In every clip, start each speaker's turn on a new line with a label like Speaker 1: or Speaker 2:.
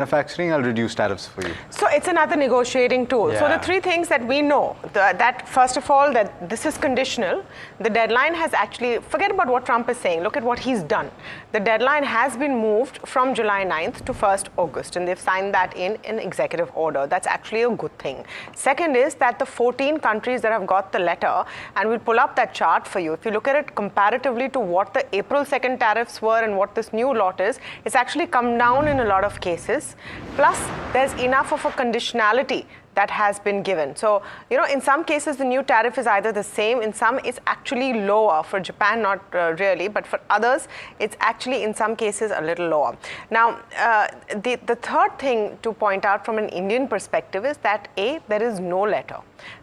Speaker 1: manufacturing, I'll reduce tariffs for you.
Speaker 2: So it's another negotiating tool. So the three things that we know, that first of all, that this is conditional. The deadline has actually, forget about what Trump is saying, look at what he's done. The deadline has been moved from July 9th to 1st August, and they've signed that in an executive order. That's actually a good thing. Second is that the 14 countries that have got the letter, and we'll pull up that chart for you. If you look at it comparatively to what the April 2nd tariffs were and what this new lot is, it's actually come down in a lot of cases. Plus, there's enough of a conditionality that has been given. So, in some cases, the new tariff is either the same. In some, it's actually lower. For Japan, not really. But for others, it's actually, in some cases, a little lower. Now, the third thing to point out from an Indian perspective is that, A, there is no letter.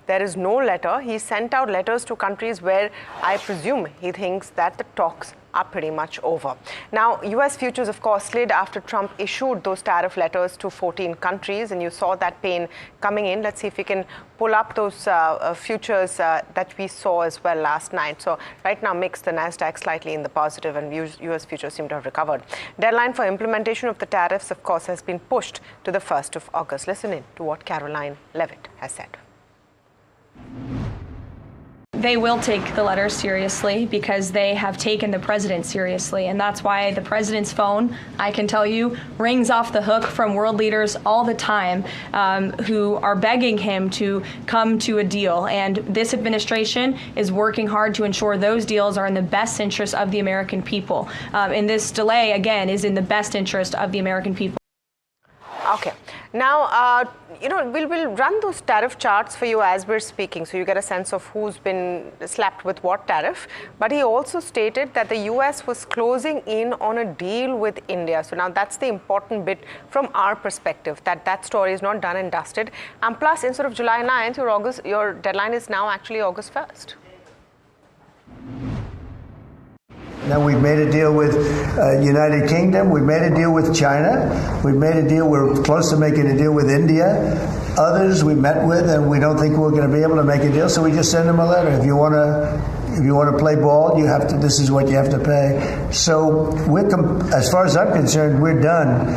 Speaker 2: There is no letter. He sent out letters to countries where I presume he thinks that the talks are pretty much over. Now, US futures, of course, slid after Trump issued those tariff letters to 14 countries, and you saw that pain coming in. Let's see if we can pull up those futures that we saw as well last night. So right now, mixed, the Nasdaq slightly in the positive, and US futures seem to have recovered. Deadline for implementation of the tariffs, of course, has been pushed to the 1st of August. Listen in to what Caroline Levitt has said.
Speaker 3: They will take the letter seriously because they have taken the president seriously. And that's why the president's phone, I can tell you, rings off the hook from world leaders all the time who are begging him to come to a deal. And this administration is working hard to ensure those deals are in the best interest of the American people. And this delay, again, is in the best interest of the American people.
Speaker 2: Okay. Now, we'll run those tariff charts for you as we're speaking, so you get a sense of who's been slapped with what tariff. But he also stated that the US was closing in on a deal with India. So now that's the important bit from our perspective, that story is not done and dusted. And plus, instead of July 9th, your deadline is now actually August 1st.
Speaker 4: Now we've made a deal with United Kingdom. We've made a deal with China. We've made a deal. We're close to making a deal with India. Others we met with, and we don't think we're going to be able to make a deal. So we just send them a letter. If you want to play ball, you have to. This is what you have to pay. So as far as I'm concerned, we're done.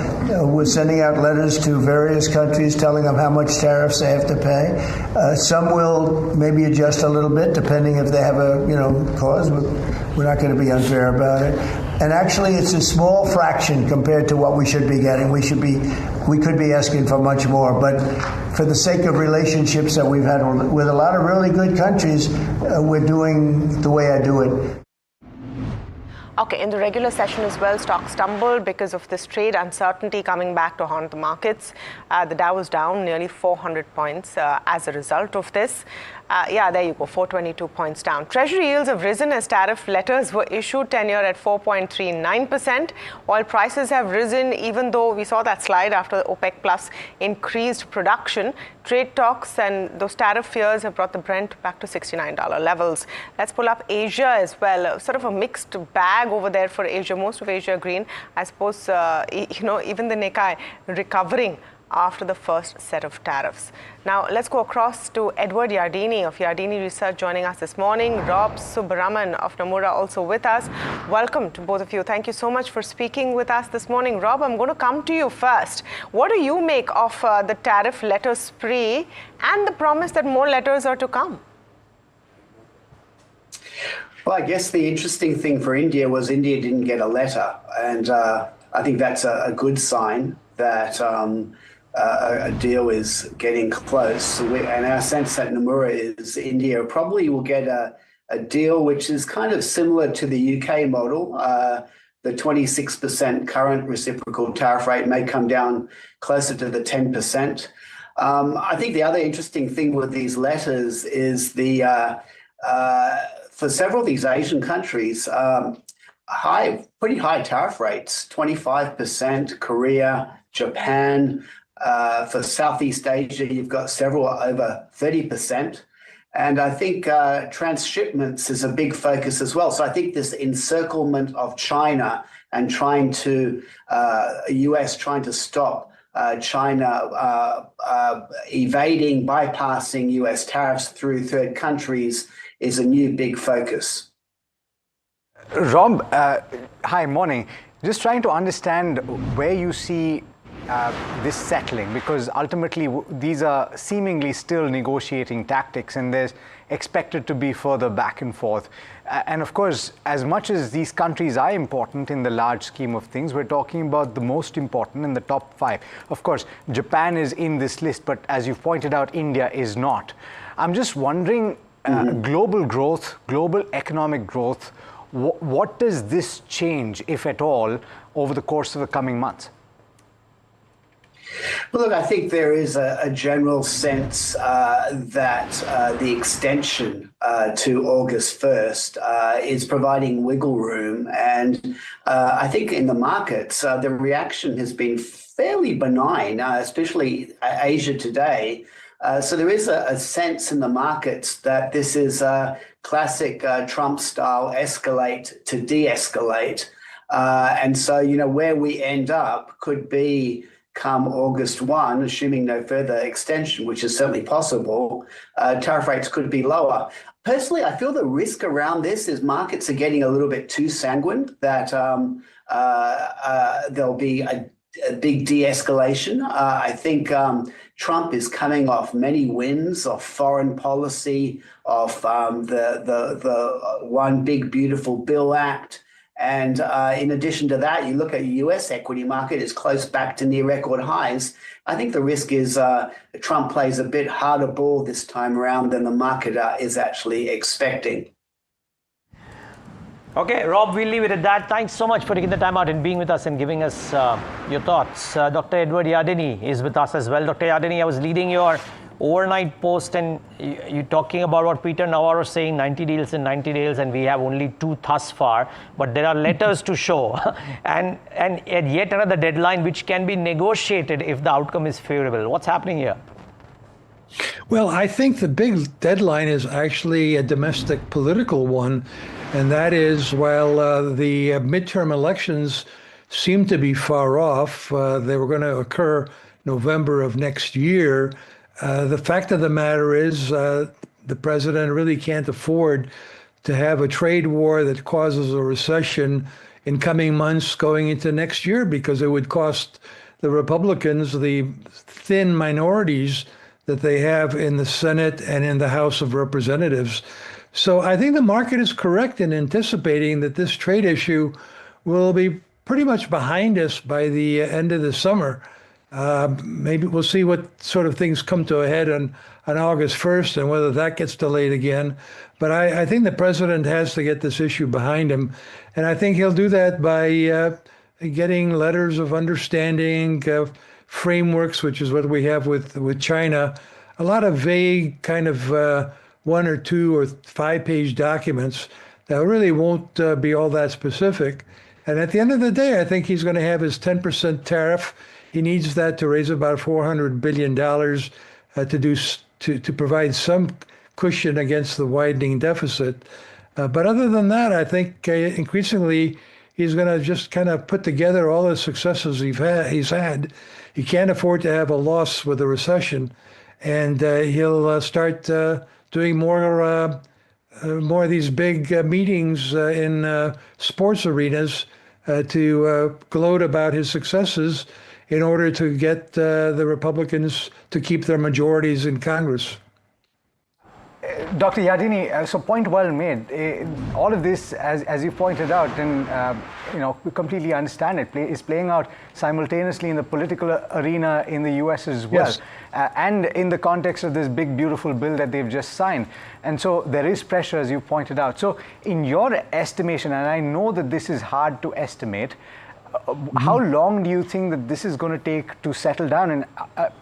Speaker 4: We're sending out letters to various countries, telling them how much tariffs they have to pay. Some will maybe adjust a little bit, depending if they have a cause. We're not going to be unfair about it. And actually, it's a small fraction compared to what we should be getting. We could be asking for much more. But for the sake of relationships that we've had with a lot of really good countries, we're doing the way I do it.
Speaker 2: Okay, in the regular session as well, stocks stumbled because of this trade uncertainty coming back to haunt the markets. The Dow was down nearly 400 points as a result of this. There you go, 422 points down. Treasury yields have risen as tariff letters were issued, 10-year at 4.39%. Oil prices have risen, even though we saw that slide after the OPEC Plus increased production. Trade talks and those tariff fears have brought the Brent back to $69 levels. Let's pull up Asia as well. Sort of a mixed bag over there for Asia. Most of Asia green. I suppose, even the Nikkei recovering after the first set of tariffs. Now, let's go across to Edward Yardini of Yardini Research joining us this morning. Rob Subramanian of Nomura also with us. Welcome to both of you. Thank you so much for speaking with us this morning. Rob, I'm going to come to you first. What do you make of the tariff letter spree and the promise that more letters are to come?
Speaker 5: Well, I guess the interesting thing for India was India didn't get a letter. And I think that's a good sign that a deal is getting close. And our sense at Nomura is India probably will get a deal which is kind of similar to the UK model. The 26% current reciprocal tariff rate may come down closer to the 10%. I think the other interesting thing with these letters is for several of these Asian countries, pretty high tariff rates, 25%, Korea, Japan. For Southeast Asia, you've got several over 30%. And I think transshipments is a big focus as well. So I think this encirclement of China and US trying to stop China evading, bypassing US tariffs through third countries is a new big focus.
Speaker 1: Rob, hi, morning. Just trying to understand where you see this settling? Because ultimately these are seemingly still negotiating tactics, and there's expected to be further back and forth. And of course, as much as these countries are important in the large scheme of things, we're talking about the most important in the top 5. Of course, Japan is in this list, but as you've pointed out, India is not. I'm just wondering, global growth, global economic growth, what does this change, if at all, over the course of the coming months?
Speaker 5: Well, look, I think there is a general sense that the extension to August 1st is providing wiggle room. And I think in the markets, the reaction has been fairly benign, especially Asia today. So there is a sense in the markets that this is a classic Trump-style escalate to de-escalate. And so, where we end up could be come August 1, assuming no further extension, which is certainly possible, tariff rates could be lower. Personally, I feel the risk around this is markets are getting a little bit too sanguine that there'll be a big de-escalation. I think Trump is coming off many wins of foreign policy, of the One Big Beautiful Bill Act. And in addition to that, you look at the US equity market, it's close back to near record highs. I think the risk is Trump plays a bit harder ball this time around than the market is actually expecting.
Speaker 6: Okay, Rob, we'll leave it at that. Thanks so much for taking the time out and being with us and giving us your thoughts. Dr. Edward Yardeni is with us as well. Dr. Yardeni, I was leading your overnight post, and you talking about what Peter Navarro is saying, 90 deals in 90 days, and we have only 2 thus far, but there are letters to show, and yet another deadline which can be negotiated if the outcome is favorable. What's happening here?
Speaker 7: Well, I think the big deadline is actually a domestic political one, and that is, while the midterm elections seem to be far off, they were going to occur November of next year. The fact of the matter is the president really can't afford to have a trade war that causes a recession in coming months going into next year, because it would cost the Republicans the thin minorities that they have in the Senate and in the House of Representatives. So I think the market is correct in anticipating that this trade issue will be pretty much behind us by the end of the summer. Maybe we'll see what sort of things come to a head on August 1st and whether that gets delayed again. But I think the president has to get this issue behind him. And I think he'll do that by getting letters of understanding, frameworks, which is what we have with China. A lot of vague kind of 1 or 2 or 5-page documents that really won't be all that specific. And at the end of the day, I think he's going to have his 10% tariff. He needs that to raise about $400 billion to provide some cushion against the widening deficit. But other than that, I think increasingly he's going to just kind of put together all the successes he's had. He can't afford to have a loss with a recession, and he'll start doing more of these big meetings in sports arenas to gloat about his successes, in order to get the Republicans to keep their majorities in Congress.
Speaker 1: Dr. Yardeni, so point well made. All of this, as you pointed out, and we completely understand it, is playing out simultaneously in the political arena in the US as well, yes. And in the context of this big, beautiful bill that they've just signed. And so there is pressure, as you pointed out. So in your estimation, and I know that this is hard to estimate, how long do you think that this is going to take to settle down? And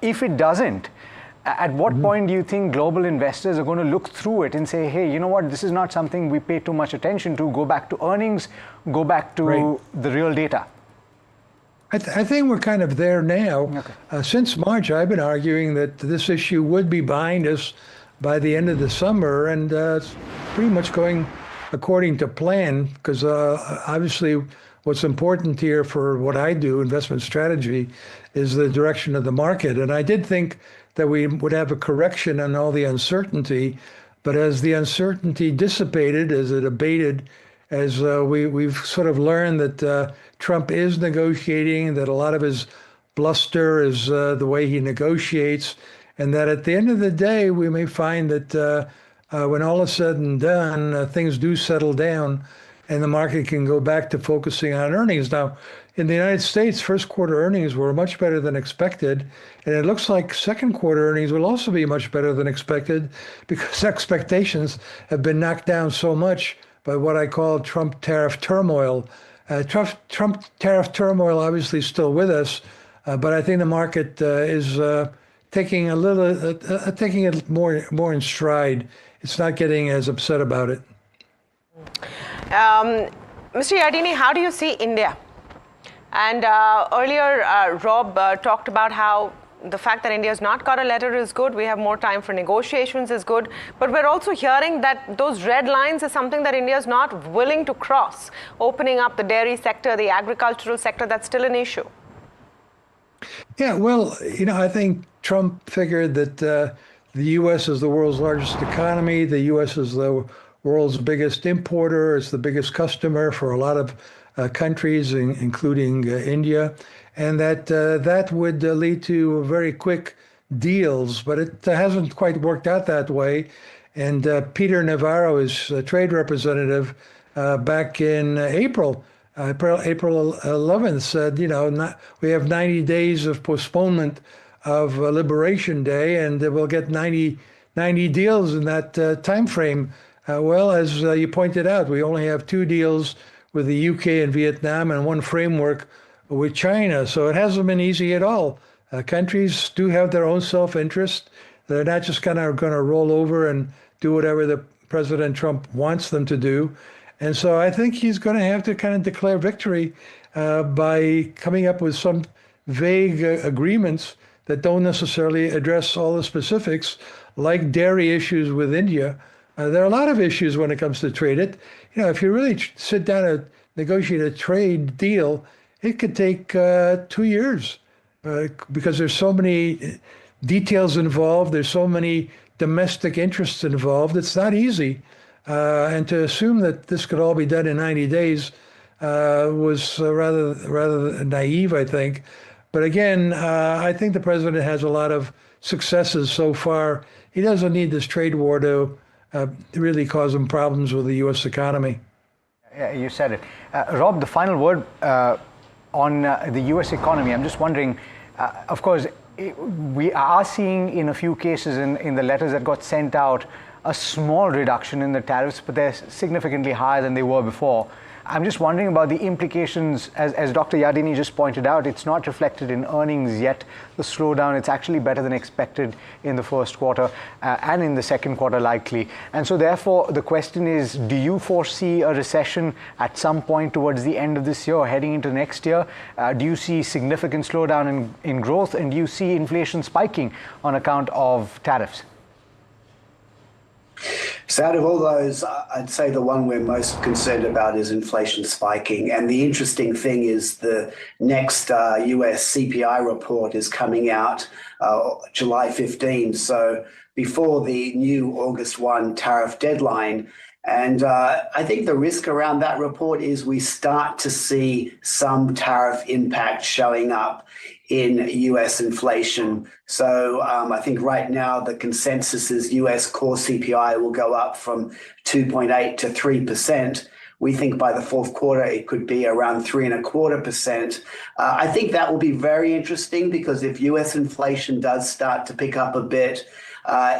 Speaker 1: if it doesn't, at what point do you think global investors are going to look through it and say, hey, you know what, this is not something we pay too much attention to, go back to earnings, go back to the real data?
Speaker 7: I think we're kind of there now.
Speaker 1: Okay.
Speaker 7: Since March, I've been arguing that this issue would be behind us by the end of the summer, and it's pretty much going according to plan, because obviously what's important here for what I do, investment strategy, is the direction of the market. And I did think that we would have a correction on all the uncertainty, but as the uncertainty dissipated, as it abated, as we've sort of learned that Trump is negotiating, that a lot of his bluster, is the way he negotiates, and that at the end of the day, we may find that when all is said and done, things do settle down and the market can go back to focusing on earnings. Now, in the United States, first quarter earnings were much better than expected, and it looks like second quarter earnings will also be much better than expected because expectations have been knocked down so much by what I call Trump tariff turmoil. Trump tariff turmoil obviously still with us, but I think the market is taking it more in stride. It's not getting as upset about it.
Speaker 2: Mr. Yardeni, how do you see India? And earlier, Rob talked about how the fact that India has not got a letter is good. We have more time for negotiations is good. But we're also hearing that those red lines is something that India is not willing to cross. Opening up the dairy sector, the agricultural sector, that's still an issue.
Speaker 7: Yeah, well, I think Trump figured that the U.S. is the world's largest economy. The U.S. is the world's biggest importer. It's the biggest customer for a lot of countries, including India, and that would lead to very quick deals. But it hasn't quite worked out that way. And Peter Navarro, his trade representative, back in April 11th, said, we have 90 days of postponement of Liberation Day, and we'll get 90 deals in that time frame. Well, as you pointed out, we only have 2 deals with the UK and Vietnam and 1 framework with China. So it hasn't been easy at all. Countries do have their own self-interest. They're not just kind of going to roll over and do whatever the President Trump wants them to do. And so I think he's going to have to kind of declare victory by coming up with some vague agreements that don't necessarily address all the specifics, like dairy issues with India. There are a lot of issues when it comes to trade. If you really sit down and negotiate a trade deal, it could take 2 years because there's so many details involved. There's so many domestic interests involved. It's not easy. And to assume that this could all be done in 90 days was rather naive, I think. But again, I think the president has a lot of successes so far. He doesn't need this trade war to really cause him problems with the U.S. economy.
Speaker 1: Yeah, you said it. Rob, the final word on the U.S. economy. I'm just wondering, of course, we are seeing in a few cases in the letters that got sent out a small reduction in the tariffs, but they're significantly higher than they were before. I'm just wondering about the implications, as Dr. Yardeni just pointed out, it's not reflected in earnings yet, the slowdown. It's actually better than expected in the first quarter and in the second quarter likely. And so therefore, the question is, do you foresee a recession at some point towards the end of this year or heading into next year? Do you see significant slowdown in growth, and do you see inflation spiking on account of tariffs?
Speaker 5: So out of all those, I'd say the one we're most concerned about is inflation spiking. And the interesting thing is the next US CPI report is coming out July 15. So before the new August 1 tariff deadline. And I think the risk around that report is we start to see some tariff impact showing up in US inflation. So I think right now the consensus is US core CPI will go up from 2.8 to 3%. We think by the fourth quarter it could be around 3.25%. I think that will be very interesting because if US inflation does start to pick up a bit,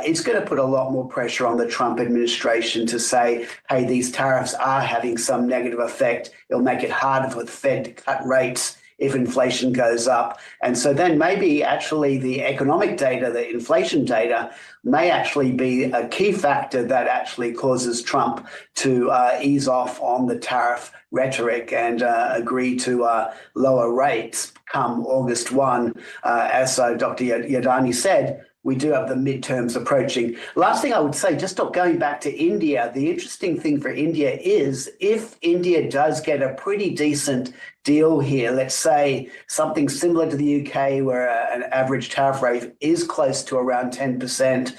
Speaker 5: it's going to put a lot more pressure on the Trump administration to say, hey, these tariffs are having some negative effect. It'll make it harder for the Fed to cut rates if inflation goes up. And so then maybe actually the economic data, the inflation data, may actually be a key factor that actually causes Trump to ease off on the tariff rhetoric and agree to lower rates come August 1. As Dr. Yardeni said, we do have the midterms approaching. Last thing I would say, just going back to India, the interesting thing for India is if India does get a pretty decent deal here, let's say something similar to the UK where an average tariff rate is close to around 10%,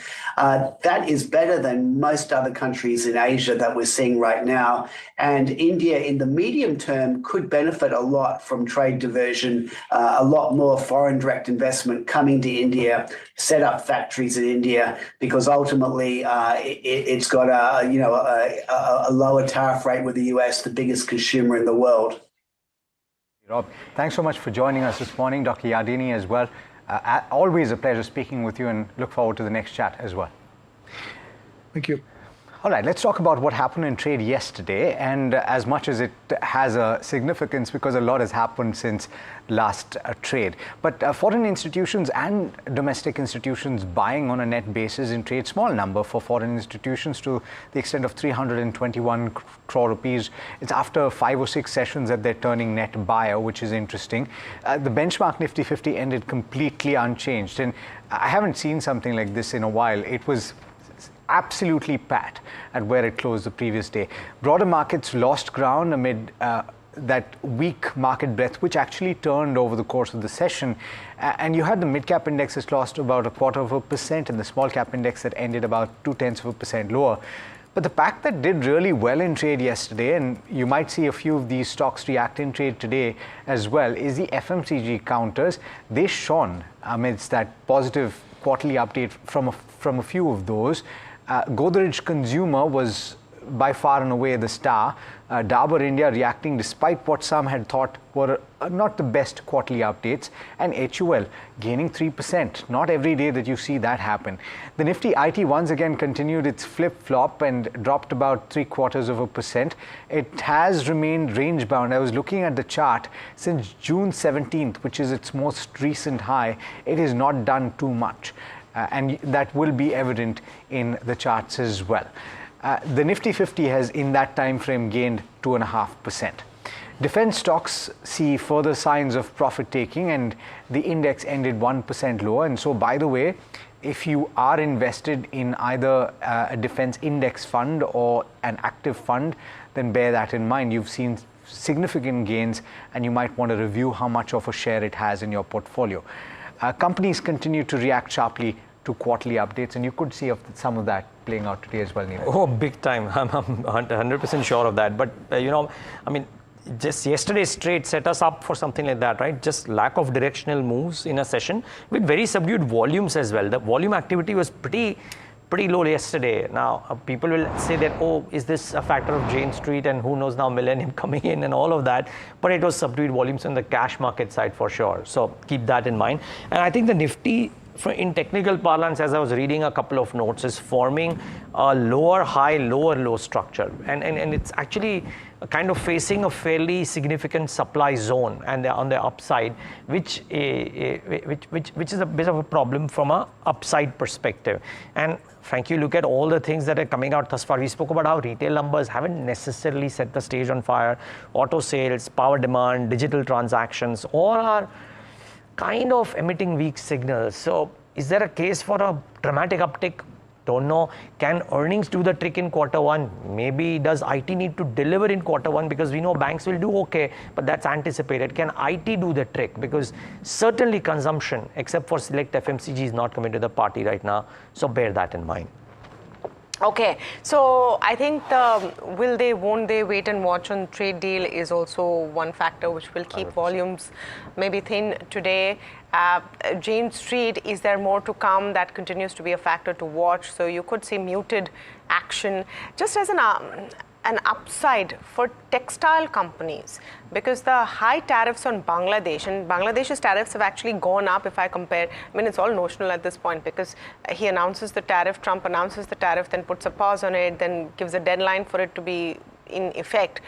Speaker 5: that is better than most other countries in Asia that we're seeing right now. And India in the medium term could benefit a lot from trade diversion, a lot more foreign direct investment coming to India, set up factories in India, because ultimately it's got a lower tariff rate with the US, the biggest consumer in the world.
Speaker 1: Rob, thanks so much for joining us this morning. Dr. Yardeni as well. Always a pleasure speaking with you, and look forward to the next chat as well.
Speaker 7: Thank you.
Speaker 1: All right, let's talk about what happened in trade yesterday, and as much as it has a significance because a lot has happened since last trade. But foreign institutions and domestic institutions buying on a net basis in trade, small number for foreign institutions to the extent of 321 crore rupees. It's after 5 or 6 sessions that they're turning net buyer, which is interesting. The benchmark Nifty 50 ended completely unchanged, and I haven't seen something like this in a while. It was absolutely pat at where it closed the previous day. Broader markets lost ground amid that weak market breadth, which actually turned over the course of the session. And you had the mid-cap index that lost about 0.25% and the small-cap index that ended about 0.2% lower. But the pack that did really well in trade yesterday, and you might see a few of these stocks react in trade today as well, is the FMCG counters. They shone amidst that positive quarterly update from a few of those. Godrej Consumer was by far and away the star. Dabur India reacting despite what some had thought were not the best quarterly updates, and HUL gaining 3%. Not every day that you see that happen. The Nifty IT once again continued its flip-flop and dropped about 0.75%. It has remained range-bound. I was looking at the chart since June 17th, which is its most recent high. It has not done too much. And that will be evident in the charts as well. The Nifty 50 has in that time frame gained 2.5%. Defense stocks see further signs of profit taking, and the index ended 1% lower. And so, by the way, if you are invested in either a defense index fund or an active fund, then bear that in mind. You've seen significant gains, and you might want to review how much of a share it has in your portfolio. Companies continue to react sharply to quarterly updates, and you could see some of that playing out today as well, Neeraj.
Speaker 6: Oh, big time. I'm 100% sure of that. But, just yesterday's trade set us up for something like that, right? Just lack of directional moves in a session with very subdued volumes as well. The volume activity was pretty low yesterday. Now, people will say that, oh, is this a factor of Jane Street and who knows now Millennium coming in and all of that. But it was subdued volumes on the cash market side for sure. So keep that in mind. And I think the Nifty, in technical parlance, as I was reading a couple of notes, is forming a lower high, lower low structure. And it's actually kind of facing a fairly significant supply zone and on the upside, which is a bit of a problem from a upside perspective. And frankly, look at all the things that are coming out thus far. We spoke about how retail numbers haven't necessarily set the stage on fire. Auto sales, power demand, digital transactions, all are kind of emitting weak signals. So is there a case for a dramatic uptick? Don't know. Can earnings do the trick in Q1? Maybe. Does IT need to deliver in Q1? Because we know banks will do okay, but that's anticipated. Can IT do the trick? Because certainly consumption, except for select FMCG, is not coming to the party right now. So bear that in mind.
Speaker 2: Okay, so I think the will they, won't they, wait and watch on trade deal is also one factor which will keep 100%. Volumes maybe thin today. Jane Street, is there more to come? That continues to be a factor to watch. So you could see muted action just as an upside for textile companies, because the high tariffs on Bangladesh, and Bangladesh's tariffs have actually gone up if I compare. I mean, it's all notional at this point, because he announces the tariff, Trump announces the tariff, then puts a pause on it, then gives a deadline for it to be in effect.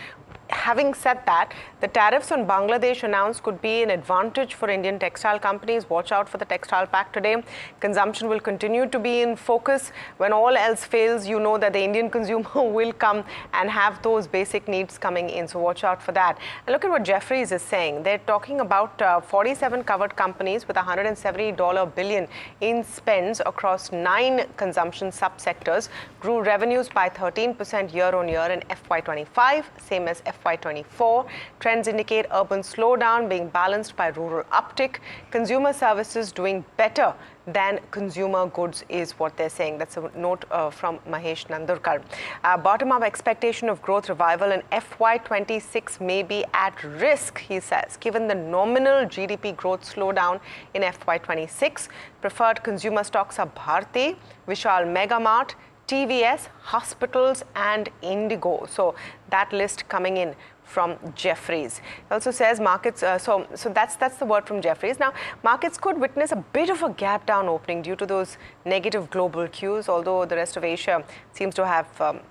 Speaker 2: Having said that, the tariffs on Bangladesh announced could be an advantage for Indian textile companies. Watch out for the textile pack today. Consumption will continue to be in focus. When all else fails, you know that the Indian consumer will come and have those basic needs coming in. So watch out for that. And look at what Jefferies is saying. They're talking about 47 covered companies with $170 billion in spends across 9 consumption subsectors, grew revenues by 13% year on year in FY25, same as FY24. Trends indicate urban slowdown being balanced by rural uptick. Consumer services doing better than consumer goods is what they're saying. That's a note from Mahesh Nandurkar. Bottom-up expectation of growth revival in FY26 may be at risk, he says, given the nominal GDP growth slowdown in FY26. Preferred consumer stocks are Bharti, Vishal Megamart, TVS, hospitals and Indigo. So that list coming in from Jefferies. It also says markets, so that's the word from Jefferies. Now, markets could witness a bit of a gap down opening due to those negative global cues, although the rest of Asia seems to have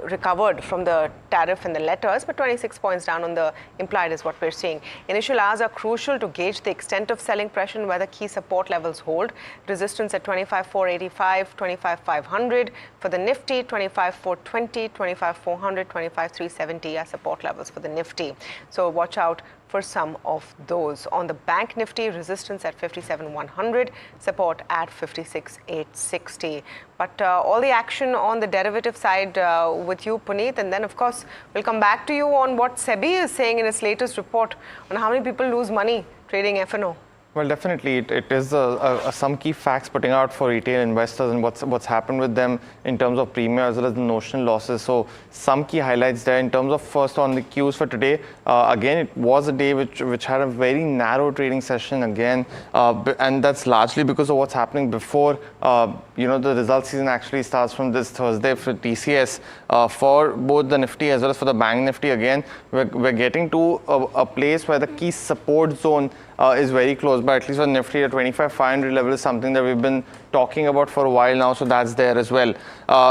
Speaker 2: recovered from the tariff and the letters, but 26 points down on the implied is what we're seeing. Initial hours are crucial to gauge the extent of selling pressure and whether key support levels hold. Resistance at 25,485, 25,500. For the Nifty, 25,420, 25,400, 25,370 are support levels for the Nifty. So watch out for some of those. On the Bank Nifty, resistance at 57,100, support at 56,860. But all the action on the derivative side with you, Puneet, and then of course we'll come back to you on what SEBI is saying in its latest report on how many people lose money trading F&O.
Speaker 8: Well, definitely, it is some key facts putting out for retail investors and what's happened with them in terms of premium as well as the notional losses. So some key highlights there in terms of first on the cues for today. Again, it was a day which had a very narrow trading session again, and that's largely because of what's happening before. The result season actually starts from this Thursday for TCS. For both the Nifty as well as for the Bank Nifty, again, we're getting to a place where the key support zone is very close, but at least for Nifty, the 25,500 level is something that we've been talking about for a while now, so that's there as well.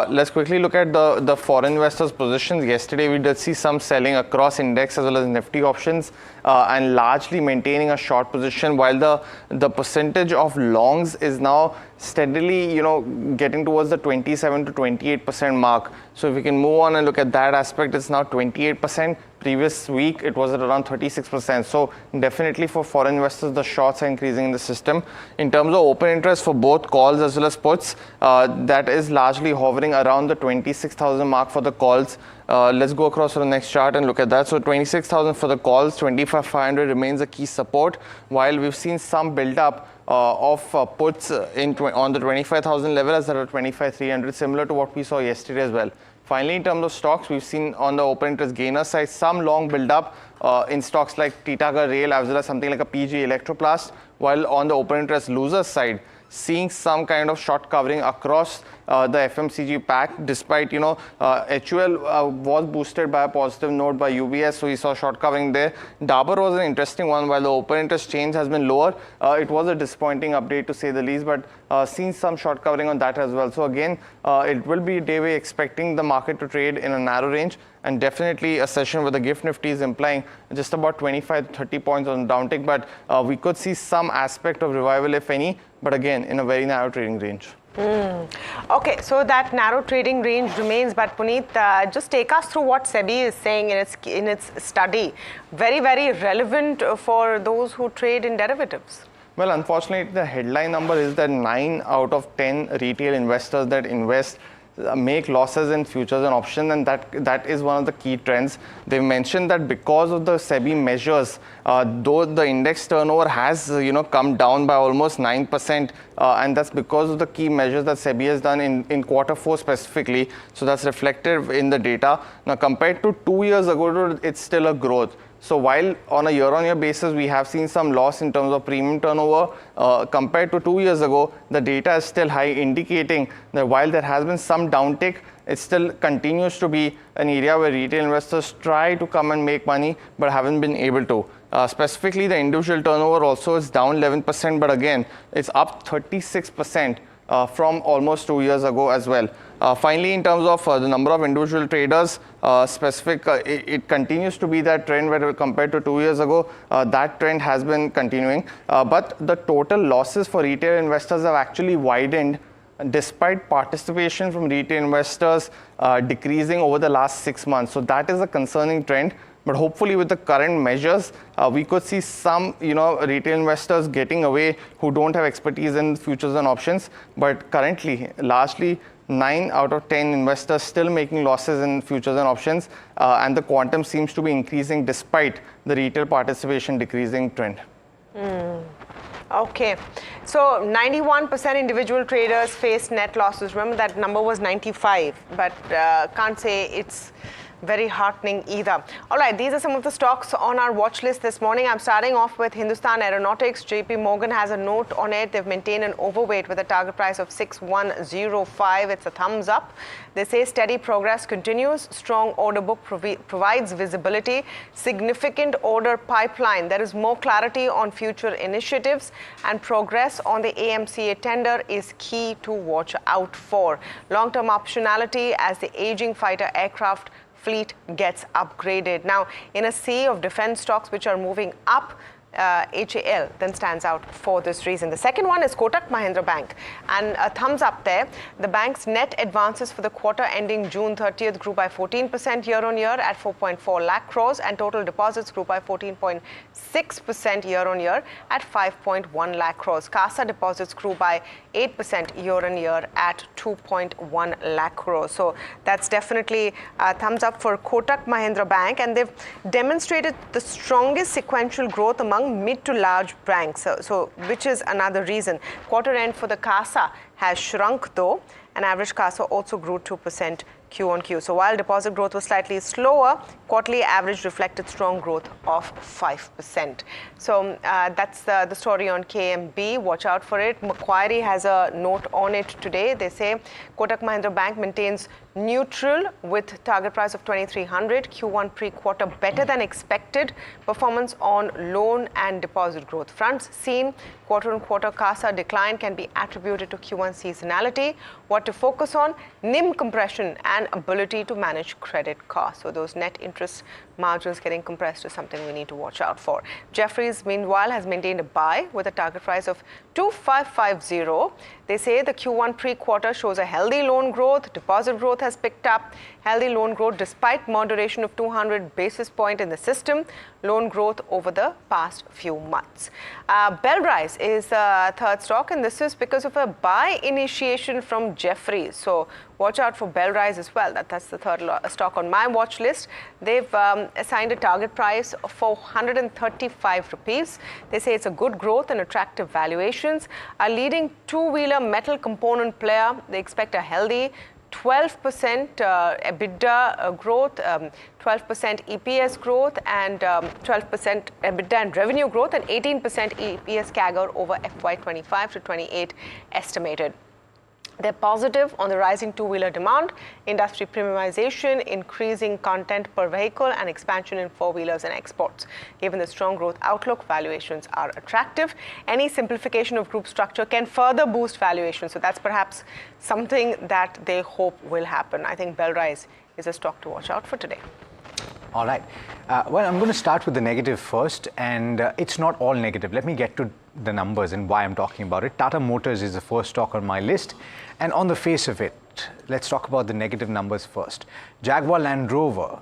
Speaker 8: Let's quickly look at the foreign investors' positions. Yesterday, we did see some selling across index as well as Nifty options, and largely maintaining a short position, while the percentage of longs is now steadily, getting towards the 27 to 28% mark. So if we can move on and look at that aspect, it's now 28%. Previous week, it was at around 36%. So definitely for foreign investors, the shorts are increasing in the system. In terms of open interest for both calls as well as puts, that is largely hovering around the 26,000 mark for the calls. Let's go across to the next chart and look at that. So 26,000 for the calls, 25,500 remains a key support, while we've seen some build up of puts on the 25,000 level as well as 25,300, similar to what we saw yesterday as well. Finally, in terms of stocks, we've seen on the open interest gainer side some long build up in stocks like Titagarh Rail as well as something like a PG Electroplast, while on the open interest losers side, seeing some kind of short covering across the FMCG pack, despite HUL was boosted by a positive note by UBS, so we saw short covering there. Dabur was an interesting one. While the open interest change has been lower, it was a disappointing update to say the least, but seen some short covering on that as well. So again, it will be a day we're expecting the market to trade in a narrow range, and definitely a session where the GIFT Nifty is implying just about 25 to 30 points on the downtick, but we could see some aspect of revival, if any, but again in a very narrow trading range.
Speaker 2: Okay, so that narrow trading range remains, but Puneet, just take us through what SEBI is saying in its study. Very, very relevant for those who trade in derivatives.
Speaker 8: Well, unfortunately, the headline number is that 9 out of 10 retail investors that invest make losses in futures and options, and that is one of the key trends. They mentioned that because of the SEBI measures, though the index turnover has come down by almost 9%, and that's because of the key measures that SEBI has done in Q4 specifically. So that's reflected in the data. Now, compared to 2 years ago, it's still a growth. So while on a year-on-year basis, we have seen some loss in terms of premium turnover, compared to 2 years ago, the data is still high, indicating that while there has been some downtick, it still continues to be an area where retail investors try to come and make money, but haven't been able to. Specifically, the individual turnover also is down 11%, but again, it's up 36%. From almost 2 years ago as well. Finally, in terms of the number of individual traders, it continues to be that trend where compared to 2 years ago, that trend has been continuing. But the total losses for retail investors have actually widened despite participation from retail investors decreasing over the last 6 months. So that is a concerning trend. But hopefully with the current measures, we could see some, retail investors getting away who don't have expertise in futures and options. But currently, largely 9 out of 10 investors still making losses in futures and options, and the quantum seems to be increasing despite the retail participation decreasing trend.
Speaker 2: Okay, so 91% individual traders faced net losses. Remember that number was 95, but can't say it's very heartening either. All right, these are some of the stocks on our watch list this morning. I'm starting off with Hindustan Aeronautics. JP Morgan has a note on it. They've maintained an overweight with a target price of 6105. It's a thumbs up. They say steady progress continues. Strong order book provides visibility. Significant order pipeline. There is more clarity on future initiatives, and progress on the AMCA tender is key to watch out for. Long-term optionality as the aging fighter aircraft fleet gets upgraded. Now, in a sea of defense stocks which are moving up, HAL then stands out for this reason. The second one is Kotak Mahindra Bank, and a thumbs up there. The bank's net advances for the quarter ending June 30th grew by 14% year-on-year at 4.4 lakh crores, and total deposits grew by 14.6% year-on-year at 5.1 lakh crores. CASA deposits grew by 8% year-on-year at 2.1 lakh crores. So that's definitely a thumbs up for Kotak Mahindra Bank, and they've demonstrated the strongest sequential growth among mid to large banks, so which is another reason. Quarter end for the CASA has shrunk though, and average CASA also grew 2% Q-on-Q. So while deposit growth was slightly slower, quarterly average reflected strong growth of 5%. So that's the story on KMB. Watch out for it. Macquarie has a note on it today. They say Kotak Mahindra Bank maintains neutral with target price of 2300. Q1 pre-quarter better than expected performance on loan and deposit growth fronts seen. Quarter-on-quarter CASA decline can be attributed to Q1 seasonality. What to focus on? NIM compression and ability to manage credit costs. So those net interest margins getting compressed is something we need to watch out for. Jefferies, meanwhile, has maintained a buy with a target price of 2550. They say the Q1 pre-quarter shows a healthy loan growth. Deposit growth has picked up. Healthy loan growth despite moderation of 200 basis point in the system. Loan growth over the past few months. Bellrise is a third stock, and this is because of a buy initiation from Jefferies. So watch out for Bellrise as well. That's the third stock on my watch list. They've assigned a target price of 435 rupees. They say it's a good growth and attractive valuations. A leading two-wheeler metal component player. They expect a healthy 12% EBITDA growth, 12% EPS growth, and 12% EBITDA and revenue growth, and 18% EPS CAGR over FY25 to 28 estimated. They're positive on the rising two-wheeler demand, industry premiumization, increasing content per vehicle, and expansion in four-wheelers and exports. Given the strong growth outlook, valuations are attractive. Any simplification of group structure can further boost valuation. So that's perhaps something that they hope will happen. I think Bellrise is a stock to watch out for today.
Speaker 1: All right. Well, I'm going to start with the negative first, and it's not all negative. Let me get to the numbers and why I'm talking about it. Tata Motors is the first stock on my list, and on the face of it, let's talk about the negative numbers first. Jaguar Land Rover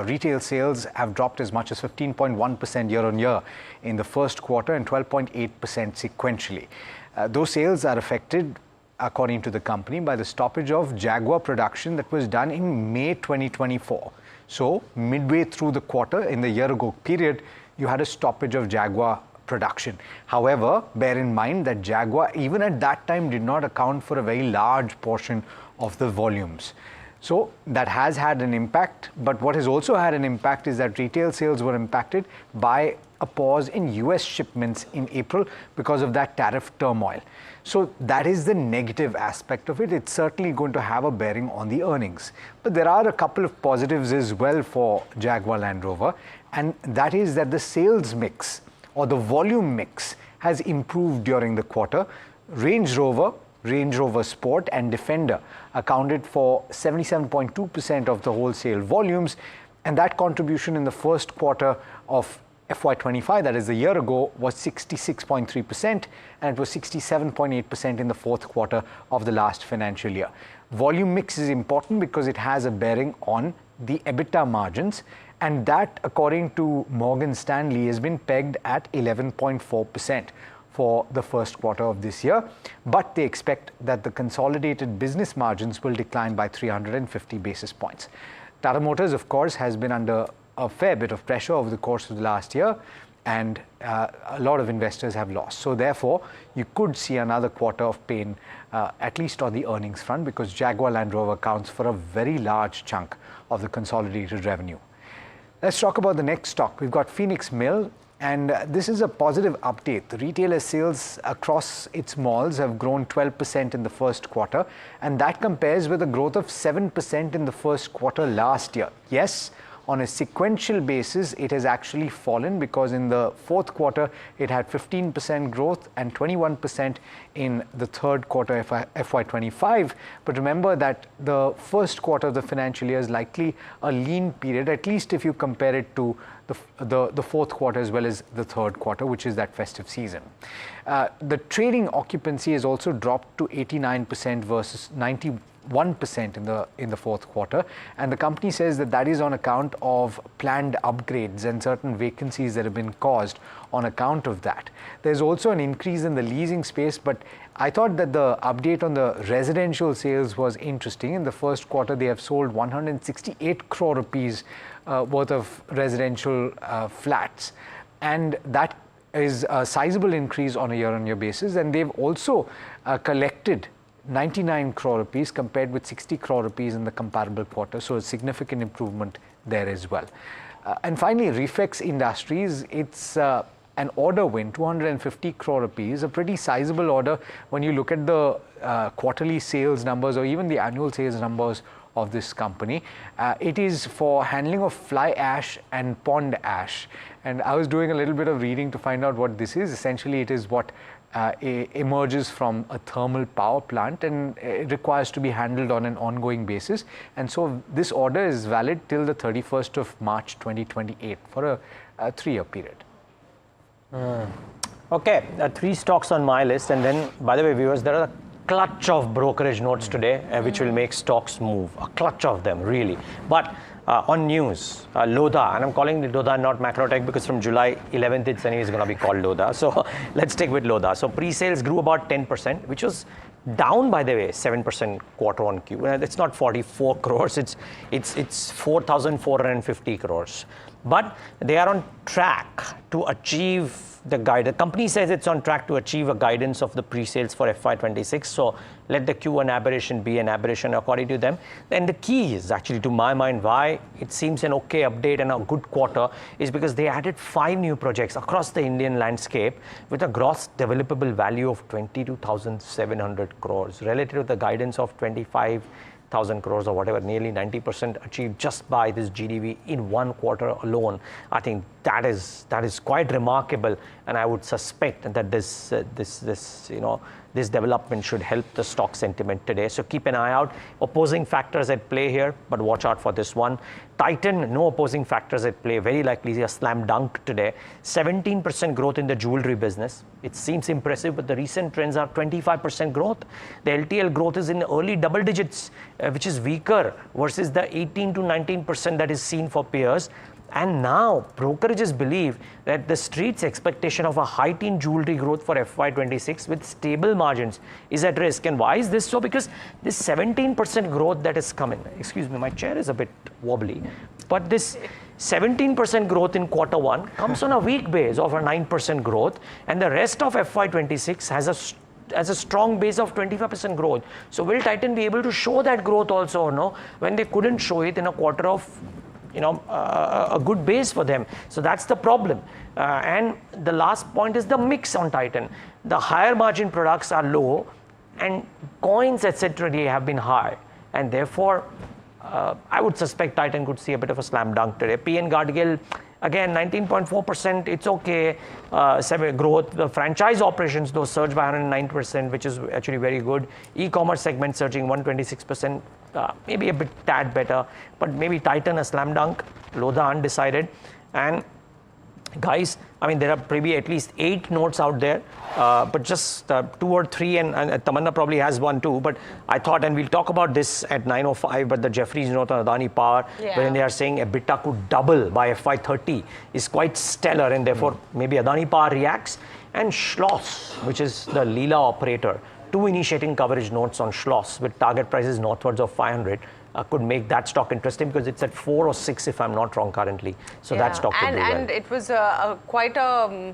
Speaker 1: retail sales have dropped as much as 15.1% year-on-year in the first quarter and 12.8% sequentially. Those sales are affected, according to the company, by the stoppage of Jaguar production that was done in May 2024. So midway through the quarter in the year-ago period, you had a stoppage of Jaguar production. However, bear in mind that Jaguar, even at that time, did not account for a very large portion of the volumes. So that has had an impact, but what has also had an impact is that retail sales were impacted by a pause in US shipments in April because of that tariff turmoil. So that is the negative aspect of it. It's certainly going to have a bearing on the earnings. But there are a couple of positives as well for Jaguar Land Rover, and that is that the sales mix or the volume mix has improved during the quarter. Range Rover Sport and Defender accounted for 77.2% of the wholesale volumes, and that contribution in the first quarter of FY25, that is a year ago, was 66.3%, and it was 67.8% in the fourth quarter of the last financial year. Volume mix is important because it has a bearing on the EBITDA margins, And that, according to Morgan Stanley, has been pegged at 11.4% for the first quarter of this year. But they expect that the consolidated business margins will decline by 350 basis points. Tata Motors, of course, has been under a fair bit of pressure over the course of the last year, and a lot of investors have lost. So therefore, you could see another quarter of pain, at least on the earnings front, because Jaguar Land Rover accounts for a very large chunk of the consolidated revenue. Let's talk about the next stock. We've got Phoenix Mill, and this is a positive update. The retailer sales across its malls have grown 12% in the first quarter, and that compares with a growth of 7% in the first quarter last year. Yes, on a sequential basis, it has actually fallen, because in the fourth quarter, it had 15% growth and 21% in the third quarter FY25. But remember that the first quarter of the financial year is likely a lean period, at least if you compare it to the fourth quarter as well as the third quarter, which is that festive season. The trading occupancy has also dropped to 89% versus 91% in the fourth quarter, and the company says that that is on account of planned upgrades and certain vacancies that have been caused on account of that. There's also an increase in the leasing space, but I thought that the update on the residential sales was interesting. In the first quarter, they have sold 168 crore rupees worth of residential flats, and that is a sizable increase on a year-on-year basis. And they've also collected 99 crore rupees compared with 60 crore rupees in the comparable quarter, so a significant improvement there as well. And finally, Reflex Industries, it's an order win, 250 crore rupees, a pretty sizable order when you look at the quarterly sales numbers or even the annual sales numbers of this company. It is for handling of fly ash and pond ash, and I was doing a little bit of reading to find out what this is. Essentially, it is what emerges from a thermal power plant, and it requires to be handled on an ongoing basis. And so this order is valid till the 31st of March 2028 for a 3-year period.
Speaker 6: Okay, 3 stocks on my list, and then, by the way, viewers, there are a clutch of brokerage notes today which will make stocks move, a clutch of them, really. But on news, Lodha, and I'm calling it Lodha, not Macrotech, because from July 11th it's anyways going to be called Lodha. So let's stick with Lodha. So pre-sales grew about 10%, which was down, by the way, 7% quarter on Q. It's not 44 crores, it's 4,450 crores. But they are on track to achieve the guide. The company says it's on track to achieve a guidance of the pre-sales for FY26. So let the Q1 aberration be an aberration according to them. And the key is actually, to my mind, why it seems an okay update and a good quarter is because they added 5 new projects across the Indian landscape with a gross developable value of 22,700 crores relative to the guidance of 25,000 crores or whatever, nearly 90% achieved just by this GDV in 1 quarter alone. I think that is quite remarkable, and I would suspect that this development should help the stock sentiment today. So keep an eye out. Opposing factors at play here, but watch out for this one. Titan, no opposing factors at play. Very likely a slam dunk today. 17% growth in the jewelry business. It seems impressive, but the recent trends are 25% growth. The LTL growth is in early double digits, which is weaker versus the 18 to 19% that is seen for peers. And now brokerages believe that the street's expectation of a high-teen jewelry growth for FY26 with stable margins is at risk. And why is this so? Because this 17% growth that is coming, excuse me, my chair is a bit wobbly, but this 17% growth in quarter 1 comes on a weak base of a 9% growth, and the rest of FY26 has a strong base of 25% growth. So will Titan be able to show that growth also or no, when they couldn't show it in a quarter of a good base for them? So that's the problem. And the last point is the mix on Titan. The higher margin products are low, and coins, etc., they have been high, and therefore I would suspect Titan could see a bit of a slam dunk today. PN Guardian, again, 19.4%, it's okay. 7 growth. The franchise operations, though, surged by 109%, which is actually very good. E-commerce segment surging 126%, maybe a bit tad better, but maybe Titan a slam dunk. Lodha undecided. And guys, I mean, there are maybe at least 8 notes out there, but just 2 or 3, and Tamanna probably has one too. But I thought, and we'll talk about this at 9:05, but the Jeffries note on Adani Power, when they are saying EBITDA could double by FY30, is quite stellar, and therefore maybe Adani Power reacts. And Schloss, which is the Leela operator, 2 initiating coverage notes on Schloss with target prices northwards of 500. Could make that stock interesting because it's at 4 or 6 if I'm not wrong currently. So that stock could do well.
Speaker 2: And it was quite a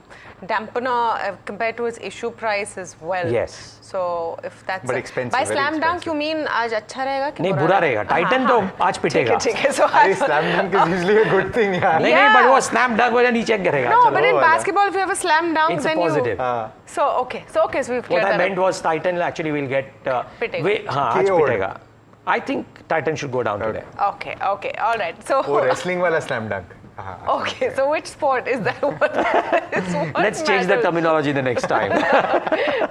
Speaker 2: dampener compared to its issue price as well.
Speaker 6: Yes.
Speaker 2: So if that's
Speaker 1: but expensive,
Speaker 2: by
Speaker 1: very
Speaker 2: slam dunk,
Speaker 1: expensive.
Speaker 2: you mean आज अच्छा रहेगा कि
Speaker 6: नहीं
Speaker 2: बुरा
Speaker 6: बुरा रहेगा. Titan तो आज पिटेगा.
Speaker 2: ठीक है. So
Speaker 1: slam dunk is usually a good thing, yeah.
Speaker 6: नहीं, but वो slam dunk वजह नीचे गिरेगा.
Speaker 2: No, but in basketball, if you have a slam dunk,
Speaker 6: It's
Speaker 2: then
Speaker 6: a positive.
Speaker 2: So okay, so we've cleared
Speaker 6: What I
Speaker 2: that
Speaker 6: meant
Speaker 2: up.
Speaker 6: was Titan actually will get
Speaker 2: पिटेगा.
Speaker 6: हाँ आज पिटेगा. I think Titan should go down today.
Speaker 2: Okay, all right. So
Speaker 1: wrestling wala slam dunk.
Speaker 2: okay, so which sport is that?
Speaker 6: Let's change the terminology the next time.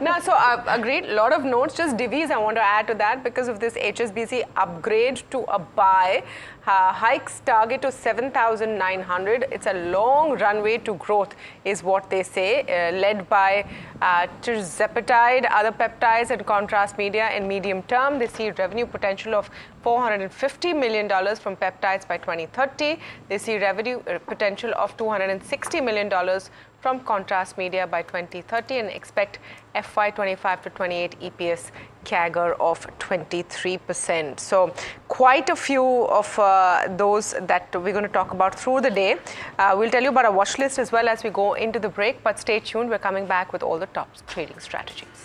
Speaker 2: No, so agreed. A lot of notes, just divvies I want to add to that because of this HSBC upgrade to a buy. Hikes target to 7,900. It's a long runway to growth is what they say, led by tirzepatide, other peptides and contrast media in medium term. They see revenue potential of $450 million from peptides by 2030. They see revenue potential of $260 million from contrast media by 2030 and expect FY25 to 28 EPS CAGR of 23%. So quite a few of those that we're going to talk about through the day. We'll tell you about our watch list as well as we go into the break, but stay tuned. We're coming back with all the top trading strategies.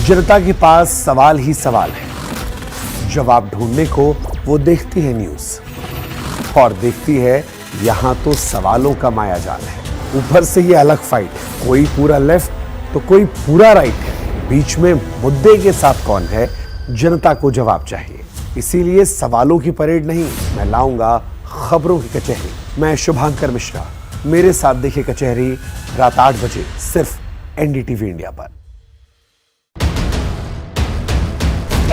Speaker 9: जनता के पास सवाल ही सवाल है। जवाब ढूंढने को वो देखती है न्यूज और देखती है यहां तो सवालों का मायाजाल है। ऊपर से ये अलग फाइट है, कोई पूरा लेफ्ट तो कोई पूरा राइट है। बीच में मुद्दे के साथ कौन है, जनता को जवाब चाहिए। इसीलिए सवालों की परेड नहीं, मैं लाऊंगा खबरों की कचहरी। मैं शुभांकर मिश्रा, मेरे साथ देखिए कचहरी रात 8 बजे सिर्फ एनडीटीवी इंडिया पर।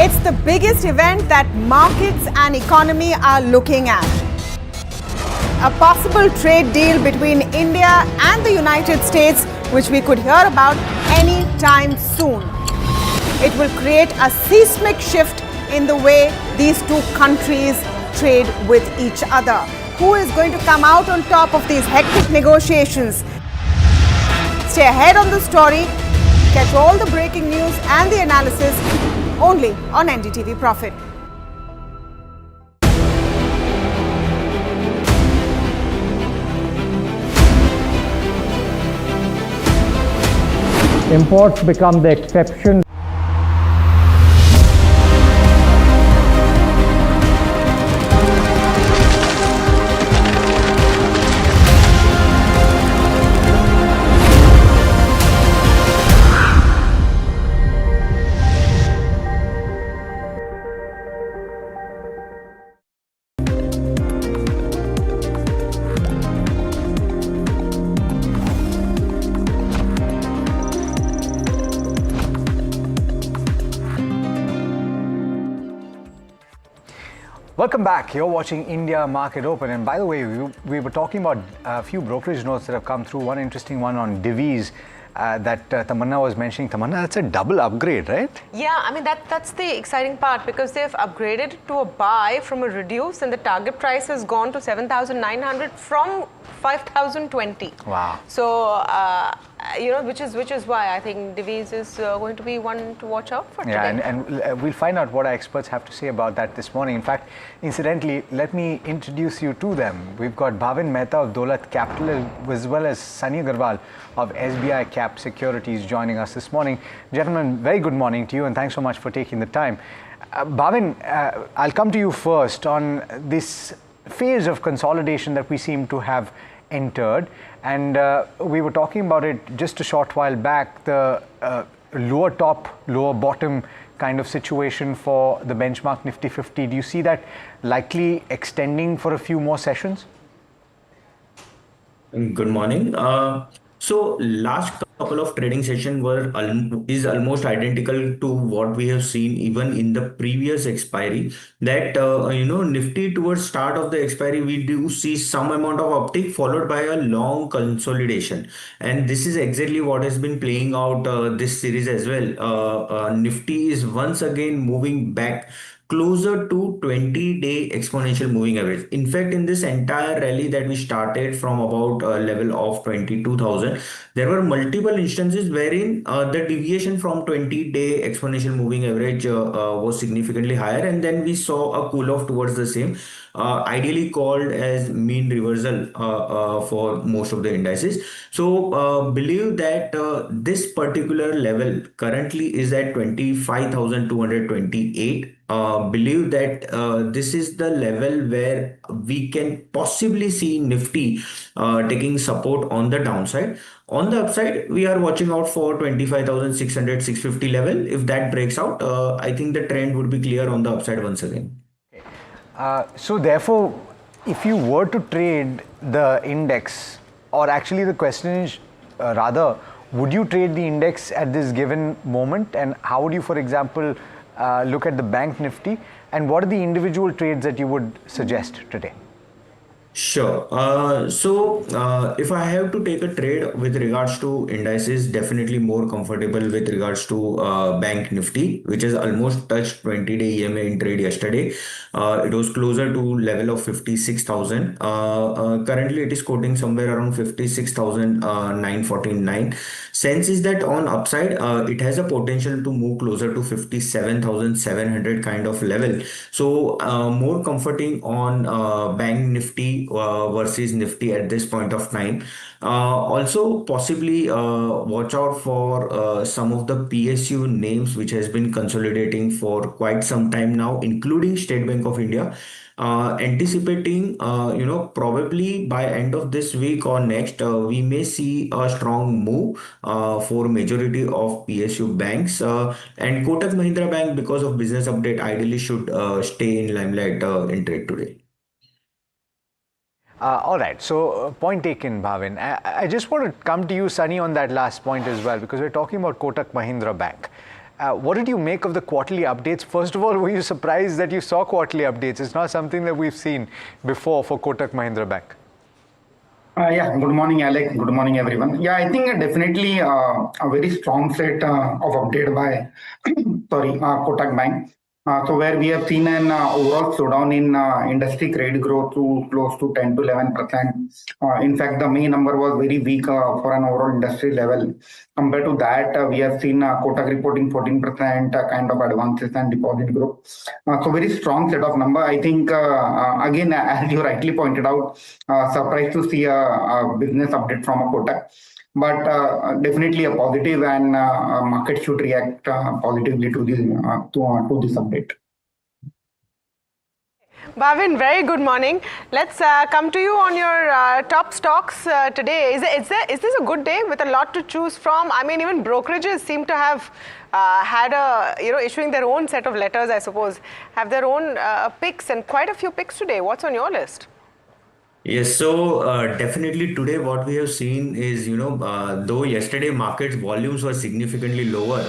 Speaker 10: It's the biggest event that markets and economy are looking at. A possible trade deal between India and the United States, which we could hear about any time soon. It will create a seismic shift in the way these two countries trade with each other. Who is going to come out on top of these hectic negotiations? Stay ahead on the story. Catch all the breaking news and the analysis only on NDTV Profit.
Speaker 11: Imports become the exception.
Speaker 1: Welcome back. You're watching India Market Open. And by the way, we were talking about a few brokerage notes that have come through. One interesting one on divvies that Tamanna was mentioning. Tamanna, that's a double upgrade, right?
Speaker 2: Yeah, I mean, that's the exciting part because they've upgraded to a buy from a reduce and the target price has gone to 7,900 from 5,020.
Speaker 1: Wow.
Speaker 2: So, which is why I think Divi's is going to be one to watch out for today.
Speaker 1: And we'll find out what our experts have to say about that this morning. In fact, incidentally, let me introduce you to them. We've got Bhavin Mehta of Dolat Capital as well as Sunny Agarwal of SBI Cap Securities joining us this morning. Gentlemen, very good morning to you and thanks so much for taking the time. Bhavin, I'll come to you first on this phase of consolidation that we seem to have entered, and we were talking about it just a short while back, the lower top, lower bottom kind of situation for the benchmark Nifty 50. Do you see that likely extending for a few more sessions?
Speaker 12: Good morning. So last couple of trading sessions is almost identical to what we have seen even in the previous expiry. That Nifty towards start of the expiry we do see some amount of uptick followed by a long consolidation, and this is exactly what has been playing out this series as well. Nifty is once again moving back closer to 20-day exponential moving average. In fact, in this entire rally that we started from about a level of 22,000, there were multiple instances wherein the deviation from 20-day exponential moving average was significantly higher, and then we saw a cool off towards the same, ideally called as mean reversal for most of the indices. So believe that this particular level currently is at 25,228. Believe that this is the level where we can possibly see Nifty taking support on the downside. On the upside, we are watching out for 25,600, 650 level. If that breaks out, I think the trend would be clear on the upside once again.
Speaker 1: So therefore, if you were to trade the index, or actually the question is rather, would you trade the index at this given moment, and how would you, for example, look at the bank Nifty, and what are the individual trades that you would suggest today?
Speaker 12: Sure. So if I have to take a trade with regards to indices, definitely more comfortable with regards to Bank Nifty, which has almost touched 20-day EMA in trade yesterday. It was closer to level of 56,000. Currently, it is quoting somewhere around 56,949. Sense is that on upside, it has a potential to move closer to 57,700 kind of level. So more comforting on Bank Nifty versus Nifty at this point of time. Also, possibly watch out for some of the PSU names which has been consolidating for quite some time now, including State Bank of India. Anticipating, probably by end of this week or next, we may see a strong move for majority of PSU banks. And Kotak Mahindra Bank, because of business update, ideally should stay in limelight in trade today.
Speaker 1: All right, so point taken, Bhavin. I just want to come to you, Sunny, on that last point as well, because we're talking about Kotak Mahindra Bank. What did you make of the quarterly updates? First of all, were you surprised that you saw quarterly updates? It's not something that we've seen before for Kotak Mahindra Bank.
Speaker 13: Yeah, good morning, Alec. Good morning, everyone. Yeah, I think definitely a very strong set of update by Kotak Bank. So where we have seen an overall slowdown in industry credit growth to close to 10 to 11%. In fact, the May number was very weak for an overall industry level. Compared to that, we have seen Kotak reporting 14% kind of advances and deposit growth. So very strong set of number. I think, again, as you rightly pointed out, surprised to see a business update from a Kotak. But definitely a positive, and market should react positively to this update.
Speaker 2: Bhavin, very good morning. Let's come to you on your top stocks today. Is this a good day with a lot to choose from? I mean, even brokerages seem to have had issuing their own set of letters, I suppose, have their own picks, and quite a few picks today. What's on your list?
Speaker 12: Yes, so definitely today what we have seen is, though yesterday markets volumes were significantly lower,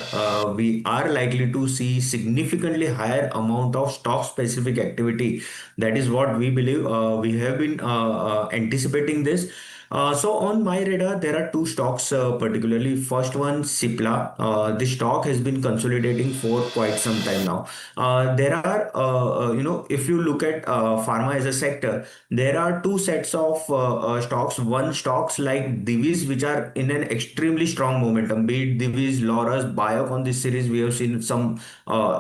Speaker 12: we are likely to see significantly higher amount of stock specific activity. That is what we believe. We have been anticipating this. So on my radar, there are two stocks particularly. First one, Cipla. The stock has been consolidating for quite some time now. There are, if you look at pharma as a sector, there are two sets of stocks. One stocks like Divis, which are in an extremely strong momentum. Be it Divis, Laurus, Biocon, this series, we have seen some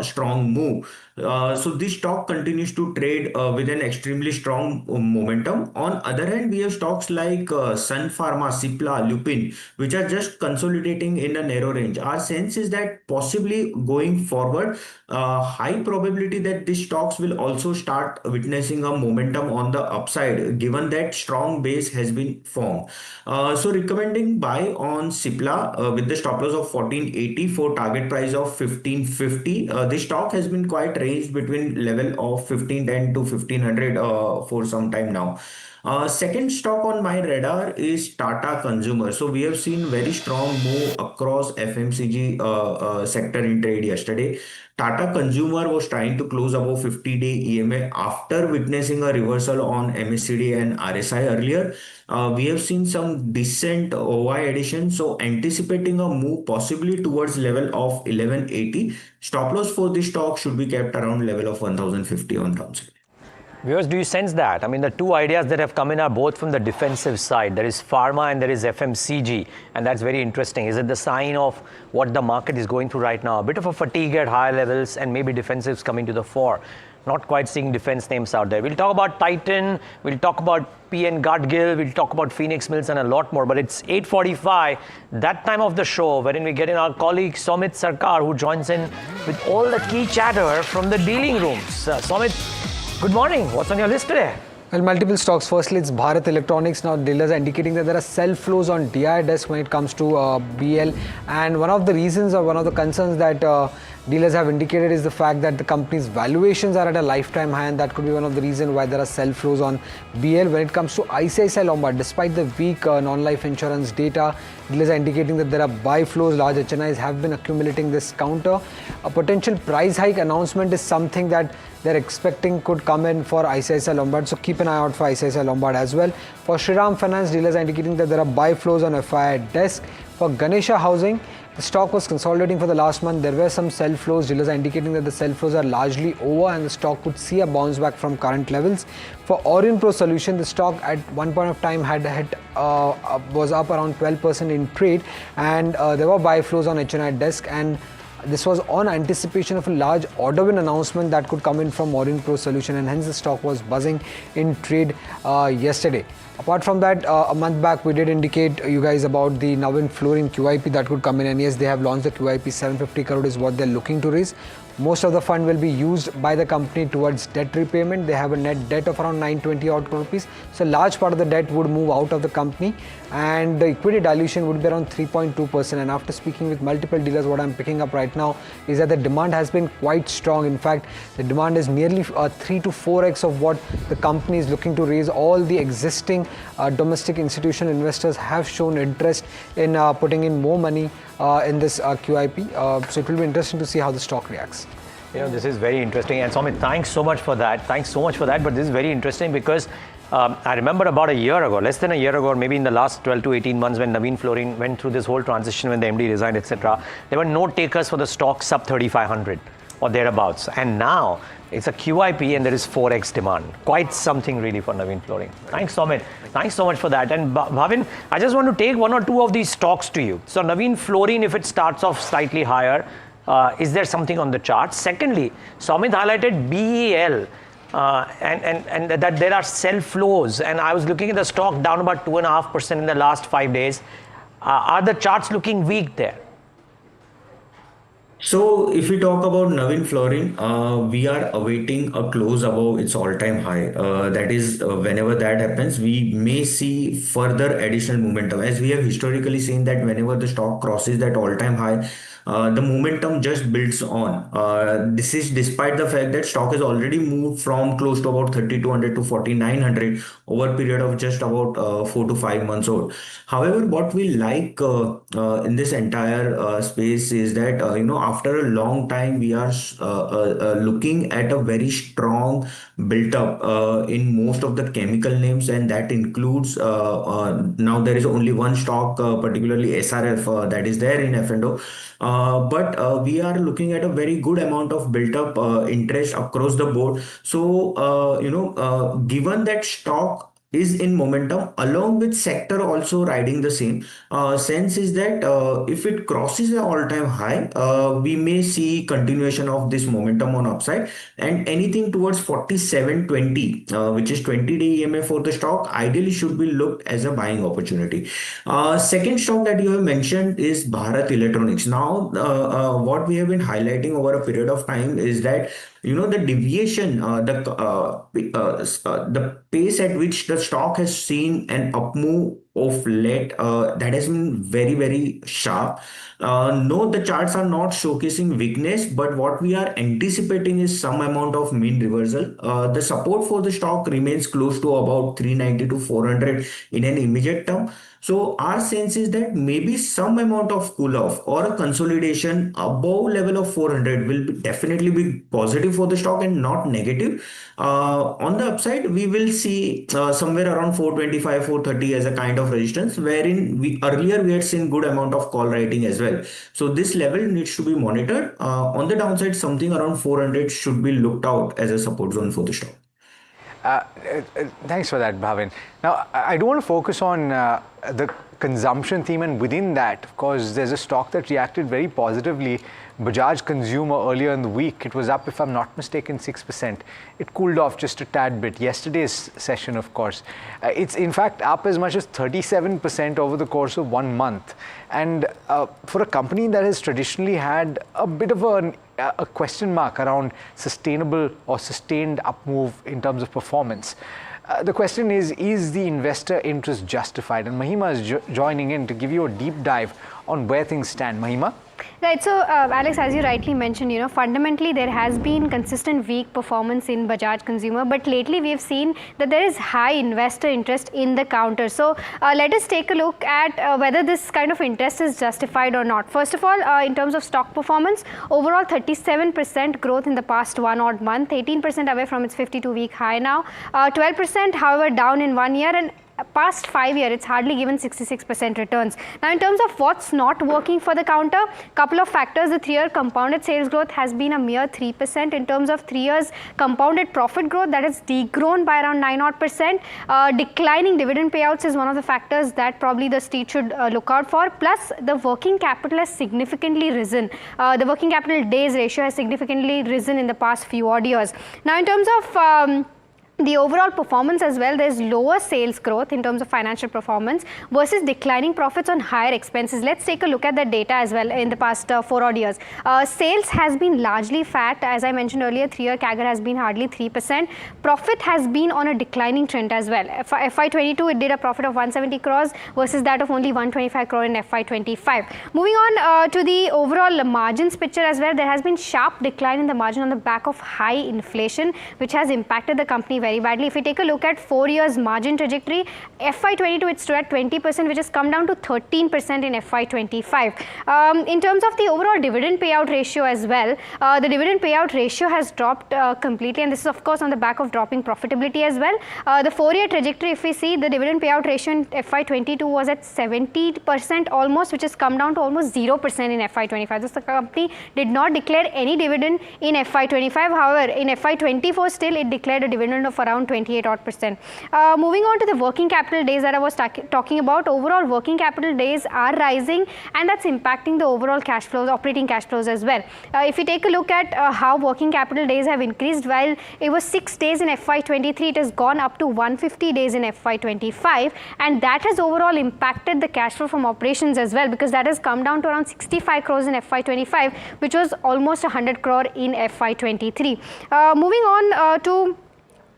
Speaker 12: strong move. So this stock continues to trade with an extremely strong momentum. On other hand, we have stocks like Sun Pharma, Cipla, Lupin, which are just consolidating in a narrow range. Our sense is that possibly going forward, high probability that these stocks will also start witnessing a momentum on the upside, given that strong base has been formed. So recommending buy on Cipla with the stop loss of 1480 for target price of 1550. This stock has been quite ranged between level of 1510 to 1500 for some time now. Second stock on my radar is Tata Consumer. So we have seen very strong move across FMCG sector in trade yesterday. Tata Consumer was trying to close above 50-day EMA after witnessing a reversal on MACD and RSI earlier. We have seen some decent OI addition, so anticipating a move possibly towards level of 1180. Stop loss for this stock should be kept around level of 1050 on downside.
Speaker 6: Viewers, do you sense that? I mean, the two ideas that have come in are both from the defensive side. There is pharma and there is FMCG, and that's very interesting. Is it the sign of what the market is going through right now? A bit of a fatigue at higher levels and maybe defensives coming to the fore. Not quite seeing defense names out there. We'll talk about Titan, we'll talk about PN Gadgil, we'll talk about Phoenix Mills and a lot more. But it's 8:45, that time of the show, wherein we get in our colleague Somit Sarkar, who joins in with all the key chatter from the dealing rooms. Somit, good morning. What's on your list today?
Speaker 1: Well, multiple stocks. Firstly, it's Bharat Electronics. Now, dealers are indicating that there are sell flows on DI desk when it comes to BL. And one of the reasons or one of the concerns that dealers have indicated is the fact that the company's valuations are at a lifetime high, and that could be one of the reasons why there are sell flows on BL. When it comes to ICICI Lombard, despite the weak non-life insurance data, dealers are indicating that there are buy flows. Large HNIs have been accumulating this counter. A potential price hike announcement is something that they're expecting could come in for ICICI Lombard, so keep an eye out for ICICI Lombard as well. For Shriram Finance, dealers are indicating that there are buy flows on FI desk. For Ganesha Housing, the stock was consolidating for the last month. There were some sell flows. Dealers are indicating that the sell flows are largely over and the stock could see a bounce back from current levels. For Orion Pro Solution, the stock at one point of time had hit, was up around 12% in trade, and there were buy flows on HNI desk, and this was on anticipation of a large order win announcement that could come in from Orion Pro Solution, and hence the stock was buzzing in trade yesterday. Apart from that, a month back we did indicate you guys about the Navin Fluorine QIP that could come in, and yes, they have launched the QIP. 750 crore is what they're looking to raise. Most of the fund will be used by the company towards debt repayment. They have a net debt of around 920 odd crore rupees. So a large part of the debt would move out of the company, and the equity dilution would be around 3.2%. And after speaking with multiple dealers, what I'm picking up right now is that the demand has been quite strong. In fact, the demand is nearly 3 to 4x of what the company is looking to raise. All the existing domestic institutional investors have shown interest in putting in more money in this QIP. So it will be interesting to see how the stock reacts.
Speaker 6: You know, this is very interesting. And Somit, thanks so much for that. Thanks so much for that. But this is very interesting because I remember about a year ago, less than a year ago, maybe in the last 12 to 18 months when Navin Fluorine went through this whole transition when the MD resigned, etc., there were no takers for the stock sub 3,500 or thereabouts. And now it's a QIP and there is 4x demand. Quite something really for Navin Fluorine. Thanks, Somit. Thanks so much for that. And Bhavin, I just want to take one or two of these stocks to you. So Navin Fluorine, if it starts off slightly higher, is there something on the chart? Secondly, Somit highlighted BEL and that there are sell flows. And I was looking at the stock down about 2.5% in the last 5 days. Are the charts looking weak there?
Speaker 12: So if we talk about Navin Fluorine, we are awaiting a close above its all-time high. That is, whenever that happens, we may see further additional momentum. As we have historically seen that whenever the stock crosses that all-time high, the momentum just builds on. This is despite the fact that stock has already moved from close to about 3,200 to 4,900 over a period of just about 4 to 5 months old. However, what we like in this entire space is that after a long time we are looking at a very strong built up in most of the chemical names, and that includes now there is only one stock, particularly SRF, that is there in F&O. But we are looking at a very good amount of built up interest across the board. So, given that stock is in momentum along with sector also riding the same sense, is that if it crosses an all-time high, we may see continuation of this momentum on upside, and anything towards 4720, which is 20-day EMA for the stock, ideally should be looked as a buying opportunity. Second stock that you have mentioned is Bharat Electronics. Now, what we have been highlighting over a period of time is that the deviation, the pace at which the stock has seen an up move of late, that has been very, very sharp. No, the charts are not showcasing weakness, but what we are anticipating is some amount of mean reversal. The support for the stock remains close to about 390 to 400 in an immediate term. So our sense is that maybe some amount of cool off or a consolidation above level of 400 will definitely be positive for the stock and not negative. On the upside, we will see somewhere around 425, 430 as a kind of resistance, wherein we had seen good amount of call writing as well. So this level needs to be monitored. On the downside, something around 400 should be looked out as a support zone for the stock.
Speaker 1: Thanks for that, Bhavin. Now, I do want to focus on the consumption theme, and within that, of course, there's a stock that reacted very positively. Bajaj Consumer earlier in the week, it was up, if I'm not mistaken, 6%. It cooled off just a tad bit. Yesterday's session, of course, it's in fact up as much as 37% over the course of 1 month. And for a company that has traditionally had a bit of a question mark around sustainable or sustained up move in terms of performance, the question is the investor interest justified? And Mahima is joining in to give you a deep dive on where things stand. Mahima?
Speaker 14: Right. So, Alex, as you rightly mentioned, fundamentally there has been consistent weak performance in Bajaj Consumer, but lately we have seen that there is high investor interest in the counter. So, let us take a look at whether this kind of interest is justified or not. First of all, in terms of stock performance, overall 37% growth in the past 1 odd month, 18% away from its 52-week high now, 12% however down in 1 year, and past 5 years, it's hardly given 66% returns. Now, in terms of what's not working for the counter, couple of factors. The 3-year compounded sales growth has been a mere 3%. In terms of 3 years compounded profit growth, that has degrown by around 9%. Declining dividend payouts is one of the factors that probably the street should look out for. Plus, the working capital has significantly risen. The working capital days ratio has significantly risen in the past few odd years. Now, in terms of the overall performance as well, there's lower sales growth in terms of financial performance versus declining profits on higher expenses. Let's take a look at the data as well in the past 4 odd years. Sales has been largely flat. As I mentioned earlier, 3-year CAGR has been hardly 3%. Profit has been on a declining trend as well. FY22, it did a profit of 170 crores versus that of only 125 crore in FY25. Moving on to the overall margins picture as well, there has been sharp decline in the margin on the back of high inflation, which has impacted the company very badly. If we take a look at 4 years margin trajectory, FY22 it stood at 20%, which has come down to 13% in FY25. In terms of the overall dividend payout ratio as well, the dividend payout ratio has dropped completely, and this is of course on the back of dropping profitability as well. The 4-year trajectory, if we see, the dividend payout ratio in FY22 was at 70% almost, which has come down to almost 0% in FY25. This the company did not declare any dividend in FY25. However, in FY24 still it declared a dividend of around 28%. Moving on to the working capital days that I was talking about, overall working capital days are rising, and that's impacting the overall cash flows, operating cash flows as well. If you take a look at how working capital days have increased, while it was 6 days in FY23, it has gone up to 150 days in FY25, and that has overall impacted the cash flow from operations as well, because that has come down to around 65 crores in FY25, which was almost 100 crore in FY23. Moving on to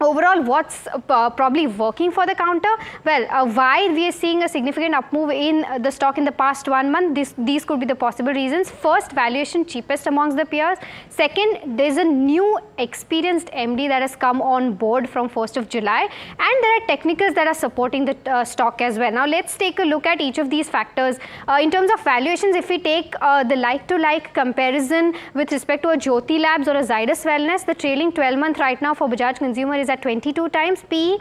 Speaker 14: overall, what's probably working for the counter? Well, why we are seeing a significant up move in the stock in the past 1 month? These could be the possible reasons. First, valuation cheapest amongst the peers. Second, there's a new experienced MD that has come on board from 1st of July, and there are technicals that are supporting the stock as well. Now, let's take a look at each of these factors. In terms of valuations, if we take the like-to-like comparison with respect to a Jyoti Labs or a Zydus Wellness, the trailing 12-month right now for Bajaj Consumer is at 22 times PE,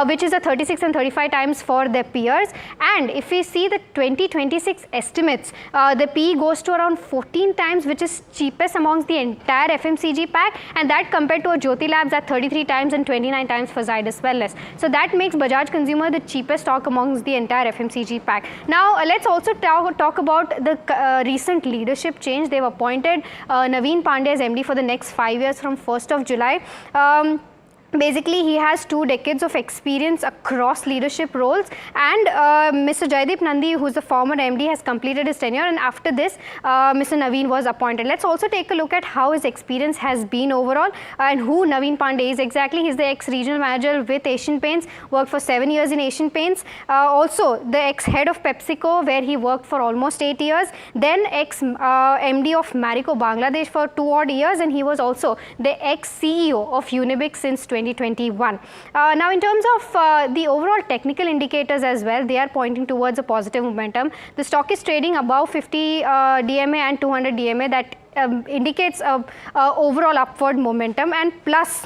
Speaker 14: which is a 36 and 35 times for their peers. And if we see the 2026 estimates, the PE goes to around 14 times, which is cheapest amongst the entire FMCG pack, and that compared to a Jyoti Labs at 33 times and 29 times for Zydus Wellness. So that makes Bajaj Consumer the cheapest stock amongst the entire FMCG pack. Now, let's also talk about the recent leadership change. They've appointed Naveen Pandey as MD for the next 5 years from 1st of July. Basically, he has 2 decades of experience across leadership roles, and Mr. Jaideep Nandi, who's the former MD, has completed his tenure, and after this, Mr. Naveen was appointed. Let's also take a look at how his experience has been overall and who Naveen Pandey is exactly. He's the ex-regional manager with Asian Paints, worked for 7 years in Asian Paints. Also, the ex-head of PepsiCo, where he worked for almost 8 years. Then ex-MD of Marico Bangladesh for 2 odd years, and he was also the ex-CEO of Unibic since 2021. Now, in terms of the overall technical indicators as well, they are pointing towards a positive momentum. The stock is trading above 50 DMA and 200 DMA. That indicates overall upward momentum, and plus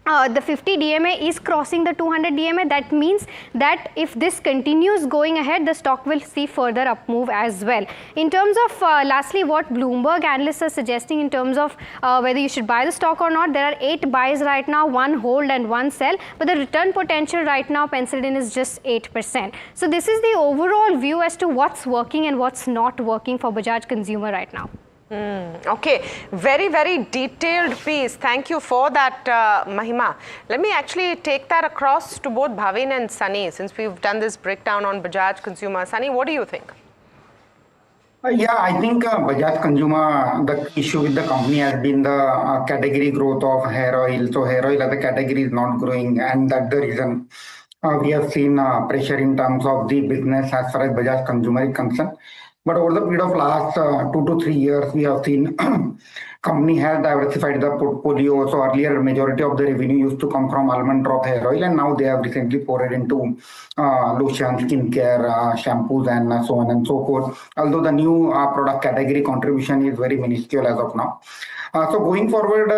Speaker 14: the 50 DMA is crossing the 200 DMA. That means that if this continues going ahead, the stock will see further up move as well. In terms of lastly, what Bloomberg analysts are suggesting in terms of whether you should buy the stock or not, there are 8 buys right now, 1 hold and 1 sell, but the return potential right now penciled in is just 8%. So this is the overall view as to what's working and what's not working for Bajaj Consumer right now.
Speaker 2: Okay, very, very detailed piece. Thank you for that, Mahima. Let me actually take that across to both Bhavin and Sunny, since we've done this breakdown on Bajaj Consumer. Sunny, what do you think?
Speaker 13: Yeah, I think Bajaj Consumer, the issue with the company has been the category growth of hair oil. So hair oil as a category is not growing, and that's the reason we have seen pressure in terms of the business as far as Bajaj Consumer is concerned. But over the period of last 2 to 3 years, we have seen company has diversified the portfolio. So earlier, majority of the revenue used to come from almond drop hair oil, and now they have recently poured into lotion, skincare, shampoos, and so on and so forth. Although the new product category contribution is very minuscule as of now. So going forward,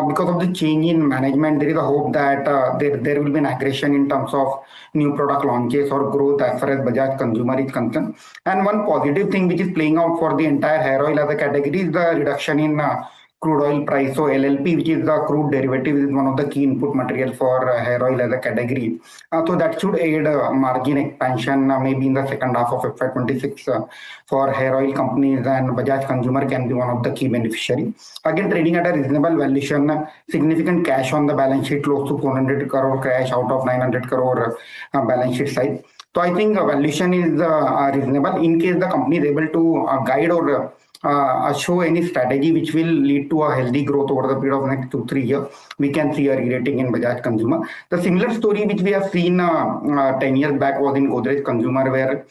Speaker 13: because of the change in management, there is a hope that there will be an aggression in terms of new product launches or growth as far as Bajaj Consumer is concerned. And one positive thing which is playing out for the entire hair oil as a category is the reduction in crude oil price. So LLP, which is the crude derivative, is one of the key input material for hair oil as a category. So that should aid margin expansion maybe in the second half of FY26 for hair oil companies, and Bajaj Consumer can be one of the key beneficiaries. Again, trading at a reasonable valuation, significant cash on the balance sheet, close to 400 crore cash out of 900 crore balance sheet size. So I think valuation is reasonable. In case the company is able to guide or show any strategy which will lead to a healthy growth over the period of next 2-3 years, we can see a re-rating in Bajaj Consumer. The similar story which we have seen 10 years back was in Godrej Consumer, where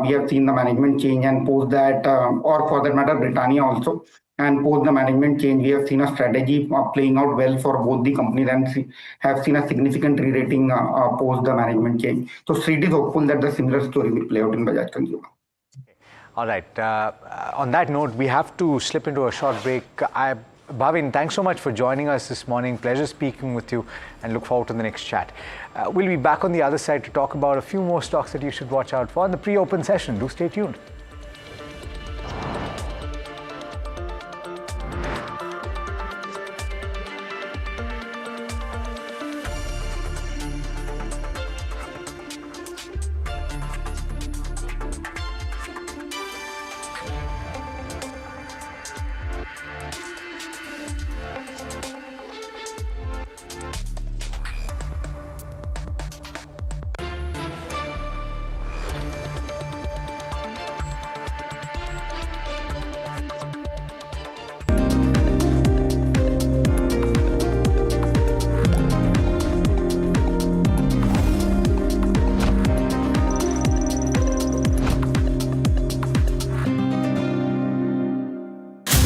Speaker 13: we have seen the management change, and post that, or for that matter, Britannia also. And post the management change, we have seen a strategy playing out well for both the companies, and have seen a significant re-rating post the management change. So Street is hopeful that the similar story will play out in Bajaj Consumer.
Speaker 1: All right. On that note, we have to slip into a short break. Bhavin, thanks so much for joining us this morning. Pleasure speaking with you, and look forward to the next chat. We'll be back on the other side to talk about a few more stocks that you should watch out for in the pre-open session. Do stay tuned.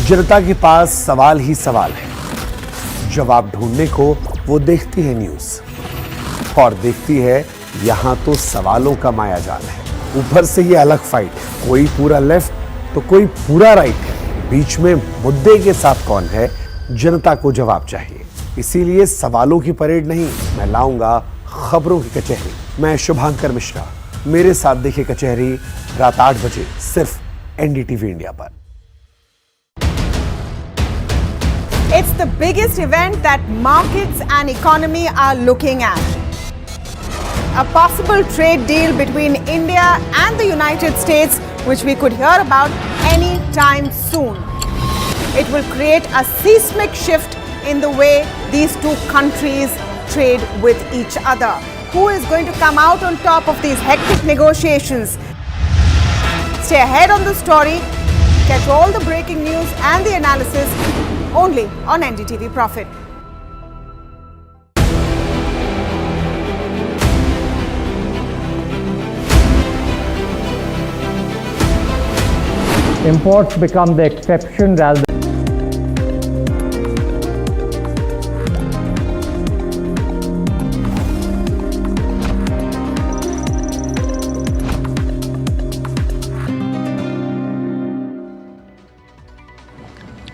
Speaker 9: जनता के पास सवाल ही सवाल है, जवाब ढूंढने को वो देखती है न्यूज़ और देखती है यहां तो सवालों का मायाजाल है। ऊपर से ये अलग फाइट है, कोई पूरा लेफ्ट तो कोई पूरा राइट है, बीच में मुद्दे के साथ कौन है, जनता को जवाब चाहिए। इसीलिए सवालों की परेड नहीं, मैं लाऊंगा खबरों की कचहरी। मैं शुभांकर मिश्रा, मेरे साथ देखिए कचहरी रात 8 बजे सिर्फ NDTV इंडिया पर।
Speaker 10: It's the biggest event that markets and economy are looking at. A possible trade deal between India and the United States, which we could hear about any time soon. It will create a seismic shift in the way these two countries trade with each other. Who is going to come out on top of these hectic negotiations? Stay ahead on the story. Catch all the breaking news and the analysis only on NDTV Profit.
Speaker 11: Imports become the exception rather than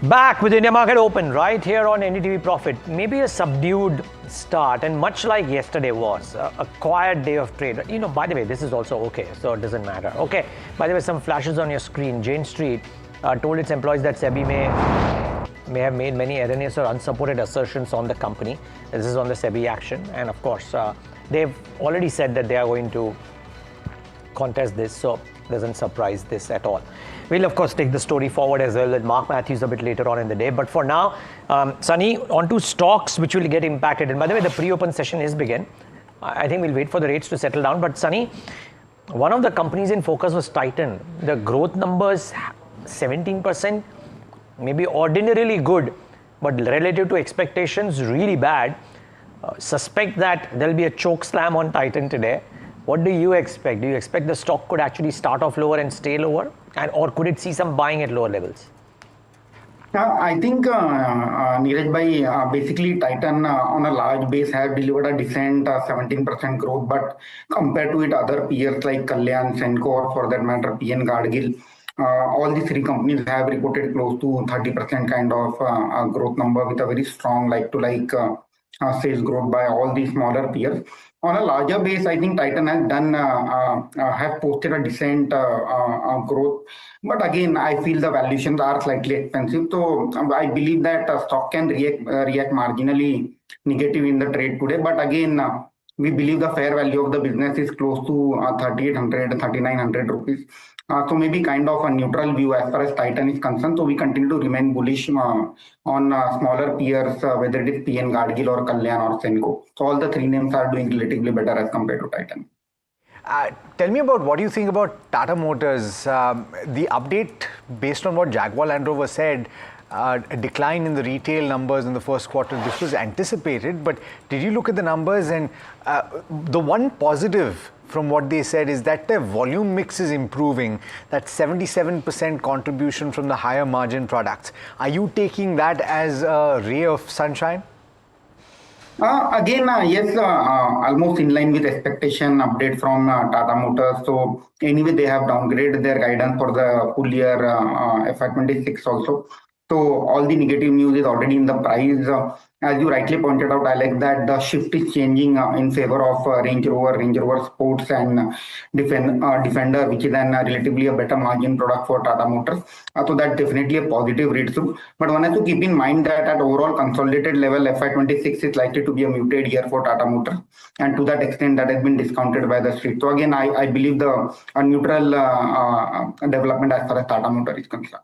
Speaker 6: Back with India Market Open right here on NDTV Profit. Maybe a subdued start, and much like yesterday was a quiet day of trade. You know, by the way, this is also okay, so it doesn't matter. Okay, by the way, some flashes on your screen. Jane Street told its employees that SEBI may have made many erroneous or unsupported assertions on the company. This is on the SEBI action, and of course, they've already said that they are going to contest this, so doesn't surprise this at all. We'll of course take the story forward as well with Mark Matthews a bit later on in the day. But for now, Sunny, on to stocks which will get impacted. And by the way, the pre-open session is begin. I think we'll wait for the rates to settle down. But Sunny, one of the companies in focus was Titan. The growth numbers, 17%, maybe ordinarily good, but relative to expectations, really bad. Suspect that there'll be a choke slam on Titan today. What do you expect? Do you expect the stock could actually start off lower and stay lower? Or could it see some buying at lower levels?
Speaker 13: I think, Neeraj bhai, basically Titan on a large base have delivered a decent 17% growth, but compared to it, other peers like Kalyan, Senco, or for that matter, PN Gadgil, all these three companies have reported close to 30% kind of growth number with a very strong like-to-like sales growth by all these smaller peers. On a larger base, I think Titan has have posted a decent growth. But again, I feel the valuations are slightly expensive. So I believe that stock can react marginally negative in the trade today. But again, we believe the fair value of the business is close to 3,800, 3,900 rupees. So maybe kind of a neutral view as far as Titan is concerned. So we continue to remain bullish on smaller peers, whether it is PN Gadgil or Kalyan or Senco. So all the three names are doing relatively better as compared to Titan.
Speaker 1: Tell me about what you think about Tata Motors. The update based on what Jaguar Land Rover said, a decline in the retail numbers in the first quarter. This was anticipated, but did you look at the numbers? And the one positive from what they said is that their volume mix is improving, that 77% contribution from the higher margin products. Are you taking that as a ray of sunshine?
Speaker 13: Again, yes, almost in line with expectation update from Tata Motors. So anyway, they have downgraded their guidance for the full year FY26 also. So all the negative news is already in the price. As you rightly pointed out, I like that the shift is changing in favor of Range Rover Sports and Defender, which is relatively a better margin product for Tata Motors. So that's definitely a positive read through. But one has to keep in mind that at overall consolidated level, FY26 is likely to be a muted year for Tata Motors. And to that extent, that has been discounted by the street. So again, I believe a neutral development as far as Tata Motors is concerned.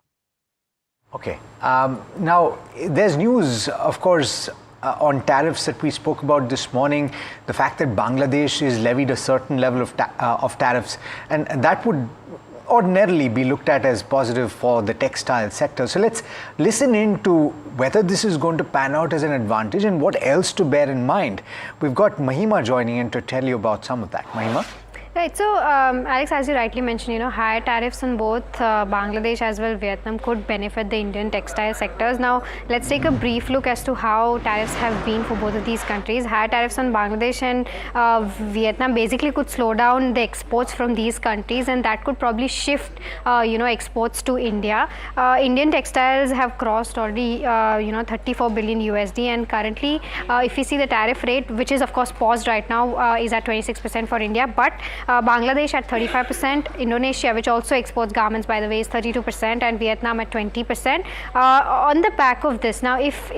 Speaker 1: Okay. Now, there's news, of course, on tariffs that we spoke about this morning. The fact that Bangladesh is levied a certain level of tariffs, and that would ordinarily be looked at as positive for the textile sector. So let's listen in to whether this is going to pan out as an advantage and what else to bear in mind. We've got Mahima joining in to tell you about some of that. Mahima?
Speaker 14: Right. So, Alex, as you rightly mentioned, higher tariffs on both Bangladesh as well Vietnam could benefit the Indian textile sectors. Now, let's take a brief look as to how tariffs have been for both of these countries. Higher tariffs on Bangladesh and Vietnam basically could slow down the exports from these countries, and that could probably shift, exports to India. Indian textiles have crossed already, 34 billion USD, and currently, if you see the tariff rate, which is of course paused right now, is at 26% for India, but Bangladesh at 35%, Indonesia, which also exports garments by the way, is 32%, and Vietnam at 20%. On the back of this, now if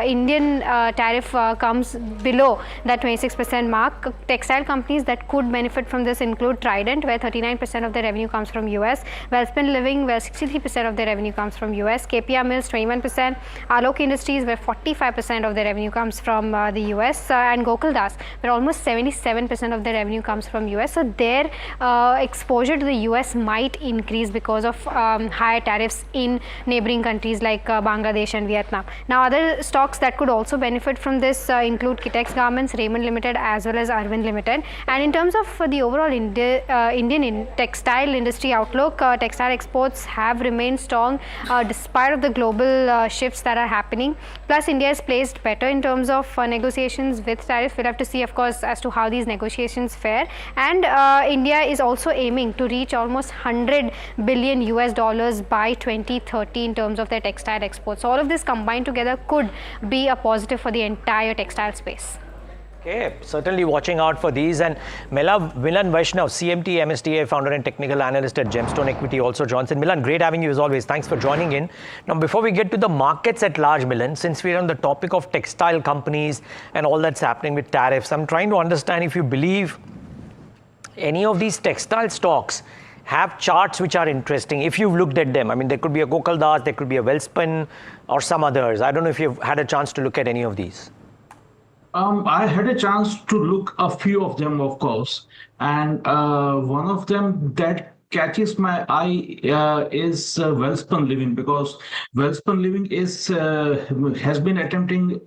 Speaker 14: Indian tariff comes below that 26% mark, textile companies that could benefit from this include Trident, where 39% of their revenue comes from US, Wellspun Living, where 63% of their revenue comes from US, KPR Mills 21%, Alok Industries, where 45% of their revenue comes from the US, and Gokul Das, where almost 77% of their revenue comes from US. So their exposure to the US might increase because of higher tariffs in neighboring countries like Bangladesh and Vietnam. Now, other stocks that could also benefit from this include Kitex Garments, Raymond Limited, as well as Arvind Limited. And in terms of the overall Indian textile industry outlook, textile exports have remained strong despite of the global shifts that are happening. Plus, India is placed better in terms of negotiations with tariffs. We'll have to see, of course, as to how these negotiations fare. And India is also aiming to reach almost 100 billion US dollars by 2030 in terms of their textile exports. So all of this combined together could be a positive for the entire textile space.
Speaker 6: Okay, certainly watching out for these. And Milan Vaishnav, CMT MSTA founder and technical analyst at Gemstone Equity, also joins in. Milan, great having you as always. Thanks for joining in. Now, before we get to the markets at large, Milan, since we're on the topic of textile companies and all that's happening with tariffs, I'm trying to understand if you believe any of these textile stocks have charts which are interesting. If you've looked at them, I mean, there could be a Gokul Das, there could be a Wellspun or some others. I don't know if you've had a chance to look at any of these.
Speaker 15: I had a chance to look a few of them, of course, and one of them that catches my eye is Wellspun Living, because Wellspun Living has been attempting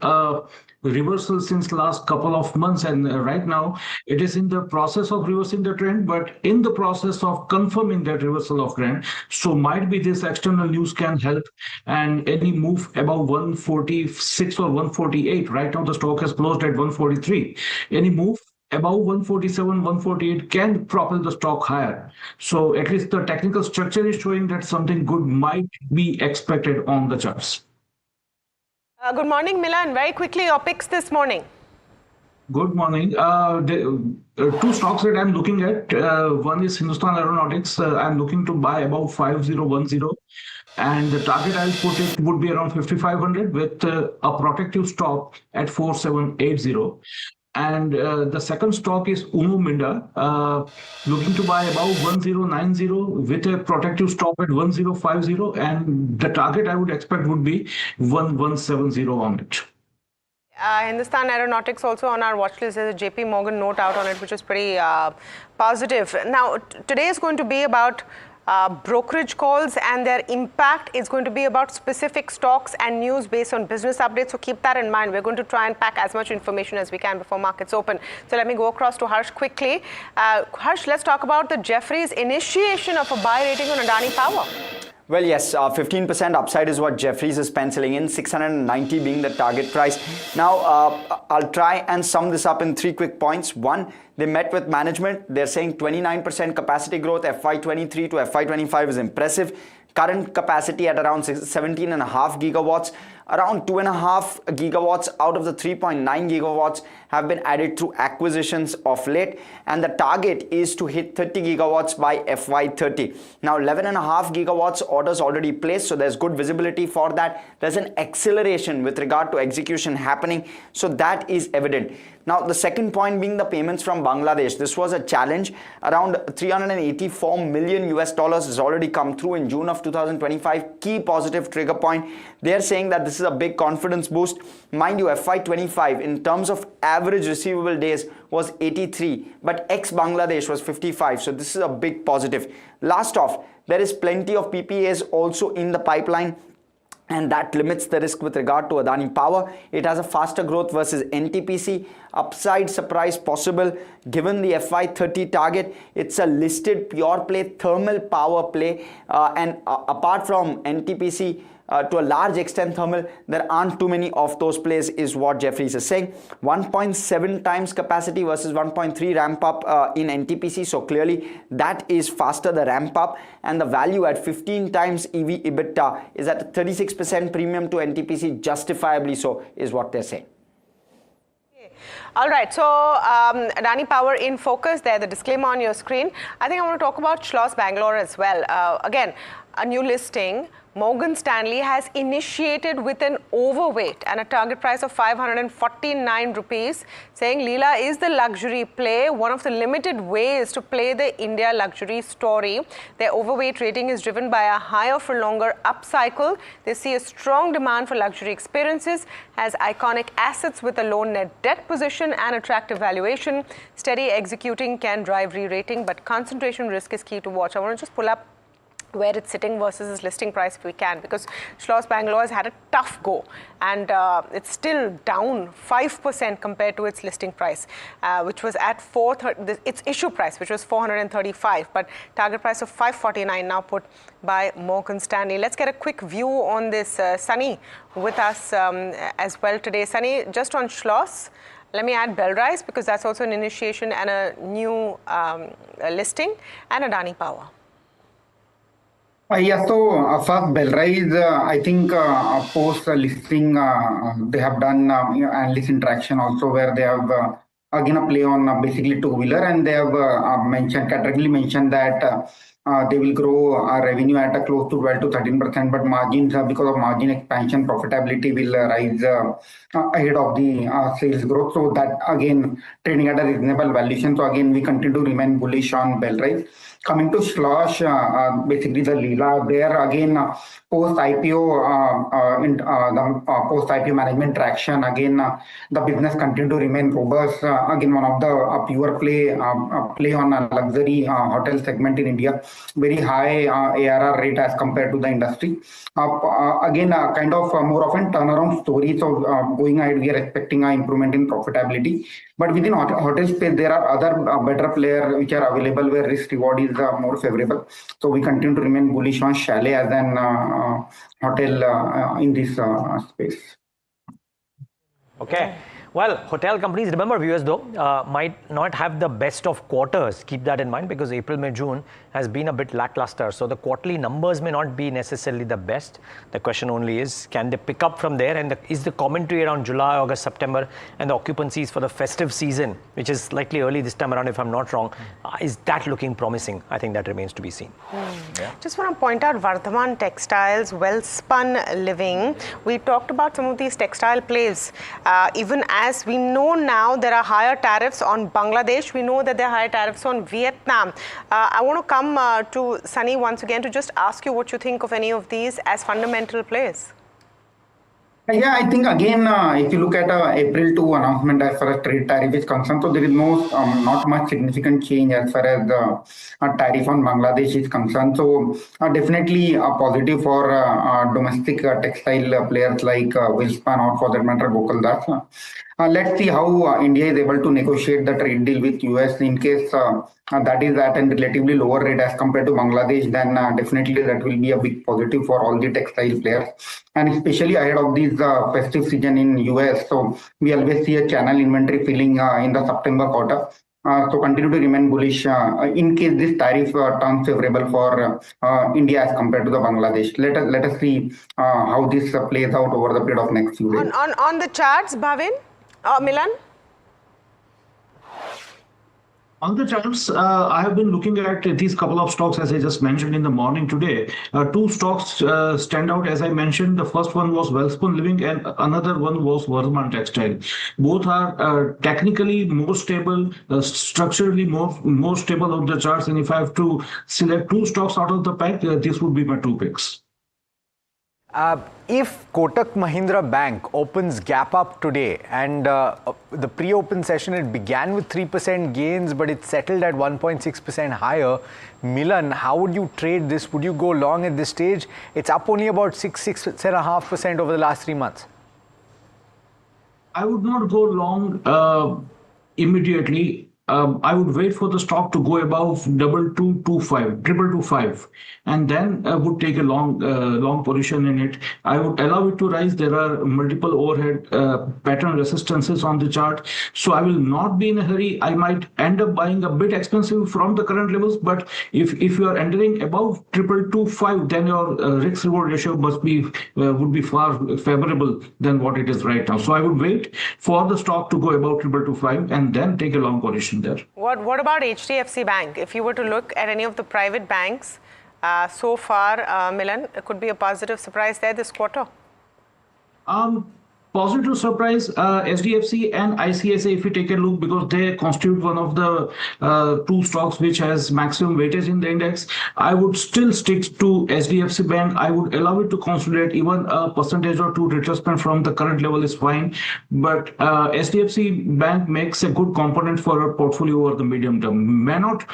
Speaker 15: reversal since last couple of months, and right now it is in the process of reversing the trend, but in the process of confirming that reversal of trend. So might be this external news can help, and any move above 146 or 148. Right now the stock has closed at 143. Any move above 147, 148 can propel the stock higher. So at least the technical structure is showing that something good might be expected on the charts.
Speaker 2: Good morning, Milan. Very quickly, your picks this morning.
Speaker 15: Good morning. Two stocks that I'm looking at. One is Hindustan Aeronautics. I'm looking to buy about 5010. And the target I'll put it would be around 5500 with a protective stop at 4780. And the second stock is Uno Minda, looking to buy about 1090 with a protective stop at 1050, and the target I would expect would be 1170 on it.
Speaker 2: Hindustan Aeronautics also on our watch list. There's a JP Morgan note out on it, which is pretty positive. Now, today is going to be about brokerage calls, and their impact is going to be about specific stocks and news based on business updates. So keep that in mind. We're going to try and pack as much information as we can before markets open. So let me go across to Harsh quickly. Harsh, let's talk about the Jefferies initiation of a buy rating on Adani Power.
Speaker 16: Well, yes, 15% upside is what Jefferies is penciling in, 690 being the target price. Now, I'll try and sum this up in 3 quick points. One, they met with management. They're saying 29% capacity growth FY23 to FY25 is impressive. Current capacity at around 17.5 gigawatts. Around 2.5 gigawatts out of the 3.9 gigawatts have been added through acquisitions of late, and the target is to hit 30 gigawatts by FY30. Now 11.5 gigawatts orders already placed, so there's good visibility for that. There's an acceleration with regard to execution happening, so that is evident. Now the second point being the payments from Bangladesh. This was a challenge. Around 384 million US dollars has already come through in June of 2025. Key positive trigger point. They're saying that this is a big confidence boost. Mind you, FY25 in terms of average receivable days was 83, but ex-Bangladesh was 55. So this is a big positive. Last off, there is plenty of PPAs also in the pipeline. and that limits the risk with regard to Adani Power. It has a faster growth versus NTPC. Upside surprise possible given the FY30 target. It's a listed pure play thermal power play, and apart from NTPC, to a large extent thermal, there aren't too many of those plays, is what Jefferies is saying. 1.7 times capacity versus 1.3 ramp up in NTPC, so clearly that is faster, the ramp up, and the value at 15 times EV EBITDA is at a 36% premium to NTPC, justifiably so, is what they're saying.
Speaker 2: All right, so Adani Power in focus there, the disclaimer on your screen. I think I want to talk about Schloss Bangalore as well. Again, a new listing. Morgan Stanley has initiated with an overweight and a target price of 549 rupees, saying Leela is the luxury play, one of the limited ways to play the India luxury story. Their overweight rating is driven by a higher for longer upcycle. They see a strong demand for luxury experiences as iconic assets with a low net debt position and attractive valuation. Steady executing can drive re-rating, but concentration risk is key to watch. I want to just pull up where it's sitting versus its listing price if we can, because Schloss Bangalore has had a tough go and it's still down 5% compared to its listing price, which was at its issue price, which was 435, but target price of 549 now put by Morgan Stanley. Let's get a quick view on this. Sunny with us as well today. Sunny, just on Schloss, let me add Belrise because that's also an initiation and a new listing, and Adani Power.
Speaker 13: Yeah, so first Belrise, I think post listing, they have done analyst interaction also, where they have again a play on basically two-wheeler, and they have categorically mentioned that they will grow revenue at a close to 12 to 13%, but margins, because of margin expansion, profitability will rise ahead of the sales growth. So that again, trading at a reasonable valuation. So again, we continue to remain bullish on Belrise. Coming to Schloss, basically the Leela, there again, post-IPO, post-IPO management traction, again, the business continue to remain robust. Again, one of the pure play on a luxury hotel segment in India, very high ARR rate as compared to the industry. Again, kind of more of a turnaround story. So going ahead, we are expecting an improvement in profitability. But within hotel space, there are other better players which are available where risk reward is more favorable. So we continue to remain bullish on Chalet as an hotel in this space.
Speaker 6: Okay. Well, hotel companies, remember viewers though, might not have the best of quarters. Keep that in mind because April, May, June has been a bit lackluster. So the quarterly numbers may not be necessarily the best. The question only is, can they pick up from there? And is the commentary around July, August, September and the occupancies for the festive season, which is likely early this time around if I'm not wrong, is that looking promising? I think that remains to be seen.
Speaker 2: Yeah. Just want to point out Vardhaman Textiles, Wellspun Living. We talked about some of these textile plays. Even as we know now there are higher tariffs on Bangladesh, we know that there are higher tariffs on Vietnam. I want to come to Sunny once again to just ask you what you think of any of these as fundamental plays.
Speaker 13: Yeah, I think again, if you look at April 2 announcement as far as trade tariff is concerned, so there is not much significant change as far as the tariff on Bangladesh is concerned. So definitely positive for domestic textile players like Wellspun or for that matter Gokaldas. Let's see how India is able to negotiate the trade deal with US in case that is at a relatively lower rate as compared to Bangladesh, then definitely that will be a big positive for all the textile players. And especially ahead of this festive season in US. So we always see a channel inventory filling in the September quarter. So continue to remain bullish in case this tariff turns favorable for India as compared to the Bangladesh. Let us see how this plays out over the period of next few days.
Speaker 2: On the charts, Bhavin, Milan?
Speaker 15: On the charts, I have been looking at these couple of stocks, as I just mentioned in the morning today. Two stocks stand out, as I mentioned. The first one was Wellspun Living and another one was Vardhaman Textile. Both are technically more stable, structurally more stable on the charts. And if I have to select two stocks out of the pack, this would be my two picks.
Speaker 1: If Kotak Mahindra Bank opens gap up today and the pre-open session, it began with 3% gains, but it settled at 1.6% higher. Milan, how would you trade this? Would you go long at this stage? It's up only about 6.5% over the last 3 months.
Speaker 15: I would not go long immediately. I would wait for the stock to go above 2225, and then I would take a long position in it. I would allow it to rise. There are multiple overhead pattern resistances on the chart, so I will not be in a hurry. I might end up buying a bit expensive from the current levels, but if you are entering above 2225, then your risk reward ratio would be far favorable than what it is right now. So I would wait for the stock to go above 2225 and then take a long position there.
Speaker 2: What about HDFC Bank? If you were to look at any of the private banks so far, Milan, it could be a positive surprise there this quarter.
Speaker 15: Positive surprise, SDFC and ICICI, if you take a look, because they constitute one of the two stocks which has maximum weightage in the index. I would still stick to SDFC Bank. I would allow it to consolidate. Even a percentage or two retracement from the current level is fine. But SDFC Bank makes a good component for a portfolio over the medium term. May not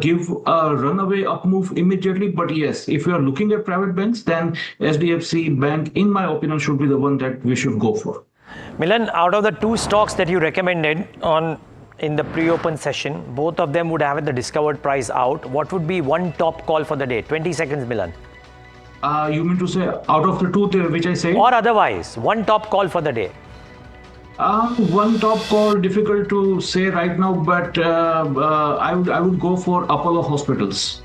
Speaker 15: give a runaway up move immediately, but yes, if you are looking at private banks, then SDFC Bank, in my opinion, should be the one that we should go for.
Speaker 6: Milan, out of the two stocks that you recommended in the pre-open session, both of them would have the discovered price out. What would be one top call for the day? 20 seconds, Milan.
Speaker 15: You mean to say out of the two which I say?
Speaker 6: Or otherwise, one top call for the day.
Speaker 15: One top call, difficult to say right now, but I would go for Apollo Hospitals.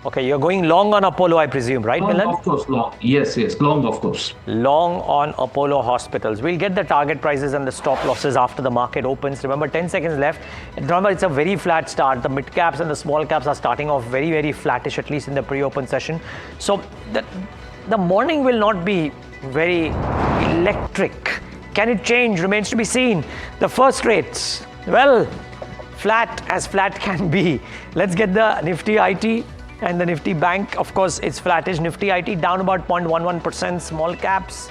Speaker 6: Okay, you're going long on Apollo, I presume, right, Milan?
Speaker 15: Of course, long. Yes, long, of course.
Speaker 6: Long on Apollo Hospitals. We'll get the target prices and the stop losses after the market opens. Remember, 10 seconds left. Remember, it's a very flat start. The mid caps and the small caps are starting off very, very flattish, at least in the pre-open session. So the morning will not be very electric. Can it change? Remains to be seen. The first rates, well, flat as flat can be. Let's get the Nifty IT. And the Nifty Bank, of course, it's flattish. Nifty IT down about 0.11%. Small caps,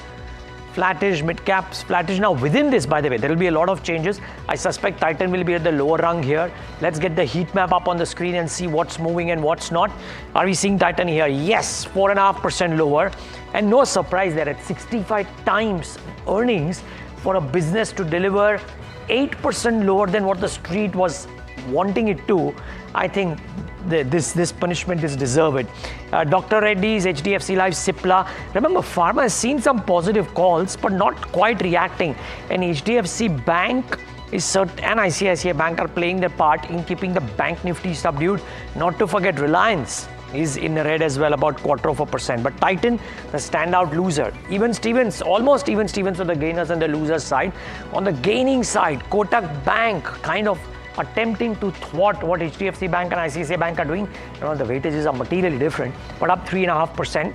Speaker 6: flattish. Mid caps, flattish. Now, within this, by the way, there will be a lot of changes. I suspect Titan will be at the lower rung here. Let's get the heat map up on the screen and see what's moving and what's not. Are we seeing Titan here? Yes, 4.5% lower. And no surprise there at 65 times earnings for a business to deliver 8% lower than what the street was wanting it to. I think this punishment is deserved. Dr. Reddy's, HDFC Life, Cipla. Remember, Pharma has seen some positive calls, but not quite reacting. And HDFC Bank and ICICI Bank are playing their part in keeping the bank Nifty subdued. Not to forget, Reliance is in the red as well, about 0.25%. But Titan, the standout loser. Even Stevens, almost even Stevens on the gainers and the losers side. On the gaining side, Kotak Bank kind of attempting to thwart what HDFC Bank and ICICI Bank are doing. You know, the weightages are materially different, but up 3.5%.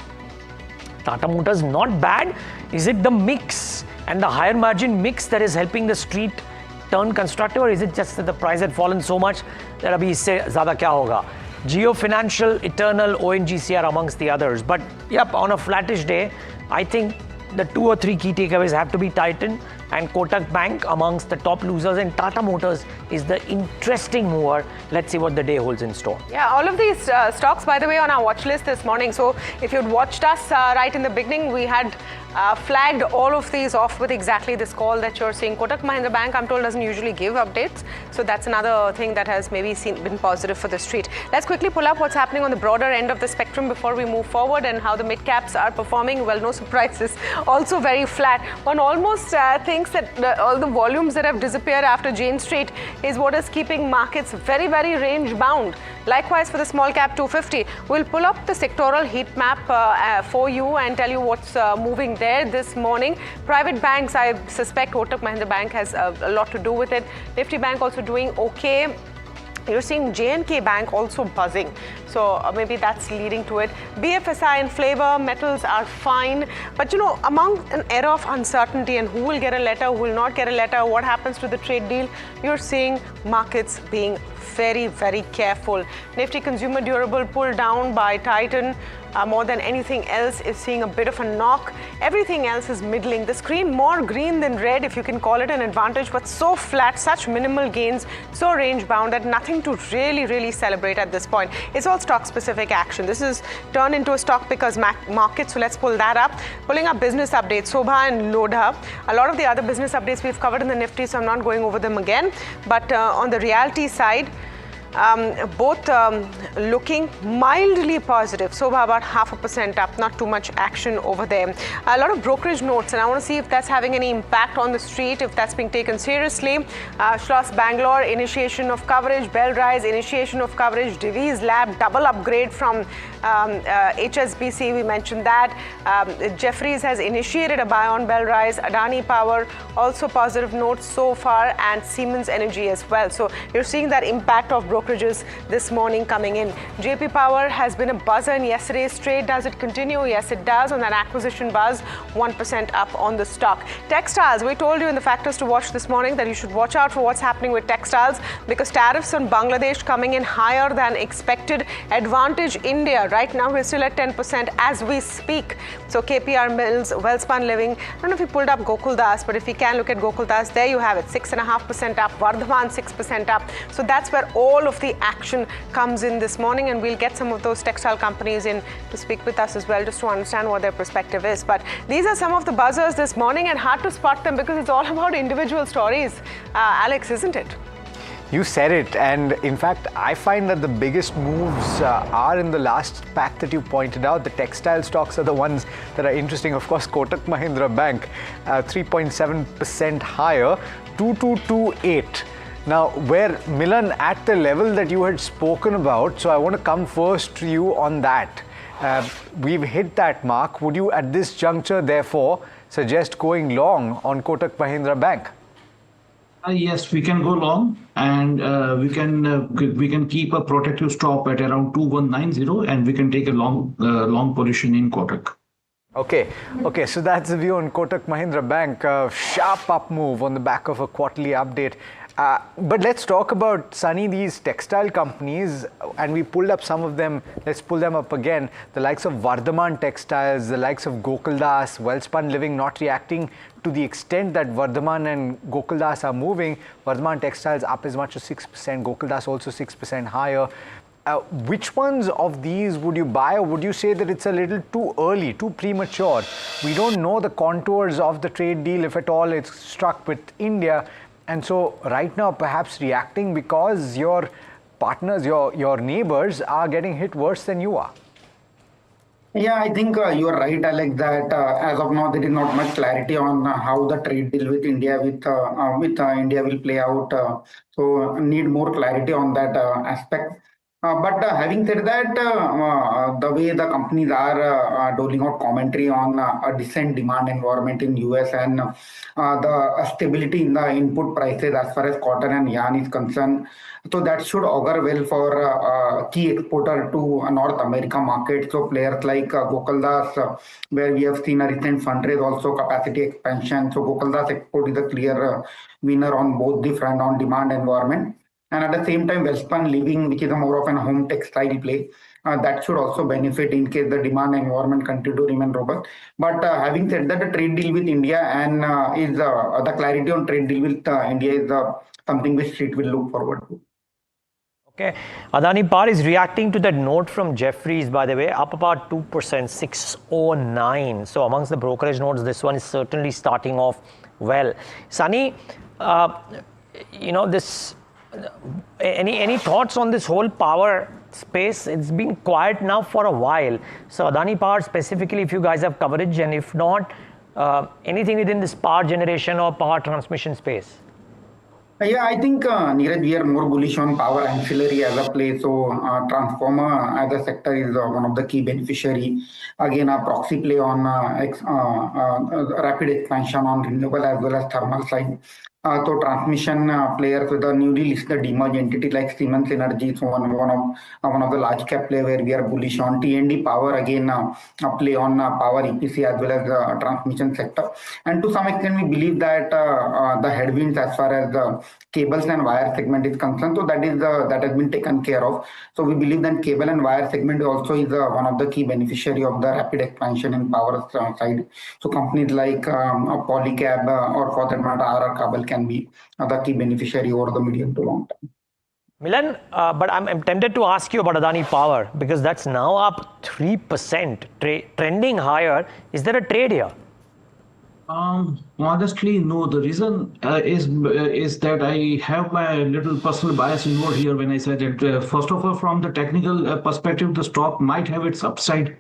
Speaker 6: Tata Motors, not bad. Is it the mix and the higher margin mix that is helping the street turn constructive, or is it just that the price had fallen so much that abhi isse zyada kya hoga? Geo Financial, Eternal, ONGC are amongst the others. But yep, on a flattish day, I think the 2 or 3 key takeaways have to be Titan and Kotak Bank amongst the top losers, and Tata Motors is the interesting mover. Let's see what the day holds in store.
Speaker 2: Yeah, all of these stocks, by the way, on our watch list this morning. So if you'd watched us right in the beginning, we had flagged all of these off with exactly this call that you're seeing. Kotak Mahindra Bank, I'm told, doesn't usually give updates. So that's another thing that has maybe been positive for the street. Let's quickly pull up what's happening on the broader end of the spectrum before we move forward, and how the mid caps are performing. Well, no surprises. Also very flat. One almost thinks that all the volumes that have disappeared after Jane Street is what is keeping markets very, very range bound. Likewise for the small cap 250. We'll pull up the sectoral heat map for you and tell you what's moving there this morning. Private banks, I suspect Kotak Mahindra Bank has a lot to do with it. Nifty Bank also doing okay. You're seeing J&K Bank also buzzing. So maybe that's leading to it. BFSI and flavor metals are fine. But you know, among an era of uncertainty and who will get a letter, who will not get a letter, what happens to the trade deal, you're seeing markets being very, very careful. Nifty consumer durable pulled down by Titan. More than anything else is seeing a bit of a knock. Everything else is middling. The screen more green than red, if you can call it an advantage, but so flat, such minimal gains, so range bound that nothing to really celebrate at this point. It's all stock specific action. This is turned into a stock pickers market, so let's pull that up. Pulling up business updates, Sobha and Lodha. A lot of the other business updates we've covered in the Nifty, so I'm not going over them again. But on the realty side, both looking mildly positive. Sobha about 0.5% up, not too much action over there. A lot of brokerage notes, and I want to see if that's having any impact on the street, if that's being taken seriously. Schloss Bangalore, initiation of coverage. Bellrise, initiation of coverage. Divi's Lab, double upgrade from HSBC, we mentioned that. Jefferies has initiated a buy on Bellrise. Adani Power, also positive notes so far, and Siemens Energy as well. So you're seeing that impact of brokerages this morning coming in. JP Power has been a buzzer in yesterday's trade. Does it continue? Yes, it does. On that acquisition buzz, 1% up on the stock. Textiles, we told you in the factors to watch this morning that you should watch out for what's happening with textiles because tariffs on Bangladesh coming in higher than expected. Advantage India. Right now, we're still at 10% as we speak. So KPR Mills, Wellspun Living. I don't know if we pulled up Gokuldas, but if we can look at Gokuldas, there you have it. 6.5% up. Vardhaman, 6% up. So that's where all of the action comes in this morning, and we'll get some of those textile companies in to speak with us as well, just to understand what their perspective is. But these are some of the buzzers this morning, and hard to spot them because it's all about individual stories. Alex, isn't it?
Speaker 1: You said it, and in fact, I find that the biggest moves are in the last pack that you pointed out. The textile stocks are the ones that are interesting. Of course, Kotak Mahindra Bank, 3.7% higher, 2228. Now, we're Milan at the level that you had spoken about, so I want to come first to you on that. We've hit that mark. Would you, at this juncture, therefore, suggest going long on Kotak Mahindra Bank?
Speaker 15: Yes, we can go long, and we can keep a protective stop at around 2190, and we can take a long position in Kotak.
Speaker 1: Okay, so that's the view on Kotak Mahindra Bank. Sharp up move on the back of a quarterly update. But let's talk about, Sunny, these textile companies, and we pulled up some of them. Let's pull them up again. The likes of Vardhaman Textiles, the likes of Gokuldas, Wellspun Living not reacting to the extent that Vardhaman and Gokuldas are moving. Vardhaman Textiles up as much as 6%, Gokuldas also 6% higher. Which ones of these would you buy, or would you say that it's a little too early, too premature? We don't know the contours of the trade deal, if at all it's struck with India. And so right now, perhaps reacting because your partners, your neighbors are getting hit worse than you are.
Speaker 13: Yeah, I think you are right, Alex, that as of now, there is not much clarity on how the trade deal with India India will play out. So need more clarity on that aspect. But having said that, the way the companies are doling out commentary on a decent demand environment in US and the stability in the input prices as far as cotton and yarn is concerned, so that should augur well for key exporter to North America market. So players like Gokuldas, where we have seen a recent fundraise, also capacity expansion. So Gokuldas export is a clear winner on both the front on demand environment. And at the same time, Wellspun Living, which is a more of an home textile play, that should also benefit in case the demand environment continue to remain robust. But having said that, the trade deal with India and the clarity on trade deal with India is something which street will look forward to.
Speaker 6: Okay, Adani Power is reacting to that note from Jefferies, by the way, up about 2%, 609. So amongst the brokerage notes, this one is certainly starting off well. Sunny, this. Any thoughts on this whole power space? It's been quiet now for a while. So Adani Power specifically, if you guys have coverage, and if not, anything within this power generation or power transmission space?
Speaker 13: Yeah, I think, Neeraj, we are more bullish on power ancillary as a play. So transformer as a sector is one of the key beneficiary. Again, a proxy play on rapid expansion on renewable as well as thermal side. So transmission players with a newly listed demerged entity like Siemens Energy, so one of the large cap player where we are bullish on. T&D Power again play on power EPC as well as the transmission sector. And to some extent, we believe that the headwinds as far as the cables and wire segment is concerned, so that has been taken care of. So we believe that cable and wire segment also is one of the key beneficiary of the rapid expansion in power side. So companies like Polycab or for that matter RR Kabel can be the key beneficiary over the medium to long term.
Speaker 6: Milan, but I'm tempted to ask you about Adani Power because that's now up 3%, trending higher. Is there a trade here?
Speaker 15: Honestly, no. The reason is that I have my little personal bias involved here when I said that, first of all, from the technical perspective, the stock might have its upside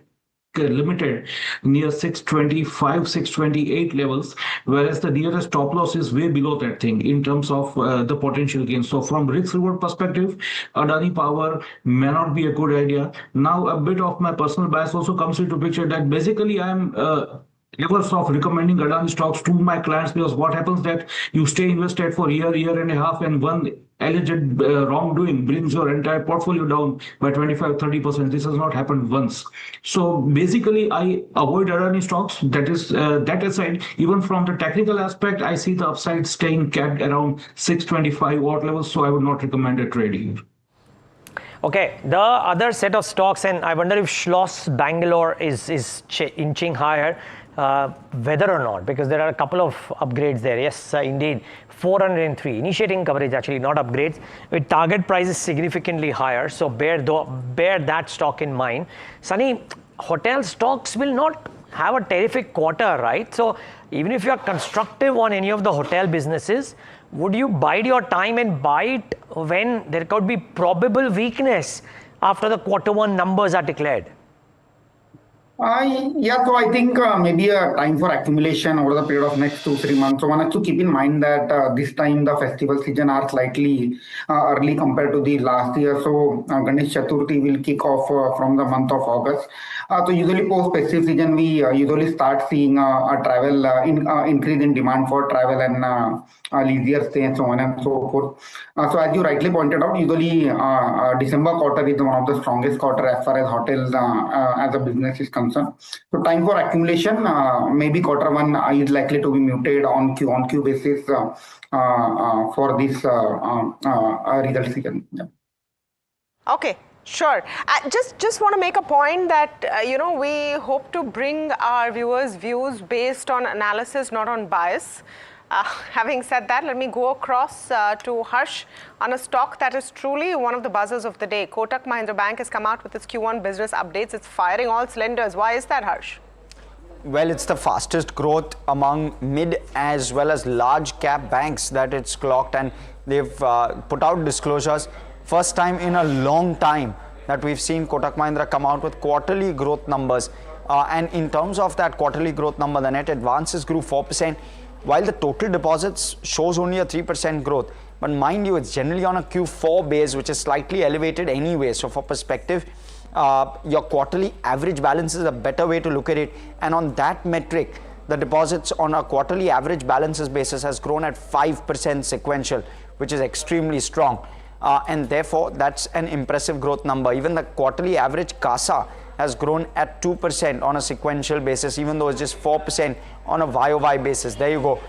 Speaker 15: limited near 625, 628 levels, whereas the nearest stop loss is way below that thing in terms of the potential gain. So from risk reward perspective, Adani Power may not be a good idea. Now, a bit of my personal bias also comes into picture that basically I'm reverse of recommending Adani stocks to my clients, because what happens that you stay invested for year and a half, and one alleged wrongdoing brings your entire portfolio down by 25-30%. This has not happened once. So basically, I avoid Adani stocks. That is that aside, even from the technical aspect, I see the upside staying capped around 625 watt levels. So I would not recommend a trade here.
Speaker 6: Okay, the other set of stocks, and I wonder if Schloss Bangalore is inching higher. Whether or not, because there are a couple of upgrades there. Yes, indeed, 403 initiating coverage, actually not upgrades, with target prices significantly higher. So bear that stock in mind. Sunny, hotel stocks will not have a terrific quarter, right? So even if you are constructive on any of the hotel businesses, would you bide your time and buy it when there could be probable weakness after the Q1 numbers are declared?
Speaker 13: Yeah, so I think maybe a time for accumulation over the period of next 2-3 months. So one has to keep in mind that this time the festival season are slightly early compared to the last year. So Ganesh Chaturthi will kick off from the month of August. So usually post festive season we usually start seeing a travel increase in demand for travel and leisure stay and so on and so forth. So as you rightly pointed out, usually December quarter is one of the strongest quarter as far as hotels as a business is concerned. So time for accumulation, maybe Q1 is likely to be muted on Q basis for this result season. Yeah.
Speaker 2: Okay. Sure. I just want to make a point that, we hope to bring our viewers' views based on analysis, not on bias. Having said that, let me go across to Harsh on a stock that is truly one of the buzzers of the day. Kotak Mahindra Bank has come out with its Q1 business updates. It's firing all cylinders. Why is that, Harsh?
Speaker 16: Well, it's the fastest growth among mid as well as large cap banks that it's clocked, and they've put out disclosures. First time in a long time that we've seen Kotak Mahindra come out with quarterly growth numbers. And in terms of that quarterly growth number, the net advances grew 4%, while the total deposits shows only a 3% growth. But mind you, it's generally on a Q4 base, which is slightly elevated anyway. So for perspective, your quarterly average balance is a better way to look at it. And on that metric, the deposits on a quarterly average balances basis has grown at 5% sequential, which is extremely strong. And therefore, that's an impressive growth number. Even the quarterly average CASA has grown at 2% on a sequential basis, even though it's just 4% on a YOY basis. There you go.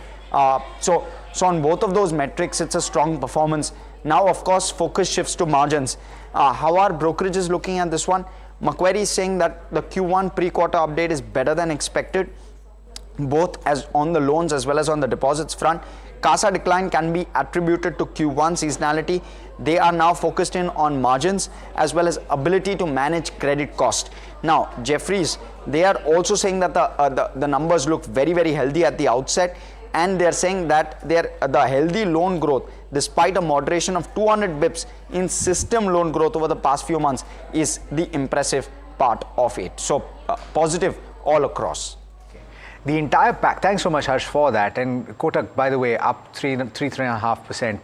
Speaker 16: So on both of those metrics, it's a strong performance. Now, of course, focus shifts to margins. How are brokerages looking at this one? Macquarie is saying that the Q1 pre-quarter update is better than expected, both as on the loans as well as on the deposits front. CASA decline can be attributed to Q1 seasonality. They are now focused in on margins as well as ability to manage credit cost. Now, Jefferies, they are also saying that the numbers look very, very healthy at the outset, and they're saying that the healthy loan growth, despite a moderation of 200 bips in system loan growth over the past few months, is the impressive part of it. So positive all across.
Speaker 1: The entire pack. Thanks so much, Harsh, for that. And Kotak, by the way, up 3.5%.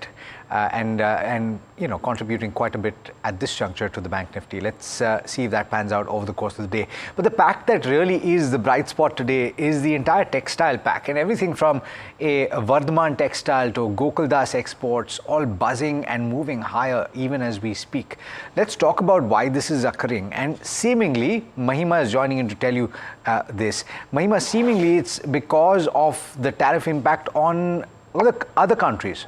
Speaker 1: and contributing quite a bit at this juncture to the Bank Nifty. Let's see if that pans out over the course of the day. But the pack that really is the bright spot today is the entire textile pack, and everything from a Vardhman Textile to Gokuldas Exports, all buzzing and moving higher even as we speak. Let's talk about why this is occurring, and seemingly Mahima is joining in to tell you this. Mahima, seemingly it's because of the tariff impact on other countries.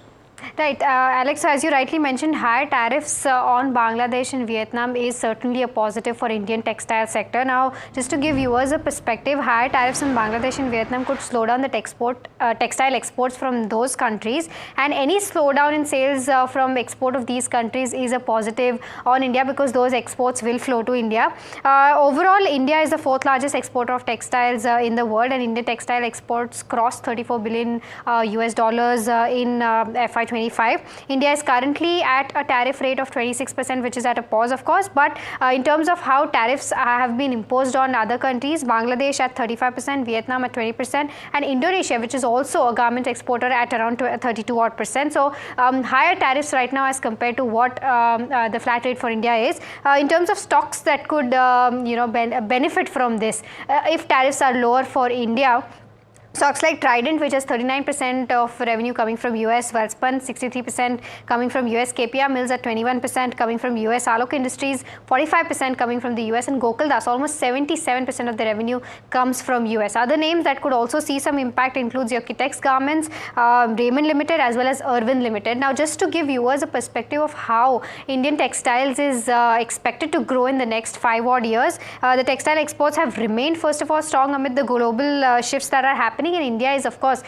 Speaker 14: Right, Alex, so as you rightly mentioned, higher tariffs on Bangladesh and Vietnam is certainly a positive for Indian textile sector. Now, just to give viewers a perspective, higher tariffs on Bangladesh and Vietnam could slow down the textile exports from those countries, and any slowdown in sales from export of these countries is a positive on India because those exports will flow to India. Overall, India is the fourth largest exporter of textiles in the world, and Indian textile exports crossed $34 billion in FY25. India is currently at a tariff rate of 26%, which is at a pause, of course. But in terms of how tariffs have been imposed on other countries, Bangladesh at 35%, Vietnam at 20%, and Indonesia, which is also a garment exporter, at around 32%. So higher tariffs right now as compared to what the flat rate for India is. In terms of stocks that could benefit from this, if tariffs are lower for India, stocks like Trident, which has 39% of revenue coming from US, Welspun 63% coming from US, KPR Mills at 21% coming from US, Alok Industries 45% coming from the US, and Gokuldas almost 77% of the revenue comes from US. Other names that could also see some impact includes your Kitex Garments, Raymond Limited, as well as Irwin Limited. Now, just to give viewers a perspective of how Indian textiles is expected to grow in the next 5 odd years, the textile exports have remained, first of all, strong amid the global shifts that are happening. And India is, of course,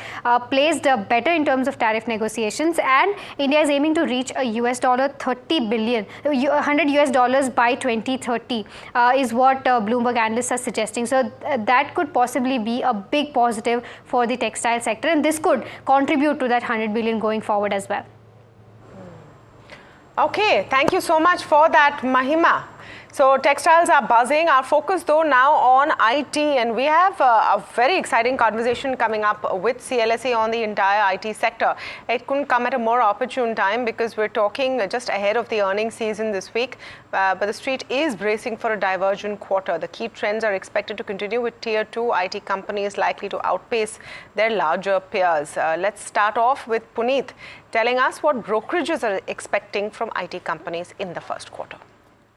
Speaker 14: placed better in terms of tariff negotiations, and India is aiming to reach a $30 billion, $100 by 2030 is what Bloomberg analysts are suggesting. So that could possibly be a big positive for the textile sector, and this could contribute to that 100 billion going forward as well.
Speaker 2: Okay, thank you so much for that, Mahima. So textiles are buzzing. Our focus though now on IT, and we have a very exciting conversation coming up with CLSA on the entire IT sector. It couldn't come at a more opportune time because we're talking just ahead of the earnings season this week, but the street is bracing for a diversion quarter. The key trends are expected to continue with tier 2 IT companies likely to outpace their larger peers. Let's start off with Puneet telling us what brokerages are expecting from IT companies in the first quarter.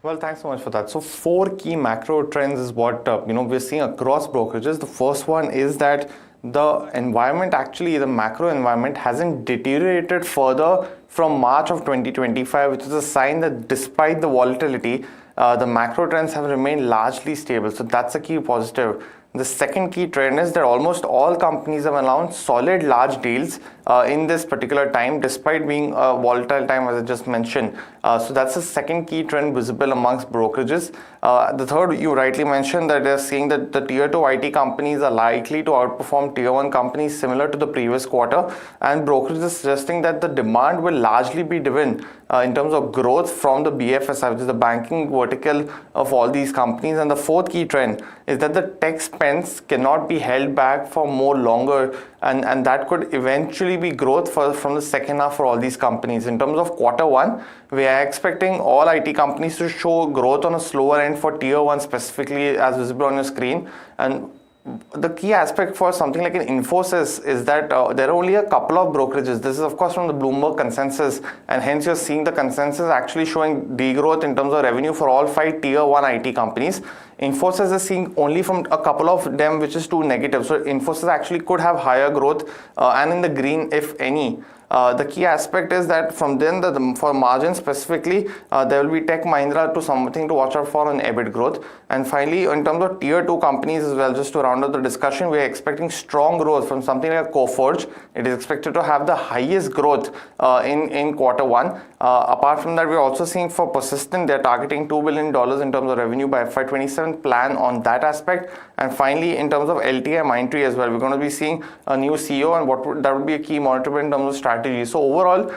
Speaker 8: Well, thanks so much for that. So 4 key macro trends is what we're seeing across brokerages. The first one is that the environment, actually the macro environment, hasn't deteriorated further from March of 2025, which is a sign that despite the volatility, the macro trends have remained largely stable. So that's a key positive. The second key trend is that almost all companies have announced solid large deals in this particular time, despite being a volatile time, as I just mentioned. So that's the second key trend visible amongst brokerages. The third, you rightly mentioned that they're seeing that the tier 2 IT companies are likely to outperform tier 1 companies similar to the previous quarter, and brokerages are suggesting that the demand will largely be driven in terms of growth from the BFSI, which is the banking vertical of all these companies. And the fourth key trend is that the tech spends cannot be held back for more longer, and that could eventually be growth from the second half for all these companies. In terms of quarter 1, we are expecting all IT companies to show growth on a slower end for tier 1 specifically, as visible on your screen. And the key aspect for something like an Infosys is that there are only a couple of brokerages. This is of course from the Bloomberg consensus, and hence you're seeing the consensus actually showing degrowth in terms of revenue for all 5 tier 1 IT companies. Infosys is seeing only from a couple of them, which is 2 negative. So Infosys actually could have higher growth and in the green, if any. The key aspect is that from then, for margin specifically, there will be Tech Mahindra to something to watch out for on EBIT growth. And finally, in terms of tier 2 companies as well, just to round up the discussion, we are expecting strong growth from something like Coforge. It is expected to have the highest growth in quarter 1. Apart from that, we're also seeing for Persistent, they're targeting $2 billion in terms of revenue by FY27, plan on that aspect. And finally, in terms of LTI Mindtree as well, we're going to be seeing a new CEO, and that would be a key monitor in terms of strategy. So overall,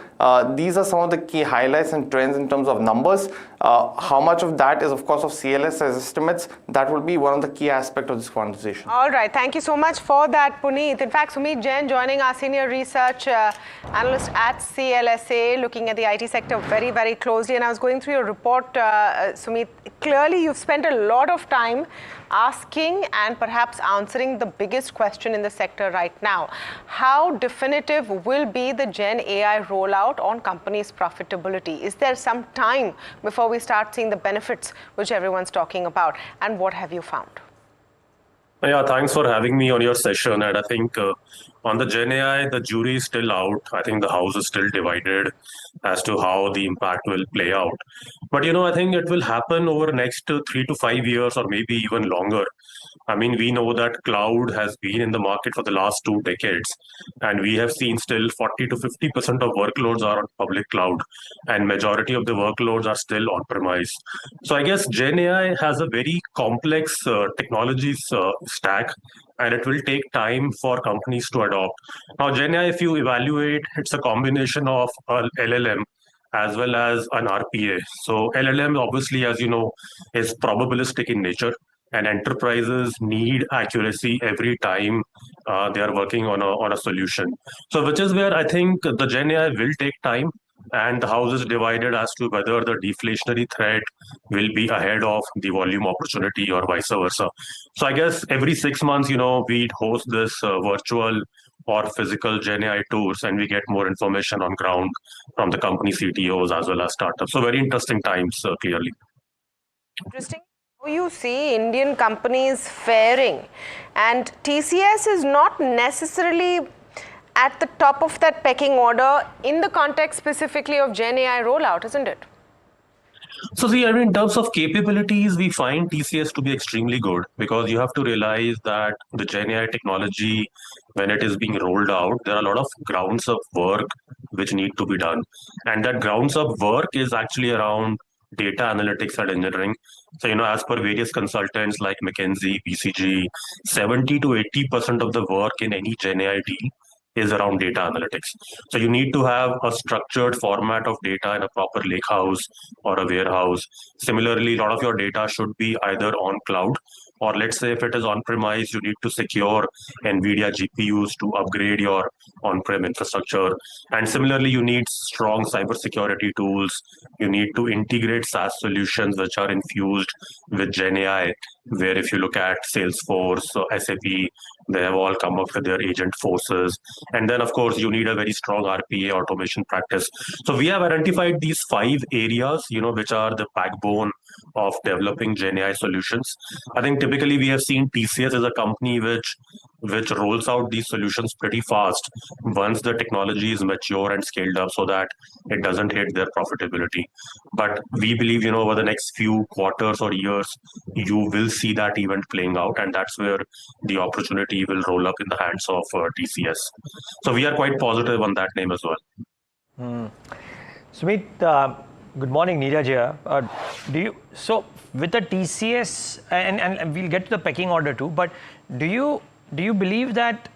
Speaker 8: these are some of the key highlights and trends in terms of numbers. How much of that is, of course, of CLS as estimates, that will be one of the key aspects of this conversation.
Speaker 2: All right. Thank you so much for that, Puneet. In fact, Sumit Jain joining our senior research analyst at CLSA, looking at the IT sector very, very closely. And I was going through your report, Sumit. Clearly, you've spent a lot of time asking and perhaps answering the biggest question in the sector right now. How definitive will be the Gen AI rollout on companies' profitability? Is there some time before we start seeing the benefits which everyone's talking about? And what have you found?
Speaker 17: Yeah, thanks for having me on your session. And I think on the Gen AI, the jury is still out. I think the House is still divided as to how the impact will play out. But, I think it will happen over the next 3 to 5 years or maybe even longer. I mean, we know that cloud has been in the market for the last 2 decades, and we have seen still 40 to 50% of workloads are on public cloud, and majority of the workloads are still on-premise. So I guess Gen AI has a very complex technologies stack, and it will take time for companies to adopt. Now, Gen AI, if you evaluate, it's a combination of an LLM as well as an RPA. So LLM, obviously, as you know, is probabilistic in nature, and enterprises need accuracy every time they are working on a solution. So which is where I think the Gen AI will take time, and the House is divided as to whether the deflationary threat will be ahead of the volume opportunity or vice versa. So I guess every 6 months, we'd host this virtual or physical Gen AI tours, and we get more information on ground from the company CTOs as well as startups. So very interesting times, clearly.
Speaker 2: Interesting. How you see Indian companies faring, and TCS is not necessarily at the top of that pecking order in the context specifically of Gen AI rollout, isn't it?
Speaker 17: So see, I mean, in terms of capabilities, we find TCS to be extremely good, because you have to realize that the Gen AI technology, when it is being rolled out, there are a lot of grounds of work which need to be done. And that grounds of work is actually around data analytics and engineering. So, as per various consultants like McKinsey, BCG, 70 to 80% of the work in any Gen AI deal is around data analytics. So you need to have a structured format of data in a proper lakehouse or a warehouse. Similarly, a lot of your data should be either on cloud, or let's say if it is on-premise, you need to secure NVIDIA GPUs to upgrade your on-prem infrastructure. And similarly, you need strong cybersecurity tools. You need to integrate SaaS solutions which are infused with Gen AI, where if you look at Salesforce, SAP, they have all come up with their agent forces. And then, of course, you need a very strong RPA automation practice. So we have identified these 5 areas, which are the backbone of developing Gen AI solutions. I think typically we have seen TCS as a company which rolls out these solutions pretty fast once the technology is mature and scaled up, so that it doesn't hit their profitability. But we believe, over the next few quarters or years, you will see that event playing out, and that's where the opportunity will roll up in the hands of TCS. So we are quite positive on that name as well.
Speaker 6: Sumit, good morning, Neeraj here. So with the TCS, and we'll get to the pecking order too, but do you believe that,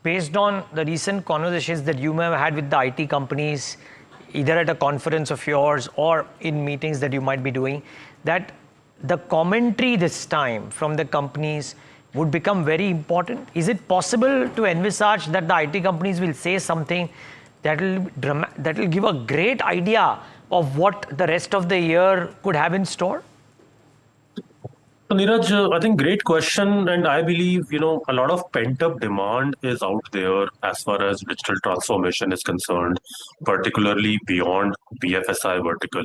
Speaker 6: based on the recent conversations that you may have had with the IT companies, either at a conference of yours or in meetings that you might be doing, that the commentary this time from the companies would become very important? Is it possible to envisage that the IT companies will say something that will give a great idea of what the rest of the year could have in store?
Speaker 17: So Neeraj, I think great question, and I believe a lot of pent-up demand is out there as far as digital transformation is concerned, particularly beyond BFSI vertical.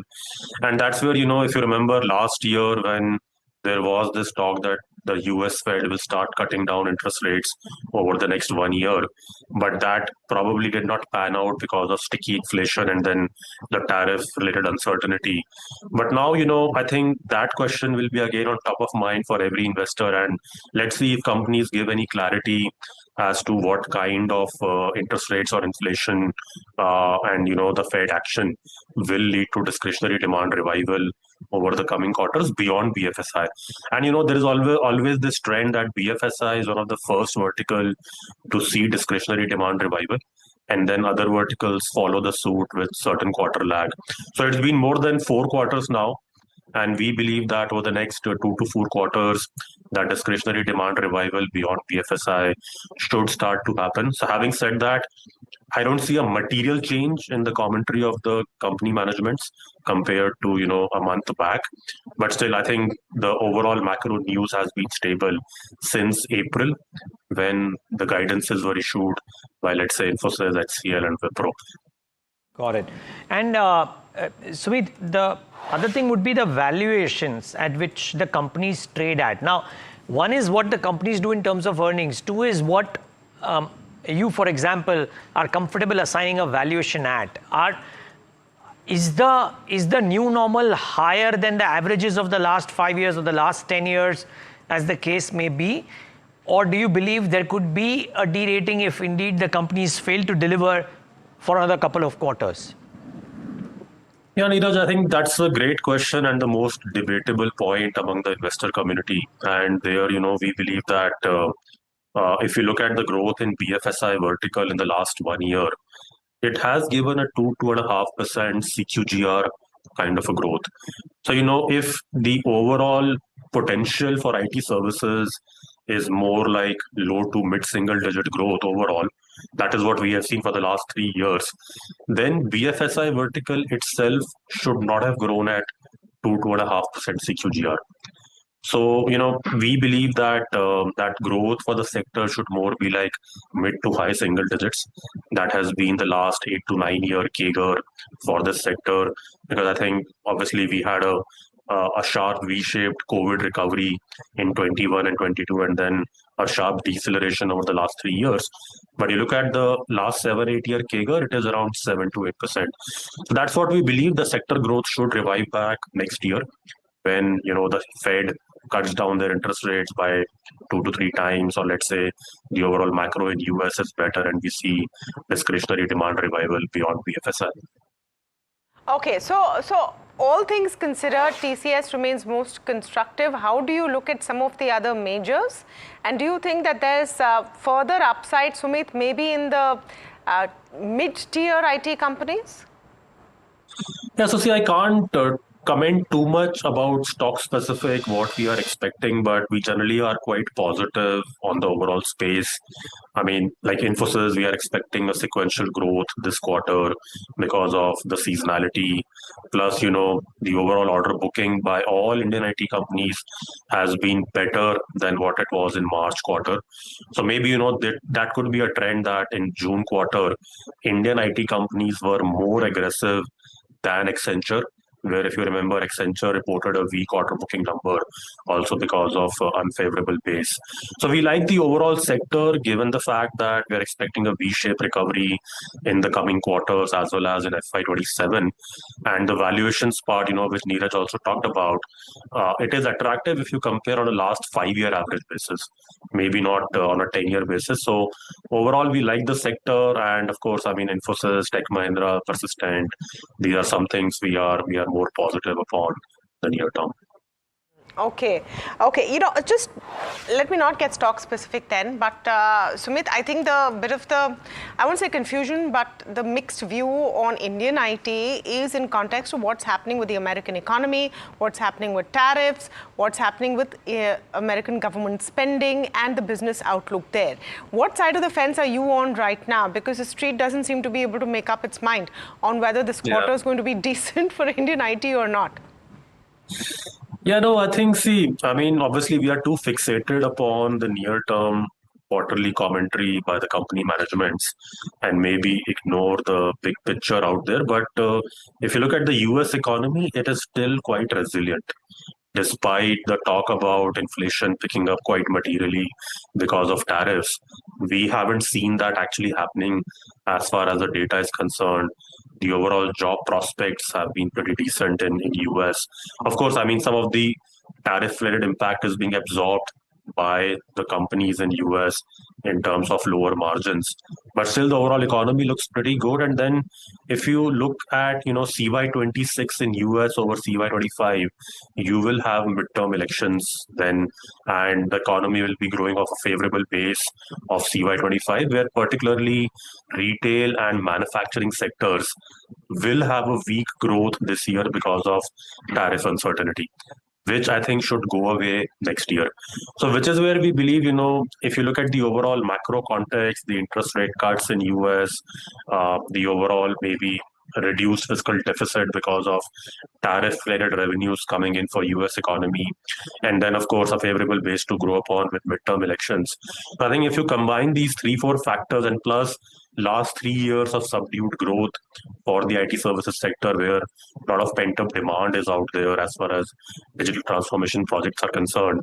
Speaker 17: And that's where, if you remember last year when there was this talk that the US Fed will start cutting down interest rates over the next 1 year, but that probably did not pan out because of sticky inflation and then the tariff-related uncertainty. But now, I think that question will be again on top of mind for every investor, and let's see if companies give any clarity as to what kind of interest rates or inflation and the Fed action will lead to discretionary demand revival over the coming quarters beyond BFSI. And there is always this trend that BFSI is one of the first vertical to see discretionary demand revival, and then other verticals follow the suit with certain quarter lag. So it's been more than 4 quarters now And we believe that over the next 2 to 4 quarters, that discretionary demand revival beyond BFSI should start to happen. So having said that, I don't see a material change in the commentary of the company managements compared to a month back. But still, I think the overall macro news has been stable since April, when the guidances were issued by, let's say, Infosys, HCL, and Wipro.
Speaker 6: Got it. And Sumit, the other thing would be the valuations at which the companies trade at. Now, one is what the companies do in terms of earnings. Two is what you, for example, are comfortable assigning a valuation at. Is the new normal higher than the averages of the last 5 years or the last 10 years, as the case may be? Or do you believe there could be a derating if indeed the companies fail to deliver for another couple of quarters?
Speaker 17: Yeah, Neeraj, I think that's a great question and the most debatable point among the investor community. And there, we believe that if you look at the growth in BFSI vertical in the last 1 year, it has given a 2.5% CQGR kind of a growth. So, if the overall potential for IT services is more like low to mid single digit growth overall, that is what we have seen for the last 3 years, then BFSI vertical itself should not have grown at 2.5% CQGR. So, we believe that that growth for the sector should more be like mid to high single digits. That has been the last 8 to 9 year CAGR for this sector, because I think obviously we had a sharp V-shaped COVID recovery in 21 and 22, and then a sharp deceleration over the last 3 years. But you look at the last 7-8 year CAGR, it is around 7 to 8%. So that's what we believe the sector growth should revive back next year, when the Fed cuts down their interest rates by 2 to 3 times, or let's say the overall macro in US is better and we see discretionary demand revival beyond BFSI.
Speaker 2: Okay, so all things considered, TCS remains most constructive. How do you look at some of the other majors? And do you think that there's further upside, Sumit, maybe in the mid-tier IT companies?
Speaker 17: Yeah, so see, I can't comment too much about stock specific what we are expecting, but we generally are quite positive on the overall space. I mean, like Infosys, we are expecting a sequential growth this quarter because of the seasonality. Plus, the overall order booking by all Indian IT companies has been better than what it was in March quarter. So maybe, that could be a trend that in June quarter, Indian IT companies were more aggressive than Accenture, where if you remember, Accenture reported a weak order booking number also because of unfavorable base. So we like the overall sector given the fact that we're expecting a V-shaped recovery in the coming quarters as well as in FY27. And the valuations part, which Neeraj also talked about, it is attractive if you compare on a last 5 year average basis, maybe not on a 10-year basis. So overall, we like the sector. And of course, Infosys, Tech Mahindra, Persistent, these are some things we are more positive upon the near term.
Speaker 2: Okay. Just let me not get stock specific then, but Sumit, I think the bit of the, I won't say confusion, but the mixed view on Indian IT is in context of what's happening with the American economy, what's happening with tariffs, what's happening with American government spending and the business outlook there. What side of the fence are you on right now? Because the street doesn't seem to be able to make up its mind on whether this quarter is going to be decent for Indian IT or not.
Speaker 17: Yeah, no, I think, obviously we are too fixated upon the near-term quarterly commentary by the company managements and maybe ignore the big picture out there. But if you look at the US economy, it is still quite resilient, despite the talk about inflation picking up quite materially because of tariffs. We haven't seen that actually happening as far as the data is concerned. The overall job prospects have been pretty decent in US. Of course, some of the tariff-related impact is being absorbed by the companies in US in terms of lower margins. But still the overall economy looks pretty good. And then if you look at, CY26 in US over CY25, you will have midterm elections then, and the economy will be growing off a favorable base of CY25, where particularly retail and manufacturing sectors will have a weak growth this year because of tariff uncertainty, which I think should go away next year. So which is where we believe, if you look at the overall macro context, the interest rate cuts in US, the overall maybe reduced fiscal deficit because of tariff-related revenues coming in for US economy, and then of course a favorable base to grow upon with midterm elections. So I think if you combine these 3-4 factors and plus last 3 years of subdued growth for the IT services sector, where a lot of pent-up demand is out there as far as digital transformation projects are concerned,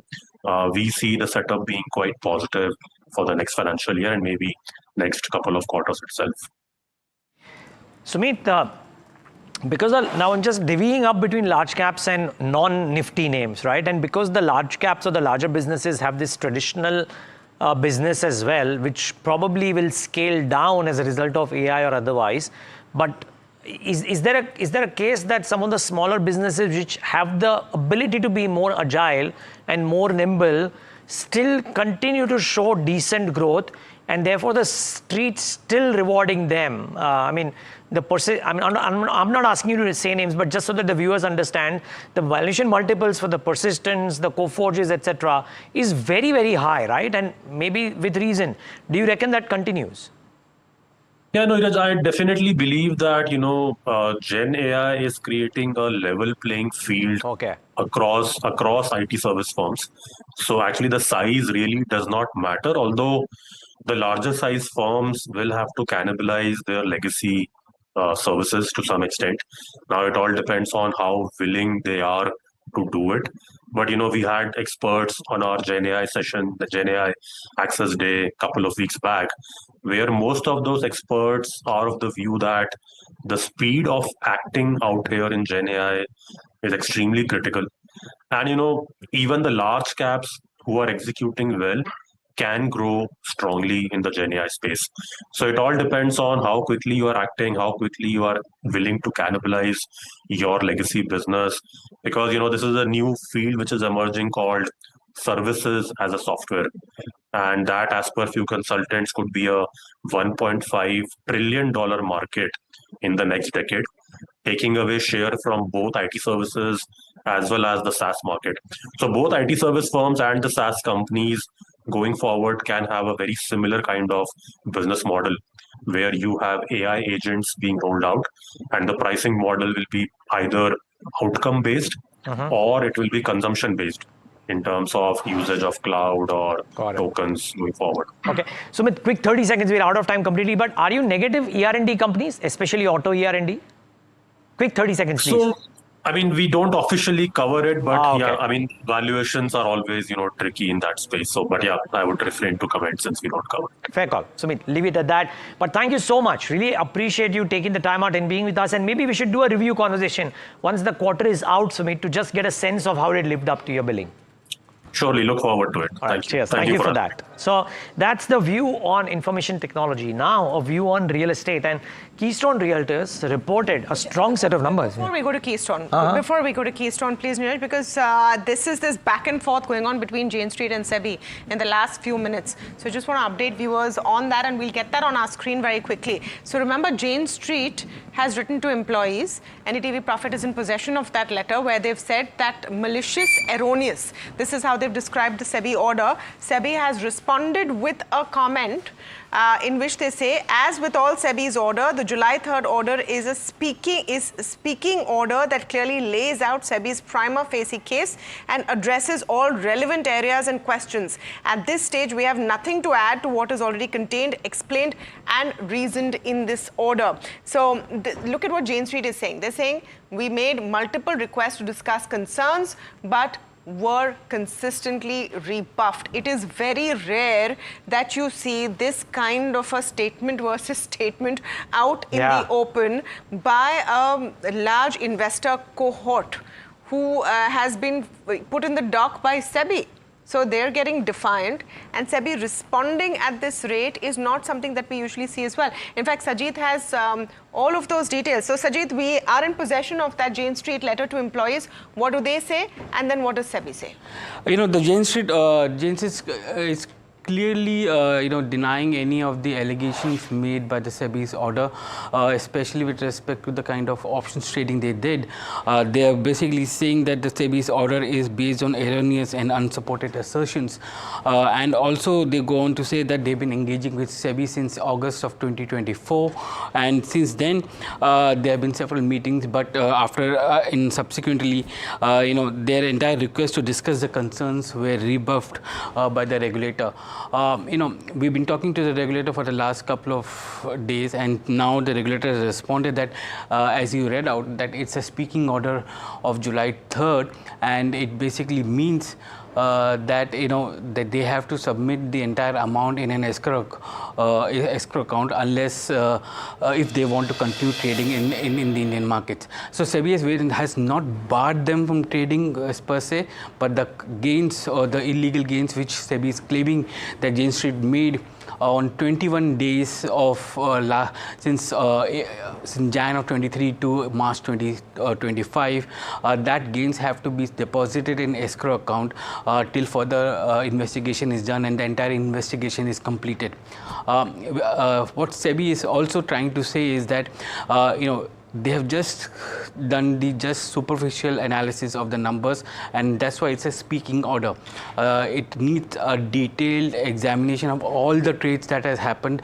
Speaker 17: we see the setup being quite positive for the next financial year and maybe next couple of quarters itself.
Speaker 6: Sumit, because now I'm just divvying up between large caps and non-nifty names, right? And because the large caps or the larger businesses have this traditional business as well, which probably will scale down as a result of AI or otherwise. But is there a case that some of the smaller businesses which have the ability to be more agile and more nimble still continue to show decent growth, and therefore the street's still rewarding them? I'm not asking you to say names, but just so that the viewers understand, the valuation multiples for the Persistence, the Coforges, etc., is very, very high, right? And maybe with reason. Do you reckon that continues?
Speaker 17: Yeah, no, Iraj, I definitely believe that, Gen AI is creating a level playing field across IT service firms. So actually the size really does not matter, although the larger size firms will have to cannibalize their legacy services to some extent. Now it all depends on how willing they are to do it. But we had experts on our Gen AI session, the Gen AI Access Day, a couple of weeks back, where most of those experts are of the view that the speed of acting out here in Gen AI is extremely critical. And even the large caps who are executing well can grow strongly in the Gen AI space. So it all depends on how quickly you are acting, how quickly you are willing to cannibalize your legacy business. Because, this is a new field which is emerging called services as a software. And that, as per few consultants, could be a $1.5 trillion market in the next decade, taking away share from both IT services as well as the SaaS market. So both IT service firms and the SaaS companies going forward can have a very similar kind of business model where you have AI agents being rolled out, and the pricing model will be either outcome based or it will be consumption based in terms of usage of cloud or tokens going forward.
Speaker 6: Okay. So with quick 30 seconds, we're out of time completely, but are you negative ER&D companies, especially auto ER&D? Quick 30 seconds, please.
Speaker 17: So, we don't officially cover it, but valuations are always, tricky in that space. So, but yeah, I would refrain to comment since we don't cover it.
Speaker 6: Fair call. Sumit, leave it at that. But thank you so much. Really appreciate you taking the time out and being with us. And maybe we should do a review conversation once the quarter is out, Sumit, to just get a sense of how it lived up to your billing.
Speaker 17: Surely, look forward to it.
Speaker 6: Thank you. Cheers. Thank you for that. So that's the view on information technology. Now a view on real estate, and Keystone Realtors reported a strong set of numbers.
Speaker 2: Before we go to Keystone, please, Neeraj, because this is this back and forth going on between Jane Street and SEBI in the last few minutes. So I just want to update viewers on that, and we'll get that on our screen very quickly. So remember, Jane Street has written to employees. NDTV Profit is in possession of that letter where they've said that malicious, erroneous. This is how they've described the SEBI order. SEBI has responded with a comment in which they say, as with all SEBI's order, the July 3rd order is a speaking order that clearly lays out SEBI's prima facie case and addresses all relevant areas and questions. At this stage, we have nothing to add to what is already contained, explained, and reasoned in this order. So look at what Jane Street is saying. They're saying, we made multiple requests to discuss concerns, but were consistently rebuffed. It is very rare that you see this kind of a statement versus statement out in the open by a large investor cohort who has been put in the dock by SEBI. So they're getting defiant, and SEBI responding at this rate is not something that we usually see as well. In fact, Sajid has all of those details. So Sajid, we are in possession of that Jane Street letter to employees. What do they say? And then what does SEBI say?
Speaker 18: The Jane Street, is clearly denying any of the allegations made by the SEBI's order, especially with respect to the kind of options trading they did. They are basically saying that the SEBI's order is based on erroneous and unsupported assertions, and also they go on to say that they've been engaging with SEBI since August of 2024, and since then there have been several meetings, but subsequently their entire request to discuss the concerns were rebuffed by the regulator. We've been talking to the regulator for the last couple of days, and now the regulator has responded that, as you read out, that it's a speaking order of July 3rd, and it basically means that they have to submit the entire amount in an escrow account unless if they want to continue trading in the Indian markets. So SEBI has not barred them from trading per se, but the gains or the illegal gains which SEBI is claiming that Jane Street made on 21 days of since Jan of 23 to March 2025, that gains have to be deposited in escrow account till further investigation is done and the entire investigation is completed. What SEBI is also trying to say is that they have just done the superficial analysis of the numbers, and that's why it's a speaking order. It needs a detailed examination of all the trades that has happened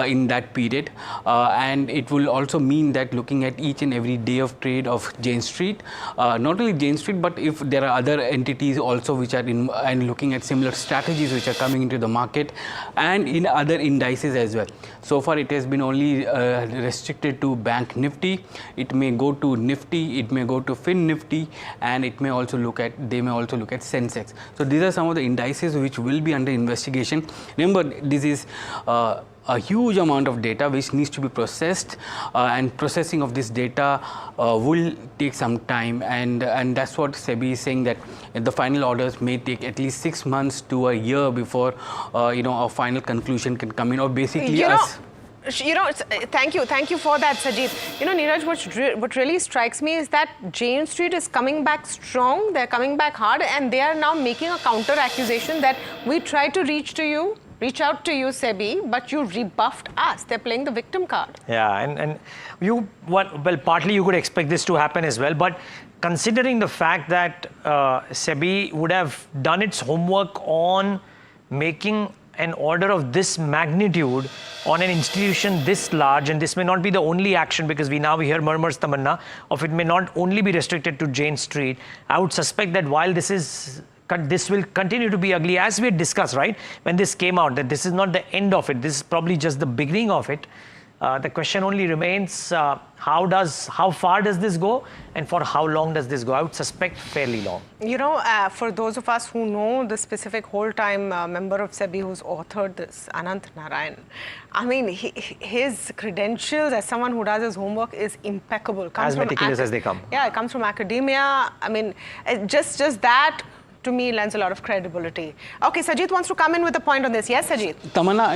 Speaker 18: in that period, and it will also mean that looking at each and every day of trade of Jane Street, not only Jane Street, but if there are other entities also which are in, and looking at similar strategies which are coming into the market and in other indices as well. So far it has been only restricted to Bank Nifty. It may go to Nifty, it may go to Fin Nifty, and it may also look at Sensex. So these are some of the indices which will be under investigation. Remember, this is a huge amount of data which needs to be processed, and processing of this data will take some time, and that's what SEBI is saying, that the final orders may take at least 6 months to a year before a final conclusion can come in, or basically
Speaker 2: thank you for that, Sajid. Neeraj, what really strikes me is that Jane Street is coming back strong, they're coming back hard, and they are now making a counter accusation that we tried to reach out to you, SEBI, but you rebuffed us. They're playing the victim card.
Speaker 6: Yeah, and partly you could expect this to happen as well, but considering the fact that SEBI would have done its homework on making an order of this magnitude on an institution this large, and this may not be the only action, because we hear murmurs, Tamanna, of it may not only be restricted to Jane Street. I would suspect that while this will continue to be ugly, as we had discussed, right, when this came out, that this is not the end of it, this is probably just the beginning of it. The question only remains, how far does this go, and for how long does this go? I would suspect fairly long.
Speaker 2: For those of us who know the specific whole-time member of SEBI who's authored this, Anant Narayan, I mean, his credentials as someone who does his homework is impeccable.
Speaker 6: As meticulous as they come.
Speaker 2: Yeah, it comes from academia. I mean, just that, to me, lends a lot of credibility. Okay, Sajid wants to come in with a point on this. Yes, Sajid?
Speaker 18: Tamanna,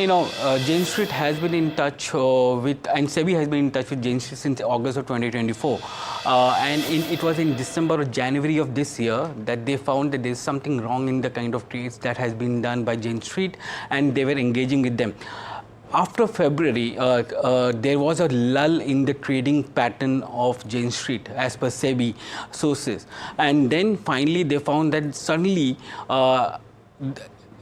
Speaker 18: Jane Street has been in touch and SEBI has been in touch with Jane Street since August of 2024. And it was in December or January of this year that they found that there's something wrong in the kind of trades that has been done by Jane Street, and they were engaging with them. After February, there was a lull in the trading pattern of Jane Street as per SEBI sources. And then finally they found that suddenly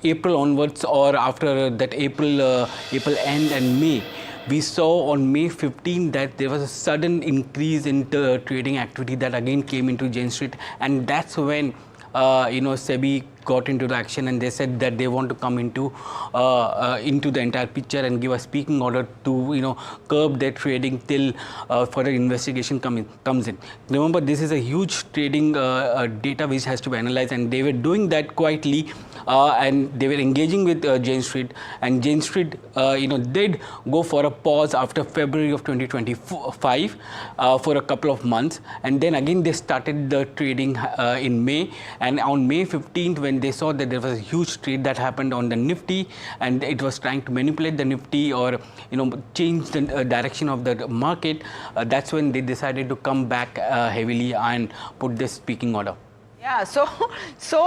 Speaker 18: April onwards, or after that April end and May, we saw on May 15 that there was a sudden increase in the trading activity that again came into Jane Street. And that's when SEBI got into the action, and they said that they want to come into the entire picture and give a speaking order to curb their trading till further investigation comes in. Remember, this is a huge trading data which has to be analyzed, and they were doing that quietly, and they were engaging with Jane Street, and Jane Street did go for a pause after February of 2025 for a couple of months, and then again they started the trading in May, and on May 15th when and they saw that there was a huge trade that happened on the Nifty, and it was trying to manipulate the Nifty or change the direction of the market. That's when they decided to come back heavily and put this peaking order.
Speaker 2: Yeah, so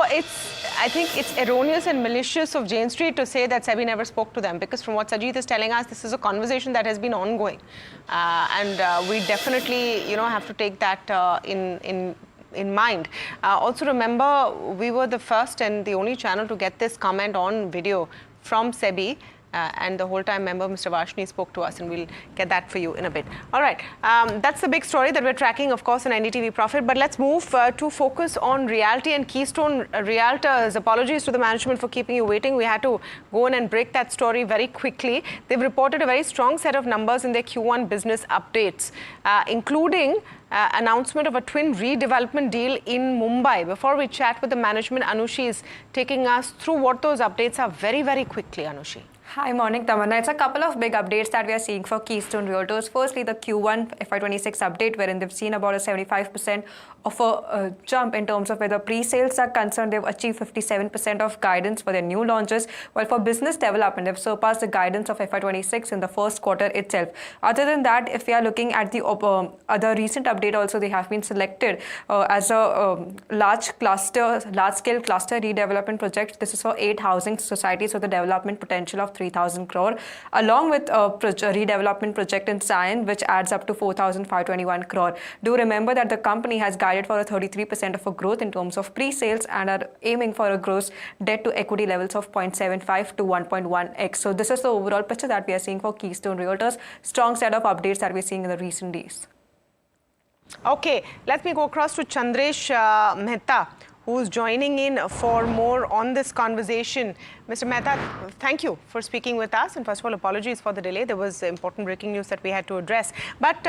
Speaker 2: I think it's erroneous and malicious of Jane Street to say that SEBI never spoke to them, because from what Sajid is telling us, this is a conversation that has been ongoing, and we definitely have to take that in mind. Also remember, we were the first and the only channel to get this comment on video from SEBI. And the whole time member, Mr. Vashni, spoke to us, and we'll get that for you in a bit. All right, that's the big story that we're tracking, of course, on NDTV Profit. But let's move to focus on reality and Keystone Realtors. Apologies to the management for keeping you waiting. We had to go in and break that story very quickly. They've reported a very strong set of numbers in their Q1 business updates, including announcement of a twin redevelopment deal in Mumbai. Before we chat with the management, Anushi is taking us through what those updates are very, very quickly. Anushi.
Speaker 19: Hi, morning, Tamanna. It's a couple of big updates that we are seeing for Keystone Realtors. Firstly, the Q1 FY26 update, wherein they've seen about a 75% of a jump in terms of where the pre-sales are concerned. They've achieved 57% of guidance for their new launches, while for business development, they've surpassed the guidance of FY26 in the first quarter itself. Other than that, if we are looking at the other recent update also, they have been selected as a large-scale cluster redevelopment project. This is for 8 housing societies with a development potential of 3,000 crore, along with a redevelopment project in Sion, which adds up to 4,521 crore. Do remember that the company has guided for a 33% of a growth in terms of pre-sales and are aiming for a gross debt to equity levels of 0.75 to 1.1x. So this is the overall picture that we are seeing for Keystone Realtors. Strong set of updates that we're seeing in the recent days.
Speaker 2: Okay, let me go across to Chandresh Mehta, who's joining in for more on this conversation. Mr. Mehta, thank you for speaking with us. And first of all, apologies for the delay. There was important breaking news that we had to address. But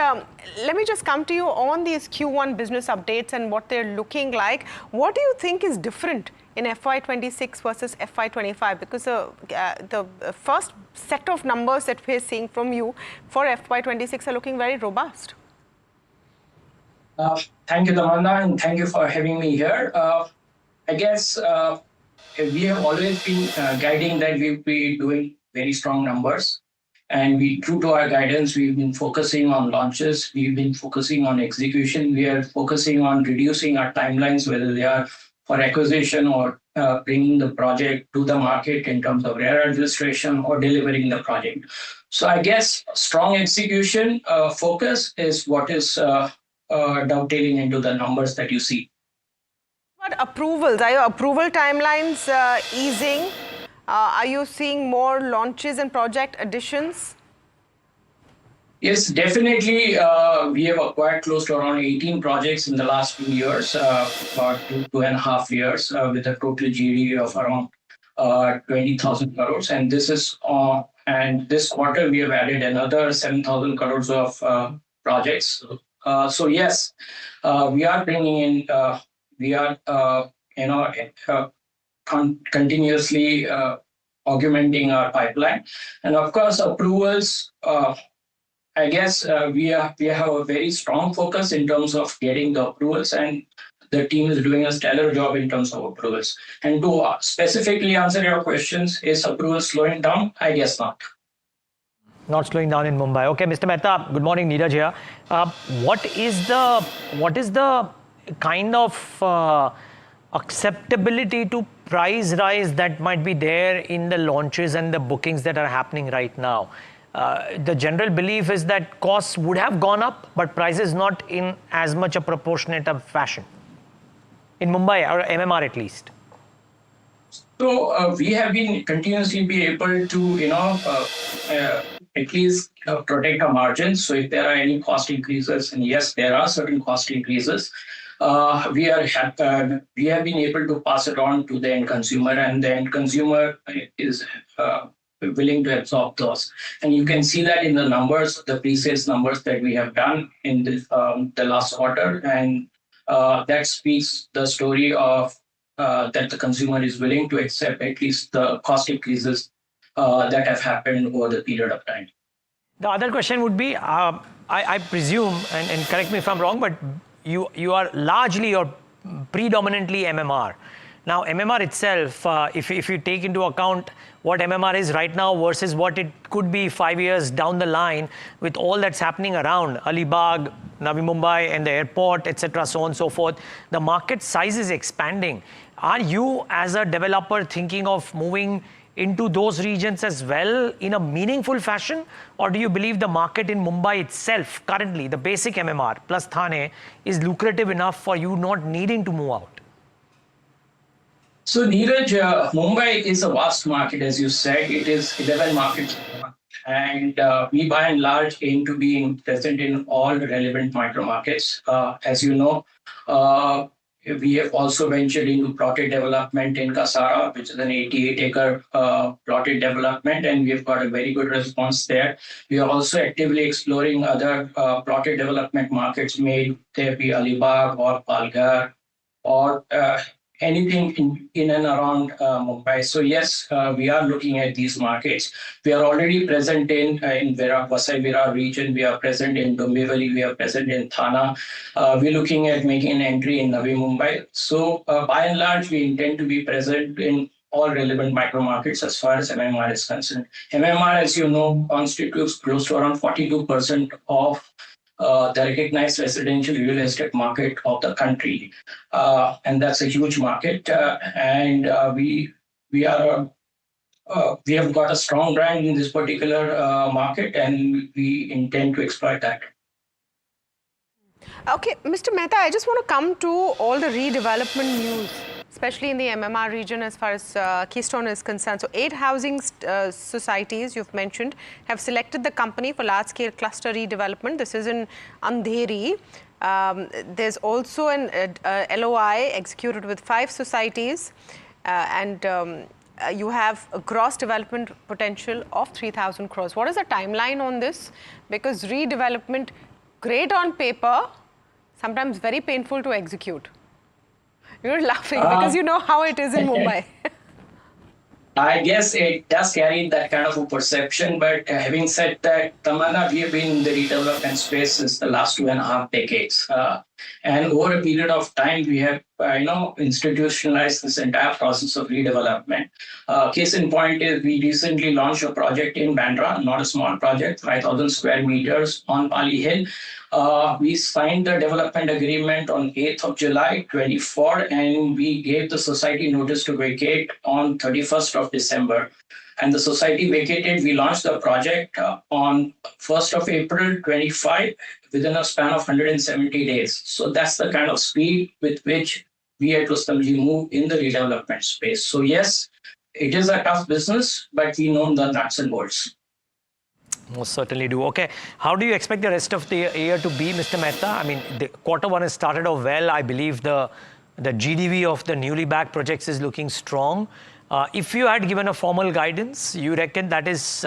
Speaker 2: let me just come to you on these Q1 business updates and what they're looking like. What do you think is different in FY26 versus FY25? Because the first set of numbers that we're seeing from you for FY26 are looking very robust.
Speaker 20: Thank you, Tamanna, and thank you for having me here. I guess we have always been guiding that we'll be doing very strong numbers. And true to our guidance, we've been focusing on launches. We've been focusing on execution. We are focusing on reducing our timelines, whether they are for acquisition or bringing the project to the market in terms of rare registration or delivering the project. So I guess strong execution focus is what is dovetailing into the numbers that you see.
Speaker 2: What approvals? Are your approval timelines easing? Are you seeing more launches and project additions?
Speaker 20: Yes, definitely. We have acquired close to around 18 projects in the last few years, about 2.5 years, with a total GDV of around 20,000 crores. And this is and this quarter we have added another 7,000 crores of projects. So yes, we are bringing in, continuously augmenting our pipeline. And of course, approvals, I guess we have a very strong focus in terms of getting the approvals, and the team is doing a stellar job in terms of approvals. And to specifically answer your questions, is approval slowing down? I guess not.
Speaker 6: Not slowing down in Mumbai. Okay, Mr. Mehta, good morning, Neeraj here. What is the kind of acceptability to price rise that might be there in the launches and the bookings that are happening right now? The general belief is that costs would have gone up, but prices not in as much a proportionate fashion. In Mumbai, or MMR at least.
Speaker 20: So we have been continuously be able to, at least protect our margins. So if there are any cost increases, and yes, there are certain cost increases, we have been able to pass it on to the end consumer, and the end consumer is willing to absorb those. And you can see that in the numbers, the pre-sales numbers that we have done in the last quarter, and that speaks the story of that the consumer is willing to accept at least the cost increases that have happened over the period of time.
Speaker 6: The other question would be, I presume, and correct me if I'm wrong, but you are largely or predominantly MMR. Now, MMR itself, if you take into account what MMR is right now versus what it could be 5 years down the line with all that's happening around Alibag, Navi Mumbai and the airport, etc., so on and so forth, the market size is expanding. Are you as a developer thinking of moving into those regions as well in a meaningful fashion, or do you believe the market in Mumbai itself currently, the basic MMR plus Thane, is lucrative enough for you not needing to move out?
Speaker 20: So Neeraj, Mumbai is a vast market, as you said. It is 11 markets, and we by and large aim to be present in all relevant micro markets. As you know, we have also ventured into plotted development in Kasara, which is an 88-acre plotted development, and we have got a very good response there. We are also actively exploring other plotted development markets, may they be Alibag or Palghar or anything in and around Mumbai. So yes, we are looking at these markets. We are already present in Vasai Virar region. We are present in Dombivli. We are present in Thana. We're looking at making an entry in Navi Mumbai. So by and large, we intend to be present in all relevant micro markets as far as MMR is concerned. MMR, as you know, constitutes close to around 42% of the recognized residential real estate market of the country, and that's a huge market. And we have got a strong brand in this particular market, and we intend to exploit that.
Speaker 2: Okay, Mr. Mehta, I just want to come to all the redevelopment news, especially in the MMR region as far as Keystone is concerned. So 8 housing societies you've mentioned have selected the company for large-scale cluster redevelopment. This is in Andheri. There's also an LOI executed with 5 societies and you have a gross development potential of 3,000 crores. What is the timeline on this? Because redevelopment, great on paper, sometimes very painful to execute. You're laughing because you know how it is in Mumbai.
Speaker 20: I guess it does carry that kind of a perception, but having said that, Tamanna, we have been in the redevelopment space since the last 2.5 decades. And over a period of time, we have institutionalized this entire process of redevelopment. Case in point is we recently launched a project in Bandra, not a small project, 5,000 square meters on Pali Hill. We signed the development agreement on 8th of July 24, and we gave the society notice to vacate on 31st of December. And the society vacated. We launched the project on 1st of April 25 within a span of 170 days. So that's the kind of speed with which we at Rustomjee move in the redevelopment space. So yes, it is a tough business, but we know the nuts and bolts.
Speaker 6: Most certainly do. Okay, how do you expect the rest of the year to be, Mr. Mehta? I mean, the Q1 has started off well. I believe the GDV of the newly backed projects is looking strong. If you had given a formal guidance, you reckon that is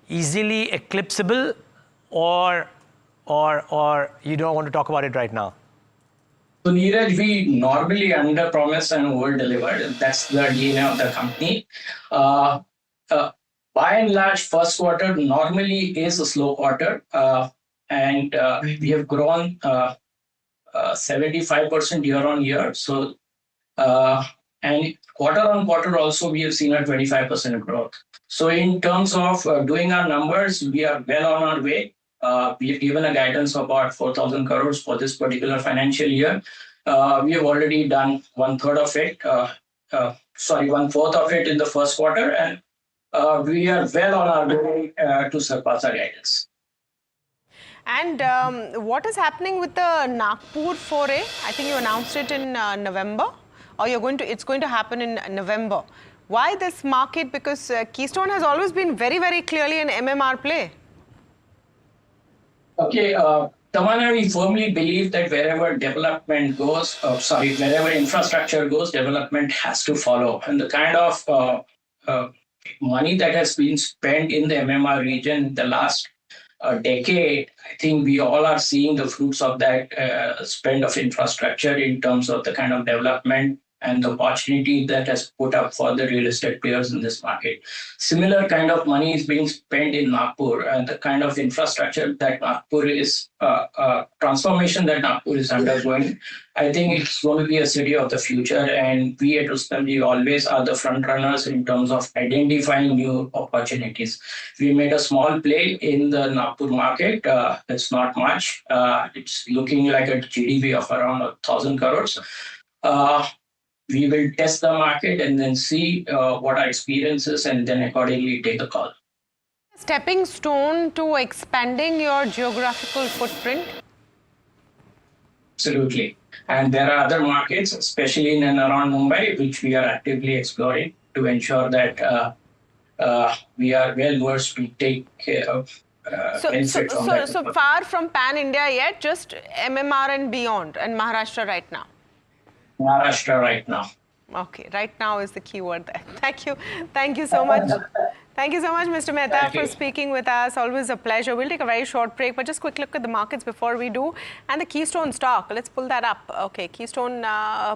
Speaker 6: easily eclipsable, or you don't want to talk about it right now?
Speaker 20: So Neeraj, we normally under-promise and over-deliver. That's the DNA of the company. By and large, first quarter normally is a slow quarter, and we have grown 75% year on year. So, and quarter on quarter also, we have seen a 25% growth. So in terms of doing our numbers, we are well on our way. We have given a guidance of about 4,000 crores for this particular financial year. We have already done 1/3 of it, 1/4 of it in the first quarter, and we are well on our way to surpass our guidance.
Speaker 2: And what is happening with the Nagpur foray? I think you announced it in November, or it's going to happen in November. Why this market? Because Keystone has always been very, very clearly an MMR play.
Speaker 20: Okay, Tamanna, we firmly believe that wherever development goes, wherever infrastructure goes, development has to follow. And the kind of money that has been spent in the MMR region the last decade, I think we all are seeing the fruits of that spend of infrastructure in terms of the kind of development and the opportunity that has put up for the real estate players in this market. Similar kind of money is being spent in Nagpur, and the kind of infrastructure that Nagpur is, transformation that Nagpur is undergoing. I think it's going to be a city of the future, and we at Rustomjee always are the front runners in terms of identifying new opportunities. We made a small play in the Nagpur market. It's not much. It's looking like a GDP of around 1,000 crores. We will test the market and then see what our experience is, and then accordingly take a call.
Speaker 2: Stepping stone to expanding your geographical footprint?
Speaker 20: Absolutely. And there are other markets, especially in and around Mumbai, which we are actively exploring to ensure that we are well versed to take care of.
Speaker 2: So far from Pan India yet, just MMR and beyond, and Maharashtra right now.
Speaker 20: Maharashtra right now.
Speaker 2: Okay, right now is the key word there. Thank you so much. Thank you so much, Mr. Mehta, for speaking with us. Always a pleasure. We'll take a very short break, but just quick look at the markets before we do. And the Keystone stock, let's pull that up. Okay, Keystone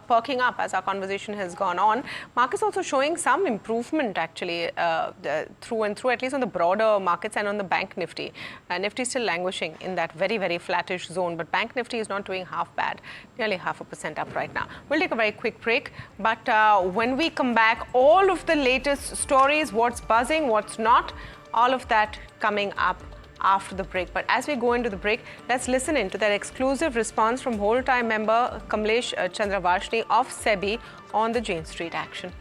Speaker 2: perking up as our conversation has gone on. Markets also showing some improvement actually through and through, at least on the broader markets and on the Bank Nifty. Nifty still languishing in that very, very flattish zone, but Bank Nifty is not doing half bad, nearly 0.5% up right now. We'll take a very quick break, but when we come back, all of the latest stories, what's buzzing, what's not, all of that coming up after the break. But as we go into the break, let's listen in to that exclusive response from whole-time member Kamlesh Chandravarshini of SEBI on the Jane Street action.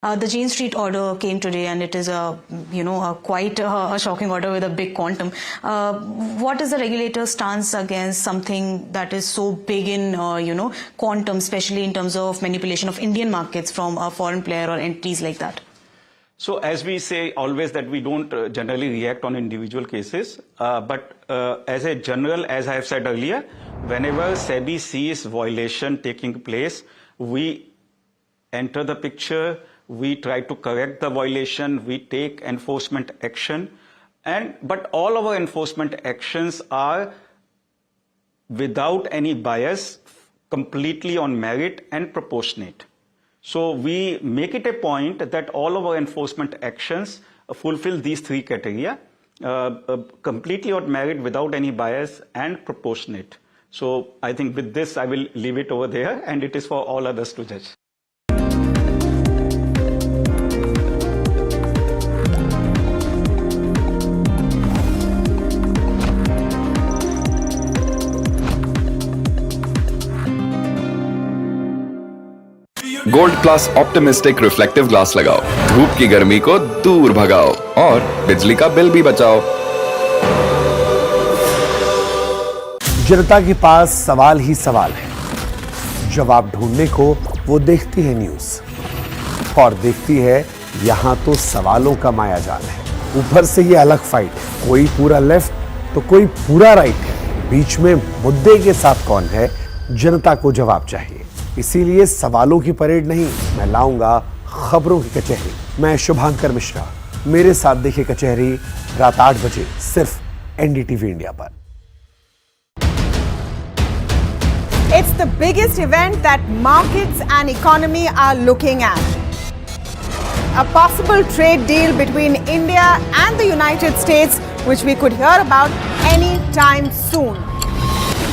Speaker 21: The Jane Street order came today, and it is quite a shocking order with a big quantum. What is the regulator's stance against something that is so big in quantum, especially in terms of manipulation of Indian markets from a foreign player or entities like that?
Speaker 22: So as we say always that we don't generally react on individual cases, but as a general, as I have said earlier, whenever SEBI sees violation taking place, we enter the picture. We try to correct the violation, we take enforcement action, but all our enforcement actions are without any bias, completely on merit and proportionate. So we make it a point that all of our enforcement actions fulfill these three criteria, completely on merit, without any bias, and proportionate. So I think with this I will leave it over there, and it is for all others to judge.
Speaker 23: Gold plus optimistic reflective glass लगाओ, धूप की गर्मी को दूर भगाओ और बिजली का बिल भी बचाओ।
Speaker 9: जनता के पास सवाल ही सवाल है, जवाब ढूंढने को वो देखती है न्यूज़ और देखती है यहां तो सवालों का मायाजाल है। ऊपर से ये अलग फाइट है, कोई पूरा लेफ्ट तो कोई पूरा राइट है, बीच में मुद्दे के साथ कौन है, जनता को जवाब चाहिए। इसीलिए सवालों की परेड नहीं, मैं लाऊंगा खबरों की कचहरी। मैं शुभांकर मिश्रा, मेरे साथ देखिए कचहरी रात 8 बजे सिर्फ NDTV इंडिया पर।
Speaker 10: It's the biggest event that markets and economy are looking at. A possible trade deal between India and the United States, which we could hear about any time soon.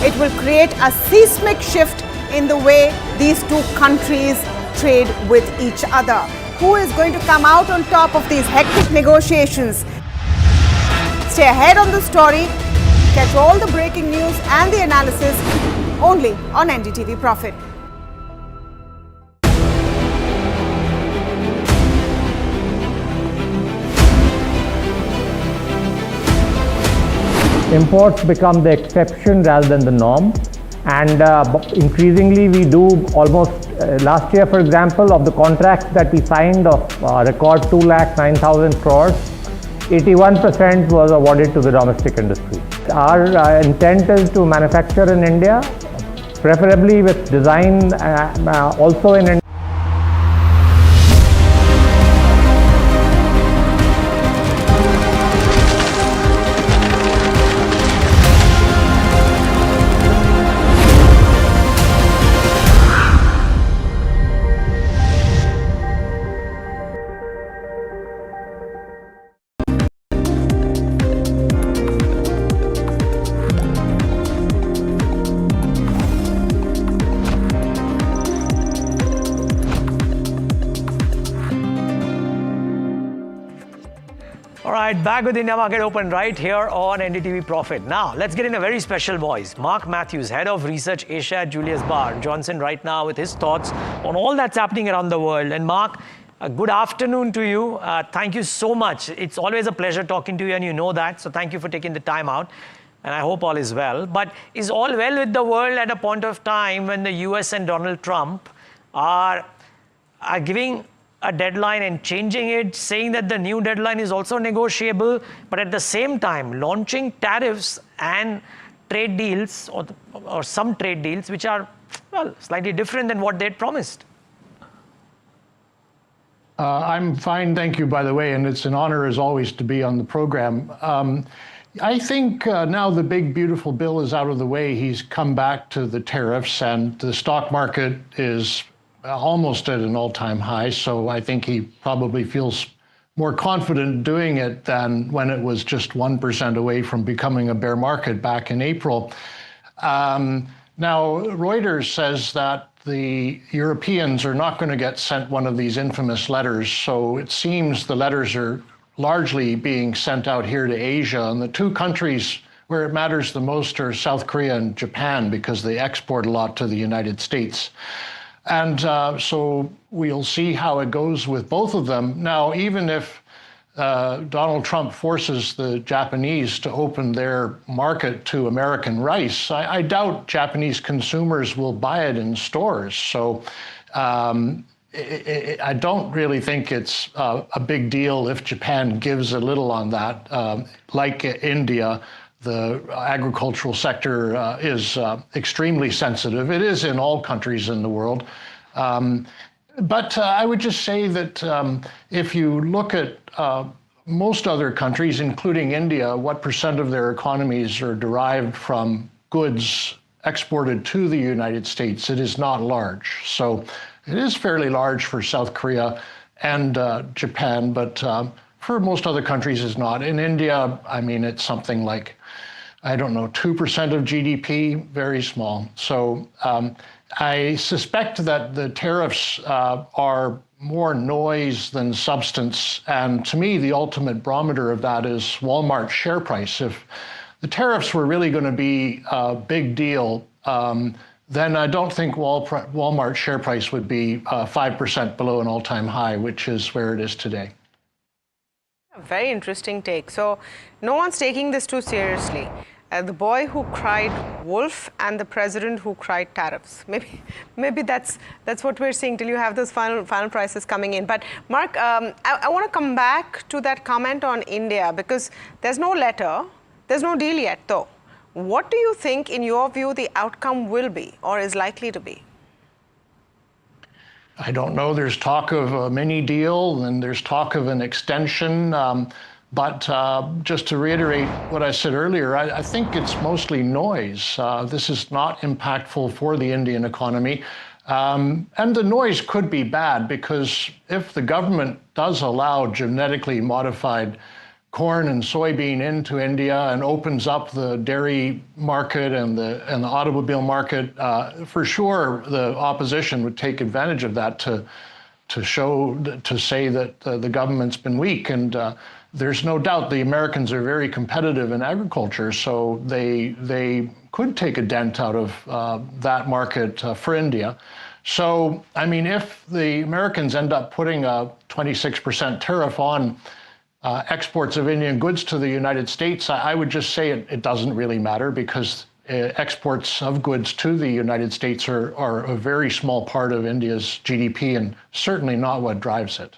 Speaker 10: It will create a seismic shift in the way these two countries trade with each other. Who is going to come out on top of these hectic negotiations? Stay ahead on the story. Catch all the breaking news and the analysis only on NDTV Profit.
Speaker 11: Imports become the exception rather than the norm. And increasingly we do almost, last year for example, of the contracts that we signed of record 2,09,000 crores, 81% was awarded to the domestic industry. Our intent is to manufacture in India, preferably with design also in India.
Speaker 6: All right, back with India Market Open right here on NDTV Profit. Now, let's get in a very special voice. Mark Matthews, Head of Research Asia at Julius Baer, Johnson right now with his thoughts on all that's happening around the world. And Mark, good afternoon to you. Thank you so much. It's always a pleasure talking to you, and you know that. So thank you for taking the time out. And I hope all is well. But is all well with the world at a point of time when the US and Donald Trump are giving a deadline and changing it, saying that the new deadline is also negotiable, but at the same time launching tariffs and trade deals or some trade deals which are, well, slightly different than what they'd promised?
Speaker 3: I'm fine, thank you, by the way, and it's an honor as always to be on the program. I think now the big, beautiful bill is out of the way. He's come back to the tariffs, and the stock market is almost at an all-time high, so I think he probably feels more confident doing it than when it was just 1% away from becoming a bear market back in April. Now, Reuters says that the Europeans are not going to get sent one of these infamous letters, so it seems the letters are largely being sent out here to Asia, and the two countries where it matters the most are South Korea and Japan, because they export a lot to the United States. And so we'll see how it goes with both of them. Now, even if Donald Trump forces the Japanese to open their market to American rice, I doubt Japanese consumers will buy it in stores. So I don't really think it's a big deal if Japan gives a little on that. Like India, the agricultural sector is extremely sensitive. It is in all countries in the world. But I would just say that if you look at most other countries, including India, what percent of their economies are derived from goods exported to the United States, it is not large. So it is fairly large for South Korea and Japan, but for most other countries it's not. In India, I mean, it's something like, I don't know, 2% of GDP, very small. So I suspect that the tariffs are more noise than substance. And to me, the ultimate barometer of that is Walmart's share price. If the tariffs were really going to be a big deal, then I don't think Walmart's share price would be 5% below an all-time high, which is where it is today.
Speaker 2: Very interesting take. So no one's taking this too seriously. The boy who cried wolf and the president who cried tariffs. Maybe that's what we're seeing till you have those final prices coming in. But Mark, I want to come back to that comment on India, because there's no letter, there's no deal yet though. What do you think, in your view, the outcome will be or is likely to be?
Speaker 3: I don't know. There's talk of a mini deal and there's talk of an extension. But just to reiterate what I said earlier, I think it's mostly noise. This is not impactful for the Indian economy. And the noise could be bad, because if the government does allow genetically modified corn and soybean into India and opens up the dairy market and the automobile market, for sure the opposition would take advantage of that to say that the government's been weak. And there's no doubt the Americans are very competitive in agriculture, so they could take a dent out of that market for India. So, I mean, if the Americans end up putting a 26% tariff on exports of Indian goods to the United States, I would just say it doesn't really matter, because exports of goods to the United States are a very small part of India's GDP and certainly not what drives it.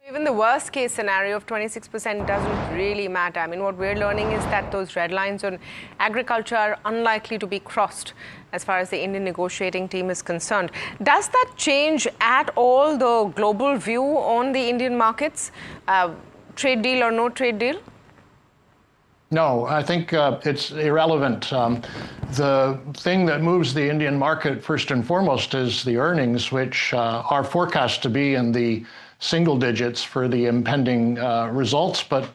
Speaker 2: Even the worst case scenario of 26% doesn't really matter. I mean, what we're learning is that those red lines on agriculture are unlikely to be crossed as far as the Indian negotiating team is concerned. Does that change at all the global view on the Indian markets? Trade deal or no trade deal?
Speaker 3: No, I think it's irrelevant. The thing that moves the Indian market first and foremost is the earnings, which are forecast to be in the single digits for the impending results. But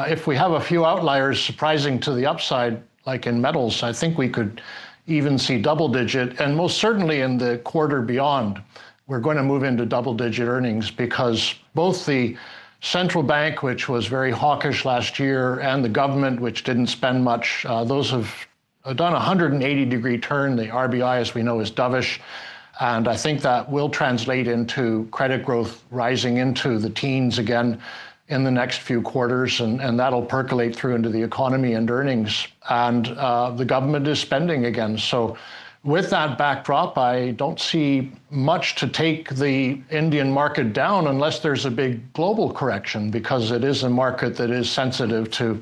Speaker 3: if we have a few outliers surprising to the upside, like in metals, I think we could even see double digit. And most certainly in the quarter beyond, we're going to move into double digit earnings, because both the central bank, which was very hawkish last year, and the government, which didn't spend much, those have done a 180-degree turn. The RBI, as we know, is dovish. And I think that will translate into credit growth rising into the teens again in the next few quarters, and that'll percolate through into the economy and earnings. And the government is spending again. So with that backdrop, I don't see much to take the Indian market down unless there's a big global correction, because it is a market that is sensitive to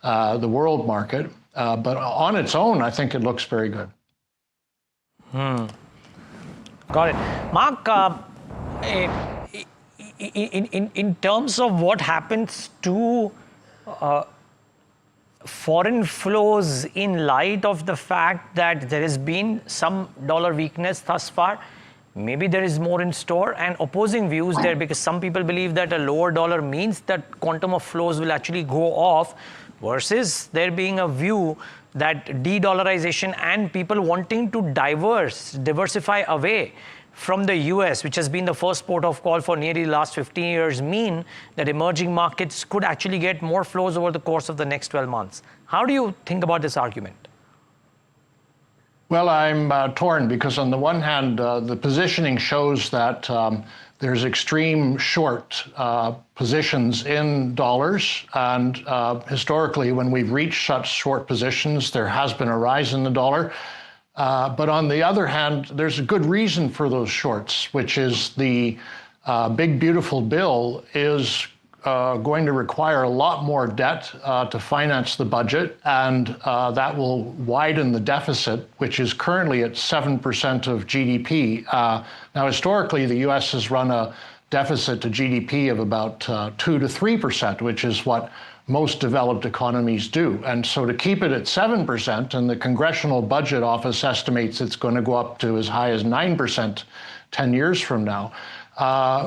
Speaker 3: the world market. But on its own, I think it looks very good.
Speaker 6: Got it. Mark, in terms of what happens to foreign flows in light of the fact that there has been some dollar weakness thus far, maybe there is more in store, and opposing views there, because some people believe that a lower dollar means that quantum of flows will actually go off, versus there being a view that de-dollarization and people wanting to diversify away from the US, which has been the first port of call for nearly the last 15 years, mean that emerging markets could actually get more flows over the course of the next 12 months. How do you think about this argument?
Speaker 3: Well, I'm torn, because on the one hand, the positioning shows that there's extreme short positions in dollars, and historically, when we've reached such short positions, there has been a rise in the dollar. But on the other hand, there's a good reason for those shorts, which is the big, beautiful bill is going to require a lot more debt to finance the budget, and that will widen the deficit, which is currently at 7% of GDP. Now, historically, the US has run a deficit to GDP of about 2 to 3%, which is what most developed economies do. And so to keep it at 7%, and the Congressional Budget Office estimates it's going to go up to as high as 9% 10 years from now,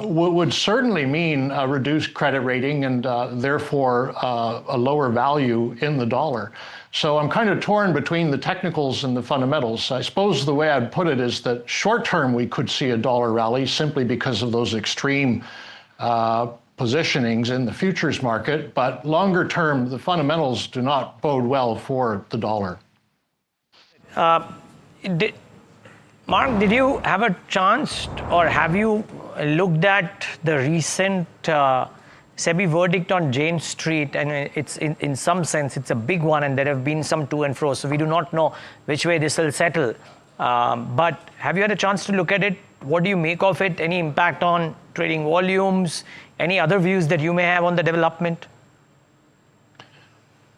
Speaker 3: would certainly mean a reduced credit rating and therefore a lower value in the dollar. So I'm kind of torn between the technicals and the fundamentals. I suppose the way I'd put it is that short term we could see a dollar rally simply because of those extreme positionings in the futures market, but longer term, the fundamentals do not bode well for the dollar.
Speaker 6: Mark, did you have a chance, or have you looked at the recent SEBI verdict on Jane Street? And it's in some sense, it's a big one, and there have been some to and fro, so we do not know which way this will settle. But have you had a chance to look at it? What do you make of it? Any impact on trading volumes? Any other views that you may have on the development?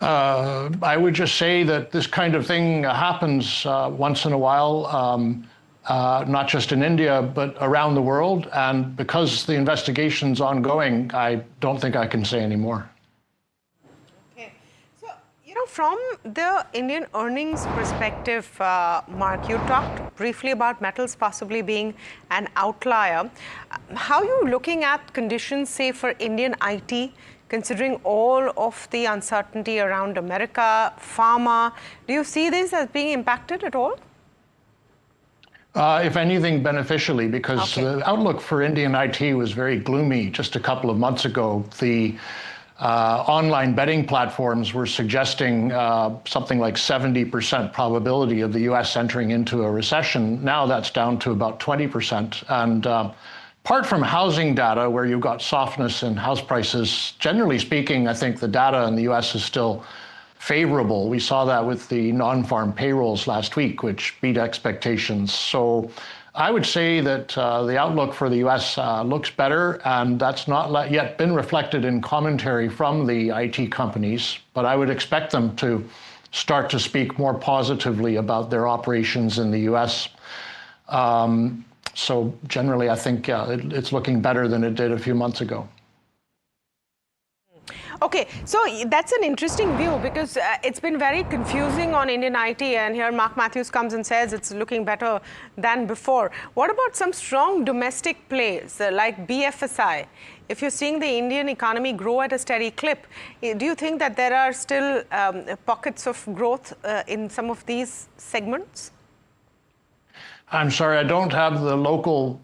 Speaker 3: I would just say that this kind of thing happens once in a while, not just in India, but around the world. And because the investigation's ongoing, I don't think I can say any more.
Speaker 2: From the Indian earnings perspective, Mark, you talked briefly about metals possibly being an outlier. How are you looking at conditions, say, for Indian IT, considering all of the uncertainty around America, pharma? Do you see this as being impacted at all?
Speaker 3: If anything, beneficially, because the outlook for Indian IT was very gloomy just a couple of months ago. The online betting platforms were suggesting something like 70% probability of the US entering into a recession. Now that's down to about 20%. And apart from housing data, where you've got softness in house prices, generally speaking, I think the data in the US is still favorable. We saw that with the non-farm payrolls last week, which beat expectations. So I would say that the outlook for the US looks better, and that's not yet been reflected in commentary from the IT companies, but I would expect them to start to speak more positively about their operations in the US. So generally, I think it's looking better than it did a few months ago.
Speaker 2: Okay, so that's an interesting view, because it's been very confusing on Indian IT, and here Mark Matthews comes and says it's looking better than before. What about some strong domestic plays like BFSI? If you're seeing the Indian economy grow at a steady clip, do you think that there are still pockets of growth in some of these segments?
Speaker 3: I'm sorry, I don't have the local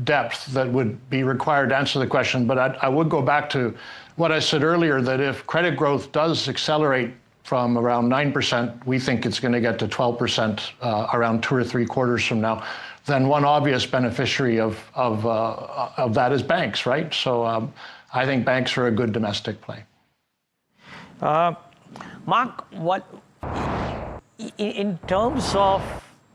Speaker 3: depth that would be required to answer the question, but I would go back to what I said earlier, that if credit growth does accelerate from around 9%, we think it's going to get to 12% around 2 or 3 quarters from now, then one obvious beneficiary of that is banks, right? So I think banks are a good domestic play.
Speaker 6: Mark, what in terms of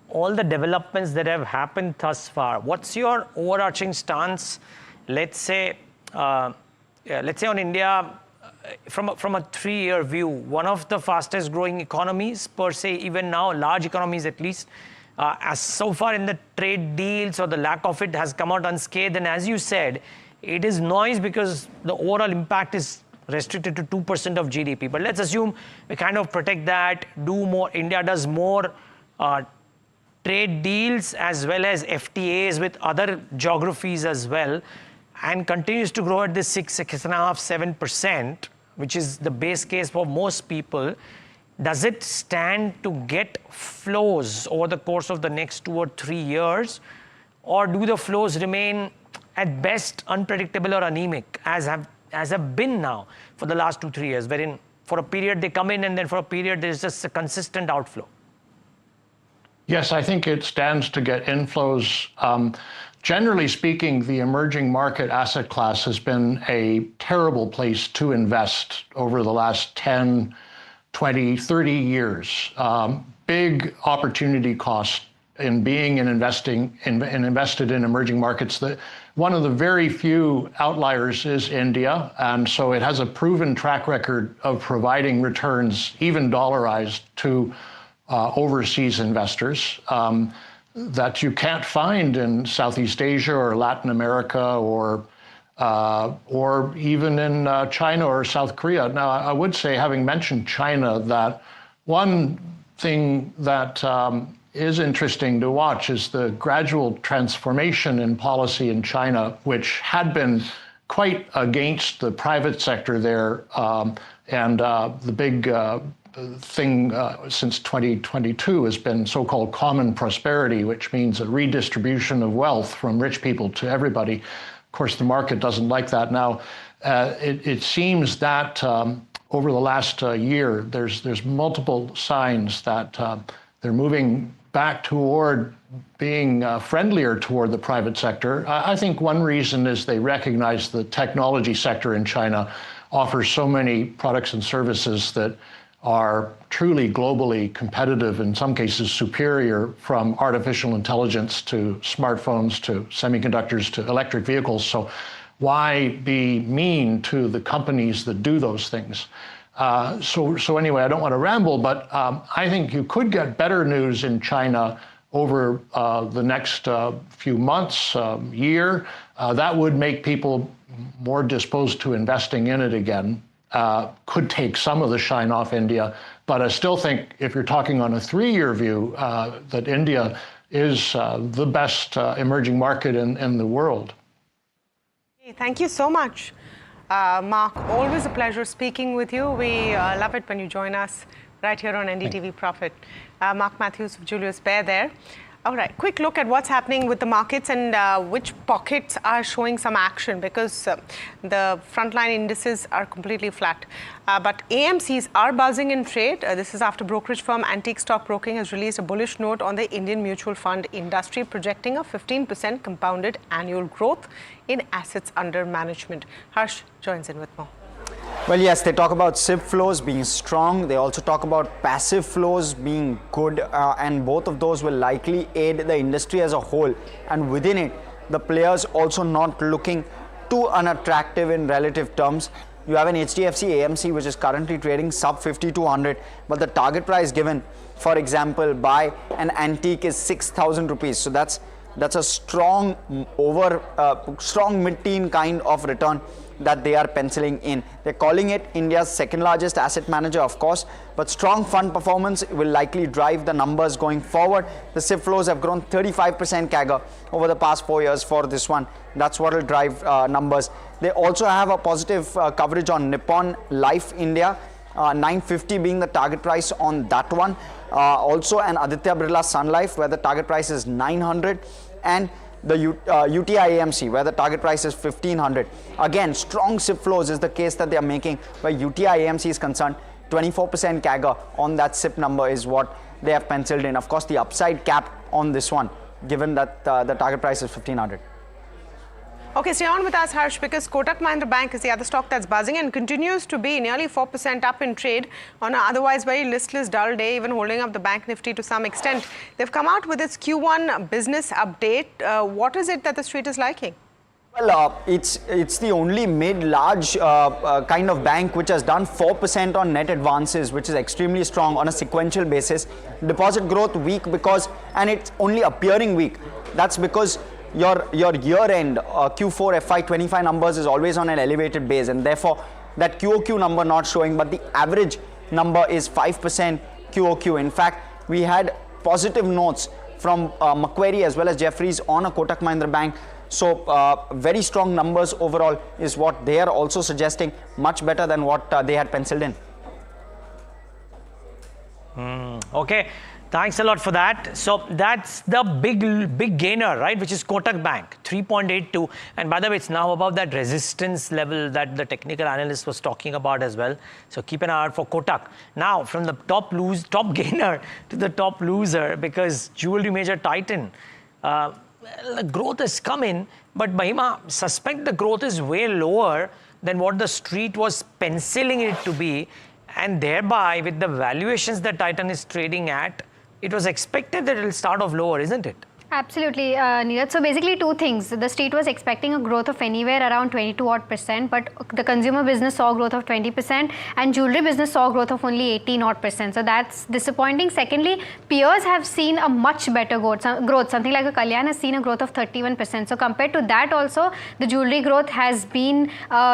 Speaker 6: all the developments that have happened thus far, what's your overarching stance? Let's say on India, from a 3-year view, one of the fastest growing economies per se, even now, large economies at least, as so far in the trade deals or the lack of it has come out unscathed. And as you said, it is noise because the overall impact is restricted to 2% of GDP. But let's assume we kind of protect that, do more. India does more trade deals as well as FTAs with other geographies as well, and continues to grow at this 6.5%, 7%, which is the base case for most people. Does it stand to get flows over the course of the next 2 or 3 years, or do the flows remain at best unpredictable or anemic, as have been now for the last 2-3 years, wherein for a period they come in and then for a period there's just a consistent outflow?
Speaker 3: Yes, I think it stands to get inflows. Generally speaking, the emerging market asset class has been a terrible place to invest over the last 10, 20, 30 years. Big opportunity cost in being and investing and invested in emerging markets. One of the very few outliers is India, and so it has a proven track record of providing returns, even dollarized, to overseas investors that you can't find in Southeast Asia or Latin America or even in China or South Korea. Now, I would say, having mentioned China, that one thing that is interesting to watch is the gradual transformation in policy in China, which had been quite against the private sector there, and the big thing since 2022 has been so-called common prosperity, which means a redistribution of wealth from rich people to everybody. Of course, the market doesn't like that. Now, it seems that over the last year, there's multiple signs that they're moving back toward being friendlier toward the private sector. I think one reason is they recognize the technology sector in China offers so many products and services that are truly globally competitive, in some cases superior, from artificial intelligence to smartphones to semiconductors to electric vehicles. So why be mean to the companies that do those things? So anyway, I don't want to ramble, but I think you could get better news in China over the next few months, year. That would make people more disposed to investing in it again. Could take some of the shine off India, but I still think if you're talking on a 3-year view, that India is the best emerging market in the world.
Speaker 2: Thank you so much, Mark. Always a pleasure speaking with you. We love it when you join us right here on NDTV Profit. Mark Matthews of Julius Baer there. All right, quick look at what's happening with the markets and which pockets are showing some action, because the frontline indices are completely flat. But AMCs are buzzing in trade. This is after brokerage firm Antique Stock Broking has released a bullish note on the Indian mutual fund industry, projecting a 15% compounded annual growth in assets under management. Harsh joins in with more.
Speaker 16: Well, yes, they talk about SIP flows being strong. They also talk about passive flows being good, and both of those will likely aid the industry as a whole. And within it, the players also not looking too unattractive in relative terms. You have an HDFC AMC, which is currently trading sub 5200, but the target price given, for example, by an Antique is 6,000 rupees. So that's a strong strong mid-teen kind of return that they are penciling in. They're calling it India's second largest asset manager, of course, but strong fund performance will likely drive the numbers going forward. The SIP flows have grown 35% CAGR over the past 4 years for this one. That's what will drive numbers. They also have a positive coverage on Nippon Life India, 950 being the target price on that one. Also an Aditya Birla Sun Life where the target price is 900, and the UTI AMC where the target price is 1500. Again, strong SIP flows is the case that they are making where UTI AMC is concerned. 24% CAGR on that SIP number is what they have penciled in. Of course, the upside cap on this one, given that the target price is 1500.
Speaker 2: Okay, stay on with us, Harsh, because Kotak Mahindra Bank is the other stock that's buzzing and continues to be nearly 4% up in trade on an otherwise very listless, dull day, even holding up the bank nifty to some extent. They've come out with its Q1 business update. What is it that the street is liking?
Speaker 16: Well, it's the only mid-large kind of bank which has done 4% on net advances, which is extremely strong on a sequential basis. Deposit growth weak and it's only appearing weak. That's because your year-end Q4 FY25 numbers is always on an elevated base, and therefore that QOQ number not showing, but the average number is 5% QOQ. In fact, we had positive notes from Macquarie as well as Jefferies on a Kotak Mahindra Bank. So very strong numbers overall is what they are also suggesting, much better than what they had penciled in.
Speaker 6: Okay, thanks a lot for that. So that's the big gainer, right, which is Kotak Bank, 3.82. And by the way, it's now above that resistance level that the technical analyst was talking about as well. So keep an eye out for Kotak. Now, from the top gainer to the top loser, because jewelry major Titan, the growth has come in, but Mahima, suspect the growth is way lower than what the street was penciling it to be, and thereby with the valuations that Titan is trading at, it was expected that it will start off lower, isn't it?
Speaker 14: Absolutely, Neeraj. So basically two things. The street was expecting a growth of anywhere around 22%, but the consumer business saw growth of 20% and jewelry business saw growth of only 18%. So that's disappointing. Secondly, peers have seen a much better growth. Something like a Kalyan has seen a growth of 31%. So compared to that also, the jewelry growth has been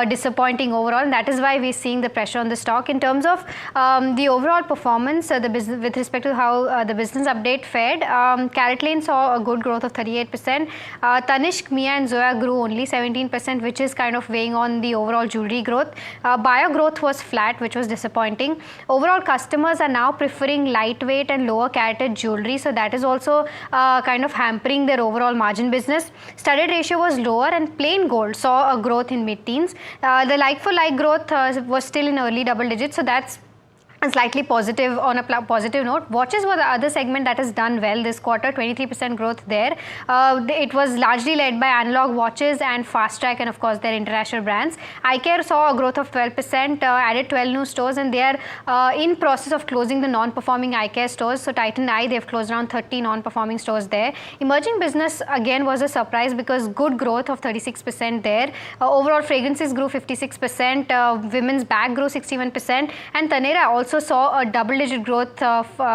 Speaker 14: disappointing overall. And that is why we're seeing the pressure on the stock. In terms of the overall performance, the business with respect to how the business update fared, CaratLane saw a good growth of 38%. Tanishq, Mia and Zoya grew only 17%, which is kind of weighing on the overall jewelry growth. Bio growth was flat, which was disappointing. Overall, customers are now preferring lightweight and lower carated jewelry, so that is also kind of hampering their overall margin business. Studded ratio was lower and plain gold saw a growth in mid-teens. The like-for-like growth was still in early double digits, so that's slightly positive on a positive note. Watches were the other segment that has done well this quarter, 23% growth there. It was largely led by analog watches and Fast Track and of course their international brands. Eye Care saw a growth of 12%, added 12 new stores, and they are in process of closing the non-performing Eye Care stores. So Titan Eye, they've closed around 30 non-performing stores there. Emerging business again was a surprise because good growth of 36% there. Overall fragrances grew 56%, women's bag grew 61%, and Taneira also saw a double-digit growth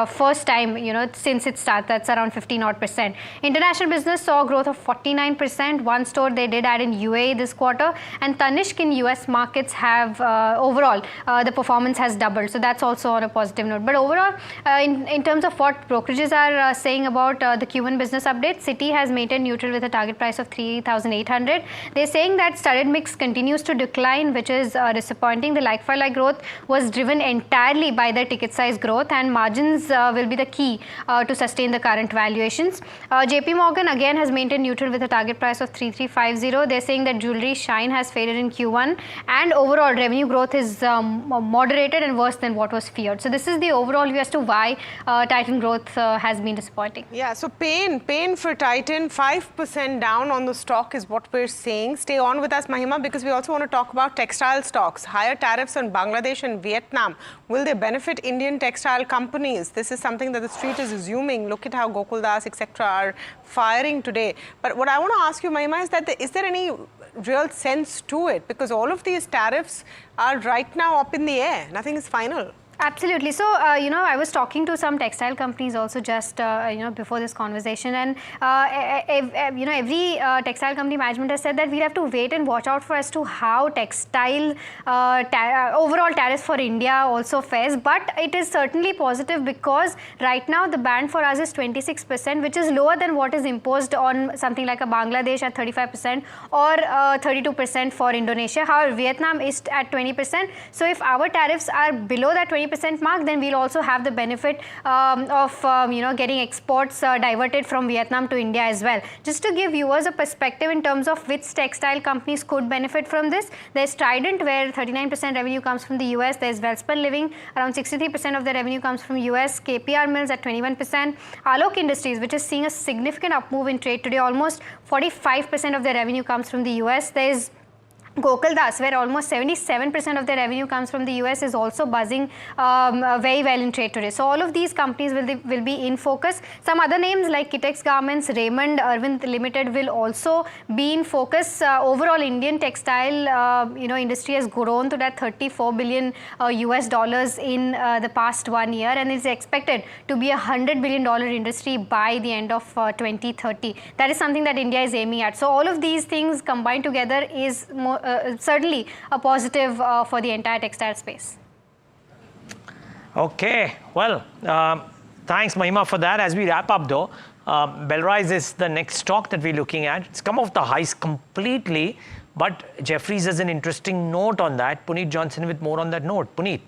Speaker 14: first time, since it started. That's around 15%. International business saw a growth of 49%. One store they did add in UAE this quarter, and Tanishq in US markets have overall the performance has doubled. So that's also on a positive note. But overall, in terms of what brokerages are saying about the Q1 business update, Citi has maintained neutral with a target price of 3,800. They're saying that studded mix continues to decline, which is disappointing. The like-for-like growth was driven entirely by the ticket size growth, and margins will be the key to sustain the current valuations. JP Morgan again has maintained neutral with a target price of 3,350. They're saying that jewelry shine has faded in Q1 and overall revenue growth is moderated and worse than what was feared. So this is the overall view as to why Titan growth has been disappointing.
Speaker 2: Yeah, so pain for Titan, 5% down on the stock is what we're saying. Stay on with us, Mahima, because we also want to talk about textile stocks. Higher tariffs on Bangladesh and Vietnam. Will they benefit Indian textile companies? This is something that the street is assuming. Look at how Gokuldas, etc. are firing today. But what I want to ask you, Mahima, is that is there any real sense to it? Because all of these tariffs are right now up in the air. Nothing is final.
Speaker 14: Absolutely. So, I was talking to some textile companies also just, before this conversation, and, every textile company management has said that we have to wait and watch out for as to how textile overall tariffs for India also fares. But it is certainly positive because right now the ban for us is 26%, which is lower than what is imposed on something like a Bangladesh at 35% or 32% for Indonesia. However, Vietnam is at 20%. So, if our tariffs are below that 20% mark, then we'll also have the benefit of getting exports diverted from Vietnam to India as well. Just to give viewers a perspective in terms of which textile companies could benefit from this, there's Trident, where 39% revenue comes from the US. There's Welspun Living, around 63% of the revenue comes from US. KPR Mills at 21%. Alok Industries, which is seeing a significant up move in trade today, almost 45% of the revenue comes from the US. There's Gokaldas, where almost 77% of their revenue comes from the US, is also buzzing very well in trade today. So all of these companies will be in focus. Some other names like Kitex Garments, Raymond, Arvind Limited will also be in focus. Overall, Indian textile industry has grown to that $34 billion US dollars in the past 1 year, and is expected to be a $100 billion industry by the end of 2030. That is something that India is aiming at. So all of these things combined together is certainly a positive for the entire textile space.
Speaker 6: Okay, well, thanks Mahima for that. As we wrap up though, Belrise is the next stock that we're looking at. It's come off the highs completely, but Jefferies has an interesting note on that. Puneet Johnson with more on that note. Puneet.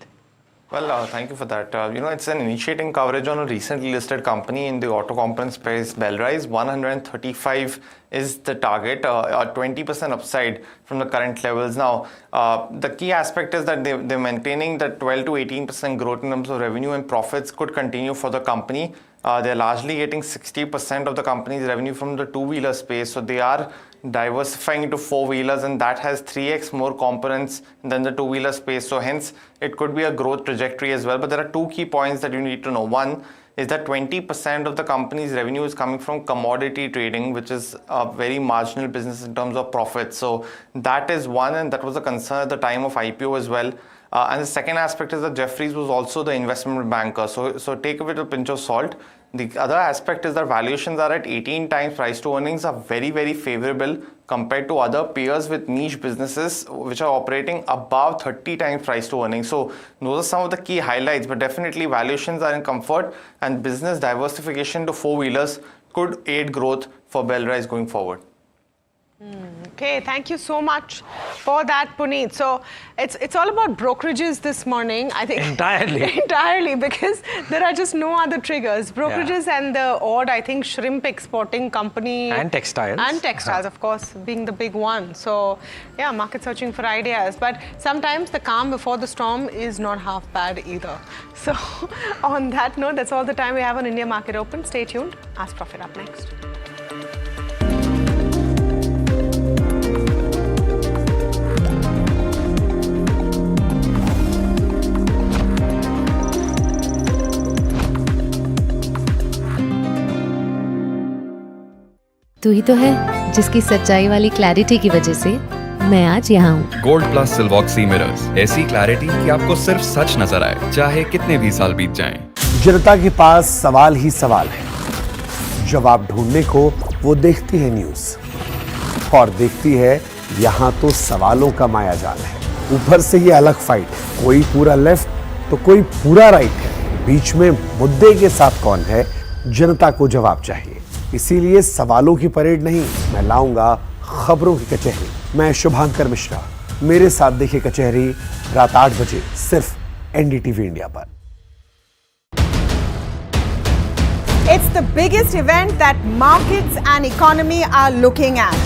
Speaker 8: Well, thank you for that. It's an initiating coverage on a recently listed company in the auto component space, Belrise. 135 is the target, a 20% upside from the current levels. Now, the key aspect is that they're maintaining that 12 to 18% growth in terms of revenue, and profits could continue for the company. They're largely getting 60% of the company's revenue from the two-wheeler space. So they are diversifying into four-wheelers, and that has 3x more components than the two-wheeler space. So hence, it could be a growth trajectory as well. But there are two key points that you need to know. One is that 20% of the company's revenue is coming from commodity trading, which is a very marginal business in terms of profit. So that is one, and that was a concern at the time of IPO as well. And the second aspect is that Jefferies was also the investment banker. So take it with a pinch of salt. The other aspect is that valuations are at 18 times price to earnings, are very, very favorable compared to other peers with niche businesses which are operating above 30 times price to earnings. So those are some of the key highlights, but definitely valuations are in comfort, and business diversification to four-wheelers could aid growth for Belrise going forward.
Speaker 2: Okay, thank you so much for that, Puneet. So it's all about brokerages this morning, I think. Entirely, because there are just no other triggers. Brokerages and the odd, I think, shrimp exporting company.
Speaker 6: And textiles.
Speaker 2: And textiles, of course, being the big one. So yeah, market searching for ideas. But sometimes the calm before the storm is not half bad either. So on that note, that's all the time we have on India Market Open. Stay tuned. Ask Profit up next.
Speaker 4: तू ही तो है जिसकी सच्चाई वाली clarity की वजह से मैं आज यहाँ हूँ।
Speaker 23: गोल्ड प्लस सिल्वॉक्सी मिरर्स, ऐसी क्लैरिटी कि आपको सिर्फ सच नजर आए, चाहे कितने भी साल बीत जाएं।
Speaker 9: जनता के पास सवाल ही सवाल है, जवाब ढूंढने को वो देखती है न्यूज, और देखती है यहाँ तो सवालों का मायाजाल है। ऊपर से ये अलग फाइट है, कोई पूरा लेफ्ट तो कोई पूरा राइट है, बीच में मुद्दे के साथ कौन है, जनता को जवाब चाहिए। इसीलिए सवालों की परेड नहीं, मैं लाऊंगा खबरों की कचहरी। मैं शुभांकर मिश्रा, मेरे साथ देखिए कचहरी रात 8 बजे सिर्फ NDTV इंडिया पर।
Speaker 10: It's the biggest event that markets and economy are looking at.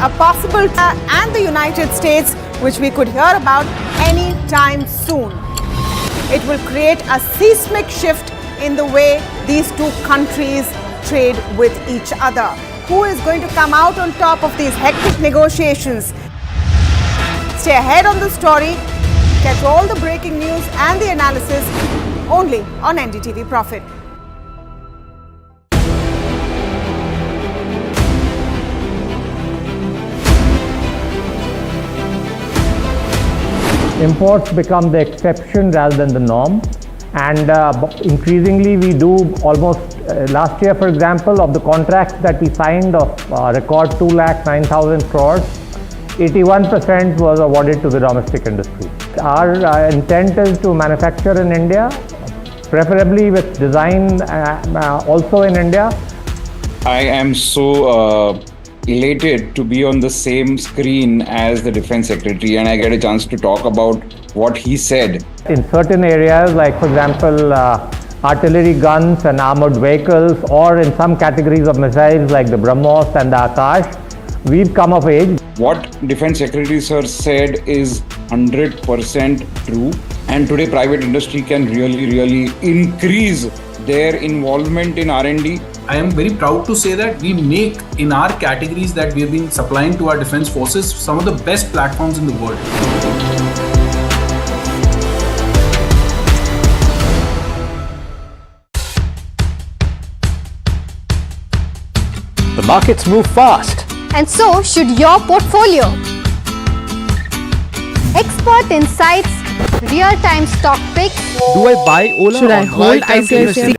Speaker 10: A possible and the United States, which we could hear about any time soon. It will create a seismic shift in the way these two countries trade with each other. Who is going to come out on top of these hectic negotiations? Stay ahead on the story. Catch all the breaking news and the analysis only on NDTV Profit.
Speaker 11: imports become the exception rather than the norm. And increasingly we do almost, last year for example, of the contracts that we signed of record 2,09,000 crores, 81% was awarded to the domestic industry. Our intent is to manufacture in India, preferably with design also in India.
Speaker 5: I am so elated to be on the same screen as the Defense Secretary, and I get a chance to talk about what he said.
Speaker 11: In certain areas, like for example, artillery guns and armored vehicles, or in some categories of missiles like the BrahMos and the Akash, we've come of age.
Speaker 5: What Defense Secretary Sir said is 100% true, and today private industry can really increase their involvement in R&D.
Speaker 7: I am very proud to say that we make, in our categories that we have been supplying to our defense forces, some of the best platforms in the world.
Speaker 1: The markets move fast.
Speaker 12: And so should your portfolio. Expert insights, real-time stock picks.
Speaker 24: Do I buy Ola?
Speaker 12: Should I hold ICICI?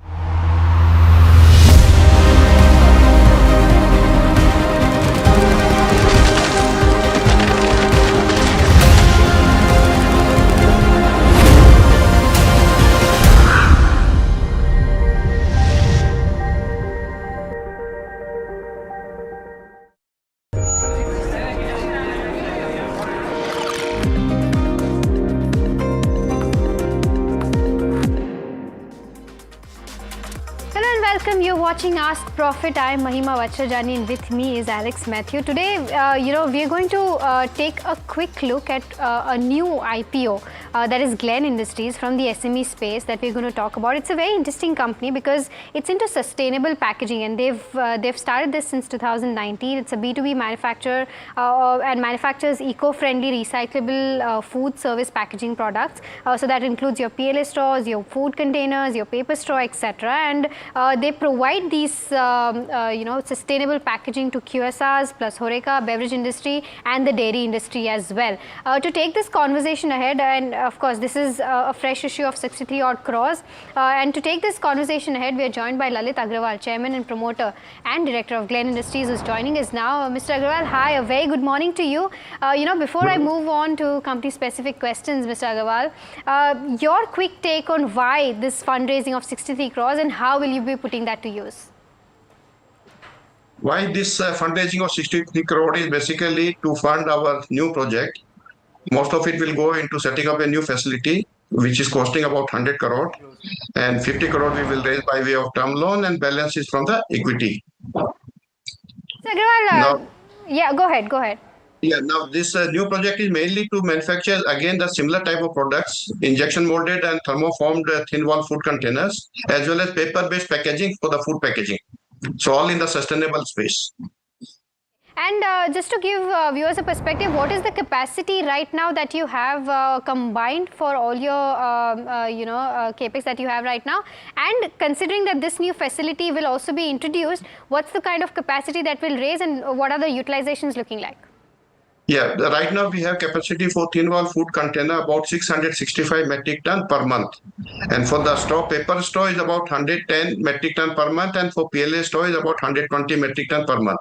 Speaker 14: You're watching Ask Profit. I'm Mahima Vachhrajani and with me is Alex Matthew. Today, we're going to take a quick look at a new IPO that is Glen Industries from the SME space that we're going to talk about. It's a very interesting company because it's into sustainable packaging, and they've started this since 2019. It's a B2B manufacturer and manufactures eco-friendly recyclable food service packaging products. So that includes your PLA straws, your food containers, your paper straw, etc. And they provide these sustainable packaging to QSRs plus HoReCa, beverage industry and the dairy industry as well. To take this conversation ahead, and of course this is a fresh issue of 63 odd crores, and to take this conversation ahead, we are joined by Lalit Agrawal, Chairman and Promoter and Director of Glen Industries, who's joining us now. Mr. Agrawal, hi, a very good morning to you. Before I move on to company specific questions, Mr. Agrawal, your quick take on why this fundraising of 63 crores and how will you be putting that to use?
Speaker 25: Why this fundraising of 63 crore is basically to fund our new project. Most of it will go into setting up a new facility, which is costing about 100 crore, and 50 crore we will raise by way of term loan, and balance is from the equity.
Speaker 14: Agrawal, yeah, go ahead.
Speaker 25: Yeah, now this new project is mainly to manufacture again the similar type of products, injection molded and thermoformed thin wall food containers, as well as paper based packaging for the food packaging. So all in the sustainable space.
Speaker 14: And just to give viewers a perspective, what is the capacity right now that you have combined for all your capex that you have right now? And considering that this new facility will also be introduced, what's the kind of capacity that will raise, and what are the utilizations looking like?
Speaker 25: Yeah, right now we have capacity for thin wall food container about 665 metric ton per month. And for the straw, paper straw is about 110 metric ton per month, and for PLA straw is about 120 metric ton per month.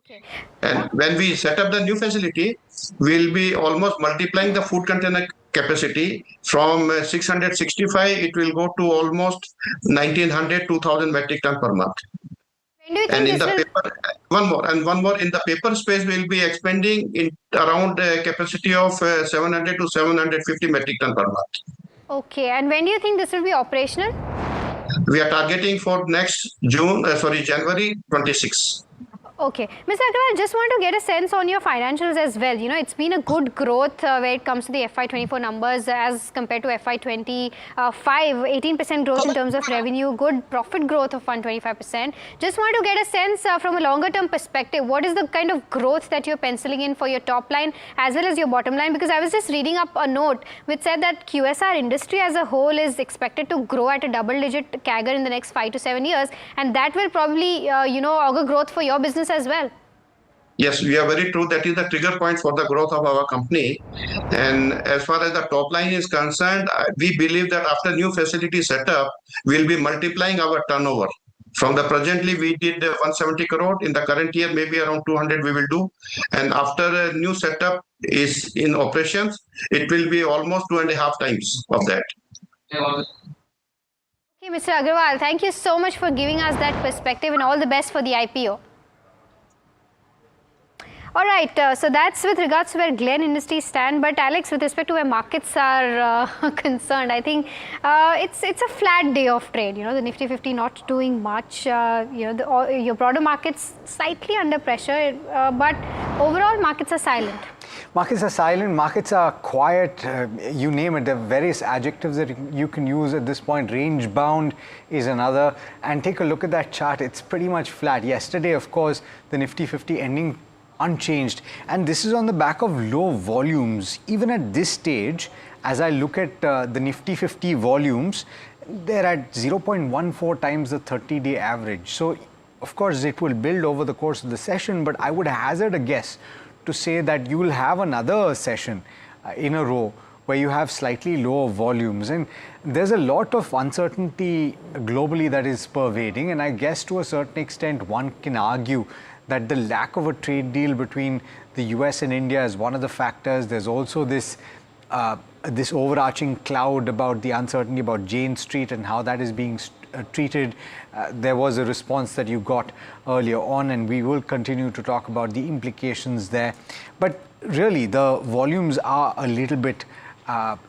Speaker 25: Okay. And when we set up the new facility, we'll be almost multiplying the food container capacity from 665, it will go to almost 1900, 2000 metric ton per month. And in the paper, one more in the paper space, we'll be expanding in around a capacity of 700 to 750 metric ton per month.
Speaker 14: Okay, and when do you think this will be operational?
Speaker 25: We are targeting for next January 26.
Speaker 14: Okay. Mr. Agrawal, just want to get a sense on your financials as well. It's been a good growth where it comes to the FY24 numbers as compared to FY25, 18% growth in terms of revenue, good profit growth of 125%. Just want to get a sense from a longer term perspective, what is the kind of growth that you're penciling in for your top line as well as your bottom line? Because I was just reading up a note which said that QSR industry as a whole is expected to grow at a double-digit CAGR in the next 5 to 7 years, and that will probably, augur growth for your business as well.
Speaker 25: Yes, we are very true. That is the trigger point for the growth of our company. And as far as the top line is concerned, we believe that after new facility setup, we'll be multiplying our turnover. From the presently, we did 170 crore. In the current year, maybe around 200 we will do. And after a new setup is in operations, it will be almost 2.5 times of that.
Speaker 14: Okay, Mr. Agarwal, thank you so much for giving us that perspective and all the best for the IPO. All right, so that's with regards to where Glen Industries stand. But Alex, with respect to where markets are concerned, I think it's a flat day of trade. You know, the Nifty 50 not doing much. Your broader markets slightly under pressure, but overall markets are silent.
Speaker 1: Markets are silent, markets are quiet, you name it. There are various adjectives that you can use at this point. Range bound is another. And take a look at that chart, it's pretty much flat. Yesterday, of course, the Nifty 50 ending unchanged, and this is on the back of low volumes. Even at this stage, as I look at the Nifty 50 volumes, they're at 0.14 times the 30-day average. So, of course, it will build over the course of the session, but I would hazard a guess to say that you will have another session in a row where you have slightly lower volumes. And there's a lot of uncertainty globally that is pervading, and I guess to a certain extent one can argue that the lack of a trade deal between the US and India is one of the factors. There's also this this overarching cloud about the uncertainty about Jane Street and how that is being treated. There was a response that you got earlier on, and we will continue to talk about the implications there. But really, the volumes are a little bit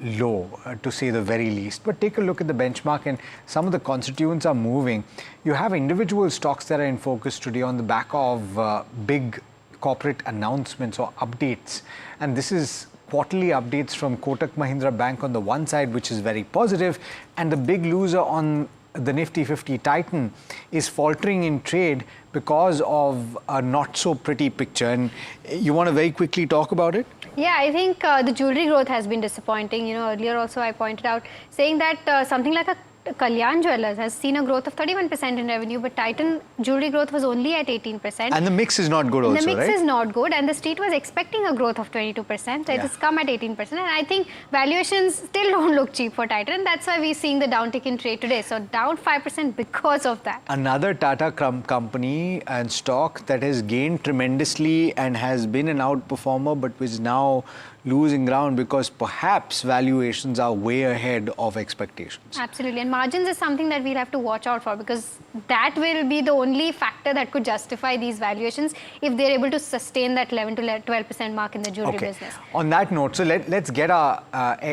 Speaker 1: low, to say the very least. But take a look at the benchmark, and some of the constituents are moving. You have individual stocks that are in focus today on the back of big corporate announcements or updates, and this is quarterly updates from Kotak Mahindra Bank on the one side, which is very positive, and the big loser on the Nifty 50, Titan, is faltering in trade because of a not so pretty picture. And you want to very quickly talk about it?
Speaker 14: Yeah, I think the jewelry growth has been disappointing. You know, earlier also I pointed out saying that something like a Kalyan Jewellers has seen a growth of 31% in revenue, but Titan jewelry growth was only at 18%.
Speaker 1: And the mix is not good also,
Speaker 14: the mix
Speaker 1: right?
Speaker 14: is not good, and the street was expecting a growth of 22%. It has come at 18%, and I think valuations still don't look cheap for Titan, and that's why we're seeing the downtick in trade today. So down 5% because of that.
Speaker 1: Another Tata company and stock that has gained tremendously and has been an outperformer, but is now losing ground because perhaps valuations are way ahead of expectations.
Speaker 14: Absolutely, and margins is something that we'll have to watch out for, because that will be the only factor that could justify these valuations if they're able to sustain that 11 to 12% mark in the jewelry business.
Speaker 1: On that note, so let's get our,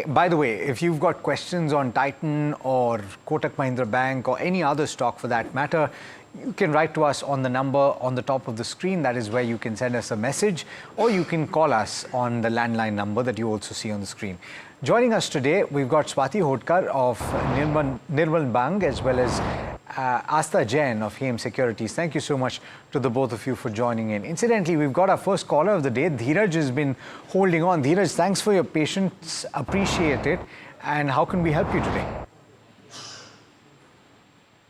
Speaker 1: by the way, if you've got questions on Titan or Kotak Mahindra Bank or any other stock for that matter, you can write to us on the number on the top of the screen. That is where you can send us a message, or you can call us on the landline number that you also see on the screen. Joining us today, we've got Swati Hodkar of Nirmal Bang, as well as Asta Jain of HAM Securities. Thank you so much to the both of you for joining in. Incidentally, we've got our first caller of the day. Dheeraj has been holding on. Dheeraj, thanks for your patience. Appreciate it. And how can we help you today?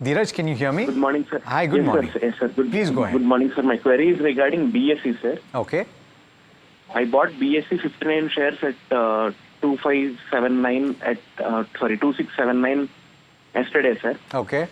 Speaker 1: Dheeraj, can you hear me?
Speaker 13: Good morning, sir.
Speaker 1: Hi, good morning.
Speaker 13: Sir. Yes, sir.
Speaker 1: Please go ahead.
Speaker 13: Good morning, sir. My query is regarding BSE, sir.
Speaker 1: Okay.
Speaker 13: I bought BSE 59 shares at 2579 at 2679 yesterday, sir.
Speaker 1: Okay.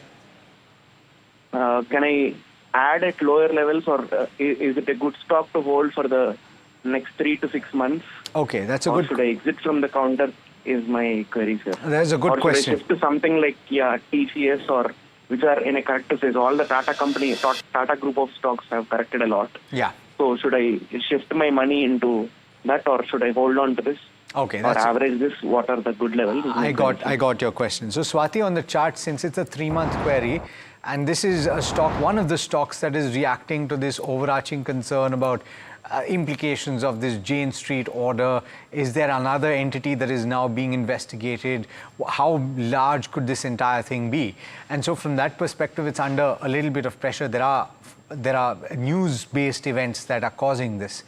Speaker 13: Can I add at lower levels, or is it a good stock to hold for the next 3 to 6 months?
Speaker 1: Okay, that's a
Speaker 13: or
Speaker 1: good.
Speaker 13: Should I exit from the counter? Is my query, sir.
Speaker 1: That's a good question.
Speaker 13: Or should I shift to something like TCS, or which are in a corrective phase? All the Tata company, Tata group of stocks have corrected a lot.
Speaker 1: Yeah.
Speaker 13: So should I shift my money into that, or should I hold on to this?
Speaker 1: Okay,
Speaker 13: or average this? What are the good levels?
Speaker 1: I got your question. So Swati, on the chart, since it's a 3-month query, and this is a stock, one of the stocks that is reacting to this overarching concern about implications of this Jane Street order. Is there another entity that is now being investigated? How large could this entire thing be? And so from that perspective, it's under a little bit of pressure. There are news-based events that are causing this.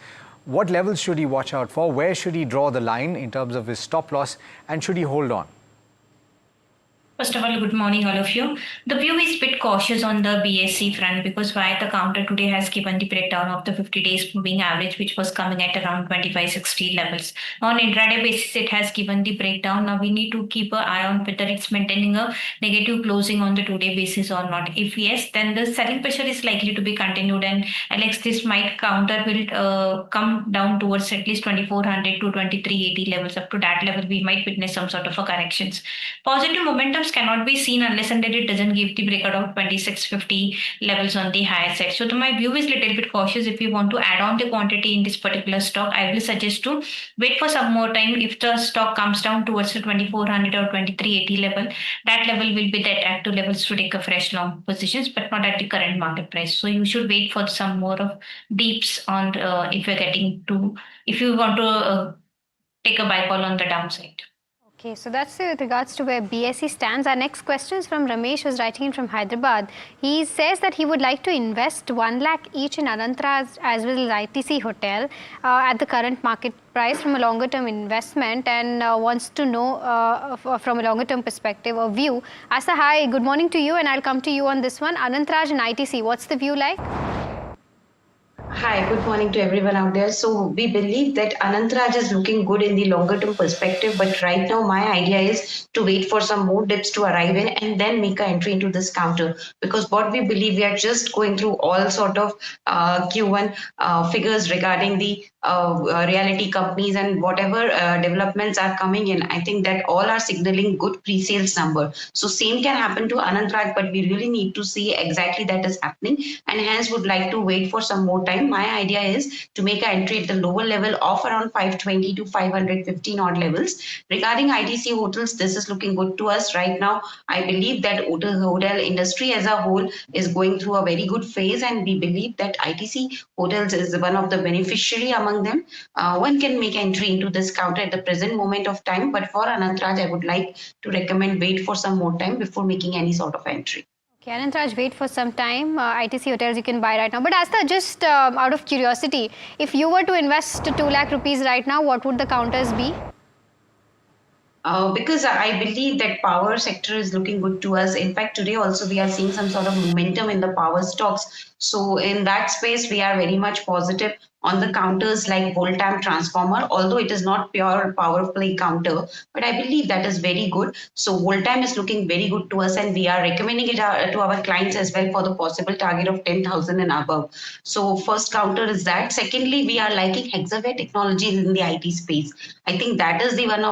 Speaker 1: What levels should he watch out for? Where should he draw the line in terms of his stop loss? And should he hold on?
Speaker 15: First of all, good morning, all of you. The view is a bit cautious on the BSC front because why the counter today has given the breakdown of the 50 days moving average, which was coming at around 2560 levels. On intraday basis, it has given the breakdown. Now we need to keep an eye on whether it's maintaining a negative closing on the today basis or not. If yes, then the selling pressure is likely to be continued, and Alex, this might counter will come down towards at least 2400 to 2380 levels. Up to that level, we might witness some sort of a corrections. Positive momentums cannot be seen unless and until it doesn't give the breakout of 2650 levels on the higher side. So my view is a little bit cautious. If you want to add on the quantity in this particular stock, I will suggest to wait for some more time. If the stock comes down towards the 2400 or 2380 level, that level will be the attractive levels to take a fresh long positions, but not at the current market price. So you should wait for some more of deeps on if you're getting to, if you want to take a buy call on the downside.
Speaker 14: Okay, so that's with regards to where BSE stands. Our next question is from Ramesh, who's writing in from Hyderabad. He says that he would like to invest 1 lakh each in Anantraj as well as ITC Hotel at the current market price from a longer term investment, and wants to know from a longer term perspective or view. Asa, hi, good morning to you, and I'll come to you on this one. Anantraj and ITC, what's the view like?
Speaker 17: Hi, good morning to everyone out there. So we believe that Anantraj is looking good in the longer term perspective, but right now my idea is to wait for some more dips to arrive in and then make an entry into this counter, because what we believe, we are just going through all sort of Q1 figures regarding the reality companies and whatever developments are coming in. I think that all are signaling good pre-sales number. So same can happen to Anantraj, but we really need to see exactly that is happening, and hence would like to wait for some more time. My idea is to make an entry at the lower level of around 520 to 515 odd levels. Regarding ITC hotels, this is looking good to us right now. I believe that hotel industry as a whole is going through a very good phase, and we believe that ITC hotels is one of the beneficiary among them. One can make entry into this counter at the present moment of time, but for Anantraj, I would like to recommend wait for some more time before making any sort of entry.
Speaker 14: Okay, Anantraj, wait for some time. ITC hotels you can buy right now. But Asta, just out of curiosity, if you were to invest 2 lakh rupees right now, what would the counters be?
Speaker 17: Because I believe that power sector is looking good to us. In fact, today also we are seeing some sort of momentum in the power stocks. So in that space, we are very much positive on the counters like Voltam transformer, although it is not pure power play counter, but I believe that is very good. So Voltam is looking very good to us, and we are recommending it to our clients as well for the possible target of 10,000 and above. So first counter is that. Secondly, we are liking Hexaware Technologies in the IT space. I think that is the one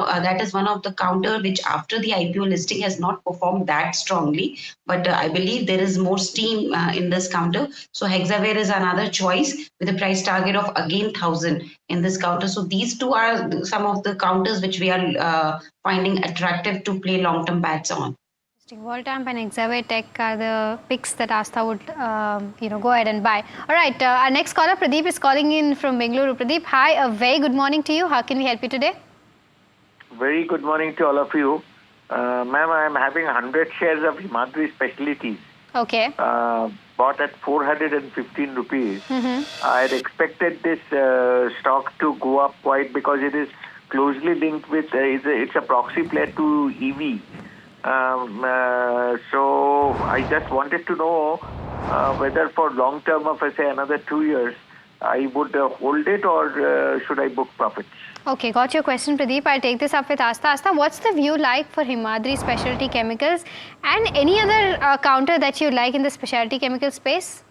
Speaker 17: of the counter which after the IPO listing has not performed that strongly, but I believe there is more steam in this counter. So Hexaware is another choice with a price target of again 1,000 in this counter. So these two are some of the counters which we are finding attractive to play long-term bets on.
Speaker 14: Voltamp and Hexaware Tech are the picks that Asta would go ahead and buy. All right, our next caller, Pradeep, is calling in from Bengaluru. Pradeep, hi, a very good morning to you. How can we help you today?
Speaker 18: Very good morning to all of you. Ma'am, I am having 100 shares of Himadri Specialties.
Speaker 14: Okay.
Speaker 18: Bought at 415 rupees. I had expected this stock to go up quite because it is closely linked with, it's a proxy play to EV. So I just wanted to know whether for long term of, say, another 2 years, I would hold it or should I book profits?
Speaker 14: Okay, got your question, Pradeep. I'll take this up with Asta. Asta, what's the view like for Himadri Specialty Chemicals and any other counter that you like in the specialty chemical space?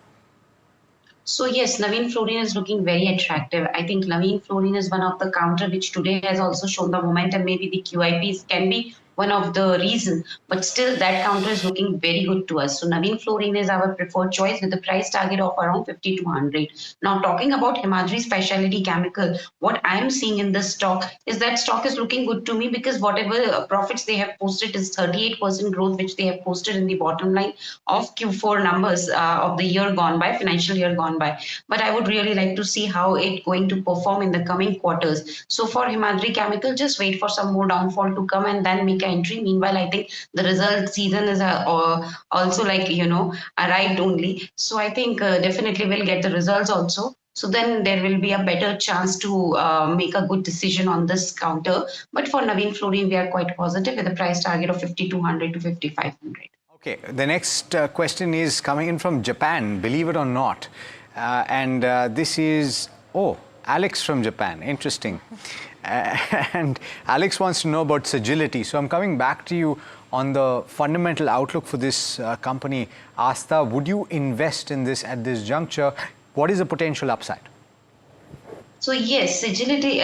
Speaker 17: So yes, Naveen Fluorine is looking very attractive. I think Naveen Fluorine is one of the counter which today has also shown the momentum. Maybe the QIPs can be one of the reasons, but still that counter is looking very good to us. So Naveen Fluorine is our preferred choice with the price target of around 50 to 100. Now talking about Himadri Specialty Chemical, what I'm seeing in this stock is that stock is looking good to me because whatever profits they have posted is 38% growth which they have posted in the bottom line of Q4 numbers of the year gone by, financial year gone by. But I would really like to see how it going to perform in the coming quarters. So for Himadri Chemical, just wait for some more downfall to come and then make an entry. Meanwhile, I think the result season is also arrived only. So I think definitely we'll get the results also. So then there will be a better chance to make a good decision on this counter. But for Navin Fluorine, we are quite positive with a price target of 5,200 to 5,500.
Speaker 1: Okay, the next question is coming in from Japan, believe it or not. This is, Alex from Japan, interesting. And Alex wants to know about Sagility. So I'm coming back to you on the fundamental outlook for this company. Astha, would you invest in this at this juncture? What is the potential upside?
Speaker 17: So yes, Sagility,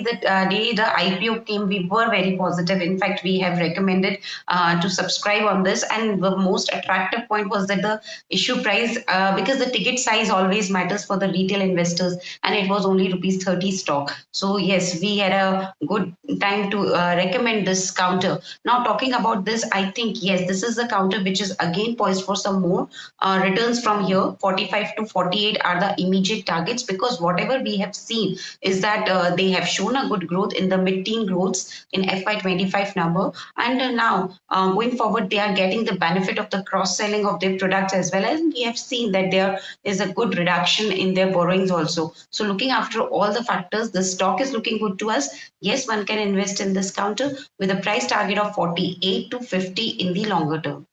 Speaker 17: the day the IPO came, we were very positive. In fact, we have recommended to subscribe on this. And the most attractive point was that the issue price, because the ticket size always matters for the retail investors, and it was only rupees 30 stock. So yes, we had a good time to recommend this counter. Now talking about this, I think, yes, this is the counter which is again poised for some more returns from here. 45 to 48 are the immediate targets, because whatever we have seen is that they have shown a good growth in the mid-teen growths in FY25 number, and now going forward they are getting the benefit of the cross-selling of their products, as well as we have seen that there is a good reduction in their borrowings also. So looking after all the factors, the stock is looking good to us. Yes, one can invest in this counter with a price target of 48 to 50 in the longer term.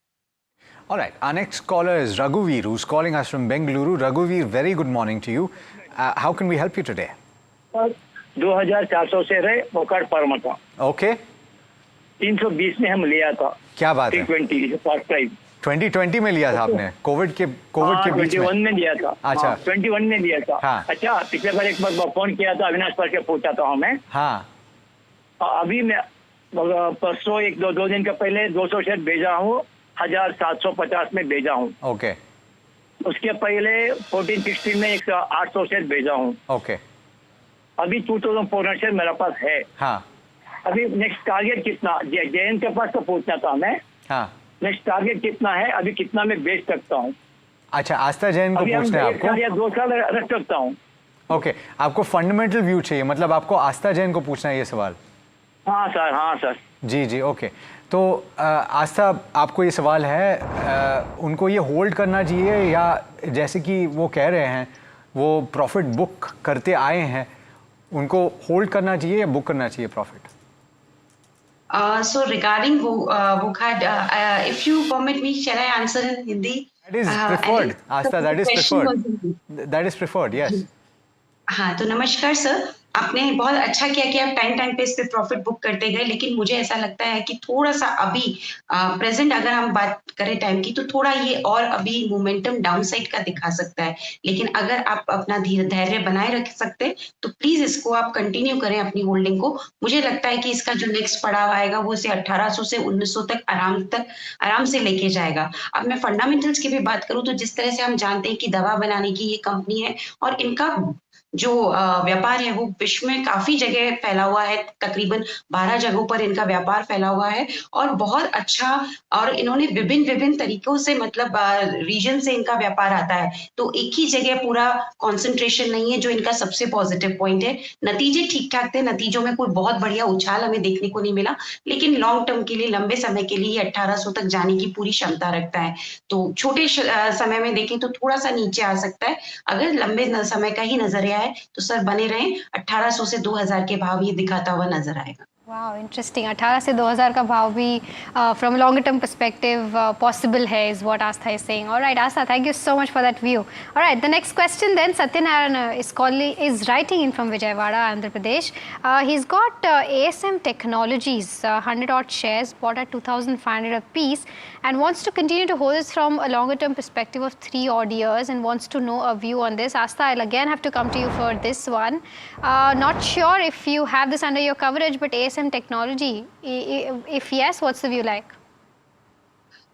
Speaker 1: All right, our next caller is Raghuveer, who's calling us from Bengaluru. Raghuveer, very good morning to you. How can we help you today?
Speaker 19: 2400 से रहे वोकर परम था.
Speaker 1: Okay.
Speaker 19: 320 में हम लिया था.
Speaker 1: क्या बात है?
Speaker 19: 2020 फर्स्ट प्राइस.
Speaker 1: 2020 में लिया था आपने? कोविड के बीच में?
Speaker 19: 21 में लिया था.
Speaker 1: अच्छा.
Speaker 19: 21 में लिया था.
Speaker 1: हाँ.
Speaker 19: अच्छा, पिछले बार एक बार फोन किया था, अविनाश पर के पूछा था हमें.
Speaker 1: हाँ.
Speaker 19: अभी मैं परसों एक दो दिन के पहले 200 शेयर भेजा हूँ, 1750 में भेजा हूँ.
Speaker 1: ओके.
Speaker 19: उसके पहले 1416 में 800 शेयर भेजा हूँ.
Speaker 1: ओके.
Speaker 19: अभी 2400 शेयर मेरे पास है.
Speaker 1: हाँ.
Speaker 19: अभी नेक्स्ट टारगेट कितना? जैन के पास तो पूछना था मैं.
Speaker 1: हाँ.
Speaker 19: नेक्स्ट टारगेट कितना है? अभी कितना में बेच सकता हूँ?
Speaker 1: अच्छा, आस्था जैन को पूछना है आपको?
Speaker 19: 1 साल या 2 साल रख सकता हूँ.
Speaker 1: ओके, आपको फंडामेंटल व्यू चाहिए, मतलब आपको आस्था जैन को पूछना है ये सवाल?
Speaker 19: हाँ सर, हाँ सर.
Speaker 1: जी, ओके. तो आस्था, आपको ये सवाल है, उनको ये होल्ड करना चाहिए या जैसे कि वो कह रहे हैं वो प्रॉफिट बुक करते आए हैं, उनको होल्ड करना चाहिए या बुक करना चाहिए profit?
Speaker 17: So regarding book had, if you permit me, shall I answer in Hindi?
Speaker 1: That is preferred, Astha. That is preferred. That is preferred. Yes.
Speaker 17: हाँ, तो नमस्कार सर. आपने बहुत अच्छा किया कि आप टाइम पे इस पे प्रॉफिट बुक करते गए, लेकिन मुझे ऐसा लगता है कि थोड़ा सा अभी प्रेजेंट अगर हम बात करें टाइम की, तो थोड़ा ये और अभी मोमेंटम डाउनसाइड का दिखा सकता है. लेकिन अगर आप अपना धैर्य बनाए रख सकते हैं तो प्लीज इसको आप कंटिन्यू करें अपनी होल्डिंग को. मुझे लगता है कि इसका जो नेक्स्ट पड़ाव आएगा वो इसे 1800 से 1900 तक आराम से लेके जाएगा. अब मैं फंडामेंटल्स की भी बात करूं तो जिस तरह से हम जानते हैं कि दवा बनाने की ये कंपनी है और इनका जो व्यापार है वो विश्व में काफी जगह फैला हुआ है, तकरीबन 12 जगहों पर इनका व्यापार फैला हुआ है और बहुत अच्छा, और इन्होंने विभिन्न तरीकों से, मतलब रीजन से इनका व्यापार आता है, तो एक ही जगह पूरा कंसंट्रेशन नहीं है, जो इनका सबसे पॉजिटिव पॉइंट है. नतीजे ठीक ठाक थे, नतीजों में कोई बहुत बढ़िया उछाल हमें देखने को नहीं मिला, लेकिन लॉन्ग टर्म के लिए, लंबे समय के लिए 1800 तक जाने की पूरी क्षमता रखता है. तो छोटे समय में देखें तो थोड़ा सा नीचे आ सकता है. अगर लंबे समय का ही नजरिया है तो सर बने रहें, 1800 से 2000 के भाव ये दिखाता हुआ नजर आएगा.
Speaker 14: Wow, interesting. 18 से 2000 का भाव भी from longer term perspective possible है, is what Astha is saying. All right, Astha, thank you so much for that view. All right, the next question then, Satyanarayan is writing in from Vijayawada, Andhra Pradesh. He's got ASM Technologies, 100 odd shares bought at 2,500 a piece, and wants to continue to hold this from a longer term perspective of 3 odd years, and wants to know a view on this. Astha, I'll again have to come to you for this one. Not sure if you have this under your coverage, but ASM Technology, if yes, what's the view like?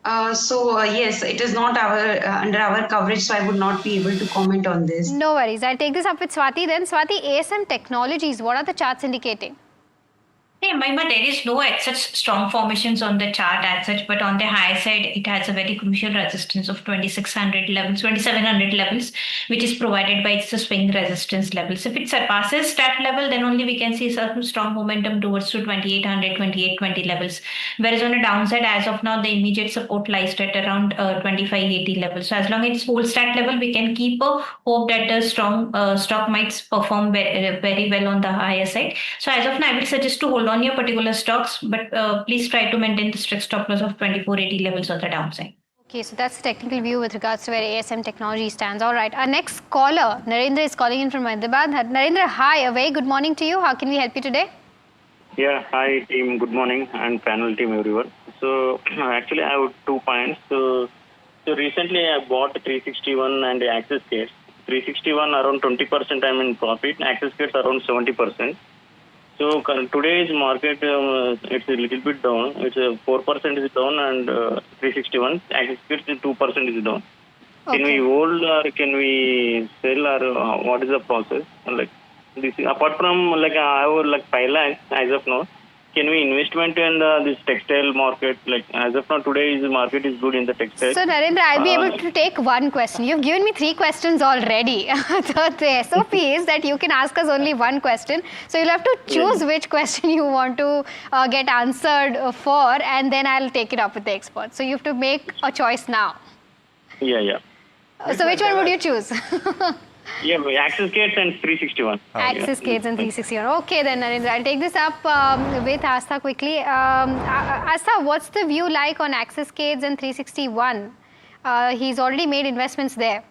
Speaker 17: Yes, it is not under our coverage, so I would not be able to comment on this.
Speaker 14: No worries. I'll take this up with Swati then. Swati, ASM Technologies, what are the charts indicating?
Speaker 15: Yeah, Mahima, there is no such strong formations on the chart as such, but on the high side, it has a very crucial resistance of 2600 levels, 2700 levels, which is provided by its swing resistance levels. If it surpasses that level, then only we can see some strong momentum towards to 2800, 2820 levels. Whereas on the downside, as of now, the immediate support lies at around 2580 levels. So as long as it holds that level, we can keep a hope that the strong stock might perform very well on the higher side. So as of now, I would suggest to hold on your particular stocks, but please try to maintain the strict stop loss of 2480 levels on the downside.
Speaker 14: Okay, so that's the technical view with regards to where ASM Technology stands. All right, our next caller, Narendra, is calling in from Hyderabad. Narendra, hi, a very good morning to you. How can we help you today?
Speaker 3: Yeah, hi team, good morning, and panel team everyone. So actually I have 2 points. So recently I bought 361 and Axis Gates. 361 around 20% I'm in profit, Axis Gates around 70%. So today's market it's a little bit down. It's 4% is down and 361. Axis Gates 2% is down.
Speaker 14: Okay.
Speaker 3: Can we hold or can we sell or what is the process? Like this, apart from like I have like 5 lakhs as of now. Can we investment in this textile market? Like as of now, today's market is good in the textile.
Speaker 14: So Narendra, I'll be able to take one question. You've given me 3 questions already. So the SOP is that you can ask us only one question. So you'll have to choose which question you want to get answered for, and then I'll take it up with the experts. So you have to make a choice now.
Speaker 3: Yeah.
Speaker 14: So which one would you choose?
Speaker 3: Yeah, Axis Gates and 361.
Speaker 14: Axis Gates and 361. Okay then, Narendra, I'll take this up with Astha quickly. Astha, what's the view like on Axis Gates and 361? He's already made investments there.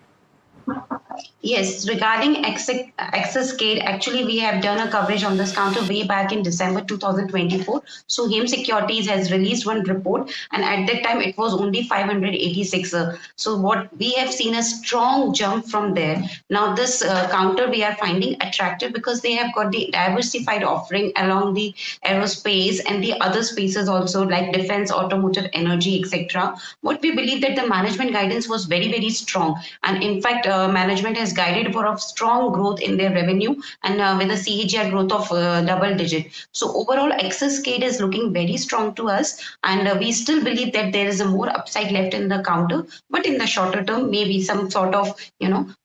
Speaker 17: Yes, regarding Axis Gate, actually we have done a coverage on this counter way back in December 2024. So HEM Securities has released one report, and at that time it was only 586. So what we have seen a strong jump from there. Now this counter we are finding attractive because they have got the diversified offering along the aerospace and the other spaces also, like defense, automotive, energy, etc. What we believe that the management guidance was very, very strong, and in fact management has guided for a strong growth in their revenue and with a CAGR growth of double digit. So overall, Axis Gate is looking very strong to us, and we still believe that there is a more upside left in the counter. But in the shorter term, maybe some sort of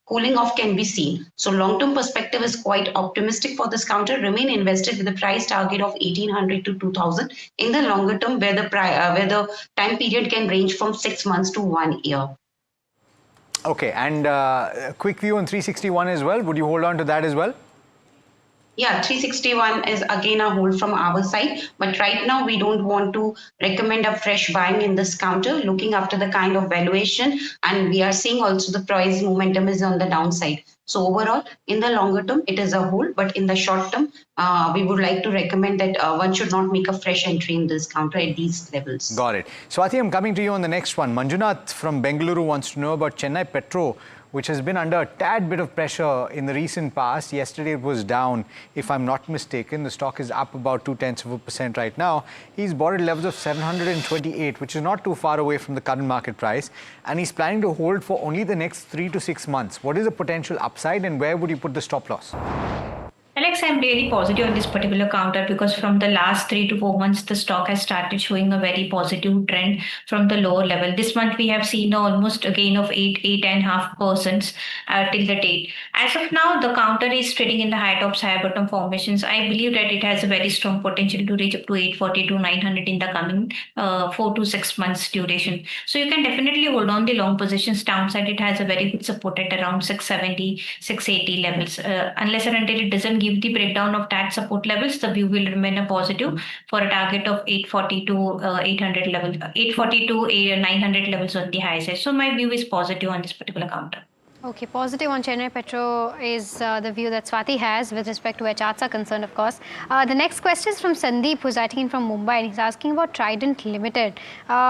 Speaker 17: cooling off can be seen. So long-term perspective is quite optimistic for this counter. Remain invested with a price target of 1800 to 2000 in the longer term, where the time period can range from 6 months to 1 year.
Speaker 1: Okay, and a quick view on 361 as well. Would you hold on to that as well?
Speaker 17: Yeah, 361 is again a hold from our side, but right now we don't want to recommend a fresh buying in this counter, looking after the kind of valuation, and we are seeing also the price momentum is on the downside. So overall, in the longer term, it is a hold, but in the short term, we would like to recommend that one should not make a fresh entry in this counter at these levels.
Speaker 1: Got it. Swati, I'm coming to you on the next one. Manjunath from Bengaluru wants to know about Chennai Petro, which has been under a tad bit of pressure in the recent past. Yesterday it was down, if I'm not mistaken. The stock is up about 0.2% right now. He's bought at levels of 728, which is not too far away from the current market price. And he's planning to hold for only the next 3 to 6 months. What is the potential upside, and where would you put the stop loss?
Speaker 15: Alex, I'm really positive on this particular counter because from the last 3 to 4 months, the stock has started showing a very positive trend from the lower level. This month, we have seen almost a gain of 8.5% till the date. As of now, the counter is trading in the high tops, high bottom formations. I believe that it has a very strong potential to reach up to 840 to 900 in the coming 4 to 6 months duration. So you can definitely hold on the long positions. Downside, it has a very good support at around 670, 680 levels. Unless and until it doesn't give the breakdown of that support levels, the view will remain a positive for a target of 840 to 800 level, 840 to 900 levels on the high side. So my view is positive on this particular counter.
Speaker 14: Okay, positive on Chennai Petro is the view that Swati has with respect to where charts are concerned, of course. The next question is from Sandeep, who's writing in from Mumbai, and he's asking about Trident Limited.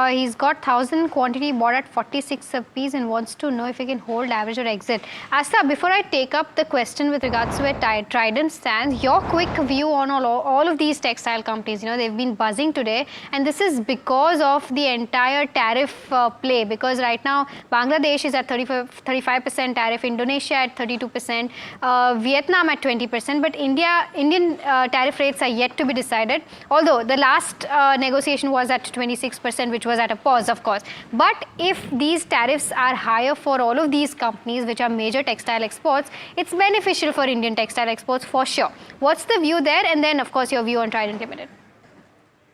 Speaker 14: He's got 1,000 quantity bought at 46 a piece and wants to know if he can hold, average or exit. Asta, before I take up the question with regards to where Trident stands, your quick view on all of these textile companies. They've been buzzing today, and this is because of the entire tariff play, because right now Bangladesh is at 35% 25% tariff, Indonesia at 32%, Vietnam at 20%, but Indian tariff rates are yet to be decided, although the last negotiation was at 26%, which was at a pause, of course. But if these tariffs are higher for all of these companies, which are major textile exports, it's beneficial for Indian textile exports for sure. What's the view there? And then, of course, your view on Trident Limited.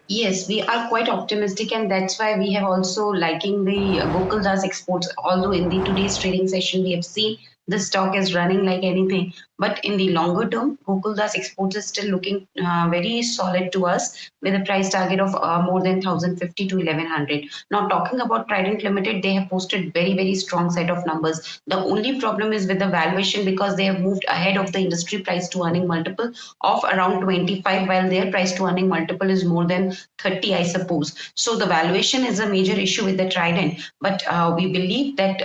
Speaker 17: Yes, we are quite optimistic, and that's why we have also liking the Gokuldas exports. Although in the today's trading session, we have seen the stock is running like anything, but in the longer term, Gokuldas exports is still looking very solid to us with a price target of more than 1,050 to 1,100. Now, talking about Trident Limited, they have posted very strong set of numbers. The only problem is with the valuation, because they have moved ahead of the industry price to earning multiple of around 25, while their price to earning multiple is more than 30, I suppose. So the valuation is a major issue with the Trident, but we believe that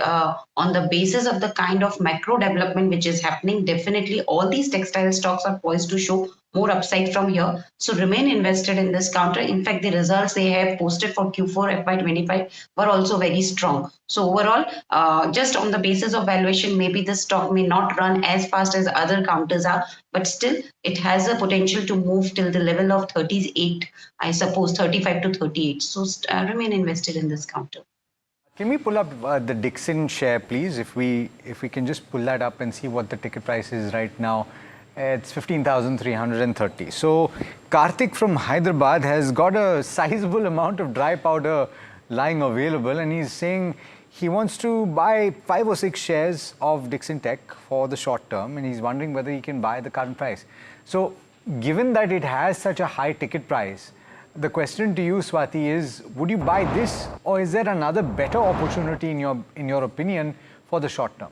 Speaker 17: on the basis of the kind of macro development which is happening, definitely all these textile stocks are poised to show more upside from here. So remain invested in this counter. In fact, the results they have posted for Q4 FY25 were also very strong. So overall, just on the basis of valuation, maybe the stock may not run as fast as other counters are, but still it has a potential to move till the level of 38, I suppose 35 to 38. So remain invested in this counter.
Speaker 1: Can we pull up the Dixon share, please? If we can just pull that up and see what the ticket price is right now. It's 15,330. So Karthik from Hyderabad has got a sizable amount of dry powder lying available, and he's saying he wants to buy 5 or 6 shares of Dixon Tech for the short term, and he's wondering whether he can buy the current price. So given that it has such a high ticket price, the question to you, Swati, is would you buy this, or is there another better opportunity in your opinion for the short term?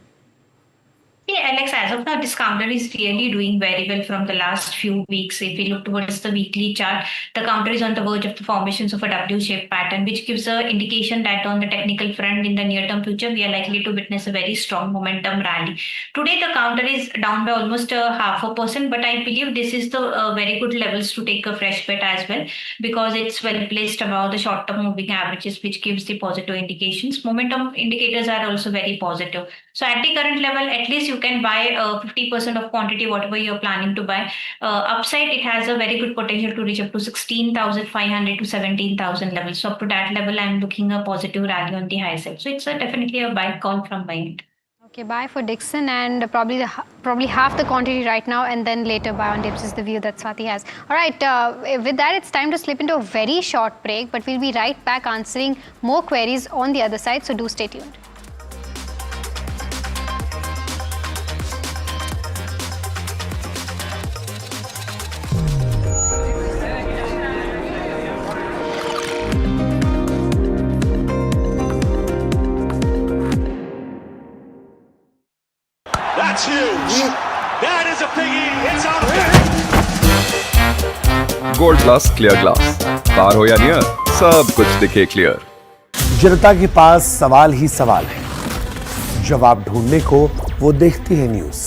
Speaker 15: Yeah, Alex, as of now, this counter is really doing very well from the last few weeks. If we look towards the weekly chart, the counter is on the verge of the formations of a W-shaped pattern, which gives an indication that on the technical front in the near-term future, we are likely to witness a very strong momentum rally. Today, the counter is down by almost 0.5%, but I believe this is the very good levels to take a fresh bet as well, because it's well placed above the short-term moving averages, which gives the positive indications. Momentum indicators are also very positive. So at the current level, at least you can buy 50% of quantity, whatever you're planning to buy. Upside, it has a very good potential to reach up to 16,500 to 17,000 levels. So up to that level, I'm looking a positive rally on the high side. So it's definitely a buy call from my end.
Speaker 14: Okay, buy for Dixon and probably half the quantity right now, and then later buy on dips is the view that Swati has. All right, with that, it's time to slip into a very short break, but we'll be right back answering more queries on the other side, so do stay tuned.
Speaker 16: That's huge. That is a biggie. It's out.
Speaker 23: Gold Plus Clear Glass. पार हो या near, सब कुछ दिखे clear.
Speaker 9: जनता के पास सवाल ही सवाल है। जवाब ढूंढने को वो देखती है न्यूज,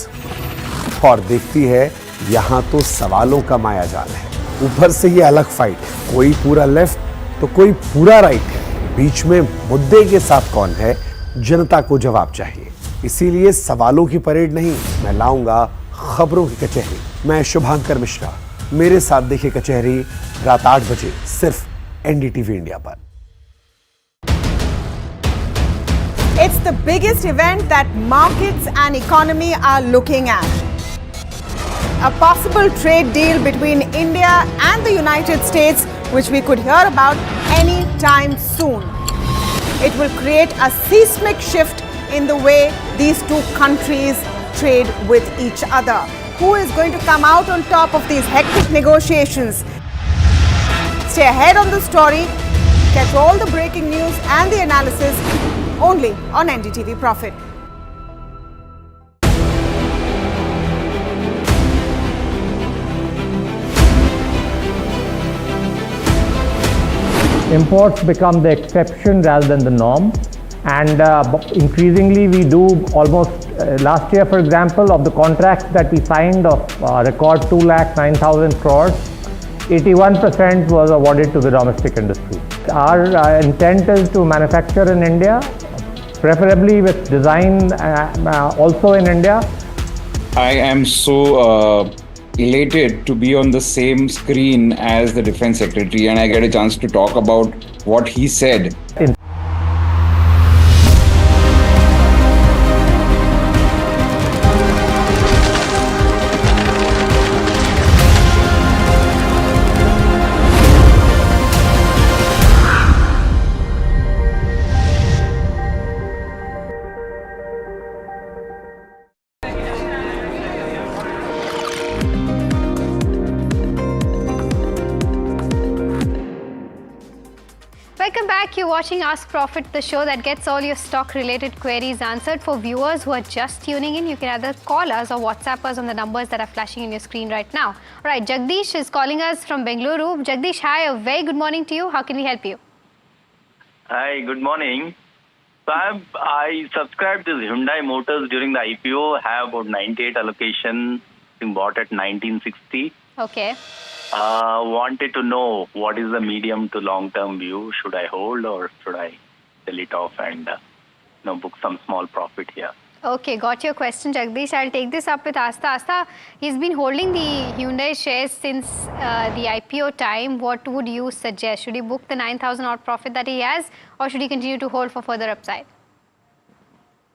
Speaker 9: और देखती है यहां तो सवालों का मायाजाल है। ऊपर से ये अलग फाइट है, कोई पूरा लेफ्ट तो कोई पूरा राइट है। बीच में मुद्दे के साथ कौन है, जनता को जवाब चाहिए। इसीलिए सवालों की परेड नहीं, मैं लाऊंगा खबरों की कचहरी। मैं शुभांकर मिश्रा, मेरे साथ देखिए कचहरी रात 8 बजे सिर्फ एनडीटीवी इंडिया पर।
Speaker 10: It's the biggest event that markets and economy are looking at. A possible trade deal between India and the United States, which we could hear about any time soon. It will create a seismic shift in the way these two countries trade with each other. Who is going to come out on top of these hectic negotiations? Stay ahead on the story. Catch all the breaking news and the analysis only on NDTV Profit.
Speaker 11: Imports become the exception rather than the norm, and increasingly we do almost last year, for example, of the contracts that we signed of record 2,09,000 crores, 81% was awarded to the domestic industry. Our intent is to manufacture in India, preferably with design also in India.
Speaker 5: I am so elated to be on the same screen as the Defense Secretary, and I get a chance to talk about what he said.
Speaker 14: Welcome back. You're watching Ask Profit, the show that gets all your stock-related queries answered. For viewers who are just tuning in, you can either call us or WhatsApp us on the numbers that are flashing on your screen right now. All right, Jagdish is calling us from Bengaluru. Jagdish, hi, a very good morning to you. How can we help you?
Speaker 8: Hi, good morning. So I subscribed to Hyundai Motors during the IPO, have about 98 allocation, bought at 1960.
Speaker 14: Okay.
Speaker 8: Wanted to know what is the medium to long-term view. Should I hold or should I sell it off and book some small profit here?
Speaker 14: Okay, got your question, Jagdish. I'll take this up with Asta. Asta, he's been holding the Hyundai shares since the IPO time. What would you suggest? Should he book the 9,000 odd profit that he has, or should he continue to hold for further upside?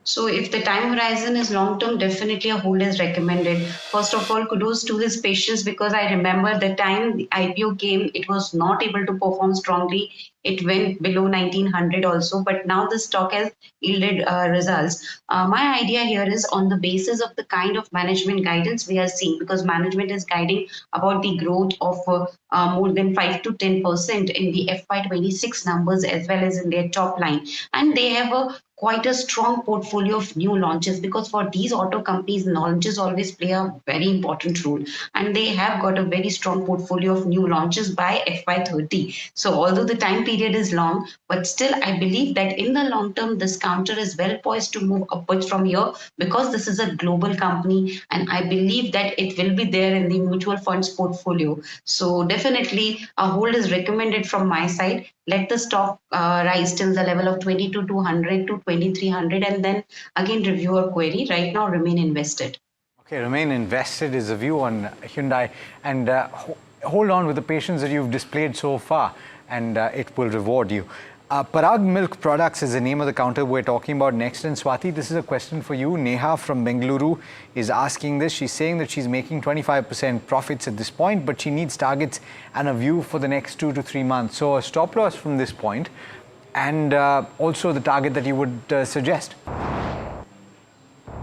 Speaker 17: So if the time horizon is long term, definitely a hold is recommended. First of all, kudos to his patience, because I remember the time the IPO came, it was not able to perform strongly. It went below 1900 also, but now the stock has yielded results. My idea here is on the basis of the kind of management guidance we are seeing, because management is guiding about the growth of more than 5 to 10% in the FY26 numbers as well as in their top line. And they have quite a strong portfolio of new launches, because for these auto companies, launches always play a very important role, and they have got a very strong portfolio of new launches by FY30. So although the time period is long, but still I believe that in the long term this counter is well poised to move upwards from here, because this is a global company and I believe that it will be there in the mutual funds portfolio. So definitely a hold is recommended from my side. Let the stock rise till the level of 22,200 to 2,300 and then again review your query. Right now, remain invested.
Speaker 1: Okay, remain invested is a view on Hyundai, and hold on with the patience that you've displayed so far, and it will reward you. Parag Milk Products is the name of the counter we're talking about next. And Swati, this is a question for you. Neha from Bengaluru is asking this. She's saying that she's making 25% profits at this point, but she needs targets and a view for the next 2 to 3 months. So a stop loss from this point, and also the target that you would suggest.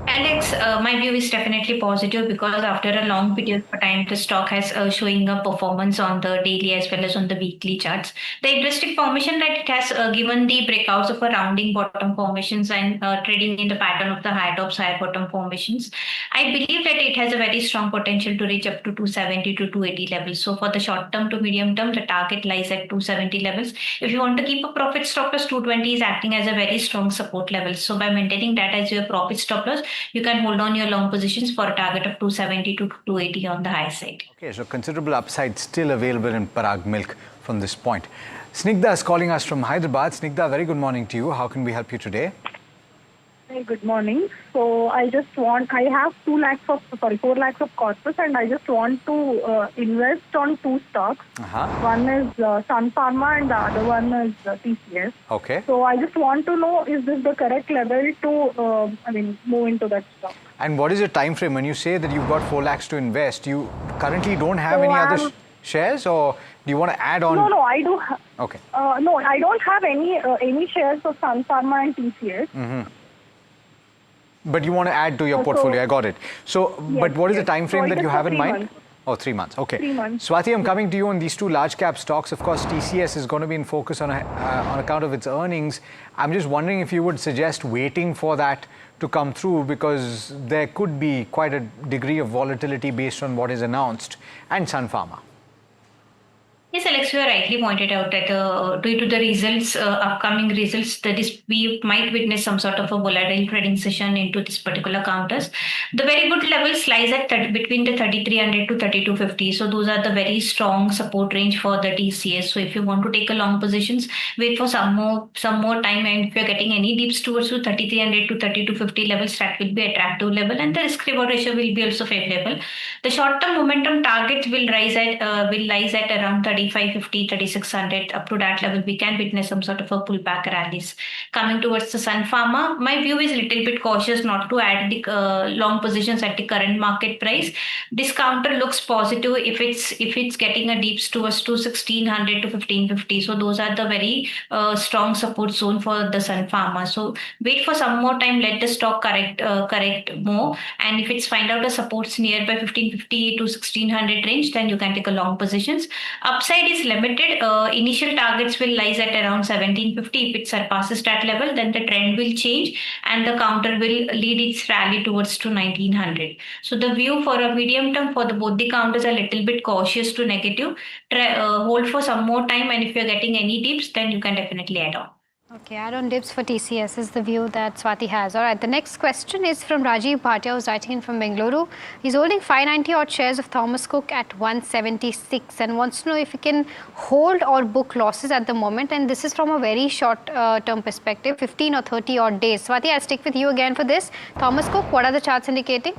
Speaker 15: Alex, my view is definitely positive, because after a long period of time, the stock has showing a performance on the daily as well as on the weekly charts. The interesting formation that it has given the breakouts of a rounding bottom formations and trading in the pattern of the high tops, high bottom formations. I believe that it has a very strong potential to reach up to 270 to 280 levels. So for the short term to medium term, the target lies at 270 levels. If you want to keep a profit stop loss, 220 is acting as a very strong support level. So by maintaining that as your profit stop loss, you can hold on your long positions for a target of 270 to 280 on the high side.
Speaker 1: Okay, so considerable upside still available in Parag Milk from this point. Snigdha is calling us from Hyderabad. Snigdha, very good morning to you. How can we help you today?
Speaker 20: Hey, good morning. So I have 4 lakhs of corpus, and I just want to invest on 2 stocks. One is Sun Pharma and the other one is TCS.
Speaker 1: Okay.
Speaker 20: So I just want to know, is this the correct level to, move into that stock?
Speaker 1: And what is your time frame? When you say that you've got 4 lakhs to invest, you currently don't have any other shares, or do you want to add on?
Speaker 20: No, I do.
Speaker 1: Okay.
Speaker 20: No, I don't have any shares of Sun Pharma and TCS.
Speaker 1: Mm-hmm. But you want to add to your portfolio. I got it. So,
Speaker 20: yes,
Speaker 1: but what is the time frame that you have in mind?
Speaker 20: Months.
Speaker 1: Oh, 3 months. Okay.
Speaker 20: 3 months.
Speaker 1: Swati, I'm coming to you on these 2 large cap stocks. Of course, TCS is going to be in focus on account of its earnings. I'm just wondering if you would suggest waiting for that to come through, because there could be quite a degree of volatility based on what is announced, and Sun Pharma.
Speaker 15: Yes, Alex, you rightly pointed out that due to the results, upcoming results, we might witness some sort of a volatile trading session into this particular counters. The very good levels lies at between the 3300 to 3250. So those are the very strong support range for the TCS. So if you want to take a long positions, wait for some more time. And if you're getting any dips towards to 3300 to 3250 levels, that will be attractive level, and the risk reward ratio will be also favorable. The short term momentum target will rise at around 3550, 3600. Up to that level, we can witness some sort of a pullback rallies. Coming towards the Sun Pharma, my view is a little bit cautious not to add the long positions at the current market price. This counter looks positive if it's getting a deeps towards to 1600 to 1550. So those are the very strong support zone for the Sun Pharma. So wait for some more time, let the stock correct more, and if it's find out the supports nearby 1550 to 1600 range, then you can take a long positions. Upside is limited. Initial targets will lies at around 1750. If it surpasses that level, then the trend will change and the counter will lead its rally towards to 1900. So the view for a medium term for both the counters are a little bit cautious to negative. Hold for some more time, and if you're getting any dips, then you can definitely add on.
Speaker 14: Okay, add-on dips for TCS is the view that Swati has. All right, the next question is from Rajiv Bhatia, who's writing in from Bengaluru. He's holding 590 odd shares of Thomas Cook at 176 and wants to know if he can hold or book losses at the moment. And this is from a very short term perspective, 15 or 30 odd days. Swati, I'll stick with you again for this. Thomas Cook, what are the charts indicating?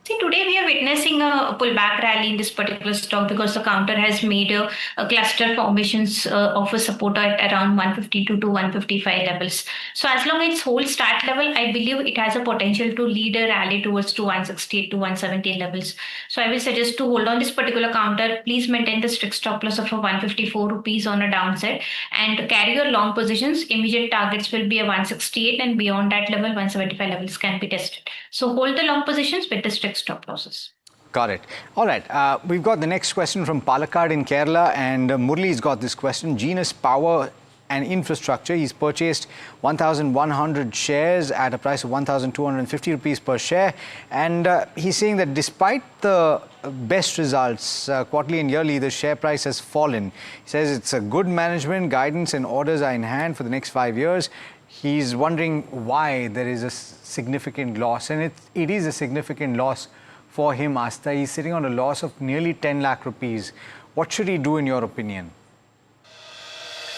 Speaker 15: See, today we are witnessing a pullback rally in this particular stock because the counter has made a cluster formations of a support at around 152 to 155 levels. So as long as it holds that level, I believe it has a potential to lead a rally towards to 168 to 170 levels. So I will suggest to hold on this particular counter. Please maintain the strict stop loss of 154 rupees on a downside and carry your long positions. Immediate targets will be a 168 and beyond that level, 175 levels can be tested. So hold the long positions with the strict stop losses.
Speaker 1: Got it. All right. We've got the next question from Palakkad in Kerala, and Murli's got this question. Genus Power and Infrastructure. He's purchased 1,100 shares at a price of 1,250 rupees per share. And he's saying that despite the best results, quarterly and yearly, the share price has fallen. He says it's a good management, guidance and orders are in hand for the next 5 years. He's wondering why there is a significant loss, and it is a significant loss for him, Asta. He's sitting on a loss of nearly 10 lakh rupees. What should he do in your opinion?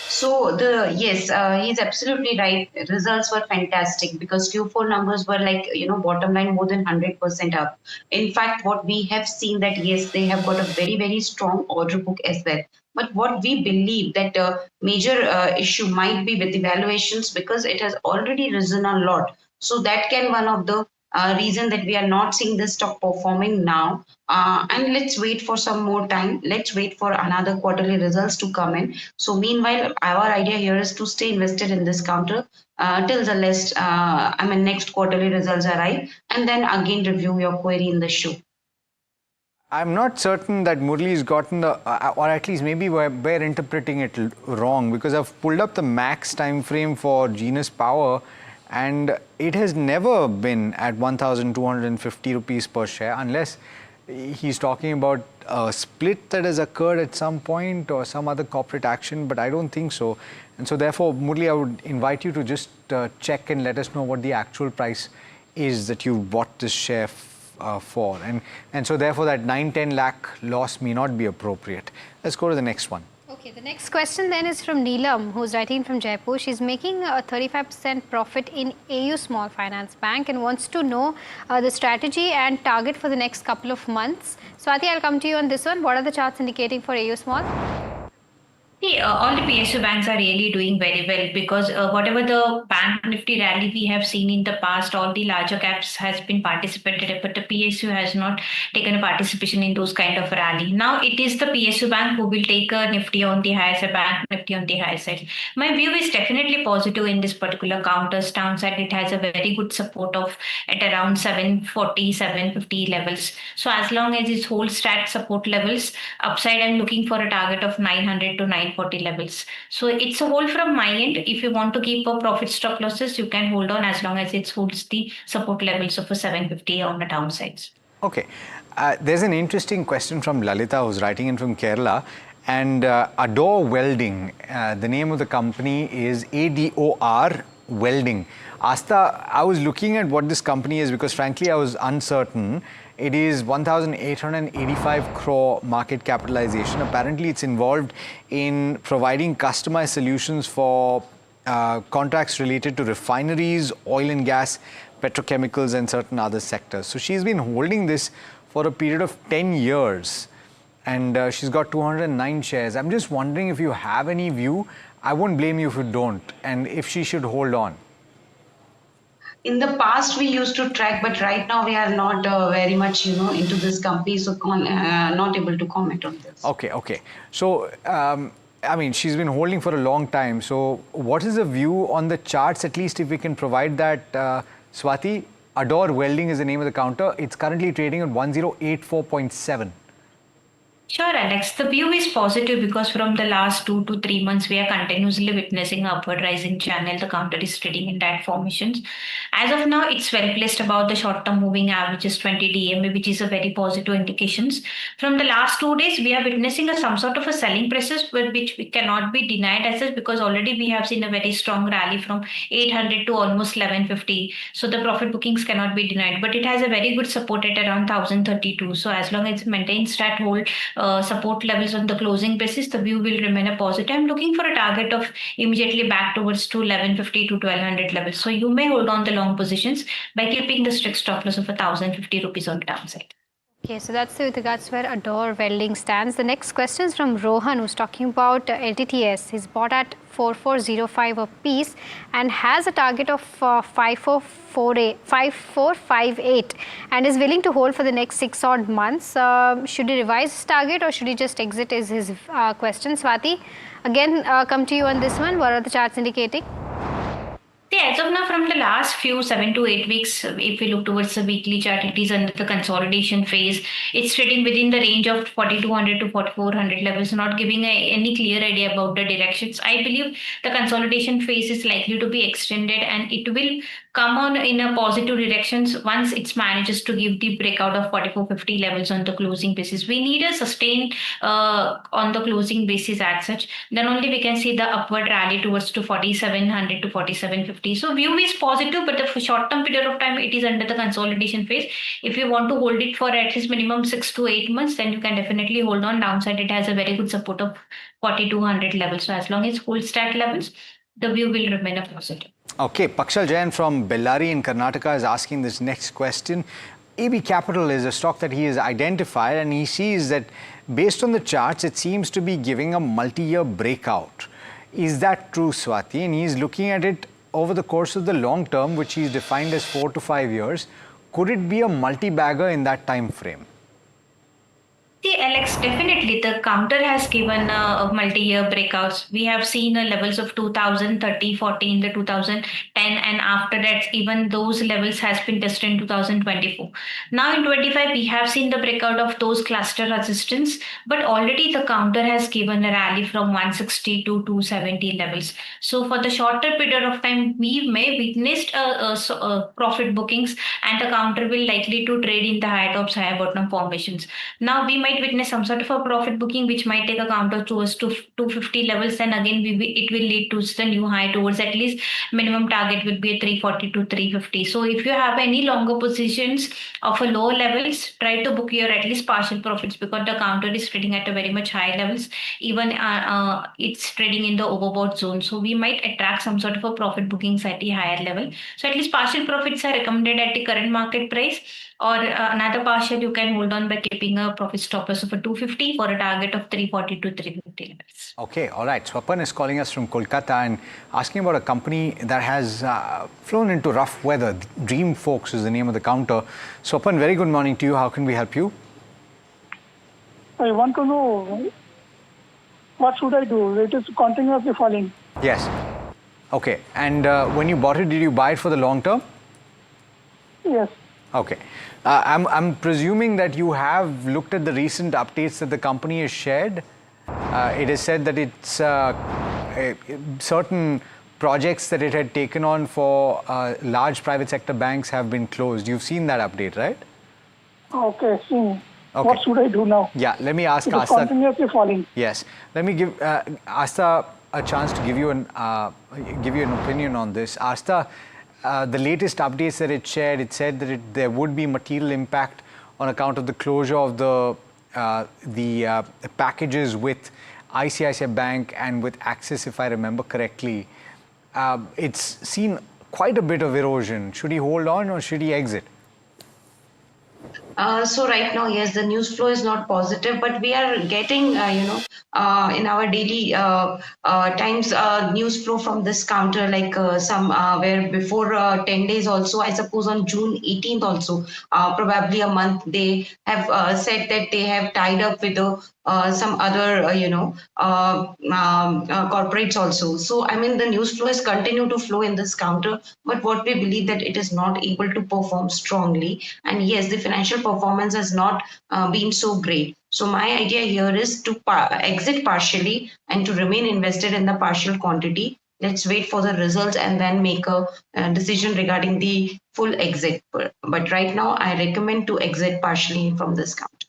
Speaker 17: So he's absolutely right. Results were fantastic because Q4 numbers were like, bottom line more than 100% up. In fact, what we have seen that yes, they have got a very, very strong order book as well. But what we believe that major issue might be with the valuations because it has already risen a lot. So that can one of the reason that we are not seeing this stock performing now. And let's wait for some more time. Let's wait for another quarterly results to come in. So meanwhile, our idea here is to stay invested in this counter till the next quarterly results arrive, and then again review your query in the show.
Speaker 1: I'm not certain that Murli's gotten the, or at least maybe we're interpreting it wrong, because I've pulled up the max time frame for Genus Power and it has never been at 1,250 rupees per share, unless he's talking about a split that has occurred at some point or some other corporate action, but I don't think so. And so therefore, Murli, I would invite you to just check and let us know what the actual price is that you bought this share for. And so therefore that 9-10 lakh loss may not be appropriate. Let's go to the next one.
Speaker 14: Okay, the next question then is from Neelam, who's writing from Jaipur. She's making a 35% profit in AU Small Finance Bank and wants to know the strategy and target for the next couple of months. Swati, I'll come to you on this one. What are the charts indicating for AU Small?
Speaker 15: See, all the PSU banks are really doing very well because whatever the bank nifty rally we have seen in the past, all the larger caps has been participated, but the PSU has not taken a participation in those kind of rally. Now it is the PSU bank who will take a nifty on the higher side, bank nifty on the higher side. My view is definitely positive in this particular counter's downside. It has a very good support of at around 740, 750 levels. So as long as it holds that support levels, upside I'm looking for a target of 900 to 940 levels. So it's a hold from my end. If you want to keep a profit stop losses, you can hold on as long as it holds the support levels of a 750 on the downsides.
Speaker 1: Okay. There's an interesting question from Lalita, who's writing in from Kerala. and Adore Welding. The name of the company is ADOR Welding. Asta, I was looking at what this company is because frankly I was uncertain. It is 1,885 crore market capitalization. Apparently it's involved in providing customized solutions for contracts related to refineries, oil and gas, petrochemicals and certain other sectors. So she's been holding this for a period of 10 years and she's got 209 shares. I'm just wondering if you have any view. I won't blame you if you don't, and if she should hold on.
Speaker 17: In the past, we used to track, but right now we are not very much, into this company, so not able to comment on this.
Speaker 1: Okay. So, I mean, she's been holding for a long time. So, what is the view on the charts? At least if we can provide that, Swati. Adore Welding is the name of the counter. It's currently trading at 1084.7.
Speaker 15: Sure, Alex. The view is positive because from the last 2 to 3 months, we are continuously witnessing upward rising channel. The counter is trading in that formations. As of now, it's well placed about the short-term moving averages 20 DMA, which is a very positive indications. From the last 2 days, we are witnessing some sort of a selling process, which we cannot be denied as such because already we have seen a very strong rally from 800 to almost 1150. So the profit bookings cannot be denied, but it has a very good support at around 1032. So as long as it maintains that hold support levels on the closing basis, the view will remain a positive. I'm looking for a target of immediately back towards to 1150 to 1200 levels. So you may hold on the long positions by keeping the strict stop loss of 1050 rupees on the downside.
Speaker 14: Okay, so that's with regards to where Adore Welding stands. The next question is from Rohan, who's talking about LTTS. He's bought at 4405 a piece and has a target of 5458 and is willing to hold for the next 6 odd months. Should he revise his target or should he just exit is his question. Swati, again come to you on this one. What are the charts indicating?
Speaker 15: As of now, from the last few 7 to 8 weeks, if we look towards the weekly chart, it is under the consolidation phase. It's trading within the range of 4200 to 4400 levels, not giving any clear idea about the directions. I believe the consolidation phase is likely to be extended and it will come on in a positive directions once it manages to give the breakout of 4450 levels on the closing basis. We need a sustain on the closing basis as such. Then only we can see the upward rally towards to 4700 to 4750. So view is positive, but the short-term period of time it is under the consolidation phase. If you want to hold it for at least minimum 6 to 8 months, then you can definitely hold on. Downside, it has a very good support of 4200 levels. So as long as holds that levels, the view will remain a positive.
Speaker 1: Okay, Pakshal Jain from Bellary in Karnataka is asking this next question. AB Capital is a stock that he has identified and he sees that based on the charts, it seems to be giving a multi-year breakout. Is that true, Swati? And he's looking at it over the course of the long term, which he's defined as 4 to 5 years. Could it be a multi-bagger in that time frame?
Speaker 15: See, Alex, definitely the counter has given multi-year breakouts. We have seen levels of 2030, 40 in the 2010, and after that, even those levels has been tested in 2024. Now in 25, we have seen the breakout of those cluster resistance, but already the counter has given a rally from 160 to 270 levels. So for the shorter period of time, we may witness profit bookings, and the counter will likely to trade in the higher tops, higher bottom formations. Now we might witness some sort of a profit booking which might take a counter towards to 250 levels, and again it will lead to the new high towards at least minimum target would be a 340 to 350. So if you have any longer positions of a low levels, try to book your at least partial profits because the counter is trading at a very much high levels. Even it's trading in the overbought zone, so we might attract some sort of a profit bookings at a higher level. So at least partial profits are recommended at the current market price, or another partial you can hold on by keeping a profit stop loss of a 250 for a target of 340 to 350 levels.
Speaker 1: Okay, all right. Swapan is calling us from Kolkata and asking about a company that has flown into rough weather. Dream Folks is the name of the counter. Swapan, very good morning to you. How can we help you?
Speaker 20: I want to know what should I do? It is continuously falling.
Speaker 1: Yes. Okay. And when you bought it, did you buy it for the long term?
Speaker 20: Yes.
Speaker 1: Okay. I'm presuming that you have looked at the recent updates that the company has shared. It is said that it's certain projects that it had taken on for large private sector banks have been closed. You've seen that update, right?
Speaker 20: Okay, seen.
Speaker 1: Okay.
Speaker 2: What should I do now?
Speaker 1: Yeah, let me ask
Speaker 2: It is
Speaker 1: Asta.
Speaker 2: continuously falling.
Speaker 1: Yes, let me give Asta a chance to give you an opinion on this. Asta, the latest updates that it shared, it said that there would be material impact on account of the closure of the packages with ICICI Bank and with Axis, if I remember correctly. It's seen quite a bit of erosion. Should he hold on or should he exit?
Speaker 17: So right now, yes, the news flow is not positive, but we are getting, in our daily times news flow from this counter, like some where before 10 days also, I suppose on June 18th also, probably a month, they have said that they have tied up with some other, corporates also. So, I mean, the news flow has continued to flow in this counter, but what we believe that it is not able to perform strongly. And yes, the financial performance has not been so great. So my idea here is to exit partially and to remain invested in the partial quantity. Let's wait for the results and then make a decision regarding the full exit. But right now, I recommend to exit partially from this counter.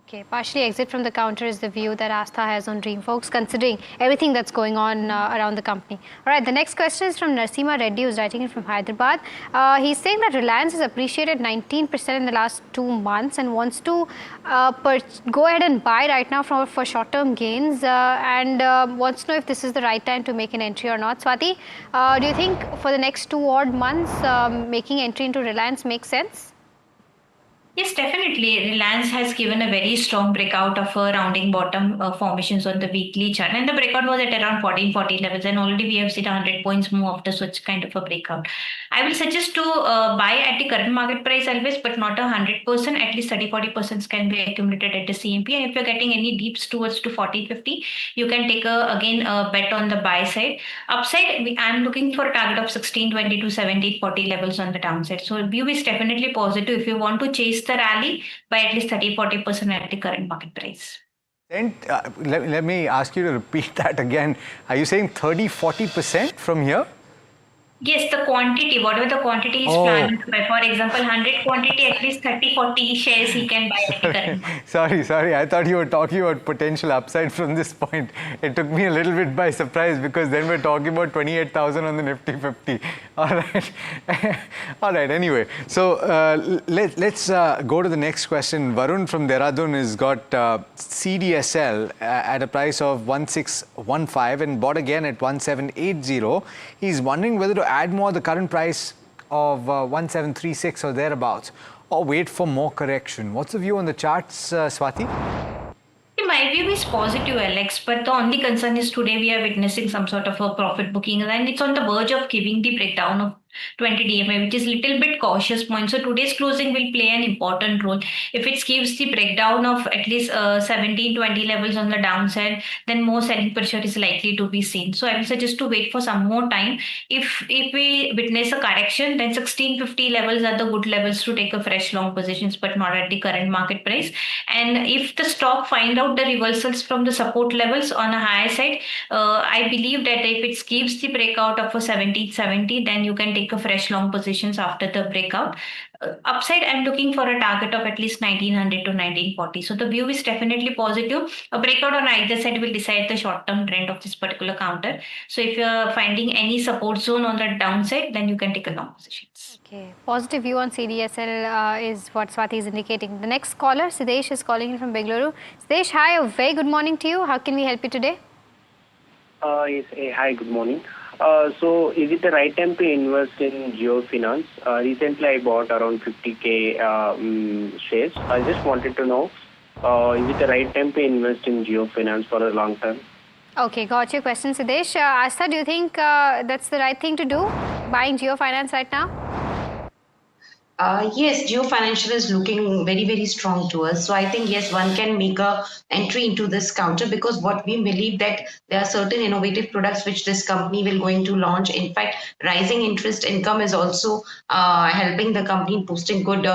Speaker 14: Okay, partially exit from the counter is the view that Asta has on Dream, folks, considering everything that's going on around the company. All right, the next question is from Narsima Reddy, who's writing it from Hyderabad. He's saying that Reliance has appreciated 19% in the last 2 months and wants to go ahead and buy right now for short-term gains and wants to know if this is the right time to make an entry or not. Swati, do you think for the next 2 odd months, making entry into Reliance makes sense?
Speaker 15: Yes, definitely. Reliance has given a very strong breakout of rounding bottom formations on the weekly chart. And the breakout was at around 1440 levels. And already we have seen 100 points move after such kind of a breakout. I will suggest to buy at the current market price always, but not 100%. At least 30-40% can be accumulated at the CMP. And if you're getting any deeps towards to 40-50, you can take again a bet on the buy side. Upside, I'm looking for a target of 1620 to 1740 levels on the downside. So view is definitely positive if you want to chase the rally by at least 30-40% at the current market price.
Speaker 1: And let me ask you to repeat that again. Are you saying 30-40% from here?
Speaker 15: Yes, the quantity, whatever the quantity is planned to buy. For example, 100 quantity, at least 30-40 shares he can buy at the current.
Speaker 1: Sorry. I thought you were talking about potential upside from this point. It took me a little bit by surprise because then we're talking about 28,000 on the Nifty 50. All right. All right. Anyway, so let's go to the next question. Varun from Dehradun has got CDSL at a price of 1615 and bought again at 1780. He's wondering whether to add more the current price of 1736 or thereabouts, or wait for more correction. What's the view on the charts, Swati?
Speaker 15: My view is positive, Alex, but the only concern is today we are witnessing some sort of a profit booking and it's on the verge of giving the breakdown of 20 DMA, which is a little bit cautious point. So today's closing will play an important role. If it gives the breakdown of at least 17-20 levels on the downside, then more selling pressure is likely to be seen. So I will suggest to wait for some more time. If we witness a correction, then 1650 levels are the good levels to take a fresh long positions, but not at the current market price. And if the stock find out the reversals from the support levels on a higher side, I believe that if it gives the breakout of a 1770, then you can take a fresh long positions after the breakout. Upside, I'm looking for a target of at least 1900 to 1940. So the view is definitely positive. A breakout on either side will decide the short-term trend of this particular counter. So if you're finding any support zone on the downside, then you can take a long positions.
Speaker 14: Okay, positive view on CDSL is what Swati is indicating. The next caller, Sidesh, is calling in from Bengaluru. Sidesh, hi, a very good morning to you. How can we help you today?
Speaker 6: Yes, hi, good morning. So is it the right time to invest in Geofinance? Recently I bought around 50k shares. I just wanted to know, is it the right time to invest in Geofinance for a long term?
Speaker 14: Okay, got your question, Sidesh. Asta, do you think that's the right thing to do, buying Geofinance right now?
Speaker 17: Yes, Geo Financial is looking very, very strong to us. So I think, yes, one can make a entry into this counter because what we believe that there are certain innovative products which this company will going to launch. In fact, rising interest income is also helping the company boosting good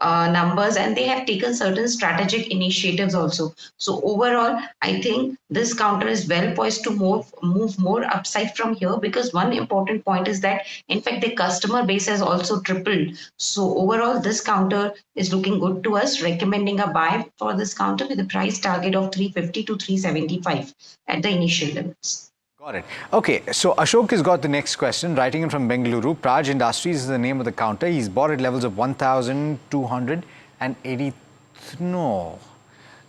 Speaker 17: numbers, and they have taken certain strategic initiatives also. So overall, I think this counter is well poised to move more upside from here because one important point is that, in fact, the customer base has also tripled. So So overall, this counter is looking good to us, recommending a buy for this counter with a price target of 350 to 375 at the initial levels.
Speaker 1: Got it. Okay, so Ashok has got the next question, writing in from Bengaluru. Praj Industries is the name of the counter. He's bought at levels of 1,280. No.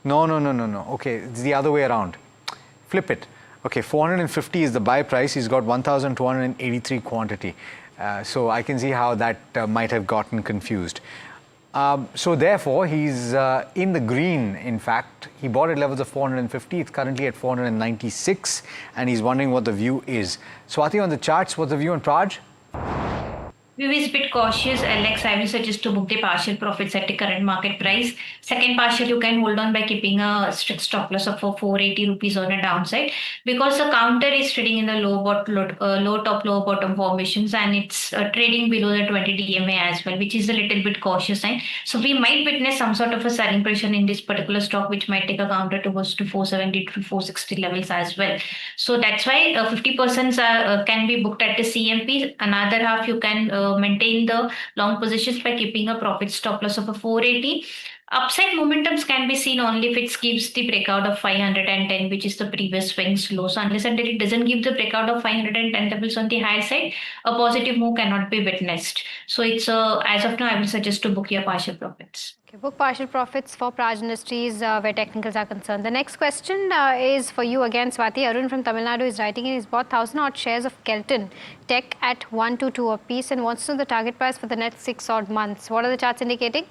Speaker 1: Okay, it's the other way around. Flip it. Okay, 450 is the buy price. He's got 1,283 quantity. So I can see how that might have gotten confused. So therefore, he's in the green, in fact. He bought at levels of 450. It's currently at 496. And he's wondering what the view is. Swati, on the charts, what's the view on Praj?
Speaker 15: View is a bit cautious. Alex, I will suggest to book the partial profits at the current market price. Second partial, you can hold on by keeping a strict stop loss of 480 rupees on a downside, because the counter is trading in the low top, low bottom formations, and it's trading below the 20 DMA as well, which is a little bit cautious sign. So we might witness some sort of a selling pressure in this particular stock, which might take a counter towards to 470 to 460 levels as well. So that's why 50% can be booked at the CMP. Another half you can maintain the long positions by keeping a profit stop loss of 480. Upside momentums can be seen only if it gives the breakout of 510, which is the previous swing's low. So unless until it doesn't give the breakout of 510 levels on the high side, a positive move cannot be witnessed. So it's as of now, I will suggest to book your partial profits.
Speaker 14: Okay, book partial profits for Praj Industries where technicals are concerned. The next question is for you again, Swati. Arun from Tamil Nadu is writing in. He's bought 1,000 odd shares of Kelton Tech at 122 a piece and wants to know the target price for the next 6 odd months. What are the charts indicating?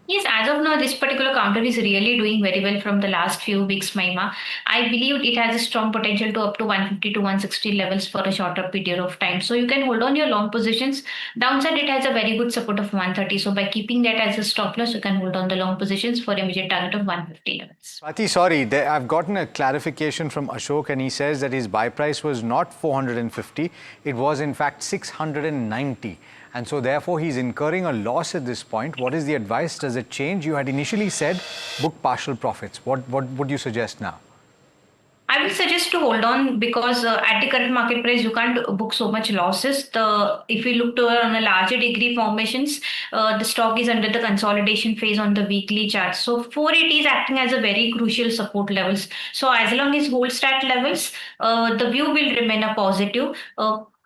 Speaker 15: Yes, as of now, this particular counter is really doing very well from the last few weeks, Mahima. I believe it has a strong potential to up to 150 to 160 levels for a shorter period of time. So you can hold on your long positions. Downside, it has a very good support of 130. So by keeping that as a stop loss, you can hold on the long positions for immediate target of 150 levels.
Speaker 1: Swati, sorry, I've gotten a clarification from Ashok, and he says that his buy price was not 450. It was in fact 690. And so therefore he's incurring a loss at this point. What is the advice? Does it change? You had initially said book partial profits. What would you suggest now?
Speaker 15: I will suggest to hold on, because at the current market price, you can't book so much losses. If you look to on a larger degree formations, the stock is under the consolidation phase on the weekly chart. So 480 is acting as a very crucial support levels. So as long as holds that levels, the view will remain a positive.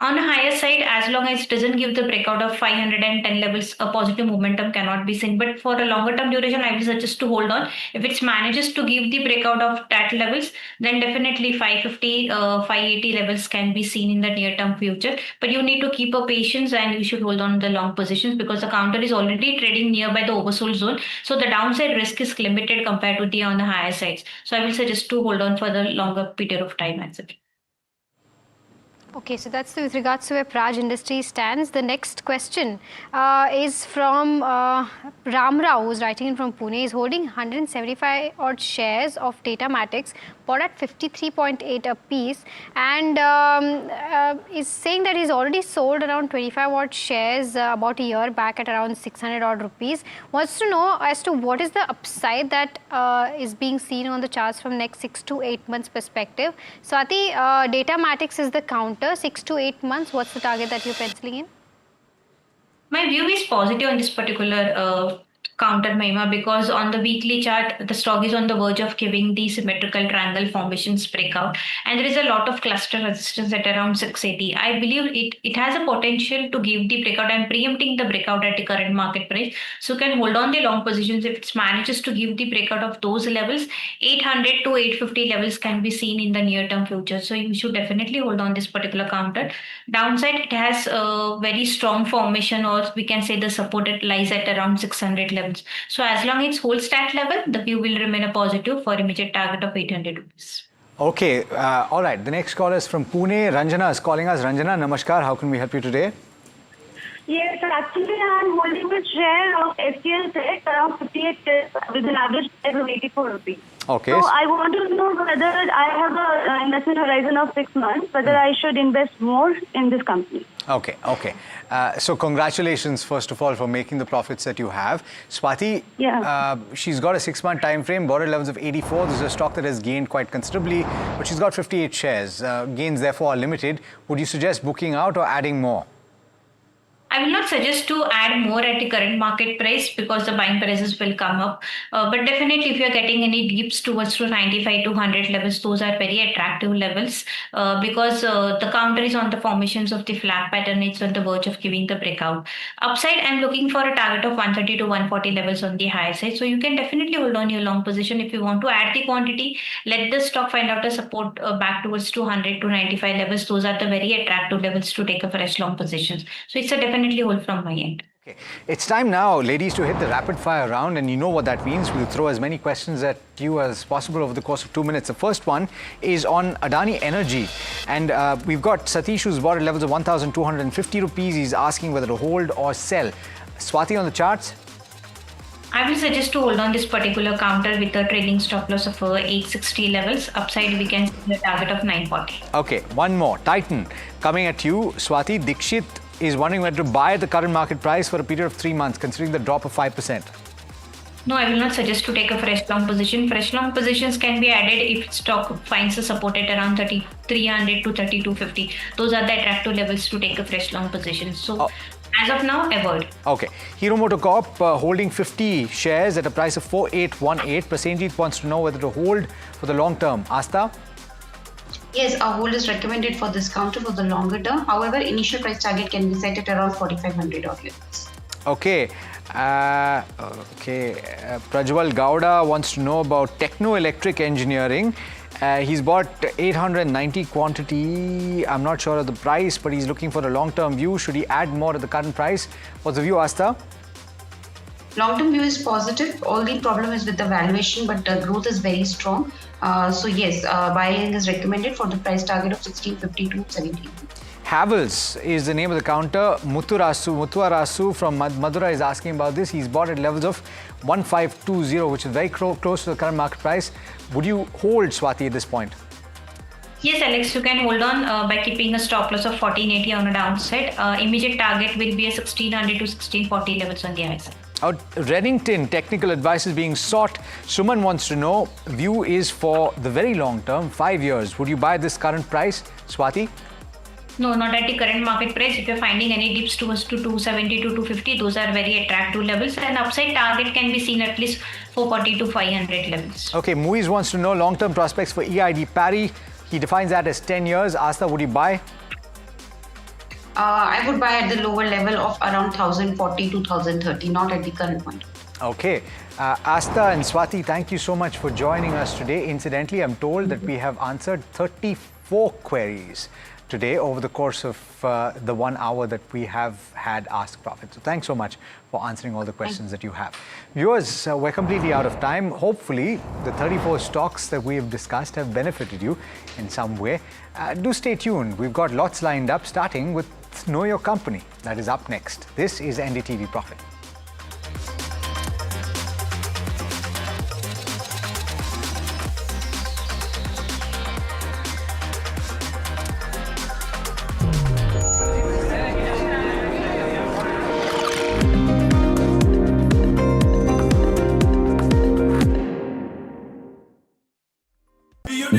Speaker 15: On a higher side, as long as it doesn't give the breakout of 510 levels, a positive momentum cannot be seen. But for a longer term duration, I will suggest to hold on. If it manages to give the breakout of that levels, then definitely 550, 580 levels can be seen in the near term future. But you need to keep a patience and you should hold on the long positions, because the counter is already trading nearby the oversold zone. So the downside risk is limited compared to the on the higher sides. So I will suggest to hold on for the longer period of time as well.
Speaker 14: Okay, so that's with regards to where Praj Industries stands. The next question is from Ram Rao, who's writing in from Pune. He's holding 175 odd shares of Datamatics, bought at 53.8 a piece, and is saying that he's already sold around 25 odd shares about a year back at around 600 odd rupees. Wants to know as to what is the upside that is being seen on the charts from next 6 to 8 months perspective. Swati, Datamatics is the counter. 6 to 8 months, what's the target that you're penciling in?
Speaker 15: My view is positive on this particular counter, Mahima, because on the weekly chart, the stock is on the verge of giving the symmetrical triangle formations breakout, and there is a lot of cluster resistance at around 680. I believe it has a potential to give the breakout. I'm preempting the breakout at the current market price, so you can hold on the long positions. If it manages to give the breakout of those levels, 800 to 850 levels can be seen in the near term future. So you should definitely hold on this particular counter. Downside, it has a very strong formation, or we can say the support it lies at around 600 levels. So as long as it holds that level, the view will remain a positive for immediate target of 800 rupees.
Speaker 1: Okay, all right. The next caller is from Pune. Ranjana is calling us. Ranjana, namaskar. How can we help you today?
Speaker 20: Yes, actually I'm holding a share of STL Tech around 58 with an average price of 84 rupees.
Speaker 1: Okay.
Speaker 20: So I want to know whether I have an investment horizon of 6 months, whether I should invest more in this company.
Speaker 1: Okay. So congratulations, first of all, for making the profits that you have. Swati, she's got a 6-month time frame, bought at levels of 84. This is a stock that has gained quite considerably, but she's got 58 shares. Gains, therefore, are limited. Would you suggest booking out or adding more?
Speaker 15: I will not suggest to add more at the current market price because the buying prices will come up. But definitely, if you are getting any dips towards to 95 to 100 levels, those are very attractive levels because the counter is on the formations of the flag pattern. It's on the verge of giving the breakout. Upside, I'm looking for a target of 130 to 140 levels on the higher side. So you can definitely hold on your long position. If you want to add the quantity, let the stock find out a support back towards 200 to 95 levels. Those are the very attractive levels to take a fresh long positions. So it's a definitely hold from my end.
Speaker 1: Okay. It's time now, ladies, to hit the rapid fire round, and you know what that means. We'll throw as many questions at you as possible over the course of 2 minutes. The first one is on Adani Energy, and we've got Satish, who's bought at levels of 1,250 rupees. He's asking whether to hold or sell. Swati on the charts.
Speaker 15: I will suggest to hold on this particular counter with a trailing stop loss of 860 levels. Upside, we can see a target of 940.
Speaker 1: Okay, one more. Titan coming at you, Swati. Dikshit is wondering whether to buy at the current market price for a period of 3 months, considering the drop of 5%.
Speaker 15: No, I will not suggest to take a fresh long position. Fresh long positions can be added if stock finds a support at around 3,300 to 3,250. Those are the attractive levels to take a fresh long position. So, as of now, avoid.
Speaker 1: Okay. Hero MotoCorp holding 50 shares at a price of 4,818. Prasenjit wants to know whether to hold for the long term. Asta?
Speaker 17: Yes, a hold is recommended for this counter for the longer term. However, initial price target can be set at around 4,500 levels.
Speaker 1: Okay. Prajwal Gowda wants to know about Techno Electric Engineering. He's bought 890 quantity. I'm not sure of the price, but he's looking for a long-term view. Should he add more at the current price? What's the view, Asta?
Speaker 17: Long-term view is positive. Only problem is with the valuation, but growth is very strong. So yes, buying is recommended for the price target of 1650 to 17.
Speaker 1: Havels is the name of the counter. Mutuarasu from Madura is asking about this. He's bought at levels of 1520, which is very close to the current market price. Would you hold, Swati, at this point?
Speaker 15: Yes, Alex, you can hold on by keeping a stop loss of 1480 on a downside. Immediate target will be a 1600 to 1640 levels on the high side.
Speaker 1: Reddington, technical advice is being sought. Suman wants to know, view is for the very long term, 5 years. Would you buy this current price? Swati?
Speaker 15: No, not at the current market price. If you're finding any dips towards to 270 to 250, those are very attractive levels. And upside target can be seen at least 440 to 500 levels.
Speaker 1: Okay, Muiz wants to know long-term prospects for EID Parry. He defines that as 10 years. Asta, would you buy?
Speaker 17: I would buy at the lower level of around 1040 to 1030, not at the current one.
Speaker 1: Okay. Asta and Swati, thank you so much for joining us today. Incidentally, I'm told that we have answered 34 queries today over the course of the 1 hour that we have had Ask Profit. So thanks so much for answering all the questions that you have. Viewers, we're completely out of time. Hopefully, the 34 stocks that we have discussed have benefited you in some way. Do stay tuned. We've got lots lined up, starting with Know Your Company. That is up next. This is NDTV Profit.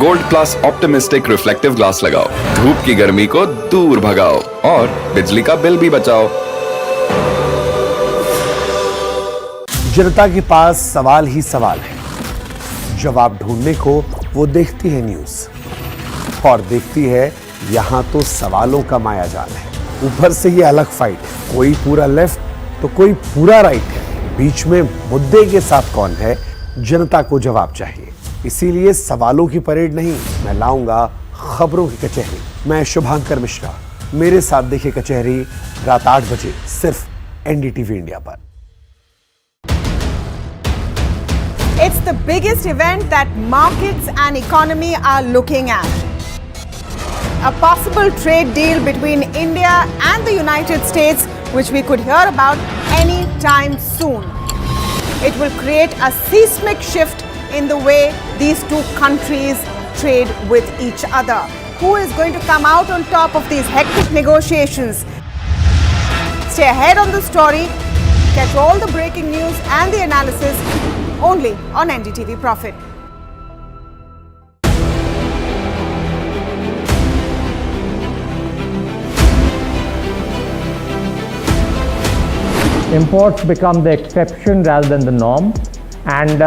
Speaker 23: Gold plus optimistic reflective glass लगाओ, धूप की गर्मी को दूर भगाओ और बिजली का बिल भी बचाओ।
Speaker 9: जनता के पास सवाल ही सवाल है, जवाब ढूंढने को वो देखती है न्यूज और देखती है यहां तो सवालों का माया जाल है। ऊपर से ये अलग फाइट है, कोई पूरा लेफ्ट तो कोई पूरा राइट है, बीच में मुद्दे के साथ कौन है, जनता को जवाब चाहिए। इसीलिए सवालों की परेड नहीं, मैं लाऊंगा खबरों की कचहरी। मैं शुभांकर मिश्रा, मेरे साथ देखिए कचहरी रात 8 बजे सिर्फ एनडीटीवी इंडिया पर।
Speaker 10: It's the biggest event that markets and economy are looking at. A possible trade deal between India and the United States, which we could hear about any time soon. It will create a seismic shift in the way these two countries trade with each other. Who is going to come out on top of these hectic negotiations? Stay ahead on the story. Catch all the breaking news and the analysis only on NDTV Profit.
Speaker 11: imports become the exception rather than the norm. And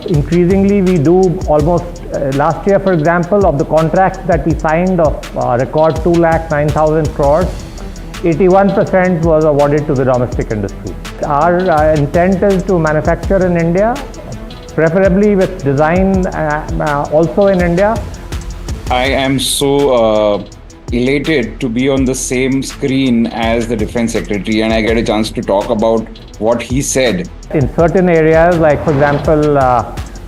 Speaker 11: increasingly we do almost, last year for example, of the contracts that we signed of record 2,09,000 crores, 81% was awarded to the domestic industry. Our intent is to manufacture in India, preferably with design also in India.
Speaker 5: I am so elated to be on the same screen as the Defense Secretary, and I get a chance to talk about what he said.
Speaker 11: In certain areas, like for example,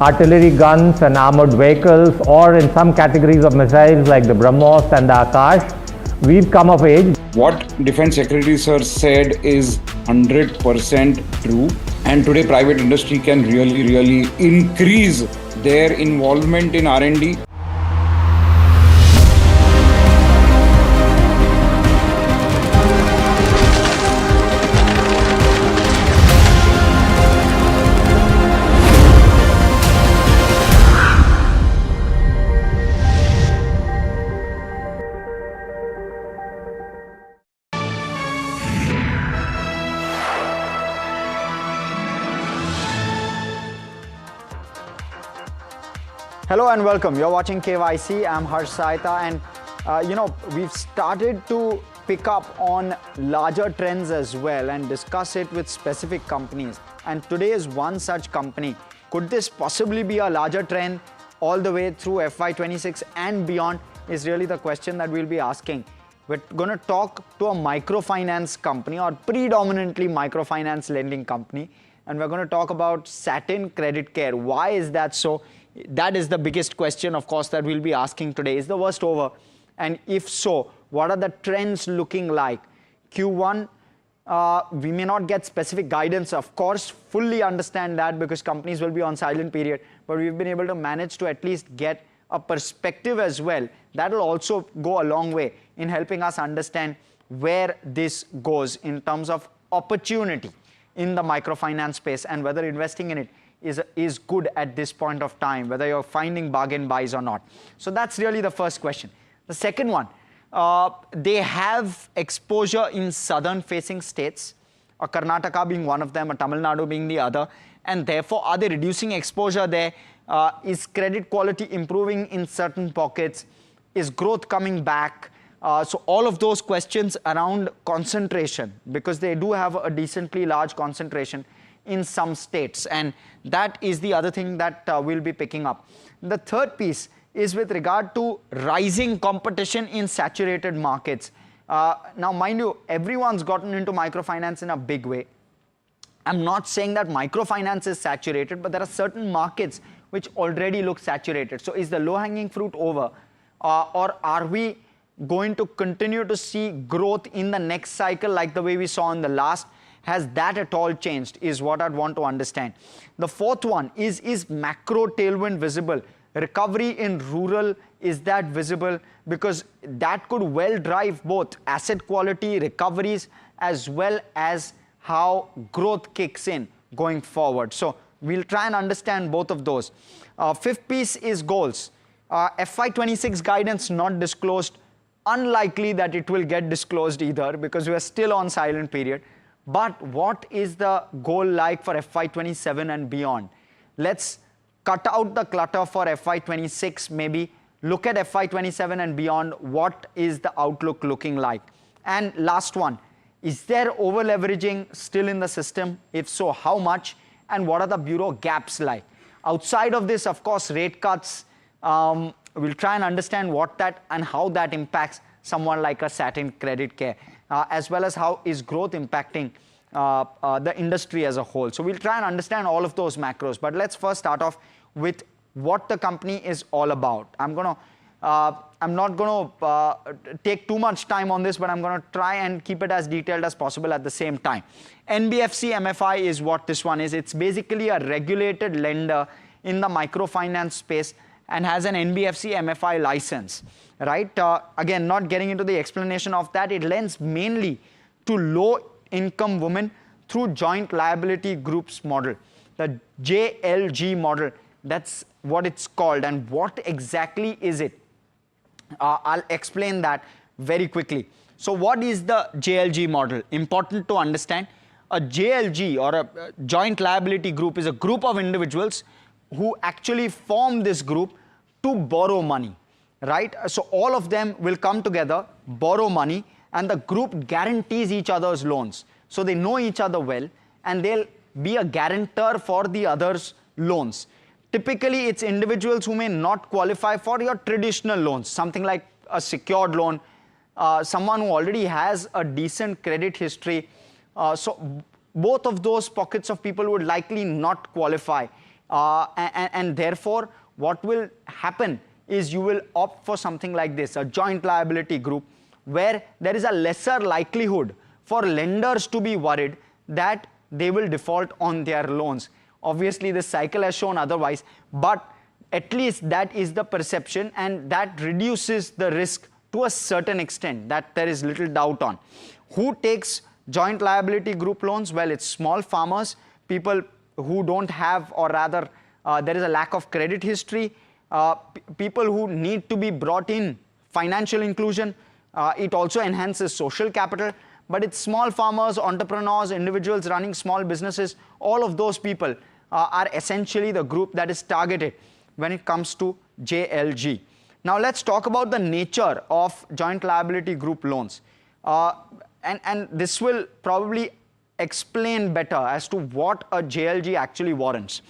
Speaker 11: artillery guns and armored vehicles, or in some categories of missiles like the BrahMos and the Akash, we've come of age.
Speaker 5: What Defense Secretary Sir said is 100% true, and today private industry can really increase their involvement in R&D.
Speaker 1: Hello and welcome. You're watching KYC. I'm Harsh Saita, and we've started to pick up on larger trends as well and discuss it with specific companies. And today is one such company. Could this possibly be a larger trend all the way through FY26 and beyond is really the question that we'll be asking. We're going to talk to a microfinance company, or predominantly microfinance lending company, and we're going to talk about Satin Credit Care. Why is that so? That is the biggest question, of course, that we'll be asking today. Is the worst over? And if so, what are the trends looking like? Q1, we may not get specific guidance, of course, fully understand that because companies will be on silent period, but we've been able to manage to at least get a perspective as well. That will also go a long way in helping us understand where this goes in terms of opportunity in the microfinance space and whether investing in it is good at this point of time, whether you're finding bargain buys or not. So that's really the first question. The second one, they have exposure in southern facing states, Karnataka being one of them, Tamil Nadu being the other, and therefore are they reducing exposure there? Is credit quality improving in certain pockets? Is growth coming back? So all of those questions around concentration, because they do have a decently large concentration in some states, and that is the other thing that we'll be picking up. The third piece is with regard to rising competition in saturated markets. Now mind you, everyone's gotten into microfinance in a big way. I'm not saying that microfinance is saturated, but there are certain markets which already look saturated. So is the low-hanging fruit over, or are we going to continue to see growth in the next cycle like the way we saw in the last? Has that at all changed is what I'd want to understand. The fourth one is macro tailwind visible? Recovery in rural, is that visible? Because that could well drive both asset quality, recoveries, as well as how growth kicks in going forward. So we'll try and understand both of those. Fifth piece is goals. FY26 guidance not disclosed. Unlikely that it will get disclosed either because we are still on silent period. But what is the goal like for FY27 and beyond? Let's cut out the clutter for FY26, maybe look at FY27 and beyond. What is the outlook looking like? And last one, is there over leveraging still in the system? If so, how much? And what are the bureau gaps like? Outside of this, of course, rate cuts, we'll try and understand what that and how that impacts someone like a Satin Credit Care. As well as how is growth impacting the industry as a whole. So we'll try and understand all of those macros. But let's first start off with what the company is all about. I'm not going to take too much time on this, but I'm going to try and keep it as detailed as possible at the same time. NBFC MFI is what this one is. It's basically a regulated lender in the microfinance space and has an NBFC MFI license, right? Again, not getting into the explanation of that, it lends mainly to low-income women through joint liability groups model, the JLG model. That's what it's called. And what exactly is it? I'll explain that very quickly. So what is the JLG model? Important to understand.
Speaker 2: a JLG or a joint liability group is a group of individuals who actually form this group to borrow money, right? So all of them will come together, borrow money, and the group guarantees each other's loans. So they know each other well, and they'll be a guarantor for the other's loans. Typically, it's individuals who may not qualify for your traditional loans, something like a secured loan, someone who already has a decent credit history. So both of those pockets of people would likely not qualify. And therefore, what will happen is you will opt for something like this, a joint liability group, where there is a lesser likelihood for lenders to be worried that they will default on their loans. Obviously, this cycle has shown otherwise, but at least that is the perception, and that reduces the risk to a certain extent that there is little doubt on. Who takes joint liability group loans? Well, it's small farmers, people who don't have, or rather there is a lack of credit history, people who need to be brought in, financial inclusion. It also enhances social capital, but it's small farmers, entrepreneurs, individuals running small businesses. All of those people are essentially the group that is targeted when it comes to JLG. Now let's talk about the nature of joint liability group loans. And this will probably explain better as to what a JLG actually warrants.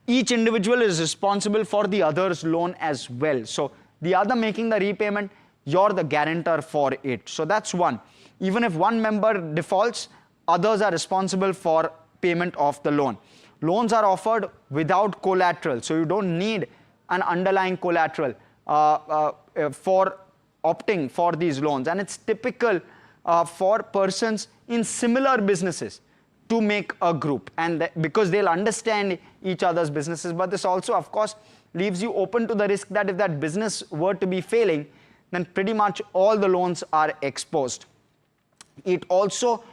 Speaker 2: Each individual is responsible for the other's loan as well. So the other making the repayment, you're the guarantor for it. So that's one. Even if one member defaults, others are responsible for payment of the loan. Loans are offered without collateral, so you don't need an underlying collateral for opting for these loans. And it's typical for persons in similar businesses to make a group, and because they'll understand each other's businesses. But this also, of course, leaves you open to the risk that if that business were to be failing, then pretty much all the loans are exposed. It also,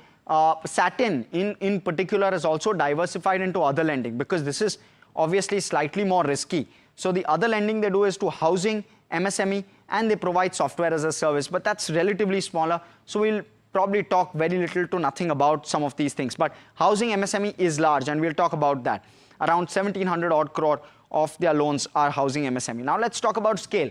Speaker 2: Satin in particular, is also diversified into other lending, because this is obviously slightly more risky. So the other lending they do is to housing, MSME, and they provide software as a service, but that's relatively smaller. So we'll probably talk very little to nothing about some of these things. But housing, MSME is large, and we'll talk about that. Around 1,700 odd crore of their loans are housing, MSME. Now let's talk about scale.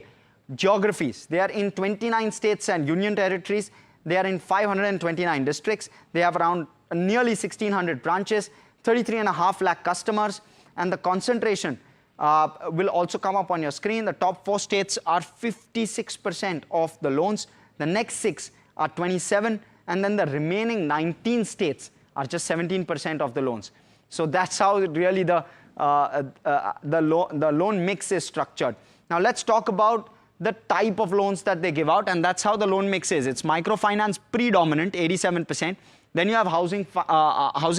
Speaker 2: Geographies. They are in 29 states and union territories. They are in 529 districts. They have around nearly 1,600 branches, 33.5 lakh customers, and the concentration will also come up on your screen. The top 4 states are 56% of the loans. The next 6 are 27, and then the remaining 19 states are just 17% of the loans. So that's how really the loan mix is structured. Now let's talk about the type of loans that they give out, and that's how the loan mix is. It's microfinance predominant, 87%. Then you have housing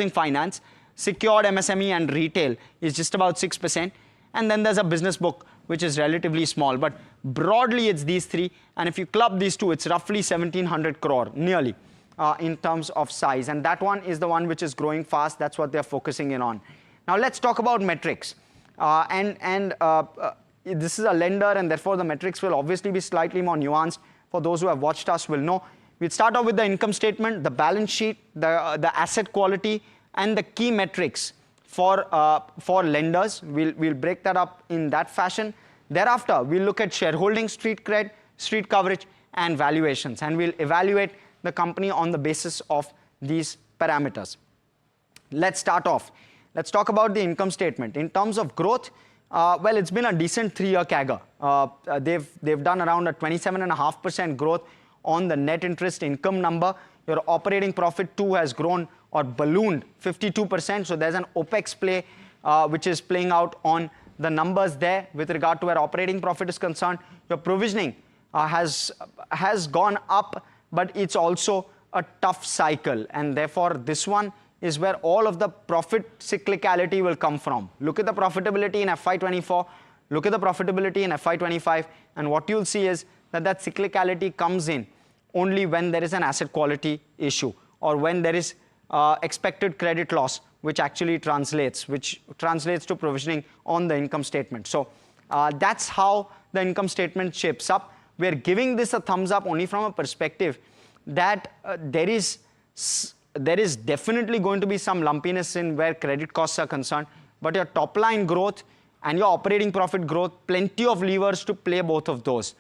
Speaker 2: finance, secured MSME and retail is just about 6%. And then there's a business book, which is relatively small. But broadly, it's these three. And if you club these two, it's roughly 1,700 crore, nearly, in terms of size. And that one is the one which is growing fast. That's what they're focusing in on. Now, let's talk about metrics. This is a lender, and therefore the metrics will obviously be slightly more nuanced. For those who have watched us will know. We'll start off with the income statement, the balance sheet, the asset quality, and the key metrics for lenders. We'll break that up in that fashion. Thereafter, we'll look at shareholding, street cred, street coverage, and valuations. And we'll evaluate the company on the basis of these parameters. Let's start off. Let's talk about the income statement. In terms of growth, well, it's been a decent 3-year CAGR. They've done around a 27.5% growth on the net interest income number. Your operating profit too has grown or ballooned 52%. So there's an OPEX play which is playing out on the numbers there with regard to where operating profit is concerned. Your provisioning has gone up, but it's also a tough cycle, and therefore this one is where all of the profit cyclicality will come from. Look at the profitability in FY24, look at the profitability in FY25, and what you'll see is that cyclicality comes in only when there is an asset quality issue, or when there is expected credit loss, which actually translates to provisioning on the income statement. So that's how the income statement shapes up. We're giving this a thumbs up only from a perspective that there is there is definitely going to be some lumpiness in where credit costs are concerned, but your top line growth and your operating profit growth, plenty of levers to play both of those.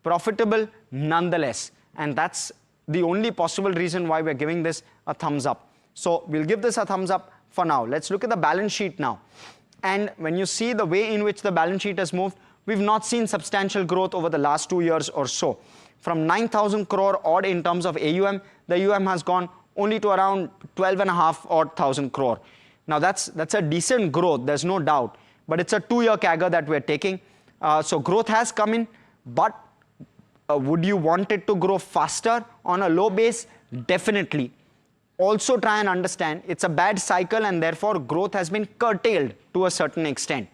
Speaker 2: Profitable nonetheless, and that's the only possible reason why we're giving this a thumbs up. So we'll give this a thumbs up for now. Let's look at the balance sheet now. And when you see the way in which the balance sheet has moved, we've not seen substantial growth over the last 2 years or so. From 9,000 crore odd in terms of AUM, the AUM has gone only to around 12.5 odd thousand crore. Now that's a decent growth, there's no doubt, but it's a 2-year CAGR that we're taking. So growth has come in, but would you want it to grow faster on a low base? Definitely. Also try and understand it's a bad cycle and therefore growth has been curtailed to a certain extent.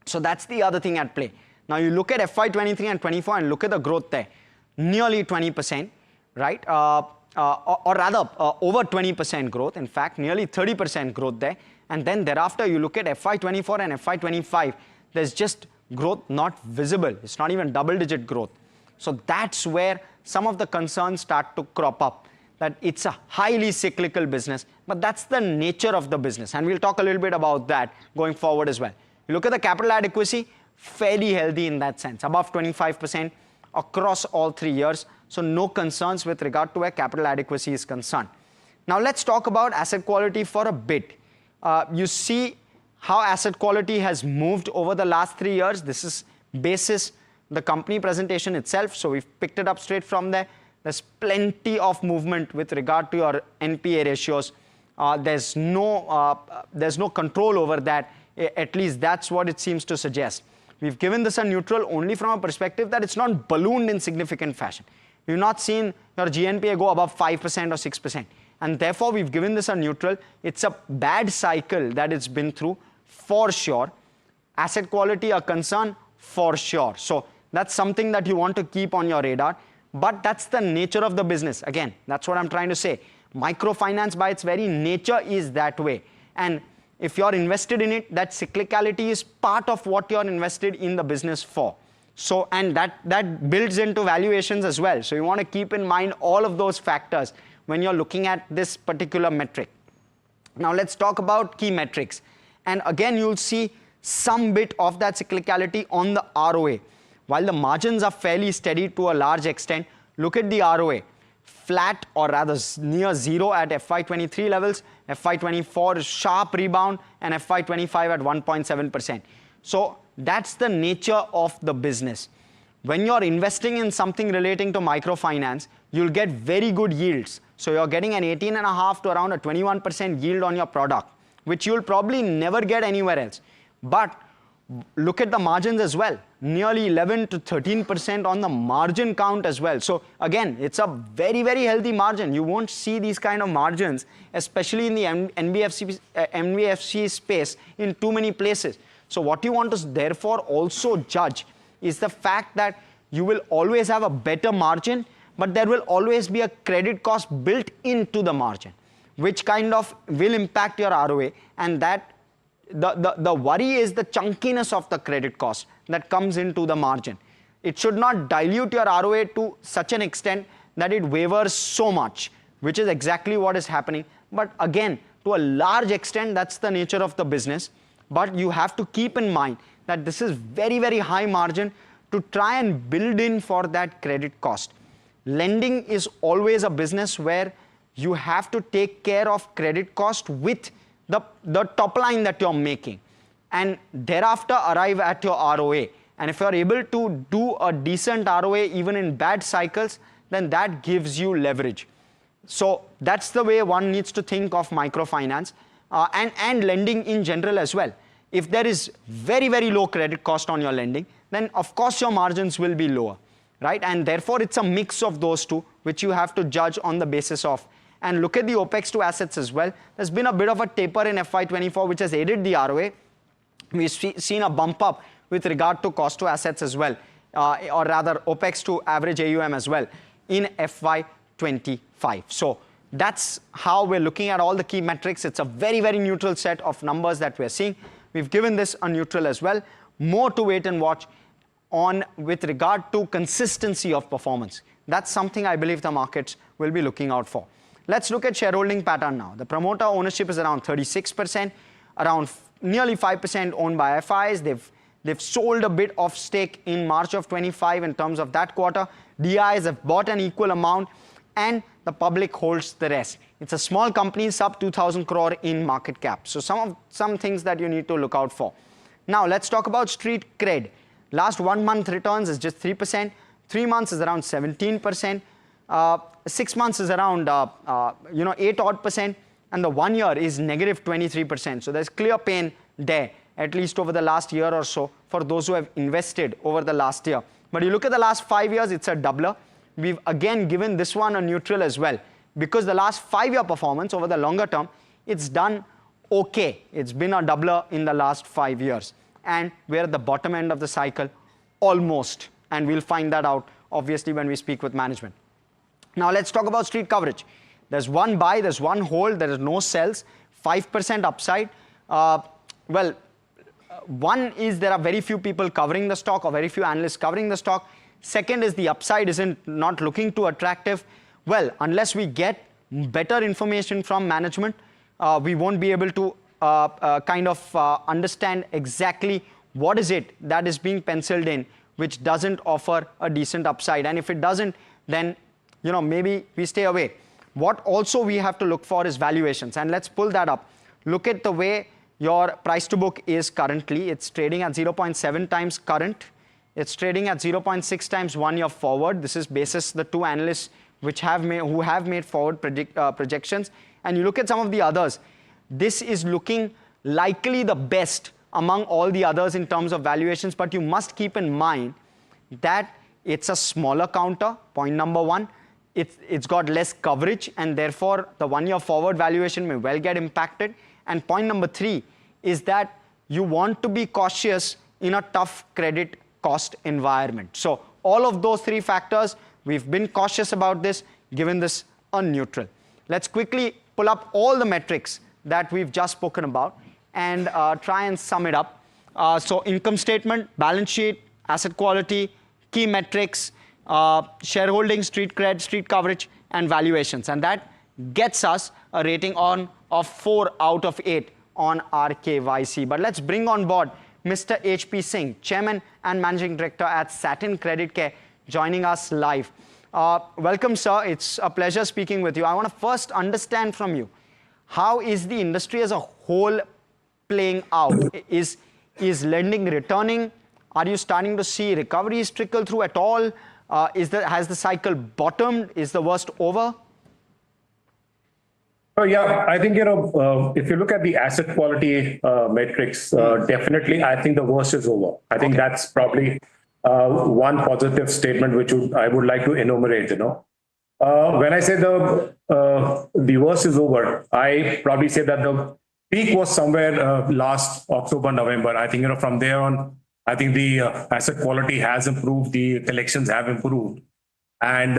Speaker 2: So that's the other thing at play. Now you look at FY23 and 24 and look at the growth there. Nearly 20%, right? Or rather over 20% growth. In fact, nearly 30% growth there. And then thereafter you look at FY24 and FY25, there's just growth not visible. It's not even double-digit growth. So that's where some of the concerns start to crop up, that it's a highly cyclical business, but that's the nature of the business. And we'll talk a little bit about that going forward as well. You look at the capital adequacy, fairly healthy in that sense, above 25% across all 3 years. So no concerns with regard to where capital adequacy is concerned. Now let's talk about asset quality for a bit. You see how asset quality has moved over the last 3 years. This is basis the company presentation itself, so we've picked it up straight from there. There's plenty of movement with regard to your NPA ratios. There's no control over that. At least that's what it seems to suggest. We've given this a neutral only from a perspective that it's not ballooned in significant fashion. We've not seen your GNPA go above 5% or 6%. And therefore, we've given this a neutral. It's a bad cycle that it's been through, for sure. Asset quality a concern, for sure. So that's something that you want to keep on your radar. But that's the nature of the business. Again, that's what I'm trying to say. Microfinance by its very nature is that way. And if you're invested in it, that cyclicality is part of what you're invested in the business for. So, and that builds into valuations as well. So you want to keep in mind all of those factors when you're looking at this particular metric. Now let's talk about key metrics. And again, you'll see some bit of that cyclicality on the ROA. While the margins are fairly steady to a large extent, look at the ROA. Flat or rather near zero at FY23 levels, FY24 sharp rebound, and FY25 at 1.7%. So that's the nature of the business. When you're investing in something relating to microfinance, you'll get very good yields. So you're getting an 18.5 to around a 21% yield on your product, which you'll probably never get anywhere else. But look at the margins as well, nearly 11 to 13% on the margin count as well. So again, it's a very, very healthy margin. You won't see these kind of margins, especially in the NBFC space, in too many places. So what you want to therefore also judge is the fact that you will always have a better margin, but there will always be a credit cost built into the margin, which kind of will impact your ROA, and that the worry is the chunkiness of the credit cost that comes into the margin. It should not dilute your ROA to such an extent that it wavers so much, which is exactly what is happening. But again, to a large extent, that's the nature of the business. But you have to keep in mind that this is very, very high margin to try and build in for that credit cost. Lending is always a business where you have to take care of credit cost with the top line that you're making, and thereafter arrive at your ROA. And if you're able to do a decent ROA even in bad cycles, then that gives you leverage. So that's the way one needs to think of microfinance and lending in general as well. If there is very, very low credit cost on your lending, then of course your margins will be lower, right? And therefore it's a mix of those two, which you have to judge on the basis of. And look at the OPEX to assets as well. There's been a bit of a taper in FY24, which has aided the ROA. We've seen a bump up with regard to cost to assets as well, or rather OPEX to average AUM as well in FY25. So that's how we're looking at all the key metrics. It's a very, very neutral set of numbers that we're seeing. We've given this a neutral as well. More to wait and watch on with regard to consistency of performance. That's something I believe the markets will be looking out for. Let's look at shareholding pattern now. The promoter ownership is around 36%, around nearly 5% owned by FIs. They've sold a bit of stake in March of 25 in terms of that quarter. DIs have bought an equal amount, and the public holds the rest. It's a small company, sub 2,000 crore in market cap. So some things that you need to look out for. Now let's talk about street cred. Last 1 month returns is just 3%. 3 months is around 17%. 6 months is around 8 odd percent, and the 1 year is negative 23%. So there's clear pain there, at least over the last year or so, for those who have invested over the last year. But you look at the last 5 years, it's a doubler. We've again given this one a neutral as well, because the last 5-year performance over the longer term, it's done okay. It's been a doubler in the last 5 years. And we're at the bottom end of the cycle, almost. And we'll find that out, obviously, when we speak with management. Now, let's talk about street coverage. There's one buy, there's one hold, there is no sells, 5% upside. One is there are very few people covering the stock, or very few analysts covering the stock. Second is the upside isn't not looking too attractive. Well, unless we get better information from management, we won't be able to understand exactly what is it that is being penciled in, which doesn't offer a decent upside. And if it doesn't, then maybe we stay away. What also we have to look for is valuations, and let's pull that up. Look at the way your price to book is currently. It's trading at 0.7 times current. It's trading at 0.6 times 1 year forward. This is basis the two analysts who have made forward projections. And you look at some of the others. This is looking likely the best among all the others in terms of valuations, but you must keep in mind that it's a smaller counter, point number one. It's got less coverage, and therefore the 1 year forward valuation may well get impacted. And point number three is that you want to be cautious in a tough credit cost environment. So all of those three factors, we've been cautious about this, given this a neutral. Let's quickly pull up all the metrics that we've just spoken about and try and sum it up. So income statement, balance sheet, asset quality, key metrics, shareholding, street cred, street coverage, and valuations. And that gets us a rating of 4 out of 8 on RKYC. But let's bring on board Mr. HP Singh, Chairman and Managing Director at Satin Credit Care, joining us live. Welcome, sir. It's a pleasure speaking with you. I want to first understand from you, how is the industry as a whole playing out? Is lending returning? Are you starting to see recoveries trickle through at all? Has the cycle bottomed? Is the worst over?
Speaker 4: Oh, yeah, I think, if you look at the asset quality metrics, definitely, I think the worst is over. I think that's probably one positive statement which I would like to enumerate, When I say the worst is over, I probably say that the peak was somewhere last October, November. I think, from there on, I think the asset quality has improved, the collections have improved. And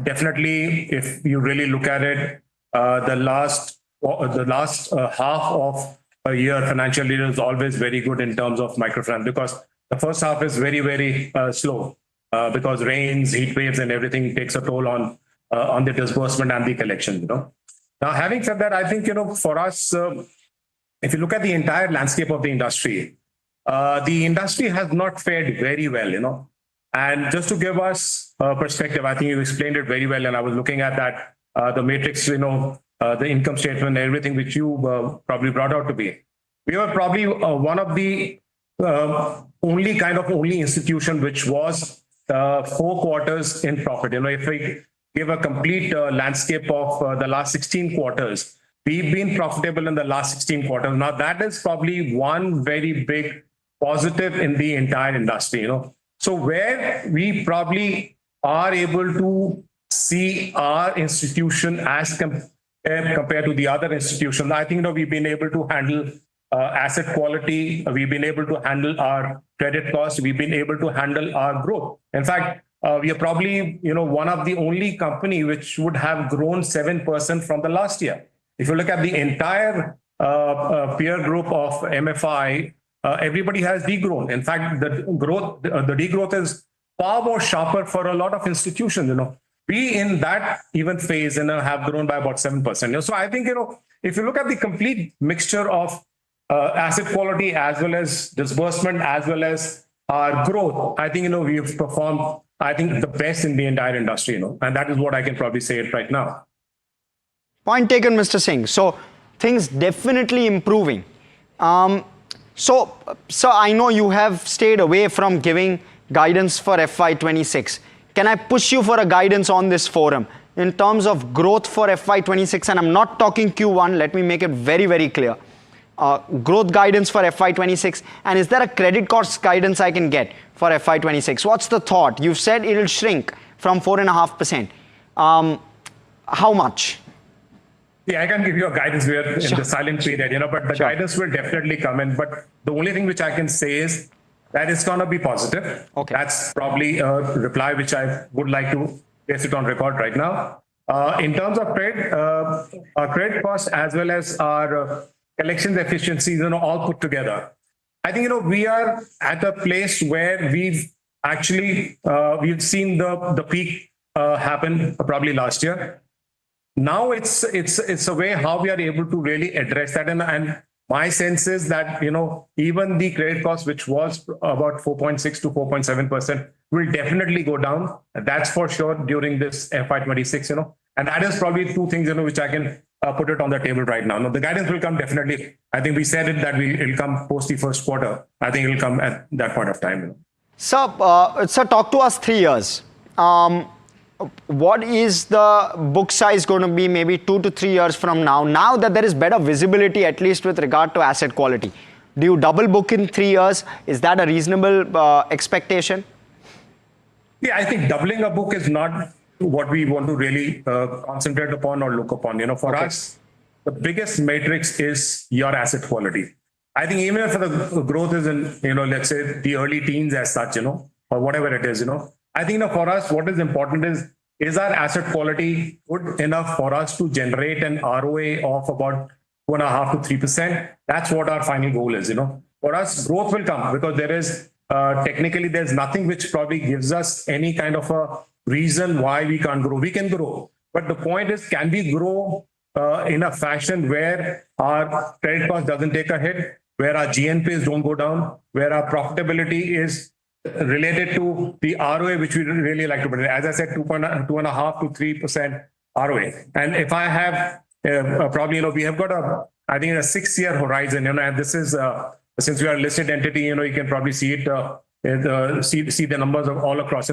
Speaker 4: definitely, if you really look at it, the last half of a year, financial year, is always very good in terms of microfinance, because the first half is very, very slow because rains, heat waves, and everything takes a toll on the disbursement and the collection. Now, having said that, I think for us, if you look at the entire landscape of the industry has not fared very well. And just to give us perspective, I think you explained it very well, and I was looking at that. The matrix, the income statement, everything which you probably brought out to be. We were probably one of the only institution which was 4 quarters in profit. If we give a complete landscape of the last 16 quarters, we've been profitable in the last 16 quarters. Now, that is probably one very big positive in the entire industry. So where we probably are able to see our institution as compared to the other institutions, I think we've been able to handle asset quality, we've been able to handle our credit costs, we've been able to handle our growth. In fact, we are probably one of the only company which would have grown 7% from the last year. If you look at the entire peer group of MFI, everybody has degrown. In fact, the degrowth is far more sharper for a lot of institutions. we in that even phase, have grown by about 7%. So I think, if you look at the complete mixture of asset quality as well as disbursement as well as our growth, I think, we've performed, I think, the best in the entire industry, and that is what I can probably say it right now.
Speaker 2: Point taken, Mr. Singh. So things definitely improving. So I know you have stayed away from giving guidance for FY26. Can I push you for a guidance on this forum in terms of growth for FY26? And I'm not talking Q1. Let me make it very, very clear. Growth guidance for FY26. And is there a credit cost guidance I can get for FY26? What's the thought? You've said it'll shrink from 4.5%. How much?
Speaker 4: Yeah, I can give you a guidance. We are in the silent period, but the guidance will definitely come in. But the only thing which I can say is that it's going to be positive. Okay. That's probably a reply which I would like to place it on record right now. In terms of credit, our credit costs as well as our collections efficiencies, all put together, I think, we are at a place where we've actually, we've seen the peak happen probably last year. Now it's a way how we are able to really address that. And my sense is that, even the credit cost, which was about 4.6 to 4.7%, will definitely go down. That's for sure during this FY26, and that is probably two things, which I can put it on the table right now. Now, the guidance will come definitely. I think we said it that it'll come post the first quarter. I think it'll come at that point of time.
Speaker 2: Sir, talk to us 3 years. What is the book size going to be maybe 2 to 3 years from now that there is better visibility, at least with regard to asset quality? Do you double book in 3 years? Is that a reasonable expectation?
Speaker 4: Yeah, I think doubling a book is not what we want to really concentrate upon or look upon. For us, the biggest matrix is your asset quality. I think even if the growth is in, let's say the early teens as such, or whatever it is, I think for us, what is important is our asset quality good enough for us to generate an ROA of about 2.5 to 3%. That's what our final goal is. For us, growth will come because there is technically there's nothing which probably gives us any kind of a reason why we can't grow. We can grow, but the point is, can we grow in a fashion where our credit cost doesn't take a hit, where our GNPs don't go down, where our profitability is related to the ROA, which we really like to put. As I said, 2.5 to 3% ROA. And if I have probably, we have got I think a 6-year horizon, and this is, since we are a listed entity, you can probably see it, see the numbers of all across,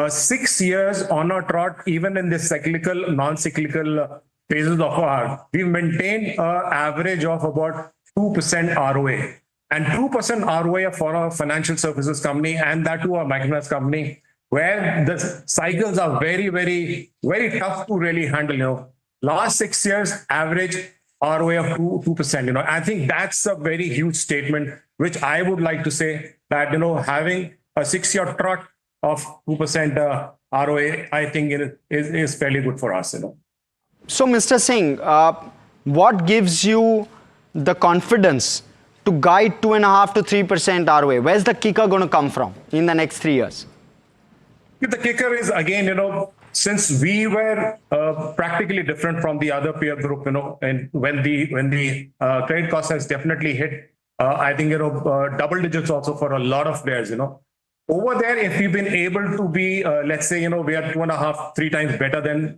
Speaker 4: 6 years on a trot, even in this cyclical, non-cyclical phases of our, we've maintained an average of about 2% ROA. And 2% ROA for a financial services company, and that to a microfinance company, where the cycles are very, very, very tough to really handle. Last 6 years, average ROA of 2%. I think that's a very huge statement, which I would like to say that, having a 6-year trot of 2% ROA, I think is fairly good for us.
Speaker 2: So, Mr. Singh, what gives you the confidence to guide 2.5 to 3% ROA? Where's the kicker going to come from in the next 3 years?
Speaker 4: The kicker is, again, since we were practically different from the other peer group, and when the credit cost has definitely hit, I think, double digits also for a lot of players, Over there, if we've been able to be, let's say, we are 2.5, 3 times better than,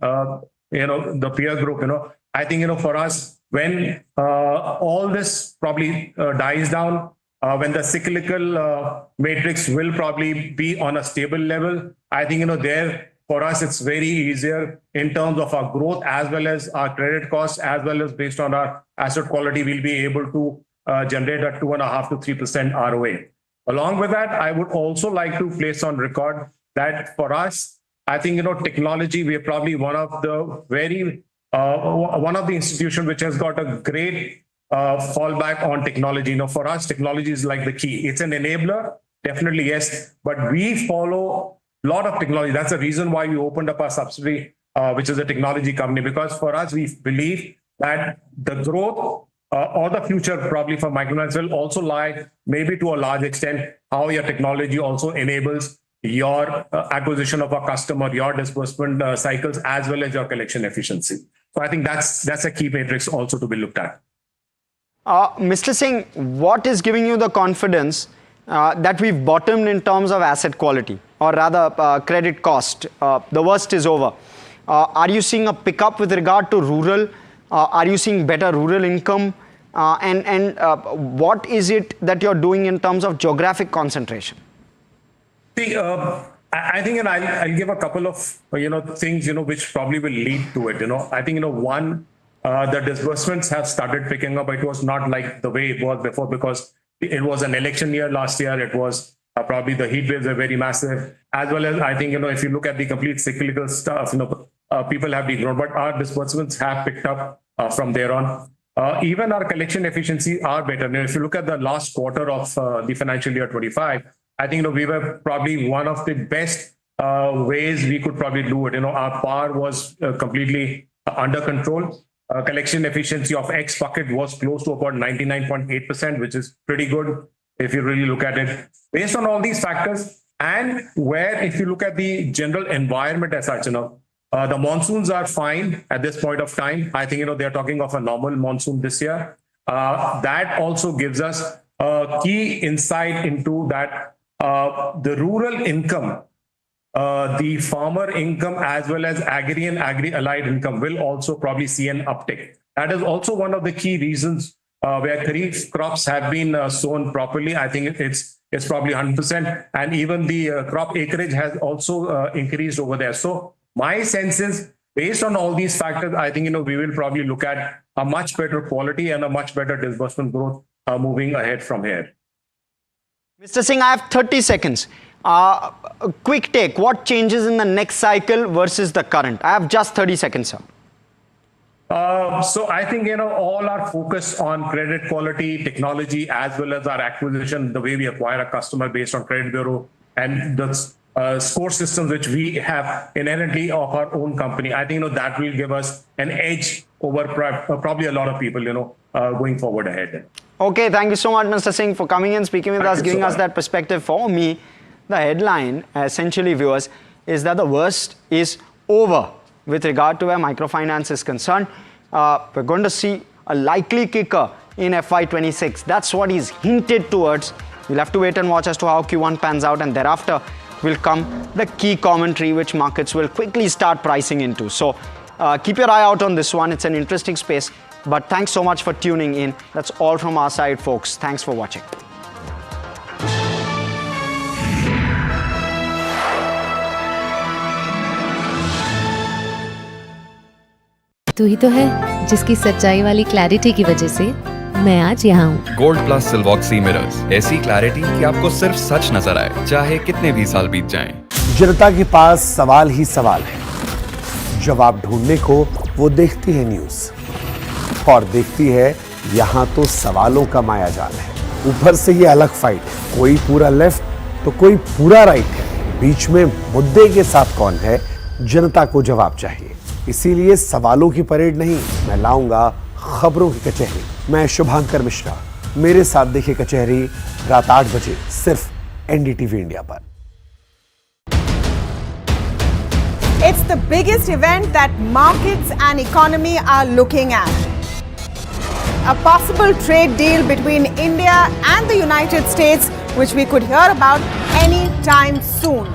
Speaker 4: the peer group, I think, for us, when all this probably dies down, when the cyclical matrix will probably be on a stable level, I think, there for us, it's very easier in terms of our growth as well as our credit costs, as well as based on our asset quality, we'll be able to generate a 2.5 to 3% ROA. Along with that, I would also like to place on record that for us, I think, technology, we are probably one of the one of the institutions which has got a great fallback on technology. For us, technology is like the key. It's an enabler, definitely, yes, but we follow a lot of technology. That's the reason why we opened up our subsidiary, which is a technology company, because for us, we believe that the growth or the future probably for microfinance will also lie, maybe to a large extent, how your technology also enables your acquisition of a customer, your disbursement cycles, as well as your collection efficiency. So I think that's a key matrix also to be looked at.
Speaker 2: Mr. Singh, what is giving you the confidence that we've bottomed in terms of asset quality, or rather credit cost? The worst is over. Are you seeing a pickup with regard to rural? Are you seeing better rural income? And what is it that you're doing in terms of geographic concentration?
Speaker 4: See, I think, and I'll give a couple of things which probably will lead to it. I think one, the disbursements have started picking up. It was not like the way it was before, because it was an election year last year. It was probably the heat waves are very massive, as well as I think if you look at the complete cyclical stuff, people have degrown, but our disbursements have picked up from there on. Even our collection efficiency are better. Now, if you look at the last quarter of the financial year 25, I think we were probably one of the best ways we could probably do it. Our PAR was completely under control. Collection efficiency of X bucket was close to about 99.8%, which is pretty good if you really look at it. Based on all these factors, and where if you look at the general environment as such, the monsoons are fine at this point of time. I think they're talking of a normal monsoon this year. That also gives us a key insight into that the rural income, the farmer income, as well as agri and agri-allied income will also probably see an uptick. That is also one of the key reasons where kharif crops have been sown properly. I think it's probably 100%, and even the crop acreage has also increased over there. So my sense is, based on all these factors, I think we will probably look at a much better quality and a much better disbursement growth moving ahead from here.
Speaker 2: Mr. Singh, I have 30 seconds. A quick take. What changes in the next cycle versus the current? I have just 30 seconds, sir.
Speaker 4: So I think all our focus on credit quality, technology, as well as our acquisition, the way we acquire a customer based on credit bureau, and the score systems which we have inherently of our own company, I think that will give us an edge over probably a lot of people going forward ahead.
Speaker 2: Okay, thank you so much, Mr. Singh, for coming and speaking with us, giving us that perspective. For me, the headline, essentially, viewers, is that the worst is over with regard to where microfinance is concerned. We're going to see a likely kicker in FY26. That's what he's hinted towards. We'll have to wait and watch as to how Q1 pans out, and thereafter will come the key commentary which markets will quickly start pricing into. So keep your eye out on this one. It's an interesting space. But thanks so much for tuning in. That's all from our side, folks. Thanks for watching.
Speaker 7: तू ही तो है जिसकी सच्चाई वाली clarity की वजह से मैं आज यहाँ हूँ।
Speaker 23: गोल्ड प्लस सिल्वॉक्सी मिरर्स, ऐसी क्लैरिटी कि आपको सिर्फ सच नजर आए, चाहे कितने भी साल बीत जाएं।
Speaker 9: जनता के पास सवाल ही सवाल है, जवाब ढूंढने को वो देखती है न्यूज, और देखती है यहाँ तो सवालों का मायाजाल है। ऊपर से ये अलग फाइट है, कोई पूरा लेफ्ट तो कोई पूरा राइट है, बीच में मुद्दे के साथ कौन है, जनता को जवाब चाहिए। इसीलिए सवालों की परेड नहीं, मैं लाऊंगा खबरों की कचहरी। मैं शुभांकर मिश्रा, मेरे साथ देखिए कचहरी रात 8 बजे सिर्फ NDTV इंडिया पर।
Speaker 10: It's the biggest event that markets and economy are looking at. A possible trade deal between India and the United States, which we could hear about any time soon.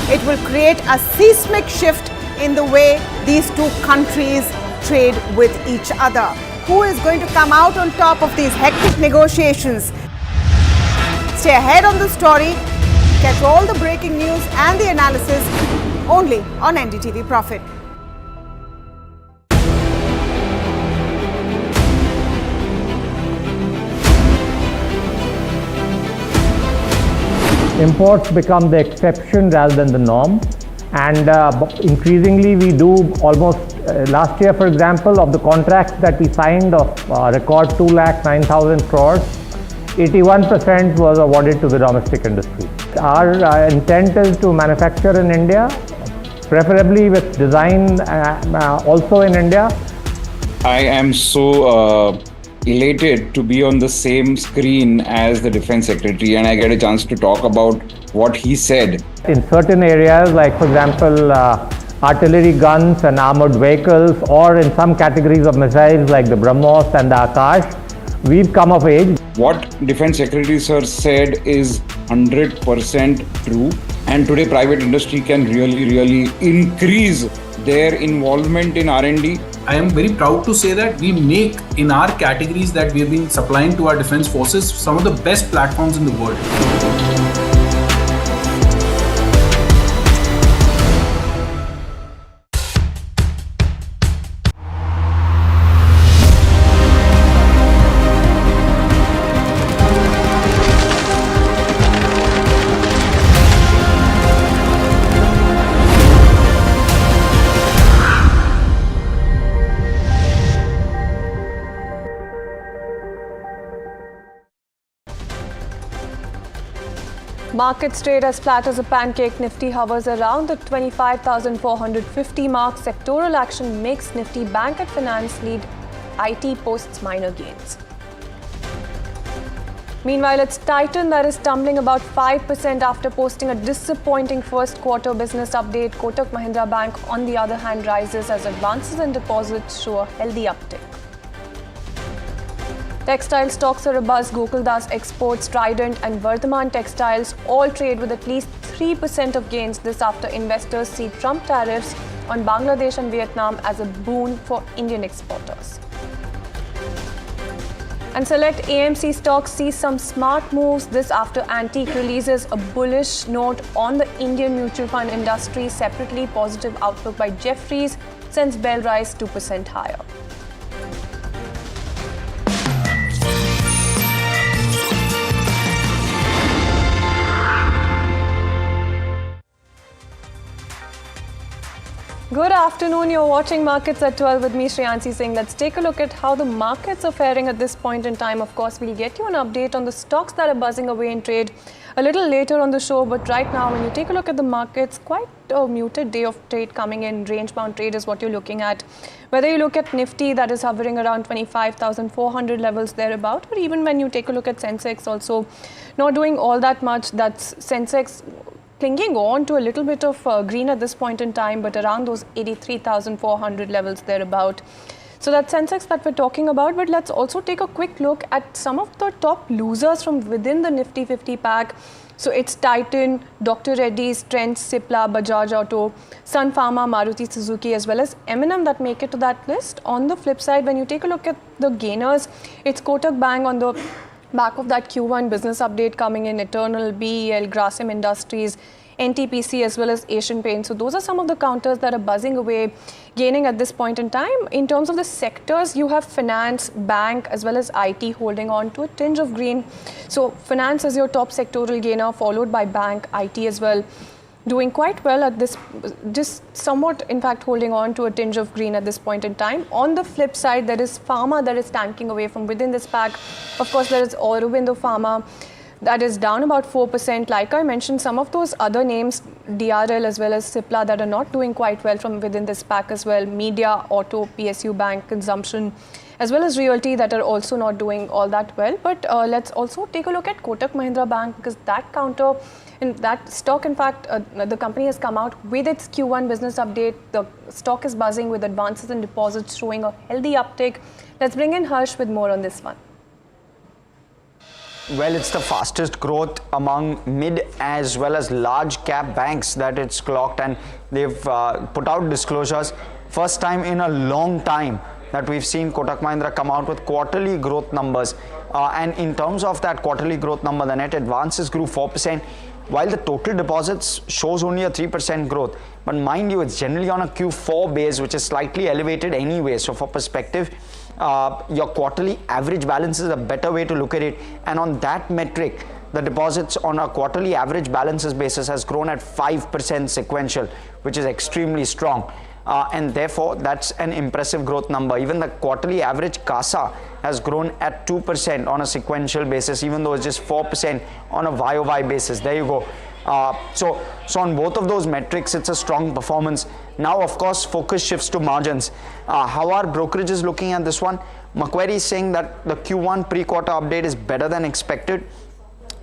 Speaker 10: It will create a seismic shift in the way these two countries trade with each other. Who is going to come out on top of these hectic negotiations? Stay ahead on the story. Catch all the breaking news and the analysis only on NDTV Profit.
Speaker 11: Imports become the exception rather than the norm, and increasingly we do almost last year, for example, of the contracts that we signed of record 2,09,000 crores, 81% was awarded to the domestic industry. Our intent is to manufacture in India, preferably with design also in India.
Speaker 5: I am so elated to be on the same screen as the Defense Secretary and I get a chance to talk about what he said.
Speaker 11: In certain areas, like for example, artillery guns and armored vehicles, or in some categories of missiles like the BrahMos and the Akash, we've come of age.
Speaker 5: What Defense Secretary Sir said is 100% true, and today private industry can really increase their involvement in R&D.
Speaker 12: I am very proud to say that we make, in our categories that we have been supplying to our defense forces, some of the best platforms in the world.
Speaker 21: Markets trade as flat as a pancake. Nifty hovers around the 25,450 mark. Sectoral action makes Nifty bank and finance lead. IT posts minor gains. Meanwhile, it's Titan that is tumbling about 5% after posting a disappointing first quarter business update. Kotak Mahindra Bank, on the other hand, rises as advances and deposits show a healthy uptick. Textile stocks are abuzz. Gokuldas Exports, Trident and Vardhaman Textiles all trade with at least 3% of gains. This after investors see Trump tariffs on Bangladesh and Vietnam as a boon for Indian exporters. And select AMC stocks see some smart moves. This after Antique releases a bullish note on the Indian mutual fund industry. Separately, positive outlook by Jefferies sends Bell rise 2% higher. Good afternoon. You're watching Markets at 12 with me, Shreyansi Singh. Let's take a look at how the markets are faring at this point in time. Of course, we'll get you an update on the stocks that are buzzing away in trade a little later on the show. But right now, when you take a look at the markets, quite a muted day of trade coming in. Range-bound trade is what you're looking at. Whether you look at Nifty, that is hovering around 25,400 levels thereabout, or even when you take a look at Sensex, also not doing all that much. That's Sensex clinging on to a little bit of green at this point in time, but around those 83,400 levels thereabout. So that's Sensex that we're talking about, but let's also take a quick look at some of the top losers from within the Nifty 50 pack. So it's Titan, Dr. Reddy's, Trends, Cipla, Bajaj Auto, Sun Pharma, Maruti Suzuki, as well as M&M that make it to that list. On the flip side, when you take a look at the gainers, it's Kotak Bank on the back of that Q1 business update coming in, Eternal, BEL, Grasim Industries, NTPC, as well as Asian Paints. So those are some of the counters that are buzzing away, gaining at this point in time. In terms of the sectors, you have finance, bank, as well as IT holding on to a tinge of green. So finance is your top sectoral gainer, followed by bank, IT as well. Doing quite well at this, just somewhat, in fact, holding on to a tinge of green at this point in time. On the flip side, there is Pharma that is tanking away from within this pack. Of course, there is Aurobindo Pharma that is down about 4%. Like I mentioned, some of those other names, DRL as well as Cipla, that are not doing quite well from within this pack as well. Media, Auto, PSU Bank, Consumption, as well as Realty that are also not doing all that well. But let's also take a look at Kotak Mahindra Bank, because that counter, in that stock, in fact, the company has come out with its Q1 business update. The stock is buzzing with advances and deposits showing a healthy uptick. Let's bring in Harsh with more on this one.
Speaker 2: Well, it's the fastest growth among mid as well as large cap banks that it's clocked, and they've put out disclosures. First time in a long time that we've seen Kotak Mahindra come out with quarterly growth numbers. And in terms of that quarterly growth number, the net advances grew 4%, while the total deposits shows only a 3% growth. But mind you, it's generally on a Q4 base, which is slightly elevated anyway. So for perspective, your quarterly average balance is a better way to look at it. And on that metric, the deposits on a quarterly average balances basis has grown at 5% sequential, which is extremely strong. And therefore, that's an impressive growth number. Even the quarterly average CASA has grown at 2% on a sequential basis, even though it's just 4% on a YOY basis. There you go. So on both of those metrics, it's a strong performance. Now, of course, focus shifts to margins. How are brokerages looking at this one? Macquarie is saying that the Q1 pre-quarter update is better than expected,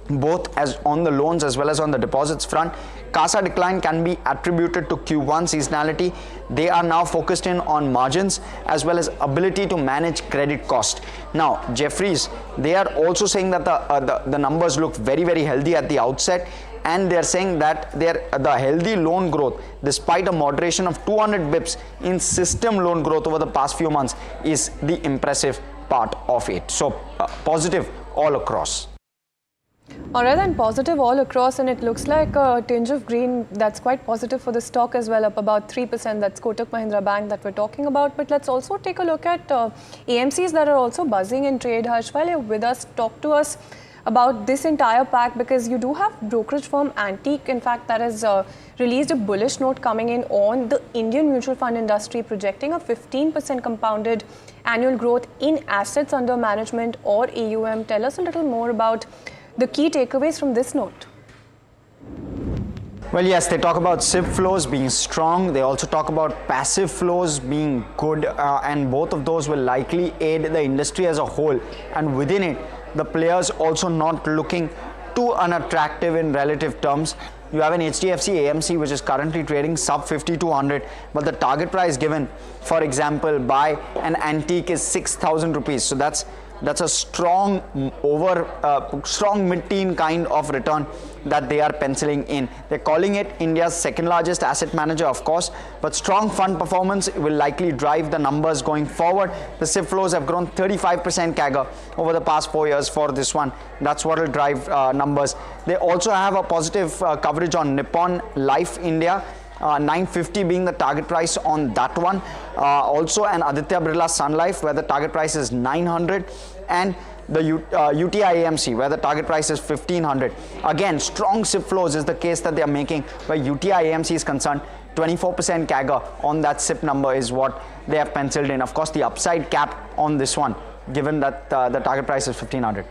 Speaker 2: both as on the loans as well as on the deposits front. CASA decline can be attributed to Q1 seasonality. They are now focused in on margins as well as ability to manage credit cost. Now, Jefferies, they are also saying that the numbers look very, very healthy at the outset, and they're saying that the healthy loan growth, despite a moderation of 200 bips in system loan growth over the past few months, is the impressive part of it. So positive all across.
Speaker 21: Alright, then positive all across, and it looks like a tinge of green. That's quite positive for the stock as well, up about 3%. That's Kotak Mahindra Bank that we're talking about. But let's also take a look at AMCs that are also buzzing in trade. Harsh, while you're with us, talk to us about this entire pack, because you do have brokerage firm Antique, in fact, that has released a bullish note coming in on the Indian mutual fund industry, projecting a 15% compounded annual growth in assets under management or AUM. Tell us a little more about the key takeaways from this note.
Speaker 2: Well, yes, they talk about SIP flows being strong. They also talk about passive flows being good, and both of those will likely aid the industry as a whole. And within it, the players also not looking too unattractive in relative terms. You have an HDFC AMC which is currently trading sub 5200, but the target price given, for example, by an Antique is 6,000 rupees. So that's a strong strong mid-teen kind of return that they are penciling in. They're calling it India's second largest asset manager, of course, but strong fund performance will likely drive the numbers going forward. The SIP flows have grown 35% CAGR over the past 4 years for this one. That's what will drive numbers. They also have a positive coverage on Nippon Life India, 950 being the target price on that one. Also an Aditya Birla Sun Life where the target price is 900, and the UTI AMC where the target price is 1500. Again, strong SIP flows is the case that they are making where UTI AMC is concerned. 24% CAGR on that SIP number is what they have penciled in. Of course, the upside cap on this one, given that the target price is 1500.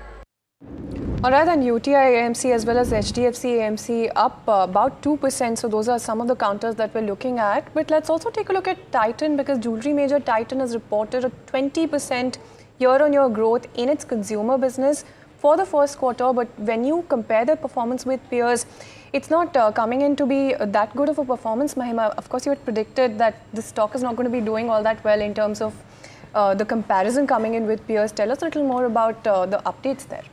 Speaker 21: Alright, then UTI AMC as well as HDFC AMC up about 2%. So those are some of the counters that we're looking at. But let's also take a look at Titan, because jewelry major Titan has reported a 20% year-on-year growth in its consumer business for the first quarter. But when you compare their performance with peers, it's not coming in to be that good of a performance. Mahima, of course, you had predicted that the stock is not going to be doing all that well in terms of the comparison coming in with peers. Tell us a little more about the updates there.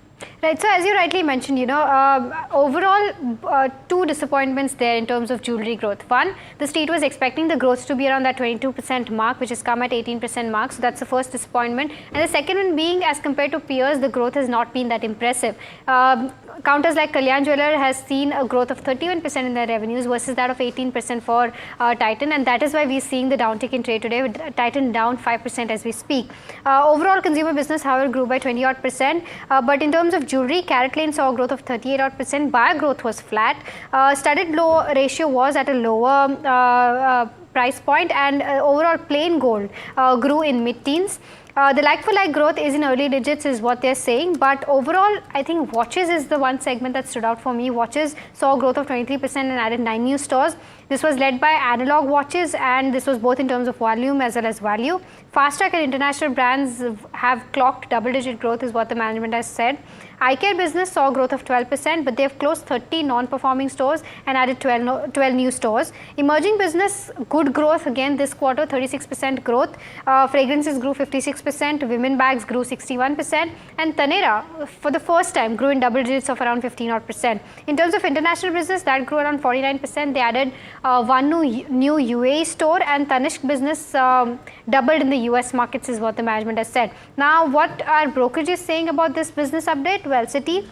Speaker 14: Right, so as you rightly mentioned, overall, two disappointments there in terms of jewelry growth. One, the street was expecting the growth to be around that 22% mark, which has come at 18% mark. So that's the first disappointment. And the second one being, as compared to peers, the growth has not been that impressive. Counters like Kalyan Jeweller has seen a growth of 31% in their revenues versus that of 18% for Titan, and that is why we're seeing the downtick in trade today, with Titan down 5% as we speak. Overall consumer business, however, grew by 20-odd%, but in terms of jewelry, Carat Lane saw a growth of 38-odd%, buyer growth was flat, studded low ratio was at a lower price point, and overall plain gold grew in mid-teens. The like-for-like growth is in early digits is what they're saying, but overall I think watches is the one segment that stood out for me. Watches saw a growth of 23% and added 9 new stores. This was led by analog watches, and this was both in terms of volume as well as value. Fastrack and international brands have clocked double-digit growth is what the management has said. Eye care business saw a growth of 12%, but they've closed 30 non-performing stores and added 12 new stores. Emerging business, good growth again this quarter, 36% growth. Fragrances grew 56%, women bags grew 61%, and Taneira, for the first time, grew in double digits of around 15%. In terms of international business, that grew around 49%. They added one new UAE store, and Tanishq business doubled in the US markets is what the management has said. Now, what are brokerages saying about this business update? Well, Citi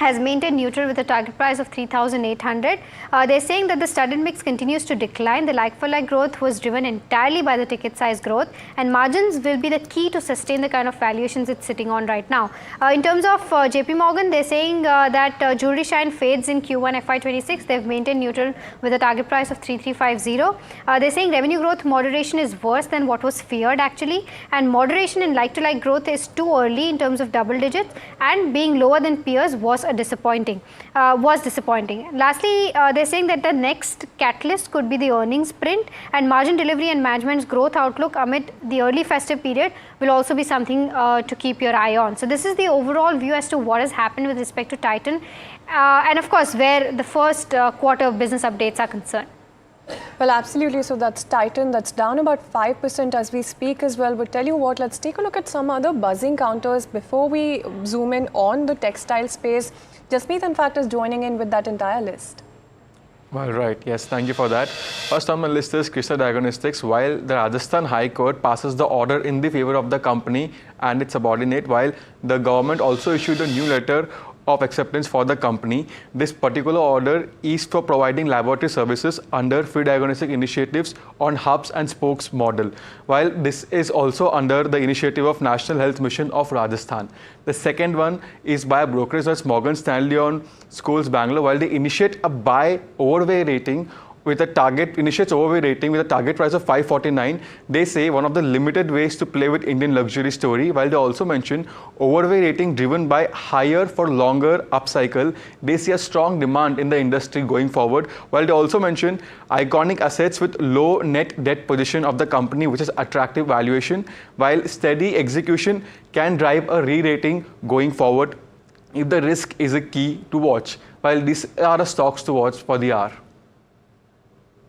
Speaker 14: has maintained neutral with a target price of 3,800. They're saying that the studded mix continues to decline. The like-for-like growth was driven entirely by the ticket size growth, and margins will be the key to sustain the kind of valuations it's sitting on right now. In terms of JP Morgan, they're saying that jewelry shine fades in Q1 FY26. They've maintained neutral with a target price of 3,350. They're saying revenue growth moderation is worse than what was feared actually, and moderation in like-to-like growth is too early in terms of double digits, and being lower than peers was a disappointing. Lastly, they're saying that the next catalyst could be the earnings print, and margin delivery and management's growth outlook amid the early festive period will also be something to keep your eye on. So this is the overall view as to what has happened with respect to Titan, and of course where the first quarter of business updates are concerned.
Speaker 21: Well, absolutely. So that's Titan. That's down about 5% as we speak as well. But tell you what, let's take a look at some other buzzing counters before we zoom in on the textile space. Jasmeet, in fact, is joining in with that entire list.
Speaker 13: Well, right. Yes, thank you for that. First on my list is Krishna Diagnostics. While the Rajasthan High Court passes the order in the favor of the company and its subordinate, while the government also issued a new letter of acceptance for the company. This particular order is for providing laboratory services under free diagnostic initiatives on hubs and spokes model, while this is also under the initiative of National Health Mission of Rajasthan. The second one is by a brokerage that's Morgan Stanley on Schools Bangalore, while they initiate a buy overweight rating with a target, initiates overweight rating with a target price of 549. They say one of the limited ways to play with Indian luxury story, while they also mention overweight rating driven by higher for longer upcycle. They see a strong demand in the industry going forward, while they also mention iconic assets with low net debt position of the company, which is attractive valuation, while steady execution can drive a re-rating going forward if the risk is a key to watch, while these are the stocks to watch for the hour.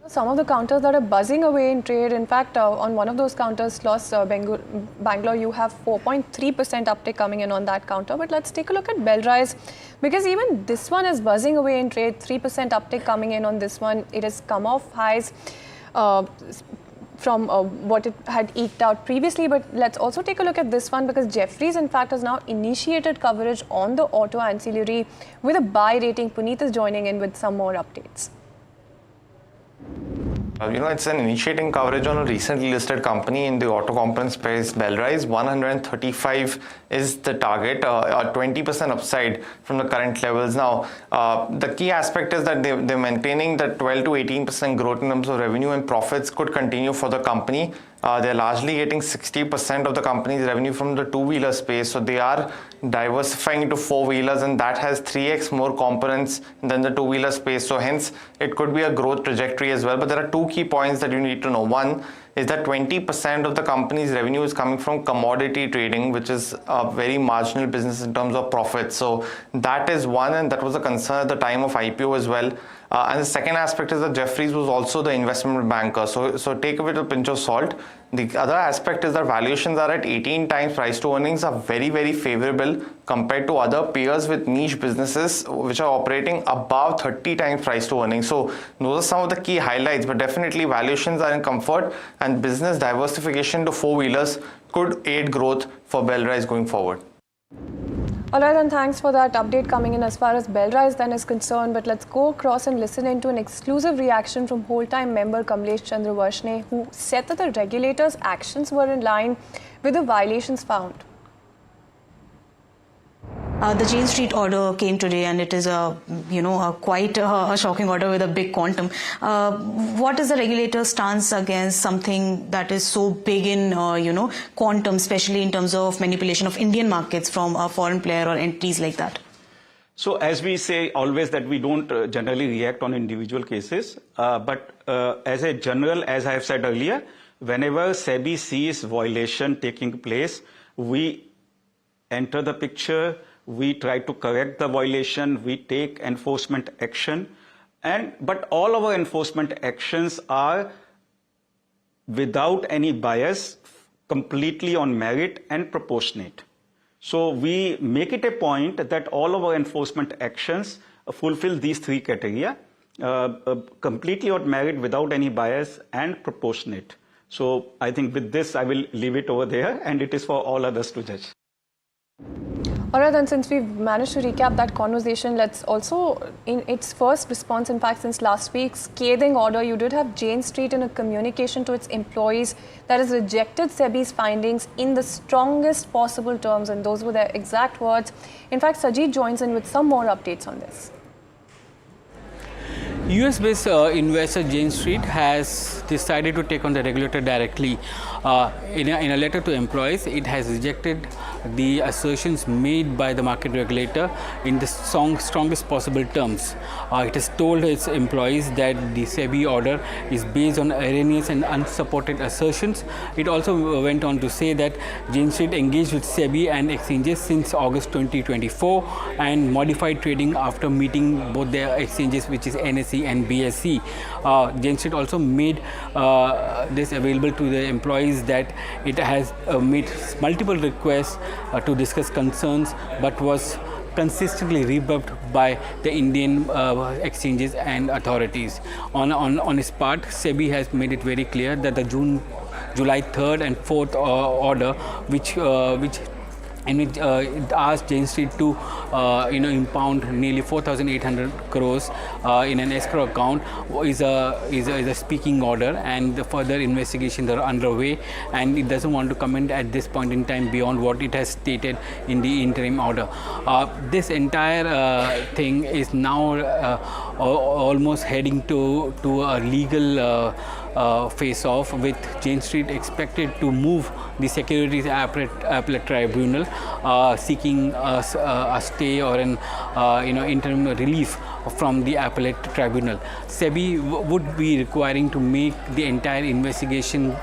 Speaker 21: Some of the counters that are buzzing away in trade, in fact, on one of those counters, Bangalore, you have 4.3% uptick coming in on that counter. But let's take a look at Belrise, because even this one is buzzing away in trade, 3% uptick coming in on this one. It has come off highs from what it had eked out previously. But let's also take a look at this one, because Jefferies, in fact, has now initiated coverage on the auto ancillary with a buy rating. Puneet is joining in with some more updates.
Speaker 18: It's an initiating coverage on a recently listed company in the auto component space, Belrise. 135 is the target, a 20% upside from the current levels. Now, the key aspect is that they're maintaining that 12 to 18% growth in terms of revenue, and profits could continue for the company. They're largely getting 60% of the company's revenue from the two-wheeler space. So they are diversifying into four-wheelers, and that has 3x more components than the two-wheeler space. So hence, it could be a growth trajectory as well. But there are two key points that you need to know. One is that 20% of the company's revenue is coming from commodity trading, which is a very marginal business in terms of profit. So that is one, and that was a concern at the time of IPO as well. And the second aspect is that Jefferies was also the investment banker. So take it with a pinch of salt. The other aspect is that valuations are at 18 times price to earnings, are very, very favorable compared to other peers with niche businesses which are operating above 30 times price to earnings. So those are some of the key highlights, but definitely valuations are in comfort, and business diversification to four-wheelers could aid growth for Belrise going forward.
Speaker 21: All right, and thanks for that update coming in as far as Belrise then is concerned. But let's go across and listen into an exclusive reaction from whole-time member Kamlesh Chandra Varshney, who said that the regulators' actions were in line with the violations found.
Speaker 22: The Jane Street order came today, and it is quite a shocking order with a big quantum. What is the regulator's stance against something that is so big in quantum, especially in terms of manipulation of Indian markets from a foreign player or entities like that?
Speaker 24: So as we say always that we don't generally react on individual cases, but as a general, as I have said earlier, whenever SEBI sees violation taking place, we enter the picture. We try to correct the violation, we take enforcement action, but all our enforcement actions are without any bias, completely on merit and proportionate. So we make it a point that all of our enforcement actions fulfill these three criteria, completely on merit, without any bias, and proportionate. So I think with this I will leave it over there, and it is for all others to judge.
Speaker 21: All right, and since we've managed to recap that conversation, let's also, in its first response, in fact, since last week's scathing order, you did have Jane Street in a communication to its employees that has rejected SEBI's findings in the strongest possible terms, and those were their exact words. In fact, Sajid joins in with some more updates on this.
Speaker 25: US-based investor Jane Street has
Speaker 3: decided to take on the regulator directly. In a letter to employees, it has rejected the assertions made by the market regulator in the strongest possible terms. It has told its employees that the SEBI order is based on erroneous and unsupported assertions. It also went on to say that Jane Street engaged with SEBI and exchanges since August 2024 and modified trading after meeting both their exchanges, which is NSE and BSE. Jane Street also made this available to the employees that it has made multiple requests to discuss concerns, but was consistently rebuffed by the Indian exchanges and authorities. On its part, SEBI has made it very clear that the July 3rd and 4th order, which it asked Jane Street to impound nearly 4,800 crores in an escrow account, is a speaking order, and the further investigations are underway, and it doesn't want to comment at this point in time beyond what it has stated in the interim order. This entire thing is now almost heading to a legal face-off, with Jane Street expected to move the Securities Appellate Tribunal, seeking a stay or an interim relief from the Appellate Tribunal. SEBI would be requiring to make the entire investigation.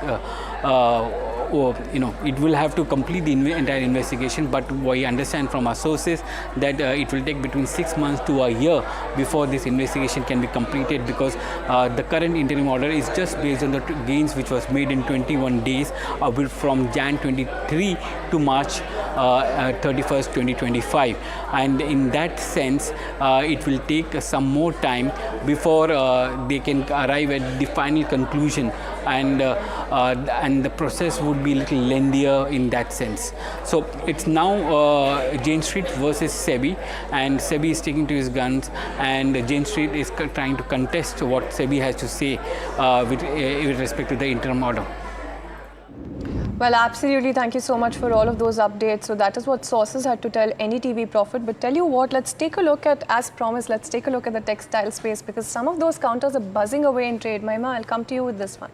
Speaker 3: It will have to complete the entire investigation, but we understand from our sources that it will take between 6 months to a year before this investigation can be completed, because the current interim order is just based on the gains which was made in 21 days from Jan 23 to March 31st, 2025. And in that sense, it will take some more time before they can arrive at the final conclusion, and the process would be a little lengthier in that sense. So it's now Jane Street versus SEBI, and SEBI is sticking to his guns, and Jane Street is trying to contest what SEBI has to say with respect to the interim order.
Speaker 21: Well, absolutely. Thank you so much for all of those updates. So that is what sources had to tell NDTV Profit. But tell you what, let's take a look at, as promised, let's take a look at the textile space, because some of those counters are buzzing away in trade. Maima, I'll come to you with this one.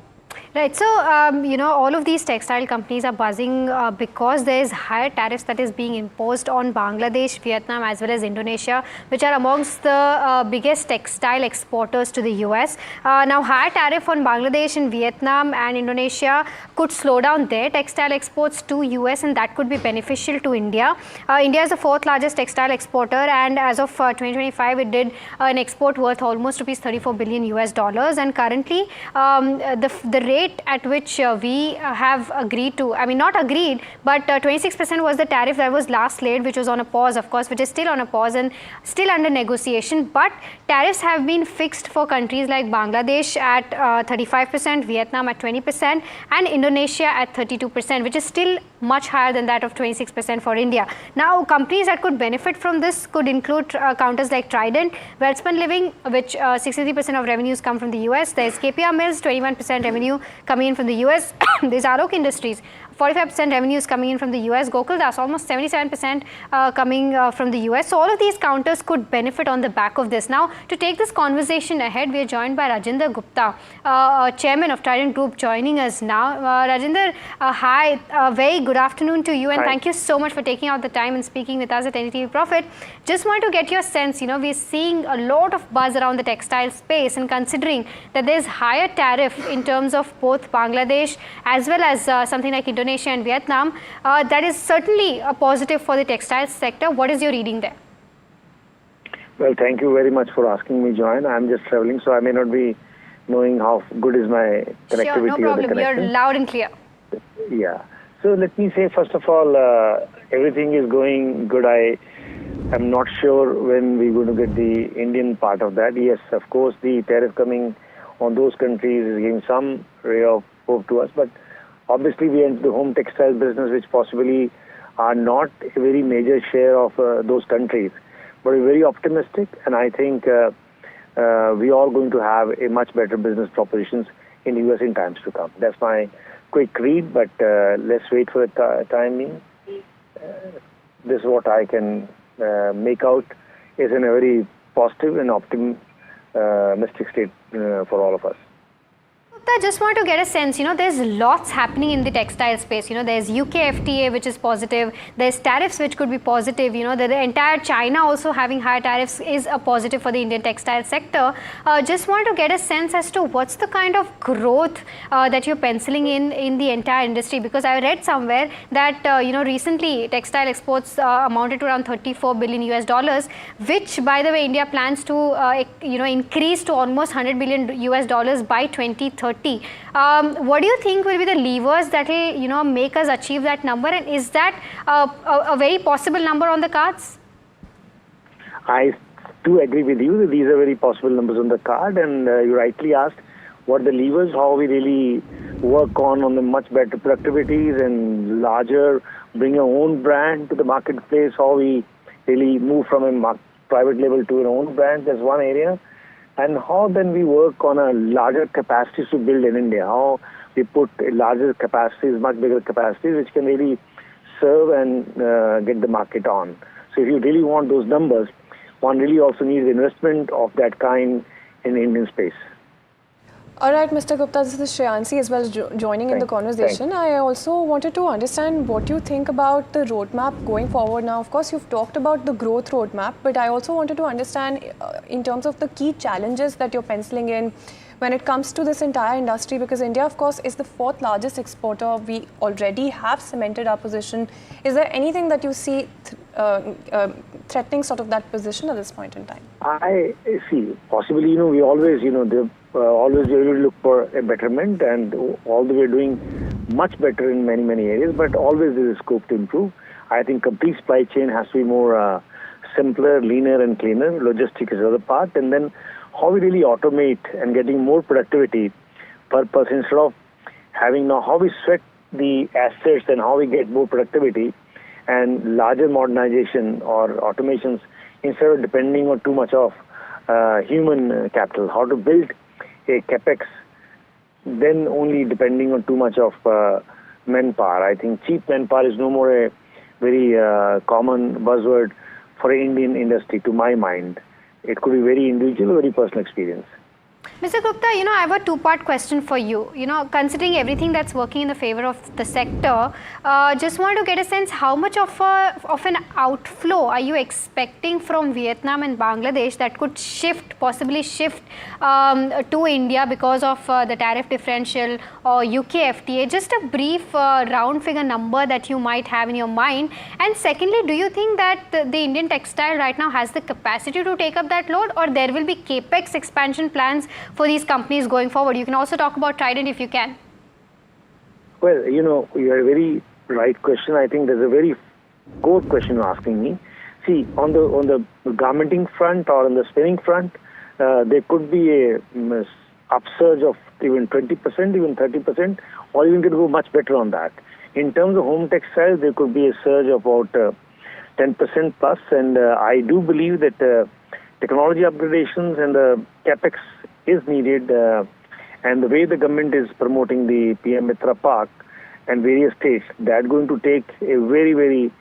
Speaker 14: Right. So, all of these textile companies are buzzing because there is higher tariffs that is being imposed on Bangladesh, Vietnam, as well as Indonesia, which are amongst the biggest textile exporters to the US. Now, higher tariff on Bangladesh and Vietnam and Indonesia could slow down their textile exports to US, and that could be beneficial to India. India is the 4th largest textile exporter, and as of 2025, it did an export worth almost rupees 34 billion US dollars. And currently, the rate at which we have agreed to, not agreed, but 26% was the tariff that was last laid, which was on a pause, of course, which is still on a pause and still under negotiation. But tariffs have been fixed for countries like Bangladesh at 35%, Vietnam at 20%, and Indonesia at 32%, which is still much higher than that of 26% for India. Now, companies that could benefit from this could include counters like Trident, Welspun Living, which 63% of revenues come from the US. There's KPR Mills, 21% revenue coming in from the US. There's Alok Industries, 45% revenues coming in from the US. Gokuldas, almost 77% coming from the US. So all of these counters could benefit on the back of this. Now, to take this conversation ahead, we are joined by Rajinder Gupta, chairman of Trident Group, joining us now. Rajinder, hi, very good afternoon to you, and thank you so much for taking out the time and speaking with us at NDTV Profit. Just want to get your sense, we're seeing a lot of buzz around the textile space, and considering that there's higher tariff in terms of both Bangladesh as well as something like Indonesia and Vietnam, that is certainly a positive for the textile sector. What is your reading there?
Speaker 8: Well, thank you very much for asking me, join. I'm just traveling, so I may not be knowing how good is my connectivity.
Speaker 14: Sure, no problem. You're loud and clear.
Speaker 8: Yeah. So let me say, first of all, everything is going good. I am not sure when we're going to get the Indian part of that. Yes, of course, the tariff coming on those countries is giving some ray of hope to us, but obviously we enter the home textile business, which possibly are not a very major share of those countries. But we're very optimistic, and I think we are going to have a much better business propositions in the US in times to come. That's my quick read, but let's wait for the timing. This is what I can make out is in a very positive and optimistic state for all of us.
Speaker 14: Gupta, just want to get a sense, there's lots happening in the textile space. There's UK FTA, which is positive. There's tariffs, which could be positive. The entire China also having higher tariffs is a positive for the Indian textile sector. Just want to get a sense as to what's the kind of growth that you're penciling in the entire industry, because I read somewhere that, recently textile exports amounted to around $34 billion US, which, by the way, India plans to, increase to almost $100 billion US by 2030. What do you think will be the levers that will, make us achieve that number, and is that a very possible number on the cards?
Speaker 8: I do agree with you that these are very possible numbers on the card, and you rightly asked what the levers, how we really work on the much better productivities and larger, bring our own brand to the marketplace, how we really move from a private label to our own brand. That's one area. And how then we work on a larger capacities to build in India, how we put larger capacities, much bigger capacities, which can really serve and get the market on. So if you really want those numbers, one really also needs investment of that kind in the Indian space.
Speaker 21: All right, Mr. Gupta, this is Shreyansi as well joining in the conversation. I also wanted to understand what you think about the roadmap going forward. Now, of course, you've talked about the growth roadmap, but I also wanted to understand in terms of the key challenges that you're penciling in when it comes to this entire industry, because India, of course, is the 4th largest exporter. We already have cemented our position. Is there anything that you see threatening sort of that position at this point in time? I
Speaker 8: see. Possibly, we always, always we look for a betterment, and although we're doing much better in many, many areas, but always there is scope to improve. I think complete supply chain has to be more simpler, leaner and cleaner. Logistics is the other part, and then how we really automate and getting more productivity per person instead of having now how we sweat the assets and how we get more productivity and larger modernization or automations instead of depending on too much of human capital. How to build a capex, then only depending on too much of manpower. I think cheap manpower is no more a very common buzzword for Indian industry, to my mind. It could be very individual, very personal experience.
Speaker 14: Mr. Gupta, I have a two-part question for you. Considering everything that's working in the favor of the sector, just want to get a sense how much of an outflow are you expecting from Vietnam and Bangladesh that could possibly shift to India because of the tariff differential or UK FTA? Just a brief round figure number that you might have in your mind. And secondly, do you think that the Indian textile right now has the capacity to take up that load, or there will be capex expansion plans for these companies going forward? You can also talk about Trident if you can.
Speaker 8: Well, you have a very right question. I think there's a very core question you're asking me. See, on the garmenting front or on the spinning front, there could be a upsurge of even 20%, even 30%, or even could go much better on that. In terms of home textiles, there could be a surge of about 10% plus, and I do believe that technology upgradations and the capex is needed, and the way the government is promoting the PM Mitra Park and various states, that's going to take a very, very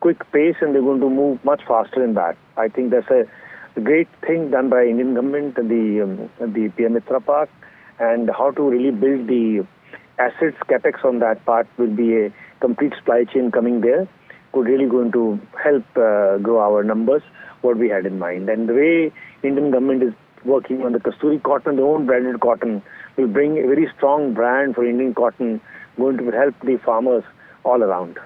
Speaker 8: quick pace, and they're going to move much faster in that. I think that's a great thing done by Indian government, the PM Mitra Park, and how to really build the assets, capex on that part will be a complete supply chain coming there, could really going to help grow our numbers, what we had in mind. And the way Indian government is working on the Kasturi cotton, their own branded cotton, will bring a very strong brand for Indian cotton, going to help the farmers all around.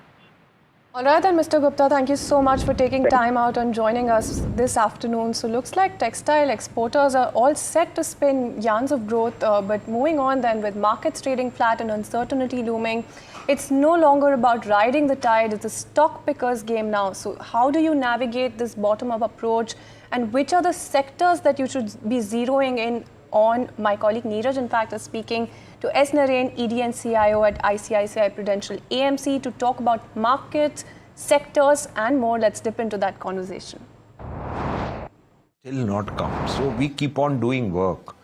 Speaker 21: All right then, Mr. Gupta, thank you so much for taking time out and joining us this afternoon. So looks like textile exporters are all set to spin yarns of growth, but moving on then with markets trading flat and uncertainty looming, it's no longer about riding the tide, it's a stock picker's game now. So how do you navigate this bottom-up approach, and which are the sectors that you should be zeroing in on? My colleague Neeraj, in fact, is speaking to S. Narain, ED and CIO at ICICI Prudential AMC to talk about markets, sectors and more. Let's dip into that conversation.
Speaker 6: Still not come. So we keep on doing work.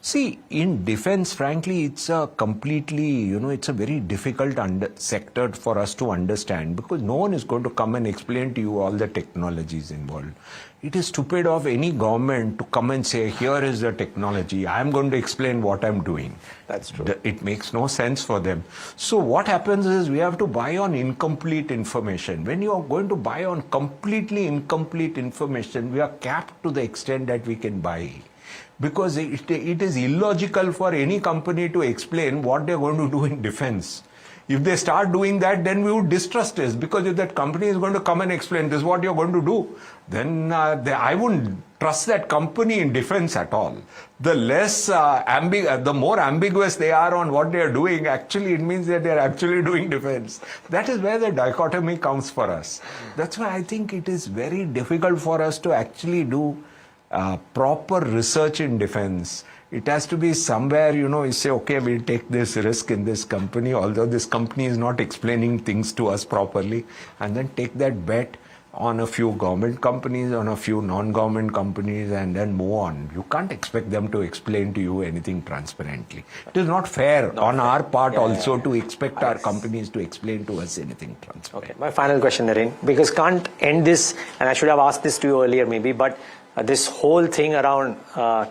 Speaker 6: See, in defense, frankly, it's a completely, it's a very difficult sector for us to understand because no one is going to come and explain to you all the technologies involved. It is stupid of any government to come and say, here is the technology, I'm going to explain what I'm doing.
Speaker 16: That's true.
Speaker 6: It makes no sense for them. So what happens is we have to buy on incomplete information. When you are going to buy on completely incomplete information, we are capped to the extent that we can buy. Because it is illogical for any company to explain what they're going to do in defense. If they start doing that, then we would distrust this, because if that company is going to come and explain this is what you're going to do, then I wouldn't trust that company in defense at all. The less the more ambiguous they are on what they are doing, actually it means that they're actually doing defense. That is where the dichotomy comes for us. That's why I think it is very difficult for us to actually do proper research in defense. It has to be somewhere, you say, okay, we'll take this risk in this company, although this company is not explaining things to us properly, and then take that bet on a few government companies, on a few non-government companies, and then move on. You can't expect them to explain to you anything transparently. It is not fair on our part to expect our companies to explain to us anything transparently.
Speaker 16: Okay, my final question, Naren, because can't end this, and I should have asked this to you earlier maybe, but this whole thing around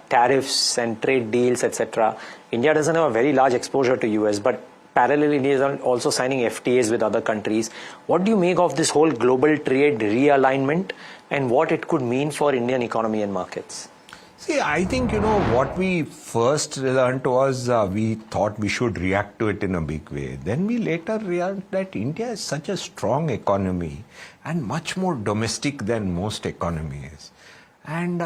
Speaker 16: tariffs and trade deals, etc. India doesn't have a very large exposure to US, but parallelly India is also signing FTAs with other countries. What do you make of this whole global trade realignment and what it could mean for Indian economy and markets?
Speaker 6: See, I think, what we first learned was we thought we should react to it in a big way. Then we later realized that India is such a strong economy and much more domestic than most economies. And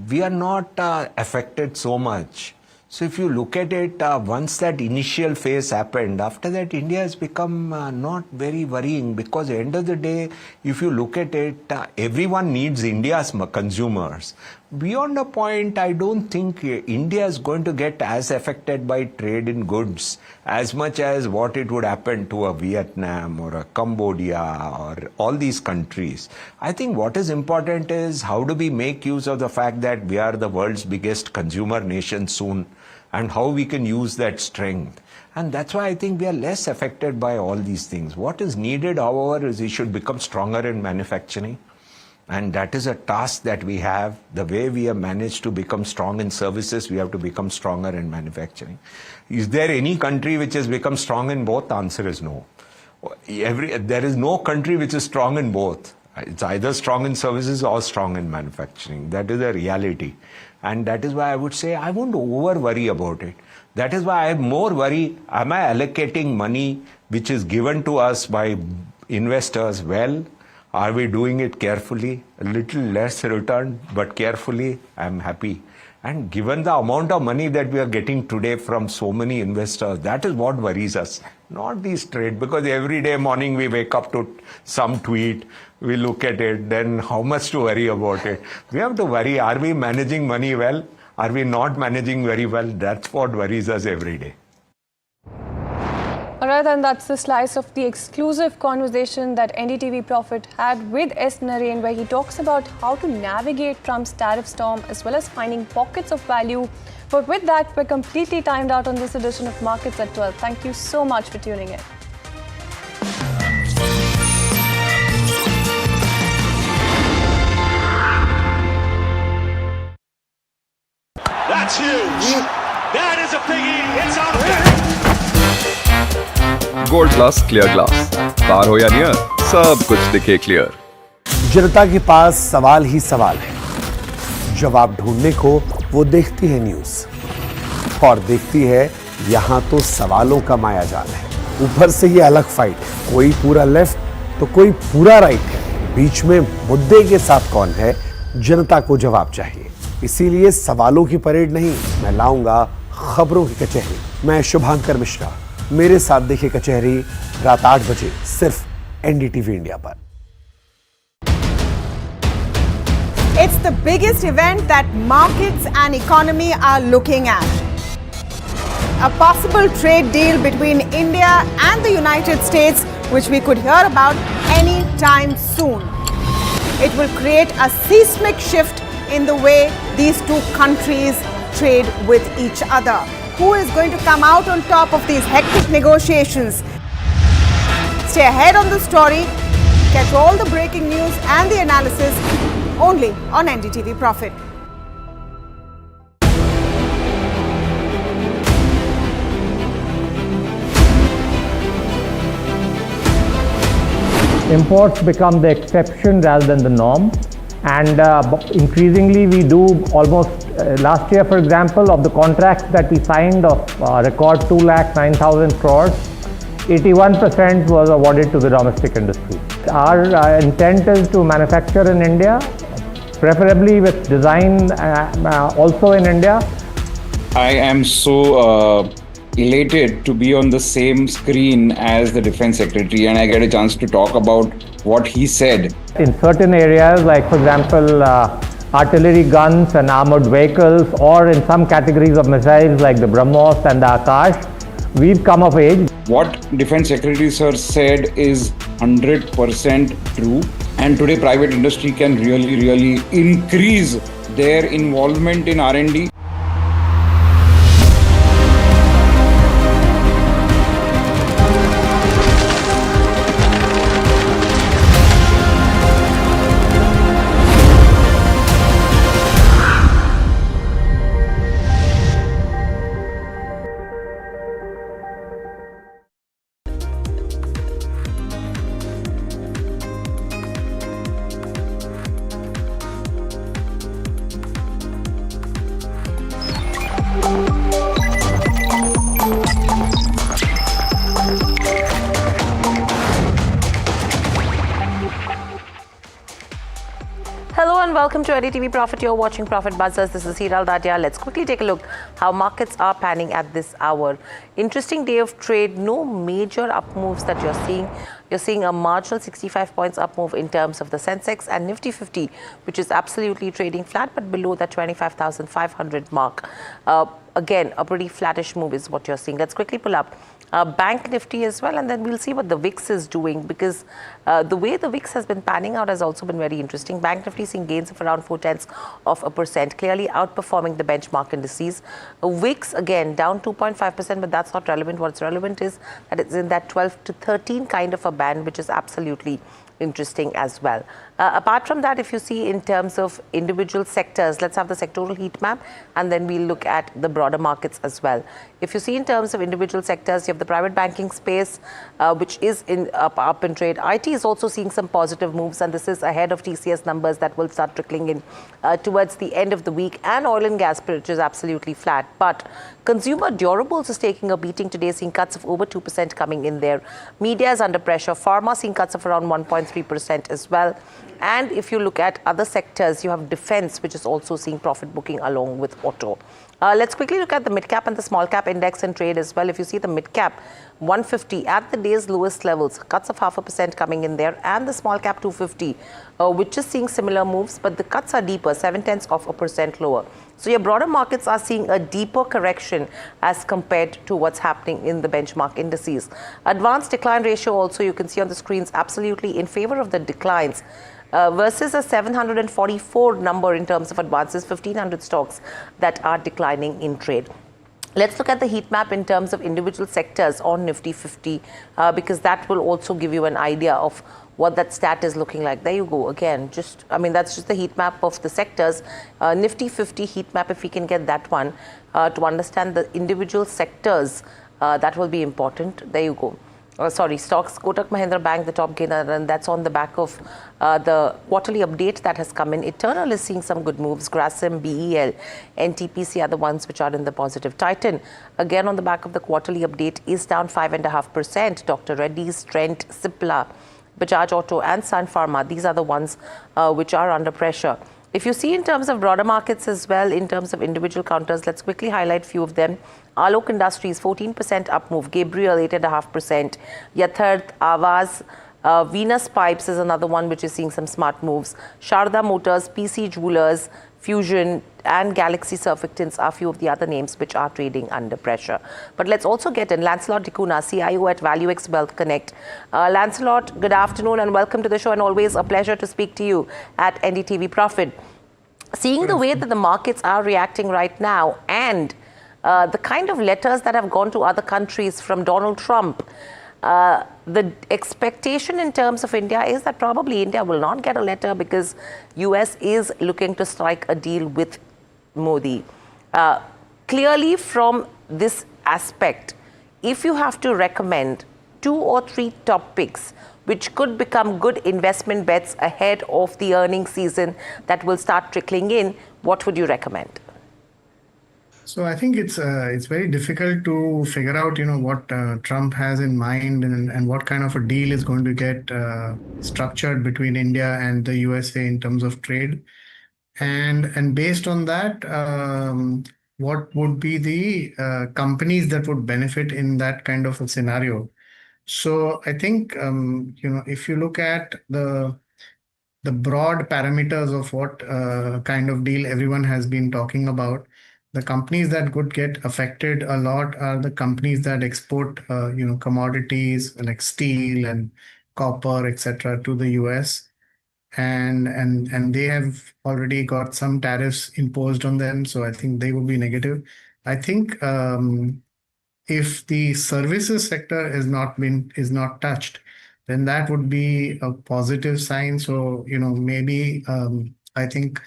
Speaker 6: we are not affected so much. So if you look at it, once that initial phase happened, after that India has become not very worrying, because at the end of the day, if you look at it, everyone needs India's consumers. Beyond a point, I don't think India is going to get as affected by trade in goods as much as what it would happen to a Vietnam or a Cambodia or all these countries. I think what is important is how do we make use of the fact that we are the world's biggest consumer nation soon, and how we can use that strength. And that's why I think we are less affected by all these things. What is needed, however, is we should become stronger in manufacturing. And that is a task that we have. The way we have managed to become strong in services, we have to become stronger in manufacturing. Is there any country which has become strong in both? The answer is no. There is no country which is strong in both. It's either strong in services or strong in manufacturing. That is a reality. And that is why I would say I won't over worry about it. That is why I am more worried, am I allocating money which is given to us by investors well? Are we doing it carefully? A little less return, but carefully, I'm happy. And given the amount of money that we are getting today from so many investors, that is what worries us, not these trade. Because every day morning we wake up to some tweet, we look at it, then how much to worry about it? We have to worry, are we managing money well? Are we not managing very well? That's what worries us every day.
Speaker 21: Alright, and that's the slice of the exclusive conversation that NDTV Profit had with S. Naren, where he talks about how to navigate Trump's tariff storm as well as finding pockets of value. But with that, we're completely timed out on this edition of Markets at 12. Thank you so much for tuning in.
Speaker 19: That's huge. That is a biggie. It's out of there.
Speaker 23: Gold plus clear glass, पार हो या near, सब कुछ दिखे clear.
Speaker 9: जनता के पास सवाल ही सवाल है, जवाब ढूंढने को वो देखती है न्यूज और देखती है यहां तो सवालों का माया जाल है। ऊपर से ये अलग फाइट है, कोई पूरा लेफ्ट तो कोई पूरा राइट है, बीच में मुद्दे के साथ कौन है, जनता को जवाब चाहिए। इसीलिए सवालों की परेड नहीं, मैं लाऊंगा खबरों की कचहरी। मैं शुभांकर मिश्रा, मेरे साथ देखिए कचहरी रात 8 बजे सिर्फ एनडीटीवी इंडिया पर।
Speaker 10: It's the biggest event that markets and economy are looking at. A possible trade deal between India and the United States, which we could hear about any time soon. It will create a seismic shift in the way these two countries trade with each other. Who is going to come out on top of these hectic negotiations? Stay ahead on the story. Catch all the breaking news and the analysis only on NDTV Profit.
Speaker 11: Imports become the exception rather than the norm, and increasingly we do almost last year, for example, of the contracts that we signed of record 2,09,000 crores, 81% was awarded to the domestic industry. Our intent is to manufacture in India, preferably with design also in India.
Speaker 5: I am so elated to be on the same screen as the Defense Secretary, and I get a chance to talk about what he said.
Speaker 11: In certain areas, like for example, artillery guns and armored vehicles, or in some categories of missiles like the BrahMos and the Akash, we've come of age.
Speaker 5: What Defense Secretary Sir said is 100% true, and today private industry can really increase their involvement in R&D.
Speaker 1: Hello and welcome to NDTV Profit. You're watching Profit Buzzers. This is Hiral Dadia. Let's quickly take a look how markets are panning at this hour. Interesting day of trade. No major up moves that you're seeing. You're seeing a marginal 65 points up move in terms of the Sensex and Nifty 50, which is absolutely trading flat but below the 25,500 mark. Again, a pretty flattish move is what you're seeing. Let's quickly pull up Bank Nifty as well, and then we'll see what the VIX is doing, because the way the VIX has been panning out has also been very interesting. Bank Nifty seeing gains of around 0.4%, clearly outperforming the benchmark indices. VIX again down 2.5%, but that's not relevant. What's relevant is that it's in that 12 to 13 kind of a band, which is absolutely interesting as well. Apart from that, if you see in terms of individual sectors, let's have the sectoral heat map, and then we'll look at the broader markets as well. If you see in terms of individual sectors, you have the private banking space, which is up in trade. IT is also seeing some positive moves, and this is ahead of TCS numbers that will start trickling in towards the end of the week. And oil and gas, which is absolutely flat. But consumer durables is taking a beating today, seeing cuts of over 2% coming in there. Media is under pressure. Pharma seeing cuts of around 1.3% as well. And if you look at other sectors, you have defense, which is also seeing profit booking along with auto. Let's quickly look at the mid-cap and the small-cap index and trade as well. If you see the mid-cap, 150 at the day's lowest levels, cuts of 0.5% coming in there, and the small-cap 250, which is seeing similar moves, but the cuts are deeper, 0.7% lower. So your broader markets are seeing a deeper correction as compared to what's happening in the benchmark indices. Advanced decline ratio also, you can see on the screens, absolutely in favor of the declines. Versus a 744 number in terms of advances, 1,500 stocks that are declining in trade. Let's look at the heat map in terms of individual sectors on Nifty 50, because that will also give you an idea of what that stat is looking like. There you go again. That's just the heat map of the sectors. Nifty 50 heat map, if we can get that one to understand the individual sectors, that will be important. There you go. Stocks, Kotak Mahindra Bank, the top gainer, and that's on the back of the quarterly update that has come in. Eternal is seeing some good moves. Grasim, BEL, NTPC are the ones which are in the positive. Titan, again on the back of the quarterly update, is down 5.5%. Dr. Reddy's, Trent, Cipla, Bajaj Auto and Sun Pharma, these are the ones which are under pressure. If you see in terms of broader markets as well, in terms of individual counters, let's quickly highlight a few of them. Alok Industries, 14% up move. Gabriel, 8.5%. Yatharth, Avaz, Venus Pipes is another one which is seeing some smart moves. Sharda Motors, PC Jewelers, Fusion and Galaxy Surfactants are a few of the other names which are trading under pressure. But let's also get in Lancelot Dicuna, CIO at ValueX Wealth Connect. Lancelot, good afternoon and welcome to the show, and always a pleasure to speak to you at NDTV Profit. seeing the way that the markets are reacting right now and the kind of letters that have gone to other countries from Donald Trump, the expectation in terms of India is that probably India will not get a letter because US is looking to strike a deal with Modi. Clearly from this aspect, if you have to recommend 2 or 3 top picks which could become good investment bets ahead of the earnings season that will start trickling in, what would you recommend?
Speaker 4: So I think it's very difficult to figure out, what Trump has in mind and what kind of a deal is going to get structured between India and the USA in terms of trade, and based on that, what would be the companies that would benefit in that kind of a scenario. So I think if you look at the broad parameters of what kind of deal everyone has been talking about, the companies that could get affected a lot are the companies that export, commodities like steel and copper, etc., to the US, and they have already got some tariffs imposed on them. So I think they will be negative. I think if the services sector is not touched, then that would be a positive sign. So maybe I think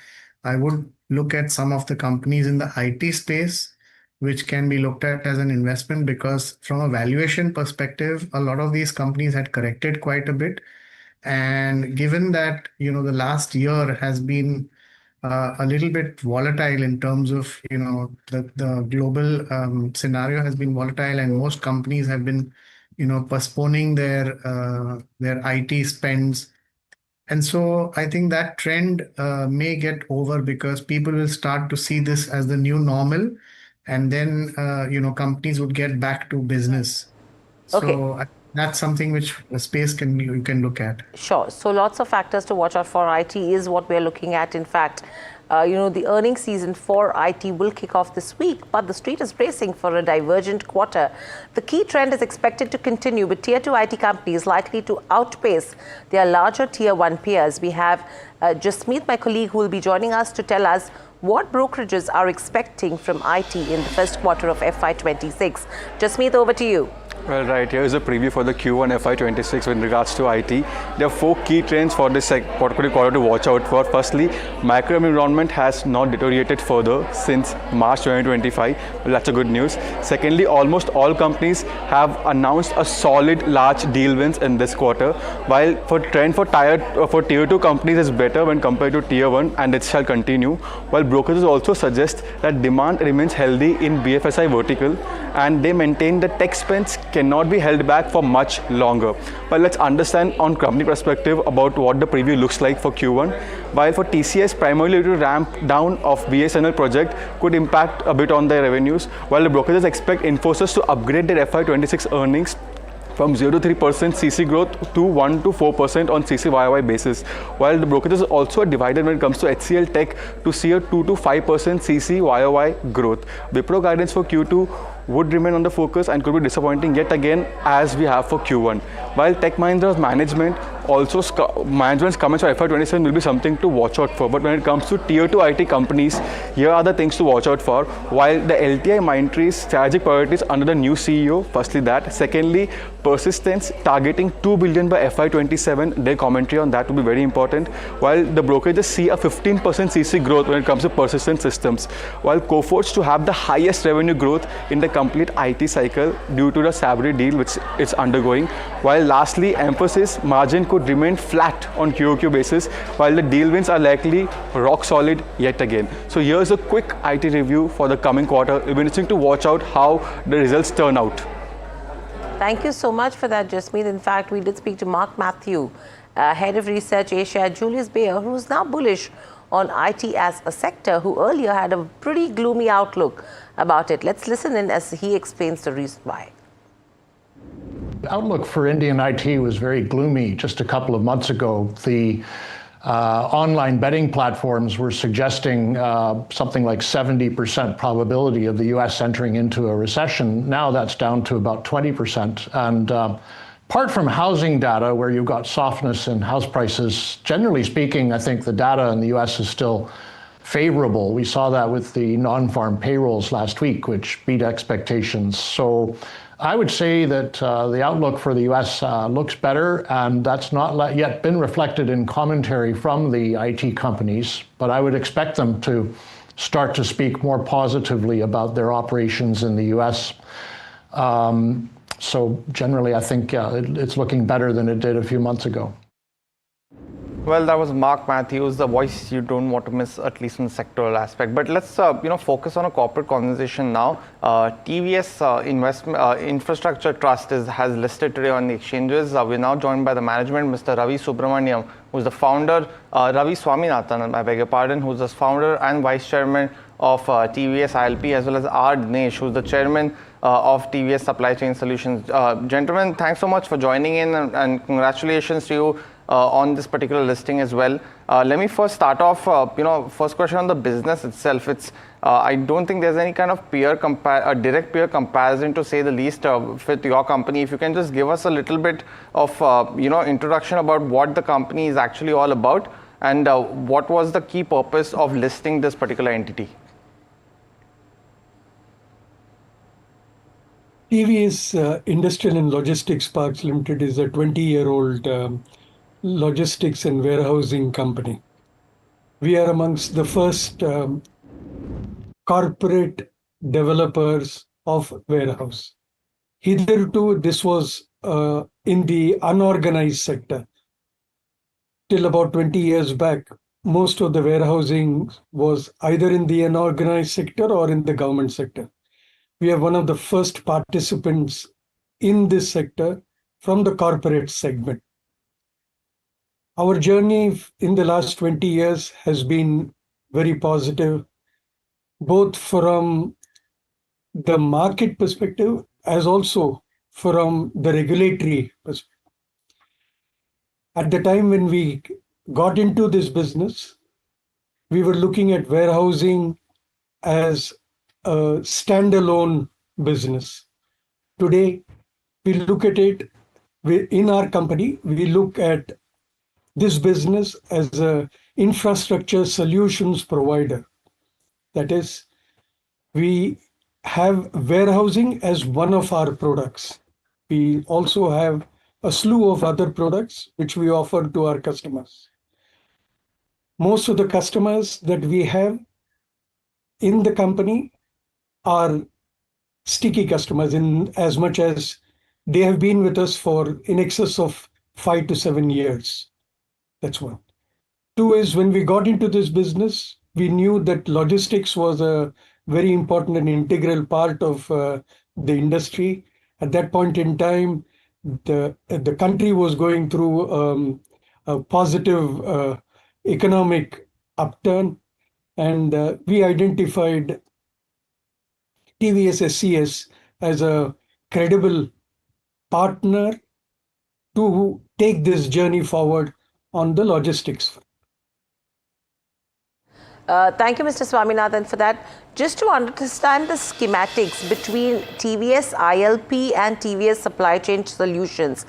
Speaker 4: I would look at some of the companies in the IT space, which can be looked at as an investment, because from a valuation perspective, a lot of these companies had corrected quite a bit. And given that, the last year has been a little bit volatile in terms of, the global scenario has been volatile, and most companies have been, postponing their IT spends. And so I think that trend may get over because people will start to see this as the new normal, and then companies would get back to business.
Speaker 1: Okay.
Speaker 4: So that's something which the space you can look at.
Speaker 1: Sure. So lots of factors to watch out for. IT is what we're looking at. In fact, the earnings season for IT will kick off this week, but the street is bracing for a divergent quarter. The key trend is expected to continue, with Tier 2 IT companies likely to outpace their larger Tier 1 peers. We have Jasmeet, my colleague, who will be joining us to tell us what brokerages are expecting from IT in the first quarter of FY26. Jasmeet, over to you.
Speaker 13: Well, right, here is a preview for the Q1 FY26 with regards to IT. There are 4 key trends for this particular quarter to watch out for. Firstly, macro environment has not deteriorated further since March 2025. Well, that's a good news. Secondly, almost all companies have announced a solid large deal wins in this quarter, while for trend for Tier 2 companies is better when compared to Tier 1, and it shall continue, while brokerages also suggest that demand remains healthy in BFSI vertical, and they maintain that tech spends cannot be held back for much longer. But let's understand on company perspective about what the preview looks like for Q1. While for TCS, primarily due to ramp down of BSNL project could impact a bit on their revenues, while the brokerages expect Infosys to upgrade their FY26 earnings from 0 to 3% CC growth to 1 to 4% on CC YOY basis, while the brokerages also are divided when it comes to HCL Tech to see a 2 to 5% CC YOY growth. Wipro guidance for Q2 would remain on the focus and could be disappointing yet again as we have for Q1. While Tech Mahindra's management, also management's comments for FY27 will be something to watch out for. But when it comes to Tier 2 IT companies, here are the things to watch out for. While the LTI Mindtree's strategic priorities under the new CEO, firstly that. Secondly, Persistence targeting $2 billion by FY27. Their commentary on that will be very important. While the brokerages see a 15% CC growth when it comes to Persistent Systems. While Coforge to have the highest revenue growth in the complete IT cycle due to the Sabri deal which it's undergoing. While lastly, Emphasis margin could remain flat on QOQ basis, while the deal wins are likely rock solid yet again. So here's a quick IT review for the coming quarter. It'll be interesting to watch out how the results turn out.
Speaker 1: Thank you so much for that, Jasmeet. In fact, we did speak to Mark Matthew, Head of Research Asia at Julius Baer, who's now bullish on IT as a sector, who earlier had a pretty gloomy outlook about it. Let's listen in as he explains the reason why.
Speaker 15: The outlook for Indian IT was very gloomy just a couple of months ago. The online betting platforms were suggesting something like 70% probability of the US entering into a recession. Now that's down to about 20%. And apart from housing data, where you've got softness in house prices, generally speaking, I think the data in the US is still favorable. We saw that with the non-farm payrolls last week, which beat expectations. So I would say that the outlook for the US looks better, and that's not yet been reflected in commentary from the IT companies, but I would expect them to start to speak more positively about their operations in the US. So generally, I think it's looking better than it did a few months ago.
Speaker 18: Well, that was Mark Matthews, the voice you don't want to miss, at least in the sectoral aspect. But let's focus on a corporate conversation now. TVS Infrastructure Trust has listed today on the exchanges. We're now joined by the management, Mr. Ravi Subramaniam, who's the founder, Ravi Swaminathan, I beg your pardon, who's the founder and vice chairman of TVS ILP, as well as R. Dinesh, who's the chairman of TVS Supply Chain Solutions. Gentlemen, thanks so much for joining in, and congratulations to you on this particular listing as well. Let me first start off, first question on the business itself. I don't think there's any kind of direct peer comparison, to say the least, with your company. If you can just give us a little bit of, introduction about what the company is actually all about, and what was the key purpose of listing this particular entity.
Speaker 7: TVS Industrial and Logistics Parks Limited is a 20-year-old logistics and warehousing company. We are amongst the first corporate developers of warehouse. Hitherto, this was in the unorganized sector. Till about 20 years back, most of the warehousing was either in the unorganized sector or in the government sector. We are one of the first participants in this sector from the corporate segment. Our journey in the last 20 years has been very positive, both from the market perspective as also from the regulatory perspective. At the time when we got into this business, we were looking at warehousing as a standalone business. Today, we look at it in our company, we look at this business as an infrastructure solutions provider. That is, we have warehousing as one of our products. We also have a slew of other products which we offer to our customers. Most of the customers that we have in the company are sticky customers, in as much as they have been with us for in excess of 5 to 7 years. That's one. Two is, when we got into this business, we knew that logistics was a very important and integral part of the industry. At that point in time, the country was going through a positive economic upturn, and we identified TVS SCS as a credible partner to take this journey forward on the logistics.
Speaker 1: Thank you, Mr. Swaminathan, for that. Just to understand the schematics between TVS ILP and TVS Supply Chain Solutions.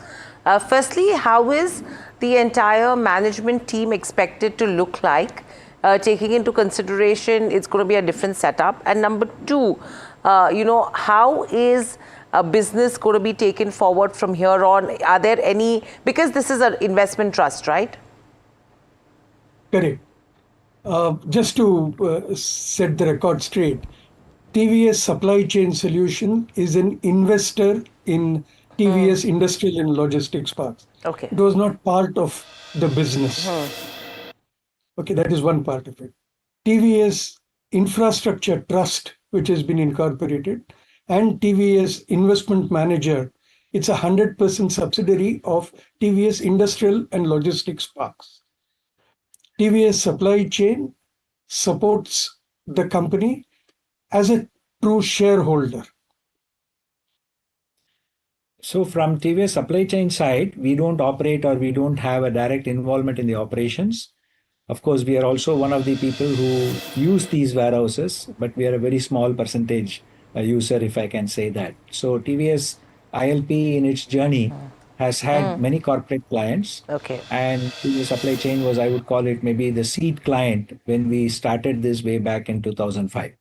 Speaker 1: Firstly, how is the entire management team expected to look like, taking into consideration it's going to be a different setup? And number two, how is a business going to be taken forward from here on? Are there any, because this is an investment trust, right?
Speaker 7: Correct. Just to set the record straight, TVS Supply Chain Solution is an investor in TVS Industrial and Logistics Parks.
Speaker 1: Okay.
Speaker 7: It was not part of the business. Okay, that is one part of it. TVS Infrastructure Trust, which has been incorporated, and TVS Investment Manager, it's a 100% subsidiary of TVS Industrial and Logistics Parks. TVS Supply Chain supports the company as a true shareholder.
Speaker 12: So from TVS Supply Chain side, we don't operate, or we don't have a direct involvement in the operations. Of course, we are also one of the people who use these warehouses, but we are a very small percentage user, if I can say that. So TVS ILP in its journey has had many corporate clients.
Speaker 1: Okay.
Speaker 12: And the supply chain was, I would call it maybe the seed client when we started this way back in 2005.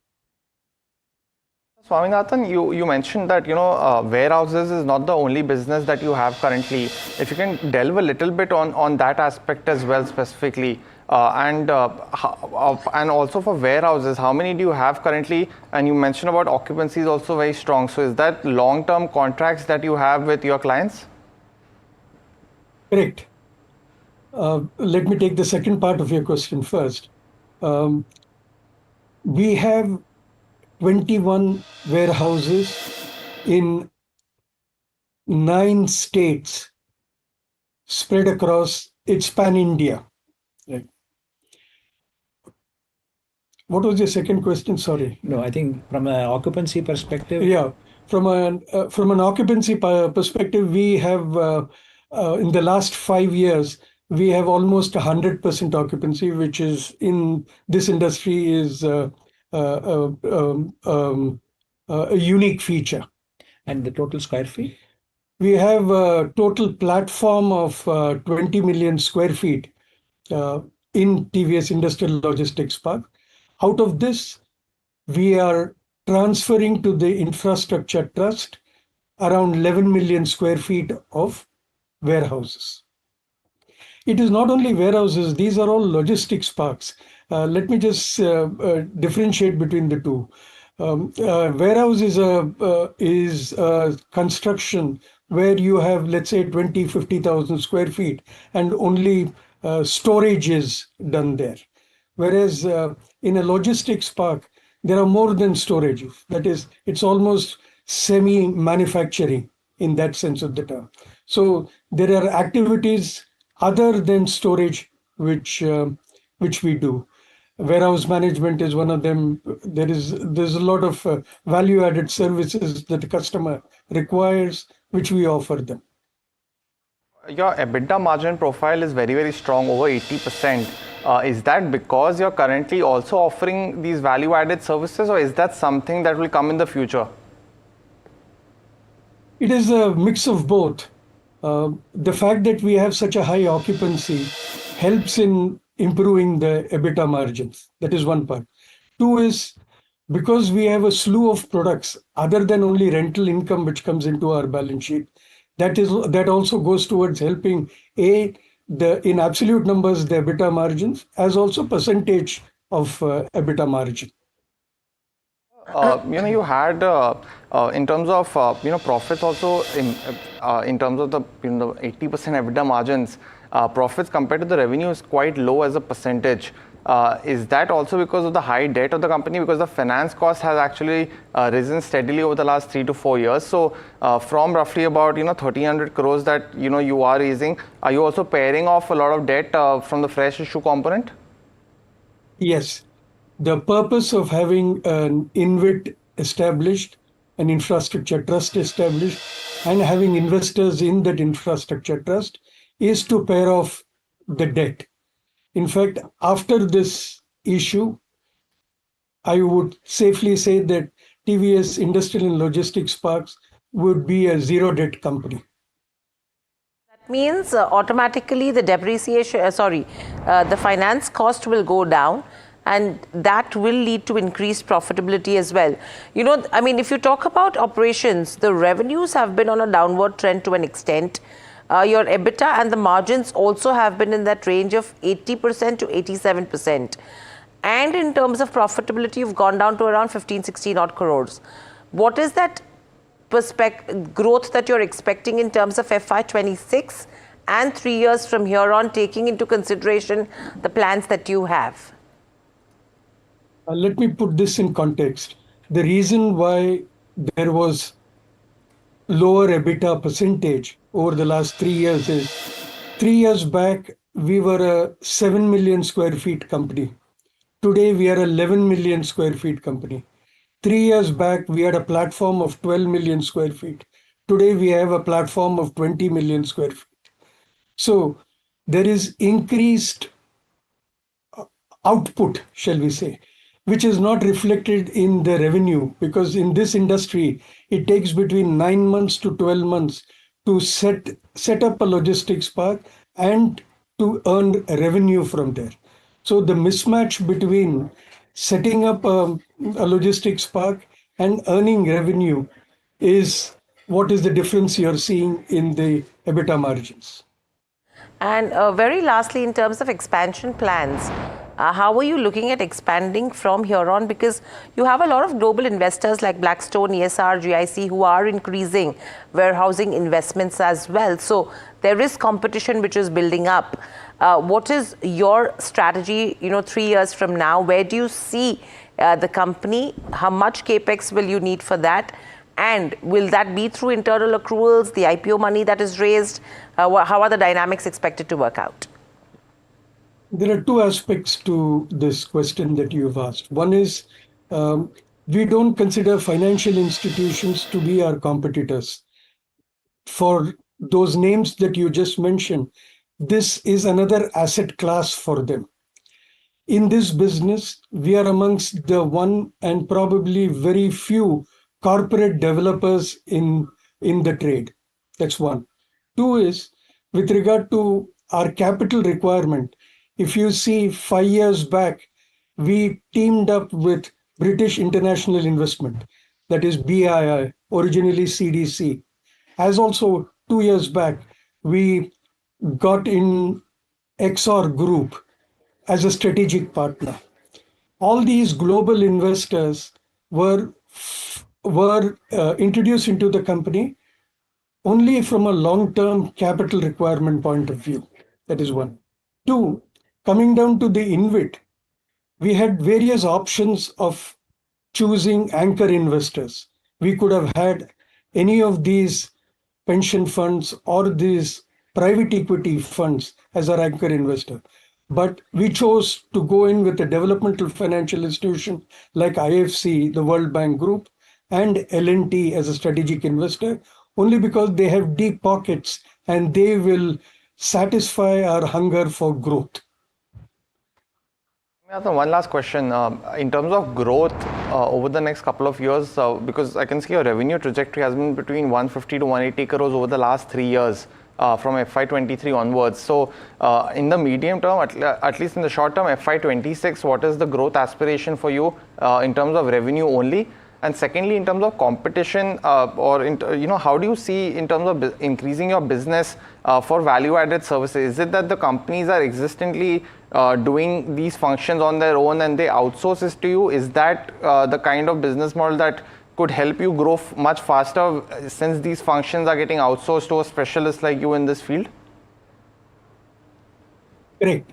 Speaker 18: Swaminathan, you mentioned that warehouses is not the only business that you have currently. If you can delve a little bit on that aspect as well specifically, and also for warehouses, how many do you have currently? And you mentioned about occupancy is also very strong. So is that long-term contracts that you have with your clients?
Speaker 7: Correct. Let me take the second part of your question first. We have 21 warehouses in 9 states spread across, it's pan-India. Right. What was your second question? Sorry.
Speaker 12: No, I think from an occupancy perspective.
Speaker 7: Yeah, from an occupancy perspective, we have in the last 5 years we have almost 100% occupancy, which is in this industry is a unique feature.
Speaker 12: And the total square feet?
Speaker 7: We have a total platform of 20 million square feet in TVS Industrial Logistics Park. Out of this, we are transferring to the infrastructure trust around 11 million square feet of warehouses. It is not only warehouses, these are all logistics parks. Let me just differentiate between the two. Warehouse is a construction where you have, let's say, 50,000 square feet and only storage is done there. Whereas in a logistics park, there are more than storage. That is, it's almost semi-manufacturing in that sense of the term. So there are activities other than storage which we do. Warehouse management is one of them. There's a lot of value-added services that the customer requires, which we offer them.
Speaker 18: Your EBITDA margin profile is very, very strong, over 80%. Is that because you're currently also offering these value-added services, or is that something that will come in the future?
Speaker 7: It is a mix of both. The fact that we have such a high occupancy helps in improving the EBITDA margins. That is one part. Two is because we have a slew of products other than only rental income which comes into our balance sheet. That also goes towards helping in absolute numbers the EBITDA margins as also percentage of EBITDA margin.
Speaker 18: You had in terms of profits also in terms of the 80% EBITDA margins, profits compared to the revenue is quite low as a percentage. Is that also because of the high debt of the company? Because the finance cost has actually risen steadily over the last 3 to 4 years. So from roughly about 1,300 crores that you are raising, are you also pairing off a lot of debt from the fresh issue component?
Speaker 7: Yes. The purpose of having an InvIT established, an infrastructure trust established, and having investors in that infrastructure trust is to pair off the debt. In fact, after this issue, I would safely say that TVS Industrial and Logistics Parks would be a zero debt company.
Speaker 1: That means automatically the depreciation, the finance cost will go down, and that will lead to increased profitability as well. If you talk about operations, the revenues have been on a downward trend to an extent. Your EBITDA and the margins also have been in that range of 80% to 87%. And in terms of profitability, you've gone down to around 15-16 odd crores. What is that growth that you're expecting in terms of FY26 and 3 years from here on, taking into consideration the plans that you have?
Speaker 7: Let me put this in context. The reason why there was lower EBITDA percentage over the last 3 years is 3 years back, we were a 7 million square feet company. Today, we are a 11 million square feet company. 3 years back, we had a platform of 12 million square feet. Today, we have a platform of 20 million square feet. So there is increased output, shall we say, which is not reflected in the revenue, because in this industry, it takes between 9 months to 12 months to set up a logistics park and to earn revenue from there. So the mismatch between setting up a logistics park and earning revenue is what is the difference you're seeing in the EBITDA margins.
Speaker 1: And very lastly, in terms of expansion plans, how are you looking at expanding from here on? Because you have a lot of global investors like Blackstone, ESR, GIC who are increasing warehousing investments as well. So there is competition which is building up. What is your strategy, 3 years from now? Where do you see the company? How much capex will you need for that? And will that be through internal accruals, the IPO money that is raised? How are the dynamics expected to work out?
Speaker 7: There are two aspects to this question that you've asked. One is we don't consider financial institutions to be our competitors. For those names that you just mentioned, this is another asset class for them. In this business, we are amongst the one and probably very few corporate developers in the trade. That's one. Two is, with regard to our capital requirement, if you see 5 years back, we teamed up with British International Investment, that is BII, originally CDC. As also 2 years back, we got in XR Group as a strategic partner. All these global investors were introduced into the company only from a long-term capital requirement point of view. That is one. Two, coming down to the InvIT, we had various options of choosing anchor investors. We could have had any of these pension funds or these private equity funds as our anchor investor. But we chose to go in with a developmental financial institution like IFC, the World Bank Group, and L&T as a strategic investor, only because they have deep pockets and they will satisfy our hunger for growth.
Speaker 18: One last question. In terms of growth over the next couple of years, because I can see your revenue trajectory has been between 150 to 180 crores over the last 3 years. From FY23 onwards. So in the medium term, at least in the short term, FY26, what is the growth aspiration for you in terms of revenue only? And secondly, in terms of competition, how do you see in terms of increasing your business for value-added services? Is it that the companies are existently doing these functions on their own and they outsource this to you? Is that the kind of business model that could help you grow much faster since these functions are getting outsourced to a specialist like you in this field?
Speaker 7: Correct.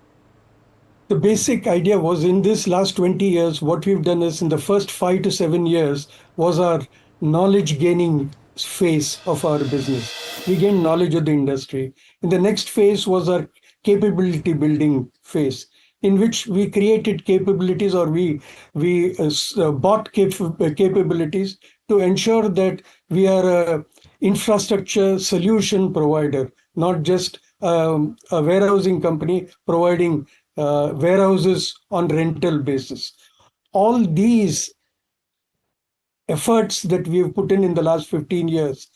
Speaker 7: The basic idea was in this last 20 years, what we've done is in the first 5 to 7 years was our knowledge gaining phase of our business. We gained knowledge of the industry. In the next phase was our capability building phase, in which we created capabilities or we bought capabilities to ensure that we are an infrastructure solution provider, not just a warehousing company providing warehouses on rental basis. All these efforts that we have put in the last 15 years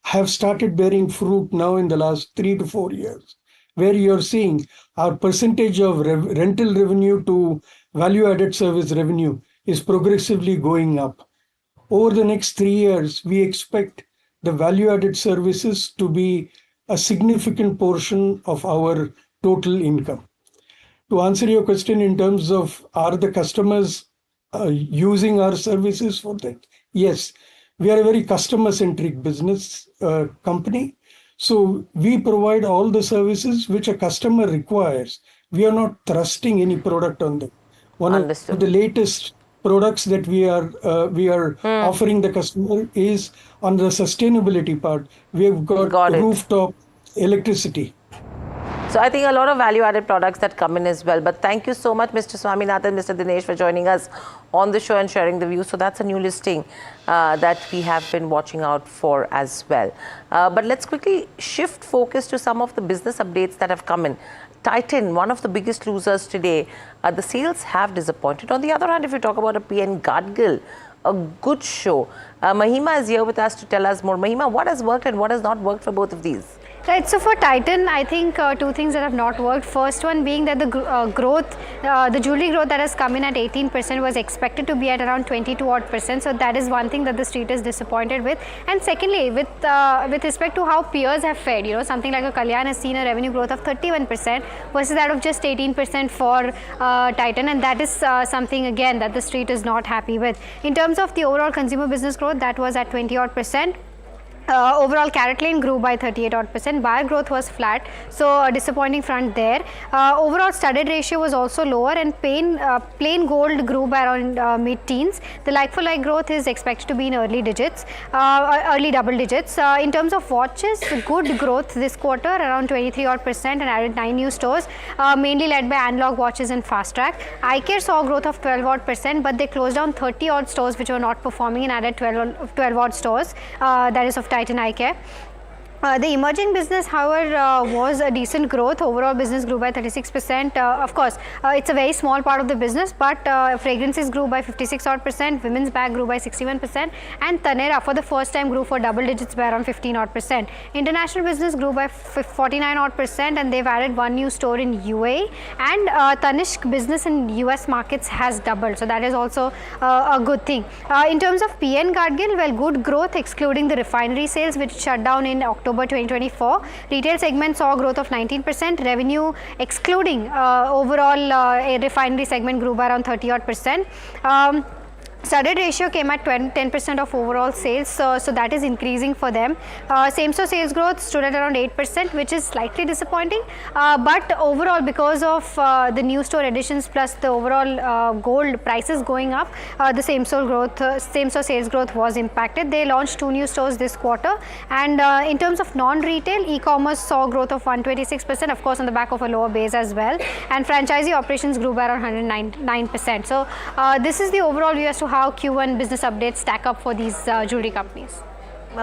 Speaker 7: have started bearing fruit now in the last 3 to 4 years, where you're seeing our percentage of rental revenue to value-added service revenue is progressively going up. Over the next 3 years, we expect the value-added services to be a significant portion of our total income. To answer your question in terms of are the customers using our services for that? Yes, we are a very customer-centric business company. So we provide all the services which a customer requires. We are not thrusting any product on them. One of the latest products that we are offering the customer is on the sustainability part. We have got rooftop electricity.
Speaker 1: So I think a lot of value-added products that come in as well. But thank you so much, Mr. Swaminathan, Mr. Dinesh, for joining us on the show and sharing the views. So that's a new listing that we have been watching out for as well. But let's quickly shift focus to some of the business updates that have come in. Titan, one of the biggest losers today, the sales have disappointed. On the other hand, if you talk about a PN Gadgil, a good show. Mahima is here with us to tell us more. Mahima, what has worked and what has not worked for both of these?
Speaker 14: Right, so for Titan, I think two things that have not worked. First one being that the growth, the jewelry growth that has come in at 18% was expected to be at around 22%. So that is one thing that the street is disappointed with. And secondly, with respect to how peers have fared, something like a Kalyan has seen a revenue growth of 31% versus that of just 18% for Titan, and that is something again that the street is not happy with. In terms of the overall consumer business growth, that was at 20%. Overall, CaratLane grew by 38%. Buyer growth was flat, so a disappointing front there. Overall, studded ratio was also lower, and plain gold grew by around mid-teens. The like-for-like growth is expected to be in early double digits. In terms of watches, good growth this quarter, around 23% and added 9 new stores, mainly led by analog watches and Fast Track. iCare saw growth of 12%, but they closed down 30-odd stores which were not performing and added 12-odd stores, that is of Titan Eye Care. The emerging business, however, was a decent growth. Overall business grew by 36%. Of course, it's a very small part of the business, but fragrances grew by 56%, women's bag grew by 61%, and Taneira for the first time grew for double digits by around 15%. International business grew by 49%, and they've added 1 new store in UAE, and Tanishq business in US markets has doubled. So that is also a good thing. In terms of PN Gadgil, well, good growth excluding the refinery sales which shut down in October 2024. Retail segment saw growth of 19%. Revenue excluding overall refinery segment grew by around 30%. Studded ratio came at 10% of overall sales, so that is increasing for them. Same-store sales growth stood at around 8%, which is slightly disappointing. But overall, because of the new store additions plus the overall gold prices going up, the same-store sales growth was impacted. They launched 2 new stores this quarter, and in terms of non-retail, e-commerce saw growth of 126%, of course, on the back of a lower base as well. And franchisee operations grew by around 109%. So this is the overall view as to how Q1 business updates stack up for these jewelry companies.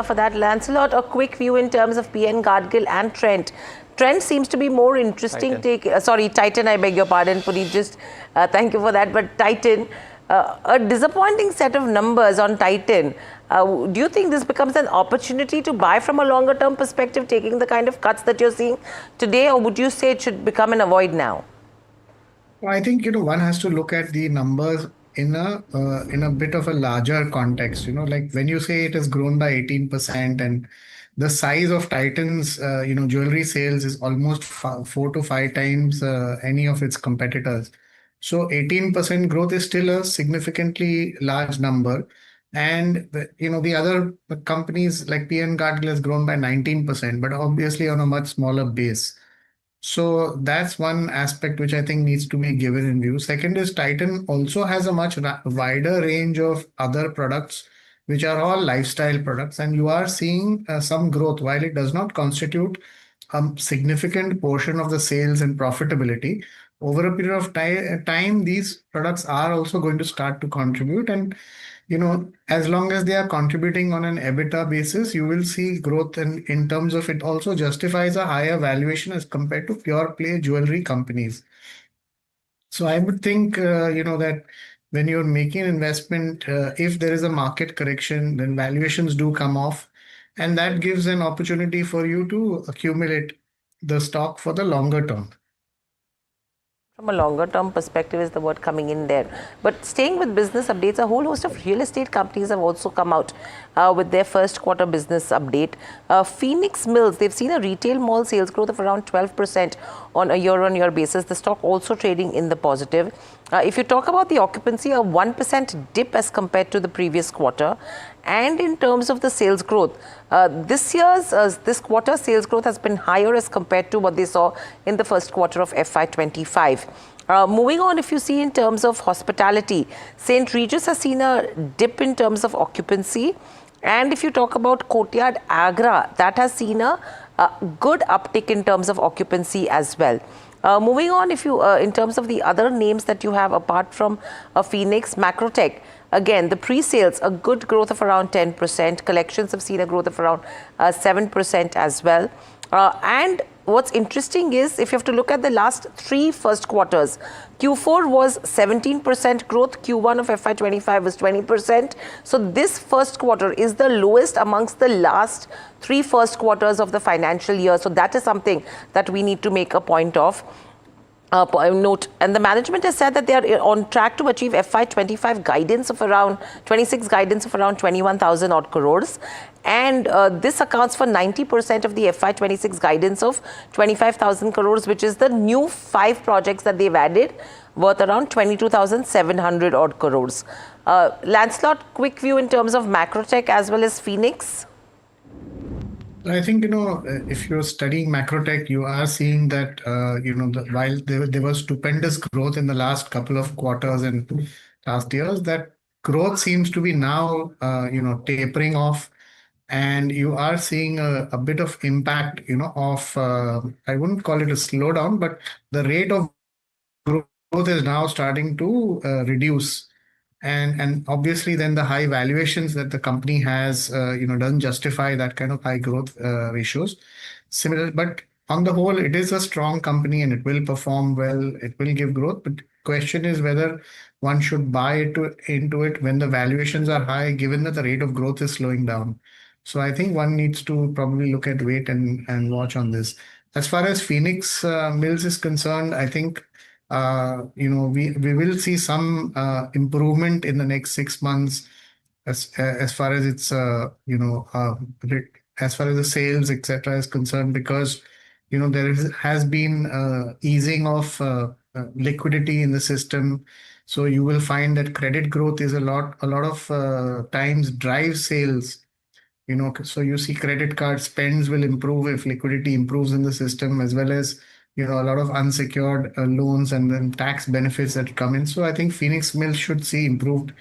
Speaker 1: For that, Lancelot, a quick view in terms of PN Gadgil and Trent. Trent seems to be more interesting. Titan, I beg your pardon, Puneet, just thank you for that. But Titan, a disappointing set of numbers on Titan. Do you think this becomes an opportunity to buy from a longer term perspective, taking the kind of cuts that you're seeing today, or would you say it should become an avoid now?
Speaker 4: Well, I think, one has to look at the numbers in a bit of a larger context. Like when you say it has grown by 18% and the size of Titan's jewelry sales is almost 4 to 5 times any of its competitors. So 18% growth is still a significantly large number. And the other companies like PN Gadgil has grown by 19%, but obviously on a much smaller base. So that's one aspect which I think needs to be given in view. Second is Titan also has a much wider range of other products, which are all lifestyle products. And you are seeing some growth. While it does not constitute a significant portion of the sales and profitability, over a period of time, these products are also going to start to contribute. And as long as they are contributing on an EBITDA basis, you will see growth, and in terms of it also justifies a higher valuation as compared to pure play jewelry companies. So I would think, that when you're making an investment, if there is a market correction, then valuations do come off, and that gives an opportunity for you to accumulate the stock for the longer term.
Speaker 1: From a longer term perspective is the word coming in there. But staying with business updates, a whole host of real estate companies have also come out with their first quarter business update. Phoenix Mills, they've seen a retail mall sales growth of around 12% on a year-on-year basis. The stock also trading in the positive. If you talk about the occupancy, a 1% dip as compared to the previous quarter. And in terms of the sales growth, this quarter sales growth has been higher as compared to what they saw in the first quarter of FY25. Moving on, if you see in terms of hospitality, St. Regis has seen a dip in terms of occupancy. And if you talk about Courtyard Agra, that has seen a good uptick in terms of occupancy as well. Moving on, if you in terms of the other names that you have apart from Phoenix, Macrotech, again, the pre-sales, a good growth of around 10%. Collections have seen a growth of around 7% as well. And what's interesting is, if you have to look at the last three first quarters, Q4 was 17% growth, Q1 of FY25 was 20%. So this first quarter is the lowest amongst the last three first quarters of the financial year. So that is something that we need to make a point of. Note, and the management has said that they are on track to achieve FY25 guidance of around 26 guidance of around 21,000 odd crores, and this accounts for 90% of the FY26 guidance of 25,000 crores, which is the new 5 projects that they've added worth around 22,700 odd crores. Lancelot, quick view in terms of Macrotech as well as Phoenix.
Speaker 4: I think, if you're studying Macrotech, you are seeing that, while there was stupendous growth in the last couple of quarters and last years, that growth seems to be now, tapering off. And you are seeing a bit of impact, of, I wouldn't call it a slowdown, but the rate of growth is now starting to reduce. And obviously then the high valuations that the company has, doesn't justify that kind of high growth ratios. Similar, but on the whole, it is a strong company and it will perform well. It will give growth. But question is whether one should buy into it when the valuations are high, given that the rate of growth is slowing down. So I think one needs to probably wait and watch on this. As far as Phoenix Mills is concerned, I think we will see some improvement in the next 6 months as far as its as far as the sales, etc., is concerned, because there has been easing of liquidity in the system. So you will find that credit growth is a lot of times drives sales. So you see credit card spends will improve if liquidity improves in the system, as well as a lot of unsecured loans and then tax benefits that come in. So I think Phoenix Mills should see improved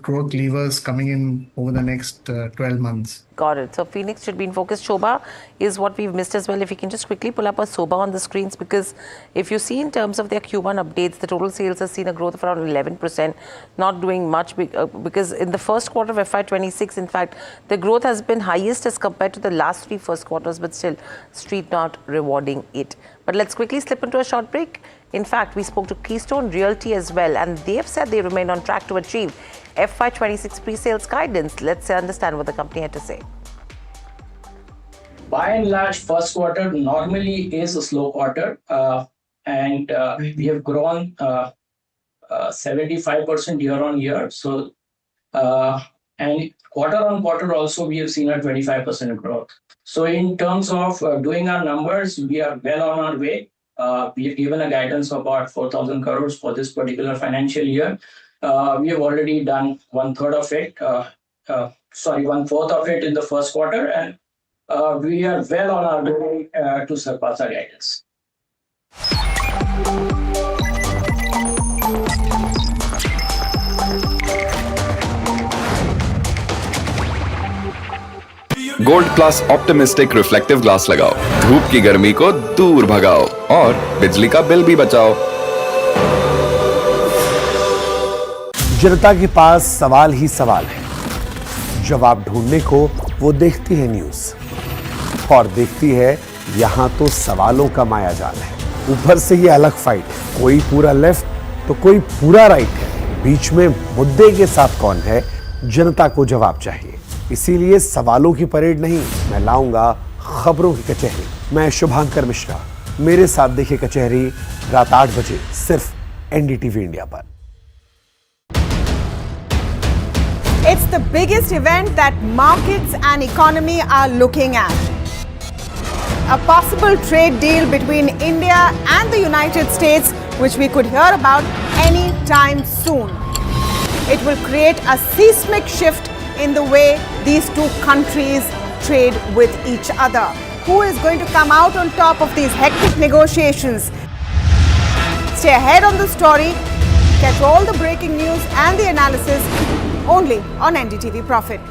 Speaker 4: growth levers coming in over the next 12 months.
Speaker 1: Got it. So Phoenix should be in focus. Soba is what we've missed as well. If you can just quickly pull up a Soba on the screens, because if you see in terms of their Q1 updates, the total sales has seen a growth of around 11%, not doing much because in the first quarter of FY26, in fact, the growth has been highest as compared to the last 3 first quarters, but still Street not rewarding it. But let's quickly slip into a short break. In fact, we spoke to Keystone Realty as well, and they've said they remain on track to achieve FY26 pre-sales guidance. Let's understand what the company had to say.
Speaker 2: By and large, first quarter normally is a slow quarter, and we have grown 75% year on year. So, and quarter on quarter also, we have seen a 25% growth. So in terms of doing our numbers, we are well on our way. We have given a guidance of about 4,000 crores for this particular financial year. We have already done 1/4 of it, 1/4 of it in the first quarter, and we are well on our way to surpass our guidance.
Speaker 23: Gold plus optimistic reflective glass लगाओ, धूप की गर्मी को दूर भगाओ और बिजली का बिल भी बचाओ।
Speaker 9: जनता के पास सवाल ही सवाल है, जवाब ढूंढने को वो देखती है न्यूज और देखती है यहां तो सवालों का मायाजाल है। ऊपर से ये अलग फाइट है, कोई पूरा लेफ्ट तो कोई पूरा राइट है, बीच में मुद्दे के साथ कौन है, जनता को जवाब चाहिए। इसीलिए सवालों की परेड नहीं, मैं लाऊंगा खबरों की कचहरी। मैं शुभांकर मिश्रा, मेरे साथ देखिए कचहरी रात 8 बजे सिर्फ एनडीटीवी इंडिया पर।
Speaker 10: It's the biggest event that markets and economy are looking at. A possible trade deal between India and the United States, which we could hear about any time soon. It will create a seismic shift in the way these two countries trade with each other. Who is going to come out on top of these hectic negotiations? Stay ahead on the story. Catch all the breaking news and the analysis only on NDTV Profit.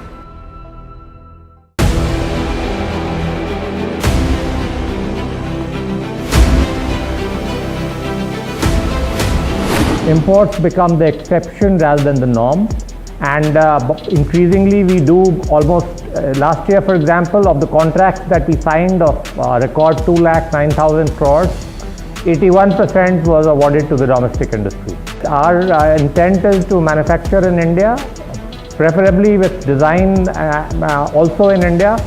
Speaker 11: Imports become the exception rather than the norm, And increasingly, we do almost, last year, for example, of the contracts that we signed of record 2,09,000 crores, 81% was awarded to the domestic industry. Our intent is to manufacture in India, preferably with design also in India.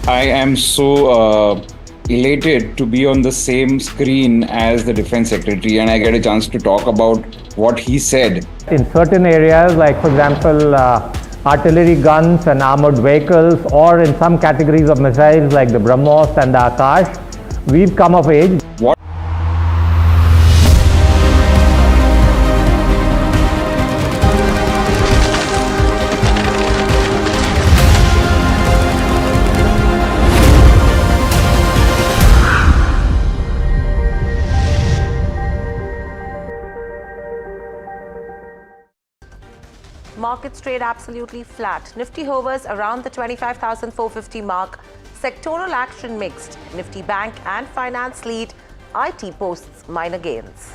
Speaker 5: I am so elated to be on the same screen as the Defense Secretary, and I get a chance to talk about what he said.
Speaker 11: In certain areas, like for example, artillery guns and armored vehicles, or in some categories of missiles like the BrahMos and the Akash, we've come of age.
Speaker 5: What?
Speaker 1: Markets trade absolutely flat. Nifty hovers around the 25,450 mark. Sectoral action mixed. Nifty Bank and Finance lead. IT posts minor gains.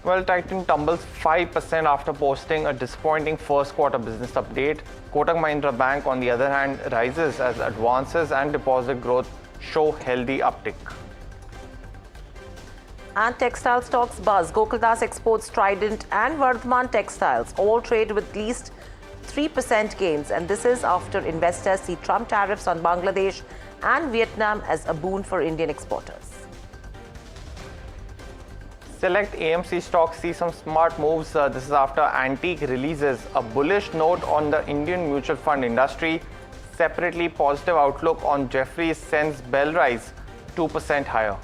Speaker 18: Well, Titan tumbles 5% after posting a disappointing first quarter business update. Kotak Mahindra Bank, on the other hand, rises as advances and deposit growth show healthy uptick.
Speaker 1: And textile stocks buzz. Gokuldas Exports, Trident and Vardhman Textiles all trade with at least 3% gains. And this is after investors see Trump tariffs on Bangladesh and Vietnam as a boon for Indian exporters.
Speaker 18: Select AMC stocks see some smart moves. This is after Antique releases a bullish note on the Indian mutual fund industry. Separately, positive outlook on Jefferies sends Bellrise 2% higher.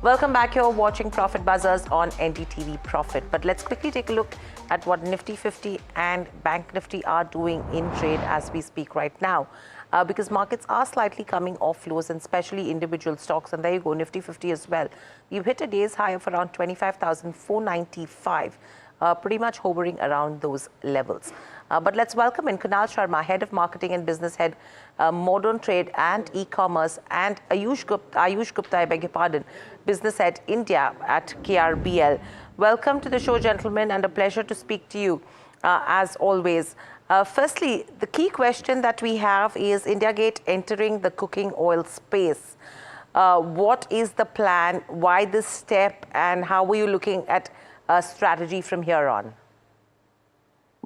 Speaker 1: Welcome back. You're watching Profit Buzzers on NDTV Profit. But let's quickly take a look at what Nifty 50 and Bank Nifty are doing in trade as we speak right now. Because markets are slightly coming off lows, and especially individual stocks. And there you go, Nifty 50 as well. We've hit a day's high of around 25,495. Pretty much hovering around those levels. But let's welcome in Kunal Sharma, Head of Marketing and Business Head, Modern Trade and E-Commerce, and Ayush Gupta, I beg your pardon, Business Head India at KRBL. Welcome to the show, gentlemen, and a pleasure to speak to you as always. Firstly, the key question that we have is India Gate entering the cooking oil space. What is the plan? Why this step? And how are you looking at a strategy from here on?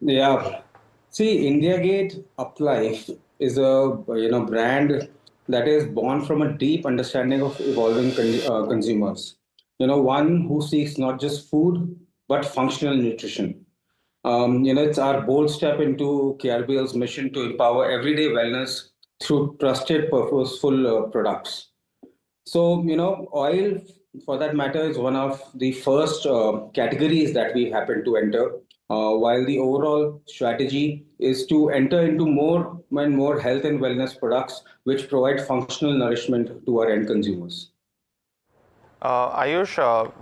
Speaker 17: Yeah, see, India Gate Uplife is a brand that is born from a deep understanding of evolving consumers. One who seeks not just food but functional nutrition. It's our bold step into KRBL's mission to empower everyday wellness through trusted, purposeful products. So, oil, for that matter, is one of the first categories that we happen to enter, while the overall strategy is to enter into more and more health and wellness products which provide functional nourishment to our end consumers.
Speaker 18: Ayush,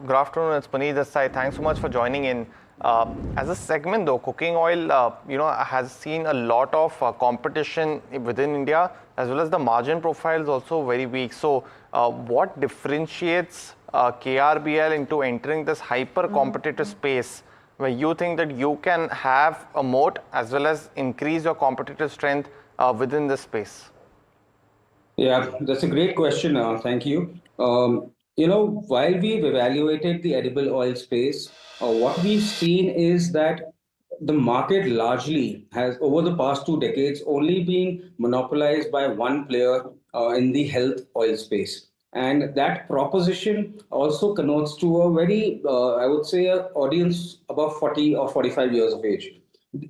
Speaker 18: good afternoon. It's Puneet this side. Thanks so much for joining in. As a segment, though, cooking oil, has seen a lot of competition within India, as well as the margin profile is also very weak. So, what differentiates KRBL into entering this hyper-competitive space, where you think that you can have a moat as well as increase your competitive strength within this space?
Speaker 17: Yeah, that's a great question. Thank you. While we've evaluated the edible oil space, what we've seen is that the market largely has, over the past 2 decades, only been monopolized by one player in the health oil space. And that proposition also connotes to a very, I would say, an audience above 40 or 45 years of age.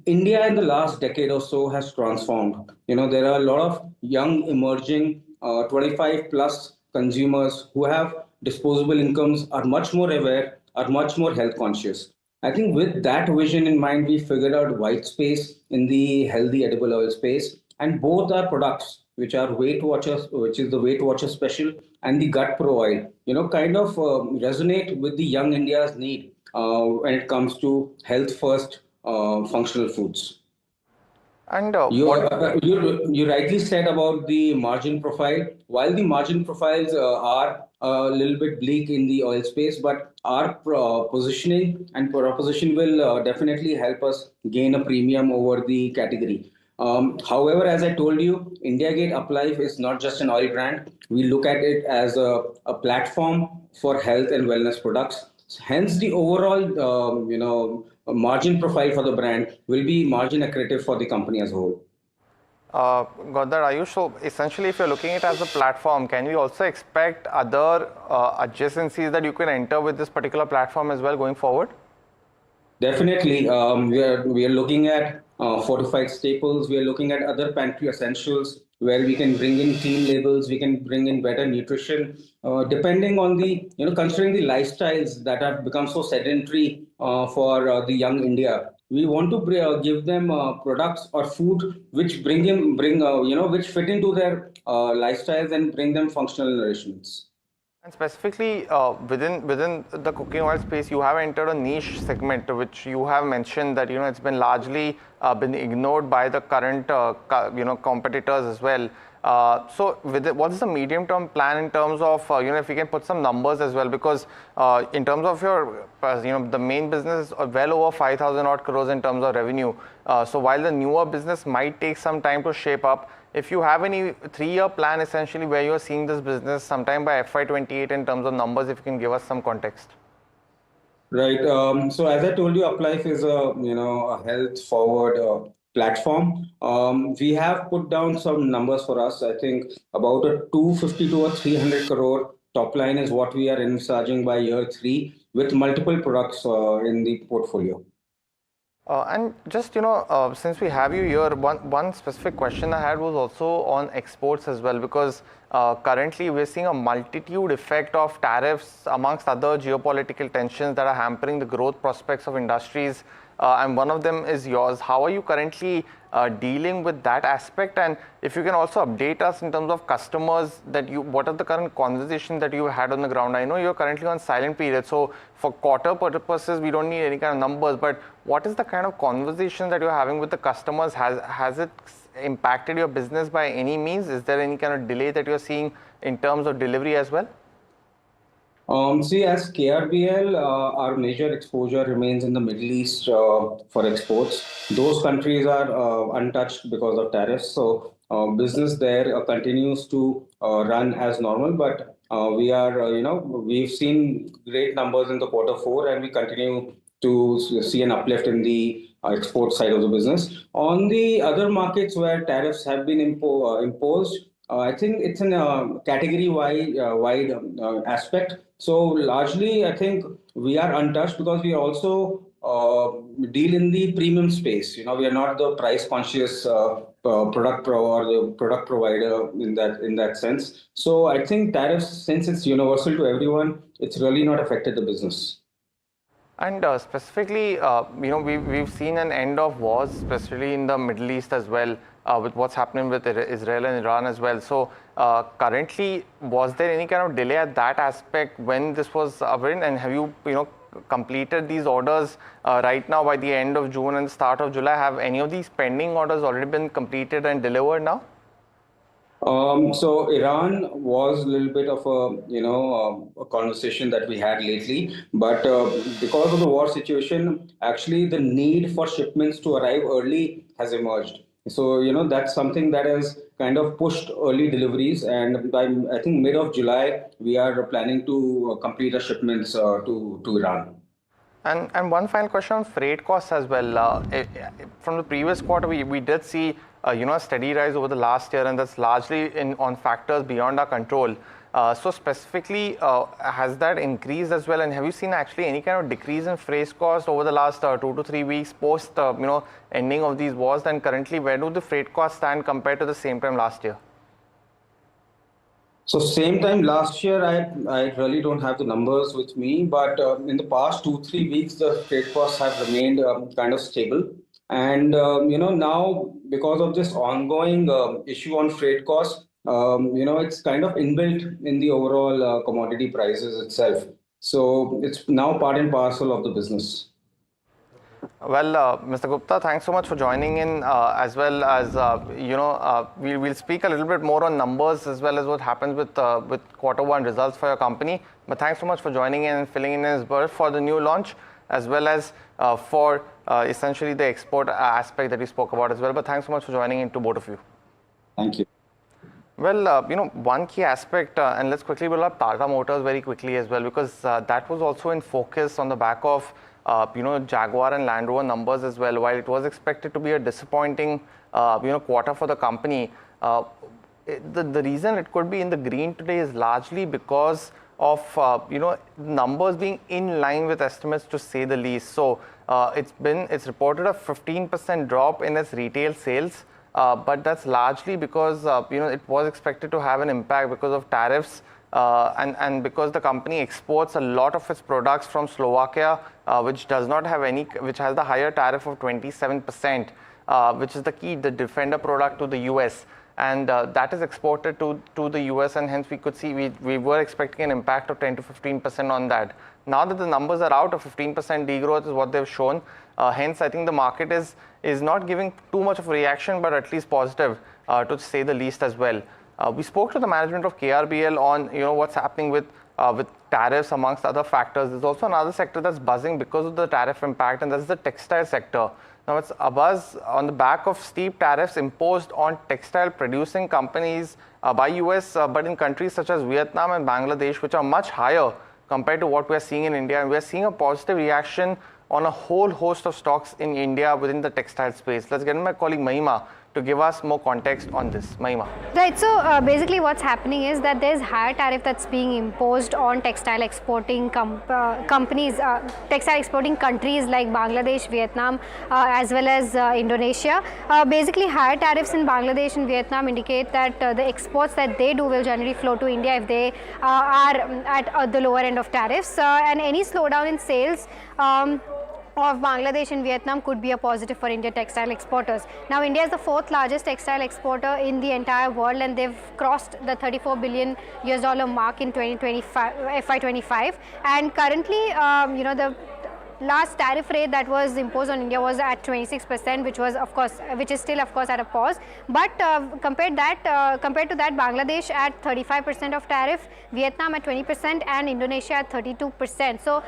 Speaker 17: India in the last decade or so has transformed. There are a lot of young, emerging 25 plus consumers who have disposable incomes, are much more aware, are much more health conscious. I think with that vision in mind, we figured out white space in the healthy edible oil space. And both our products, which are Weight Watchers, which is the Weight Watcher Special, and the Gut Pro Oil, kind of resonate with the young India's need when it comes to health first functional foods.
Speaker 13: And
Speaker 17: you rightly said about the margin profile. While the margin profiles are a little bit bleak in the oil space, but our positioning and proposition will definitely help us gain a premium over the category. However, as I told you, India Gate Uplife is not just an oil brand. We look at it as a platform for health and wellness products. Hence, the overall, margin profile for the brand will be margin accretive for the company as a whole.
Speaker 18: Got that, Ayush. So essentially, if you're looking at it as a platform, can we also expect other adjacencies that you can enter with this particular platform as well going forward?
Speaker 17: Definitely, we are looking at fortified staples. We are looking at other pantry essentials where we can bring in clean labels. We can bring in better nutrition, depending on the considering the lifestyles that have become so sedentary for the young India. We want to give them products or food which which fit into their lifestyles and bring them functional nourishments.
Speaker 18: And specifically within the cooking oil space, you have entered a niche segment, which you have mentioned that it's been largely been ignored by the current competitors as well. So what is the medium-term plan in terms of if we can put some numbers as well, because in terms of your the main business is well over 5,000 odd crores in terms of revenue. So while the newer business might take some time to shape up, if you have any 3-year plan essentially where you're seeing this business sometime by FY28 in terms of numbers, if you can give us some context.
Speaker 17: Right. So as I told you, Uplife is a health forward platform. We have put down some numbers for us. I think about a 250 to a 300 crore top line is what we are envisaging by year 3 with multiple products in the portfolio.
Speaker 18: And just, since we have you here, one specific question I had was also on exports as well, because currently we're seeing a multitude effect of tariffs amongst other geopolitical tensions that are hampering the growth prospects of industries. And one of them is yours. How are you currently dealing with that aspect? And if you can also update us in terms of customers, what are the current conversations that you had on the ground? I know you're currently on silent period, so for quarter purposes, we don't need any kind of numbers, but what is the kind of conversation that you're having with the customers? Has it impacted your business by any means? Is there any kind of delay that you're seeing in terms of delivery as well?
Speaker 17: See, as KRBL, our major exposure remains in the Middle East for exports. Those countries are untouched because of tariffs. So business there continues to run as normal. But we've seen great numbers in the Q4, and we continue to see an uplift in the export side of the business. On the other markets where tariffs have been imposed, I think it's a category-wide aspect. So largely, I think we are untouched because we also deal in the premium space. We are not the price-conscious product provider in that sense. So I think tariffs, since it's universal to everyone, it's really not affected the business.
Speaker 18: And specifically, we've seen an end of wars, especially in the Middle East as well, with what's happening with Israel and Iran as well. So currently, was there any kind of delay at that aspect when this was awarded? And have you, completed these orders right now by the end of June and the start of July? Have any of these pending orders already been completed and delivered now?
Speaker 17: So Iran was a little bit of a conversation that we had lately, but because of the war situation, actually the need for shipments to arrive early has emerged. So that's something that has kind of pushed early deliveries, and by I think mid of July we are planning to complete our shipments to Iran.
Speaker 18: And one final question on freight costs as well. From the previous quarter, we did see a steady rise over the last year, and that's largely on factors beyond our control. So specifically, has that increased as well? And have you seen actually any kind of decrease in freight cost over the last 2 to 3 weeks post ending of these wars? And currently, where do the freight costs stand compared to the same time last year?
Speaker 17: So same time last year, I really don't have the numbers with me, but in the past 2-3 weeks, the freight costs have remained kind of stable. And now because of this ongoing issue on freight costs, it's kind of inbuilt in the overall commodity prices itself. So it's now part and parcel of the business.
Speaker 18: Well, Mr. Gupta, thanks so much for joining in, as well as we'll speak a little bit more on numbers as well as what happens with Q1 results for your company. But thanks so much for joining in and filling in his berth for the new launch, as well as for essentially the export aspect that we spoke about as well. But thanks so much for joining in to both of you.
Speaker 17: Thank you.
Speaker 18: Well, one key aspect, and let's quickly build up Tata Motors very quickly as well, because that was also in focus on the back of Jaguar and Land Rover numbers as well. While it was expected to be a disappointing quarter for the company, the reason it could be in the green today is largely because of numbers being in line with estimates, to say the least. So it's reported a 15% drop in its retail sales. But that's largely because it was expected to have an impact because of tariffs, and because the company exports a lot of its products from Slovakia, which has the higher tariff of 27%, which is the Defender product to the US, and that is exported to the US, and hence we were expecting an impact of 10 to 15% on that. Now that the numbers are out, of 15% degrowth is what they've shown. Hence, I think the market is not giving too much of a reaction, but at least positive, to say the least as well. We spoke to the management of KRBL on what's happening with tariffs amongst other factors. There's also another sector that's buzzing because of the tariff impact, and that's the textile sector. Now it's a buzz on the back of steep tariffs imposed on textile producing companies by US, but in countries such as Vietnam and Bangladesh, which are much higher compared to what we're seeing in India. And we're seeing a positive reaction on a whole host of stocks in India within the textile space. Let's get my colleague Mahima to give us more context on this. Mahima.
Speaker 14: Right, so basically what's happening is that there's higher tariff that's being imposed on textile exporting companies, textile exporting countries like Bangladesh, Vietnam, as well as Indonesia. Basically higher tariffs in Bangladesh and Vietnam indicate that the exports that they do will generally flow to India if they are at the lower end of tariffs, and any slowdown in sales of Bangladesh and Vietnam could be a positive for India textile exporters. Now, India is the fourth largest textile exporter in the entire world, and they've crossed the $34 billion mark in 2025, FY25. And currently, the last tariff rate that was imposed on India was at 26%, which is still of course at a pause. But compared to that, Bangladesh at 35% of tariff, Vietnam at 20%, and Indonesia at 32%. So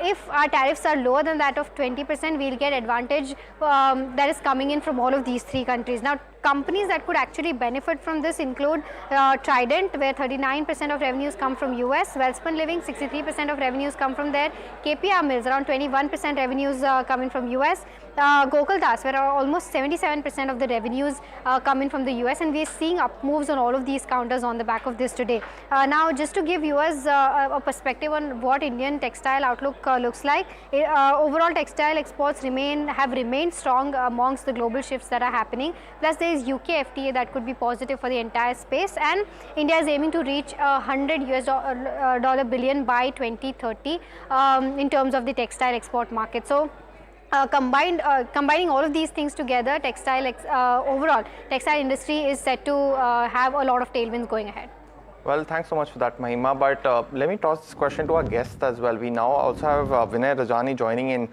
Speaker 14: if our tariffs are lower than that of 20%, we'll get advantage that is coming in from all of these three countries. Now, companies that could actually benefit from this include Trident, where 39% of revenues come from US, Welspun Living, 63% of revenues come from there, KPR Mills, around 21% revenues coming from US, Gokaldas, where almost 77% of the revenues come in from the US, and we are seeing up moves on all of these counters on the back of this today. Now, just to give viewers a perspective on what Indian textile outlook looks like, overall textile exports have remained strong amongst the global shifts that are happening. Plus, there is UK FTA that could be positive for the entire space, and India is aiming to reach $100 billion by 2030 in terms of the textile export market. So combining all of these things together, overall textile industry is set to have a lot of tailwinds going ahead.
Speaker 18: Well, thanks so much for that, Mahima. But let me toss this question to our guests as well. We now also have Vinay Rajani joining in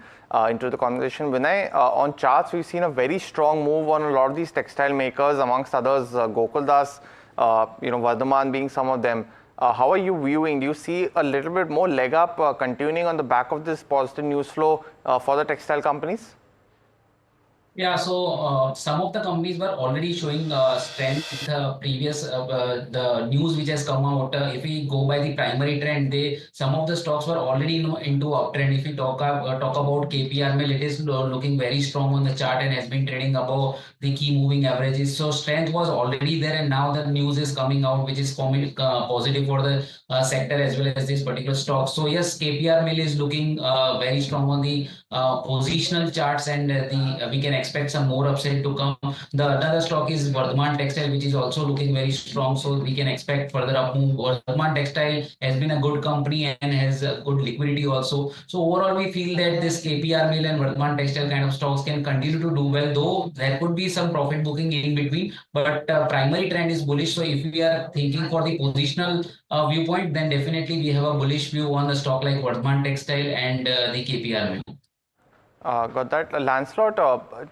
Speaker 18: into the conversation. Vinay, on charts, we've seen a very strong move on a lot of these textile makers, amongst others, Gokaldas, Vardhaman being some of them. How are you viewing? Do you see a little bit more leg up continuing on the back of this positive news flow for the textile companies?
Speaker 3: Yeah, so some of the companies were already showing strength with the previous the news which has come out. If we go by the primary trend, some of the stocks were already into uptrend. If we talk about KPR Mill, it is looking very strong on the chart and has been trading above the key moving averages. So strength was already there, and now the news is coming out, which is positive for the sector as well as this particular stock. So yes, KPR Mill is looking very strong on the positional charts, and we can expect some more upside to come. The another stock is Vardhaman Textile, which is also looking very strong, so we can expect further up move. Vardhaman Textile has been a good company and has good liquidity also. So overall, we feel that this KPR Mill and Vardhaman Textile kind of stocks can continue to do well, though there could be some profit booking in between. But primary trend is bullish. So if we are thinking for the positional viewpoint, then definitely we have a bullish view on the stock like Vardhaman Textile and the KPR Mill.
Speaker 18: Got that. Lancelot,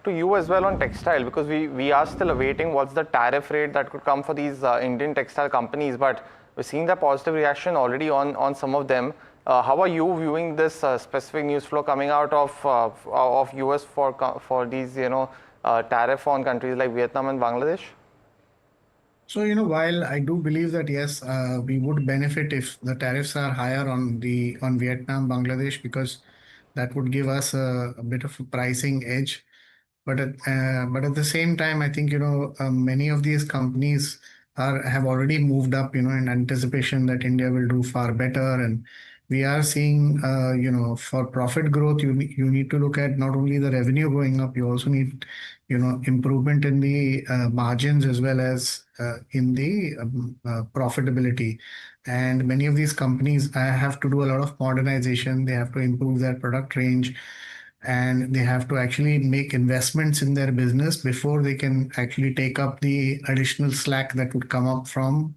Speaker 18: to you as well on textile, because we are still awaiting what's the tariff rate that could come for these Indian textile companies, but we're seeing the positive reaction already on some of them. How are you viewing this specific news flow coming out of US for these tariff on countries like Vietnam and Bangladesh?
Speaker 4: So, while I do believe that yes, we would benefit if the tariffs are higher on Vietnam, Bangladesh, because that would give us a bit of a pricing edge. But at the same time, I think many of these companies have already moved up, in anticipation that India will do far better, and we are seeing, for profit growth, you need to look at not only the revenue going up, you also need, improvement in the margins as well as in the profitability. And many of these companies have to do a lot of modernization. They have to improve their product range, and they have to actually make investments in their business before they can actually take up the additional slack that would come up from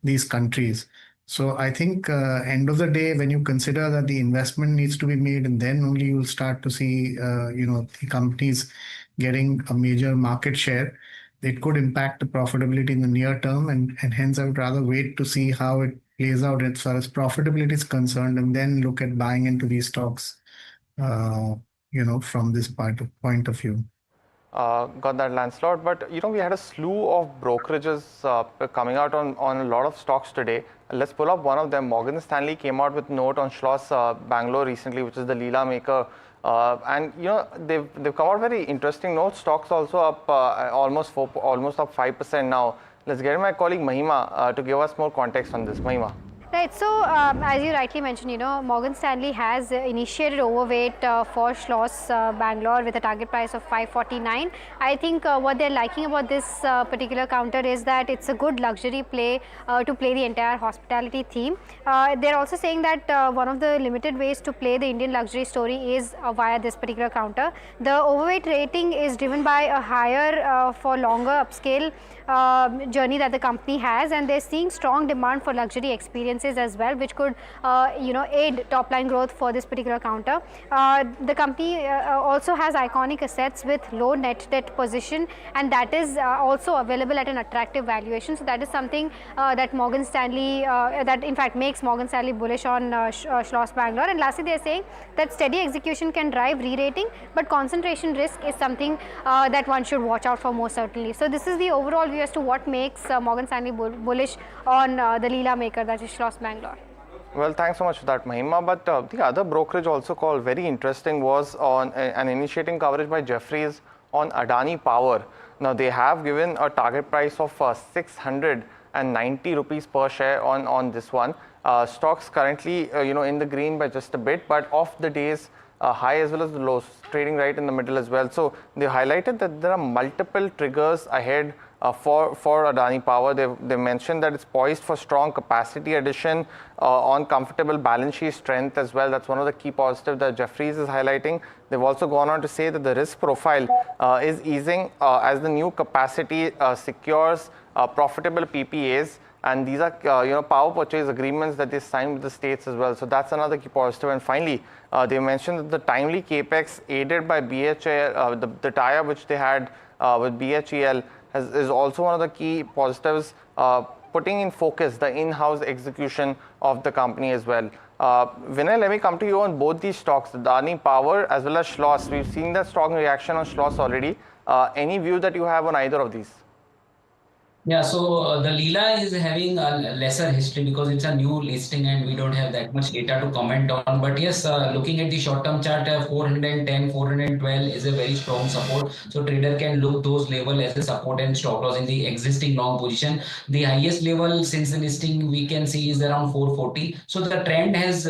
Speaker 4: these countries. So I think end of the day, when you consider that the investment needs to be made, and then only you'll start to see, the companies getting a major market share, it could impact the profitability in the near term. And hence I would rather wait to see how it plays out as far as profitability is concerned, and then look at buying into these stocks, from this point of view.
Speaker 18: Got that, Lancelot. But we had a slew of brokerages coming out on a lot of stocks today. Let's pull up one of them. Morgan Stanley came out with a note on Schloss Bangalore recently, which is the Leela maker. And they've come out very interesting notes. Stocks also up almost up 5% now. Let's get my colleague Mahima to give us more context on this. Mahima.
Speaker 14: Right, so as you rightly mentioned, Morgan Stanley has initiated overweight for Schloss Bangalore with a target price of 549. I think what they're liking about this particular counter is that it's a good luxury play to play the entire hospitality theme. They're also saying that one of the limited ways to play the Indian luxury story is via this particular counter. The overweight rating is driven by a higher for longer upscale journey that the company has, and they're seeing strong demand for luxury experiences as well, which could aid top line growth for this particular counter. The company also has iconic assets with low net debt position, and that is also available at an attractive valuation. So that is something that Morgan Stanley that in fact makes Morgan Stanley bullish on Schloss Bangalore. And lastly, they are saying that steady execution can drive re-rating, but concentration risk is something that one should watch out for most certainly. So this is the overall view as to what makes Morgan Stanley bullish on the Leela maker, that is Schloss Bangalore.
Speaker 18: Well, thanks so much for that, Mahima. But the other brokerage also called very interesting was on an initiating coverage by Jefferies on Adani Power. Now, they have given a target price of 690 rupees per share on this one. Stocks currently, in the green by just a bit, but off the day's high as well as the lows, trading right in the middle as well. So they highlighted that there are multiple triggers ahead for Adani Power. They mentioned that it's poised for strong capacity addition on comfortable balance sheet strength as well. That's one of the key positives that Jefferies is highlighting. They've also gone on to say that the risk profile is easing as the new capacity secures profitable PPAs. And these are power purchase agreements that they signed with the states as well. So that's another key positive. And finally, they mentioned that the timely capex aided by BHEL, the tie-up which they had with BHEL is also one of the key positives, putting in focus the in-house execution of the company as well. Vinay, let me come to you on both these stocks, Adani Power as well as Schloss. We've seen the strong reaction on Schloss already. Any view that you have on either of these?
Speaker 3: Yeah, so the Leela is having a lesser history because it's a new listing and we don't have that much data to comment on. But yes, looking at the short-term chart, 410, 412 is a very strong support. So trader can look those level as a support and stop loss in the existing long position. The highest level since the listing we can see is around 440. So the trend has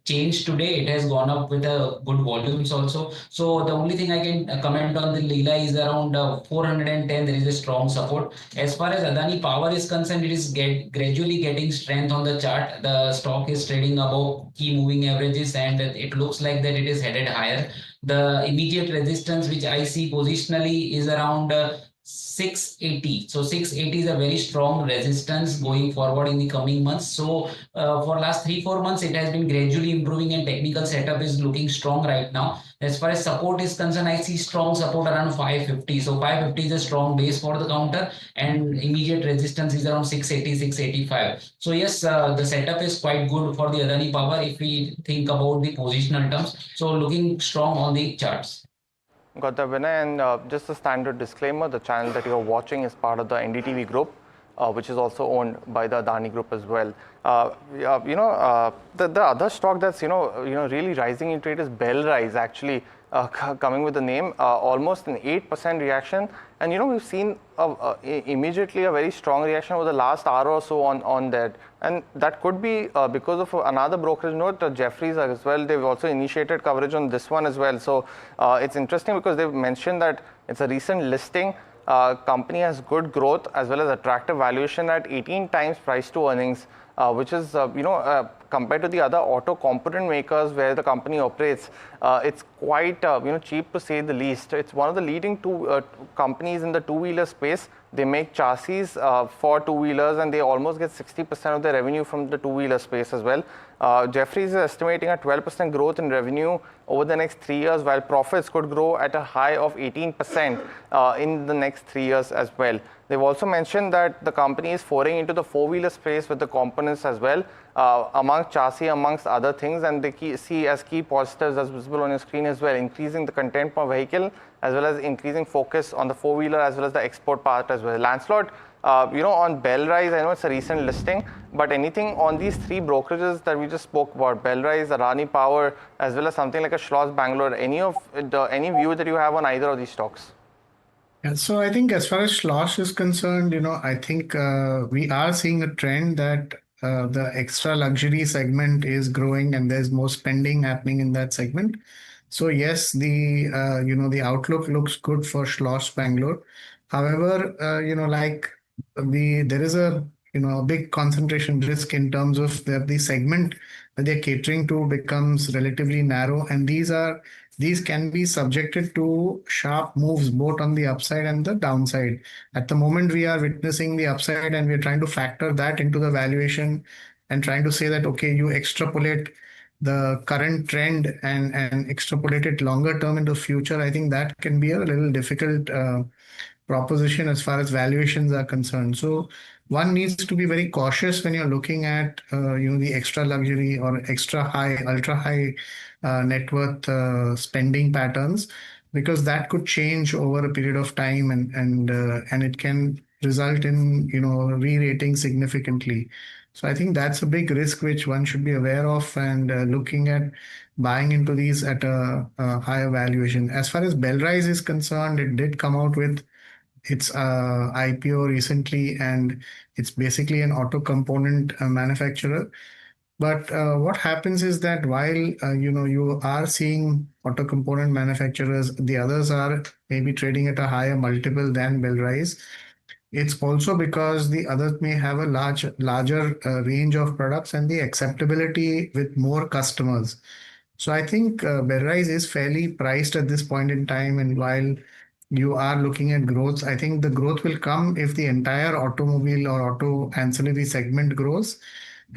Speaker 3: changed today. It has gone up with a good volumes also. So the only thing I can comment on the Leela is around 410. There is a strong support. As far as Adani Power is concerned, it is gradually getting strength on the chart. The stock is trading above key moving averages and it looks like that it is headed higher. The immediate resistance which I see positionally is around 680. So 680 is a very strong resistance going forward in the coming months. So for last 3-4 months, it has been gradually improving and technical setup is looking strong right now. As far as support is concerned, I see strong support around 550. So 550 is a strong base for the counter and immediate resistance is around 680, 685. So yes, the setup is quite good for the Adani Power if we think about the positional terms. So looking strong on the charts.
Speaker 18: Got that, Vinay. And just a standard disclaimer, the channel that you're watching is part of the NDTV group, which is also owned by the Adani group as well. The other stock that's really rising in trade is Bellrise, actually coming with the name, almost an 8% reaction. And we've seen immediately a very strong reaction over the last hour or so on that. And that could be because of another brokerage note, Jefferies as well. They've also initiated coverage on this one as well. So it's interesting because they've mentioned that it's a recent listing. Company has good growth as well as attractive valuation at 18 times price to earnings, which is compared to the other auto component makers where the company operates, it's quite cheap to say the least. It's one of the leading companies in the two-wheeler space. They make chassis for two-wheelers and they almost get 60% of their revenue from the two-wheeler space as well. Jefferies is estimating a 12% growth in revenue over the next 3 years, while profits could grow at a high of 18% in the next 3 years as well. They've also mentioned that the company is foraying into the four-wheeler space with the components as well, amongst chassis, amongst other things, and they see as key positives as visible on your screen as well, increasing the content per vehicle as well as increasing focus on the four-wheeler as well as the export part as well. Lancelot, on Bellrise, I know it's a recent listing, but anything on these three brokerages that we just spoke about, Bellrise, Adani Power, as well as something like a Schloss Bangalore, any view that you have on either of these stocks?
Speaker 4: Yeah, so I think as far as Schloss is concerned, I think we are seeing a trend that the extra luxury segment is growing and there's more spending happening in that segment. So yes, the outlook looks good for Schloss Bangalore. However, there is a big concentration risk in terms of the segment that they're catering to becomes relatively narrow, and these can be subjected to sharp moves both on the upside and the downside. At the moment, we are witnessing the upside and we're trying to factor that into the valuation and trying to say that, okay, you extrapolate the current trend and extrapolate it longer term into future. I think that can be a little difficult proposition as far as valuations are concerned. So one needs to be very cautious when you're looking at the extra luxury or extra high, ultra high net worth spending patterns, because that could change over a period of time and it can result in re-rating significantly. So I think that's a big risk which one should be aware of and looking at buying into these at a higher valuation. As far as Bellrise is concerned, it did come out with its IPO recently, and it's basically an auto component manufacturer. But what happens is that while you are seeing auto component manufacturers, the others are maybe trading at a higher multiple than Bellrise. It's also because the others may have a larger range of products and the acceptability with more customers. So I think Bellrise is fairly priced at this point in time, and while you are looking at growth, I think the growth will come if the entire automobile or auto ancillary segment grows.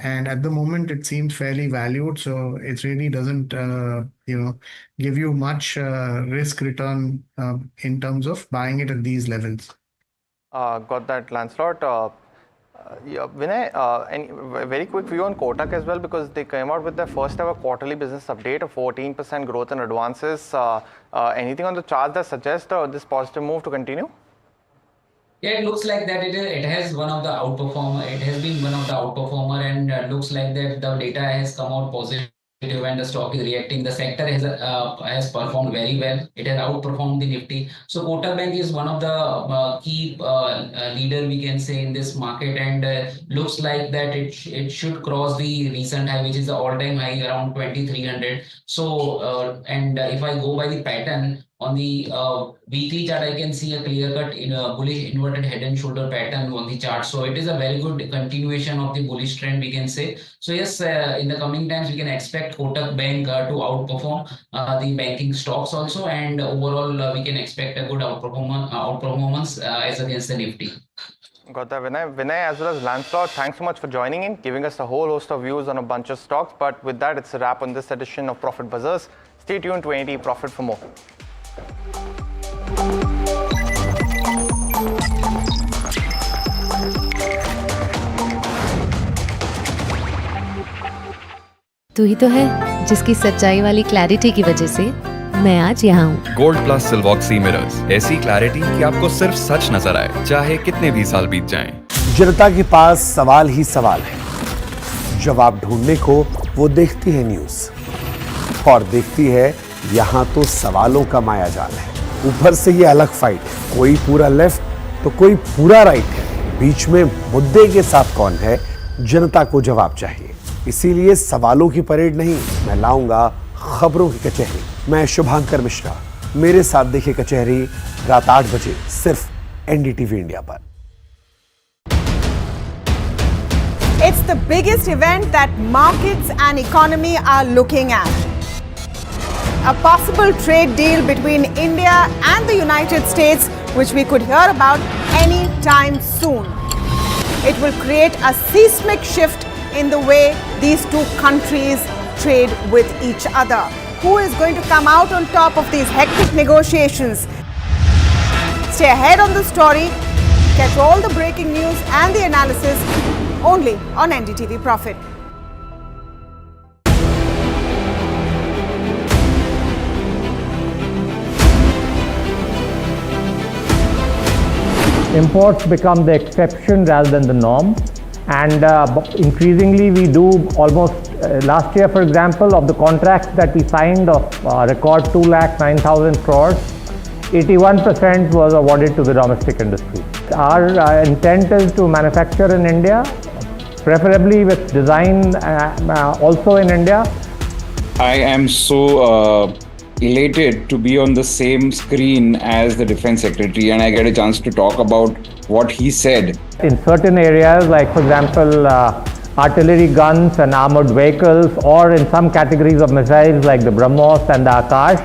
Speaker 4: And at the moment, it seems fairly valued. So it really doesn't, give you much risk return in terms of buying it at these levels.
Speaker 18: Got that, Lancelot. Vinay, any very quick view on Kotak as well, because they came out with their first ever quarterly business update of 14% growth in advances. Anything on the chart that suggests this positive move to continue?
Speaker 3: Yeah, it looks like that it has one of the outperformer. It has been one of the outperformer, and looks like that the data has come out positive and the stock is reacting. The sector has performed very well. It has outperformed the Nifty. So Kotak Bank is one of the key leader, we can say, in this market, and looks like that it should cross the recent high, which is the all-time high around 2300. So and if I go by the pattern, On the weekly chart, I can see a clear-cut in a bullish inverted head and shoulder pattern on the chart. So it is a very good continuation of the bullish trend, we can say. So yes, in the coming times, we can expect Kotak Bank to outperform the banking stocks also, and overall we can expect a good outperformance as against the Nifty.
Speaker 18: Got that, Vinay as well as Lancelot, thanks so much for joining in, giving us a whole host of views on a bunch of stocks. But with that, it's a wrap on this edition of Profit Buzzers. Stay tuned to NDTV Profit for more.
Speaker 8: तू ही तो है जिसकी सच्चाई वाली clarity की वजह से मैं आज यहाँ हूँ।
Speaker 23: गोल्ड प्लस सिल्वॉक्सी मिरर्स, ऐसी क्लैरिटी कि आपको सिर्फ सच नजर आए, चाहे कितने भी साल बीत जाएं।
Speaker 9: जनता के पास सवाल ही सवाल है, जवाब ढूंढने को वो देखती है न्यूज और देखती है यहाँ तो सवालों का मायाजाल है। ऊपर से ये अलग फाइट है, कोई पूरा लेफ्ट तो कोई पूरा राइट है, बीच में मुद्दे के साथ कौन है, जनता को जवाब चाहिए। इसीलिए सवालों की परेड नहीं, मैं लाऊंगा खबरों की कचहरी। मैं शुभांकर मिश्रा, मेरे साथ देखिए कचहरी रात 8 बजे सिर्फ एनडीटीवी इंडिया पर।
Speaker 10: It's the biggest event that markets and economy are looking at. A possible trade deal between India and the United States, which we could hear about any time soon. It will create a seismic shift in the way these two countries trade with each other. Who is going to come out on top of these hectic negotiations? Stay ahead on the story. Catch all the breaking news and the analysis only on NDTV Profit.
Speaker 11: Imports become the exception rather than the norm, and increasingly we do almost last year, for example, of the contracts that we signed of record 2,09,000 crores, 81% was awarded to the domestic industry. Our intent is to manufacture in India, preferably with design also in India.
Speaker 5: I am so elated to be on the same screen as the Defense Secretary, and I get a chance to talk about what he said.
Speaker 11: In certain areas, like for example, artillery guns and armored vehicles, or in some categories of missiles like the BrahMos and the Akash,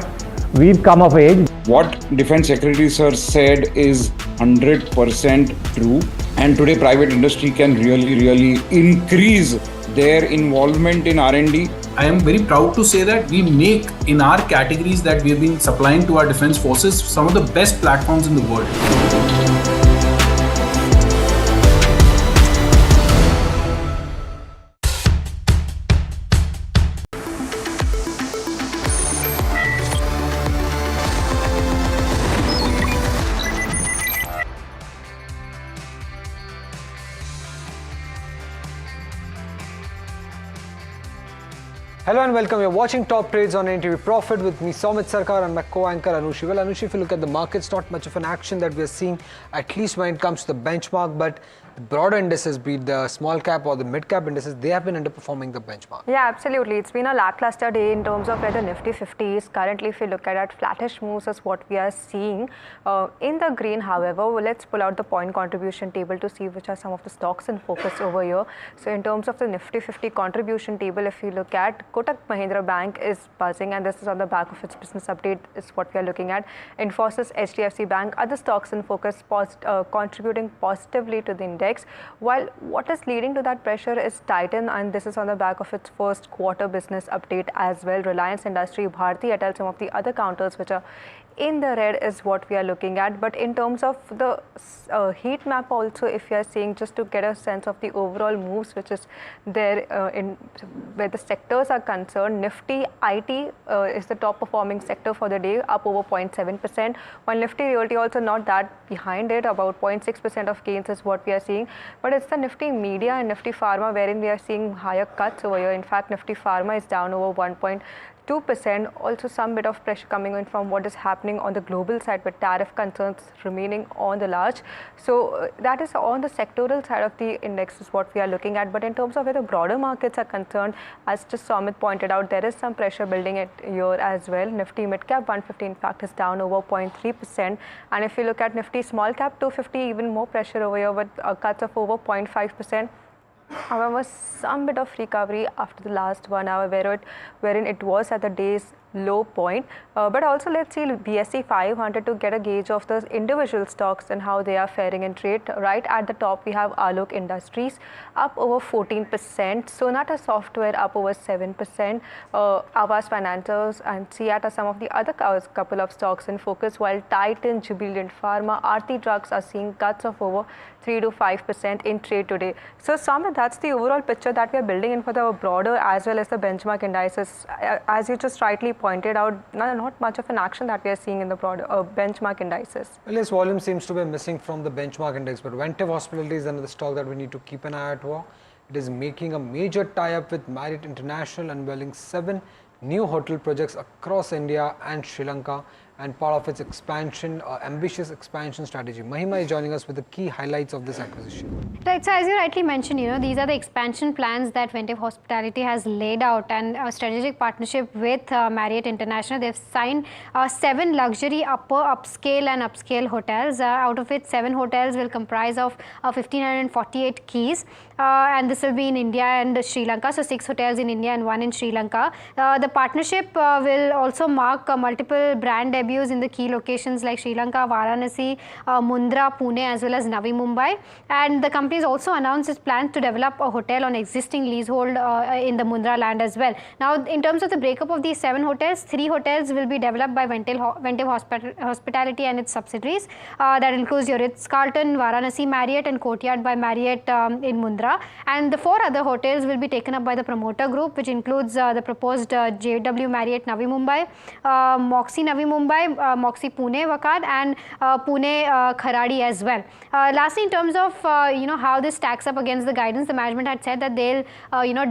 Speaker 11: we've come of age.
Speaker 5: What Defense Secretary Sir said is 100% true, and today private industry can really increase their involvement in R&D.
Speaker 20: I am very proud to say that we make, in our categories that we have been supplying to our defense forces, some of the best platforms in the world.
Speaker 22: Hello and welcome. You're watching Top Trades on NDTV Profit with me, Somit Sarkar, and my co-anchor Anushi. Well, Anushi, if you look at the markets, not much of an action that we are seeing, at least when it comes to the benchmark, but the broader indices, be it the small cap or the mid cap indices, they have been underperforming the benchmark.
Speaker 24: Yeah, absolutely. It's been a lackluster day in terms of where the Nifty 50 is. Currently, if you look at it, flattish moves is what we are seeing. In the green, however, let's pull out the point contribution table to see which are some of the stocks in focus over here. So in terms of the Nifty 50 contribution table, if you look at Kotak Mahindra Bank is buzzing, and this is on the back of its business update is what we are looking at. Infosys, HDFC Bank, other stocks in focus contributing positively to the index. While what is leading to that pressure is Titan, and this is on the back of its first quarter business update as well. Reliance Industry, Bharti Airtel, some of the other counters which are in the red is what we are looking at. But in terms of the heat map also, if you are seeing, just to get a sense of the overall moves which is there in where the sectors are concerned, Nifty IT is the top performing sector for the day, up over 0.7%, while Nifty Realty also not that behind it, about 0.6% of gains is what we are seeing. But it's the Nifty Media and Nifty Pharma wherein we are seeing higher cuts over here. In fact, Nifty Pharma is down over 1.3%, 2%. Also some bit of pressure coming in from what is happening on the global side with tariff concerns remaining on the large. So that is on the sectoral side of the index is what we are looking at. But in terms of where the broader markets are concerned, as just Somit pointed out, there is some pressure building it here as well. Nifty mid cap 150 in fact is down over 0.3%. And if you look at Nifty small cap 250, even more pressure over here with cuts of over 0.5%. However, some bit of recovery after the last 1 hour wherein it was at the day's low point. But also let's see BSE 500 to get a gauge of the individual stocks and how they are faring in trade. Right at the top, we have Alok Industries up over 14%. Sonata Software up over 7%. Aavas Financials and CIAT are some of the other couple of stocks in focus, while Titan, Jubilant Pharma, Aarti Drugs are seeing cuts of over 3 to 5% in trade today. So Samit, that's the overall picture that we are building in for the broader as well as the benchmark indices. As you just rightly pointed out, not much of an action that we are seeing in the broader benchmark indices.
Speaker 22: Well, yes, volume seems to be missing from the benchmark index, but Ventive Hospitality is another stock that we need to keep an eye out for. It is making a major tie-up with Marriott International, unveiling 7 new hotel projects across India and Sri Lanka, and part of its expansion, ambitious expansion strategy. Mahima is joining us with the key highlights of this acquisition.
Speaker 14: Right, so as you rightly mentioned, these are the expansion plans that Ventive Hospitality has laid out, and a strategic partnership with Marriott International. They've signed 7 luxury upscale and upscale hotels, out of which 7 hotels will comprise of 1,548 keys, and this will be in India and Sri Lanka, so 6 hotels in India and 1 in Sri Lanka. The partnership will also mark multiple brand debuts in the key locations like Sri Lanka, Varanasi, Mundra, Pune as well as Navi Mumbai, and the company has also announced its plans to develop a hotel on existing leasehold in the Mundra land as well. Now, in terms of the breakup of these 7 hotels, 3 hotels will be developed by Ventive Hospitality and its subsidiaries. That includes your Ritz-Carlton, Varanasi Marriott and Courtyard by Marriott in Mundra, and the 4 other hotels will be taken up by the promoter group, which includes the proposed JW Marriott Navi Mumbai, Moxie Navi Mumbai, Moxie Pune Vakad, and Pune Kharadi as well. Lastly, in terms of how this stacks up against the guidance, the management had said that they'll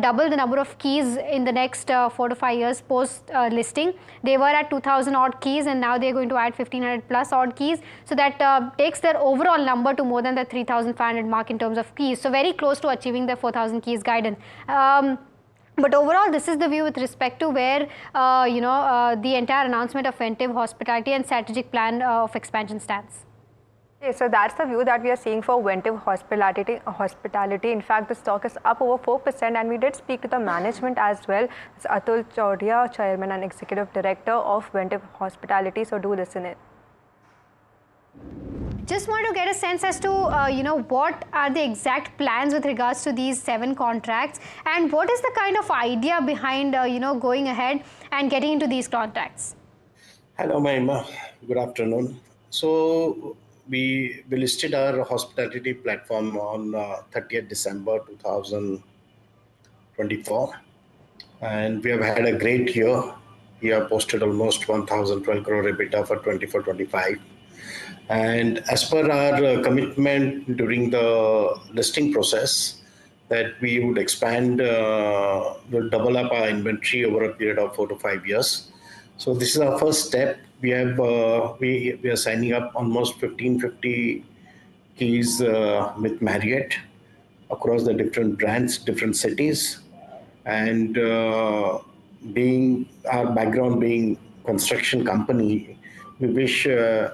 Speaker 14: double the number of keys in the next 4 to 5 years post listing. They were at 2,000 odd keys, and now they're going to add 1,500 plus odd keys. So that takes their overall number to more than the 3,500 mark in terms of keys. So very close to achieving the 4,000 keys guidance. But overall, this is the view with respect to where the entire announcement of Ventive Hospitality and strategic plan of expansion stands.
Speaker 24: Okay, so that's the view that we are seeing for Ventive Hospitality. In fact, the stock is up over 4%, and we did speak to the management as well. It's Atul Chaudia, Chairman and Executive Director of Ventive Hospitality. So do listen in.
Speaker 14: Just want to get a sense as to what are the exact plans with regards to these 7 contracts, and what is the kind of idea behind going ahead and getting into these contracts.
Speaker 6: Hello, Mahima. Good afternoon. So we listed our hospitality platform on 30th December 2024, and we have had a great year. We have posted almost 1,012 crore EBITDA for 24-25. And as per our commitment during the listing process, that we would expand, we'll double up our inventory over a period of 4 to 5 years. So this is our first step. We have we are signing up almost 1,550 keys with Marriott across the different brands, different cities, and being our background being construction company, we wish to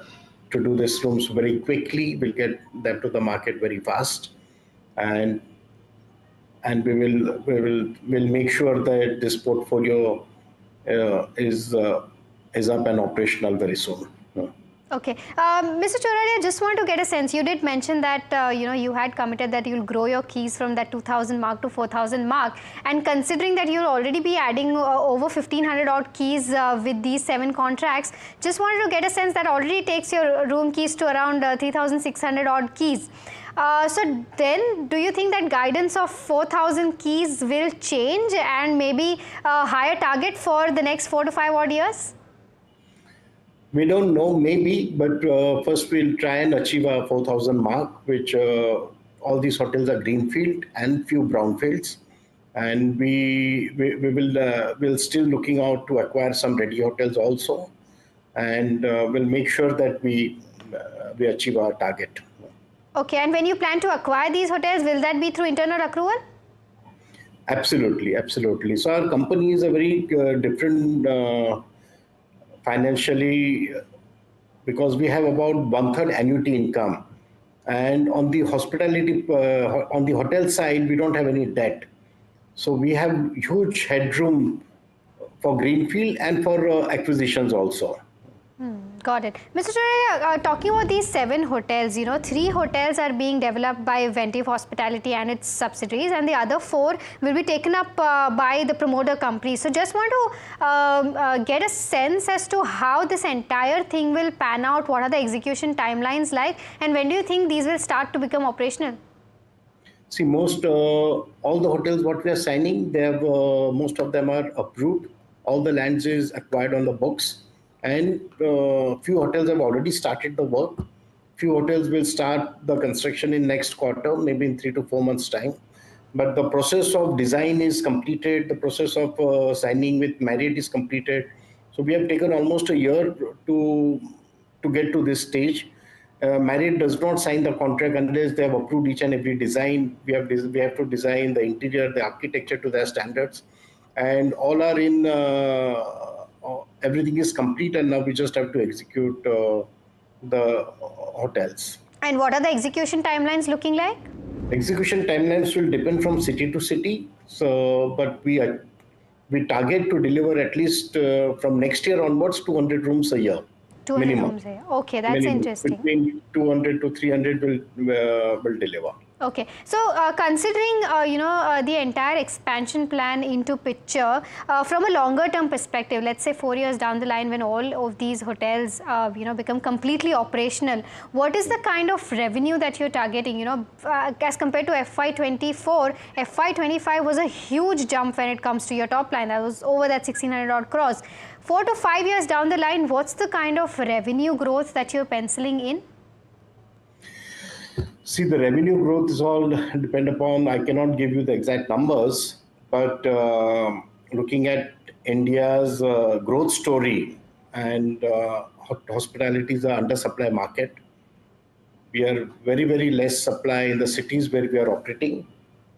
Speaker 6: do these rooms very quickly. We'll get them to the market very fast, and we'll make sure that this portfolio is up and operational very soon.
Speaker 14: Okay, Mr. Choradia, just want to get a sense. You did mention that you had committed that you'll grow your keys from that 2,000 mark to 4,000 mark, and considering that you'll already be adding over 1,500 odd keys with these 7 contracts, just wanted to get a sense that already takes your room keys to around 3,600 odd keys. So then, do you think that guidance of 4,000 keys will change and maybe a higher target for the next 4 to 5 odd years?
Speaker 6: We don't know, maybe, but first we'll try and achieve our 4,000 mark, which all these hotels are greenfield and few brownfields. and we'll still looking out to acquire some ready hotels also, and we'll make sure that we achieve our target.
Speaker 14: Okay, and when you plan to acquire these hotels, will that be through internal accrual?
Speaker 6: Absolutely, absolutely. So our company is a very different financially, because we have about 1/3 annuity income, and on the hospitality on the hotel side we don't have any debt, so we have huge headroom for greenfield and for acquisitions also.
Speaker 14: Got it. Mr. Choraya, talking about these 7 hotels, 3 hotels are being developed by Ventive Hospitality and its subsidiaries, and the other 4 will be taken up by the promoter company. So just want to get a sense as to how this entire thing will pan out. What are the execution timelines like, and when do you think these will start to become operational?
Speaker 6: See, most all the hotels what we are signing, they have most of them are approved. All the lands is acquired on the books, and few hotels have already started the work. Few hotels will start the construction in next quarter, maybe in 3 to 4 months time. But the process of design is completed. The process of signing with Marriott is completed. So we have taken almost a year to get to this stage. Marriott does not sign the contract unless they have approved each and every design. We have to design the interior, the architecture to their standards, and all are in. Everything is complete, and now we just have to execute the hotels.
Speaker 14: And what are the execution timelines looking like?
Speaker 6: Execution timelines will depend from city to city. So, but we target to deliver at least from next year onwards 200 rooms a year.
Speaker 14: 200
Speaker 6: minimum.
Speaker 14: rooms a year. Okay, that's
Speaker 6: Minimum.
Speaker 14: interesting.
Speaker 6: Between 200 to 300 will deliver.
Speaker 14: Okay, so considering the entire expansion plan into picture, from a longer term perspective, let's say 4 years down the line when all of these hotels become completely operational, what is the kind of revenue that you're targeting? As compared to FY24, FY25 was a huge jump when it comes to your top line. That was over that 1600 odd crores. 4 to 5 years down the line, what's the kind of revenue growth that you're penciling in?
Speaker 6: See, the revenue growth is all depend upon, I cannot give you the exact numbers, but looking at India's growth story, and hospitality is an undersupply market. We are very, very less supply in the cities where we are operating,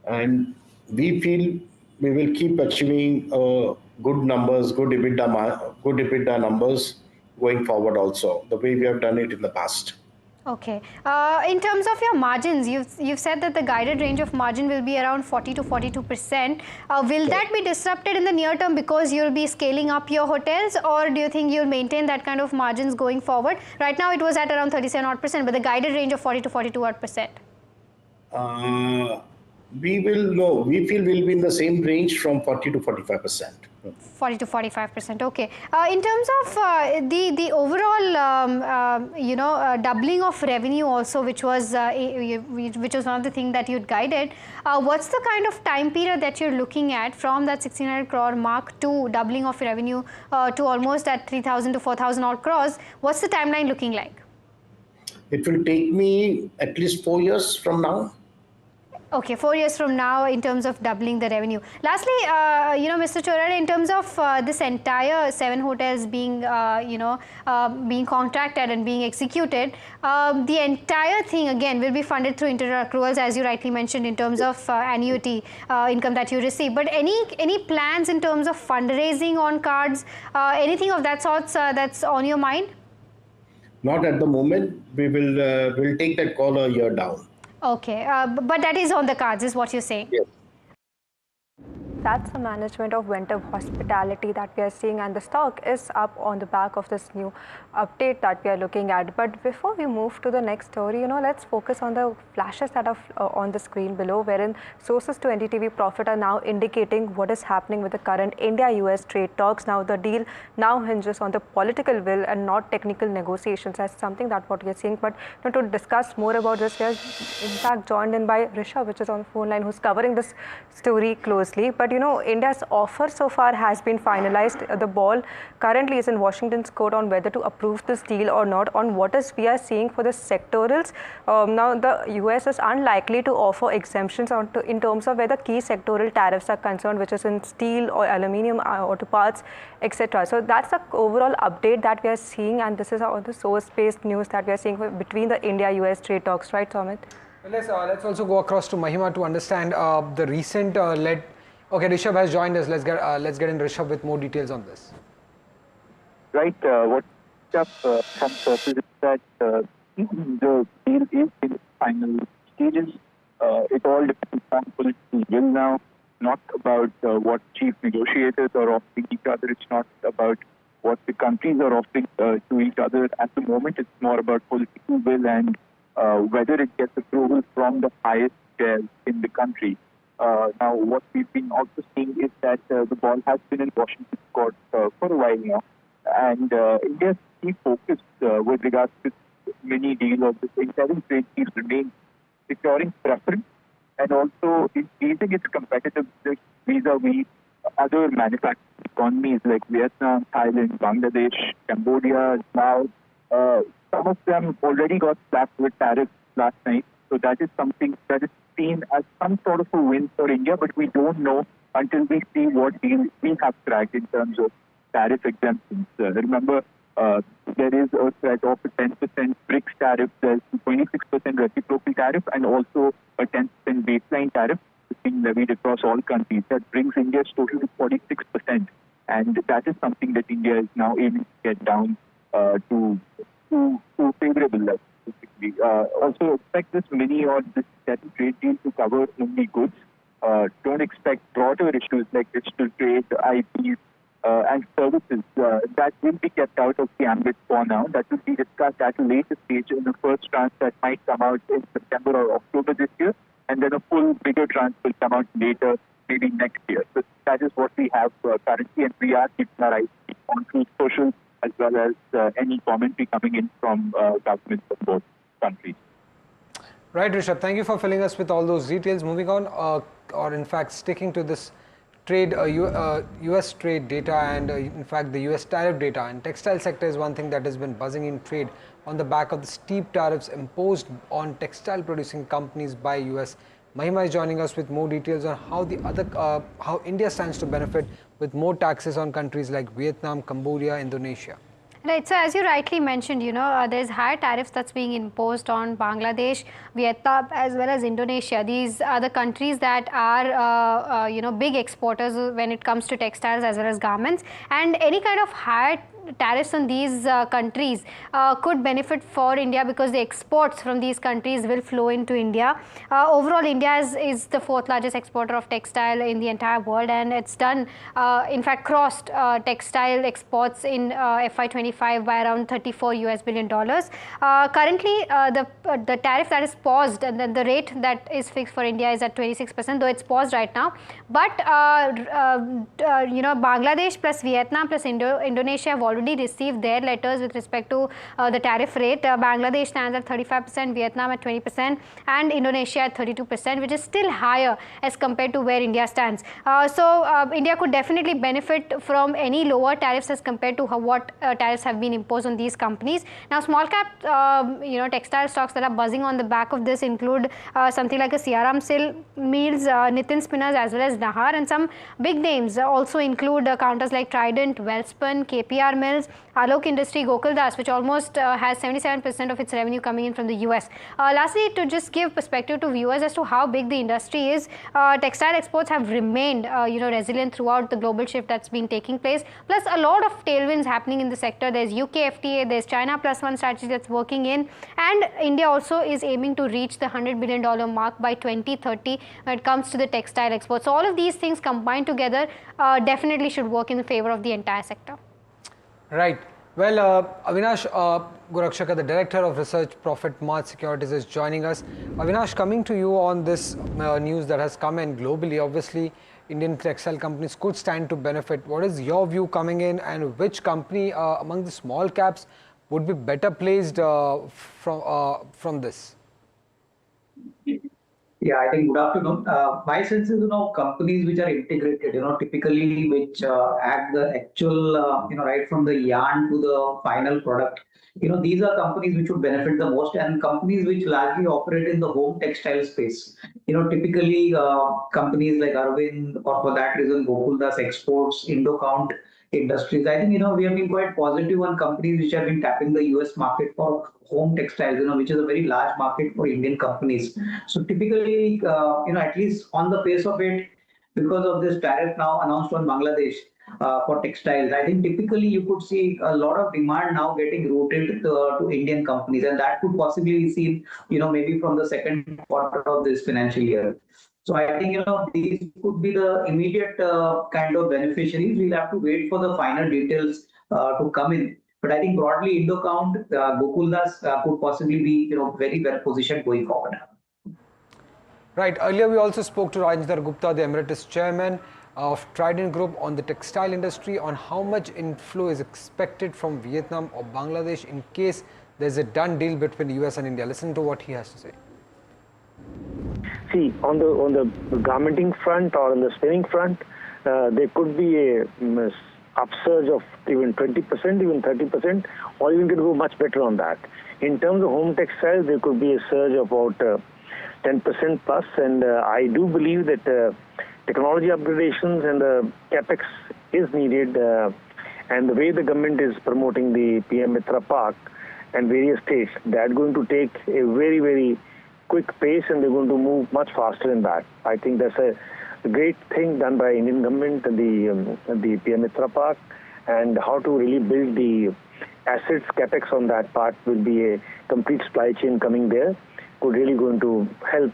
Speaker 6: and we feel we will keep achieving good numbers, good EBITDA numbers going forward also, the way we have done it in the past.
Speaker 14: Okay. In terms of your margins, you've said that the guided range of margin will be around 40 to 42%. Will that be disrupted in the near term because you'll be scaling up your hotels, or do you think you'll maintain that kind of margins going forward? Right now it was at around 37 odd percent, but the guided range of 40 to 42 odd percent.
Speaker 6: We feel we'll be in the same range from 40 to 45%.
Speaker 14: 40 to 45%. Okay. In terms of the overall, doubling of revenue also, which was one of the things that you'd guided. What's the kind of time period that you're looking at from that 1600 crore mark to doubling of revenue to almost at 3,000 to 4,000 odd crores? What's the timeline looking like?
Speaker 6: It will take me at least 4 years from now.
Speaker 14: Okay, 4 years from now in terms of doubling the revenue. Lastly, Mr. Choraya, in terms of this entire 7 hotels being, being contracted and being executed, the entire thing again will be funded through internal accruals, as you rightly mentioned, in terms of annuity income that you receive. But any plans in terms of fundraising on cards, anything of that sort that's on your mind?
Speaker 6: Not at the moment. We'll take that call a year down.
Speaker 14: Okay, but that is on the cards, is what you're saying?
Speaker 6: Yes.
Speaker 24: That's the management of Ventive Hospitality that we are seeing, and the stock is up on the back of this new update that we are looking at. But before we move to the next story, let's focus on the flashes that are on the screen below, wherein sources to NDTV Profit are now indicating what is happening with the current India-US trade talks. Now the deal now hinges on the political will and not technical negotiations. That's something that what we are seeing. But to discuss more about this, we are in fact joined in by Rishabh, which is on the phone line, who's covering this story closely. But But India's offer so far has been finalized. The ball currently is in Washington's court on whether to approve this deal or not. On what we are seeing for the sectorals, now the US is unlikely to offer exemptions in terms of where the key sectoral tariffs are concerned, which is in steel or aluminium, auto parts, etc. So that's the overall update that we are seeing, and this is all the source-based news that we are seeing between the India-US trade talks, right, Somit?
Speaker 22: Let's also go across to Mahima to understand the recent Okay, Rishabh has joined us. Let's get in Rishabh with more details on this.
Speaker 15: Right. What from surface is that the deal is in final stages. It all depends on political will now, not about what chief negotiators are offering each other. It's not about what the countries are offering to each other at the moment. It's more about political will and whether it gets approval from the highest shares in the country. Now, what we've been also seeing is that the ball has been in Washington court for a while now, and India's key focus with regards to mini deal of this interim trade deal remains securing preference and also increasing its competitiveness vis-a-vis other manufacturing economies like Vietnam, Thailand, Bangladesh, Cambodia, Laos. Some of them already got slapped with tariffs last night, so that is something that is seen as some sort of a win for India, but we don't know until we see what deal we have cracked in terms of tariff exemptions. Remember, there is a threat of a 10% BRICS tariff, there's a 26% reciprocal tariff, and also a 10% baseline tariff being levied across all countries. That brings India's total to 46%, and that is something that India is now aiming to get down to favorable levels. Also expect this mini or this trade deal to cover only goods. Don't expect broader issues like digital trade, IPs, and services. That will be kept out of the ambit for now. That will be discussed at a later stage in the first tranche that might come out in September or October this year, and then a full bigger tranche will come out later, maybe next year. So that is what we have currently, and we are keeping our eyes on Truth Social as well as any commentary coming in from governments of both countries.
Speaker 22: Right, Rishabh. Thank you for filling us with all those details. Moving on, or in fact, sticking to this trade, US trade data and in fact the US tariff data. And textile sector is one thing that has been buzzing in trade on the back of the steep tariffs imposed on textile producing companies by US. Mahima is joining us with more details on how India stands to benefit with more taxes on countries like Vietnam, Cambodia, Indonesia.
Speaker 14: Right, so as you rightly mentioned, there's higher tariffs that's being imposed on Bangladesh, Vietnam, as well as Indonesia. These are the countries that are, big exporters when it comes to textiles as well as garments. And any kind of higher tariffs on these countries could benefit for India because the exports from these countries will flow into India. Overall, India is the fourth largest exporter of textile in the entire world, and it's done, in fact, crossed textile exports in FY25 by around $34 billion. Currently, the tariff that is paused and then the rate that is fixed for India is at 26%, though it's paused right now. But Bangladesh plus Vietnam plus Indonesia have already received their letters with respect to the tariff rate. Bangladesh stands at 35%, Vietnam at 20%, and Indonesia at 32%, which is still higher as compared to where India stands. So India could definitely benefit from any lower tariffs as compared to what tariffs have been imposed on these companies. Now, small cap, textile stocks that are buzzing on the back of this include something like a Siaram Mills, Nitin Spinners, as well as Nahar, and some big names also include counters like Trident, Welspun, KPR Mills, Alok Industry, Gokuldas, which almost has 77% of its revenue coming in from the US. Lastly, to just give perspective to viewers as to how big the industry is, textile exports have remained resilient throughout the global shift that's been taking place. Plus, a lot of tailwinds happening in the sector. There's UK FTA, there's China Plus One strategy that's working in, and India also is aiming to reach the $100 billion mark by 2030 when it comes to the textile exports. So all of these things combined together definitely should work in favor of the entire sector.
Speaker 22: Right. Well, Avinash Gorakshaka, the Director of Research Profit March Securities, is joining us. Avinash, coming to you on this news that has come in globally, obviously Indian textile companies could stand to benefit. What is your view coming in, and which company among the small caps would be better placed from this?
Speaker 12: Yeah, I think good afternoon. My sense is, companies which are integrated, typically which add the actual, right from the yarn to the final product. These are companies which would benefit the most, and companies which largely operate in the home textile space. Typically companies like Arvind, or for that reason, Gokuldas Exports, Indocount Industries. I think, we have been quite positive on companies which have been tapping the US market for home textiles, which is a very large market for Indian companies. So typically, at least on the face of it, because of this tariff now announced on Bangladesh for textiles, I think typically you could see a lot of demand now getting routed to Indian companies, and that could possibly be seen, maybe from the second quarter of this financial year. So I think, these could be the immediate kind of beneficiaries. We'll have to wait for the final details to come in. But I think broadly, Indocount, Gokuldas could possibly be, very well positioned going forward.
Speaker 22: Right. Earlier, we also spoke to Rajendra Gupta, the Emeritus Chairman of Trident Group, on the textile industry, on how much inflow is expected from Vietnam or Bangladesh in case there's a done deal between the US and India. Listen to what he has to say.
Speaker 16: See, on the garmenting front or on the spinning front, there could be a upsurge of even 20%, even 30%, or even could go much better on that. In terms of home textiles, there could be a surge of about 10% plus, and I do believe that technology upgradations and the capex is needed, and the way the government is promoting the PM Mitra Park and various states, that's going to take a very, very quick pace, and they're going to move much faster in that. I think that's a great thing done by Indian government, the PM Mitra Park, and how to really build the assets, capex on that part will be a complete supply chain coming there. Could really going to help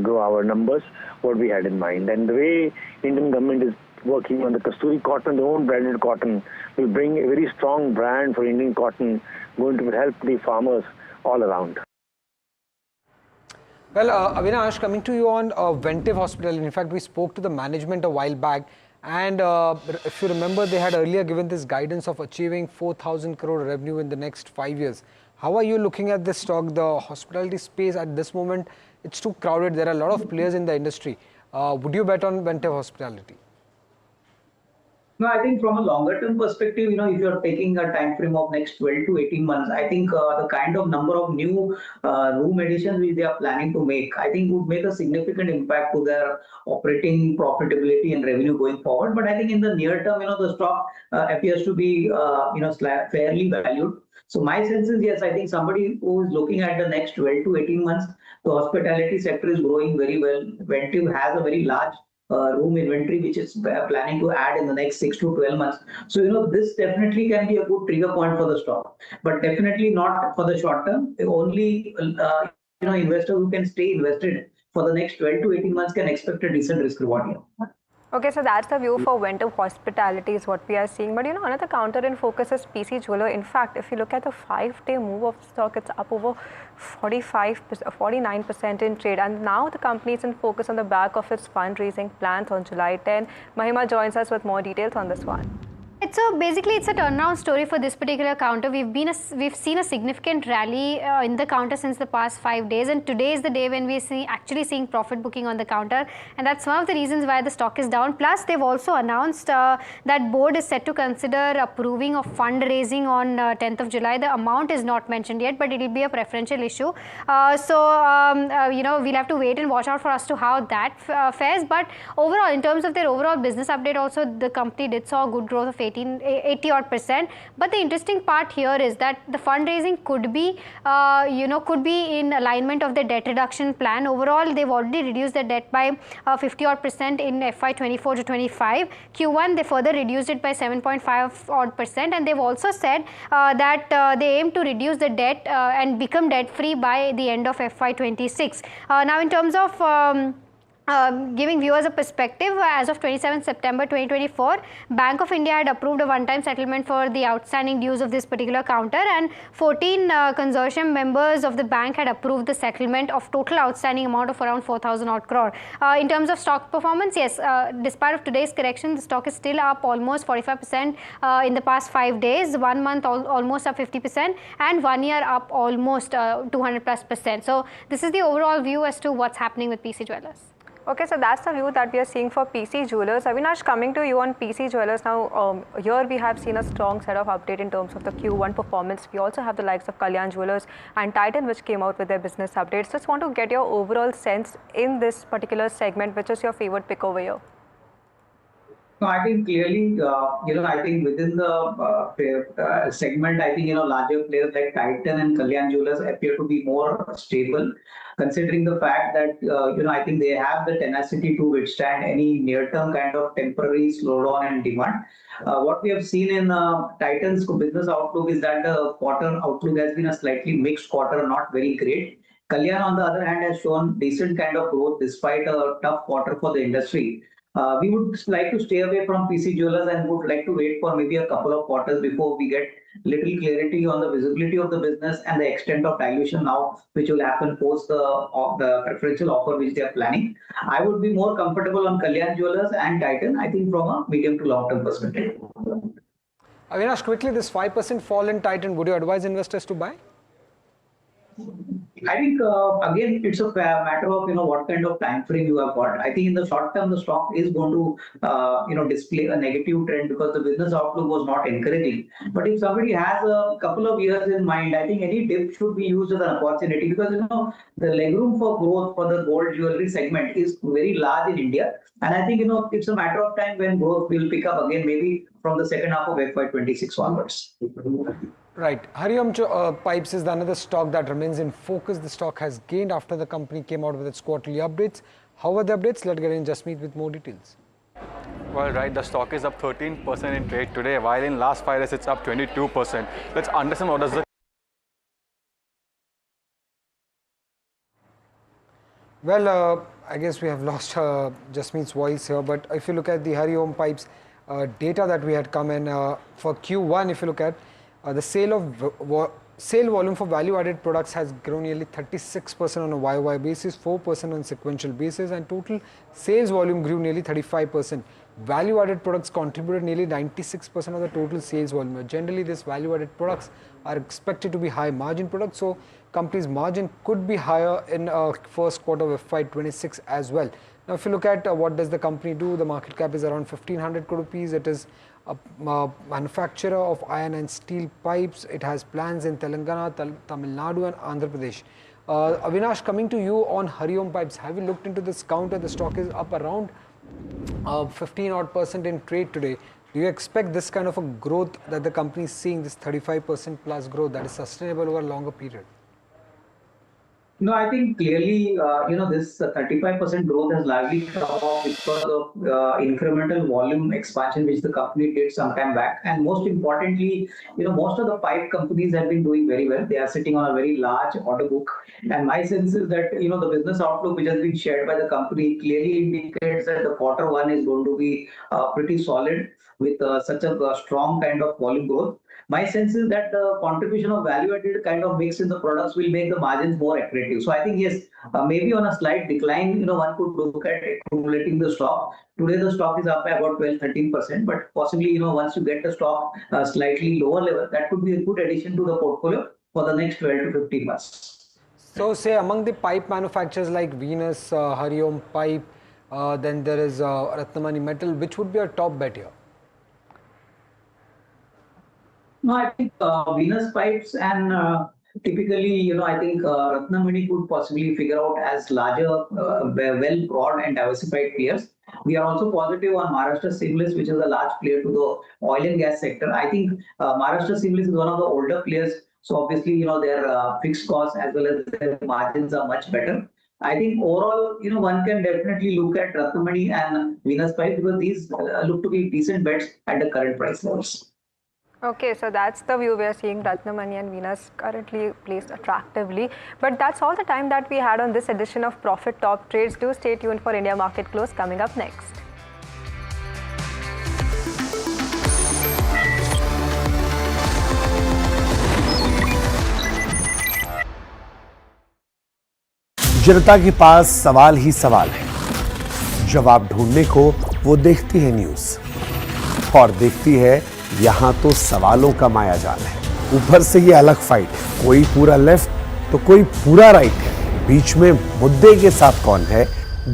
Speaker 16: grow our numbers, what we had in mind. And the way Indian government is working on the Kasturi cotton, the own branded cotton, will bring a very strong brand for Indian cotton, going to help the farmers all around.
Speaker 22: Well, Avinash, coming to you on Ventive Hospital. In fact, we spoke to the management a while back, and if you remember, they had earlier given this guidance of achieving 4,000 crore revenue in the next 5 years. How are you looking at this stock? The hospitality space at this moment, it's too crowded. There are a lot of players in the industry. Would you bet on Ventive Hospitality?
Speaker 12: No, I think from a longer term perspective, if you're taking a time frame of next 12 to 18 months, I think the kind of number of new room additions which they are planning to make, I think would make a significant impact to their operating profitability and revenue going forward. But I think in the near term, the stock appears to be, fairly valued. So my sense is, yes, I think somebody who is looking at the next 12 to 18 months, the hospitality sector is growing very well. Ventive has a very large room inventory which is planning to add in the next 6 to 12 months. So, this definitely can be a good trigger point for the stock, but definitely not for the short term. Only, investors who can stay invested for the next 12 to 18 months can expect a decent risk reward here.
Speaker 24: Okay, so that's the view for Ventive Hospitality is what we are seeing. But another counter in focus is PC Jeweler. In fact, if you look at the 5-day move of the stock, it's up over 49% in trade. And now the company is in focus on the back of its fundraising plans on July 10. Mahima joins us with more details on this one.
Speaker 14: So basically, it's a turnaround story for this particular counter. We've seen a significant rally in the counter since the past 5 days, and today is the day when we're actually seeing profit booking on the counter, and that's one of the reasons why the stock is down. Plus, they've also announced that board is set to consider approving of fundraising on 10th of July. The amount is not mentioned yet, but it will be a preferential issue. We'll have to wait and watch out for us to how that fares. But overall, in terms of their overall business update, also the company did saw a good growth of 80-odd%. But the interesting part here is that the fundraising could be, could be in alignment of the debt reduction plan. Overall, they've already reduced the debt by 50-odd% in FY24 to 25. Q1, they further reduced it by 7.5-odd%, and they've also said that they aim to reduce the debt and become debt-free by the end of FY26. Now, in terms of giving viewers a perspective, as of 27 September 2024, Bank of India had approved a one-time settlement for the outstanding dues of this particular counter, and 14 consortium members of the bank had approved the settlement of total outstanding amount of around 4,000 odd crore. In terms of stock performance, yes, despite of today's correction, the stock is still up almost 45% in the past 5 days, 1 month almost up 50%, and 1 year up almost 200+%. So this is the overall view as to what's happening with PC Jewellers.
Speaker 24: Okay, so that's the view that we are seeing for PC Jewellers. Avinash, coming to you on PC Jewellers now, here we have seen a strong set of update in terms of the Q1 performance. We also have the likes of Kalyan Jewellers and Titan, which came out with their business updates. Just want to get your overall sense in this particular segment. Which is your favorite pick over here?
Speaker 12: No, I think clearly, I think within the segment, I think, larger players like Titan and Kalyan Jewellers appear to be more stable, considering the fact that, I think they have the tenacity to withstand any near-term kind of temporary slowdown in demand. What we have seen in Titan's business outlook is that the quarter outlook has been a slightly mixed quarter, not very great. Kalyan, on the other hand, has shown decent kind of growth despite a tough quarter for the industry. We would like to stay away from PC Jewellers and would like to wait for maybe a couple of quarters before we get little clarity on the visibility of the business and the extent of dilution now, which will happen post the preferential offer which they are planning. I would be more comfortable on Kalyan Jewellers and Titan, I think, from a medium to long-term perspective.
Speaker 22: Avinash, quickly, this 5% fall in Titan, would you advise investors to buy?
Speaker 12: I think, again, it's a matter of, what kind of time frame you have got. I think in the short term, the stock is going to, display a negative trend because the business outlook was not encouraging. But if somebody has a couple of years in mind, I think any dip should be used as an opportunity because, the legroom for growth for the gold jewelry segment is very large in India. And I think, it's a matter of time when growth will pick up again, maybe from the second half of FY26 onwards.
Speaker 22: Right. Hariom Pipes is another stock that remains in focus. The stock has gained after the company came out with its quarterly updates. How are the updates? Let's get in Jasmeet with more details.
Speaker 13: Well, right, the stock is up 13% in trade today, while in last 5 days it's up 22%. Let's understand what does the...
Speaker 22: Well, I guess we have lost Jasmeet's voice here, but if you look at the Hariom Pipes data that we had come in for Q1, if you look at the sale volume for value-added products has grown nearly 36% on a YOY basis, 4% on sequential basis, and total sales volume grew nearly 35%. Value-added products contributed nearly 96% of the total sales volume. Generally, these value-added products are expected to be high-margin products, so company's margin could be higher in first quarter of FY26 as well. Now, if you look at what does the company do, the market cap is around 1,500 crore rupees. It is a manufacturer of iron and steel pipes. It has plants in Telangana, Tamil Nadu and Andhra Pradesh. Avinash, coming to you on Hariom Pipes, have you looked into this counter? The stock is up around 15% in trade today. Do you expect this kind of a growth that the company is seeing, this 35% plus growth that is sustainable over a longer period?
Speaker 12: No, I think clearly, this 35% growth has largely come off because of incremental volume expansion, which the company did some time back. And most importantly, most of the pipe companies have been doing very well. They are sitting on a very large order book. And my sense is that, the business outlook, which has been shared by the company, clearly indicates that the quarter one is going to be pretty solid with such a strong kind of volume growth. My sense is that the contribution of value-added kind of mix in the products will make the margins more accretive. So I think, yes, maybe on a slight decline, one could look at accumulating the stock. Today, the stock is up by about 12-13%, but possibly, once you get the stock slightly lower level, that could be a good addition to the portfolio for the next 12 to 15 months.
Speaker 22: So, say among the pipe manufacturers like Venus, Hariom Pipe, then there is Ratnamani Metal, which would be a top bet here?
Speaker 12: No, I think Venus Pipes and typically, I think Ratnamani could possibly figure out as larger, well, broad and diversified players. We are also positive on Maharashtra Seamless, which is a large player to the oil and gas sector. I think Maharashtra Seamless is one of the older players. So obviously, their fixed costs as well as their margins are much better. I think overall, one can definitely look at Ratnamani and Venus Pipes because these look to be decent bets at the current price levels.
Speaker 24: Okay, so that's the view we are seeing. Ratnamani and Venus currently placed attractively. But that's all the time that we had on this edition of Profit Top Trades. Do stay tuned for India Market Close coming up next.
Speaker 9: जनता के पास सवाल ही सवाल है, जवाब ढूंढने को वो देखती है न्यूज और देखती है यहां तो सवालों का माया जाल है। ऊपर से ये अलग फाइट है, कोई पूरा लेफ्ट तो कोई पूरा राइट है, बीच में मुद्दे के साथ कौन है,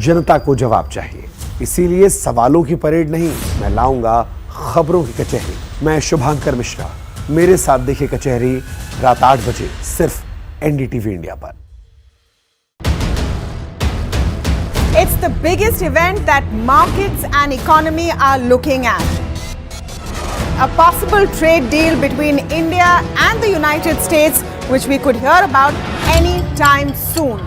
Speaker 9: जनता को जवाब चाहिए। इसीलिए सवालों की परेड नहीं, मैं लाऊंगा खबरों की कचहरी। मैं शुभांकर मिश्रा, मेरे साथ देखिए कचहरी रात 8 बजे सिर्फ एनडीटीवी इंडिया पर।
Speaker 10: It's the biggest event that markets and economy are looking at. A possible trade deal between India and the United States, which we could hear about any time soon.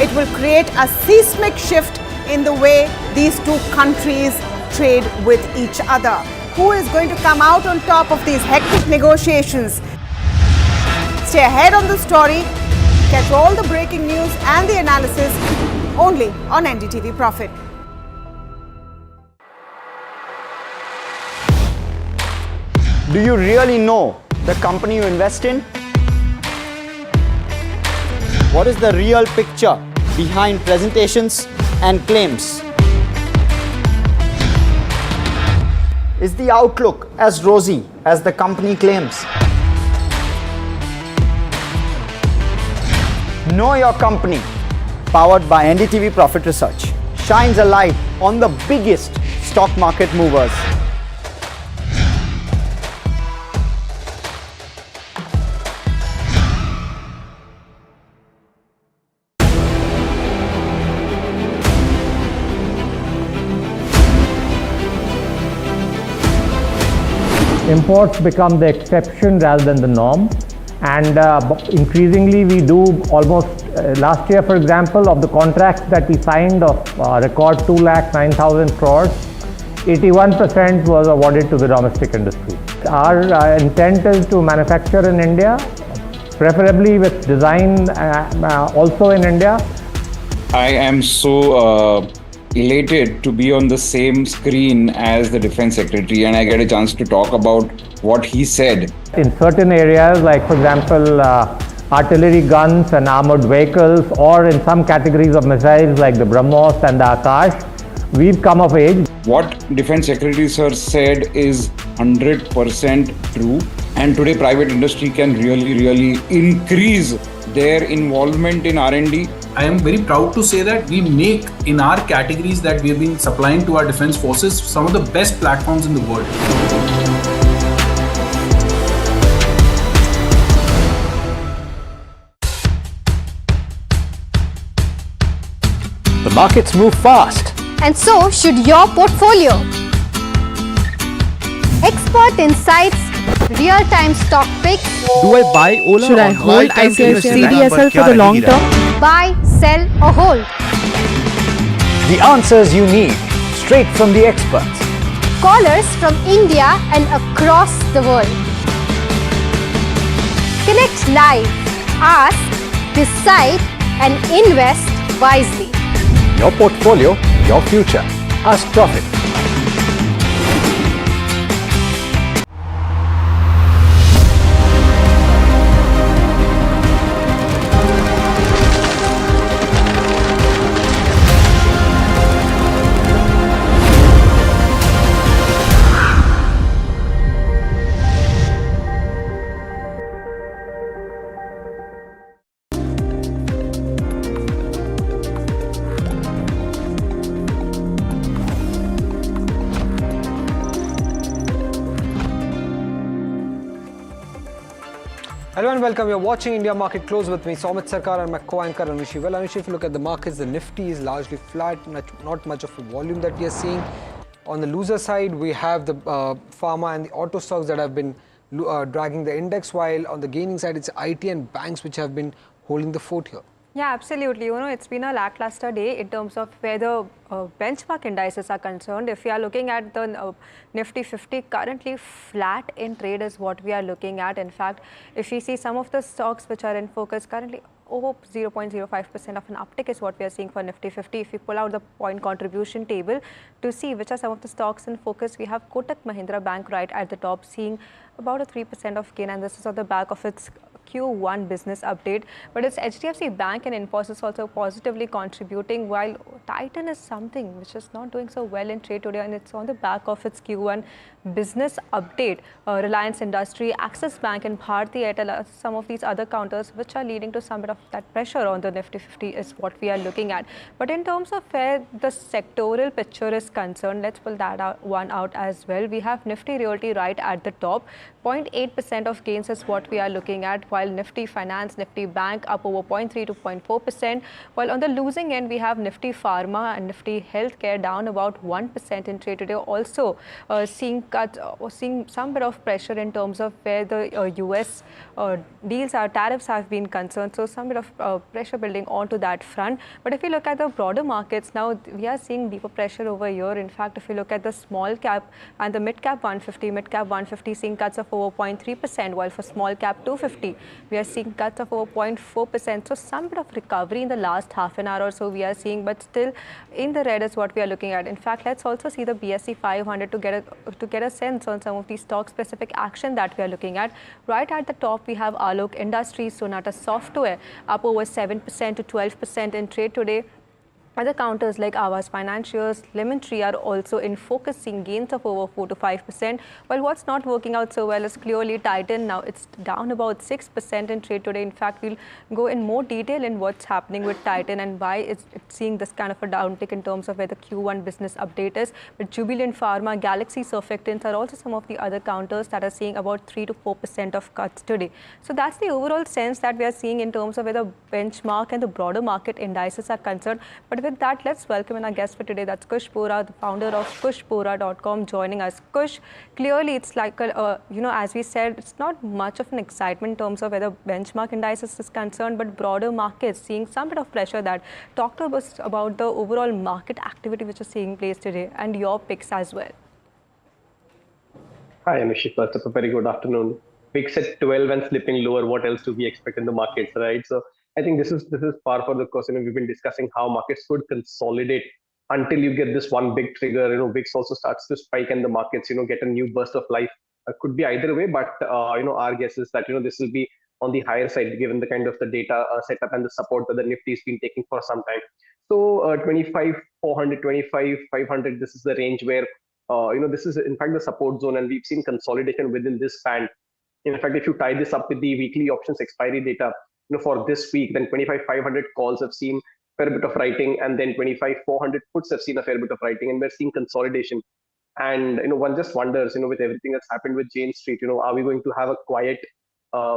Speaker 10: It will create a seismic shift in the way these two countries trade with each other. Who is going to come out on top of these hectic negotiations? Stay ahead on the story. Catch all the breaking news and the analysis only on NDTV Profit.
Speaker 2: Do you really know the company you invest in? What is the real picture behind presentations and claims? Is the outlook as rosy as the company claims? Know Your Company, powered by NDTV Profit Research, shines a light on the biggest stock market movers.
Speaker 11: Imports become the exception rather than the norm, and increasingly we do almost last year, for example, of the contracts that we signed of record 2,09,000 crores, 81% was awarded to the domestic industry. Our intent is to manufacture in India, preferably with design also in India.
Speaker 5: I am so elated to be on the same screen as the Defense Secretary, and I get a chance to talk about what he said.
Speaker 11: In certain areas, like for example, artillery guns and armored vehicles, or in some categories of missiles like the BrahMos and the Akash, we've come of age.
Speaker 5: What Defense Secretary Sir said is 100% true, and today private industry can really increase their involvement in R&D.
Speaker 20: I am very proud to say that we make, in our categories that we have been supplying to our defense forces, some of the best platforms in the world.
Speaker 7: The markets move fast.
Speaker 14: And so should your portfolio. Expert insights, real-time stock picks.
Speaker 7: Do I buy Ola?
Speaker 19: Should I hold CDSL for the long term?
Speaker 14: Buy, sell or hold.
Speaker 7: The answers you need, straight from the experts.
Speaker 14: Callers from India and across the world. Connect live, ask, decide and invest wisely.
Speaker 7: Your portfolio, your future. Ask Profit.
Speaker 22: Hello and welcome. You're watching India Market Close with me, Somit Sarkar, and my co-anchor Anushi. Well, Anushi, if you look at the markets, the Nifty is largely flat, not much of a volume that we are seeing. On the loser side, we have the pharma and the auto stocks that have been dragging the index, while on the gaining side, it's IT and banks which have been holding the fort here.
Speaker 24: Yeah, absolutely. It's been a lackluster day in terms of where the benchmark indices are concerned. If we are looking at the Nifty 50, currently flat in trade is what we are looking at. In fact, if we see some of the stocks which are in focus currently, over 0.05% of an uptick is what we are seeing for Nifty 50. If we pull out the point contribution table to see which are some of the stocks in focus, we have Kotak Mahindra Bank right at the top, seeing about a 3% of gain, and this is on the back of its Q1 business update. But it's HDFC Bank and Infosys also positively contributing, while Titan is something which is not doing so well in trade today, and it's on the back of its Q1 business update. Reliance Industry, Axis Bank and Bharti Airtel are some of these other counters which are leading to some bit of that pressure on the Nifty 50 is what we are looking at. But in terms of where the sectoral picture is concerned, let's pull that one out as well. We have Nifty Realty right at the top. 0.8% of gains is what we are looking at, while Nifty Finance, Nifty Bank up over 0.3 to 0.4%. While on the losing end, we have Nifty Pharma and Nifty Healthcare down about 1% in trade today. Also seeing some bit of pressure in terms of where the US deals are, tariffs have been concerned. So some bit of pressure building onto that front. But if you look at the broader markets now, we are seeing deeper pressure over here. In fact, if you look at the small cap and the mid cap 150 seeing cuts of over 0.3%, while for small cap 250, we are seeing cuts of over 0.4%. So some bit of recovery in the last half an hour or so we are seeing, but still in the red is what we are looking at. In fact, let's also see the BSE 500 to get a sense on some of these stock specific action that we are looking at. Right at the top, we have Alok Industries, Sonata Software up over 7% to 12% in trade today. Other counters like Aavas Financials, Lemon Tree are also in focus, seeing gains of over 4 to 5%. While what's not working out so well is clearly Titan. Now it's down about 6% in trade today. In fact, we'll go in more detail in what's happening with Titan and why it's seeing this kind of a downtick in terms of where the Q1 business update is. But Jubilant Pharma, Galaxy Surfactants are also some of the other counters that are seeing about 3 to 4% of cuts today. So that's the overall sense that we are seeing in terms of where the benchmark and the broader market indices are concerned. But with that, let's welcome in our guest for today. That's Kush Bora, the founder of kushbora.com, joining us. Kush, clearly it's like, as we said, it's not much of an excitement in terms of where the benchmark indices is concerned, but broader markets seeing some bit of pressure. That talk to us about the overall market activity which is taking place today and your picks as well.
Speaker 1: Hi, Anushi. First of all, very good afternoon. Picks at 12 and slipping lower. What else do we expect in the markets, right? So I think this is par for the course. We've been discussing how markets could consolidate until you get this one big trigger. VIX also starts to spike and the markets, get a new burst of life. Could be either way, but our guess is that this will be on the higher side given the kind of the data setup and the support that the Nifty has been taking for some time. So 25,400, 25,500. This is the range where this is in fact the support zone, and we've seen consolidation within this band. In fact, if you tie this up with the weekly options expiry data, for this week, then 25,500 calls have seen a fair bit of writing, and then 25,400 puts have seen a fair bit of writing, and we're seeing consolidation. And one just wonders, with everything that's happened with Jane Street, are we going to have a quiet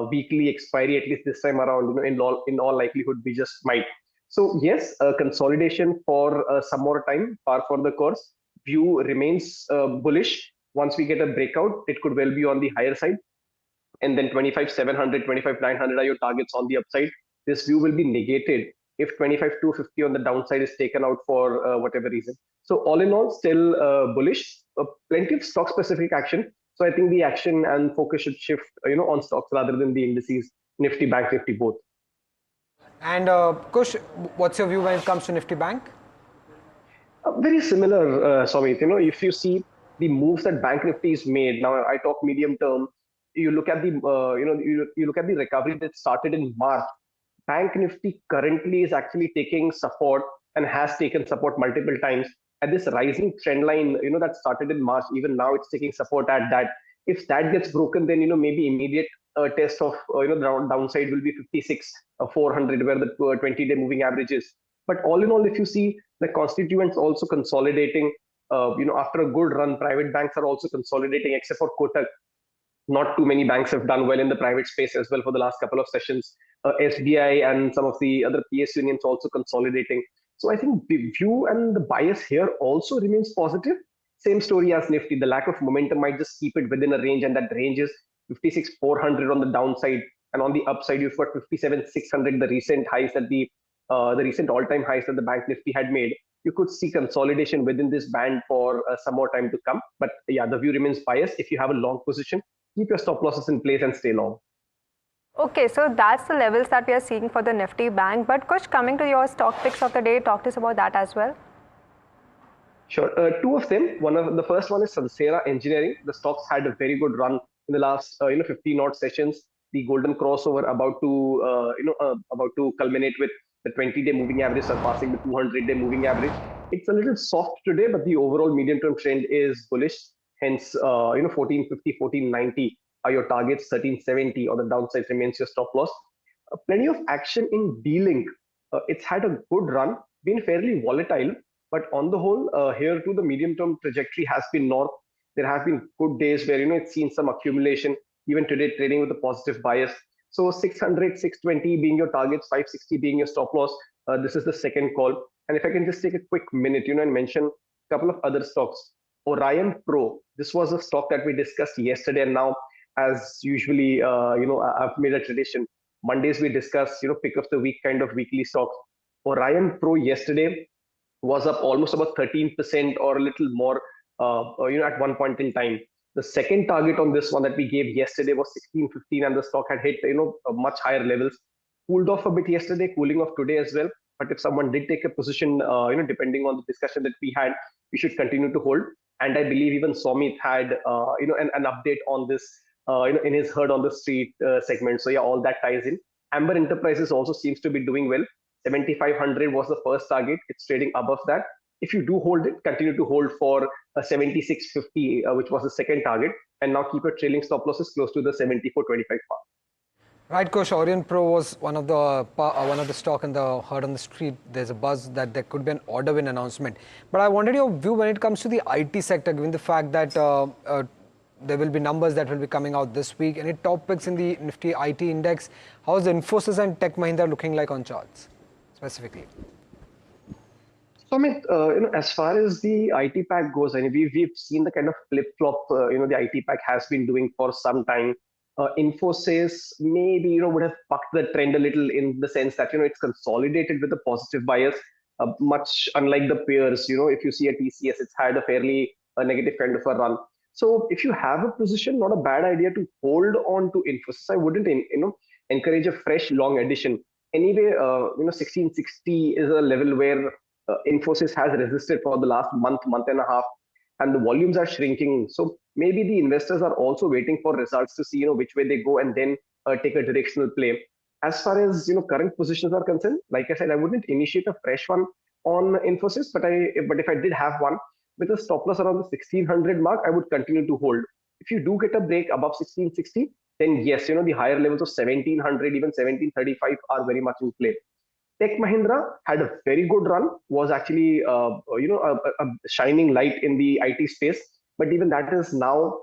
Speaker 1: weekly expiry at least this time around? In all likelihood, we just might. So yes, consolidation for some more time, par for the course. View remains bullish. Once we get a breakout, it could well be on the higher side. And then 25,700, 25,900 are your targets on the upside. This view will be negated if 25,250 on the downside is taken out for whatever reason. So all in all, still bullish. Plenty of stock specific action. So I think the action and focus should shift, on stocks rather than the indices, Nifty, Bank Nifty, both.
Speaker 22: And Kush, what's your view when it comes to Nifty Bank?
Speaker 1: Very similar, Samit. If you see the moves that Bank Nifty has made, now I talk medium term. You look at the you look at the recovery that started in March. Bank Nifty currently is actually taking support and has taken support multiple times at this rising trend line. That started in March. Even now, it's taking support at that. If that gets broken, then maybe immediate test of downside will be 56,400, where the 20-day moving average is. But all in all, if you see the constituents also consolidating, after a good run, private banks are also consolidating, except for Kotak. Not too many banks have done well in the private space as well for the last couple of sessions. SBI and some of the other PS unions also consolidating. So I think the view and the bias here also remains positive. Same story as Nifty. The lack of momentum might just keep it within a range, and that range is 56,400 on the downside, and on the upside you've got 57,600, the recent highs that the the recent all-time highs that the Bank Nifty had made, you could see consolidation within this band for some more time to come. But yeah, the view remains biased. If you have a long position, keep your stop losses in place and stay long.
Speaker 24: Okay, so that's the levels that we are seeing for the Nifty Bank. But Kush, coming to your stock picks of the day, talk to us about that as well.
Speaker 1: Sure. Two of them. The first one is Sansera Engineering. The stocks had a very good run in the last 15 odd sessions. The golden crossover about to culminate with the 20-day moving average surpassing the 200-day moving average. It's a little soft today, but the overall medium-term trend is bullish. Hence, 1450, 1490 are your targets. 1370 on the downside remains your stop loss. Plenty of action in D-Link. It's had a good run, been fairly volatile. But on the whole, here too, the medium-term trajectory has been north. There have been good days where it's seen some accumulation. Even today, trading with a positive bias. So 600, 620 being your targets, 560 being your stop loss. This is the second call. And if I can just take a quick minute, and mention a couple of other stocks. Orion Pro. This was a stock that we discussed yesterday, and now, as usually, I've made a tradition. Mondays we discuss, pick of the week kind of weekly stocks. Orion Pro yesterday was up almost about 13% or a little more, at one point in time. The second target on this one that we gave yesterday was 1615, and the stock had hit, much higher levels. Cooled off a bit yesterday, cooling off today as well. But if someone did take a position, depending on the discussion that we had, we should continue to hold. And I believe even Somit had, an update on this, in his Heard on the Street segment. So yeah, all that ties in. Amber Enterprises also seems to be doing well. 7500 was the first target. It's trading above that. If you do hold it, continue to hold for 7650, which was the second target, and now keep your trailing stop losses close to the 74.25 mark.
Speaker 22: Right, Coach. Orion Pro was one of the stock in the Heard on the Street. There's a buzz that there could be an order win announcement. But I wanted your view when it comes to the IT sector, given the fact that there will be numbers that will be coming out this week. Any top picks in the Nifty IT index? How is Infosys and Tech Mahindra looking like on charts specifically?
Speaker 1: So, as far as the IT pack goes, we've seen the kind of flip-flop, the IT pack has been doing for some time. Infosys maybe, would have bucked the trend a little in the sense that, it's consolidated with a positive bias, much unlike the peers. If you see a TCS, it's had a fairly negative kind of a run. So if you have a position, not a bad idea to hold on to Infosys. I wouldn't, encourage a fresh long addition. Anyway, 1660 is a level where Infosys has resisted for the last month and a half, and the volumes are shrinking. So maybe the investors are also waiting for results to see, which way they go, and then take a directional play. As far as current positions are concerned, like I said, I wouldn't initiate a fresh one on Infosys, but if I did have one with a stop loss around the 1600 mark, I would continue to hold. If you do get a break above 1660, then yes, the higher levels of 1700, even 1735 are very much in play. Tech Mahindra had a very good run, was actually a shining light in the IT space, but even that is now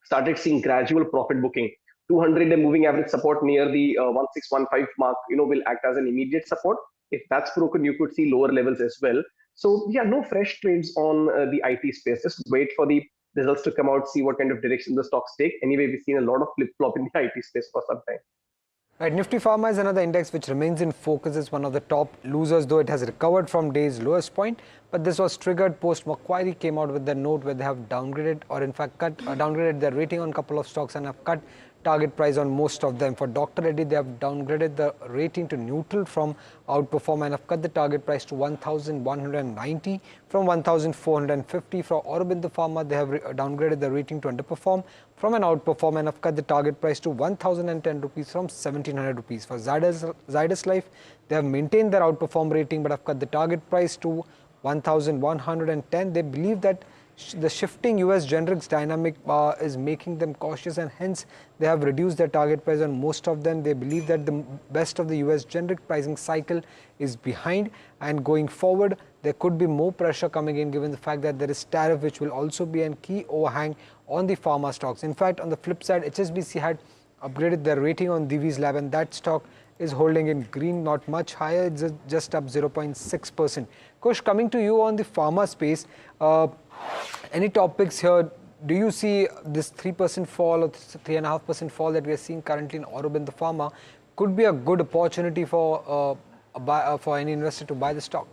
Speaker 1: started seeing gradual profit booking. 200-day moving average support near the 1615 mark, will act as an immediate support. If that's broken, you could see lower levels as well. So yeah, no fresh trades on the IT space. Just wait for the results to come out, see what kind of direction the stocks take. Anyway, we've seen a lot of flip-flop in the IT space for some time.
Speaker 22: Right, Nifty Pharma is another index which remains in focus. Is one of the top losers, though it has recovered from day's lowest point. But this was triggered post Macquarie came out with the note where they have downgraded, or in fact downgraded their rating on a couple of stocks and have cut target price on most of them. For Dr. Reddy, they have downgraded the rating to neutral from outperform and have cut the target price to 1,190 from 1,450. For Aurobindo Pharma, they have downgraded the rating to underperform from an outperform and have cut the target price to 1,010 rupees from 1,700 rupees. For Zydus Life, they have maintained their outperform rating but have cut the target price to 1,110. They believe that the shifting US generics dynamic is making them cautious, and hence they have reduced their target price on most of them. They believe that the best of the US generic pricing cycle is behind, and going forward there could be more pressure coming in given the fact that there is tariff, which will also be a key overhang on the pharma stocks. In fact, on the flip side, HSBC had upgraded their rating on Divi's Lab, and that stock is holding in green, not much higher, it's just up 0.6%. Kush, coming to you on the pharma space, any topics here? Do you see this 3% fall or 3.5% fall that we are seeing currently in Aurobindo Pharma could be a good opportunity for for any investor to buy the stock?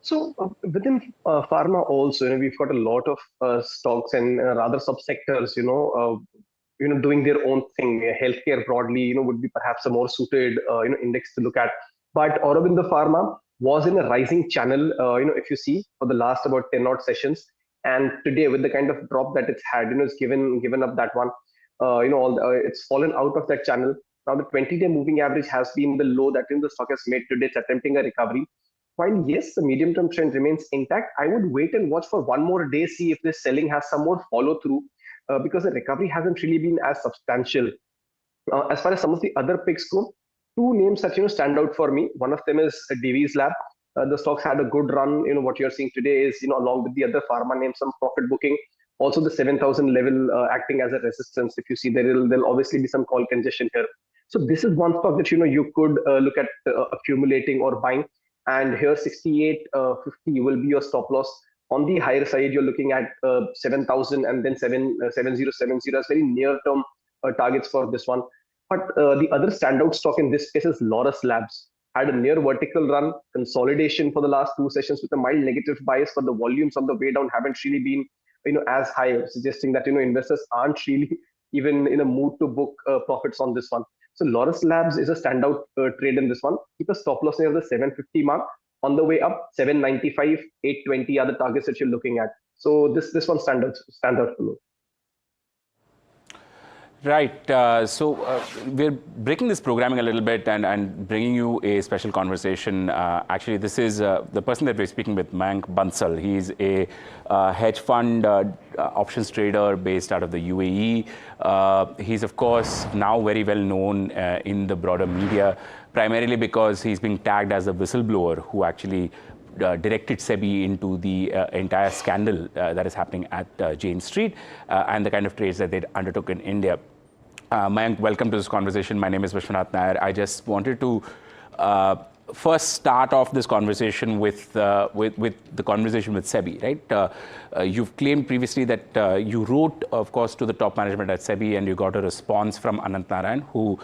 Speaker 1: So within pharma also, we've got a lot of stocks and rather subsectors, doing their own thing. Healthcare broadly, would be perhaps a more suited, index to look at. But Aurobindo Pharma was in a rising channel, if you see for the last about 10 odd sessions. And today, with the kind of drop that it's had, it's given up that one. It's fallen out of that channel. Now the 20-day moving average has been the low that the stock has made today. It's attempting a recovery. While yes, the medium-term trend remains intact, I would wait and watch for one more day, see if this selling has some more follow-through, because the recovery hasn't really been as substantial. As far as some of the other picks go, two names that stand out for me. One of them is Divi's Lab. The stocks had a good run. What you're seeing today is, along with the other pharma names, some profit booking. Also, the 7,000 level acting as a resistance. If you see, there'll obviously be some call congestion here. So this is one stock that you could look at accumulating or buying. And here 68.50 will be your stop loss. On the higher side, you're looking at 7,000 and then 7070 as very near-term targets for this one. But the other standout stock in this case is Laurus Labs. Had a near vertical run, consolidation for the last two sessions with a mild negative bias, but the volumes on the way down haven't really been as high, suggesting that investors aren't really even in a mood to book profits on this one. So Laurus Labs is a standout trade in this one. Keep a stop loss near the 750 mark. On the way up, 795, 820 are the targets that you're looking at. So this one standout for me.
Speaker 3: Right. So we're breaking this programming a little bit and bringing you a special conversation. Actually, this is the person that we're speaking with, Mayank Bansal. He's a hedge fund options trader based out of the UAE. He's, of course, now very well known in the broader media, primarily because he's being tagged as a whistleblower who actually directed SEBI into the entire scandal that is happening at Jane Street and the kind of trades that they undertook in India. Mayank, welcome to this conversation. My name is Vishwanath Nair. I just wanted to first start off this conversation with the conversation with SEBI, right? You've claimed previously that you wrote, of course, to the top management at SEBI and you got a response from Anant Narayan, who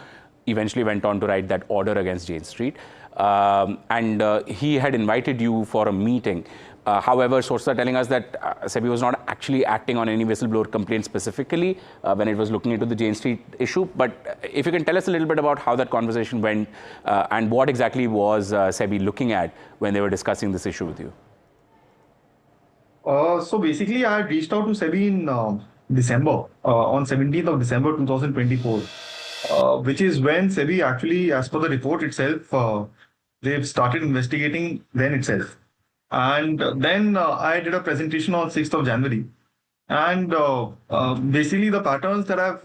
Speaker 3: eventually went on to write that order against Jane Street. He had invited you for a meeting. However, sources are telling us that SEBI was not actually acting on any whistleblower complaint specifically when it was looking into the Jane Street issue. But if you can tell us a little bit about how that conversation went and what exactly was SEBI looking at when they were discussing this issue with you.
Speaker 4: So basically, I had reached out to SEBI in December, on 17th of December 2024, which is when SEBI actually, as per the report itself, they've started investigating then itself. And then I did a presentation on 6th of January. And basically the patterns that I've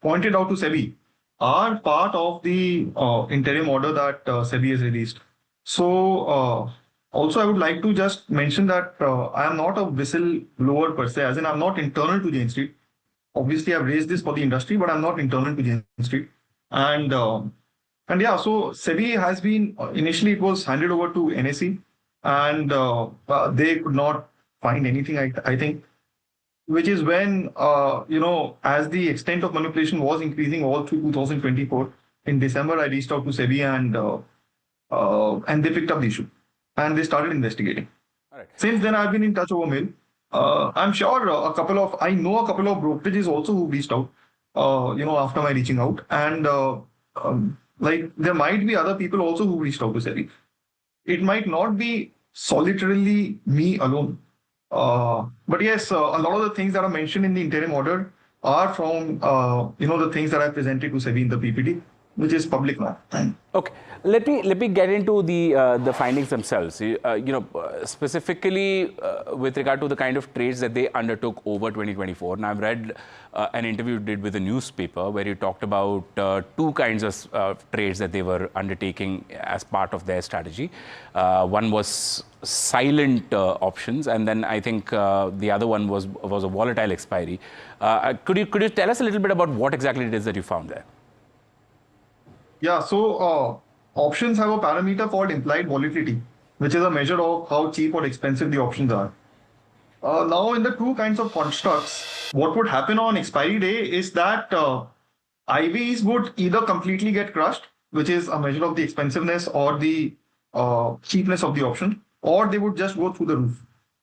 Speaker 4: pointed out to SEBI are part of the interim order that SEBI has released. So also I would like to just mention that I am not a whistleblower per se, as in I'm not internal to Jane Street. Obviously I've raised this for the industry, but I'm not internal to Jane Street. And yeah, so SEBI has been, initially it was handed over to NSE and they could not find anything, I think, which is when, as the extent of manipulation was increasing all through 2024, in December, I reached out to SEBI and they picked up the issue and they started investigating. Right. Since then, I've been in touch over mail. I'm sure I know a couple of brokerages also who reached out, after my reaching out. And there might be other people also who reached out to SEBI. It might not be solitarily me alone. But yes, a lot of the things that are mentioned in the interim order are from, the things that I presented to SEBI in the PPT, which is public now.
Speaker 3: Okay, let me get into the findings themselves. Specifically with regard to the kind of trades that they undertook over 2024. Now, I've read an interview you did with a newspaper where you talked about two kinds of trades that they were undertaking as part of their strategy. One was silent options, and then I think the other one was a volatile expiry. Could you tell us a little bit about what exactly it is that you found there?
Speaker 4: Yeah, so options have a parameter called implied volatility, which is a measure of how cheap or expensive the options are. Now, in the two kinds of constructs, what would happen on expiry day is that IVs would either completely get crushed, which is a measure of the expensiveness or the cheapness of the option, or they would just go through the roof.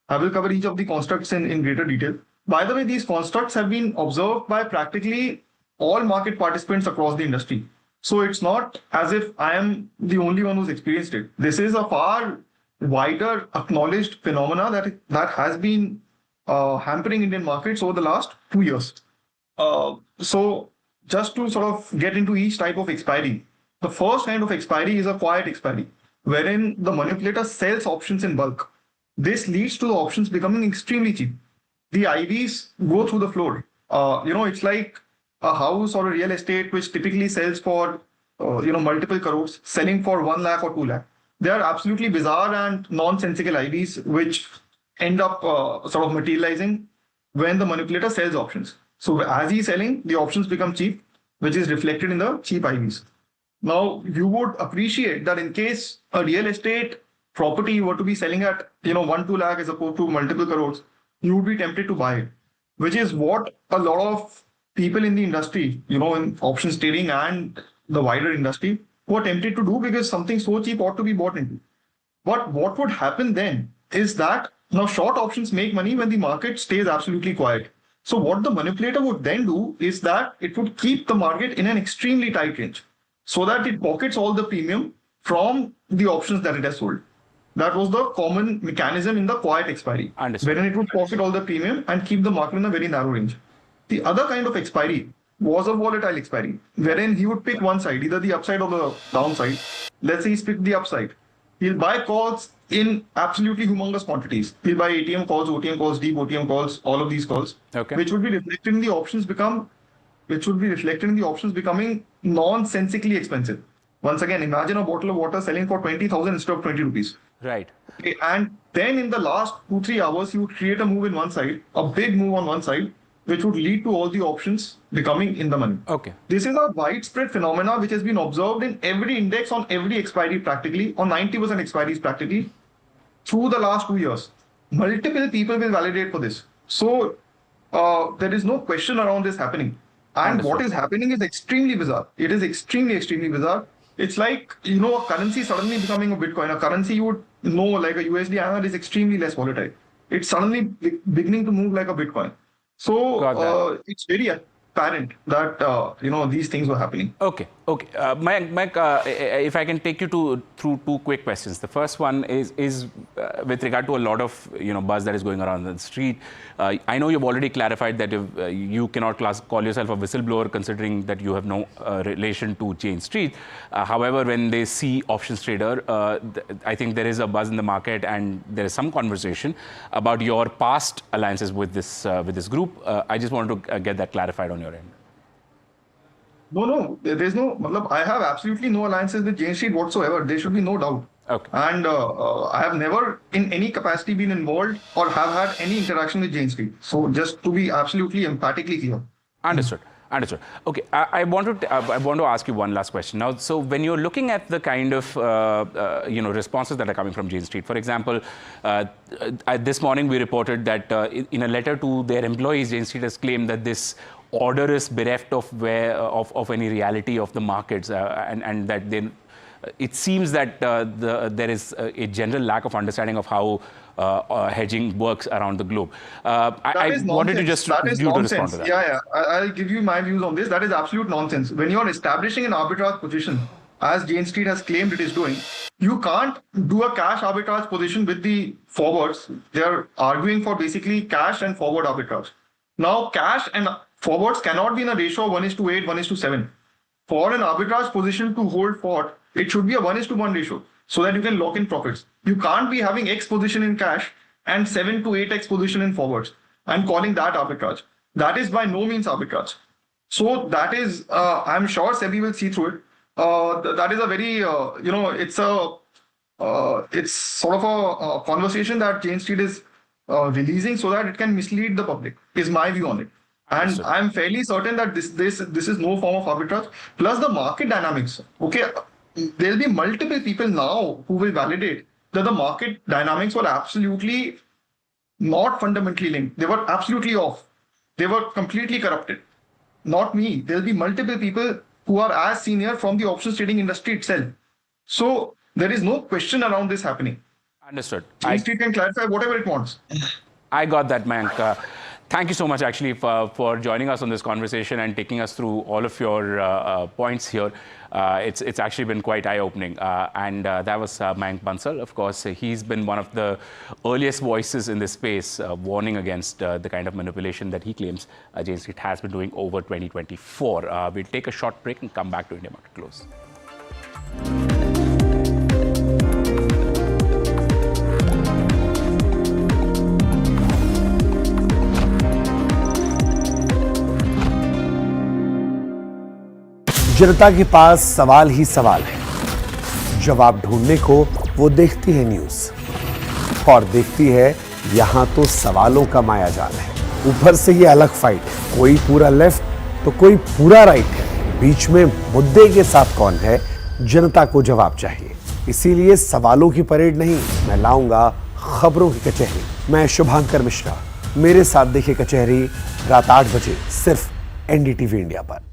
Speaker 4: I will cover each of the constructs in greater detail. By the way, these constructs have been observed by practically all market participants across the industry. So it's not as if I am the only one who's experienced it. This is a far wider acknowledged phenomena that has been hampering Indian markets over the last 2 years. So just to sort of get into each type of expiry, the first kind of expiry is a quiet expiry, wherein the manipulator sells options in bulk. This leads to the options becoming extremely cheap. The IVs go through the floor. It's like a house or a real estate which typically sells for multiple crores, selling for 1 lakh or 2 lakh. They are absolutely bizarre and nonsensical IVs which end up sort of materializing when the manipulator sells options. So as he's selling, the options become cheap, which is reflected in the cheap IVs. Now, you would appreciate that in case a real estate property were to be selling at 1-2 lakh as opposed to multiple crores, you would be tempted to buy it, which is what a lot of people in the industry, in options trading and the wider industry, were tempted to do because something so cheap ought to be bought into. But what would happen then is that now short options make money when the market stays absolutely quiet. So what the manipulator would then do is that it would keep the market in an extremely tight range so that it pockets all the premium from the options that it has sold. That was the common mechanism in the quiet expiry, wherein it would pocket all the premium and keep the market in a very narrow range. The other kind of expiry was a volatile expiry, wherein he would pick one side, either the upside or the downside. Let's say he's picked the upside. He'll buy calls in absolutely humongous quantities. He'll buy ATM calls, OTM calls, deep OTM calls, all of these calls, which would be reflected in the options becoming nonsensically expensive. Once again, imagine a bottle of water selling for 20,000 instead of 20 rupees.
Speaker 3: Right.
Speaker 4: Okay, and then in the last 2-3 hours, you would create a move in one side, a big move on one side, which would lead to all the options becoming in the money.
Speaker 3: Okay.
Speaker 4: This is a widespread phenomena which has been observed in every index on every expiry practically, on 90% expiries practically, through the last 2 years. Multiple people will validate for this. So there is no question around this happening. And what is happening is extremely bizarre. It is extremely, extremely bizarre. It's like, a currency suddenly becoming a Bitcoin. A currency you would know, like a USD INR, is extremely less volatile. It's suddenly beginning to move like a Bitcoin. So it's very apparent that these things were happening.
Speaker 3: Okay. Mike, if I can take you through two quick questions. The first one is with regard to a lot of buzz that is going around the street. I know you've already clarified that if, you cannot call yourself a whistleblower, considering that you have no relation to Jane Street. However, when they see options trader, I think there is a buzz in the market, and there is some conversation about your past alliances with this group. I just wanted to get that clarified on your end.
Speaker 4: No, there's no. I have absolutely no alliances with Jane Street whatsoever. There should be no doubt.
Speaker 3: Okay.
Speaker 4: And I have never, in any capacity, been involved or have had any interaction with Jane Street. So just to be absolutely emphatically clear.
Speaker 3: Understood. Okay, I want to ask you one last question now. So when you're looking at the kind of responses that are coming from Jane Street, for example, this morning we reported that in a letter to their employees, Jane Street has claimed that this order is bereft of any reality of the markets, and that it seems that there is a general lack of understanding of how hedging works around the globe. I wanted to just you to respond to that.
Speaker 4: Yeah. I'll give you my views on this. That is absolute nonsense. When you're establishing an arbitrage position, as Jane Street has claimed it is doing, you can't do a cash arbitrage position with the forwards. They're arguing for basically cash and forward arbitrage. Now, cash and forwards cannot be in a ratio of 1:8, 1:7. For an arbitrage position to hold fort, it should be a 1:1 ratio, so that you can lock in profits. You can't be having X position in cash and 7 to 8X position in forwards and calling that arbitrage. That is by no means arbitrage. So that is, I'm sure SEBI will see through it. That is a very, it's sort of a conversation that Jane Street is releasing so that it can mislead the public, is my view on it. And I'm fairly certain that this is no form of arbitrage. Plus the market dynamics. Okay, there'll be multiple people now who will validate that the market dynamics were absolutely not fundamentally linked. They were absolutely off. They were completely corrupted. not me. There'll be multiple people who are as senior from the options trading industry itself. So there is no question around this happening.
Speaker 3: Understood.
Speaker 4: Street can clarify whatever it wants.
Speaker 3: I got that, Mayank. Thank you so much, actually, for joining us on this conversation and taking us through all of your points here. It's actually been quite eye-opening. And that was Mayank Bansal. Of course, he's been one of the earliest voices in this space, warning against the kind of manipulation that he claims Jane Street has been doing over 2024. We'll take a short break and come back to India Market Close.
Speaker 9: जनता के पास सवाल ही सवाल है। जवाब ढूंढने को वो देखती है न्यूज और देखती है यहां तो सवालों का मायाजाल है। ऊपर से ये अलग फाइट है, कोई पूरा लेफ्ट तो कोई पूरा राइट है। बीच में मुद्दे के साथ कौन है, जनता को जवाब चाहिए। इसीलिए सवालों की परेड नहीं, मैं लाऊंगा खबरों की कचहरी। मैं शुभांकर मिश्रा, मेरे साथ देखिए कचहरी रात 8 बजे सिर्फ NDTV इंडिया पर।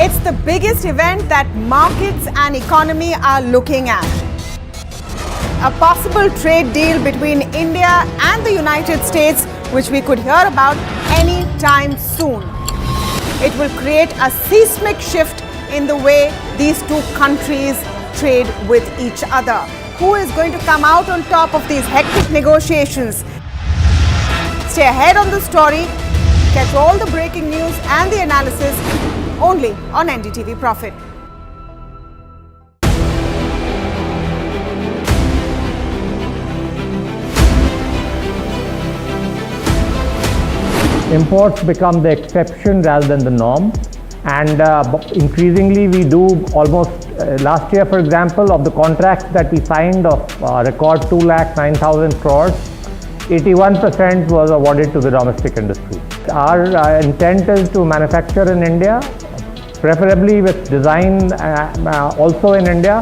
Speaker 10: It's the biggest event that markets and economy are looking at. A possible trade deal between India and the United States, which we could hear about any time soon. It will create a seismic shift in the way these two countries trade with each other. Who is going to come out on top of these hectic negotiations? Stay ahead on the story. Catch all the breaking news and the analysis only on NDTV Profit.
Speaker 11: Imports become the exception rather than the norm, and increasingly we do almost last year, for example, of the contracts that we signed of record 2,09,000 crores, 81% was awarded to the domestic industry. Our intent is to manufacture in India, preferably with design also in India.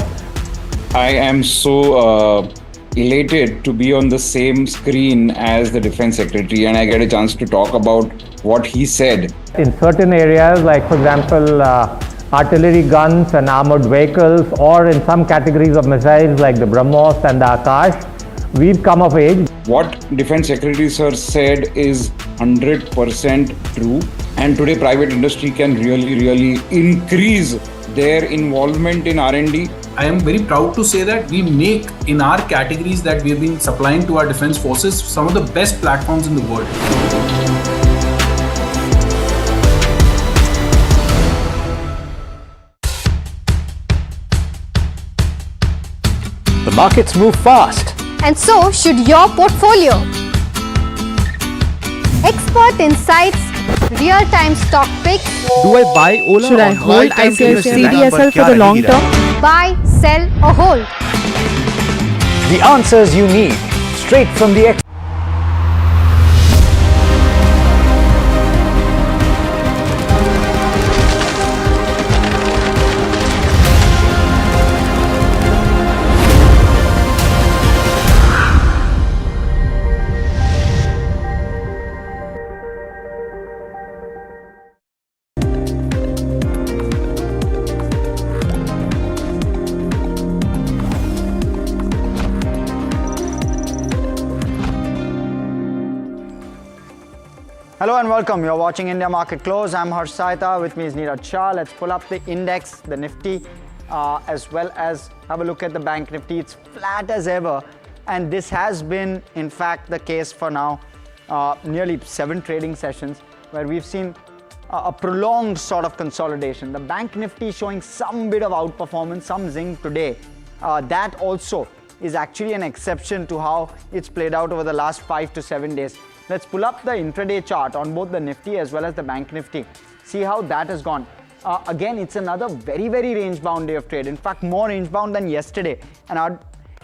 Speaker 5: I am so elated to be on the same screen as the Defense Secretary, and I get a chance to talk about what he said.
Speaker 11: In certain areas, like for example, artillery guns and armored vehicles, or in some categories of missiles like the BrahMos and the Akash, we've come of age.
Speaker 5: What Defense Secretary Sir said is 100% true, and today private industry can really increase their involvement in R&D.
Speaker 20: I am very proud to say that we make, in our categories that we have been supplying to our defense forces, some of the best platforms in the world.
Speaker 7: The markets move fast.
Speaker 14: And so should your portfolio. Expert insights, real-time stock picks.
Speaker 19: Do I buy Ola? Should I hold CDSL for the long term?
Speaker 14: Buy, sell or hold.
Speaker 7: The answers you need straight from the expert.
Speaker 2: Hello and welcome. You're watching India Market Close. I'm Harsh Saita. With me is Neeraj Shah. Let's pull up the index, the Nifty, as well as have a look at the Bank Nifty. It's flat as ever, and this has been, in fact, the case for now nearly 7 trading sessions where we've seen a prolonged sort of consolidation. The Bank Nifty showing some bit of outperformance, some zing today. That also is actually an exception to how it's played out over the last 5 to 7 days. Let's pull up the intraday chart on both the Nifty as well as the Bank Nifty. See how that has gone. Again, it's another very range-bound day of trade. In fact, more range-bound than yesterday. And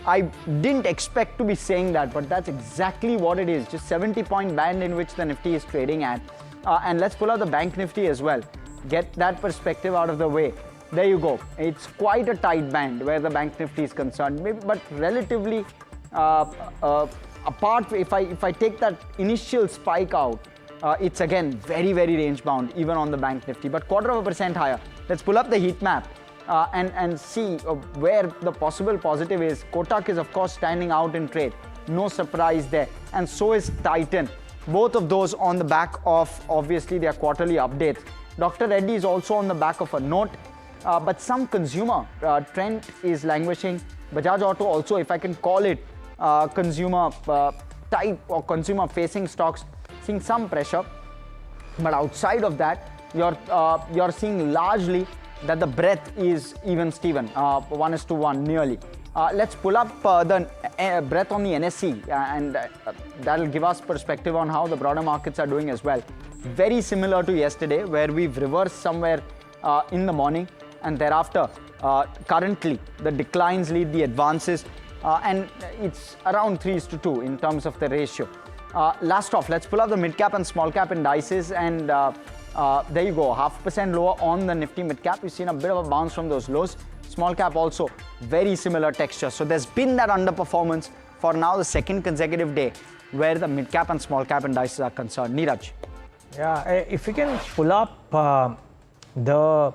Speaker 2: I didn't expect to be saying that, but that's exactly what it is. Just 70-point band in which the Nifty is trading at. And let's pull out the Bank Nifty as well. Get that perspective out of the way. There you go. It's quite a tight band where the Bank Nifty is concerned, maybe, but relatively apart. If I take that initial spike out, It's again very, very range bound, even on the bank nifty, but 0.25% higher. Let's pull up the heat map and see where the possible positive is. Kotak is of course standing out in trade, no surprise there, and so is Titan. Both of those on the back of obviously their quarterly updates. Dr. Reddy is also on the back of a note, but some consumer trend is languishing. Bajaj Auto also, if I can call it consumer type or consumer facing stocks, seeing some pressure. But outside of that, you're seeing largely that the breadth is even Steven, 1:1 nearly. Let's pull up the breadth on the NSE and that'll give us perspective on how the broader markets are doing as well. Very similar to yesterday, where we've reversed somewhere in the morning, and thereafter currently the declines lead the advances, and it's around 3:2 in terms of the ratio. Last off, let's pull up the mid cap and small cap indices, and there you go, 0.5% lower on the Nifty mid cap. We've seen a bit of a bounce from those lows. Small cap also very similar texture. So there's been that underperformance for now the second consecutive day where the mid cap and small cap indices are concerned. Neeraj.
Speaker 8: Yeah, if you can pull up the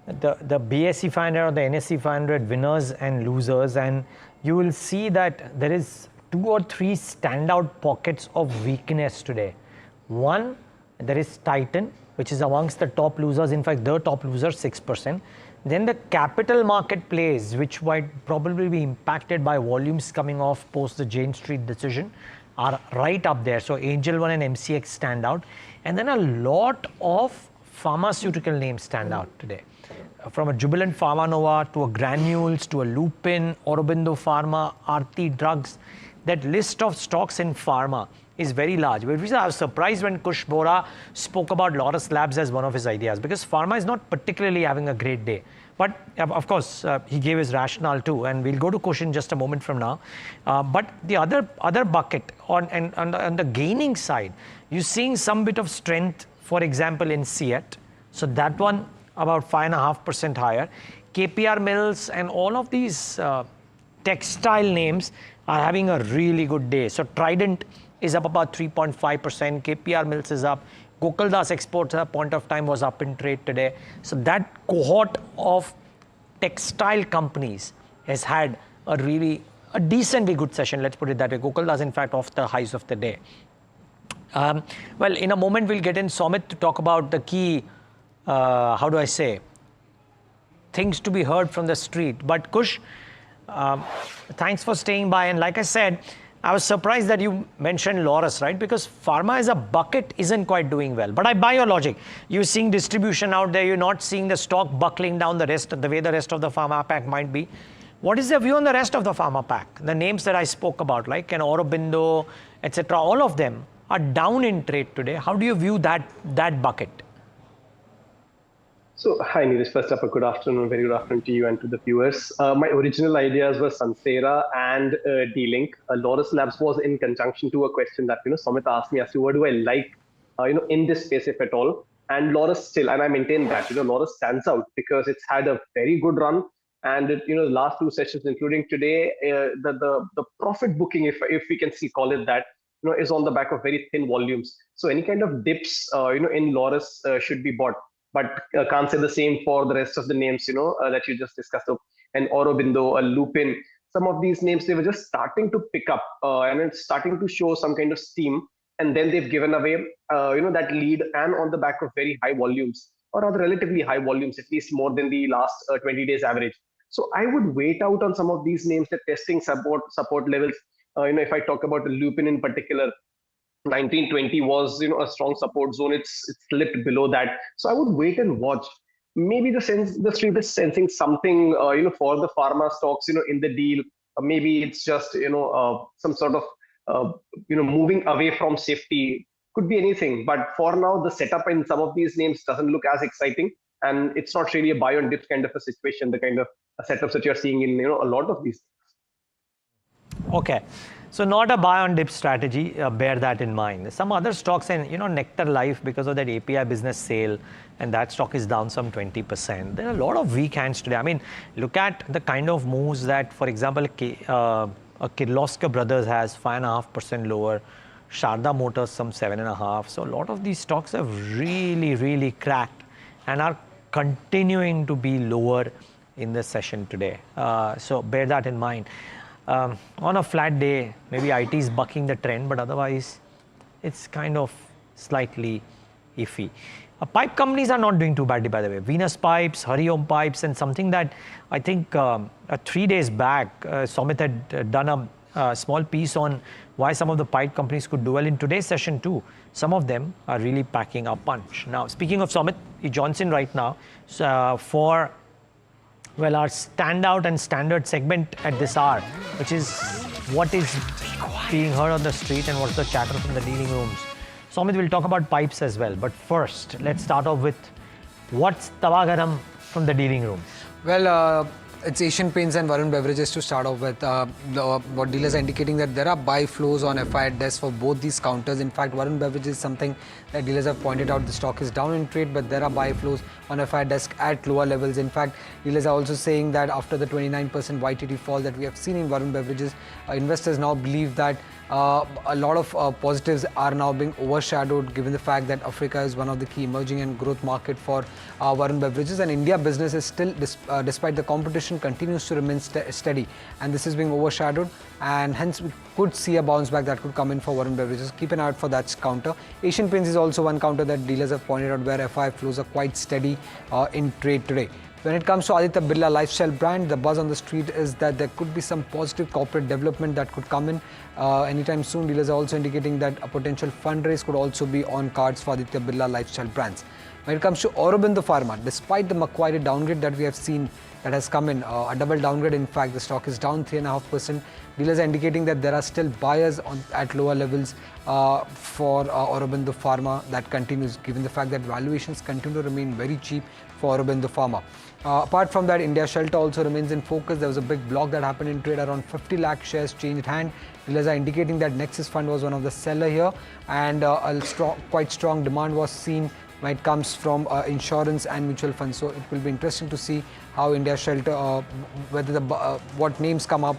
Speaker 8: BSE 500 or the NSE 500 winners and losers, and you will see that there is 2 or 3 standout pockets of weakness today. One, there is Titan, which is amongst the top losers. In fact, the top loser, 6%. Then the capital market plays, which might probably be impacted by volumes coming off post the Jane Street decision, are right up there. So Angel One and MCX stand out. And then a lot of pharmaceutical names stand out today. From a Jubilant Pharmanova to a Granules to a Lupin, Aurobindo Pharma, Aarti Drugs. That list of stocks in pharma is very large. I was surprised when Kush Bora spoke about Laurus Labs as one of his ideas, because pharma is not particularly having a great day. But of course, he gave his rationale too, and we'll go to Kush in just a moment from now. But the other bucket on the gaining side, you're seeing some bit of strength, for example, in CEAT. So that one about 5.5% higher. KPR Mills and all of these textile names are having a really good day. So Trident is up about 3.5%. KPR Mills is up. Gokaldas Exports at a point of time was up in trade today. So that cohort of textile companies has had a decently good session, let's put it that way. Gokaldas, in fact, off the highs of the day. Well, in a moment, we'll get in Somit to talk about the key, things to be heard from the street. But Kush, thanks for staying by. And like I said, I was surprised that you mentioned Laurus, right? Because pharma as a bucket isn't quite doing well. But I buy your logic. You're seeing distribution out there. You're not seeing the stock buckling down the way the rest of the pharma pack might be. What is your view on the rest of the pharma pack? The names that I spoke about, like an Aurobindo, etc., all of them are down in trade today. How do you view that bucket?
Speaker 1: So, hi Neeraj, first up, a good afternoon, very good afternoon to you and to the viewers. My original ideas were Sansera and D-Link. Laurus Labs was in conjunction to a question that, Somit asked me as to what do I like, in this space, if at all. And Laurus still, and I maintain that, Laurus stands out because it's had a very good run. And, the last 2 sessions, including today, the profit booking, if we can call it that, is on the back of very thin volumes. So any kind of dips, in Laurus should be bought. But can't say the same for the rest of the names, that you just discussed. An Aurobindo, a Lupin, some of these names, they were just starting to pick up and it's starting to show some kind of steam. And then they've given away, that lead, and on the back of very high volumes, or rather relatively high volumes, at least more than the last 20 days average. So I would wait out on some of these names that testing support levels. If I talk about the Lupin in particular, 1920 was a strong support zone. It's slipped below that, so I would wait and watch. Maybe the street is sensing something for the pharma stocks in the deal. Maybe it's just some sort of moving away from safety. Could be anything, but for now the setup in some of these names doesn't look as exciting, and it's not really a buy on dips kind of a situation, the kind of setups that you're seeing in a lot of these things.
Speaker 8: Okay. So not a buy on dip strategy, bear that in mind. Some other stocks, and Nectar Life, because of that API business sale, and that stock is down some 20%. There are a lot of weak hands today. I mean, look at the kind of moves that, for example, Kirloskar Brothers has 5.5% lower. Sharda Motors some 7.5. So a lot of these stocks have really cracked and are continuing to be lower in the session today. So bear that in mind. On a flat day, maybe IT is bucking the trend, but otherwise it's kind of slightly iffy. Pipe companies are not doing too badly, by the way. Venus Pipes, Hariom Pipes, and something that I think 3 days back, Somit had done a small piece on why some of the pipe companies could do well in today's session too. Some of them are really packing a punch. Now, speaking of Somit, he joins in right now for well, our standout and standard segment at this hour, which is what is being heard on the street and what's the chatter from the dealing rooms. Somit will talk about pipes as well, but first, let's start off with what's tawa garam from the dealing room.
Speaker 22: Well, it's Asian Paints and Varun Beverages to start off with. What dealers are indicating that there are buy flows on FI at desk for both these counters. In fact, Varun Beverages is something that dealers have pointed out. The stock is down in trade, but there are buy flows on FI desk at lower levels. In fact, dealers are also saying that after the 29% YTD fall that we have seen in Varun Beverages, investors now believe that a lot of positives are now being overshadowed given the fact that Africa is one of the key emerging and growth market for Varun Beverages, and India business is still, despite the competition, continues to remain steady, and this is being overshadowed, and hence we could see a bounce back that could come in for Varun Beverages. Keep an eye out for that counter. Asian Paints is also one counter that dealers have pointed out where FI flows are quite steady in trade today. When it comes to Aditya Birla Lifestyle brand, the buzz on the street is that there could be some positive corporate development that could come in anytime soon. Dealers are also indicating that a potential fundraise could also be on cards for Aditya Birla Lifestyle brands. When it comes to Aurobindo Pharma, despite the Macquarie downgrade that we have seen that has come in, a double downgrade, in fact, the stock is down 3.5%. Dealers are indicating that there are still buyers at lower levels for Aurobindo Pharma. That continues given the fact that valuations continue to remain very cheap for Aurobindo Pharma. Apart from that, India Shelter also remains in focus. There was a big block that happened in trade, around 50 lakh shares changed hand. Dealers are indicating that Nexus Fund was one of the seller here, and quite strong demand was seen when it comes from insurance and mutual funds. So it will be interesting to see how India Shelter, whether what names come up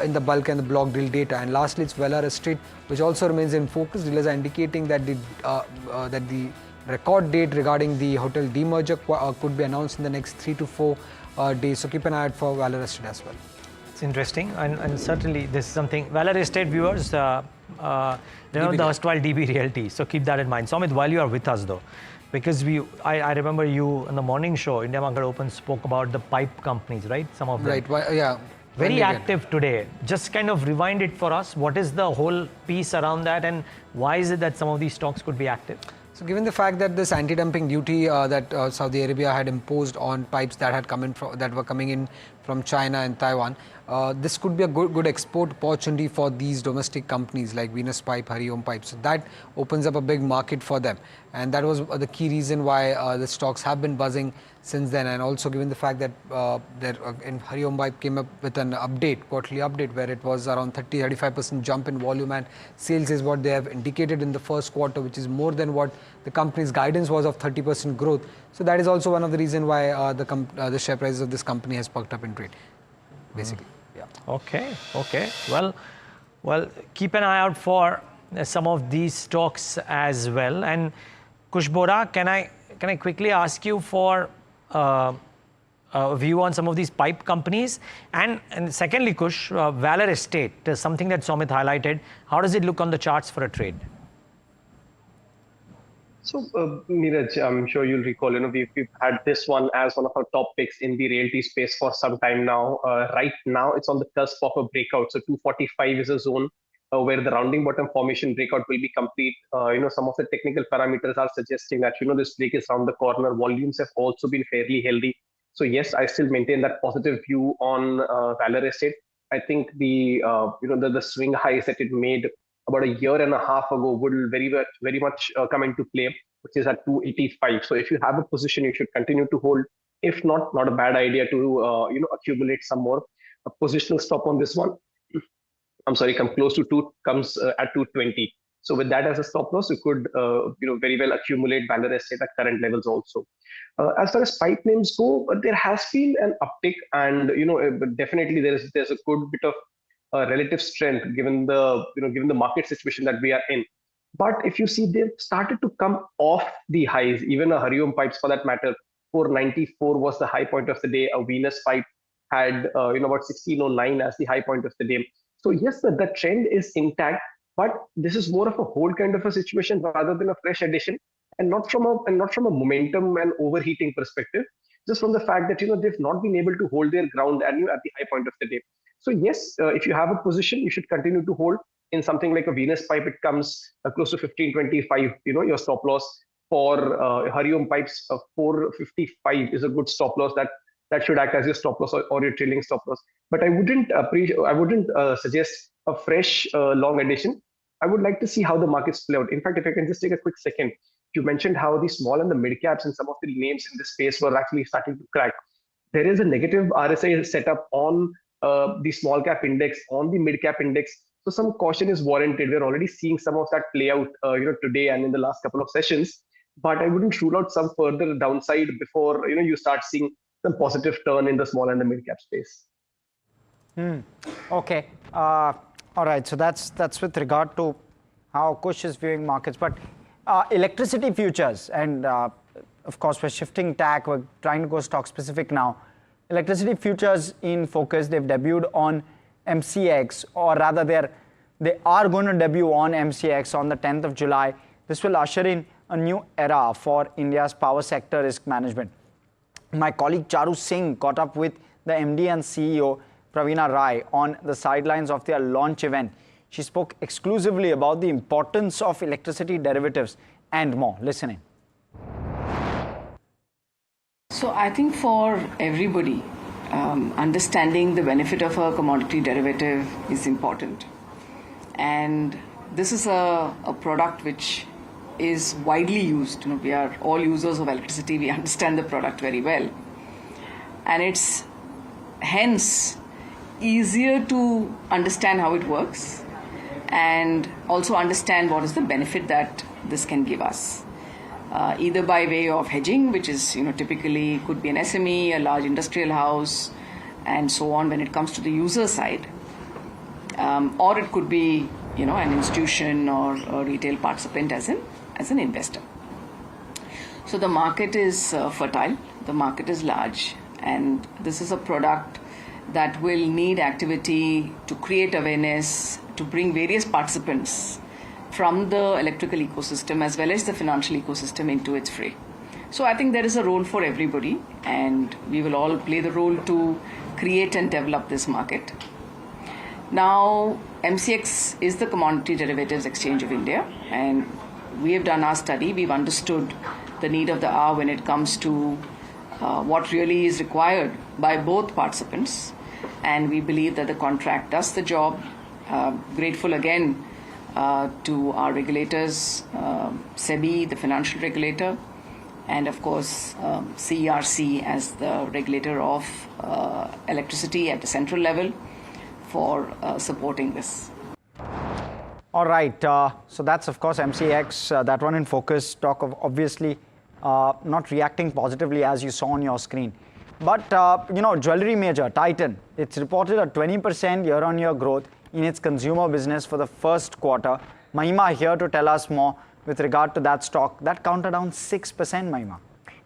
Speaker 22: in the bulk and the block deal data. And lastly, it's Velar Estate, which also remains in focus. Dealers are indicating that the record date regarding the hotel demerger could be announced in the next 3 to 4 days. So keep an eye out for Velar Estate as well.
Speaker 8: It's interesting, and certainly this is something. Velar Estate viewers, the erstwhile DB Realty. So keep that in mind. Somit, while you are with us though, because I remember you on the morning show, India Market Open, spoke about the pipe companies, right? Some of them.
Speaker 22: Right. Yeah.
Speaker 8: Very active today. Just kind of rewind it for us. What is the whole piece around that, and why is it that some of these stocks could be active?
Speaker 22: So given the fact that this anti-dumping duty that Saudi Arabia had imposed on pipes that had that were coming in from China and Taiwan, this could be a good export opportunity for these domestic companies like Venus Pipe, Hariom Pipe. So that opens up a big market for them, and that was the key reason why the stocks have been buzzing since then. And also given the fact that in Hariom Pipe came up with an quarterly update, where it was around 30-35% jump in volume, and sales is what they have indicated in the first quarter, which is more than what the company's guidance was of 30% growth. So that is also one of the reasons why the share prices of this company has perked up in trade, basically. Yeah.
Speaker 8: Okay. Well, keep an eye out for some of these stocks as well. And Kush Bora, can I quickly ask you for a view on some of these pipe companies? And secondly, Kush, Velar Estate is something that Somit highlighted. How does it look on the charts for a trade?
Speaker 1: So, Neeraj, I'm sure you'll recall, we've had this one as one of our top picks in the realty space for some time now. Right now, it's on the cusp of a breakout. So 245 is a zone where the rounding bottom formation breakout will be complete. Some of the technical parameters are suggesting that, this break is around the corner. Volumes have also been fairly healthy. So yes, I still maintain that positive view on Velar Estate. I think the swing highs that it made about a year and a half ago will very much come into play, which is at 285. So if you have a position, you should continue to hold. If not a bad idea to accumulate some more. A positional stop on this one, come close to comes at 220. So with that as a stop loss, you could very well accumulate Velar Estate at current levels also. As far as pipe names go, there has been an uptick, and definitely there's a good bit of relative strength given the given the market situation that we are in. But if you see, they've started to come off the highs. Even a Hariom pipes, for that matter, 494 was the high point of the day. A Venus pipe had about 1609 as the high point of the day. So yes, the trend is intact, but this is more of a hold kind of a situation rather than a fresh addition, and not from a momentum and overheating perspective. Just from the fact that they've not been able to hold their ground and at the high point of the day. So yes, if you have a position, you should continue to hold. In something like a Venus pipe, it comes close to 1525. Your stop loss for Hariom pipes, 455 is a good stop loss. That should act as your stop loss or your trailing stop loss. But I wouldn't suggest a fresh long addition. I would like to see how the markets play out. In fact, if I can just take a quick second, you mentioned how the small and the mid caps and some of the names in this space were actually starting to crack. There is a negative RSI set up on the small cap index, on the mid cap index. So some caution is warranted. We're already seeing some of that play out today and in the last couple of sessions. But I wouldn't rule out some further downside before you start seeing some positive turn in the small and the mid cap space.
Speaker 2: Okay. All right. So that's with regard to how Kush is viewing markets. But electricity futures, and of course we're shifting tack. We're trying to go stock specific now. Electricity futures in focus. They've debuted on MCX, or rather they are going to debut on MCX on the 10th of July. This will usher in a new era for India's power sector risk management. My colleague Charu Singh caught up with the MD and CEO Praveena Rai on the sidelines of their launch event. She spoke exclusively about the importance of electricity derivatives and more. Listen in.
Speaker 17: So I think for everybody, understanding the benefit of a commodity derivative is important. And this is a product which is widely used. We are all users of electricity. We understand the product very well. And it's hence easier to understand how it works and also understand what is the benefit that this can give us. Either by way of hedging, which is typically could be an SME, a large industrial house, and so on when it comes to the user side, or it could be an institution or a retail participant as an investor. So the market is fertile, the market is large, and this is a product that will need activity to create awareness, to bring various participants from the electrical ecosystem as well as the financial ecosystem into its fray. So I think there is a role for everybody, and we will all play the role to create and develop this market. Now, MCX is the Commodity Derivatives Exchange of India, and we have done our study. We've understood the need of the hour when it comes to what really is required by both participants, and we believe that the contract does the job. Grateful again to our regulators, SEBI, the financial regulator, and of course CERC as the regulator of electricity at the central level for supporting this.
Speaker 2: All right, so that's of course MCX, that one in focus. Stock of obviously not reacting positively as you saw on your screen. But jewelry major Titan, it's reported a 20% year-on-year growth in its consumer business for the first quarter. Mahima here to tell us more with regard to that stock. That counted down 6%, Mahima.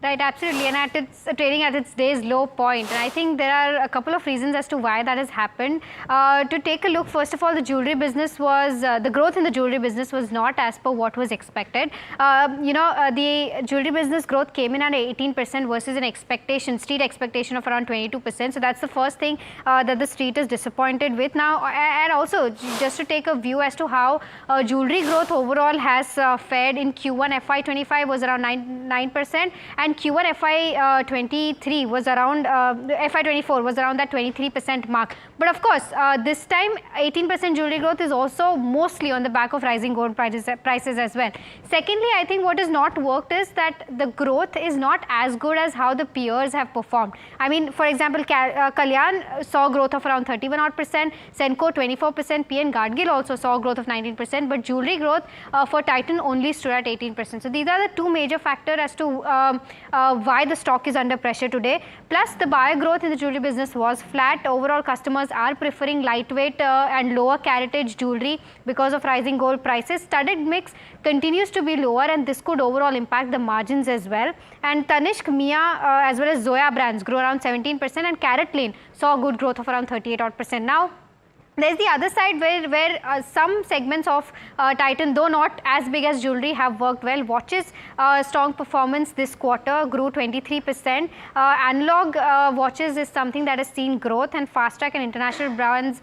Speaker 14: Right, absolutely, and it's trading at its day's low point. And I think there are a couple of reasons as to why that has happened. To take a look, first of all, the jewelry business was, the growth in the jewelry business was not as per what was expected. The jewelry business growth came in at 18% versus an street expectation of around 22%. So that's the first thing that the street is disappointed with now. And also, just to take a view as to how jewelry growth overall has fared in Q1 FY25 was around 9%, and Q1 FY23 was around, FY24 was around that 23% mark. But of course, this time 18% jewelry growth is also mostly on the back of rising gold prices as well. Secondly, I think what has not worked is that the growth is not as good as how the peers have performed. I mean, for example, Kalyan saw growth of around 31%, Senco 24%, PN Gadgil also saw growth of 19%, but jewelry growth for Titan only stood at 18%. So these are the two major factors as to why the stock is under pressure today. Plus, the buyer growth in the jewelry business was flat. Overall, customers are preferring lightweight and lower caratage jewelry because of rising gold prices. Studded mix continues to be lower, and this could overall impact the margins as well. And Tanishq, Mia as well as Zoya brands grew around 17%, and CaratLane saw a good growth of around 38%. Now, there's the other side where some segments of Titan, though not as big as jewelry, have worked well. Watches, strong performance this quarter, grew 23%. Analog watches is something that has seen growth, and Fast Track and international brands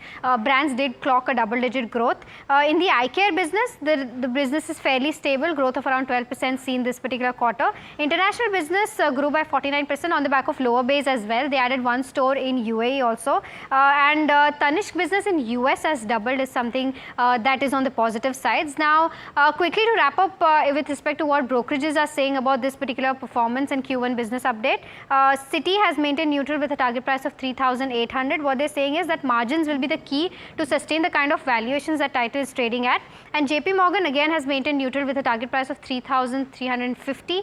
Speaker 14: did clock a double-digit growth. In the eye care business, the business is fairly stable, growth of around 12% seen this particular quarter. International business grew by 49% on the back of lower base as well. They added one store in UAE also. And Tanishq business in US has doubled is something that is on the positive sides. Now, quickly to wrap up with respect to what brokerages are saying about this particular performance and Q1 business update, Citi has maintained neutral with a target price of 3,800. What they're saying is that margins will be the key to sustain the kind of valuations that Titan is trading at. And JP Morgan again has maintained neutral with a target price of 3,350.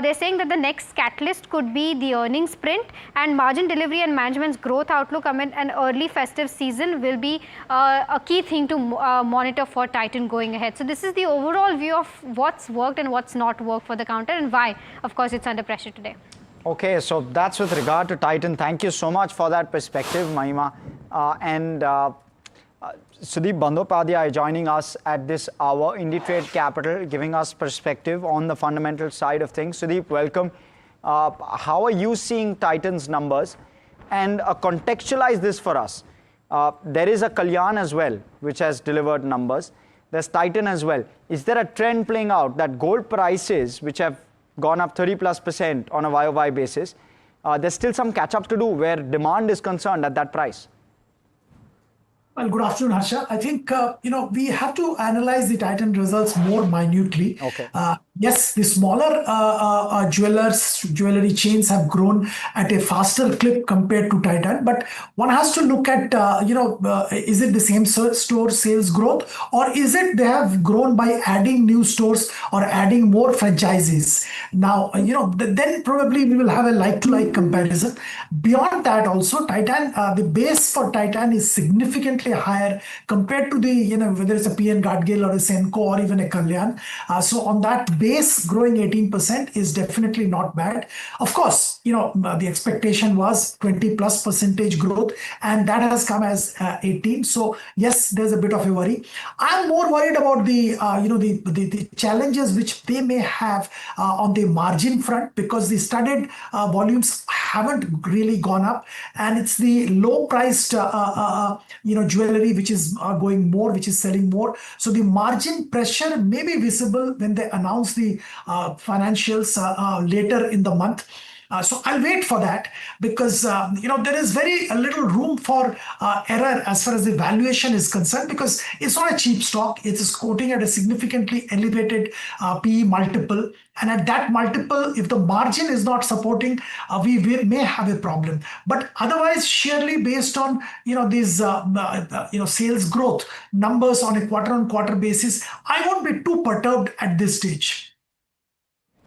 Speaker 14: They're saying that the next catalyst could be the earnings sprint, and margin delivery and management's growth outlook amid an early festive season will be a key thing to monitor for Titan going ahead. So this is the overall view of what's worked and what's not worked for the counter, and why, of course, it's under pressure today.
Speaker 2: Okay, so that's with regard to Titan. Thank you so much for that perspective, Mahima. Sudeep Bandyopadhyay joining us at this hour, IndiTrade Capital, giving us perspective on the fundamental side of things. Sudeep, welcome. How are you seeing Titan's numbers? And contextualize this for us. There is a Kalyan as well, which has delivered numbers. There's Titan as well. Is there a trend playing out that gold prices, which have gone up 30+% on a YOY basis, there's still some catch-up to do where demand is concerned at that price?
Speaker 6: Well, good afternoon, Harsha. I think, we have to analyze the Titan results more minutely.
Speaker 2: Okay.
Speaker 6: Yes, the smaller jewelry chains have grown at a faster clip compared to Titan. But one has to look at, is it the same store sales growth, or is it they have grown by adding new stores or adding more franchises? Now, then probably we will have a like-to-like comparison. Beyond that also, Titan, the base for Titan is significantly higher compared to the, whether it's a PN Gadgil or a Senco or even a Kalyan. So on that base, growing 18% is definitely not bad. Of course, the expectation was 20+% growth, and that has come as 18. So yes, there's a bit of a worry. I'm more worried about the challenges which they may have on the margin front, because the studded volumes haven't really gone up, and it's the low-priced jewelry which is going more, which is selling more. So the margin pressure may be visible when they announce the financials later in the month. So I'll wait for that, because there is very little room for error as far as the valuation is concerned, because it's not a cheap stock. It is quoting at a significantly elevated PE multiple, and at that multiple, if the margin is not supporting, we may have a problem. But otherwise, sheerly based on these sales growth numbers on a quarter-on-quarter basis, I won't be too perturbed at this stage.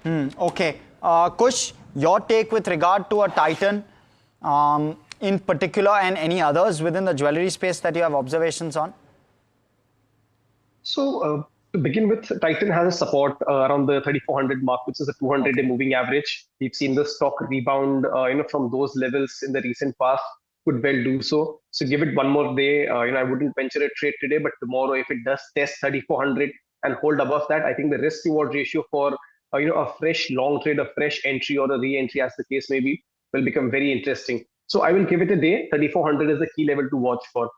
Speaker 2: Okay, Kush, your take with regard to a Titan in particular, and any others within the jewelry space that you have observations on?
Speaker 1: So to begin with, Titan has a support around the 3,400 mark, which is a 200-day moving average. We've seen the stock rebound from those levels in the recent past. Could well do so. So give it one more day. I wouldn't venture a trade today, but tomorrow, if it does test 3,400 and hold above that, I think the risk-reward ratio for a fresh long trade, a fresh entry or a re-entry, as the case may be, will become very interesting. So I will give it a day. 3,400 is the key level to watch for.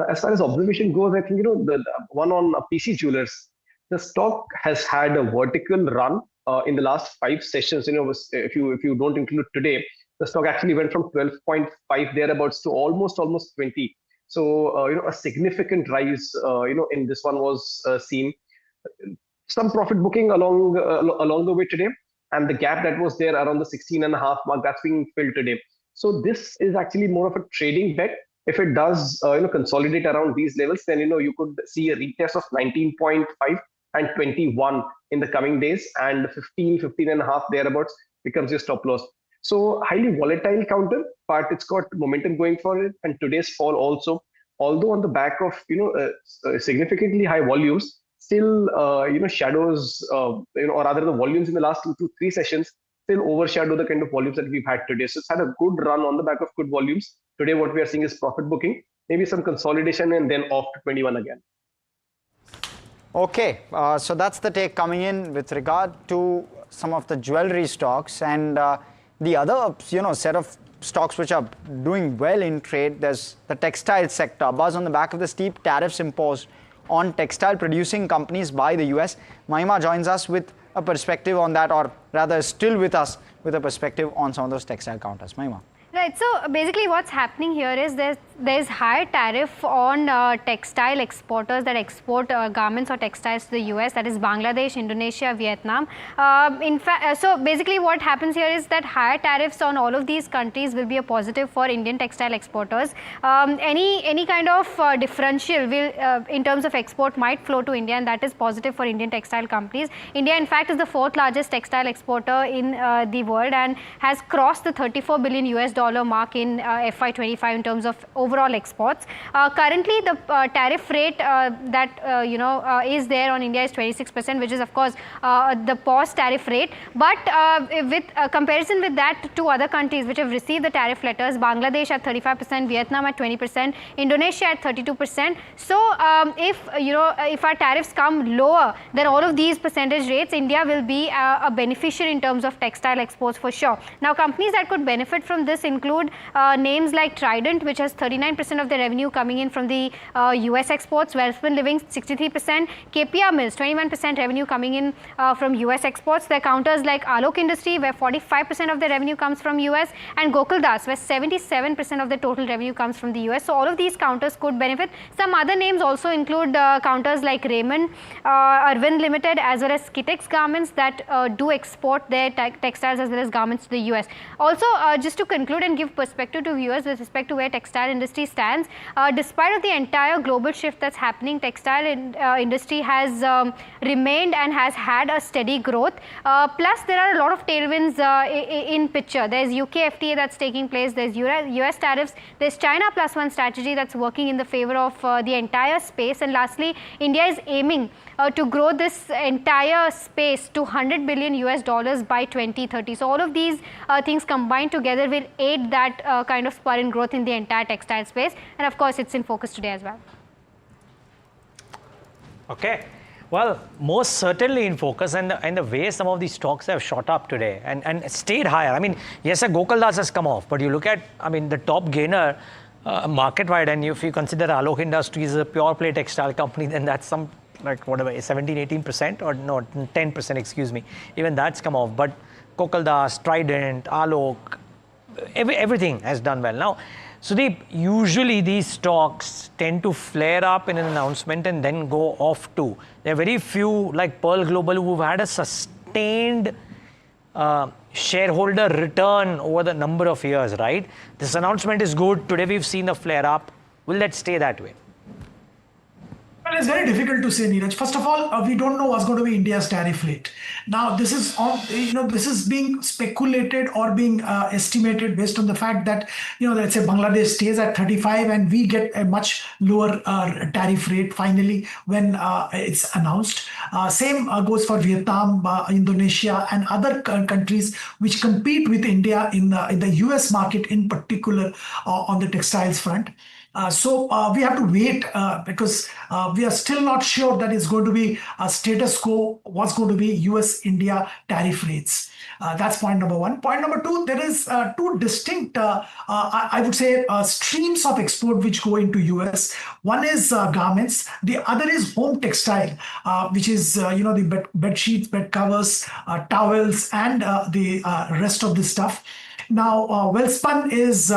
Speaker 1: As far as observation goes, I think the one on PC Jewelers, the stock has had a vertical run in the last 5 sessions. If you don't include today, the stock actually went from 12.5 thereabouts to almost 20. So a significant rise in this one was seen. Some profit booking along the way today, and the gap that was there around the 16.5 mark, that's being filled today. So this is actually more of a trading bet. If it does consolidate around these levels, then you could see a retest of 19.5 and 21 in the coming days, and 15.5 thereabouts becomes your stop loss. So highly volatile counter, but it's got momentum going for it. And today's fall also, although on the back of significantly high volumes, still shadows or rather the volumes in the last 2 to 3 sessions still overshadow the kind of volumes that we've had today. So it's had a good run on the back of good volumes. Today, what we are seeing is profit booking, maybe some consolidation, and then off to 21 again.
Speaker 2: Okay, so that's the take coming in with regard to some of the jewelry stocks, and the other set of stocks which are doing well in trade. There's the textile sector, buzz on the back of the steep tariffs imposed on textile producing companies by the US. Mahima joins us with a perspective on that, or rather still with us with a perspective on some of those textile counters. Mahima.
Speaker 14: Right, so basically what's happening here is there's higher tariff on textile exporters that export garments or textiles to the US, that is Bangladesh, Indonesia, Vietnam. In fact, so basically what happens here is that higher tariffs on all of these countries will be a positive for Indian textile exporters. Any kind of differential will in terms of export might flow to India, and that is positive for Indian textile companies. India in fact is the 4th largest textile exporter in the world and has crossed the $34 billion US mark in FY25 in terms of overall exports. Currently, the tariff rate that is there on India is 26%, which is of course the pause tariff rate. But with comparison with that, to other countries which have received the tariff letters, Bangladesh at 35%, Vietnam at 20%, Indonesia at 32%. So if our tariffs come lower than all of these percentage rates, India will be a beneficiary in terms of textile exports for sure. Now, companies that could benefit from this include names like Trident, which has 39% of the revenue coming in from the US exports, Welspun Living 63%, KPR Mills 21% revenue coming in from US exports. There are counters like Alok Industry, where 45% of the revenue comes from US, and Gokuldas, where 77% of the total revenue comes from the US. So all of these counters could benefit. Some other names also include counters like Raymond, Arvind Limited, as well as Skitex Garments that do export their textiles as well as garments to the US. Also, just to conclude and give perspective to viewers with respect to where textile industry stands, despite of the entire global shift that's happening, textile industry has remained and has had a steady growth. Plus, there are a lot of tailwinds in picture. There's UK FTA that's taking place, there's US tariffs, there's China plus one strategy that's working in the favor of the entire space, and lastly, India is aiming to grow this entire space to $100 billion US by 2030. So all of these things combined together will aid that kind of spur in growth in the entire textile space, and of course it's in focus today as well.
Speaker 8: Okay, well, most certainly in focus, and the way some of these stocks have shot up today and stayed higher. I mean, yes, Gokuldas has come off, but you look at, I mean, the top gainer market-wide, and if you consider Alok Industries a pure play textile company, then that's some like whatever 17-18% or no 10%, excuse me, even that's come off. But Gokuldas, Trident, Alok, everything has done well. Now, Sudeep, usually these stocks tend to flare up in an announcement and then go off too. There are very few like Pearl Global who've had a sustained shareholder return over the number of years, right? This announcement is good. Today we've seen a flare up. Will that stay that way?
Speaker 6: Well, it's very difficult to say, Neeraj. First of all, we don't know what's going to be India's tariff rate. Now, this is this is being speculated or being estimated based on the fact that let's say Bangladesh stays at 35 and we get a much lower tariff rate finally when it's announced. Same goes for Vietnam, Indonesia, and other countries which compete with India in the US market in particular on the textiles front. So we have to wait because we are still not sure that it's going to be a status quo, what's going to be US-India tariff rates. That's point number one. Point number two, there is two distinct, I would say, streams of export which go into US. One is garments. The other is home textile, which is, the bed sheets, bed covers, towels, and the rest of the stuff. Now, Welspun is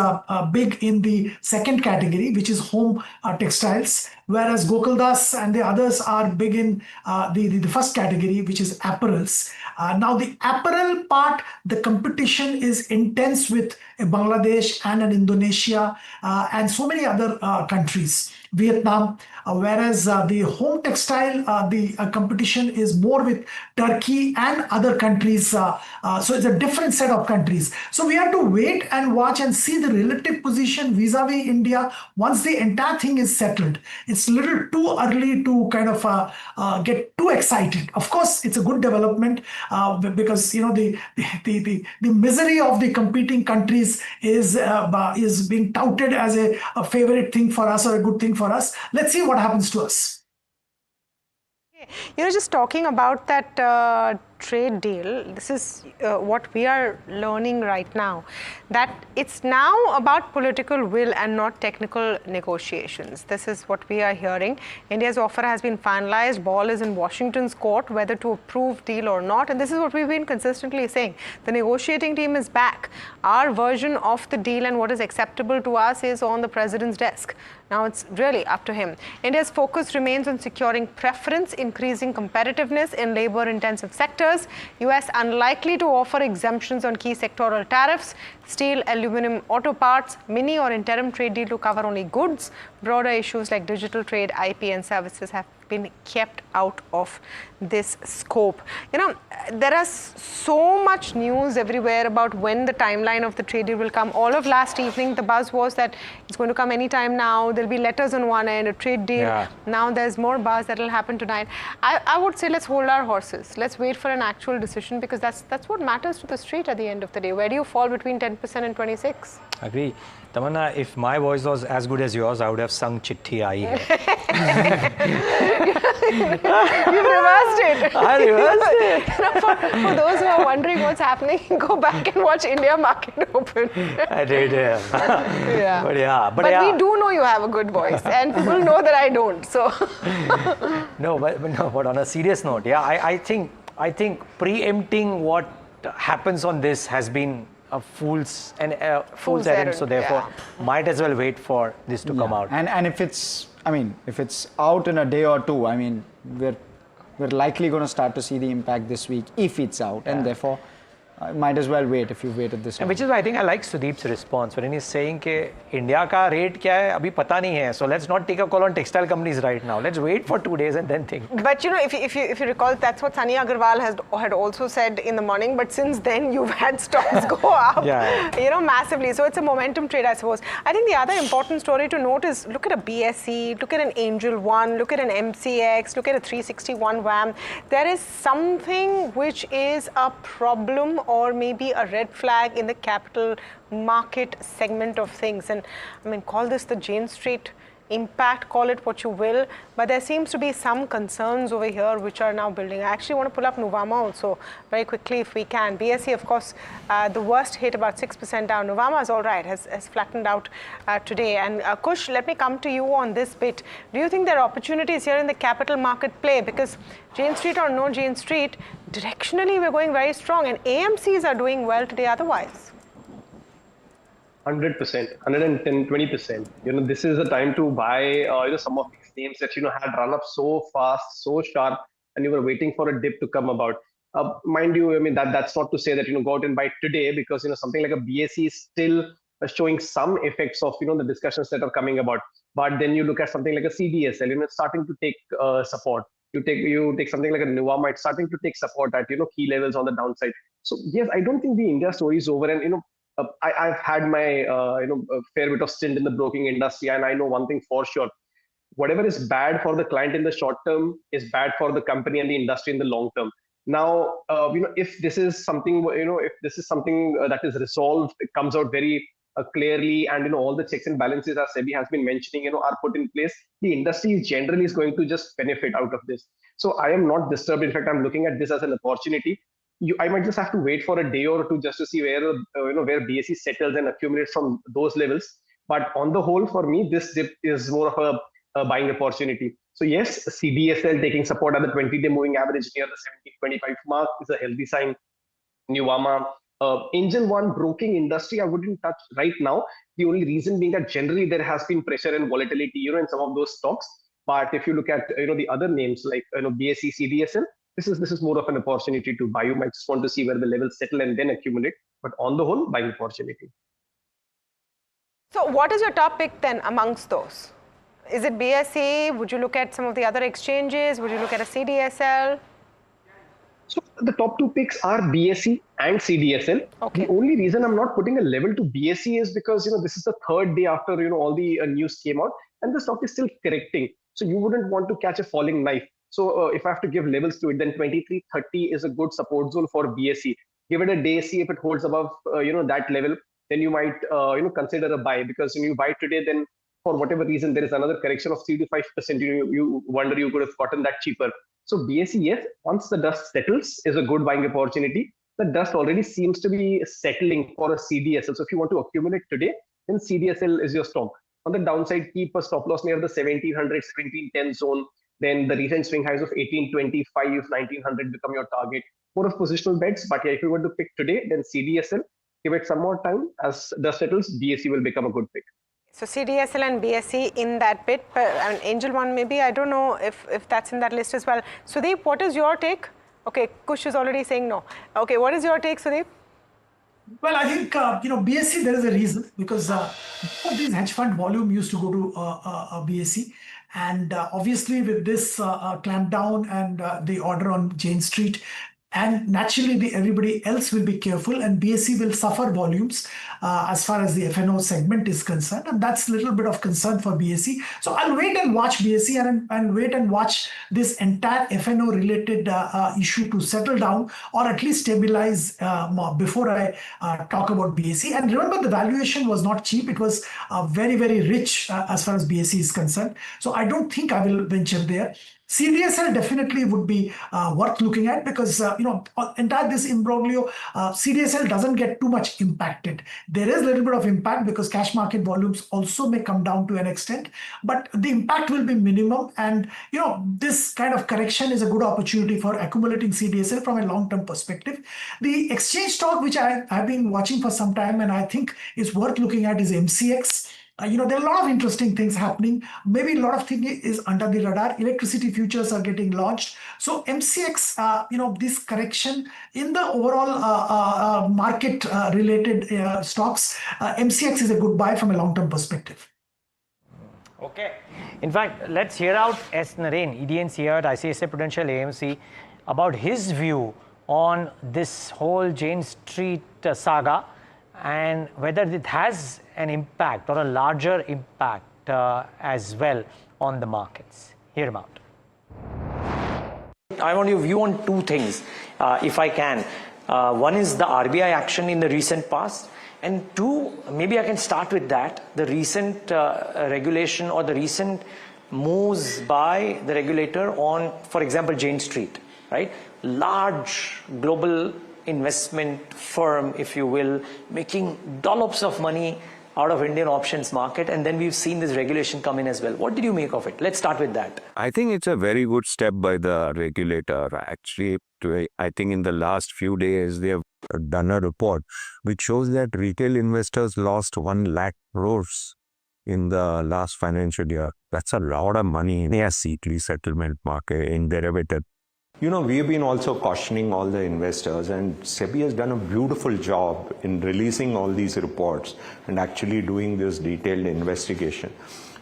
Speaker 6: big in the second category, which is home textiles, whereas Gokuldas and the others are big in the first category, which is apparels. Now the apparel part, the competition is intense with Bangladesh and an Indonesia and so many other countries, Vietnam, whereas the home textile, the competition is more with Turkey and other countries. So it's a different set of countries. So we have to wait and watch and see the relative position vis-a-vis India once the entire thing is settled. It's a little too early to kind of get too excited. Of course, it's a good development because the misery of the competing countries is being touted as a favorite thing for us or a good thing for us. Let's see what happens to us.
Speaker 10: Just talking about that trade deal, this is what we are learning right now, that it's now about political will and not technical negotiations. This is what we are hearing. India's offer has been finalized. Ball is in Washington's court whether to approve deal or not, and this is what we've been consistently saying. The negotiating team is back. Our version of the deal and what is acceptable to us is on the president's desk. Now it's really up to him. India's focus remains on securing preference, increasing competitiveness in labor-intensive sectors. US unlikely to offer exemptions on key sectoral tariffs. Steel, aluminum, auto parts, mini or interim trade deal to cover only goods. Broader issues like digital trade, IP and services have been kept out of this scope. There is so much news everywhere about when the timeline of the trade deal will come. All of last evening, the buzz was that it's going to come anytime now. There'll be letters on one end, a trade deal. Yeah. Now there's more buzz that will happen tonight. I would say let's hold our horses. Let's wait for an actual decision because that's what matters to the street at the end of the day. Where do you fall between 10% and 26?
Speaker 8: Agree. Tamanna, if my voice was as good as yours, I would have sung Chitti Aayi Hai.
Speaker 10: You've reversed it.
Speaker 8: I reversed it.
Speaker 10: For those who are wondering what's happening, go back and watch India Market Open.
Speaker 8: I did,
Speaker 10: yeah.
Speaker 8: But
Speaker 10: we do know you have a good voice, and people know that I don't. So.
Speaker 8: But on a serious note, I think preempting what happens on this has been a fool's errand. So therefore, might as well wait for this to come out.
Speaker 2: And if it's out in a day or two, we're likely going to start to see the impact this week if it's out, and therefore might as well wait if you waited this long.
Speaker 8: Which is why I think I like Sudeep's response when he's saying that India ka rate kya hai abhi pata nahi hai, so let's not take a call on textile companies right now. Let's wait for 2 days and then think.
Speaker 10: But if you recall, that's what Sunny Agarwal had also said in the morning. But since then, you've had stocks go up, massively. So it's a momentum trade, I suppose. I think the other important story to note is look at a BSE, look at an Angel One, look at an MCX, look at a 361 WAM. There is something which is a problem or maybe a red flag in the capital market segment of things. And call this the Jane Street impact, call it what you will, but there seems to be some concerns over here which are now building. I actually want to pull up Nuvama also very quickly if we can. BSE, of course, the worst hit, about 6% down. Nuvama is all right, has flattened out today. And Kush, let me come to you on this bit. Do you think there are opportunities here in the capital market play? Because Jane Street or no Jane Street, directionally we're going very strong, and AMCs are doing well today otherwise.
Speaker 1: 100%, 110, 20%. This is the time to buy, some of these names that, had run up so fast, so sharp, and you were waiting for a dip to come about. Mind you, that's not to say that, go out and buy today, because, something like a BSE is still showing some effects of, the discussions that are coming about. But then you look at something like a CDSL, it's starting to take support. You take something like a Nuvama, it's starting to take support at, key levels on the downside. So yes, I don't think the India story is over. And, I've had my fair bit of stint in the broking industry, and I know one thing for sure: whatever is bad for the client in the short term is bad for the company and the industry in the long term. Now, if this is something, that is resolved, it comes out very clearly, and all the checks and balances, as SEBI has been mentioning, are put in place, the industry generally is going to just benefit out of this. So I am not disturbed. In fact, I'm looking at this as an opportunity. I might just have to wait for a day or two just to see where BSE settles and accumulates from those levels. But on the whole, for me, this dip is more of a buying opportunity. So yes, CDSL taking support at the 20-day moving average near the 70-25 mark is a healthy sign. Nuvama, Angel One broking industry, I wouldn't touch right now. The only reason being that generally there has been pressure and volatility, in some of those stocks. But if you look at the other names like BSE, CDSL, this is more of an opportunity to buy. You might just want to see where the levels settle and then accumulate. But on the whole, buying opportunity.
Speaker 10: So what is your top pick then amongst those? Is it BSE? Would you look at some of the other exchanges? Would you look at a CDSL?
Speaker 1: So the top two picks are BSE and CDSL.
Speaker 10: Okay.
Speaker 1: The only reason I'm not putting a level to BSE is because this is the third day after all the news came out, and the stock is still correcting. So you wouldn't want to catch a falling knife. So if I have to give levels to it, then 2330 is a good support zone for BSE. Give it a day, see if it holds above that level. Then you might consider a buy, because when you buy today, then for whatever reason there is another correction of 3 to 5%. You wonder you could have gotten that cheaper. So BSE, yes, once the dust settles, is a good buying opportunity. The dust already seems to be settling for a CDSL. So if you want to accumulate today, then CDSL is your stock. On the downside, keep a stop loss near the 1700, 1710 zone. Then the recent swing highs of 1825, 1900 become your target. More of positional bets. But yeah, if you were to pick today, then CDSL. Give it some more time. As dust settles, BSE will become a good pick.
Speaker 10: So CDSL and BSE in that bit, and Angel One maybe, I don't know if that's in that list as well. Sudeep, what is your take? Okay, Kush is already saying no. Okay, what is your take, Sudeep?
Speaker 6: Well, I think, BSE, there is a reason, because these hedge fund volume used to go to BSE. And obviously with this clampdown and the order on Jane Street, and naturally everybody else will be careful, and BSE will suffer volumes as far as the F&O segment is concerned, and that's a little bit of concern for BSE. So I'll wait and watch BSE and wait and watch this entire F&O related issue to settle down, or at least stabilize before I talk about BSE. And remember, the valuation was not cheap. It was very, very rich as far as BSE is concerned. So I don't think I will venture there. CDSL definitely would be worth looking at, because entire this imbroglio, CDSL doesn't get too much impacted. There is a little bit of impact because cash market volumes also may come down to an extent, but the impact will be minimum. And this kind of correction is a good opportunity for accumulating CDSL from a long-term perspective. The exchange stock, which I've been watching for some time and I think is worth looking at, is MCX. There are a lot of interesting things happening. Maybe a lot of things is under the radar. Electricity futures are getting launched. So MCX, this correction in the overall market related stocks, MCX is a good buy from a long-term perspective.
Speaker 8: Okay. In fact, let's hear out S. Naren, EDNC at ICICI Prudential AMC, about his view on this whole Jane Street saga, and whether it has an impact or a larger impact as well on the markets. Hear him out.
Speaker 15: I want your view on two things, if I can. One is the RBI action in the recent past, and two, maybe I can start with that, the recent regulation or the recent moves by the regulator on, for example, Jane Street, right? Large global investment firm, if you will, making dollops of money out of Indian options market, and then we've seen this regulation come in as well. What did you make of it? Let's start with that.
Speaker 18: I think it's a very good step by the regulator. Actually, I think in the last few days, they have done a report which shows that retail investors lost 1 lakh crores in the last financial year. That's a lot of money in a C3 settlement market in derivative.
Speaker 21: We've been also cautioning all the investors, and SEBI has done a beautiful job in releasing all these reports and actually doing this detailed investigation.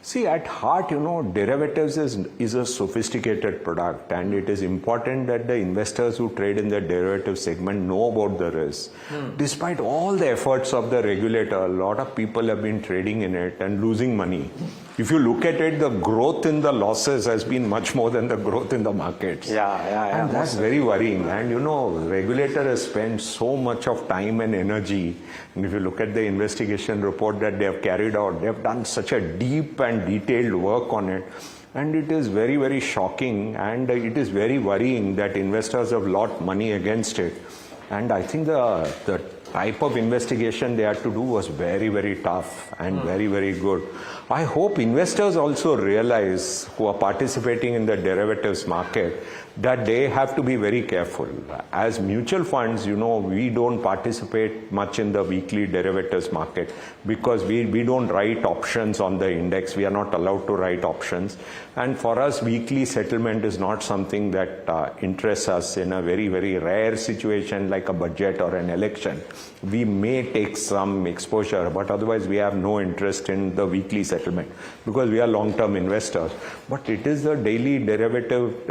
Speaker 21: See, at heart, derivatives is a sophisticated product, and it is important that the investors who trade in the derivative segment know about the risk. Despite all the efforts of the regulator, a lot of people have been trading in it and losing money. If you look at it, the growth in the losses has been much more than the growth in the markets.
Speaker 15: Yeah.
Speaker 21: And that's very worrying. And regulator has spent so much of time and energy. And if you look at the investigation report that they have carried out, they have done such a deep and detailed work on it. And it is very, very shocking, and it is very worrying that investors have lost money against it. And I think the type of investigation they had to do was very, very tough and very, very good. I hope investors also realize, who are participating in the derivatives market, that they have to be very careful. As mutual funds, we don't participate much in the weekly derivatives market because we don't write options on the index. We are not allowed to write options. And for us, weekly settlement is not something that interests us. In a very, very rare situation like a budget or an election, we may take some exposure, but otherwise we have no interest in the weekly settlement because we are long-term investors. But it is the daily derivative,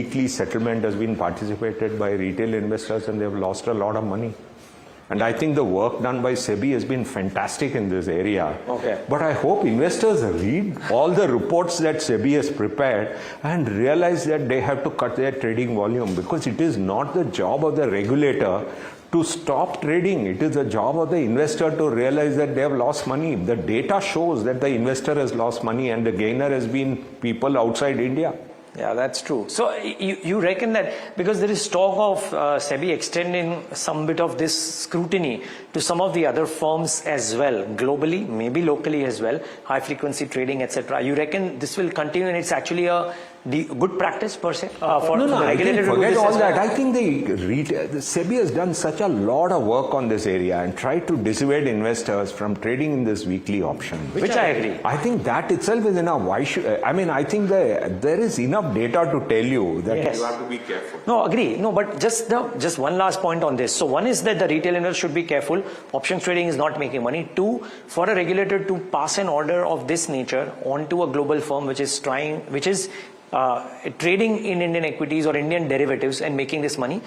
Speaker 21: weekly settlement has been participated by retail investors and they've lost a lot of money. And I think the work done by SEBI has been fantastic in this area.
Speaker 15: Okay.
Speaker 21: But I hope investors read all the reports that SEBI has prepared and realize that they have to cut their trading volume, because it is not the job of the regulator to stop trading. It is the job of the investor to realize that they have lost money. The data shows that the investor has lost money and the gainer has been people outside India.
Speaker 15: Yeah, that's true. So you reckon that because there is talk of SEBI extending some bit of this scrutiny to some of the other firms as well, globally, maybe locally as well, high frequency trading, etc. You reckon this will continue and it's actually a good practice per se? For
Speaker 21: No,
Speaker 15: the
Speaker 21: I think
Speaker 15: regulator to do
Speaker 21: forget
Speaker 15: this
Speaker 21: all
Speaker 15: as
Speaker 21: that.
Speaker 15: well?
Speaker 21: I think the SEBI has done such a lot of work on this area and tried to dissuade investors from trading in this weekly option.
Speaker 15: Which I agree.
Speaker 21: I think that itself is enough. Why should, I think there is enough data to tell you that
Speaker 15: Yes.
Speaker 21: you have to be careful.
Speaker 15: No, agree. No, but just one last point on this. So one is that the retail investor should be careful. Options trading is not making money. Two, for a regulator to pass an order of this nature onto a global firm which is trading in Indian equities or Indian derivatives and making this money,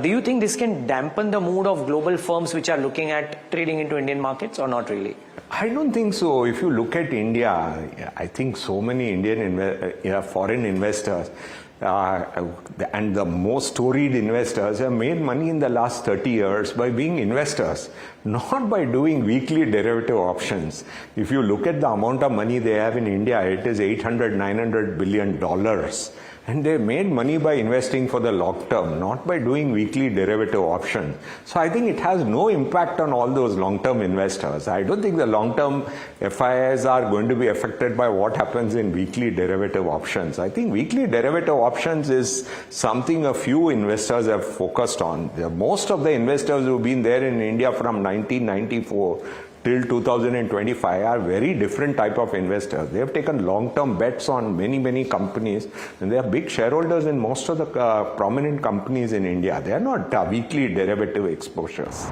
Speaker 15: do you think this can dampen the mood of global firms which are looking at trading into Indian markets or not really?
Speaker 21: I don't think so. If you look at India, I think so many Indian foreign investors and the most storied investors have made money in the last 30 years by being investors, not by doing weekly derivative options. If you look at the amount of money they have in India, it is $800-900 billion. And they made money by investing for the long term, not by doing weekly derivative options. So I think it has no impact on all those long-term investors. I don't think the long-term FIIs are going to be affected by what happens in weekly derivative options. I think weekly derivative options is something a few investors have focused on. Most of the investors who've been there in India from 1994 till 2025 are very different type of investors. They have taken long-term bets on many companies, and they are big shareholders in most of the prominent companies in India. They are not weekly derivative exposures.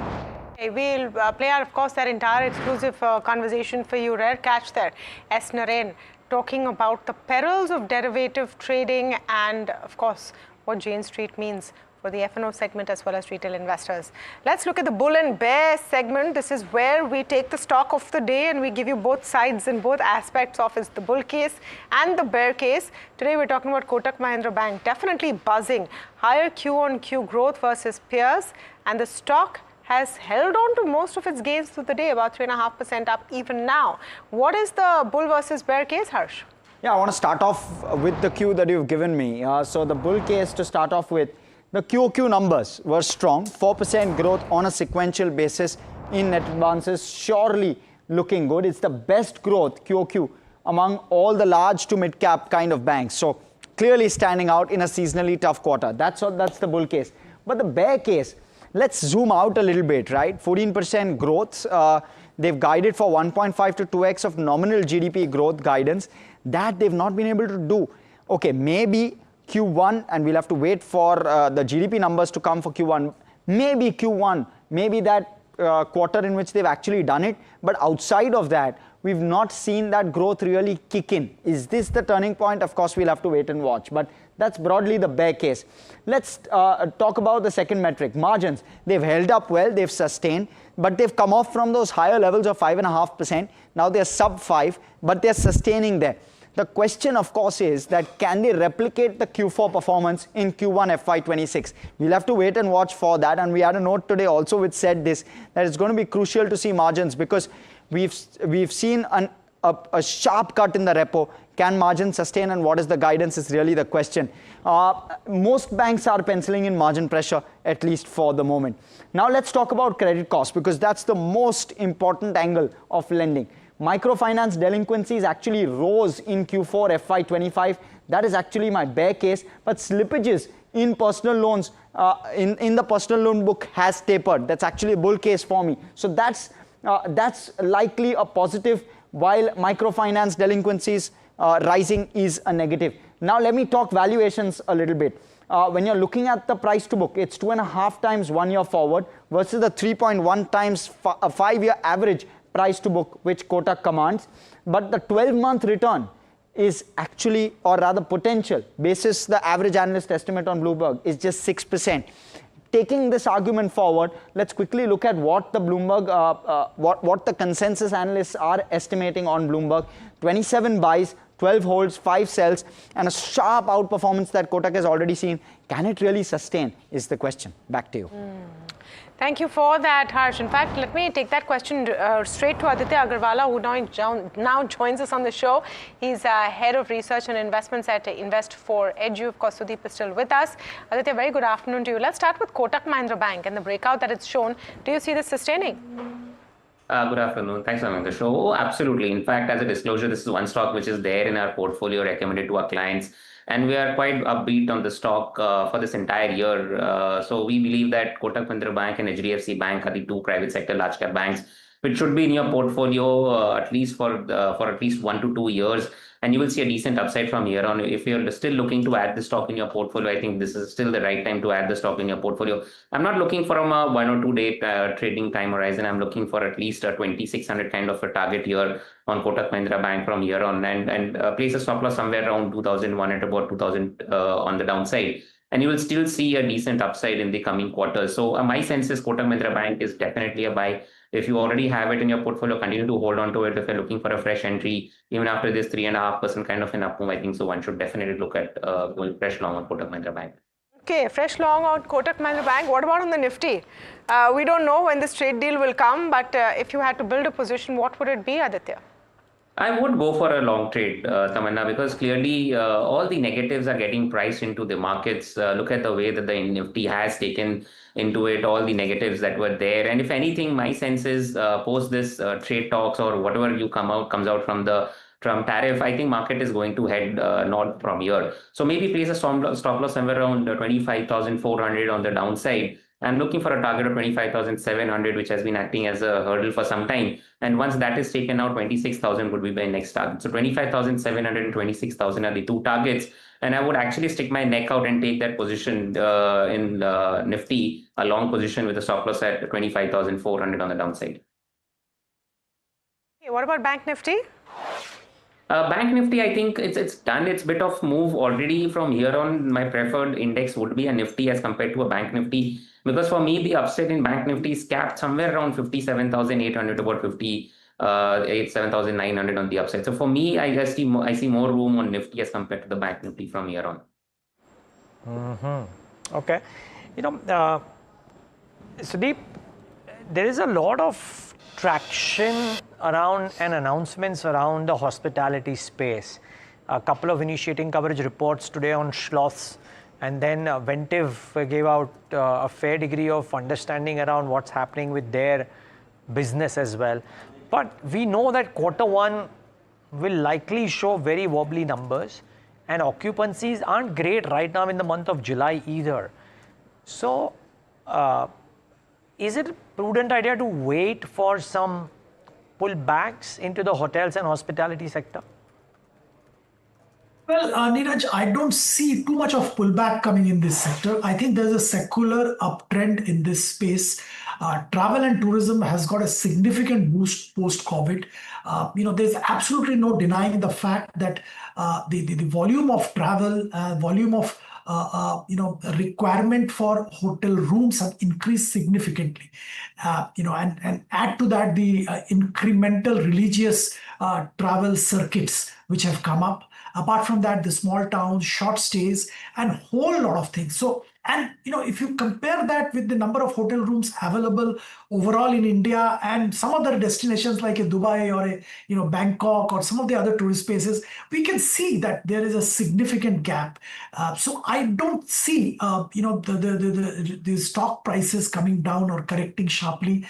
Speaker 10: We'll play out, of course, that entire exclusive conversation for you. Rare catch there. S. Naren talking about the perils of derivative trading and, of course, what Jane Street means for the F&O segment as well as retail investors. Let's look at the bull and bear segment. This is where we take the stock of the day and we give you both sides and both aspects of the bull case and the bear case. Today we're talking about Kotak Mahindra Bank, definitely buzzing, higher Q-on-Q growth versus peers, and the stock has held on to most of its gains through the day, about 3.5% up even now. What is the bull versus bear case, Harsh?
Speaker 2: Yeah, I want to start off with the Q that you've given me. So the bull case, to start off with, the QOQ numbers were strong, 4% growth on a sequential basis in net advances, surely looking good. It's the best growth QOQ among all the large to mid-cap kind of banks. So clearly standing out in a seasonally tough quarter. That's the bull case. But the bear case, let's zoom out a little bit, right? 14% growth. They've guided for 1.5 to 2x of nominal GDP growth guidance. That they've not been able to do. Okay, maybe Q1, and we'll have to wait for the GDP numbers to come for Q1. Maybe Q1, maybe that quarter in which they've actually done it. But outside of that, we've not seen that growth really kick in. Is this the turning point? Of course, we'll have to wait and watch. But that's broadly the bear case. Let's talk about the second metric, margins. They've held up well, they've sustained, but they've come off from those higher levels of 5.5%. Now they're sub 5, but they're sustaining there. The question, of course, is that can they replicate the Q4 performance in Q1 FY26? We'll have to wait and watch for that. And we had a note today also which said this, that it's going to be crucial to see margins because we've seen a sharp cut in the repo. Can margins sustain, and what is the guidance is really the question. Most banks are penciling in margin pressure, at least for the moment. Now let's talk about credit costs because that's the most important angle of lending. Microfinance delinquencies actually rose in Q4 FY25. That is actually my bear case. But slippages in personal loans, in the personal loan book has tapered. That's actually a bull case for me. So that's likely a positive, while microfinance delinquencies rising is a negative. Now let me talk valuations a little bit. When you're looking at the price to book, it's 2.5 times 1 year forward versus the 3.1 times a 5-year average price to book which Kotak commands. But the 12-month return is actually, or rather potential, basis the average analyst estimate on Bloomberg, is just 6%. Taking this argument forward, let's quickly look at what the Bloomberg, what the consensus analysts are estimating on Bloomberg. 27 buys, 12 holds, 5 sells, and a sharp outperformance that Kotak has already seen. Can it really sustain is the question. Back to you.
Speaker 12: Thank you for that, Harsh. In fact, let me take that question straight to Aditya Agarwala, who now joins us on the show. He's Head of Research and Investments at Invest4Edu. Of course, Sudeep is still with us. Aditya, very good afternoon to you. Let's start with Kotak Mahindra Bank and the breakout that it's shown. Do you see this sustaining?
Speaker 13: Good afternoon. Thanks for having the show. Oh, absolutely. In fact, as a disclosure, this is one stock which is there in our portfolio, recommended to our clients. And we are quite upbeat on the stock for this entire year. So we believe that Kotak Mahindra Bank and HDFC Bank are the two private sector large cap banks, which should be in your portfolio at least for at least 1 to 2 years. And you will see a decent upside from here on. If you're still looking to add the stock in your portfolio, I think this is still the right time to add the stock in your portfolio. I'm not looking for a 1 or 2 day trading time horizon. I'm looking for at least a 2600 kind of a target here on Kotak Mahindra Bank from here on, and place a stop loss somewhere around 2001 at about 2000 on the downside. And you will still see a decent upside in the coming quarters. So my sense is Kotak Mahindra Bank is definitely a buy. If you already have it in your portfolio, continue to hold on to it. If you're looking for a fresh entry, even after this 3.5% kind of an up move, I think so one should definitely look at going fresh long on Kotak Mahindra Bank.
Speaker 12: Okay, fresh long on Kotak Mahindra Bank. What about on the Nifty? We don't know when this trade deal will come, but if you had to build a position, what would it be, Aditya?
Speaker 13: I would go for a long trade, Tamanna, because clearly all the negatives are getting priced into the markets. Look at the way that the Nifty has taken into it, all the negatives that were there. And if anything, my sense is post this trade talks or whatever comes out from the Trump tariff, I think market is going to head north from here. So maybe place a stop loss somewhere around 25,400 on the downside. I'm looking for a target of 25,700, which has been acting as a hurdle for some time. And once that is taken out, 26,000 would be my next target. So 25,700 and 26,000 are the two targets. And I would actually stick my neck out and take that position in Nifty, a long position with a stop loss at 25,400 on the downside.
Speaker 12: Okay, what about Bank Nifty?
Speaker 13: Bank Nifty, I think it's done its bit of move already. From here on, my preferred index would be a Nifty as compared to a Bank Nifty. Because for me, the upside in Bank Nifty is capped somewhere around 57,800 to about 57,900 on the upside. So for me, I see more room on Nifty as compared to the Bank Nifty from here on.
Speaker 8: Okay. Sudeep, there is a lot of traction around and announcements around the hospitality space. A couple of initiating coverage reports today on Schloss, and then Ventive gave out a fair degree of understanding around what's happening with their business as well. But we know that Q1 will likely show very wobbly numbers, and occupancies aren't great right now in the month of July either. So is it a prudent idea to wait for some pullbacks into the hotels and hospitality sector?
Speaker 6: Well, Neeraj, I don't see too much of pullback coming in this sector. I think there's a secular uptrend in this space. Travel and tourism has got a significant boost post-COVID. There's absolutely no denying the fact that the volume of travel, volume of requirement for hotel rooms have increased significantly. And add to that the incremental religious travel circuits which have come up. Apart from that, the small towns, short stays, and whole lot of things. So And if you compare that with the number of hotel rooms available overall in India and some other destinations like a Dubai or a Bangkok or some of the other tourist places, we can see that there is a significant gap. So I don't see the stock prices coming down or correcting sharply.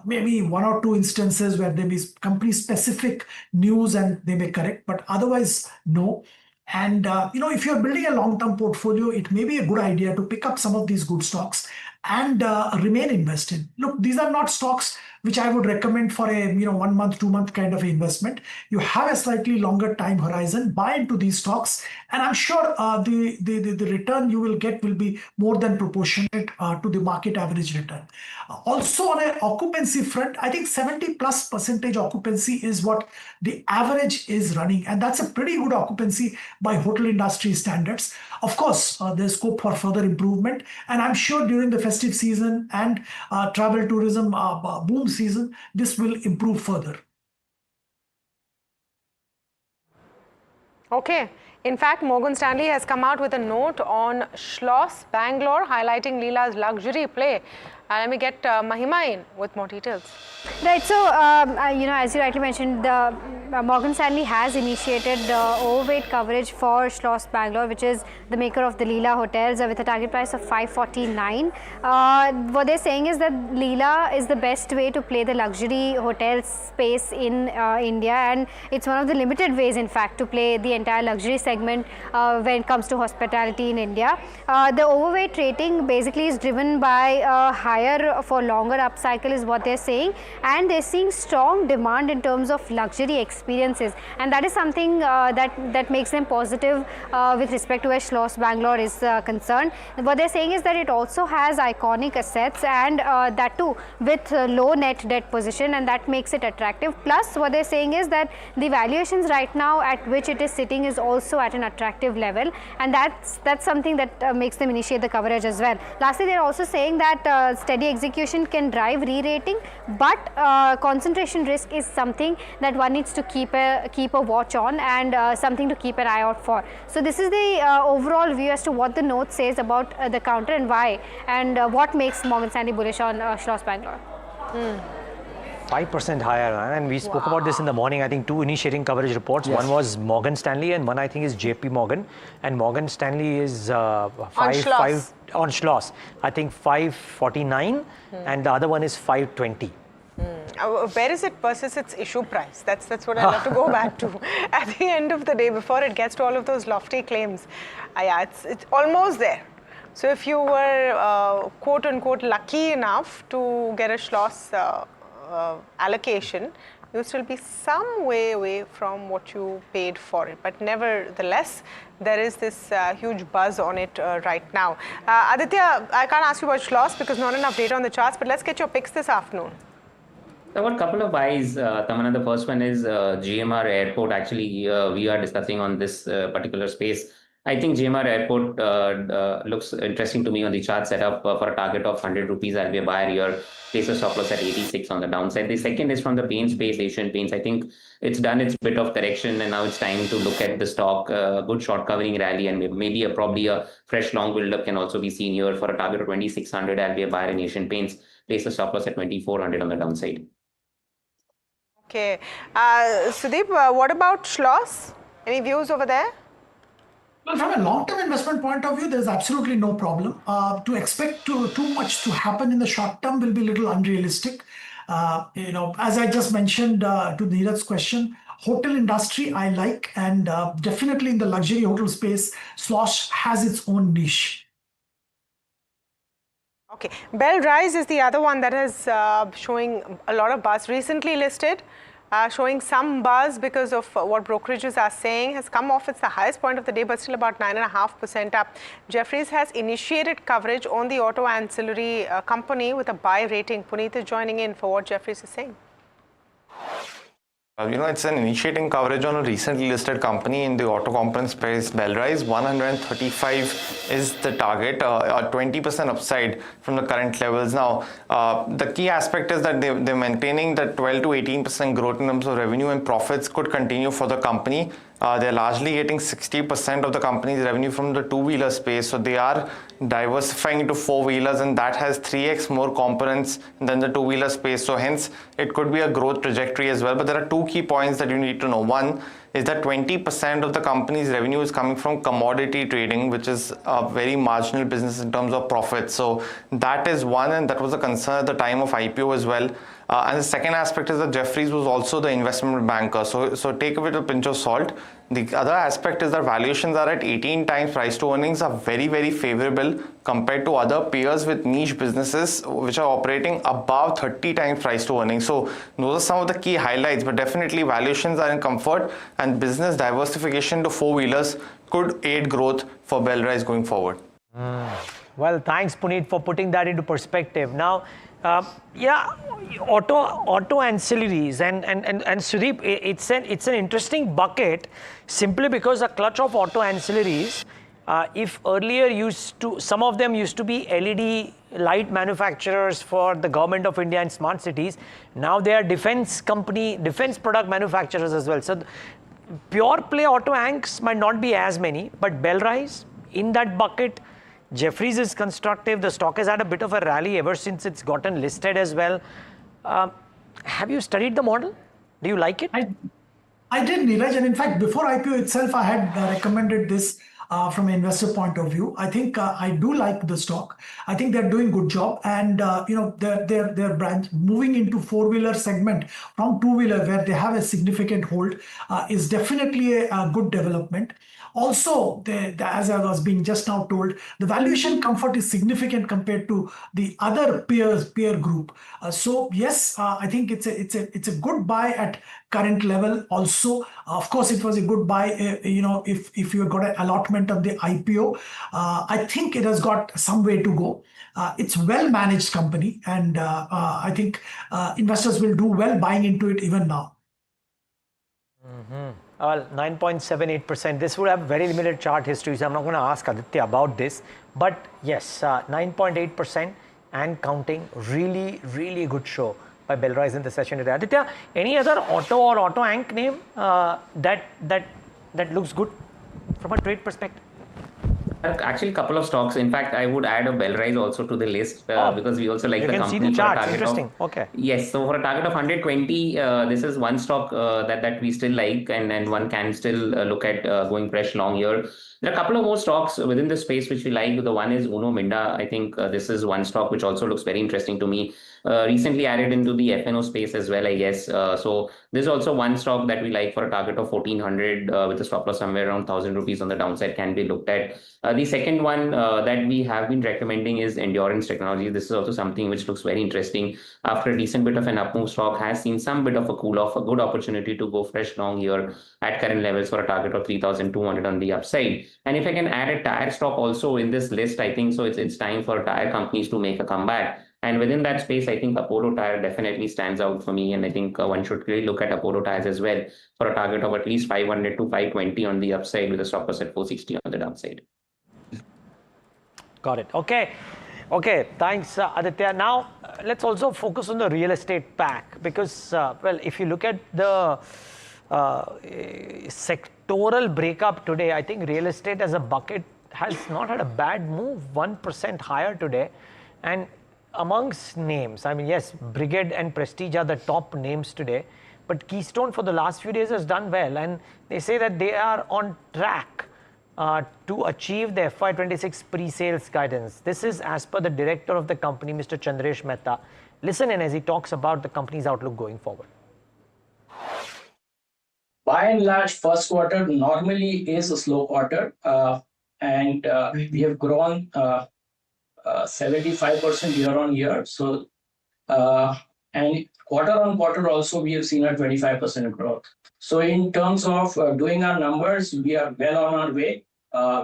Speaker 6: Maybe one or two instances where there is company specific news and they may correct, but otherwise no. And if you're building a long-term portfolio, it may be a good idea to pick up some of these good stocks and remain invested. Look, these are not stocks which I would recommend for a 1 month, 2 month kind of investment. You have a slightly longer time horizon, buy into these stocks, and I'm sure the return you will get will be more than proportionate to the market average return. Also on an occupancy front, I think 70+% occupancy is what the average is running, and that's a pretty good occupancy by hotel industry standards. Of course, there's scope for further improvement, and I'm sure during the festive season and travel tourism boom season, this will improve further.
Speaker 12: Okay. In fact, Morgan Stanley has come out with a note on Schloss Bangalore, highlighting Leela's luxury play. Let me get Mahima in with more details.
Speaker 14: Right. So, as you rightly mentioned, Morgan Stanley has initiated overweight coverage for Schloss Bangalore, which is the maker of the Leela hotels, with a target price of 549. What they're saying is that Leela is the best way to play the luxury hotel space in India, and it's one of the limited ways, in fact, to play the entire luxury segment when it comes to hospitality in India. The overweight rating basically is driven by higher for longer upcycle is what they're saying, and they're seeing strong demand in terms of luxury experiences, and that is something that makes them positive with respect to where Schloss Bangalore is concerned. What they're saying is that it also has iconic assets, and that too with low net debt position, and that makes it attractive. Plus, what they're saying is that the valuations right now at which it is sitting is also at an attractive level, and that's something that makes them initiate the coverage as well. Lastly, they're also saying that steady execution can drive re-rating, but concentration risk is something that one needs to keep a watch on, and something to keep an eye out for. So this is the overall view as to what the note says about the counter and why, and what makes Morgan Stanley bullish on Schloss Bangalore.
Speaker 15: 5% higher, and we spoke about this in the morning. I think two initiating coverage reports. Yes. One was Morgan Stanley, and one I think is JP Morgan. And Morgan Stanley is on Schloss. I think 549, and the other one is 520.
Speaker 12: Where is it versus its issue price? That's what I love to go back to. At the end of the day, before it gets to all of those lofty claims, it's almost there. So if you were quote unquote lucky enough to get a Schloss allocation, you'll still be some way away from what you paid for it. But nevertheless, there is this huge buzz on it right now. Aditya, I can't ask you about Schloss because not enough data on the charts, but let's get your picks this afternoon.
Speaker 13: There were a couple of buys, Tamana. The first one is GMR Airport. Actually, we are discussing on this particular space. I think GMR Airport looks interesting to me on the chart setup for a target of 100 rupees. I'll be a buyer here. Place a stop loss at 86 on the downside. The second is from the paint space, Asian Paints. I think it's done its bit of correction, and now it's time to look at the stock. Good short covering rally, and maybe probably a fresh long build-up can also be seen here for a target of 2600. I'll be a buyer in Asian Paints. Place a stop loss at 2400 on the downside.
Speaker 12: Okay. Sudeep, what about Schloss? Any views over there?
Speaker 6: Well, from a long-term investment point of view, there's absolutely no problem. To expect too much to happen in the short term will be a little unrealistic. As I just mentioned to Neeraj's question, hotel industry I like, and definitely in the luxury hotel space, Schloss has its own niche.
Speaker 12: Okay, Bell Rise is the other one that is showing a lot of buzz. Recently listed, showing some buzz because of what brokerages are saying, has come off. It's the highest point of the day, but still about 9.5% up. Jefferies has initiated coverage on the auto ancillary company with a buy rating. Puneet is joining in for what Jefferies is saying.
Speaker 4: It's an initiating coverage on a recently listed company in the auto component space, Bellrise. 135 is the target, a 20% upside from the current levels. Now, the key aspect is that they're maintaining the 12 to 18% growth in terms of revenue, and profits could continue for the company. they're largely getting 60% of the company's revenue from the two-wheeler space. So they are diversifying into four-wheelers, and that has 3x more components than the two-wheeler space. So hence, it could be a growth trajectory as well. But there are two key points that you need to know. One is that 20% of the company's revenue is coming from commodity trading, which is a very marginal business in terms of profit. So that is one, and that was a concern at the time of IPO as well. And the second aspect is that Jefferies was also the investment banker. So take it with a pinch of salt. The other aspect is that valuations are at 18 times price to earnings, are very, very favorable compared to other peers with niche businesses which are operating above 30 times price to earnings. So those are some of the key highlights, but definitely valuations are in comfort, and business diversification to four-wheelers could aid growth for Bellrise going forward.
Speaker 8: Well, thanks, Puneet, for putting that into perspective. Now, auto ancillaries and Sudeep, it's an interesting bucket simply because a clutch of auto ancillaries, if earlier some of them used to be LED light manufacturers for the government of India and smart cities, now they are defense product manufacturers as well. So pure play auto anchs might not be as many, but Bellrise in that bucket. Jefferies is constructive. The stock has had a bit of a rally ever since it's gotten listed as well. Have you studied the model? Do you like it?
Speaker 6: I did, Neeraj. And in fact, before IPO itself, I had recommended this from an investor point of view. I think I do like the stock. I think they're doing good job. And, their brand moving into four-wheeler segment from two-wheeler where they have a significant hold is definitely a good development. Also, as I was being just now told, the valuation comfort is significant compared to the other peer group. So yes, I think it's a good buy at current level. Also, of course, it was a good buy. If you got an allotment of the IPO, I think it has got some way to go. It's well managed company, and I think investors will do well buying into it even now.
Speaker 8: Well, 9.78%. This would have very limited chart history, so I'm not going to ask Aditya about this. But yes, 9.8% and counting. Really, really good show by Bellrise in the session today. Aditya, any other auto or auto anch name that looks good from a trade perspective?
Speaker 13: Actually, a couple of stocks. In fact, I would add a Bellrise also to the list because we also like the company.
Speaker 8: You can see the charts. Interesting. Okay.
Speaker 13: Yes. So for a target of 120, this is one stock that we still like, and one can still look at going fresh long here. There are a couple of more stocks within the space which we like. The one is Uno Minda. I think this is one stock which also looks very interesting to me. Recently added into the F&O space as well, I guess. So this is also one stock that we like for a target of 1400 with a stop loss somewhere around 1000 rupees on the downside can be looked at. The second one that we have been recommending is Endurance Technology. This is also something which looks very interesting. After a decent bit of an up move, stock has seen some bit of a cool off, a good opportunity to go fresh long here at current levels for a target of 3200 on the upside. And if I can add a tire stock also in this list, I think so it's time for tire companies to make a comeback. And within that space, I think Apollo Tyre definitely stands out for me. And I think one should really look at Apollo Tyres as well for a target of at least 500 to 520 on the upside with a stop loss at 460 on the downside.
Speaker 8: Got it. Okay. Thanks, Aditya. Now, let's also focus on the real estate pack because, if you look at the sectoral breakup today, I think real estate as a bucket has not had a bad move, 1% higher today. And amongst names, I mean, yes, Brigade and Prestige are the top names today, but Keystone for the last few days has done well, and they say that they are on track to achieve the FY26 pre-sales guidance. This is as per the director of the company, Mr. Chandresh Mehta. Listen in as he talks about the company's outlook going forward.
Speaker 3: By and large, first quarter normally is a slow quarter, and we have grown 75% year on year. So, and quarter on quarter also, we have seen a 25% growth. So in terms of doing our numbers, we are well on our way.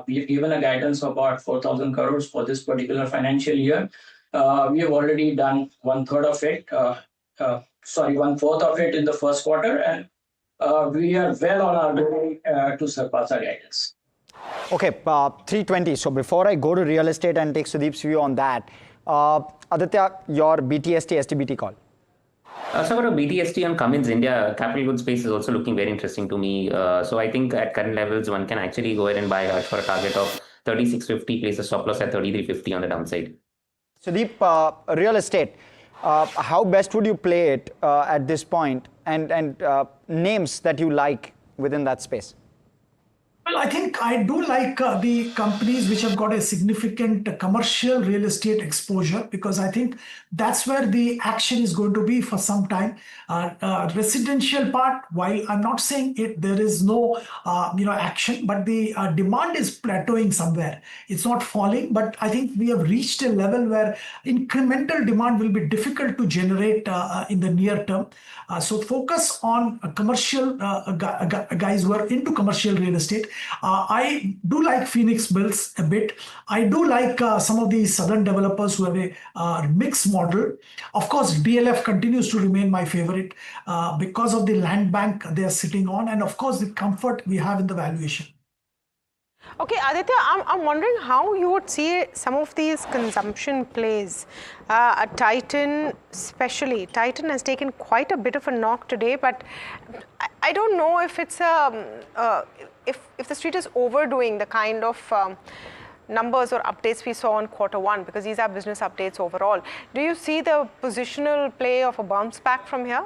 Speaker 3: We have given a guidance of about 4,000 crores for this particular financial year. We have already done 1/4 of it, 1/4 of it in the first quarter, and we are well on our way to surpass our guidance.
Speaker 2: Okay, 320. So before I go to real estate and take Sudeep's view on that, Aditya, your BTST, STBT call.
Speaker 13: So for a BTST on Cummins India, capital goods space is also looking very interesting to me. So I think at current levels, one can actually go ahead and buy Harsh for a target of 3650, place a stop loss at 3350 on the downside.
Speaker 2: Sudeep, real estate, how best would you play it at this point, and names that you like within that space?
Speaker 6: Well, I think I do like the companies which have got a significant commercial real estate exposure, because I think that's where the action is going to be for some time. Residential part, while I'm not saying there is no action, but the demand is plateauing somewhere. It's not falling, but I think we have reached a level where incremental demand will be difficult to generate in the near term. So focus on commercial guys who are into commercial real estate. I do like Phoenix Builds a bit. I do like some of the southern developers who have a mixed model. Of course, DLF continues to remain my favorite because of the land bank they are sitting on, and of course the comfort we have in the valuation.
Speaker 12: Okay, Aditya, I'm wondering how you would see some of these consumption plays. Titan especially. Titan has taken quite a bit of a knock today, but I don't know if it's if the street is overdoing the kind of numbers or updates we saw on Q1, because these are business updates overall. Do you see the positional play of a bounce back from here?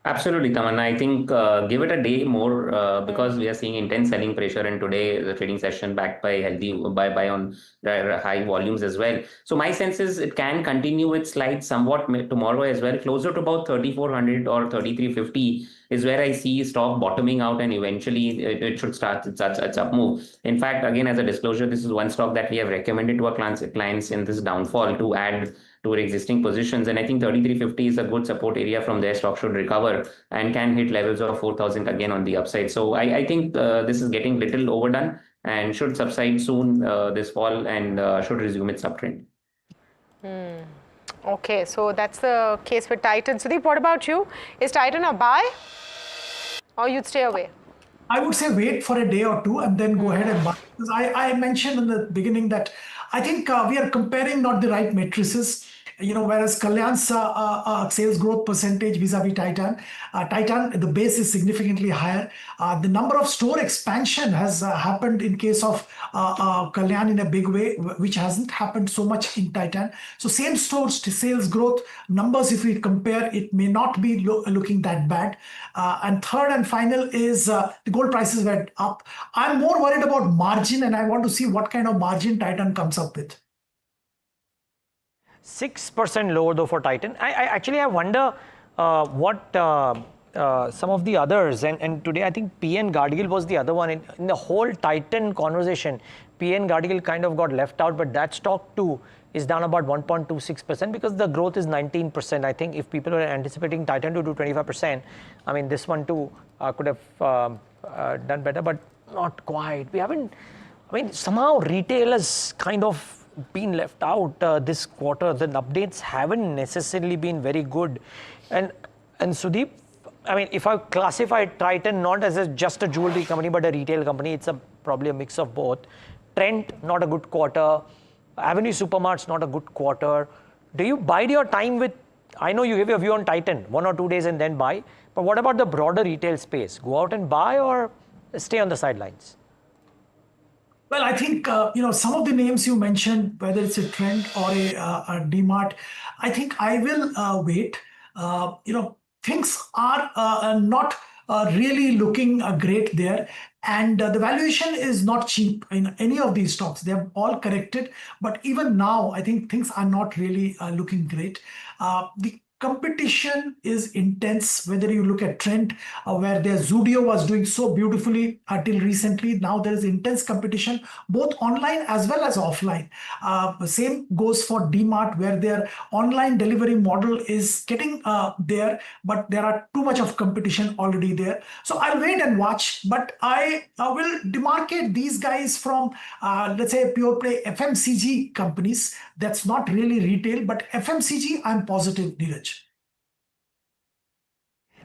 Speaker 13: Absolutely, Tamanna. I think give it a day more because we are seeing intense selling pressure, and today the trading session backed by healthy buy on high volumes as well. So my sense is it can continue its slide somewhat tomorrow as well. Closer to about 3,400 or 3,350 is where I see stock bottoming out, and eventually it should start its up move. In fact, again, as a disclosure, this is one stock that we have recommended to our clients in this downfall to add to our existing positions, and I think 3,350 is a good support area. From there, stock should recover and can hit levels of 4,000 again on the upside. So I think this is getting little overdone and should subside soon this fall, and should resume its uptrend.
Speaker 12: Okay, so that's the case with Titan. Sudeep, what about you? Is Titan a buy, or you'd stay away?
Speaker 6: I would say wait for a day or two and then go ahead and buy. Because I mentioned in the beginning that I think we are comparing not the right matrices. Whereas Kalyan's sales growth percentage vis-a-vis Titan, the base is significantly higher. The number of store expansion has happened in case of Kalyan in a big way, which hasn't happened so much in Titan. So same stores to sales growth numbers, if we compare, it may not be looking that bad. And third and final is the gold prices went up. I'm more worried about margin, and I want to see what kind of margin Titan comes up with.
Speaker 8: 6% lower though for Titan. I wonder what some of the others, and today I think PN Guardian was the other one in the whole Titan conversation. PN Guardian kind of got left out, but that stock too is down about 1.26% because the growth is 19%. I think if people are anticipating Titan to do 25%, I mean this one too could have done better, but not quite. We haven't. I mean somehow retailers kind of been left out this quarter. The updates haven't necessarily been very good, and Sudeep, I mean if I classify Titan not as just a jewelry company but a retail company, it's probably a mix of both. Trent, not a good quarter. Avenue Supermarts, not a good quarter. Do you bide your time with, I know you give your view on Titan 1 or 2 days and then buy, but what about the broader retail space? Go out and buy or stay on the sidelines?
Speaker 6: Well, I think, some of the names you mentioned, whether it's a Trent or a DMart, I think I will wait. Things are not really looking great there. And the valuation is not cheap in any of these stocks. They have all corrected. But even now, I think things are not really looking great. The competition is intense, whether you look at Trent, where their Zudio was doing so beautifully until recently. Now there is intense competition, both online as well as offline. The same goes for DMart, where their online delivery model is getting there, but there are too much of competition already there. So I'll wait and watch, but I will demarcate these guys from, let's say, pure play FMCG companies. That's not really retail, but FMCG, I'm positive, Neeraj.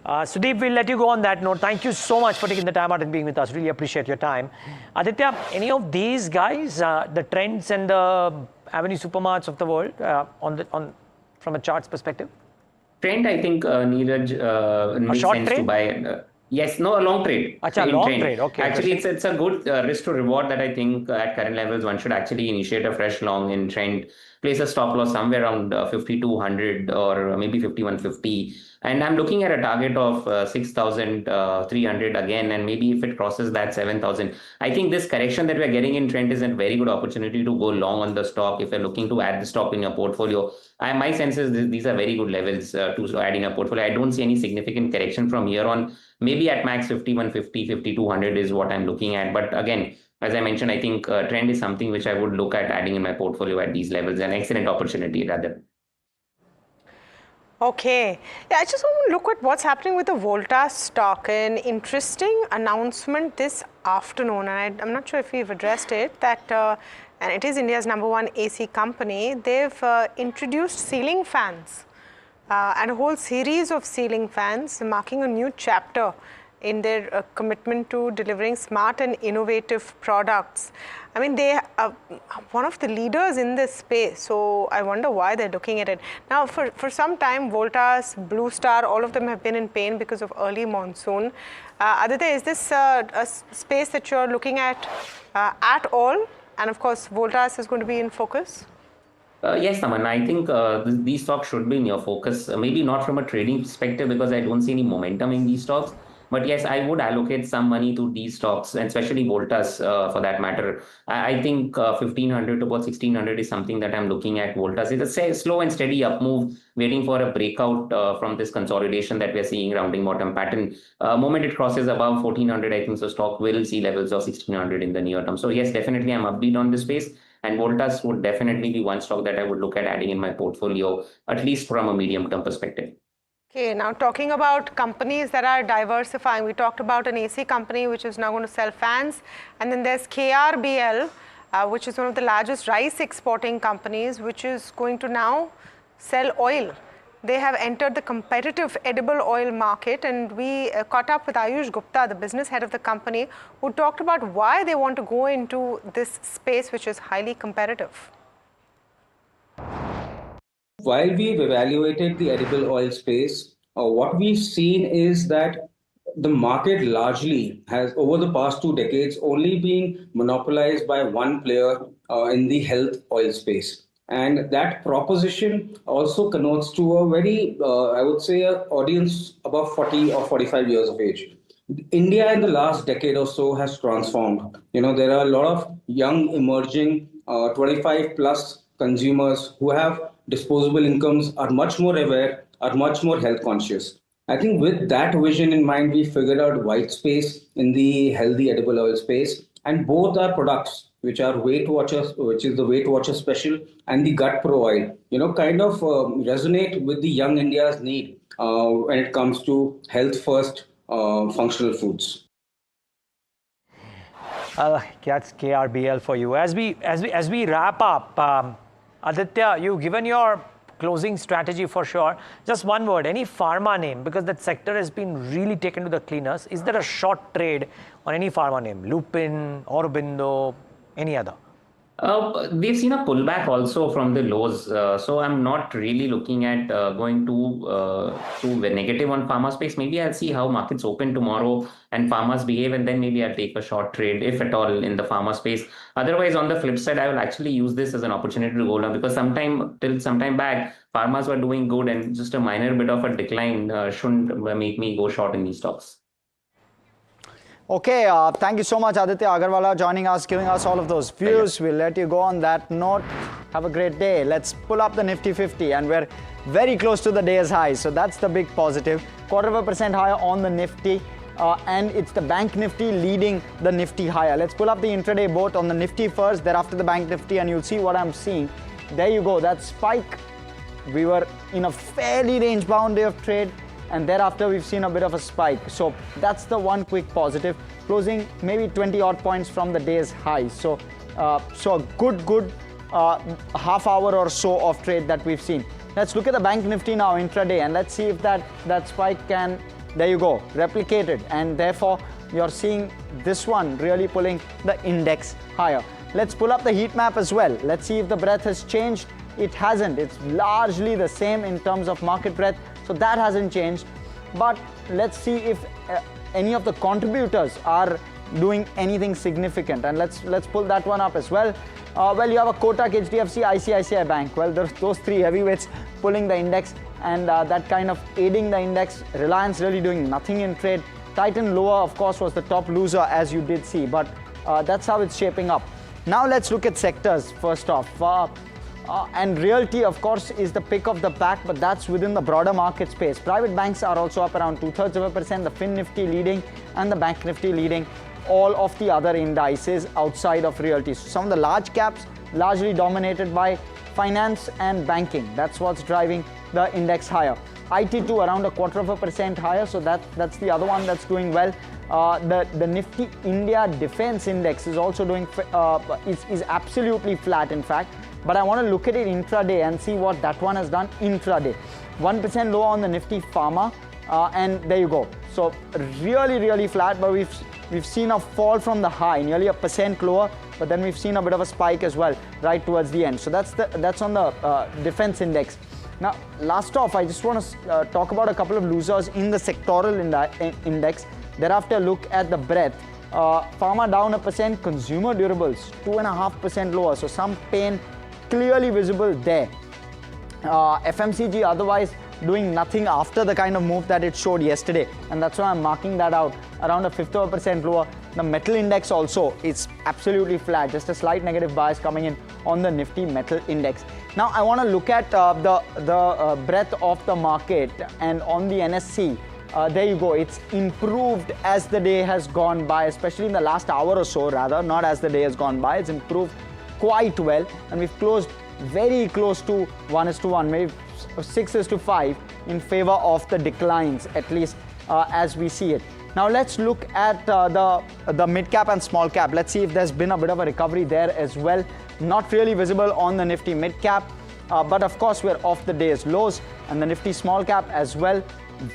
Speaker 8: Sudeep, we'll let you go on that note. Thank you so much for taking the time out and being with us. Really appreciate your time. Aditya, any of these guys, the Trends and the Avenue Supermarts of the world, from a charts perspective?
Speaker 13: Trend, I think makes
Speaker 8: short
Speaker 13: sense
Speaker 8: trade?
Speaker 13: to buy. Yes, no, a long trade.
Speaker 8: Acha,
Speaker 13: In
Speaker 8: long
Speaker 13: trend.
Speaker 8: trade, okay.
Speaker 13: Actually, it's a good risk to reward that I think at current levels one should actually initiate a fresh long in trend, place a stop loss somewhere around 5200 or maybe 5150. And I'm looking at a target of 6,300 again, and maybe if it crosses that 7,000. I think this correction that we're getting in trend is a very good opportunity to go long on the stock if you're looking to add the stock in your portfolio. My sense is these are very good levels to add in a portfolio. I don't see any significant correction from here on. Maybe at max 5150, 5200 is what I'm looking at. But again, as I mentioned, I think trend is something which I would look at adding in my portfolio at these levels. An excellent opportunity rather.
Speaker 12: Okay. Yeah, I just want to look at what's happening with the Voltas stock. An interesting announcement this afternoon, and I'm not sure if we've addressed it, that, and it is India's #1 AC company. They've introduced ceiling fans and a whole series of ceiling fans, marking a new chapter in their commitment to delivering smart and innovative products. I mean, they are one of the leaders in this space, so I wonder why they're looking at it. Now, for some time, Voltas, Blue Star, all of them have been in pain because of early monsoon. Aditya, is this a space that you're looking at all? And of course, Voltas is going to be in focus?
Speaker 13: Yes, Naman, I think these stocks should be in your focus. Maybe not from a trading perspective because I don't see any momentum in these stocks. But yes, I would allocate some money to these stocks, and especially Voltas for that matter. I think 1500 to about 1600 is something that I'm looking at. Voltas is a slow and steady up move, waiting for a breakout from this consolidation that we're seeing, rounding bottom pattern. Moment it crosses above 1400, I think so stock will see levels of 1600 in the near term. So yes, definitely I'm upbeat on this space. And Voltas would definitely be one stock that I would look at adding in my portfolio, at least from a medium-term perspective.
Speaker 12: Okay, now talking about companies that are diversifying, we talked about an AC company which is now going to sell fans, and then there's KRBL, which is one of the largest rice exporting companies, which is going to now sell oil. They have entered the competitive edible oil market, and we caught up with Ayush Gupta, the business head of the company, who talked about why they want to go into this space, which is highly competitive.
Speaker 9: While we've evaluated the edible oil space, what we've seen is that the market largely has, over the past 2 decades, only been monopolized by one player in the health oil space. And that proposition also connotes to a very, I would say, an audience above 40 or 45 years of age. India in the last decade or so has transformed. There are a lot of young, emerging, 25 plus consumers who have disposable incomes, are much more aware, are much more health conscious. I think with that vision in mind, we figured out white space in the healthy edible oil space, and both our products, which are Weight Watchers, which is the Weight Watcher Special, and the Gut Pro Oil, kind of resonate with the young India's need when it comes to health first functional foods.
Speaker 8: That's KRBL for you. As we wrap up, Aditya, you've given your closing strategy for sure. Just one word, any pharma name, because that sector has been really taken to the cleaners. Is there a short trade on any pharma name? Lupin, Aurobindo, any other?
Speaker 13: We've seen a pullback also from the lows, so I'm not really looking at going too negative on pharma space. Maybe I'll see how markets open tomorrow and pharmas behave, and then maybe I'll take a short trade, if at all, in the pharma space. Otherwise, on the flip side, I will actually use this as an opportunity to go down, because till sometime back, pharmas were doing good, and just a minor bit of a decline shouldn't make me go short in these stocks.
Speaker 2: Okay, thank you so much, Aditya Agarwala, joining us, giving us all of those views. We'll let you go on that note. Have a great day. Let's pull up the Nifty 50, and we're very close to the day's high. So that's the big positive. 0.25% higher on the Nifty, and it's the Bank Nifty leading the Nifty higher. Let's pull up the intraday both on the Nifty first, thereafter the Bank Nifty, and you'll see what I'm seeing. There you go, that spike. We were in a fairly range-bound day of trade, and thereafter we've seen a bit of a spike. So that's the one quick positive, closing maybe 20 odd points from the day's high. So a good half hour or so of trade that we've seen. Let's look at the Bank Nifty now intraday, and let's see if that spike can, there you go, replicated, and therefore you're seeing this one really pulling the index higher. Let's pull up the heat map as well. Let's see if the breadth has changed. It hasn't. It's largely the same in terms of market breadth. So that hasn't changed. But let's see if any of the contributors are doing anything significant, and let's pull that one up as well. Well, you have a Kotak, HDFC, ICICI Bank. Well, there's those three heavyweights pulling the index, and that kind of aiding the index. Reliance really doing nothing in trade. Titan lower, of course, was the top loser, as you did see, but that's how it's shaping up. Now let's look at sectors first off. And realty, of course, is the pick of the pack, but that's within the broader market space. Private banks are also up around 2/3%, the Fin Nifty leading and the Bank Nifty leading all of the other indices outside of realty. So some of the large caps largely dominated by finance and banking. That's what's driving the index higher. IT2 around 0.25% higher, so that's the other one that's doing well. The Nifty India Defense Index is also doing is absolutely flat, in fact. But I want to look at it intraday and see what that one has done intraday. 1% lower on the Nifty Pharma, and there you go. So really flat, but we've seen a fall from the high, nearly 1% lower, but then we've seen a bit of a spike as well right towards the end. So that's on the defense index. Now, last off, I just want to talk about a couple of losers in the sectoral index. Thereafter, look at the breadth. Pharma down 1%, consumer durables 2.5% lower, so some pain clearly visible there. FMCG otherwise doing nothing after the kind of move that it showed yesterday, and that's why I'm marking that out around 1/5% lower. The metal index also is absolutely flat, just a slight negative bias coming in on the Nifty metal index. Now I want to look at the breadth of the market, and on the NSE, there you go. It's improved as the day has gone by, especially in the last hour or so, rather, not as the day has gone by. It's improved quite well, and we've closed very close to 1:1, maybe 6:5 in favor of the declines, at least as we see it. Now let's look at the mid cap and small cap. Let's see if there's been a bit of a recovery there as well. Not really visible on the Nifty mid cap, but of course we're off the day's lows, and the Nifty small cap as well.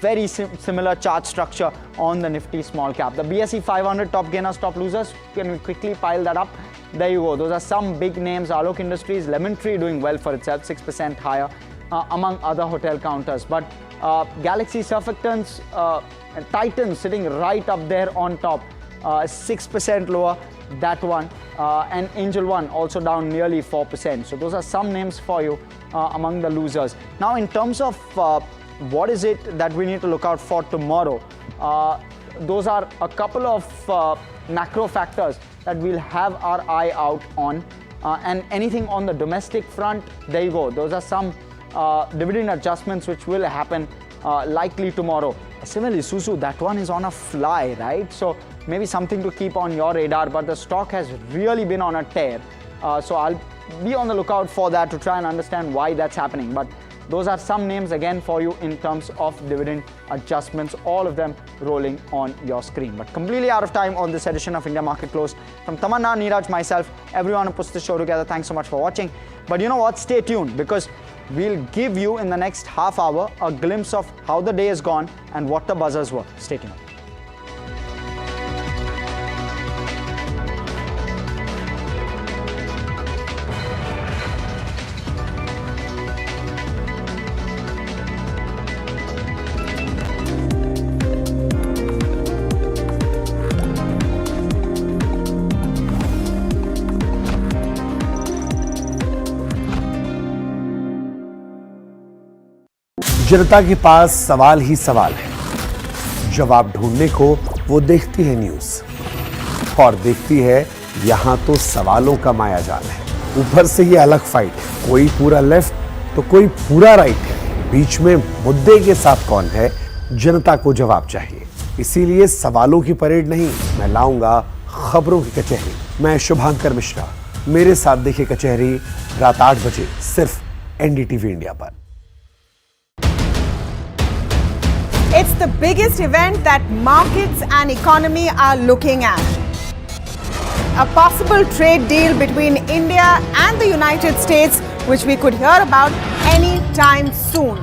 Speaker 2: Very similar chart structure on the Nifty small cap. The BSE 500 top gainers, top losers. Can we quickly pile that up? There you go. Those are some big names. Alok Industries, Lemon Tree doing well for itself, 6% higher, among other hotel counters. But Galaxy Surfactants and Titan sitting right up there on top, 6% lower, that one. And Angel One also down nearly 4%. So those are some names for you among the losers. Now in terms of what is it that we need to look out for tomorrow? Those are a couple of macro factors that we'll have our eye out on. And anything on the domestic front, there you go. Those are some dividend adjustments which will happen likely tomorrow. Similarly, Suzu, that one is on a fly, right? So maybe something to keep on your radar, but the stock has really been on a tear. So I'll be on the lookout for that to try and understand why that's happening. But those are some names again for you in terms of dividend adjustments, all of them rolling on your screen. But completely out of time on this edition of India Market Close. From Tamanna, Neeraj, myself, everyone who puts the show together, thanks so much for watching. But you know what? Stay tuned, because we'll give you in the next half hour a glimpse of how the day has gone and what the buzzers were. Stay tuned.
Speaker 11: जनता के पास सवाल ही सवाल है, जवाब ढूंढने को वो देखती है न्यूज, और देखती है यहां तो सवालों का मायाजाल है। ऊपर से ये अलग फाइट है, कोई पूरा लेफ्ट तो कोई पूरा राइट है, बीच में मुद्दे के साथ कौन है, जनता को जवाब चाहिए। इसीलिए सवालों की परेड नहीं, मैं लाऊंगा खबरों की कचहरी। मैं शुभांकर मिश्रा, मेरे साथ देखिए कचहरी रात 8 बजे सिर्फ NDTV इंडिया पर।
Speaker 10: It's the biggest event that markets and economy are looking at. A possible trade deal between India and the United States, which we could hear about any time soon.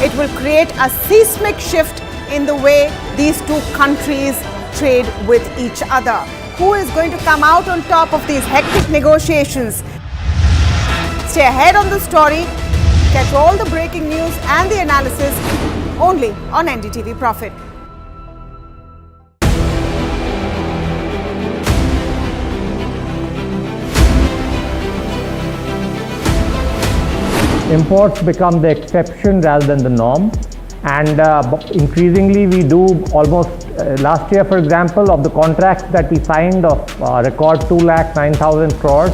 Speaker 10: It will create a seismic shift in the way these two countries trade with each other. Who is going to come out on top of these hectic negotiations? Stay ahead on the story. Catch all the breaking news and the analysis only on NDTV Profit.
Speaker 5: Imports become the exception rather than the norm, and increasingly we do almost last year, for example, of the contracts that we signed of record 2,09,000 crores,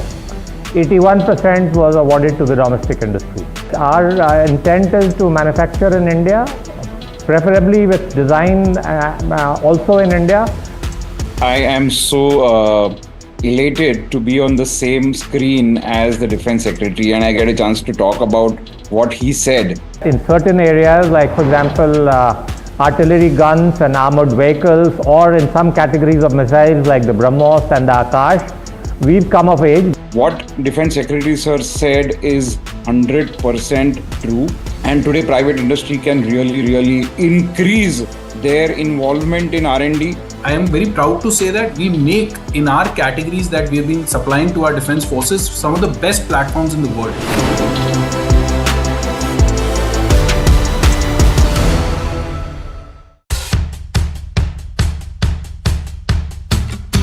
Speaker 5: 81% was awarded to the domestic industry. Our intent is to manufacture in India, preferably with design also in India.
Speaker 16: I am so elated to be on the same screen as the Defense Secretary, and I get a chance to talk about what he said.
Speaker 5: In certain areas, like for example, artillery guns and armored vehicles, or in some categories of missiles like the BrahMos and the Akash, we've come of age.
Speaker 16: What Defense Secretary Sir said is 100% true, and today private industry can really increase their involvement in R&D.
Speaker 20: I am very proud to say that we make, in our categories that we have been supplying to our defense forces, some of the best platforms in the world.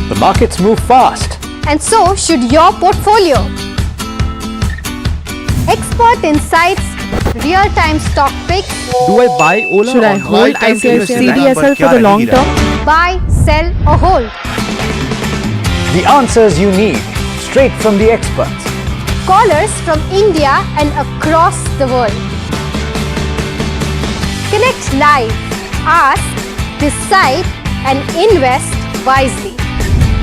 Speaker 7: The markets move fast.
Speaker 14: And so should your portfolio. Expert insights, real-time stock picks.
Speaker 19: Do I buy Ola? Should I hold CDSL for the long term?
Speaker 14: Buy, sell or hold.
Speaker 7: The answers you need, straight from the experts.
Speaker 14: Callers from India and across the world. Connect live, ask, decide and invest wisely.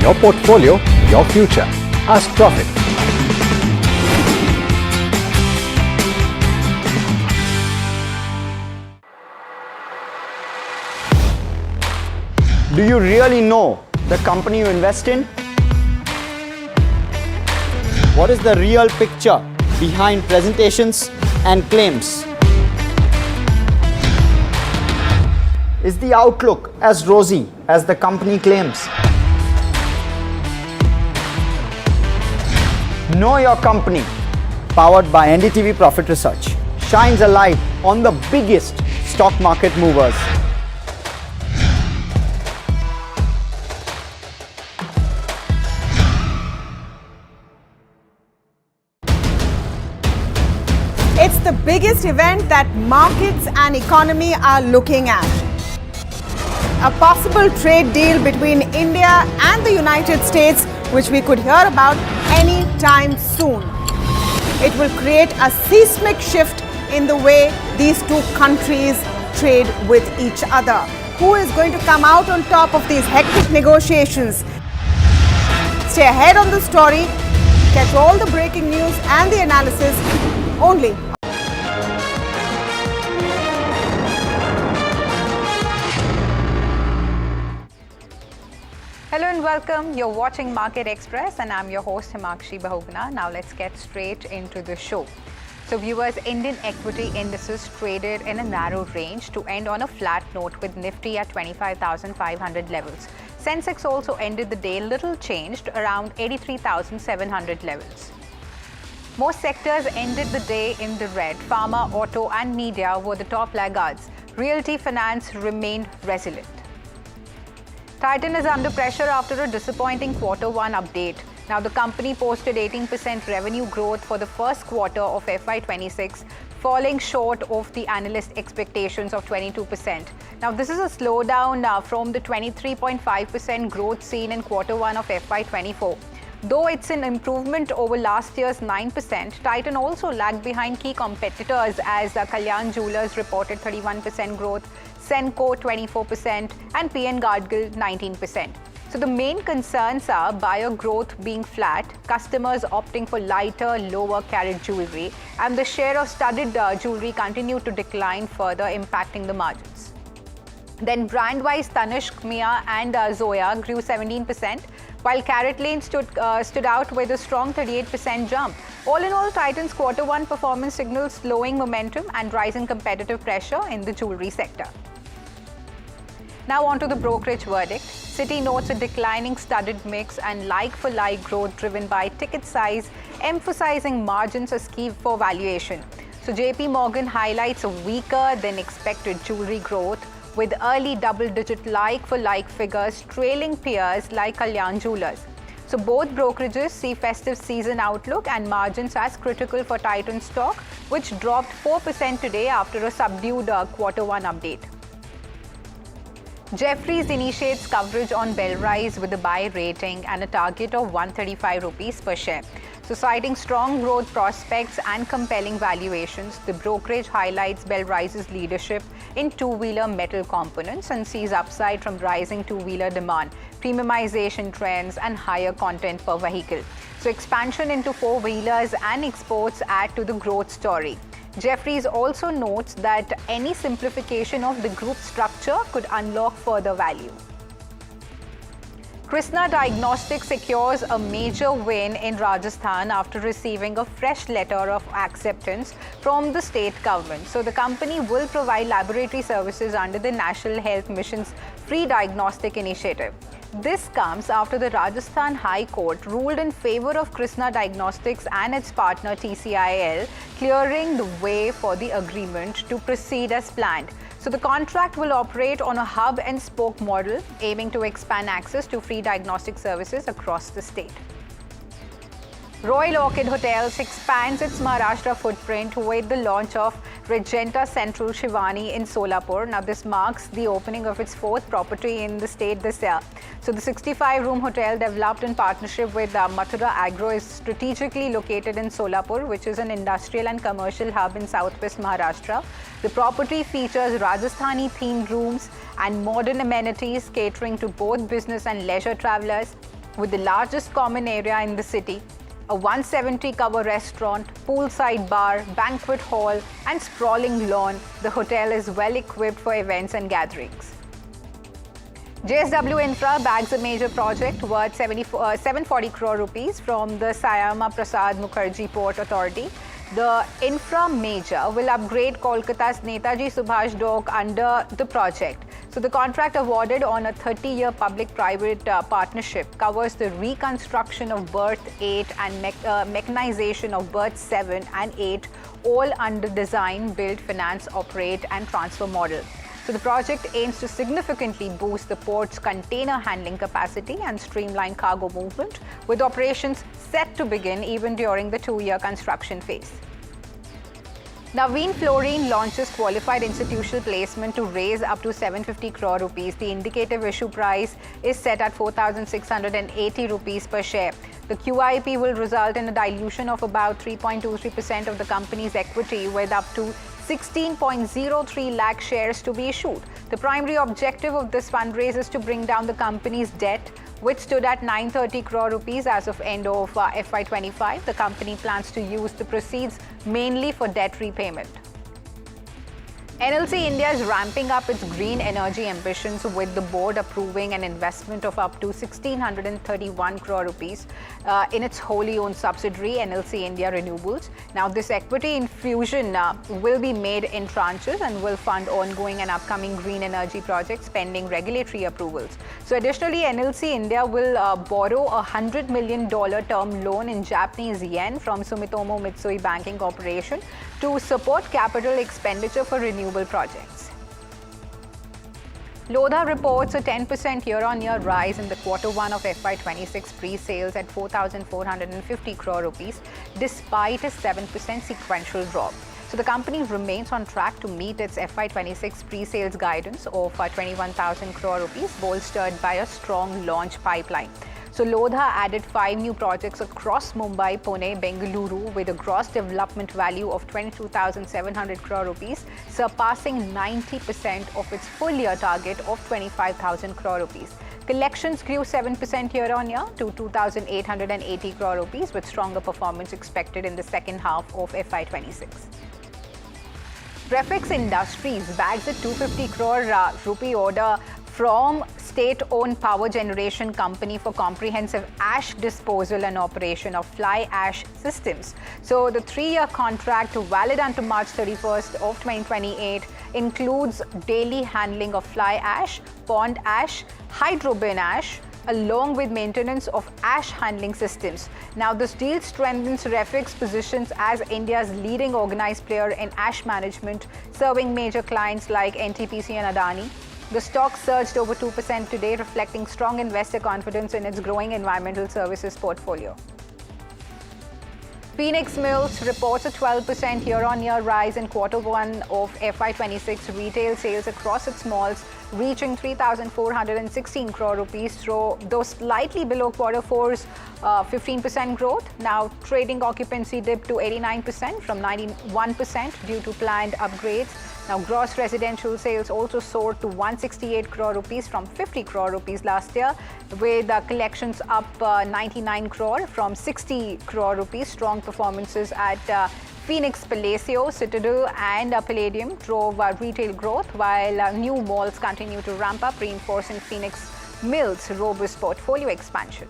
Speaker 7: Your portfolio, your future. Ask Profit.
Speaker 2: Do you really know the company you invest in? What is the real picture behind presentations and claims? Is the outlook as rosy as the company claims? Know Your Company, powered by NDTV Profit Research, shines a light on the biggest stock market movers.
Speaker 10: It's the biggest event that markets and economy are looking at. A possible trade deal between India and the United States, which we could hear about any time soon. It will create a seismic shift in the way these two countries trade with each other. Who is going to come out on top of these hectic negotiations? Stay ahead on the story. Catch all the breaking news and the analysis only.
Speaker 23: Hello and welcome. You're watching Market Express and I'm your host Himakshi Bahuguna. Now let's get straight into the show. So viewers, Indian equity indices traded in a narrow range to end on a flat note with Nifty at 25,500 levels. Sensex also ended the day little changed around 83,700 levels. Most sectors ended the day in the red. Pharma, auto and media were the top laggards. Realty finance remained resilient. Titan is under pressure after a disappointing Q1 update. Now, the company posted 18% revenue growth for the first quarter of FY26, falling short of the analyst expectations of 22%. Now, this is a slowdown from the 23.5% growth seen in Q1 of FY24. Though it's an improvement over last year's 9%, Titan also lagged behind key competitors as Kalyan Jewellers reported 31% growth, Senco 24% and PN Gadgil 19%. So the main concerns are buyer growth being flat, customers opting for lighter, lower carat jewelry, and the share of studded jewelry continued to decline further, impacting the margins. Then brand-wise, Tanishq, Mia and Zoya grew 17%, while CaratLane stood out with a strong 38% jump. All in all, Titan's Q1 performance signals slowing momentum and rising competitive pressure in the jewelry sector. Now on to the brokerage verdict. Citi notes a declining studded mix and like-for-like growth driven by ticket size, emphasizing margins as key for valuation. So JP Morgan highlights a weaker than expected jewelry growth, with early double-digit like-for-like figures trailing peers like Kalyan Jewellers. So both brokerages see festive season outlook and margins as critical for Titan stock, which dropped 4% today after a subdued Q1 update. Jefferies initiates coverage on Bellrise with a buy rating and a target of 135 rupees per share. So citing strong growth prospects and compelling valuations, the brokerage highlights Bellrise's leadership in two-wheeler metal components and sees upside from rising two-wheeler demand, premiumization trends and higher content per vehicle. So expansion into four-wheelers and exports add to the growth story. Jefferies also notes that any simplification of the group structure could unlock further value. Krishna Diagnostics secures a major win in Rajasthan after receiving a fresh letter of acceptance from the state government. So the company will provide laboratory services under the National Health Mission's free diagnostic initiative. This comes after the Rajasthan High Court ruled in favor of Krishna Diagnostics and its partner TCIL, clearing the way for the agreement to proceed as planned. So the contract will operate on a hub and spoke model, aiming to expand access to free diagnostic services across the state. Royal Orchid Hotels expands its Maharashtra footprint with the launch of Regenta Central Shivani in Solapur. Now this marks the opening of its fourth property in the state this year. So the 65-room hotel developed in partnership with Mathura Agro is strategically located in Solapur, which is an industrial and commercial hub in southwest Maharashtra. The property features Rajasthani themed rooms and modern amenities catering to both business and leisure travelers, with the largest common area in the city, a 170-cover restaurant, poolside bar, banquet hall, and sprawling lawn. The hotel is well equipped for events and gatherings. JSW Infra bags a major project worth 740 crore rupees from the Syama Prasad Mukherjee Port Authority. The infra major will upgrade Kolkata's Netaji Subhash Dock under the project. So the contract awarded on a 30-year public-private partnership covers the reconstruction of berth 8 and mechanization of berth 7 and 8, all under design, build, finance, operate and transfer model. So the project aims to significantly boost the port's container handling capacity and streamline cargo movement, with operations set to begin even during the 2-year construction phase. Naveen Fluorine launches qualified institutional placement to raise up to 750 crore rupees. The indicative issue price is set at 4,680 rupees per share. The QIP will result in a dilution of about 3.23% of the company's equity, with up to 16.03 lakh shares to be issued. The primary objective of this fundraise is to bring down the company's debt, which stood at 930 crore rupees as of end of FY25. The company plans to use the proceeds mainly for debt repayment. NLC India is ramping up its green energy ambitions, with the board approving an investment of up to 1,631 crore rupees in its wholly owned subsidiary, NLC India Renewables. Now, this equity infusion will be made in tranches and will fund ongoing and upcoming green energy projects pending regulatory approvals. So, additionally, NLC India will borrow a $100 million term loan in Japanese yen from Sumitomo Mitsui Banking Corporation to support capital expenditure for renewable projects. Lodha reports a 10% year-on-year rise in the Q1 of FY26 pre-sales at 4,450 crore rupees, despite a 7% sequential drop. So the company remains on track to meet its FY26 pre-sales guidance of 21,000 crore rupees, bolstered by a strong launch pipeline. So Lodha added 5 new projects across Mumbai, Pune, Bengaluru, with a gross development value of 22,700 crore rupees, surpassing 90% of its full-year target of 25,000 crore rupees. Collections grew 7% year-on-year to 2,880 crore rupees, with stronger performance expected in the second half of FY26. Prefix Industries bags a 250 crore rupee order from state-owned power generation company for comprehensive ash disposal and operation of fly ash systems. So the 3-year contract, valid until March 31st of 2028, includes daily handling of fly ash, pond ash, hydrobin ash, along with maintenance of ash handling systems. Now, this deal strengthens Refix's positions as India's leading organized player in ash management, serving major clients like NTPC and Adani. The stock surged over 2% today, reflecting strong investor confidence in its growing environmental services portfolio. Phoenix Mills reports a 12% year-on-year rise in Q1 of FY26 retail sales across its malls, reaching 3,416 crore rupees, though slightly below Q4's 15% growth. Now, trading occupancy dipped to 89% from 91% due to planned upgrades. Now, gross residential sales also soared to 168 crore rupees from 50 crore rupees last year, with collections up 99 crore from 60 crore rupees. Strong performances at Phoenix Palacio, Citadel and Palladium drove retail growth, while new malls continue to ramp up, reinforcing Phoenix Mills' robust portfolio expansion.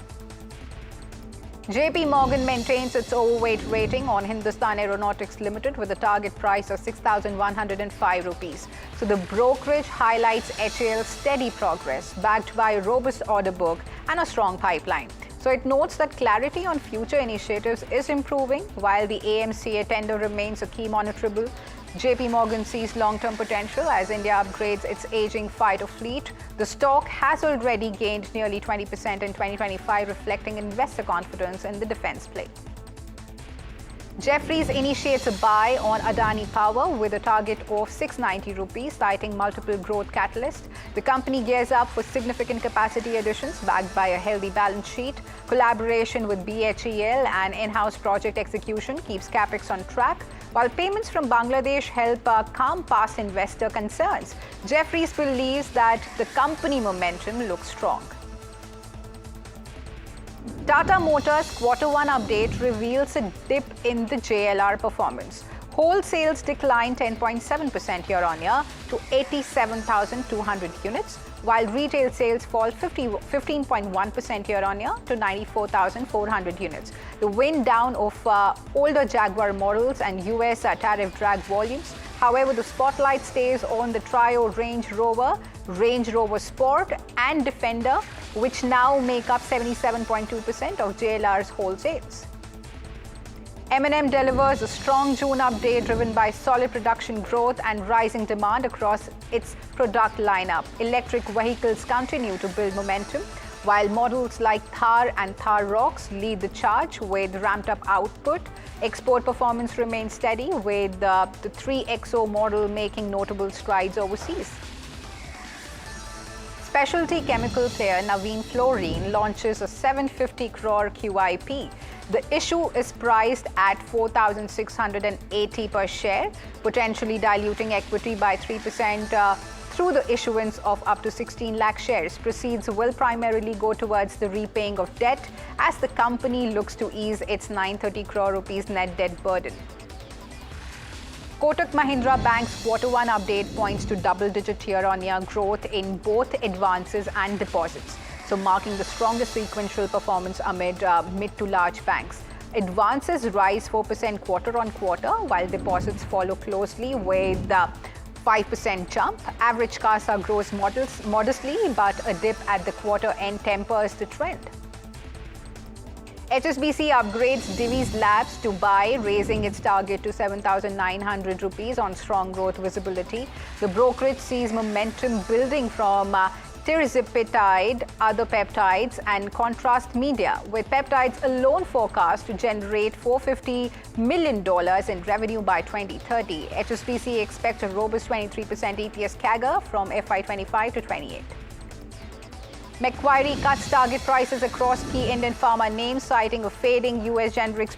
Speaker 23: JP Morgan maintains its overweight rating on Hindustan Aeronautics Limited with a target price of 6,105 rupees. So the brokerage highlights HAL's steady progress, backed by a robust order book and a strong pipeline. So it notes that clarity on future initiatives is improving, while the AMCA tender remains a key monitorable. JP Morgan sees long-term potential as India upgrades its aging fighter fleet. The stock has already gained nearly 20% in 2025, reflecting investor confidence in the defense play. Jefferies initiates a buy on Adani Power with a target of 690 rupees, citing multiple growth catalysts. The company gears up for significant capacity additions backed by a healthy balance sheet. Collaboration with BHEL and in-house project execution keeps capex on track, while payments from Bangladesh help calm past investor concerns. Jefferies believes that the company momentum looks strong. Tata Motors Q1 update reveals a dip in the JLR performance. Wholesales declined 10.7% year-on-year to 87,200 units, while retail sales fall 15.1% year-on-year to 94,400 units. The wind down of older Jaguar models and US tariff drag volumes. However, the spotlight stays on the trio Range Rover, Range Rover Sport and Defender, which now make up 77.2% of JLR's wholesales. M&M delivers a strong June update driven by solid production growth and rising demand across its product lineup. Electric vehicles continue to build momentum, while models like Thar and Thar Rocks lead the charge with ramped up output. Export performance remains steady, with the 3XO model making notable strides overseas. Specialty chemical player Navin Fluorine launches a 750 crore QIP. The issue is priced at 4,680 per share, potentially diluting equity by 3% through the issuance of up to 16 lakh shares. Proceeds will primarily go towards the repaying of debt as the company looks to ease its 930 crore rupees net debt burden. Kotak Mahindra Bank's Q1 update points to double-digit year-on-year growth in both advances and deposits, so marking the strongest sequential performance amid mid to large banks. Advances rise 4% quarter-on-quarter, while deposits follow closely with 5% jump. Average CASA grows modestly, but a dip at the quarter end tempers the trend. HSBC upgrades Divi's Labs to buy, raising its target to 7,900 rupees on strong growth visibility. The brokerage sees momentum building from tirzepatide, other peptides, and contrast media, with peptides alone forecast to generate $450 million in revenue by 2030. HSBC expects a robust 23% EPS CAGR from FY25 to 28. Macquarie cuts target prices across key Indian pharma names, citing a fading US generics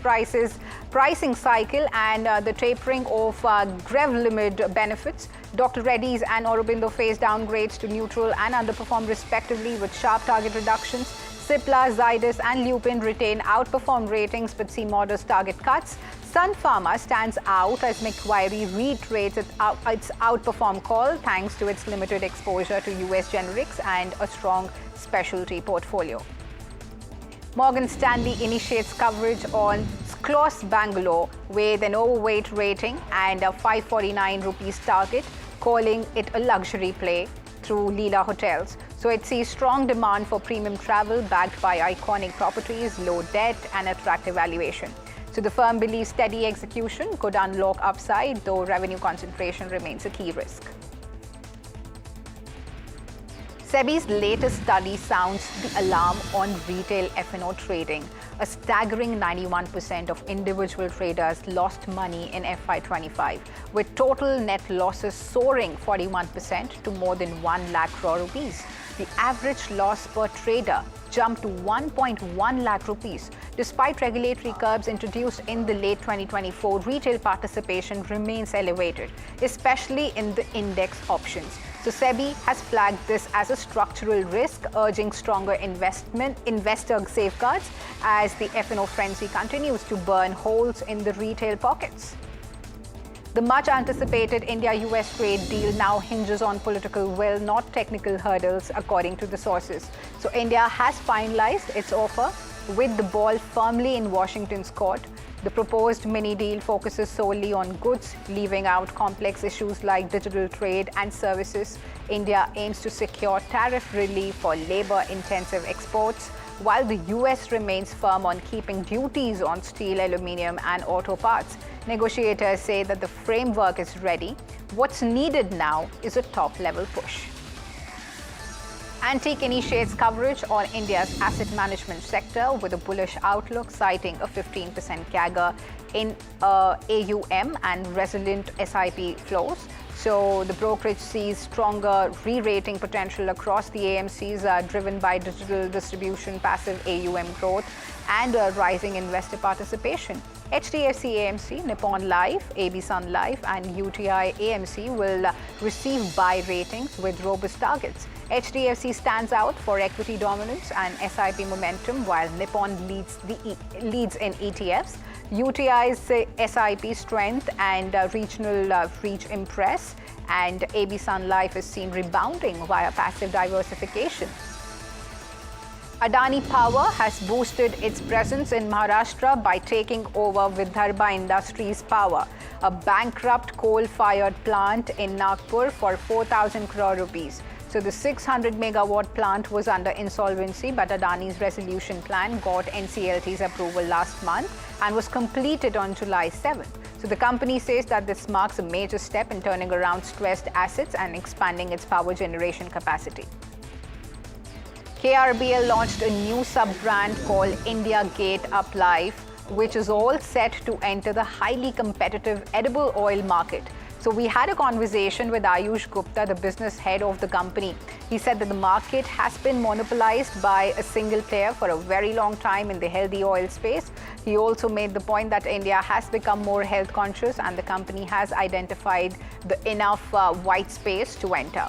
Speaker 23: pricing cycle and the tapering of Revlimid benefits. Dr. Reddy's and Aurobindo face downgrades to neutral and underperform respectively, with sharp target reductions. Cipla, Zydus and Lupin retain outperform ratings but see modest target cuts. Sun Pharma stands out as Macquarie reiterates its outperform call thanks to its limited exposure to US generics and a strong specialty portfolio. Morgan Stanley initiates coverage on Sklos Bangalore with an overweight rating and a 549 rupees target, calling it a luxury play. through Leela Hotels. So it sees strong demand for premium travel backed by iconic properties, low debt and attractive valuation. So the firm believes steady execution could unlock upside, though revenue concentration remains a key risk. SEBI's latest study sounds the alarm on retail F&O trading. A staggering 91% of individual traders lost money in FY25, with total net losses soaring 41% to more than 1 lakh crore rupees. The average loss per trader jumped to 1.1 lakh rupees. Despite regulatory curbs introduced in the late 2024, retail participation remains elevated, especially in the index options. So SEBI has flagged this as a structural risk, urging stronger investor safeguards as the F&O frenzy continues to burn holes in the retail pockets. The much-anticipated India-US trade deal now hinges on political will, not technical hurdles, according to the sources. So India has finalized its offer with the ball firmly in Washington's court. The proposed mini-deal focuses solely on goods, leaving out complex issues like digital trade and services. India aims to secure tariff relief for labor-intensive exports, while the US remains firm on keeping duties on steel, aluminium and auto parts. Negotiators say that the framework is ready. What's needed now is a top-level push. Antique initiates coverage on India's asset management sector with a bullish outlook, citing a 15% CAGR in AUM and resilient SIP flows. So the brokerage sees stronger re-rating potential across the AMCs, driven by digital distribution, passive AUM growth, and rising investor participation. HDFC AMC, Nippon Life, AB Sun Life, and UTI AMC will receive buy ratings with robust targets. HDFC stands out for equity dominance and SIP momentum, while Nippon leads in ETFs. UTI's SIP strength and regional reach impress, and AB Sun Life is seen rebounding via passive diversification. Adani Power has boosted its presence in Maharashtra by taking over Vidarbha Industries Power, a bankrupt coal-fired plant in Nagpur, for 4,000 crore rupees. So the 600 megawatt plant was under insolvency, but Adani's resolution plan got NCLT's approval last month and was completed on July 7th. So the company says that this marks a major step in turning around stressed assets and expanding its power generation capacity. KRBL launched a new sub-brand called India Gate Up Life, which is all set to enter the highly competitive edible oil market. So we had a conversation with Ayush Gupta, the business head of the company. He said that the market has been monopolized by a single player for a very long time in the healthy oil space. He also made the point that India has become more health conscious and the company has identified enough white space to enter.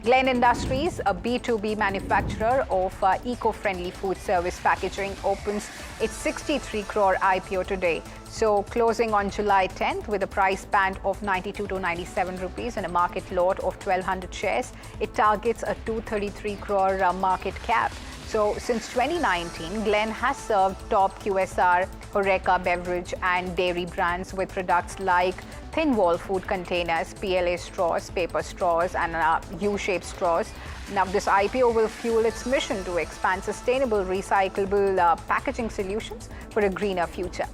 Speaker 23: Glen Industries, a B2B manufacturer of eco-friendly food service packaging, opens its 63 crore IPO today. So closing on July 10th with a price band of 92 to 97 rupees and a market lot of 1,200 shares, it targets a 233 crore market cap. So since 2019, Glen has served top QSR, Horeca beverage and dairy brands with products like thin wall food containers, PLA straws, paper straws and U-shaped straws. Now this IPO will fuel its mission to expand sustainable recyclable packaging solutions for a greener future.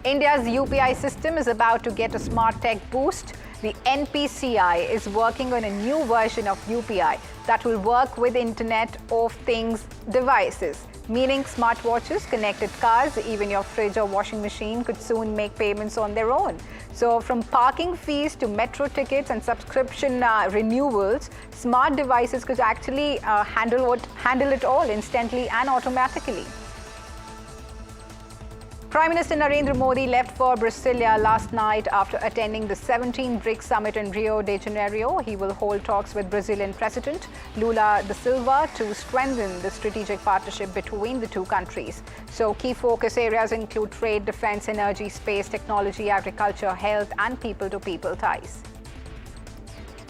Speaker 23: India's UPI system is about to get a smart tech boost. The NPCI is working on a new version of UPI that will work with Internet of Things devices, meaning smartwatches, connected cars, even your fridge or washing machine could soon make payments on their own. So from parking fees to metro tickets and subscription renewals, smart devices could actually handle it all instantly and automatically. Prime Minister Narendra Modi left for Brasilia last night after attending the 17th BRICS summit in Rio de Janeiro. He will hold talks with Brazilian President Lula da Silva to strengthen the strategic partnership between the two countries. So key focus areas include trade, defense, energy, space, technology, agriculture, health, and people-to-people ties.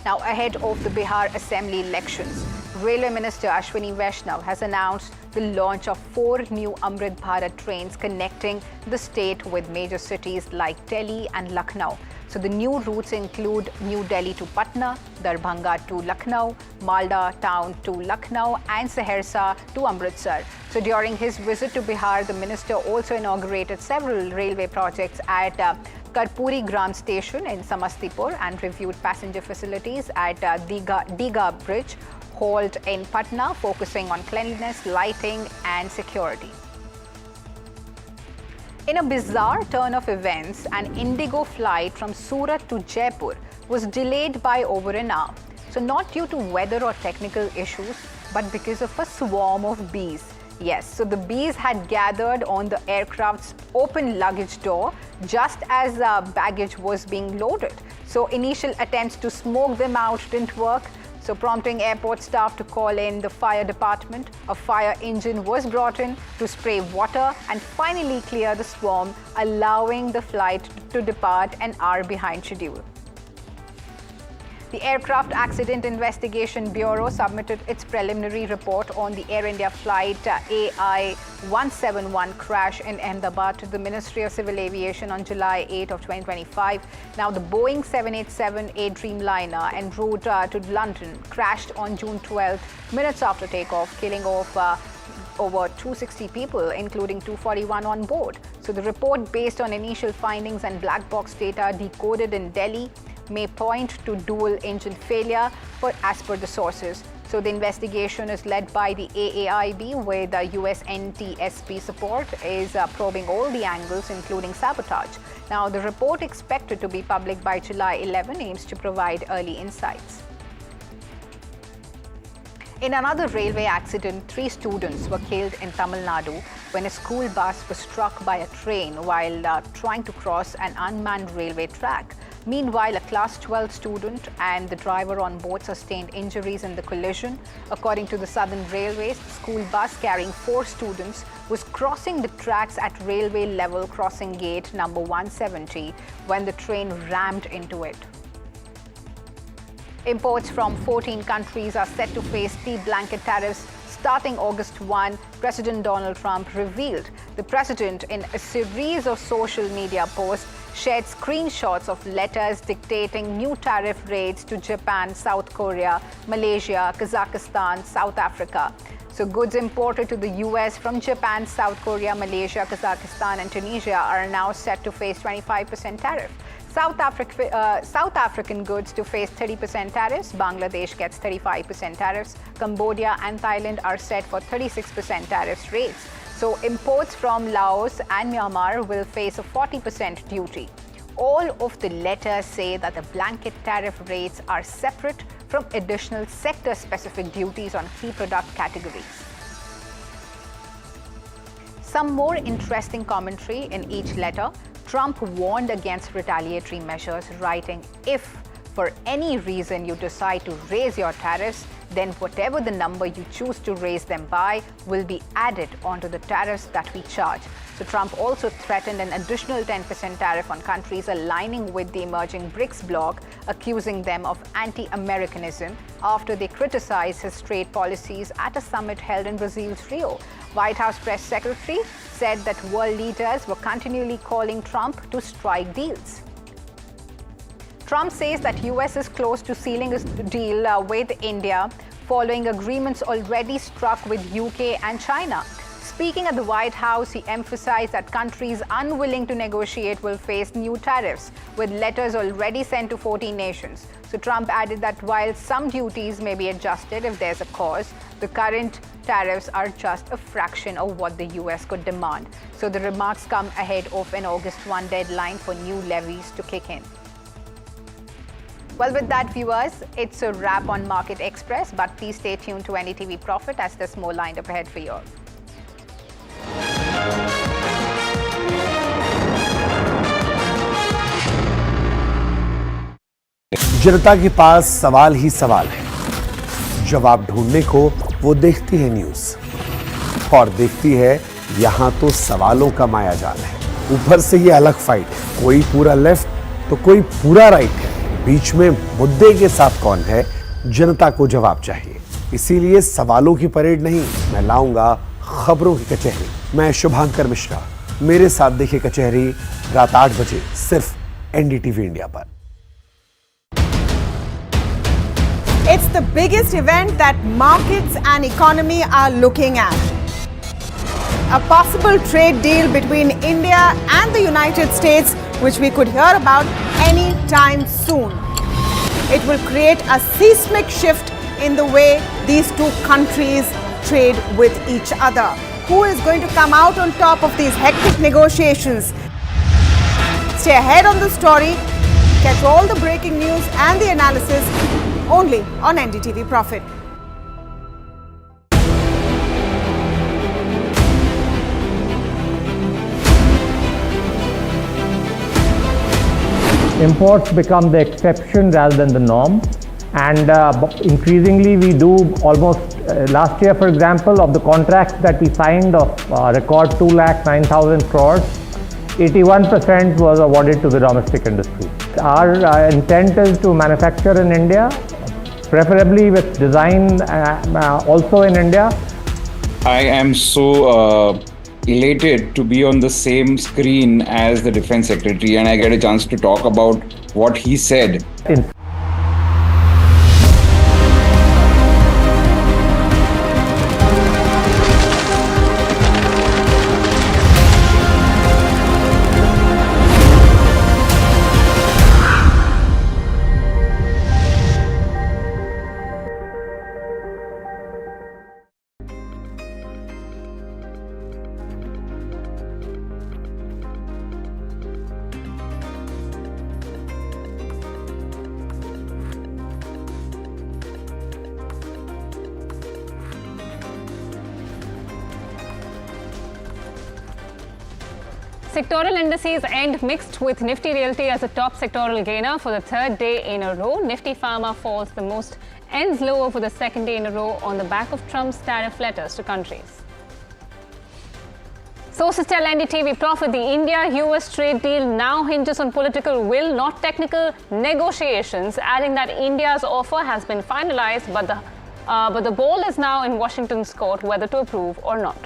Speaker 23: Now, ahead of the Bihar Assembly elections, Railway Minister Ashwini Vaishnav has announced the launch of 4 new Amrit Bharat trains connecting the state with major cities like Delhi and Lucknow. So the new routes include New Delhi to Patna, Darbhanga to Lucknow, Malda town to Lucknow, and Saharsa to Amritsar. So during his visit to Bihar, the minister also inaugurated several railway projects at Karpuri Gram Station in Samastipur and reviewed passenger facilities at Digha Bridge, halt in Patna, focusing on cleanliness, lighting, and security. In a bizarre turn of events, an Indigo flight from Surat to Jaipur was delayed by over an hour. So not due to weather or technical issues, but because of a swarm of bees. Yes, so the bees had gathered on the aircraft's open luggage door just as baggage was being loaded. So initial attempts to smoke them out didn't work, so prompting airport staff to call in the fire department. A fire engine was brought in to spray water and finally clear the swarm, allowing the flight to depart an hour behind schedule. The Aircraft Accident Investigation Bureau submitted its preliminary report on the Air India flight AI-171 crash in Ahmedabad to the Ministry of Civil Aviation on July 8 of 2025. Now, the Boeing 787-8 Dreamliner en route to London crashed on June 12, minutes after takeoff, killing off over 260 people, including 241 on board. So the report, based on initial findings and black box data decoded in Delhi, may point to dual engine failure, but as per the sources. So the investigation is led by the AAIB, where the US NTSB support is probing all the angles, including sabotage. Now, the report, expected to be public by July 11, aims to provide early insights. In another railway accident, 3 students were killed in Tamil Nadu when a school bus was struck by a train while trying to cross an unmanned railway track. Meanwhile, a Class 12 student and the driver on board sustained injuries in the collision. According to the Southern Railways, the school bus carrying 4 students was crossing the tracks at railway level crossing gate number 170 when the train rammed into it. Imports from 14 countries are set to face tea blanket tariffs starting August 1, President Donald Trump revealed. The president, in a series of social media posts, shared screenshots of letters dictating new tariff rates to Japan, South Korea, Malaysia, Kazakhstan, South Africa. So goods imported to the US from Japan, South Korea, Malaysia, Kazakhstan, and Tunisia are now set to face 25% tariff. South African goods to face 30% tariffs. Bangladesh gets 35% tariffs. Cambodia and Thailand are set for 36% tariffs rates. So imports from Laos and Myanmar will face a 40% duty. All of the letters say that the blanket tariff rates are separate from additional sector-specific duties on key product categories. Some more interesting commentary in each letter. Trump warned against retaliatory measures, writing, "If for any reason you decide to raise your tariffs, then whatever the number you choose to raise them by will be added onto the tariffs that we charge." So Trump also threatened an additional 10% tariff on countries aligning with the emerging BRICS bloc, accusing them of anti-Americanism after they criticized his trade policies at a summit held in Brazil's Rio. White House press secretary said that world leaders were continually calling Trump to strike deals. Trump says that US is close to sealing a deal with India following agreements already struck with UK and China. Speaking at the White House, he emphasized that countries unwilling to negotiate will face new tariffs, with letters already sent to 14 nations. So Trump added that while some duties may be adjusted if there's a cause, the current tariffs are just a fraction of what the US could demand. So the remarks come ahead of an August 1 deadline for new levies to kick in. Well, with that, viewers, it's a wrap on Market Express, but please stay tuned to NDTV Profit as there's more lined up ahead for you all.
Speaker 11: जनता के पास सवाल ही सवाल है, जवाब ढूंढने को वो देखती है न्यूज और देखती है यहां तो सवालों का मायाजाल है। ऊपर से ये अलग फाइट है, कोई पूरा लेफ्ट तो कोई पूरा राइट है, बीच में मुद्दे के साथ कौन है, जनता को जवाब चाहिए। इसीलिए सवालों की परेड नहीं, मैं लाऊंगा खबरों की कचहरी। मैं शुभांकर मिश्रा, मेरे साथ देखिए कचहरी रात 8 बजे सिर्फ एनडीटीवी इंडिया पर।
Speaker 10: It's the biggest event that markets and economy are looking at. A possible trade deal between India and the United States, which we could hear about any time soon. It will create a seismic shift in the way these two countries trade with each other. Who is going to come out on top of these hectic negotiations? Stay ahead on the story. Catch all the breaking news and the analysis only on NDTV Profit.
Speaker 5: Imports become the exception rather than the norm, and increasingly we do almost last year, for example, of the contracts that we signed of record 2,09,000 crores, 81% was awarded to the domestic industry. Our intent is to manufacture in India, preferably with design also in India.
Speaker 16: I am so elated to be on the same screen as the Defense Secretary, and I get a chance to talk about what he said.
Speaker 1: Sectoral indices end mixed, with Nifty Realty as a top sectoral gainer for the third day in a row. Nifty Pharma falls the most, ends lower for the second day in a row on the back of Trump's tariff letters to countries. Sources tell NDTV Profit the India-US trade deal now hinges on political will, not technical negotiations, adding that India's offer has been finalized, but the ball is now in Washington's court whether to approve or not.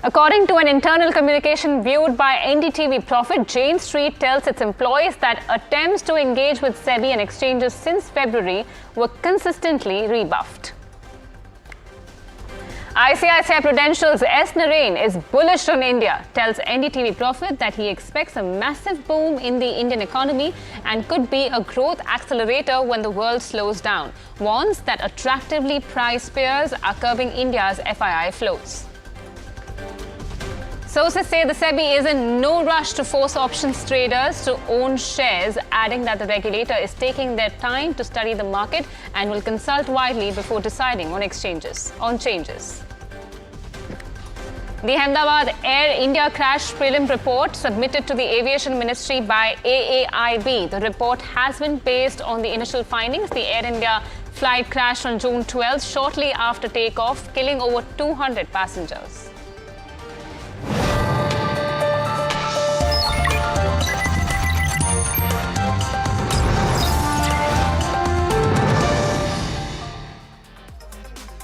Speaker 1: According to an internal communication viewed by NDTV Profit, Jane Street tells its employees that attempts to engage with SEBI and exchanges since February were consistently rebuffed. ICICI Prudential's S. Narain is bullish on India, tells NDTV Profit that he expects a massive boom in the Indian economy and could be a growth accelerator when the world slows down. Warns that attractively priced peers are curbing India's FII flows. Sources say the SEBI is in no rush to force options traders to own shares, adding that the regulator is taking their time to study the market and will consult widely before deciding on changes. The Ahmedabad Air India crash prelim report submitted to the Aviation Ministry by AAIB. The report has been based on the initial findings. The Air India flight crashed on June 12th, shortly after takeoff, killing over 200 passengers.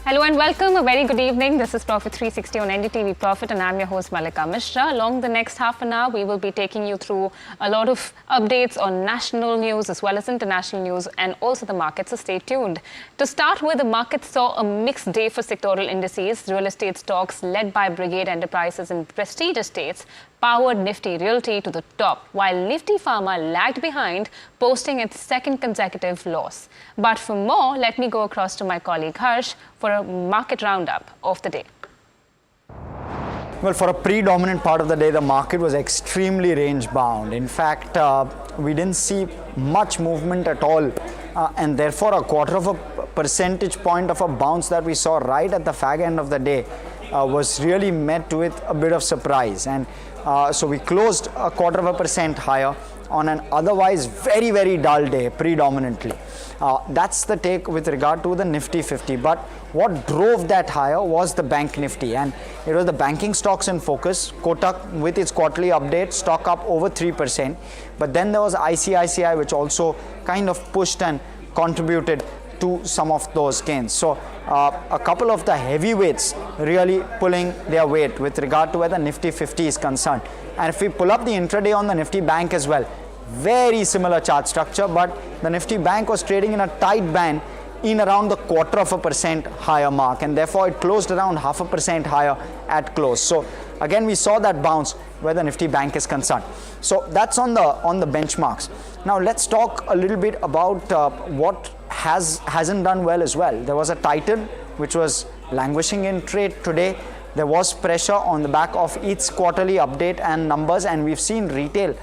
Speaker 1: Hello and welcome. A very good evening. This is Profit 360 on NDTV Profit, and I'm your host Malika Mishra. Along the next half an hour, we will be taking you through a lot of updates on national news as well as international news and also the markets, so stay tuned. To start with, the markets saw a mixed day for sectoral indices. Real estate stocks led by Brigade Enterprises and Prestige Estates powered Nifty Realty to the top, while Nifty Pharma lagged behind, posting its second consecutive loss. But for more, let me go across to my colleague Harsh for a market roundup of the day.
Speaker 2: Well, for a predominant part of the day, the market was extremely range-bound. In fact, we didn't see much movement at all, and therefore a quarter of a percentage point of a bounce that we saw right at the fag end of the day was really met with a bit of surprise. And so we closed a 0.25% higher on an otherwise very, very dull day predominantly. That's the take with regard to the Nifty 50. But what drove that higher was the Bank Nifty, and it was the banking stocks in focus. Kotak with its quarterly update, stock up over 3%. But then there was ICICI, which also kind of pushed and contributed to some of those gains. So a couple of the heavyweights really pulling their weight with regard to where the Nifty 50 is concerned. And if we pull up the intraday on the Nifty Bank as well, very similar chart structure, but the Nifty Bank was trading in a tight band in around the 0.25% higher mark, and therefore it closed around 0.5% higher at close. So again, we saw that bounce where the Nifty Bank is concerned. So that's on the benchmarks. Now let's talk a little bit about what hasn't done well as well. There was a Titan which was languishing in trade today. There was pressure on the back of its quarterly update and numbers, and we've seen retail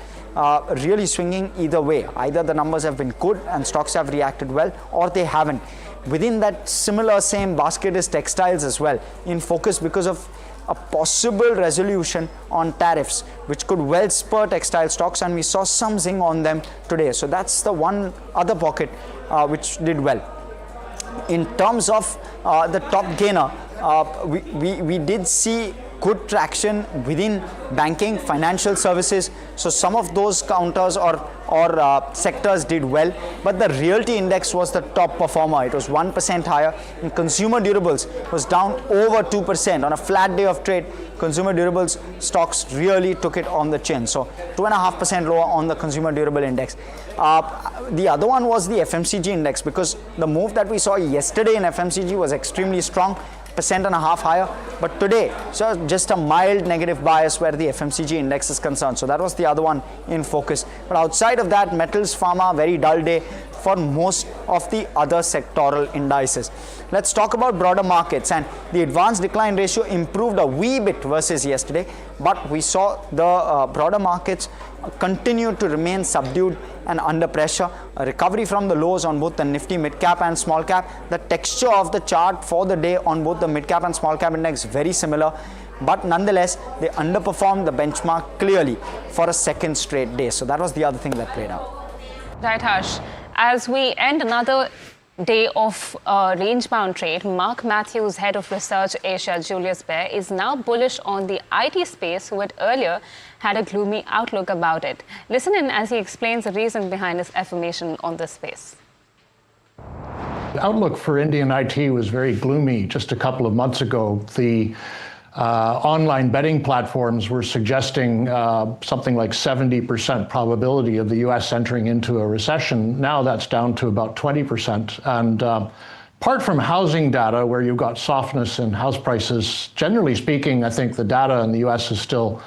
Speaker 2: really swinging either way. Either the numbers have been good and stocks have reacted well, or they haven't. Within that similar same basket is textiles as well, in focus because of a possible resolution on tariffs, which could well spur textile stocks, and we saw some zing on them today. So that's the one other pocket which did well. In terms of the top gainer, we did see good traction within banking, financial services. So some of those counters or sectors did well, but the realty index was the top performer. It was 1% higher, and consumer durables was down over 2% on a flat day of trade. Consumer durables stocks really took it on the chin. So 2.5% lower on the consumer durable index. The other one was the FMCG index, because the move that we saw yesterday in FMCG was extremely strong. 1.5% higher, but today so just a mild negative bias where the FMCG index is concerned. So that was the other one in focus. But outside of that, metals, pharma, very dull day for most of the other sectoral indices. Let's talk about broader markets, and the advanced decline ratio improved a wee bit versus yesterday, but we saw the broader markets continue to remain subdued and under pressure. A recovery from the lows on both the Nifty mid cap and small cap. The texture of the chart for the day on both the mid cap and small cap index very similar, but nonetheless they underperformed the benchmark clearly for a second straight day. So that was the other thing that played out.
Speaker 1: Right, Harsh. As we end another day of range-bound trade, Mark Matthews, head of research Asia, Julius Baer, is now bullish on the IT space, who had earlier had a gloomy outlook about it. Listen in as he explains the reason behind his affirmation on this space.
Speaker 17: The outlook for Indian IT was very gloomy just a couple of months ago. The online betting platforms were suggesting something like 70% probability of the US entering into a recession. Now that's down to about 20%. And apart from housing data, where you've got softness in house prices, generally speaking, I think the data in the US is still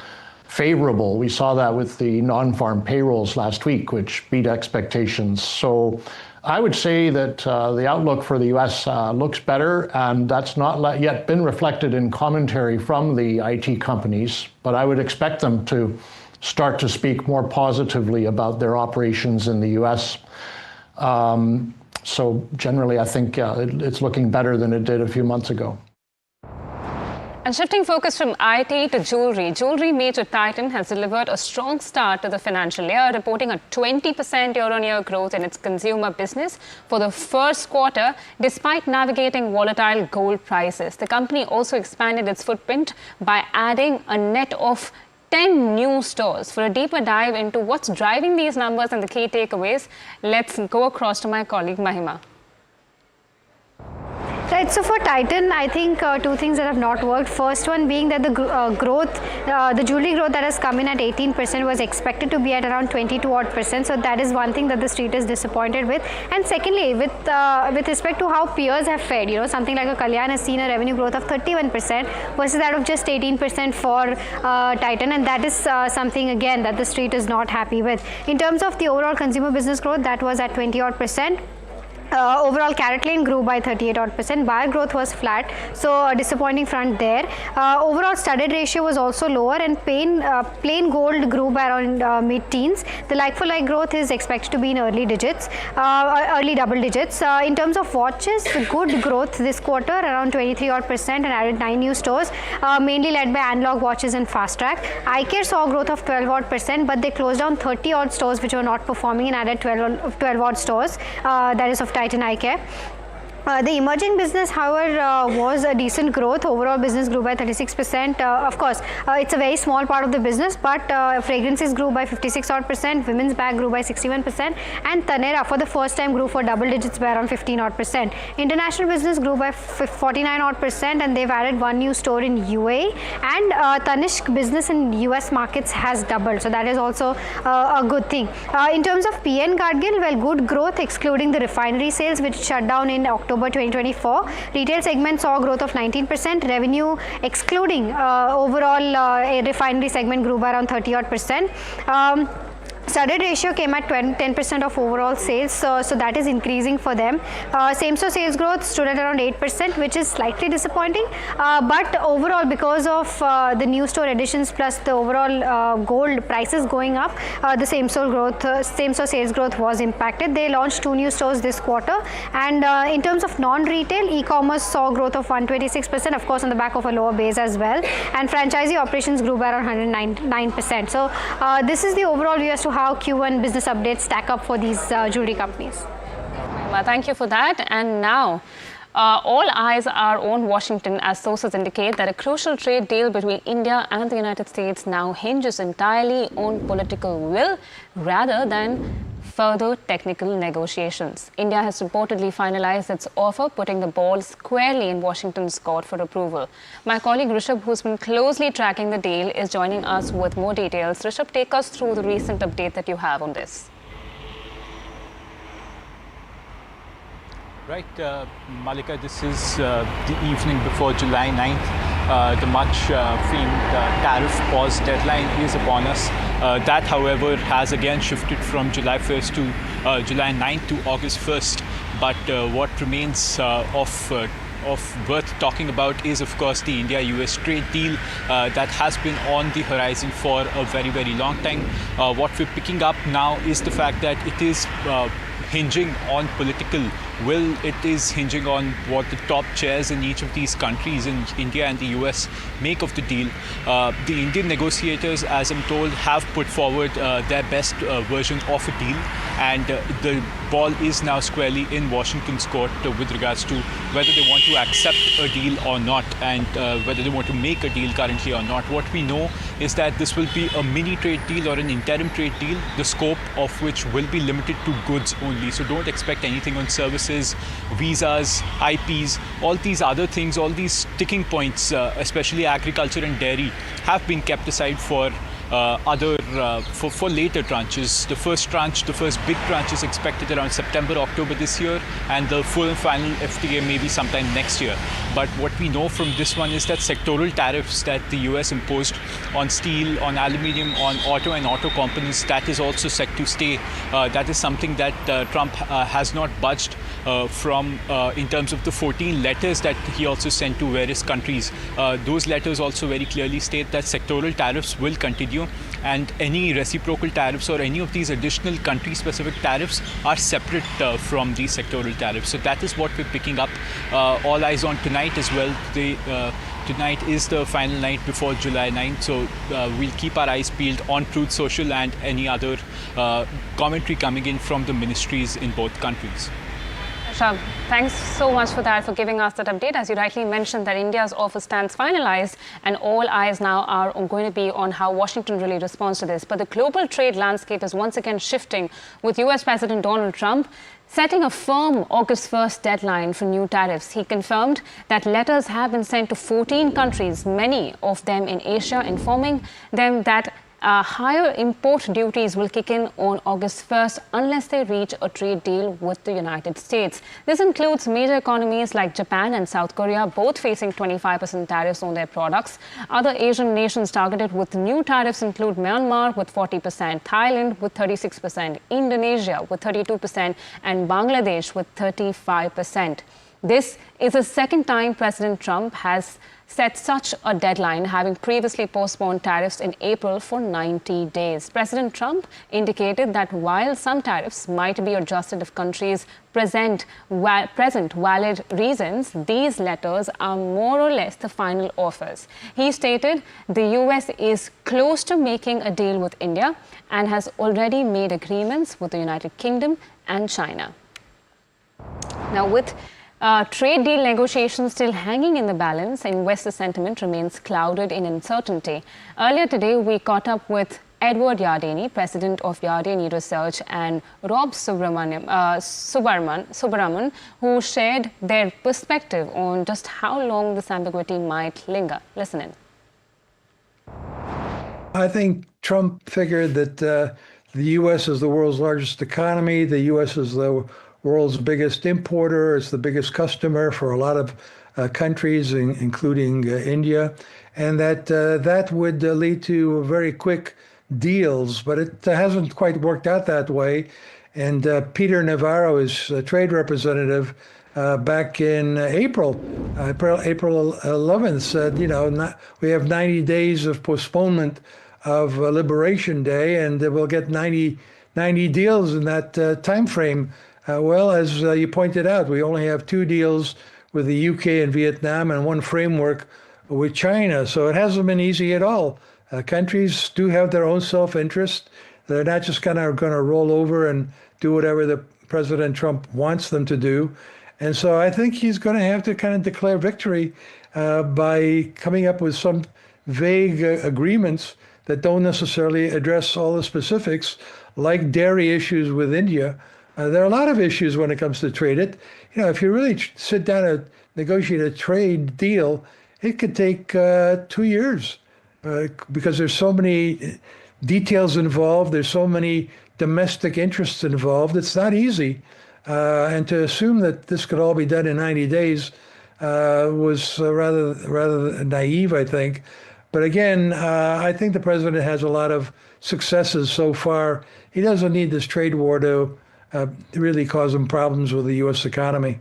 Speaker 17: favorable. We saw that with the non-farm payrolls last week, which beat expectations. So I would say that the outlook for the US looks better, and that's not yet been reflected in commentary from the IT companies, but I would expect them to start to speak more positively about their operations in the US. So generally, I think it's looking better than it did a few months ago.
Speaker 1: And shifting focus from IT to jewelry, jewelry major Titan has delivered a strong start to the financial year, reporting a 20% year-on-year growth in its consumer business for the first quarter, despite navigating volatile gold prices. The company also expanded its footprint by adding a net of 10 new stores. For a deeper dive into what's driving these numbers and the key takeaways, let's go across to my colleague Mahima.
Speaker 14: Right, so for Titan, I think two things that have not worked. First one being that the the jewelry growth that has come in at 18% was expected to be at around 22%. So that is one thing that the street is disappointed with. And secondly, with respect to how peers have fared, you know, something like a Kalyan has seen a revenue growth of 31% versus that of just 18% for Titan, and that is something again that the street is not happy with. In terms of the overall consumer business growth, that was at 20%. Overall, CaratLane grew by 38%. Buyer growth was flat, so a disappointing front there. Overall, studded ratio was also lower, and plain gold grew by around mid-teens. The like-for-like growth is expected to be in early double digits. In terms of watches, good growth this quarter, around 23% and added 9 new stores, mainly led by analog watches and fast track. iCare saw a growth of 12%, but they closed down 30 stores which were not performing and added 12 stores. That is of Titan iCare. The emerging business, however, was a decent growth. Overall business grew by 36%. Of course, it's a very small part of the business, but fragrances grew by 56%, women's bag grew by 61%, and Taneira for the first time grew for double digits by around 15%. International business grew by 49%, and they've added one new store in UAE, and Tanishq business in US markets has doubled. So that is also a good thing. In terms of PN Gadgil, well, good growth excluding the refinery sales which shut down in October 2024. Retail segment saw a growth of 19%. Revenue excluding overall refinery segment grew by around 30%. Studded ratio came at 10% of overall sales, so that is increasing for them. Same-store sales growth stood at around 8%, which is slightly disappointing. But overall, because of the new store additions plus the overall gold prices going up, the same-store sales growth was impacted. They launched 2 new stores this quarter, and in terms of non-retail, e-commerce saw growth of 126%, of course, on the back of a lower base as well. And franchisee operations grew by around 109%. So this is the overall view as to how Q1 business updates stack up for these jewelry companies.
Speaker 1: Thank you for that. And now, all eyes are on Washington as sources indicate that a crucial trade deal between India and the United States now hinges entirely on political will rather than further technical negotiations. India has reportedly finalized its offer, putting the ball squarely in Washington's court for approval. My colleague Rishabh, who's been closely tracking the deal, is joining us with more details. Rishabh, take us through the recent update that you have on this.
Speaker 18: Right, Malika, this is the evening before July 9th. The much famed tariff pause deadline is upon us. That, however, has again shifted from July 1st to July 9th to August 1st. But what remains of worth talking about is, of course, the India-US trade deal that has been on the horizon for a very, very long time. What we're picking up now is the fact that it is hinging on political will. It is hinging on what the top chairs in each of these countries, in India and the US, make of the deal. The Indian negotiators, as I'm told, have put forward their best version of a deal, and the ball is now squarely in Washington's court with regards to whether they want to accept a deal or not, and whether they want to make a deal currently or not. What we know is that this will be a mini trade deal or an interim trade deal, the scope of which will be limited to goods only. So don't expect anything on services, visas, IPs, all these other things, all these sticking points, especially agriculture and dairy, have been kept aside for for later tranches. The first tranche, the first big tranche, is expected around September, October this year, and the full and final FTA maybe sometime next year. But what we know from this one is that sectoral tariffs that the US imposed on steel, on aluminium, on auto and auto components, that is also set to stay. That is something that Trump has not budged from in terms of the 14 letters that he also sent to various countries. Those letters also very clearly state that sectoral tariffs will continue, and any reciprocal tariffs or any of these additional country-specific tariffs are separate from these sectoral tariffs. So that is what we're picking up. All eyes on tonight as well. Tonight is the final night before July 9th, so we'll keep our eyes peeled on Truth Social and any other commentary coming in from the ministries in both countries.
Speaker 1: Shab, thanks so much for that, for giving us that update. As you rightly mentioned, that India's offer stands finalized, and all eyes now are going to be on how Washington really responds to this. But the global trade landscape is once again shifting, with US President Donald Trump setting a firm August 1st deadline for new tariffs. He confirmed that letters have been sent to 14 countries, many of them in Asia, informing them that higher import duties will kick in on August 1st unless they reach a trade deal with the United States. This includes major economies like Japan and South Korea, both facing 25% tariffs on their products. Other Asian nations targeted with new tariffs include Myanmar with 40%, Thailand with 36%, Indonesia with 32%, and Bangladesh with 35%. This is the second time President Trump has set such a deadline, having previously postponed tariffs in April for 90 days. President Trump indicated that while some tariffs might be adjusted if countries present valid reasons, these letters are more or less the final offers. He stated the US is close to making a deal with India and has already made agreements with the United Kingdom and China. Now, with Trade deal negotiations still hanging in the balance. Investor sentiment remains clouded in uncertainty. Earlier today, we caught up with Edward Yardeni, president of Yardeni Research, and Rob Subaraman, who shared their perspective on just how long this ambiguity might linger. Listen in.
Speaker 15: I think Trump figured that the U.S. is the world's largest economy. The U.S. is the world's biggest importer. It's the biggest customer for a lot of countries, including India, and that would lead to very quick deals. But it hasn't quite worked out that way. And Peter Navarro, his trade representative, back in April 11th, said, we have 90 days of postponement of Liberation Day, and we'll get 90 deals in that time frame. Well, as you pointed out, we only have 2 deals with the UK and Vietnam and 1 framework with China. So it hasn't been easy at all. Countries do have their own self-interest. They're not just kind of going to roll over and do whatever the President Trump wants them to do. And so I think he's going to have to kind of declare victory by coming up with some vague agreements that don't necessarily address all the specifics, like dairy issues with India. There are a lot of issues when it comes to trade. If you really sit down and negotiate a trade deal, it could take 2 years because there's so many details involved. There's so many domestic interests involved. It's not easy. And to assume that this could all be done in 90 days was rather naive, I think. But again, I think the president has a lot of successes so far. He doesn't need this trade war to really cause him problems with the U.S. economy.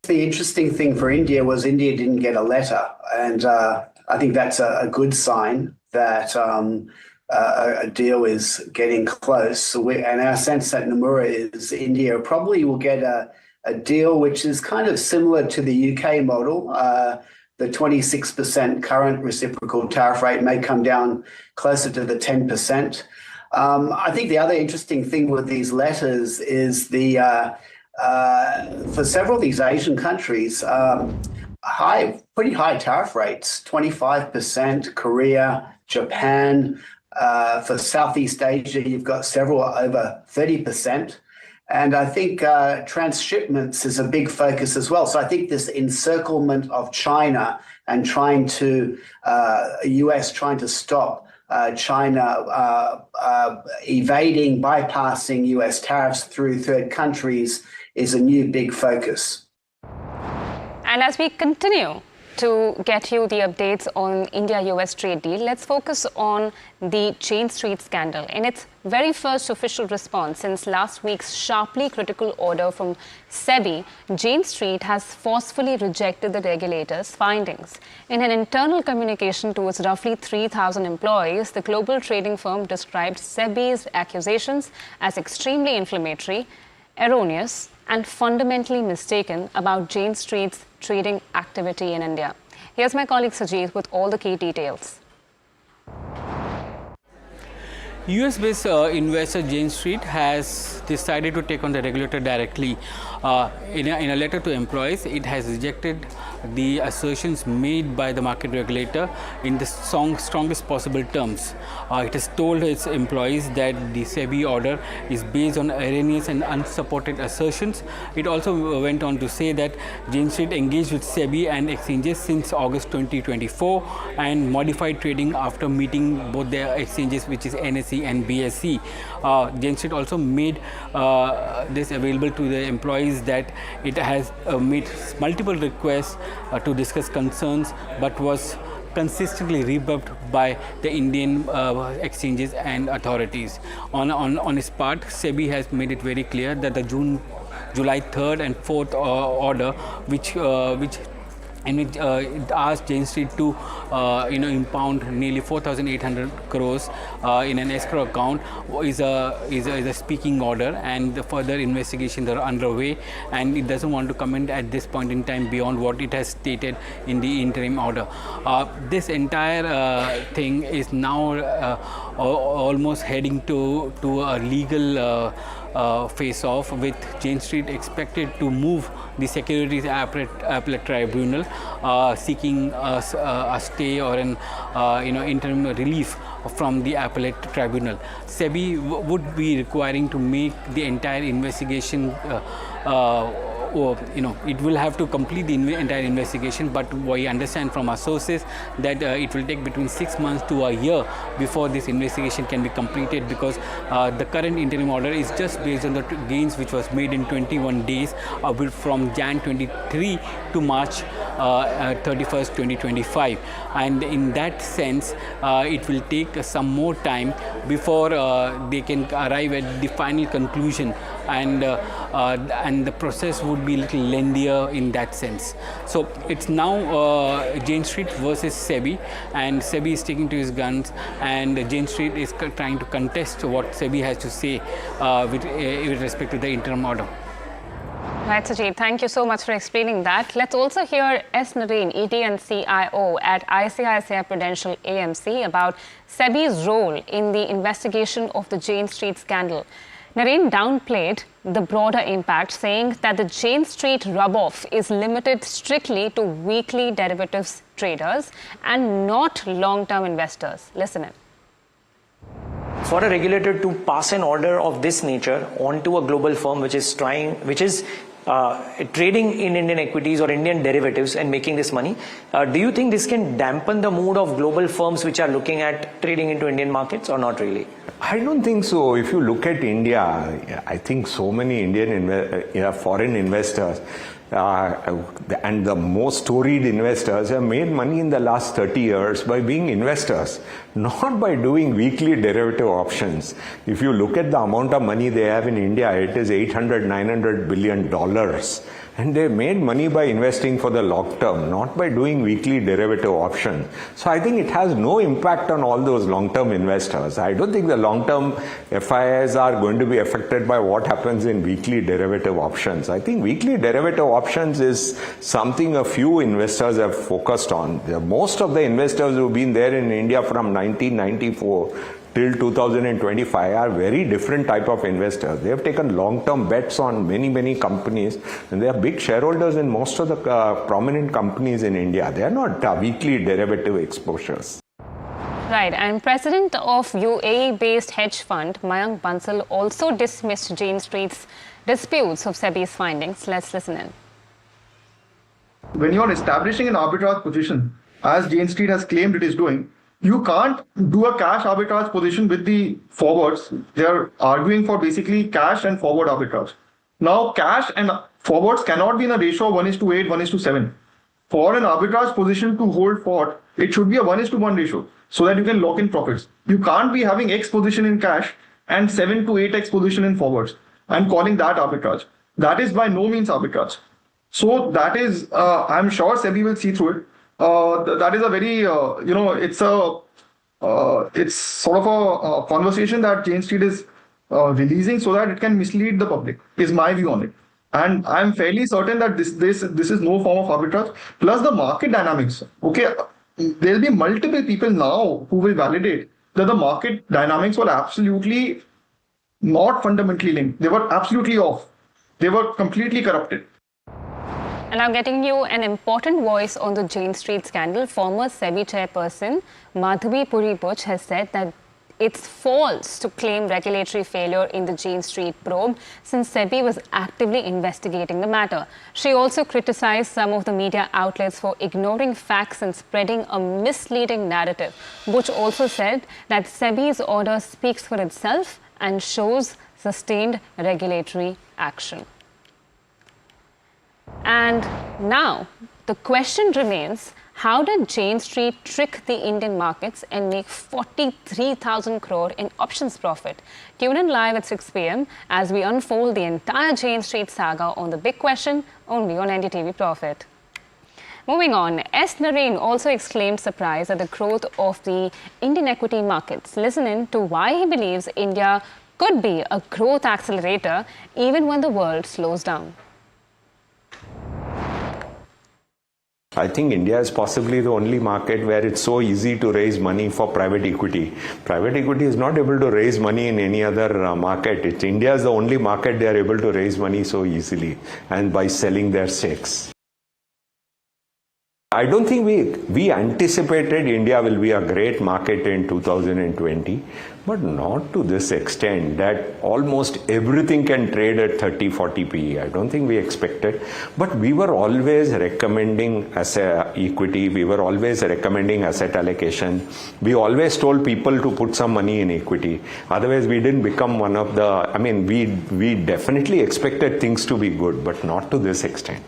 Speaker 21: The interesting thing for India was India didn't get a letter. And I think that's a good sign that a deal is getting close. And our sense at Nomura is India probably will get a deal which is kind of similar to the UK model. The 26% current reciprocal tariff rate may come down closer to the 10%. I think the other interesting thing with these letters is for several of these Asian countries, pretty high tariff rates, 25%, Korea, Japan. For Southeast Asia, you've got several over 30%. And I think transshipments is a big focus as well. So I think this encirclement of China and US trying to stop China evading, bypassing US tariffs through third countries is a new big focus.
Speaker 1: And as we continue to get you the updates on India-US trade deal, let's focus on the Jane Street scandal. In its very first official response since last week's sharply critical order from SEBI, Jane Street has forcefully rejected the regulator's findings. In an internal communication to its roughly 3,000 employees, the global trading firm described SEBI's accusations as extremely inflammatory, erroneous, and fundamentally mistaken about Jane Street's trading activity in India. Here's my colleague Sajid with all the key details.
Speaker 22: US-based investor Jane Street has decided to take on the regulator directly. In a letter to employees, it has rejected the assertions made by the market regulator in the strongest possible terms. It has told its employees that the SEBI order is based on erroneous and unsupported assertions. It also went on to say that Jane Street engaged with SEBI and exchanges since August 2024 and modified trading after meeting both their exchanges, which is NSE and BSE. Jane Street also made this available to the employees that it has made multiple requests to discuss concerns, but was consistently rebuffed by the Indian exchanges and authorities. On its part, SEBI has made it very clear that the July 3rd and 4th order, which it asked Jane Street to impound nearly 4,800 crores in an escrow account is a speaking order, and the further investigations are underway, and it doesn't want to comment at this point in time beyond what it has stated in the interim order. This entire thing is now almost heading to a legal face off, with Jane Street expected to move the Securities Appellate Tribunal, seeking a stay or an interim relief from the Appellate Tribunal. SEBI would be requiring to make the entire investigation. It will have to complete the entire investigation, but we understand from our sources that it will take between 6 months to a year before this investigation can be completed, because the current interim order is just based on the gains which was made in 21 days from Jan 23 to March 31st, 2025. And in that sense, it will take some more time before they can arrive at the final conclusion, and the process would be a little lengthier in that sense. So it's now Jane Street versus SEBI, and SEBI is sticking to his guns, and Jane Street is trying to contest what SEBI has to say with respect to the interim order.
Speaker 1: Right, Sajid, thank you so much for explaining that. Let's also hear S. Nareen, ED and CIO at ICICI Prudential AMC, about SEBI's role in the investigation of the Jane Street scandal. Nareen downplayed the broader impact, saying that the Jane Street rub-off is limited strictly to weekly derivatives traders and not long-term investors. Listen in.
Speaker 3: For a regulator to pass an order of this nature onto a global firm which is trading in Indian equities or Indian derivatives and making this money, do you think this can dampen the mood of global firms which are looking at trading into Indian markets, or not really?
Speaker 4: I don't think so. If you look at India, I think so many Indian foreign investors and the most storied investors have made money in the last 30 years by being investors, not by doing weekly derivative options. If you look at the amount of money they have in India, it is $800-900 billion. And they made money by investing for the long term, not by doing weekly derivative options. So I think it has no impact on all those long-term investors. I don't think the long-term FIIs are going to be affected by what happens in weekly derivative options. I think weekly derivative options is something a few investors have focused on. Most of the investors who've been there in India from 1994 till 2025 are very different type of investors. They have taken long-term bets on many companies, and they are big shareholders in most of the prominent companies in India. They are not weekly derivative exposures.
Speaker 1: Right, and president of UAE-based hedge fund Mayank Bansal also dismissed Jane Street's disputes of SEBI's findings. Let's listen in.
Speaker 6: When you are establishing an arbitrage position, as Jane Street has claimed it is doing, you can't do a cash arbitrage position with the forwards. They are arguing for basically cash and forward arbitrage. Now, cash and forwards cannot be in a ratio of 1:8, 1:7. For an arbitrage position to hold fort, it should be a 1:1 ratio so that you can lock in profits. You can't be having X position in cash and 7 to 8X position in forwards and calling that arbitrage. That is by no means arbitrage. So that is, I'm sure SEBI will see through it. That is a very, it's sort of a conversation that Jane Street is releasing so that it can mislead the public, is my view on it. And I'm fairly certain that this is no form of arbitrage. Plus the market dynamics. Okay, there'll be multiple people now who will validate that the market dynamics were absolutely not fundamentally linked. They were absolutely off. They were completely corrupted.
Speaker 1: And now getting you an important voice on the Jane Street scandal, former SEBI chairperson Madhavi Puri Buch has said that it's false to claim regulatory failure in the Jane Street probe, since SEBI was actively investigating the matter. She also criticized some of the media outlets for ignoring facts and spreading a misleading narrative. Buch also said that SEBI's order speaks for itself and shows sustained regulatory action. And now the question remains, how did Jane Street trick the Indian markets and make 43,000 crore in options profit? Tune in live at 6 p.m. as we unfold the entire Jane Street saga on The Big Question, only on NDTV Profit. Moving on, S. Nareen also exclaimed surprise at the growth of the Indian equity markets. Listen in to why he believes India could be a growth accelerator even when the world slows down.
Speaker 4: I think India is possibly the only market where it's so easy to raise money for private equity. Private equity is not able to raise money in any other market. India is the only market they are able to raise money so easily, and by selling their stakes. I don't think we anticipated India will be a great market in 2020, but not to this extent that almost everything can trade at 30-40 PE. I don't think we expected, but we were always recommending asset equity, we were always recommending asset allocation. We always told people to put some money in equity. Otherwise, we didn't become one of the, I mean, we definitely expected things to be good, but not to this extent.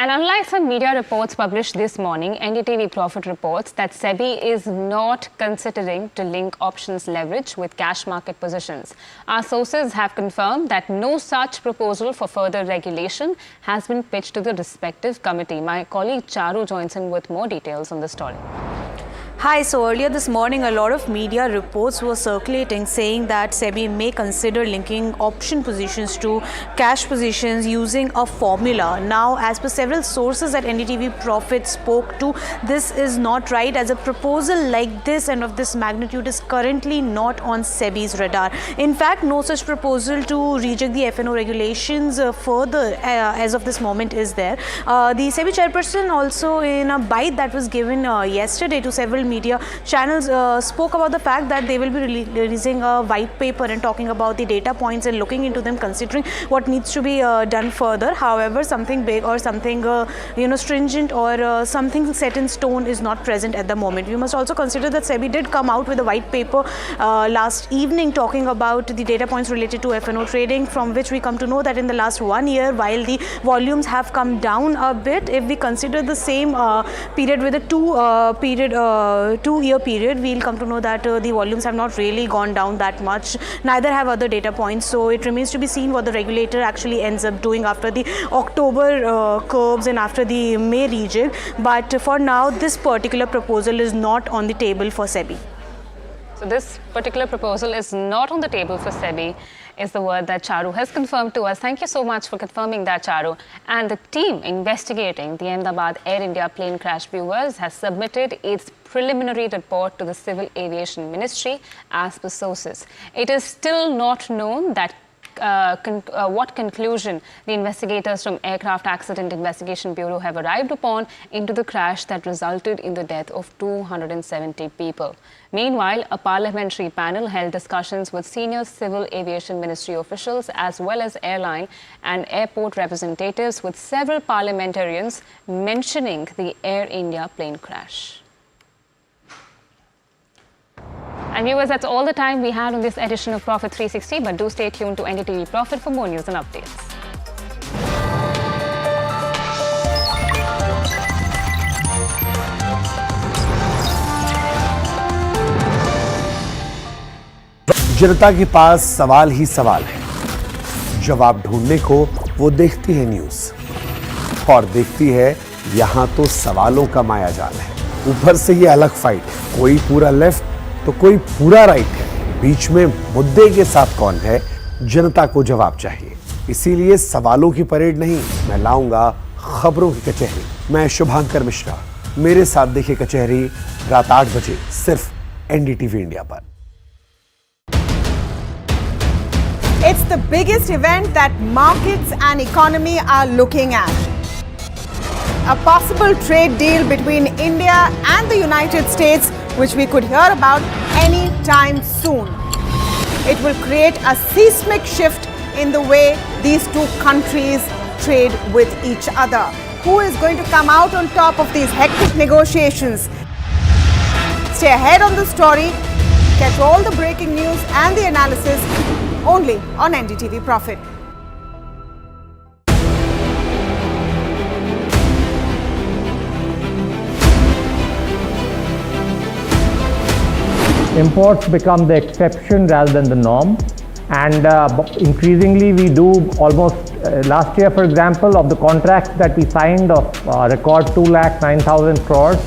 Speaker 1: And unlike some media reports published this morning, NDTV Profit reports that SEBI is not considering to link options leverage with cash market positions. Our sources have confirmed that no such proposal for further regulation has been pitched to the respective committee. My colleague Charu joins in with more details on the story.
Speaker 8: Hi, so earlier this morning a lot of media reports were circulating saying that SEBI may consider linking option positions to cash positions using a formula. Now, as per several sources that NDTV Profit spoke to, this is not right, as a proposal like this and of this magnitude is currently not on SEBI's radar. In fact, no such proposal to reject the F&O regulations further as of this moment is there. The SEBI chairperson also, in a bite that was given yesterday to several media channels, spoke about the fact that they will be releasing a white paper and talking about the data points and looking into them, considering what needs to be done further. However, something big or something stringent or something set in stone is not present at the moment. We must also consider that SEBI did come out with a white paper last evening talking about the data points related to F&O trading, from which we come to know that in the last 1 year, while the volumes have come down a bit, if we consider the same period with a 2-year period, we'll come to know that the volumes have not really gone down that much. Neither have other data points. So it remains to be seen what the regulator actually ends up doing after the October curbs and after the May rejig. But for now, this particular proposal is not on the table for SEBI.
Speaker 1: So this particular proposal is not on the table for SEBI, is the word that Charu has confirmed to us. Thank you so much for confirming that, Charu. And the team investigating the Ahmedabad Air India plane crash, viewers, has submitted its preliminary report to the Civil Aviation Ministry as per sources. It is still not known that what conclusion the investigators from Aircraft Accident Investigation Bureau have arrived upon into the crash that resulted in the death of 270 people. Meanwhile, a parliamentary panel held discussions with senior Civil Aviation Ministry officials as well as airline and airport representatives, with several parliamentarians mentioning the Air India plane crash. And viewers, that's all the time we had on this edition of Profit 360, but do stay tuned to NDTV Profit for more news and updates.
Speaker 11: जनता के पास सवाल ही सवाल है। जवाब ढूंढने को वो देखती है न्यूज़ और देखती है यहां तो सवालों का मायाजाल है। ऊपर से ये अलग फाइट है, कोई पूरा लेफ्ट तो कोई पूरा राइट है। बीच में मुद्दे के साथ कौन है, जनता को जवाब चाहिए। इसीलिए सवालों की परेड नहीं, मैं लाऊंगा खबरों की कचहरी। मैं शुभांकर मिश्रा, मेरे साथ देखिए कचहरी रात 8 बजे सिर्फ एनडीटीवी इंडिया पर।
Speaker 10: It's the biggest event that markets and economy are looking at. A possible trade deal between India and the United States, which we could hear about any time soon. It will create a seismic shift in the way these two countries trade with each other. Who is going to come out on top of these hectic negotiations? Stay ahead on the story. Catch all the breaking news and the analysis only on NDTV Profit.
Speaker 5: Imports become the exception rather than the norm, and increasingly we do almost last year, for example, of the contracts that we signed of record 2,09,000 crores,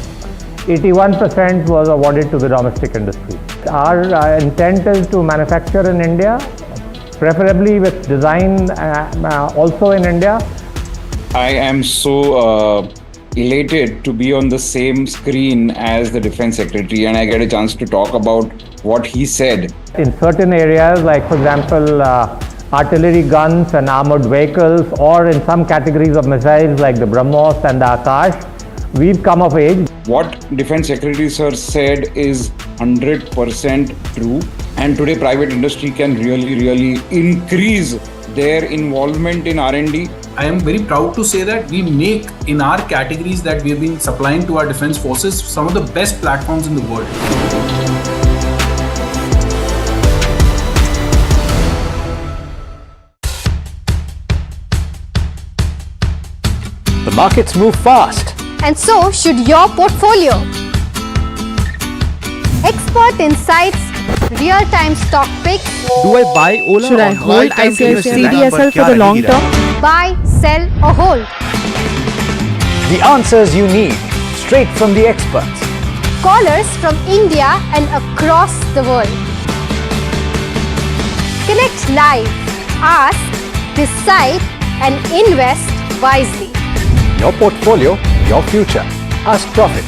Speaker 5: 81% was awarded to the domestic industry. Our intent is to manufacture in India, preferably with design also in India,
Speaker 16: I am so elated to be on the same screen as the Defense Secretary, and I get a chance to talk about what he said.
Speaker 5: In certain areas, like for example, artillery guns and armored vehicles, or in some categories of missiles like the BrahMos and the Akash, we've come of age.
Speaker 16: What Defense Secretary Sir said is 100% true, and today private industry can really increase their involvement in R&D.
Speaker 20: I am very proud to say that we make, in our categories that we have been supplying to our defense forces, some of the best platforms in the world.
Speaker 7: The markets move fast.
Speaker 14: And so should your portfolio. Expert insights, real-time stock picks.
Speaker 7: Do I buy Ola?
Speaker 19: Should I hold CDSL for the long term?
Speaker 14: Buy, sell or hold.
Speaker 7: The answers you need, straight from the experts.
Speaker 14: Callers from India and across the world. Connect live, ask, decide and invest wisely.
Speaker 7: Your portfolio, your future. Ask Profit.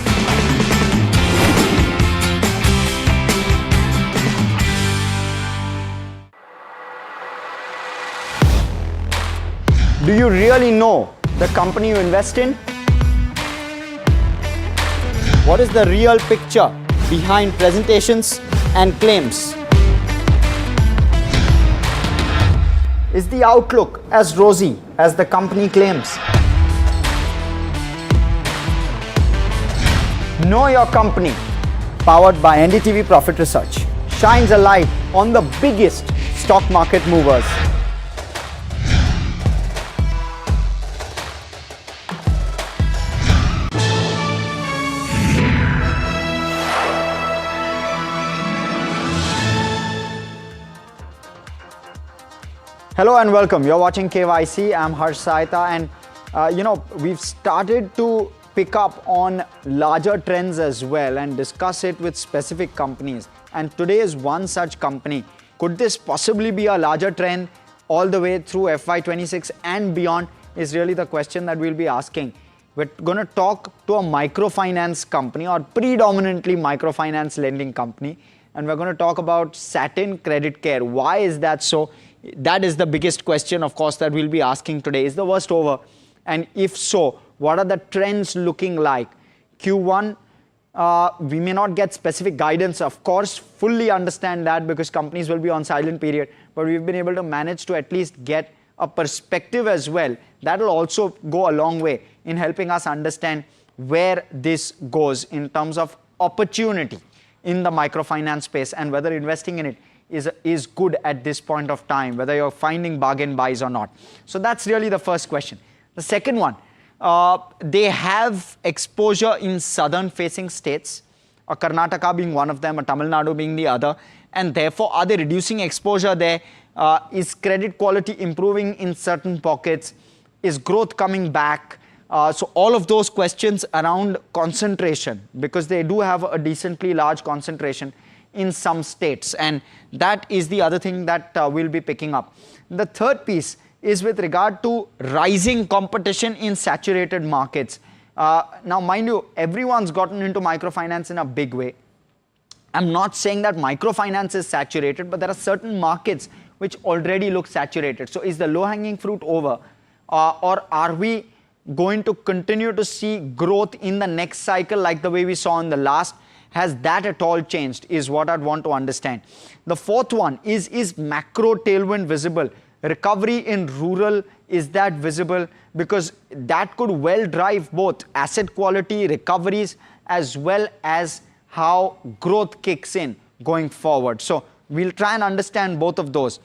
Speaker 2: Do you really know the company you invest in? What is the real picture behind presentations and claims? Is the outlook as rosy as the company claims? Know Your Company, powered by NDTV Profit Research, shines a light on the biggest stock market movers. Hello and welcome. You're watching KYC. I'm Harsh Saita, and we've started to pick up on larger trends as well and discuss it with specific companies. And today is one such company. Could this possibly be a larger trend all the way through FY26 and beyond is really the question that we'll be asking. We're going to talk to a microfinance company or predominantly microfinance lending company. And we're going to talk about Satin Credit Care. Why is that so? That is the biggest question, of course, that we'll be asking today. Is the worst over? And if so, what are the trends looking like? Q1, we may not get specific guidance, of course, fully understand that because companies will be on silent period, but we've been able to manage to at least get a perspective as well. That will also go a long way in helping us understand where this goes in terms of opportunity in the microfinance space and whether investing in it is good at this point of time, whether you're finding bargain buys or not. So that's really the first question. The second one, they have exposure in southern facing states, Karnataka being one of them, Tamil Nadu being the other, and therefore are they reducing exposure there? Is credit quality improving in certain pockets? Is growth coming back? So all of those questions around concentration, because they do have a decently large concentration in some states, and that is the other thing that we'll be picking up. The third piece is with regard to rising competition in saturated markets. Now, mind you, everyone's gotten into microfinance in a big way. I'm not saying that microfinance is saturated, but there are certain markets which already look saturated. So is the low-hanging fruit over, or are we going to continue to see growth in the next cycle like the way we saw in the last? Has that at all changed is what I'd want to understand. The fourth one is macro tailwind visible? Recovery in rural, is that visible? Because that could well drive both asset quality, recoveries, as well as how growth kicks in going forward. So we'll try and understand both of those.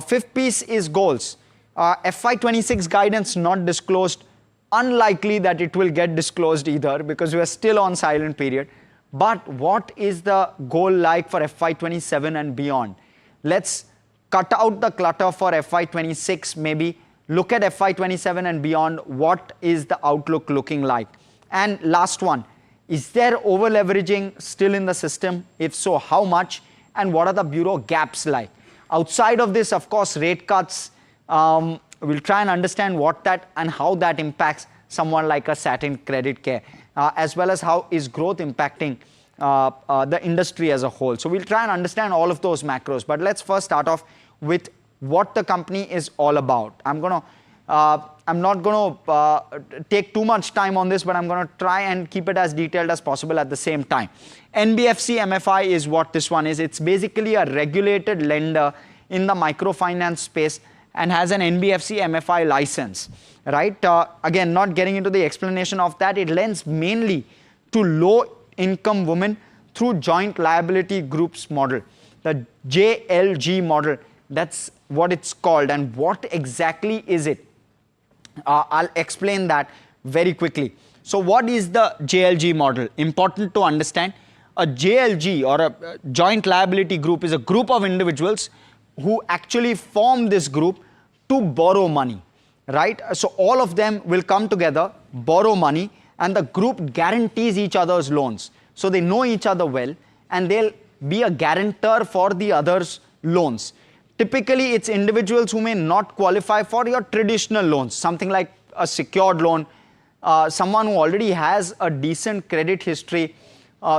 Speaker 2: Fifth piece is goals. FY26 guidance not disclosed. Unlikely that it will get disclosed either because we are still on silent period. But what is the goal like for FY27 and beyond? Let's cut out the clutter for FY26 maybe. Look at FY27 and beyond. What is the outlook looking like? And last one, is there over leveraging still in the system? If so, how much? And what are the bureau gaps like? Outside of this, of course, rate cuts, We'll try and understand what that and how that impacts someone like a Satin Credit Care, as well as how is growth impacting the industry as a whole. So we'll try and understand all of those macros. But let's first start off with what the company is all about. I'm not going to take too much time on this, but I'm going to try and keep it as detailed as possible at the same time. NBFC MFI is what this one is. It's basically a regulated lender in the microfinance space and has an NBFC MFI license, right? Again, not getting into the explanation of that, it lends mainly to low-income women through joint liability groups model, the JLG model. That's what it's called. And what exactly is it? I'll explain that very quickly. So what is the JLG model? Important to understand. A JLG, or a joint liability group, is a group of individuals who actually form this group to borrow money, right? So all of them will come together, borrow money, and the group guarantees each other's loans. So they know each other well, and they'll be a guarantor for the other's loans. Typically, it's individuals who may not qualify for your traditional loans, something like a secured loan, someone who already has a decent credit history.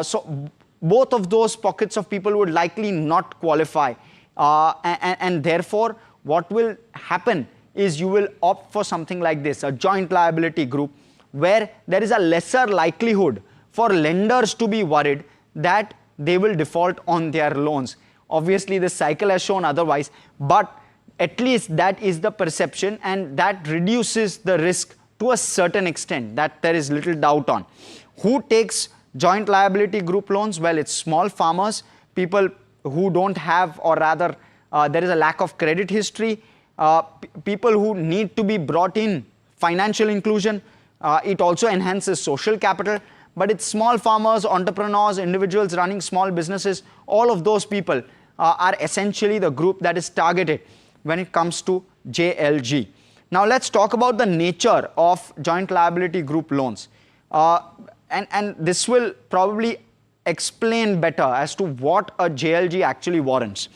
Speaker 2: So both of those pockets of people would likely not qualify. And therefore, what will happen is you will opt for something like this, a joint liability group, where there is a lesser likelihood for lenders to be worried that they will default on their loans. Obviously, this cycle has shown otherwise, but at least that is the perception, and that reduces the risk to a certain extent that there is little doubt on. Who takes joint liability group loans? Well, it's small farmers, people who don't have, or rather there is a lack of credit history, people who need to be brought in, financial inclusion. It also enhances social capital, but it's small farmers, entrepreneurs, individuals running small businesses. All of those people are essentially the group that is targeted when it comes to JLG. Now let's talk about the nature of joint liability group loans. And this will probably explain better as to what a JLG actually warrants.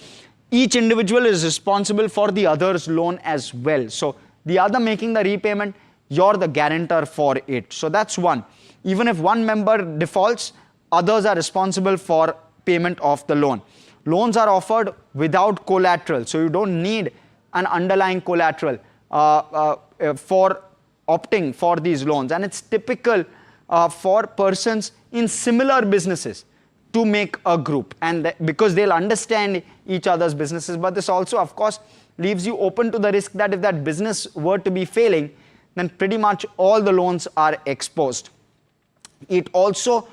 Speaker 2: Each individual is responsible for the other's loan as well. So the other making the repayment, you're the guarantor for it. So that's one. Even if one member defaults, others are responsible for payment of the loan. Loans are offered without collateral, so you don't need an underlying collateral for opting for these loans. And it's typical for persons in similar businesses to make a group, and because they'll understand each other's businesses. But this also, of course, leaves you open to the risk that if that business were to be failing, then pretty much all the loans are exposed. It also,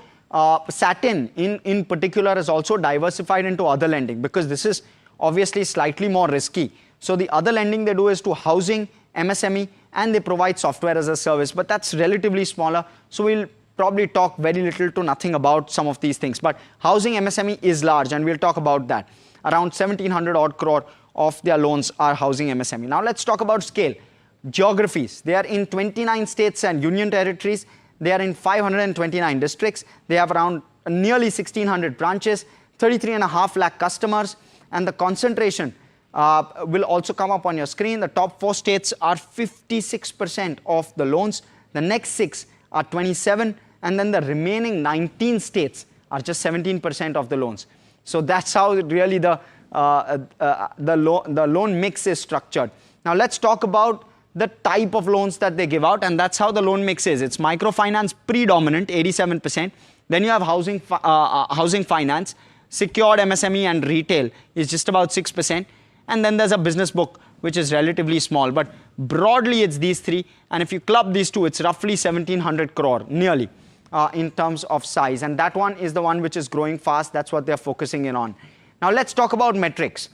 Speaker 2: Satin in particular, is also diversified into other lending, because this is obviously slightly more risky. So the other lending they do is to housing, MSME, and they provide software as a service, but that's relatively smaller. So we'll probably talk very little to nothing about some of these things. But housing MSME is large, and we'll talk about that. Around 1,700 odd crore of their loans are housing MSME. Now let's talk about scale. Geographies. They are in 29 states and union territories. They are in 529 districts. They have around nearly 1,600 branches, 33.5 lakh customers, and the concentration will also come up on your screen. The top 4 states are 56% of the loans. The next 6 are 27, and then the remaining 19 states are just 17% of the loans. So that's how really the loan mix is structured. Now let's talk about the type of loans that they give out, and that's how the loan mix is. It's microfinance predominant, 87%. Then you have housing finance, secured MSME and retail is just about 6%. And then there's a business book, which is relatively small. But broadly, it's these three. And if you club these two, it's roughly 1,700 crore, nearly, in terms of size. And that one is the one which is growing fast. That's what they're focusing in on. Now, let's talk about metrics.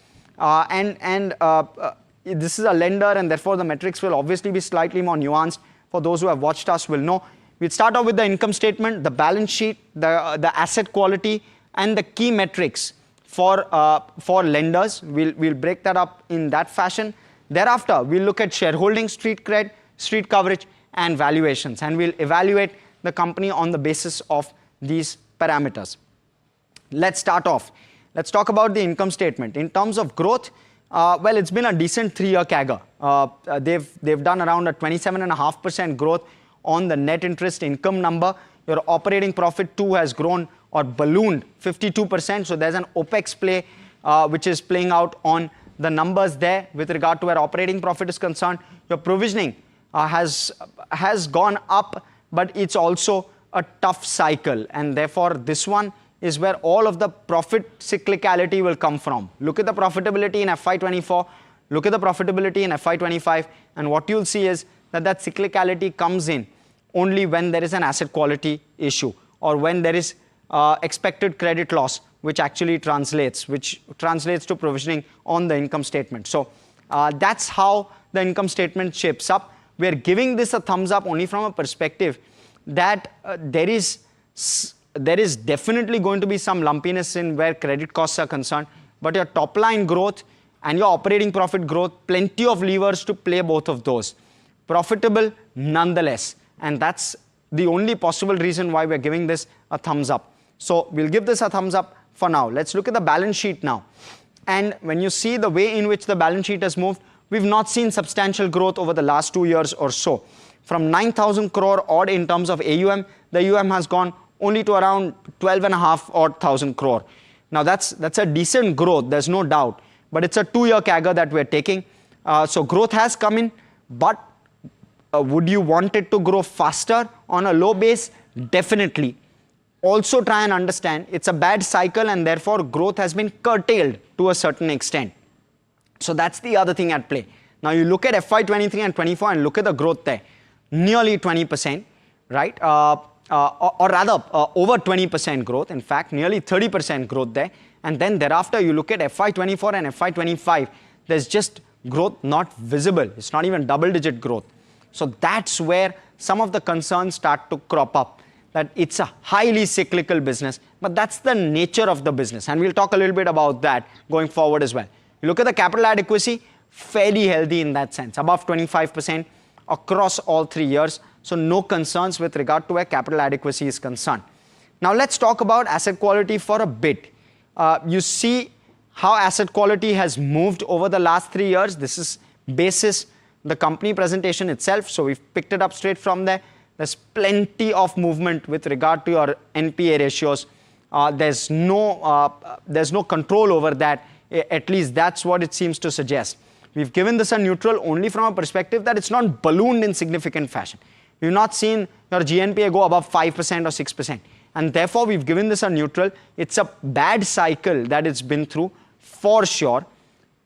Speaker 2: This is a lender, and therefore the metrics will obviously be slightly more nuanced. For those who have watched us will know. We'll start off with the income statement, the balance sheet, the asset quality, and the key metrics for lenders. We'll break that up in that fashion. Thereafter, we'll look at shareholding, street cred, street coverage, and valuations. And we'll evaluate the company on the basis of these parameters. Let's start off. Let's talk about the income statement. In terms of growth, well, it's been a decent 3-year CAGR. They've done around a 27.5% growth on the net interest income number. Your operating profit too has grown or ballooned 52%. So there's an OPEX play which is playing out on the numbers there with regard to where operating profit is concerned. Your provisioning has gone up, but it's also a tough cycle, and therefore this one is where all of the profit cyclicality will come from. Look at the profitability in FY24, look at the profitability in FY25, and what you'll see is that cyclicality comes in only when there is an asset quality issue or when there is expected credit loss, which actually translates to provisioning on the income statement. So that's how the income statement shapes up. We are giving this a thumbs up only from a perspective that there is definitely going to be some lumpiness in where credit costs are concerned, but your top line growth and your operating profit growth, plenty of levers to play both of those. Profitable nonetheless, and that's the only possible reason why we're giving this a thumbs up. So we'll give this a thumbs up for now. Let's look at the balance sheet now. And when you see the way in which the balance sheet has moved, we've not seen substantial growth over the last 2 years or so. From 9,000 crore odd in terms of AUM, the AUM has gone only to around 12.5 odd thousand crore. Now that's a decent growth, there's no doubt, but it's a 2-year CAGR that we're taking. So growth has come in, but would you want it to grow faster on a low base? Definitely. Also try and understand it's a bad cycle and therefore growth has been curtailed to a certain extent. So that's the other thing at play. Now you look at FY23 and 24 and look at the growth there. Nearly 20%, right? Or rather over 20% growth, in fact nearly 30% growth there, and then thereafter you look at FY24 and FY25, there's just growth not visible. It's not even double-digit growth. So that's where some of the concerns start to crop up, that it's a highly cyclical business, but that's the nature of the business, and we'll talk a little bit about that going forward as well. You look at the capital adequacy, fairly healthy in that sense, above 25% across all 3 years. So no concerns with regard to where capital adequacy is concerned. Now let's talk about asset quality for a bit. You see how asset quality has moved over the last 3 years. This is basis the company presentation itself. So we've picked it up straight from there. There's plenty of movement with regard to your NPA ratios. There's no control over that. At least that's what it seems to suggest. We've given this a neutral only from a perspective that it's not ballooned in significant fashion. We've not seen your GNPA go above 5% or 6%. And therefore, we've given this a neutral. It's a bad cycle that it's been through for sure.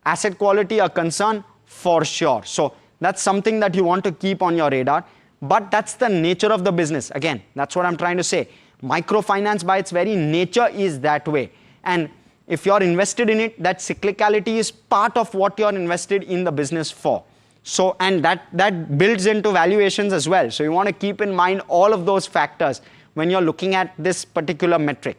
Speaker 2: Asset quality a concern for sure. So that's something that you want to keep on your radar. But that's the nature of the business. Again, that's what I'm trying to say. Microfinance by its very nature is that way. And if you're invested in it, that cyclicality is part of what you're invested in the business for. So, and that builds into valuations as well. So you want to keep in mind all of those factors when you're looking at this particular metric.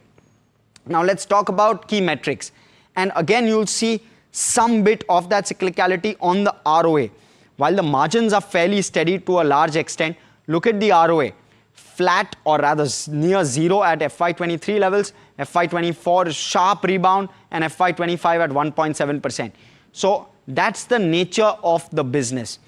Speaker 2: Now let's talk about key metrics. And again, you'll see some bit of that cyclicality on the ROA. While the margins are fairly steady to a large extent, look at the ROA. Flat or rather near zero at FY23 levels, FY24 sharp rebound, and FY25 at 1.7%. So that's the nature of the business.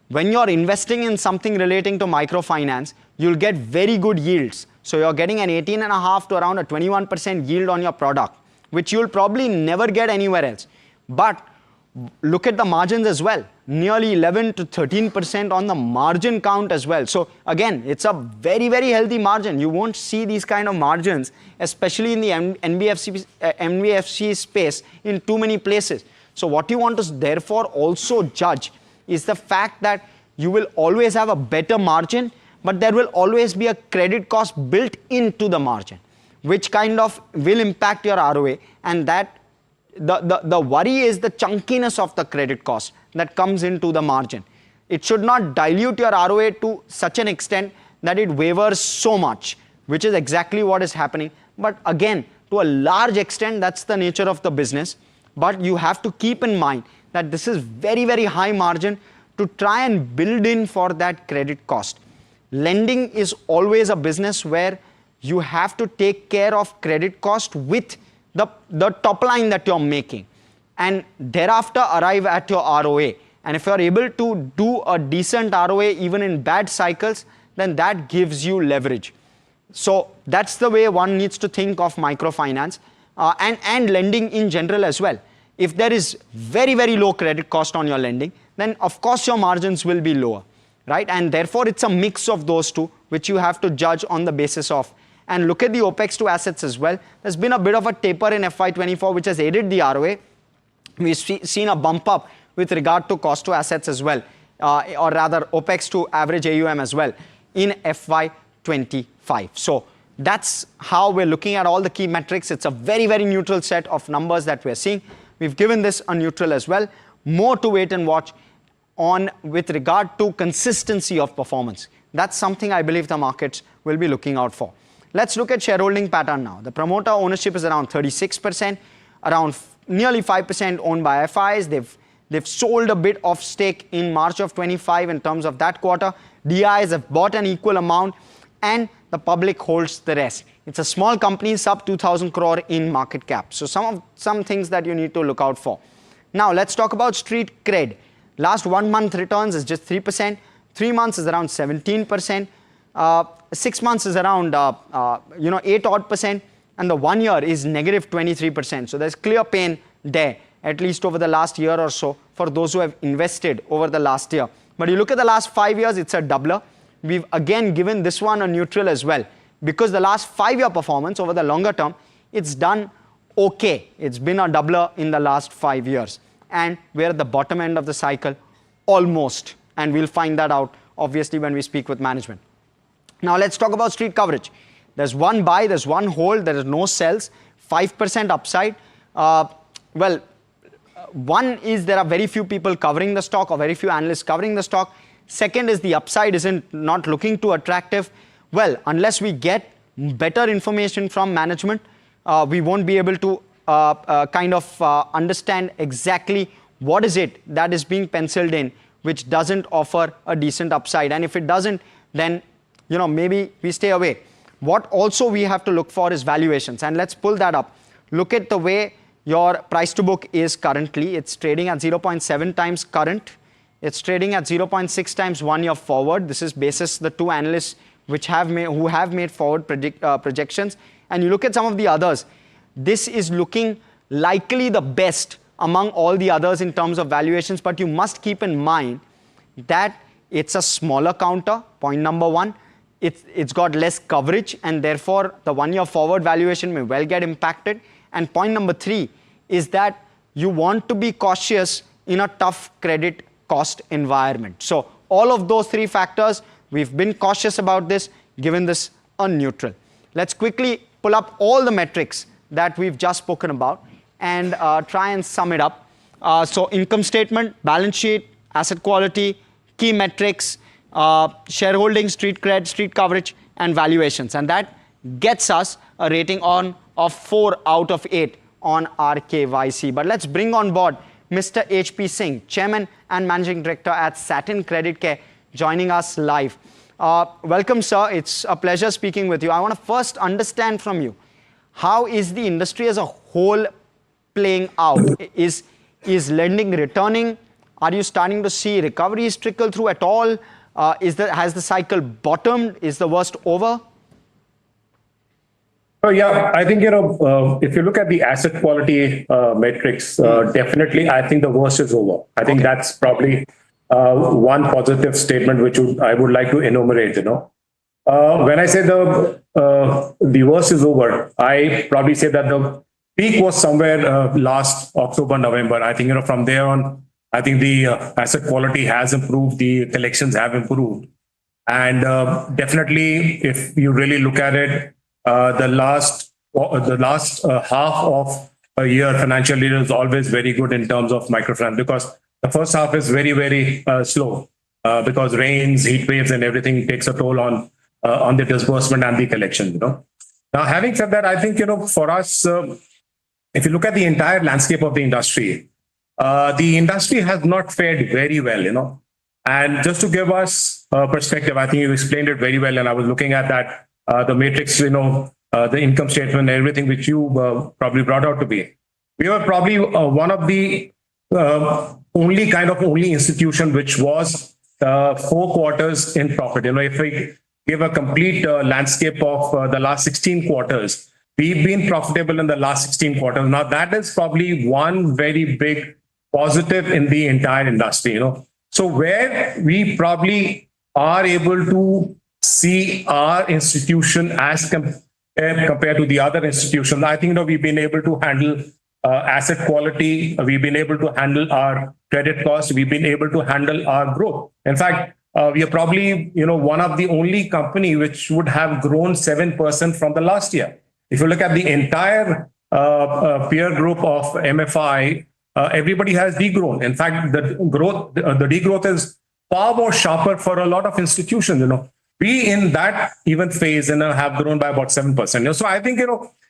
Speaker 2: When you're investing in something relating to microfinance, you'll get very good yields. So you're getting an 18.5 to around a 21% yield on your product, which you'll probably never get anywhere else. But look at the margins as well, nearly 11 to 13% on the margin count as well. So again, it's a very, very healthy margin. You won't see these kind of margins, especially in the NBFC space, in too many places. So what you want to therefore also judge is the fact that you will always have a better margin, but there will always be a credit cost built into the margin, which kind of will impact your ROA, and that the worry is the chunkiness of the credit cost that comes into the margin. It should not dilute your ROA to such an extent that it wavers so much, which is exactly what is happening. But again, to a large extent, that's the nature of the business. But you have to keep in mind that this is very, very high margin to try and build in for that credit cost. Lending is always a business where you have to take care of credit cost with the top line that you're making, and thereafter arrive at your ROA. And if you're able to do a decent ROA even in bad cycles, then that gives you leverage. So that's the way one needs to think of microfinance and lending in general as well. If there is very, very low credit cost on your lending, then of course your margins will be lower, right? And therefore it's a mix of those two, which you have to judge on the basis of. And look at the OPEX to assets as well. There's been a bit of a taper in FY24, which has aided the ROA. We've seen a bump up with regard to cost to assets as well, or rather OPEX to average AUM as well in FY25. So that's how we're looking at all the key metrics. It's a very, very neutral set of numbers that we're seeing. We've given this a neutral as well. More to wait and watch on with regard to consistency of performance. That's something I believe the markets will be looking out for. Let's look at shareholding pattern now. The promoter ownership is around 36%, around nearly 5% owned by FIs. They've sold a bit of stake in March of 25 in terms of that quarter. DIs have bought an equal amount, and the public holds the rest. It's a small company, sub 2,000 crore in market cap. So some things that you need to look out for. Now let's talk about street cred. Last 1 month returns is just 3%. 3 months is around 17%. 6 months is around 8 odd percent, and the 1 year is negative 23%. So there's clear pain there, at least over the last year or so, for those who have invested over the last year. But you look at the last 5 years, it's a doubler. We've again given this one a neutral as well, because the last 5-year performance over the longer term, it's done okay. It's been a doubler in the last 5 years. And we're at the bottom end of the cycle, almost. And we'll find that out, obviously, when we speak with management. Now let's talk about street coverage. There's one buy, there's one hold, there is no sells, 5% upside. One is there are very few people covering the stock, or very few analysts covering the stock. Second is the upside isn't not looking too attractive. Well, unless we get better information from management, we won't be able to understand exactly what is it that is being penciled in, which doesn't offer a decent upside. And if it doesn't, then maybe we stay away. What also we have to look for is valuations, and let's pull that up. Look at the way your price to book is currently. It's trading at 0.7 times current. It's trading at 0.6 times 1 year forward. This is basis the two analysts who have made forward projections. And you look at some of the others. This is looking likely the best among all the others in terms of valuations, but you must keep in mind that it's a smaller counter, point number one. It's got less coverage, and therefore the 1 year forward valuation may well get impacted. And point number 3 is that you want to be cautious in a tough credit cost environment. So all of those 3 factors, we've been cautious about this, given this a neutral. Let's quickly pull up all the metrics that we've just spoken about and try and sum it up. So income statement, balance sheet, asset quality, key metrics, shareholding, street cred, street coverage, and valuations. And that gets us a rating of 4 out of 8 on RKYC. But let's bring on board Mr. HP Singh, Chairman and Managing Director at Satin Credit Care, joining us live. Welcome, sir. It's a pleasure speaking with you. I want to first understand from you, how is the industry as a whole playing out? Is lending returning? Are you starting to see recoveries trickle through at all? Has the cycle bottomed? Is the worst over?
Speaker 9: Oh, yeah, I think, if you look at the asset quality metrics, definitely, I think the worst is over. I think that's probably one positive statement which I would like to enumerate, When I say the worst is over, I probably say that the peak was somewhere last October, November. I think, from there on, I think the asset quality has improved, the collections have improved. And definitely, if you really look at it, the last half of a year, financial year, is always very good in terms of microfinance, because the first half is very, very slow because rains, heat waves, and everything takes a toll on the disbursement and the collection. Now, having said that, I think for us, if you look at the entire landscape of the industry has not fared very well. And just to give us perspective, I think you explained it very well, and I was looking at that. The matrix, the income statement, everything which you probably brought out to be. We were probably one of the only institution which was 4 quarters in profit. If we give a complete landscape of the last 16 quarters, we've been profitable in the last 16 quarters. Now that is probably one very big positive in the entire industry. So where we probably are able to see our institution as compared to the other institutions, I think we've been able to handle asset quality, we've been able to handle our credit costs, we've been able to handle our growth. In fact, we are probably one of the only company which would have grown 7% from the last year. If you look at the entire peer group of MFI, everybody has degrown. In fact, the degrowth is far more sharper for a lot of institutions. We in that even phase have grown by about 7%. So I think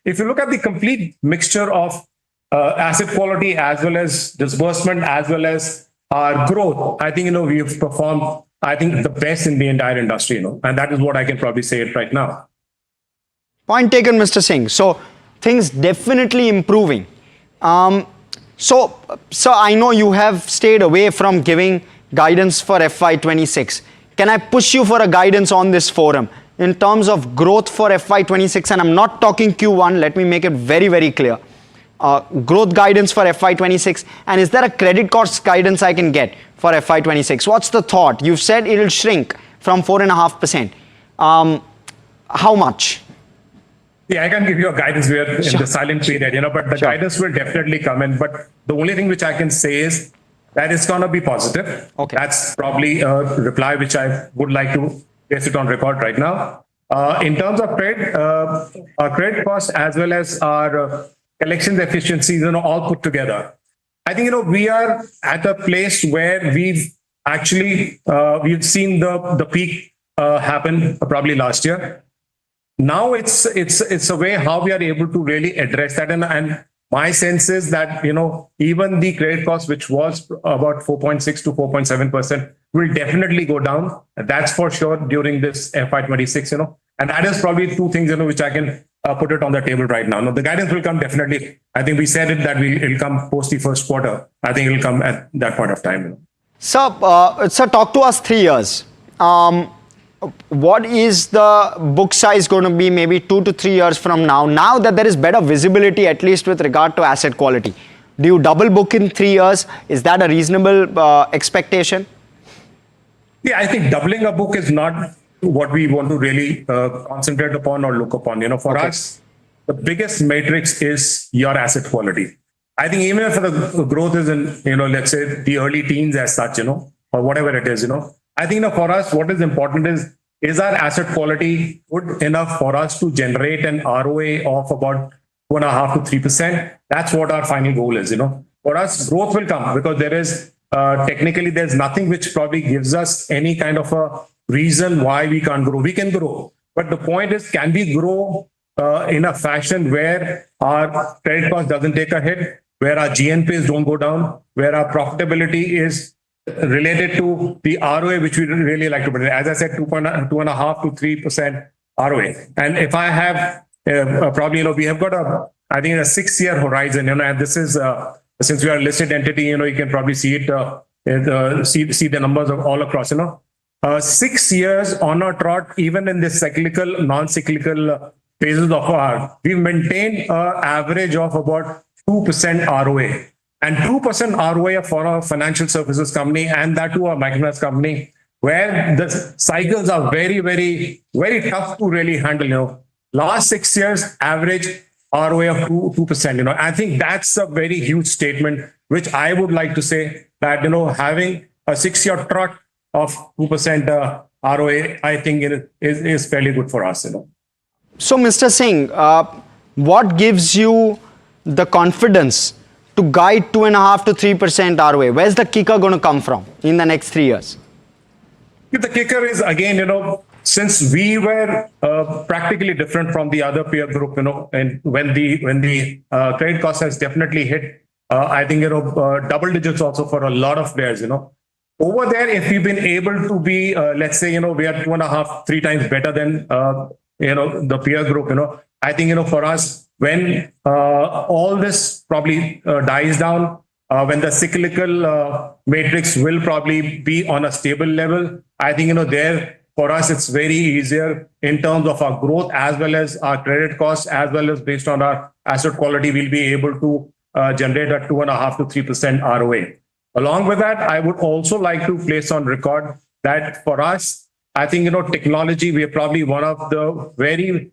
Speaker 9: if you look at the complete mixture of asset quality as well as disbursement as well as our growth, I think we've performed, I think, the best in the entire industry. And that is what I can probably say it right now.
Speaker 2: Point taken, Mr. Singh. So things definitely improving. So I know you have stayed away from giving guidance for FY26. Can I push you for a guidance on this forum in terms of growth for FY26? And I'm not talking Q1. Let me make it very, very clear. Growth guidance for FY26. And is there a credit cost guidance I can get for FY26? What's the thought? You've said it'll shrink from 4.5%. How much?
Speaker 9: Yeah, I can give you a guidance. We are in the silent period, but the guidance will definitely come in. But the only thing which I can say is that it's going to be positive.
Speaker 2: Okay.
Speaker 9: That's probably a reply which I would like to place it on record right now. In terms of credit, our credit costs as well as our collections efficiencies, all put together, I think we are at a place where we've actually we've seen the peak happen probably last year. Now it's a way how we are able to really address that, and my sense is that even the credit cost, which was about 4.6 to 4.7%, will definitely go down. That's for sure during this FY26. And that is probably two things which I can put it on the table right now. Now the guidance will come definitely. I think we said it that it'll come post the first quarter. I think it'll come at that point of time.
Speaker 2: Sir, talk to us 3 years. What is the book size going to be maybe 2 to 3 years from now? Now that there is better visibility, at least with regard to asset quality, do you double book in 3 years? Is that a reasonable expectation?
Speaker 9: Yeah, I think doubling a book is not what we want to really concentrate upon or look upon. For us, the biggest matrix is your asset quality. I think even if the growth is in, let's say the early teens as such, or whatever it is, I think for us, what is important is our asset quality good enough for us to generate an ROA of about 2.5 to 3%? That's what our final goal is. For us, growth will come because there is technically there's nothing which probably gives us any kind of a reason why we can't grow. We can grow, but the point is, can we grow in a fashion where our credit cost doesn't take a hit, where our GNPs don't go down, where our profitability is related to the ROA, which we really like to put it. As I said, 2.5 to 3% ROA. And if I have probably, we have got I think a 6-year horizon, and this is, since we are a listed entity, you can probably see it, see the numbers of all across, 6 years on a trot, even in this cyclical, non-cyclical phases of our, we've maintained an average of about 2% ROA. And 2% ROA for a financial services company, and that to a microfinance company, where the cycles are very, very, very tough to really handle. Last 6 years, average ROA of 2%. I think that's a very huge statement, which I would like to say that having a 6-year trot of 2% ROA, I think is fairly good for us.
Speaker 2: So, Mr. Singh, what gives you the confidence to guide 2.5 to 3% ROA? Where's the kicker going to come from in the next 3 years?
Speaker 9: The kicker is, again, since we were practically different from the other peer group, and when the credit cost has definitely hit, I think, double digits also for a lot of players, Over there, if we've been able to be, let's say, we are 2.5, 3 times better than, the peer group, I think, for us, when all this probably dies down, when the cyclical matrix will probably be on a stable level. I think, there for us, it's very easier in terms of our growth as well as our credit costs, as well as based on our asset quality, we'll be able to generate a 2.5% to 3% ROA. Along with that, I would also like to place on record that for us, I think, technology, we are probably one of the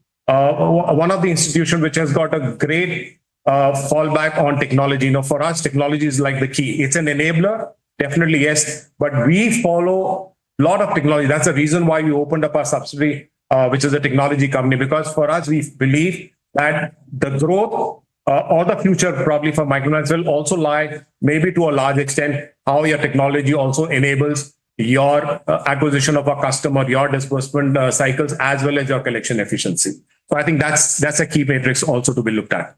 Speaker 9: institutions which has got a great fallback on technology. For us, technology is like the key. It's an enabler, definitely, yes, but we follow a lot of technology. That's the reason why we opened up our subsidiary, which is a technology company, because for us, we believe that the growth or the future probably for microfinance will also lie, maybe to a large extent, how your technology also enables your acquisition of a customer, your disbursement cycles, as well as your collection efficiency. So I think that's a key matrix also to be looked at.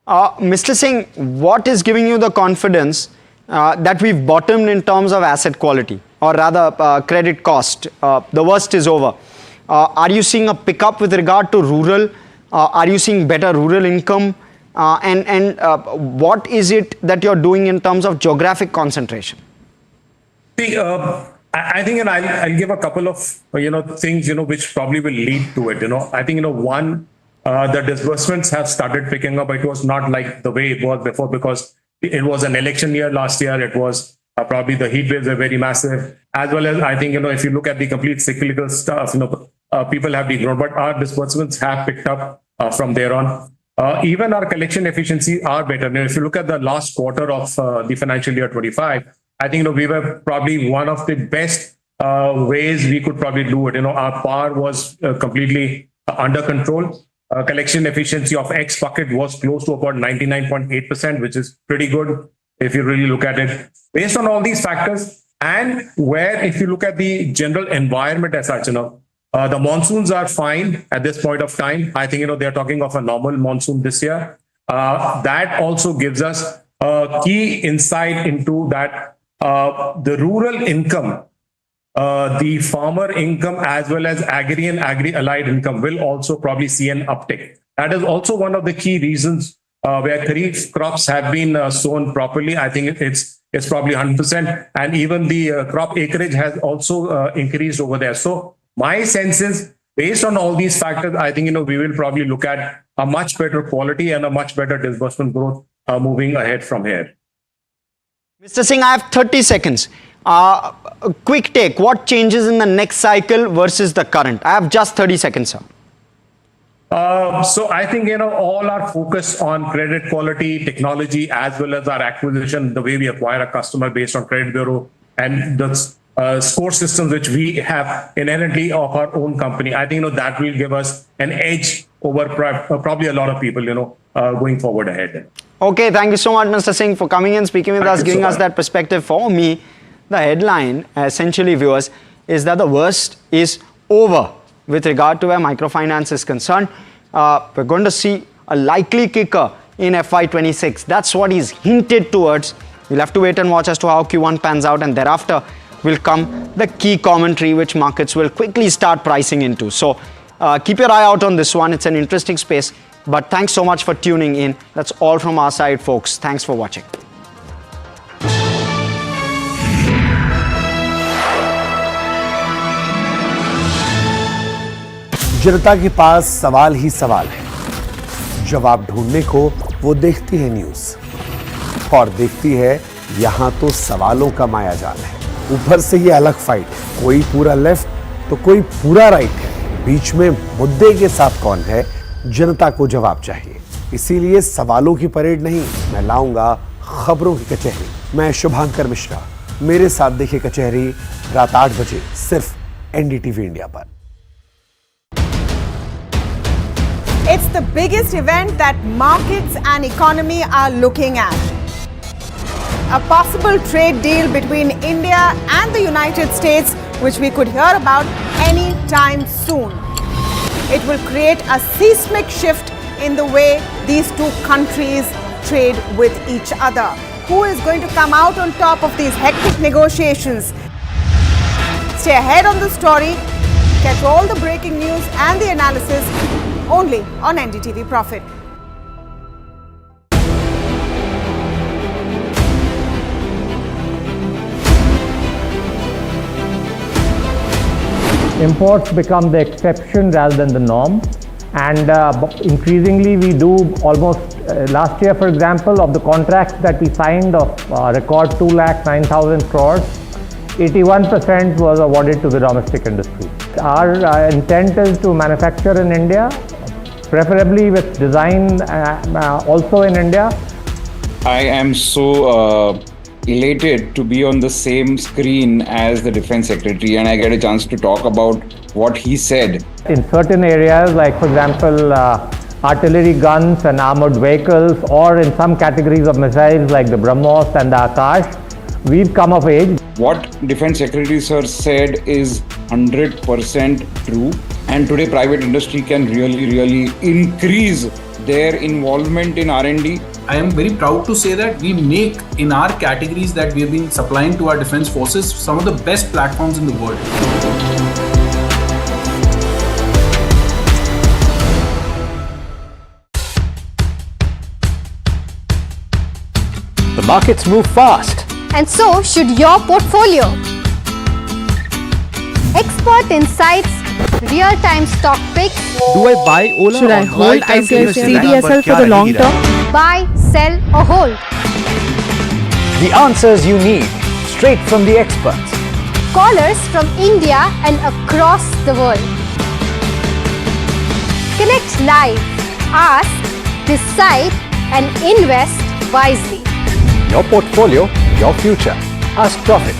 Speaker 2: Mr. Singh, what is giving you the confidence that we've bottomed in terms of asset quality, or rather credit cost? The worst is over. Are you seeing a pickup with regard to rural? Are you seeing better rural income? And what is it that you're doing in terms of geographic concentration?
Speaker 9: See, I think, and I'll give a couple of things which probably will lead to it. I think one, the disbursements have started picking up. It was not like the way it was before, because it was an election year last year. It was probably the heat waves were very massive, as well as I think if you look at the complete cyclical stuff, people have degrown, but our disbursements have picked up from there on. Even our collection efficiency are better. Now, if you look at the last quarter of the financial year 25, I think we were probably one of the best ways we could probably do it. Our PAR was completely under control. Collection efficiency of X bucket was close to about 99.8%, which is pretty good if you really look at it. Based on all these factors, and where if you look at the general environment as such, the monsoons are fine at this point of time. I think, they're talking of a normal monsoon this year. That also gives us a key insight into that the rural income, the farmer income, as well as agri and agri-allied income will also probably see an uptick. That is also one of the key reasons where kharif crops have been sown properly. I think it's probably 100%. And even the crop acreage has also increased over there. So my sense is, based on all these factors, I think, we will probably look at a much better quality and a much better disbursement growth moving ahead from here.
Speaker 2: Mr. Singh, I have 30 seconds. A quick take. What changes in the next cycle versus the current? I have just 30 seconds, sir.
Speaker 9: So I think, all our focus on credit quality, technology, as well as our acquisition, the way we acquire a customer based on credit bureau and the score systems which we have inherently of our own company, I think, that will give us an edge over probably a lot of people, going forward ahead.
Speaker 2: Okay, thank you so much, Mr. Singh, for coming and speaking with us, giving us that perspective. For me, the headline, essentially, viewers, is that the worst is over with regard to where microfinance is concerned. We're going to see a likely kicker in FY26. That's what he's hinted towards. We'll have to wait and watch as to how Q1 pans out, and thereafter will come the key commentary which markets will quickly start pricing into. So keep your eye out on this one. It's an interesting space. But thanks so much for tuning in. That's all from our side, folks. Thanks for watching.
Speaker 11: जनता के पास सवाल ही सवाल है। जवाब ढूंढने को वो देखती है न्यूज़ और देखती है यहां तो सवालों का मायाजाल है। ऊपर से ये अलग फाइट है, कोई पूरा लेफ्ट तो कोई पूरा राइट है। बीच में मुद्दे के साथ कौन है, जनता को जवाब चाहिए। इसीलिए सवालों की परेड नहीं, मैं लाऊंगा खबरों की कचहरी। मैं शुभांकर मिश्रा, मेरे साथ देखिए कचहरी रात 8 बजे सिर्फ NDTV इंडिया पर।
Speaker 10: It's the biggest event that markets and economy are looking at. A possible trade deal between India and the United States, which we could hear about any time soon. It will create a seismic shift in the way these two countries trade with each other. Who is going to come out on top of these hectic negotiations? Stay ahead on the story. Catch all the breaking news and the analysis only on NDTV Profit.
Speaker 5: imports become the exception rather than the norm. And increasingly we do almost, last year for example, of the contracts that we signed of record 2,09,000 crores, 81% was awarded to the domestic industry. Our intent is to manufacture in India, preferably with design also in India.
Speaker 16: I am so elated to be on the same screen as the Defense Secretary, and I get a chance to talk about what he said.
Speaker 5: In certain areas, like for example, artillery guns and armored vehicles, or in some categories of missiles like the BrahMos and the Akash, we've come of age.
Speaker 16: What Defense Secretary Sir said is 100% true, and today private industry can really increase their involvement in R&D.
Speaker 20: I am very proud to say that we make, in our categories that we have been supplying to our defense forces, some of the best platforms in the world.
Speaker 7: The markets move fast.
Speaker 14: And so should your portfolio. Expert insights, real-time stock picks.
Speaker 7: Do I buy Ola?
Speaker 19: Should I hold CDSL for the long term?
Speaker 14: Buy, sell or hold.
Speaker 7: The answers you need, straight from the experts.
Speaker 14: Callers from India and across the world. Connect live, ask, decide and invest wisely.
Speaker 7: Your portfolio, your future. Ask Profit.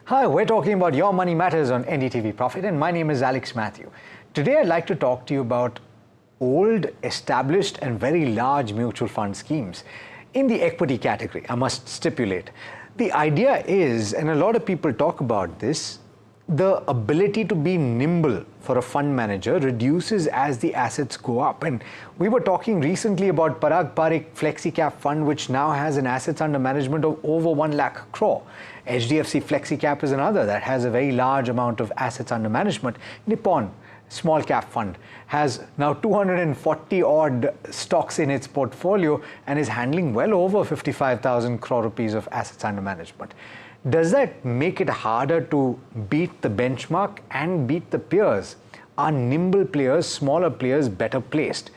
Speaker 7: Hi, we're talking about Your Money Matters on NDTV Profit, and my name is Alex Matthew. Today I'd like to talk to you about old, established and very large mutual fund schemes. In the equity category, I must stipulate, the idea is, and a lot of people talk about this, the ability to be nimble for a fund manager reduces as the assets go up. And we were talking recently about Parag Parikh FlexiCap fund, which now has an assets under management of over 1 lakh crore. HDFC FlexiCap is another that has a very large amount of assets under management. Nippon Small Cap Fund has now 240 odd stocks in its portfolio and is handling well over 55,000 crore rupees of assets under management. Does that make it harder to beat the benchmark and beat the peers? Are nimble players, smaller players better placed?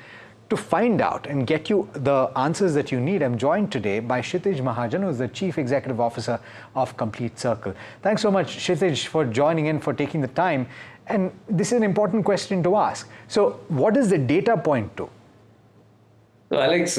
Speaker 7: To find out and get you the answers that you need, I'm joined today by Kshitij Mahajan, who is the Chief Executive Officer of Complete Circle. Thanks so much, Kshitij, for joining in, for taking the time. And this is an important question to ask. So what does the data point to?
Speaker 12: So Alex,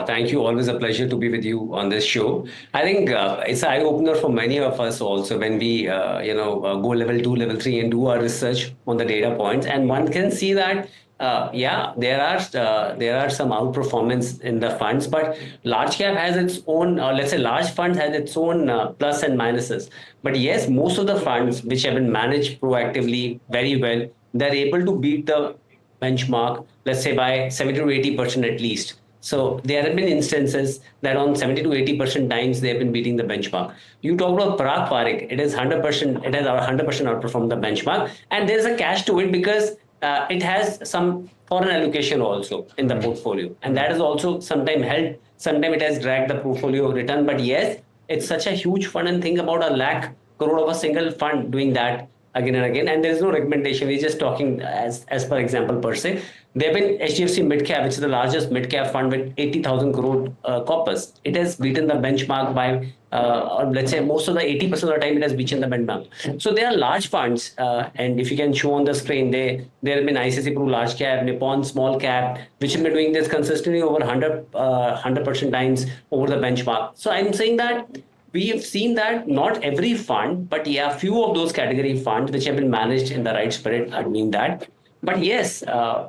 Speaker 12: thank you. Always a pleasure to be with you on this show. I think it's an eye-opener for many of us also when we, go level 2, level 3 and do our research on the data points. And one can see that, there are some outperformance in the funds, but large cap has its own, or let's say large funds has its own plus and minuses. But yes, most of the funds which have been managed proactively very well, they're able to beat the benchmark, let's say by 70 to 80% at least. So there have been instances that on 70 to 80% times they have been beating the benchmark. You talked about Parag Parikh, it is 100%, it has 100% outperformed the benchmark, and there's a catch to it because it has some foreign allocation also in the portfolio, and that has also sometimes helped. Sometimes it has dragged the portfolio return, but yes, it's such a huge fund, and think about 1 lakh crore of a single fund doing that again and again, and there is no recommendation. We're just talking as per example per se. There have been HDFC Midcap, which is the largest midcap fund with 80,000 crore corpus. It has beaten the benchmark by, or let's say most of the 80% of the time it has beaten the benchmark. So there are large funds, and if you can show on the screen, there have been ICICI Pru Large Cap, Nippon Small Cap, which have been doing this consistently over 100% times over the benchmark. So I'm saying that we have seen that not every fund, but yeah, few of those category funds which have been managed in the right spirit are doing that. But yes,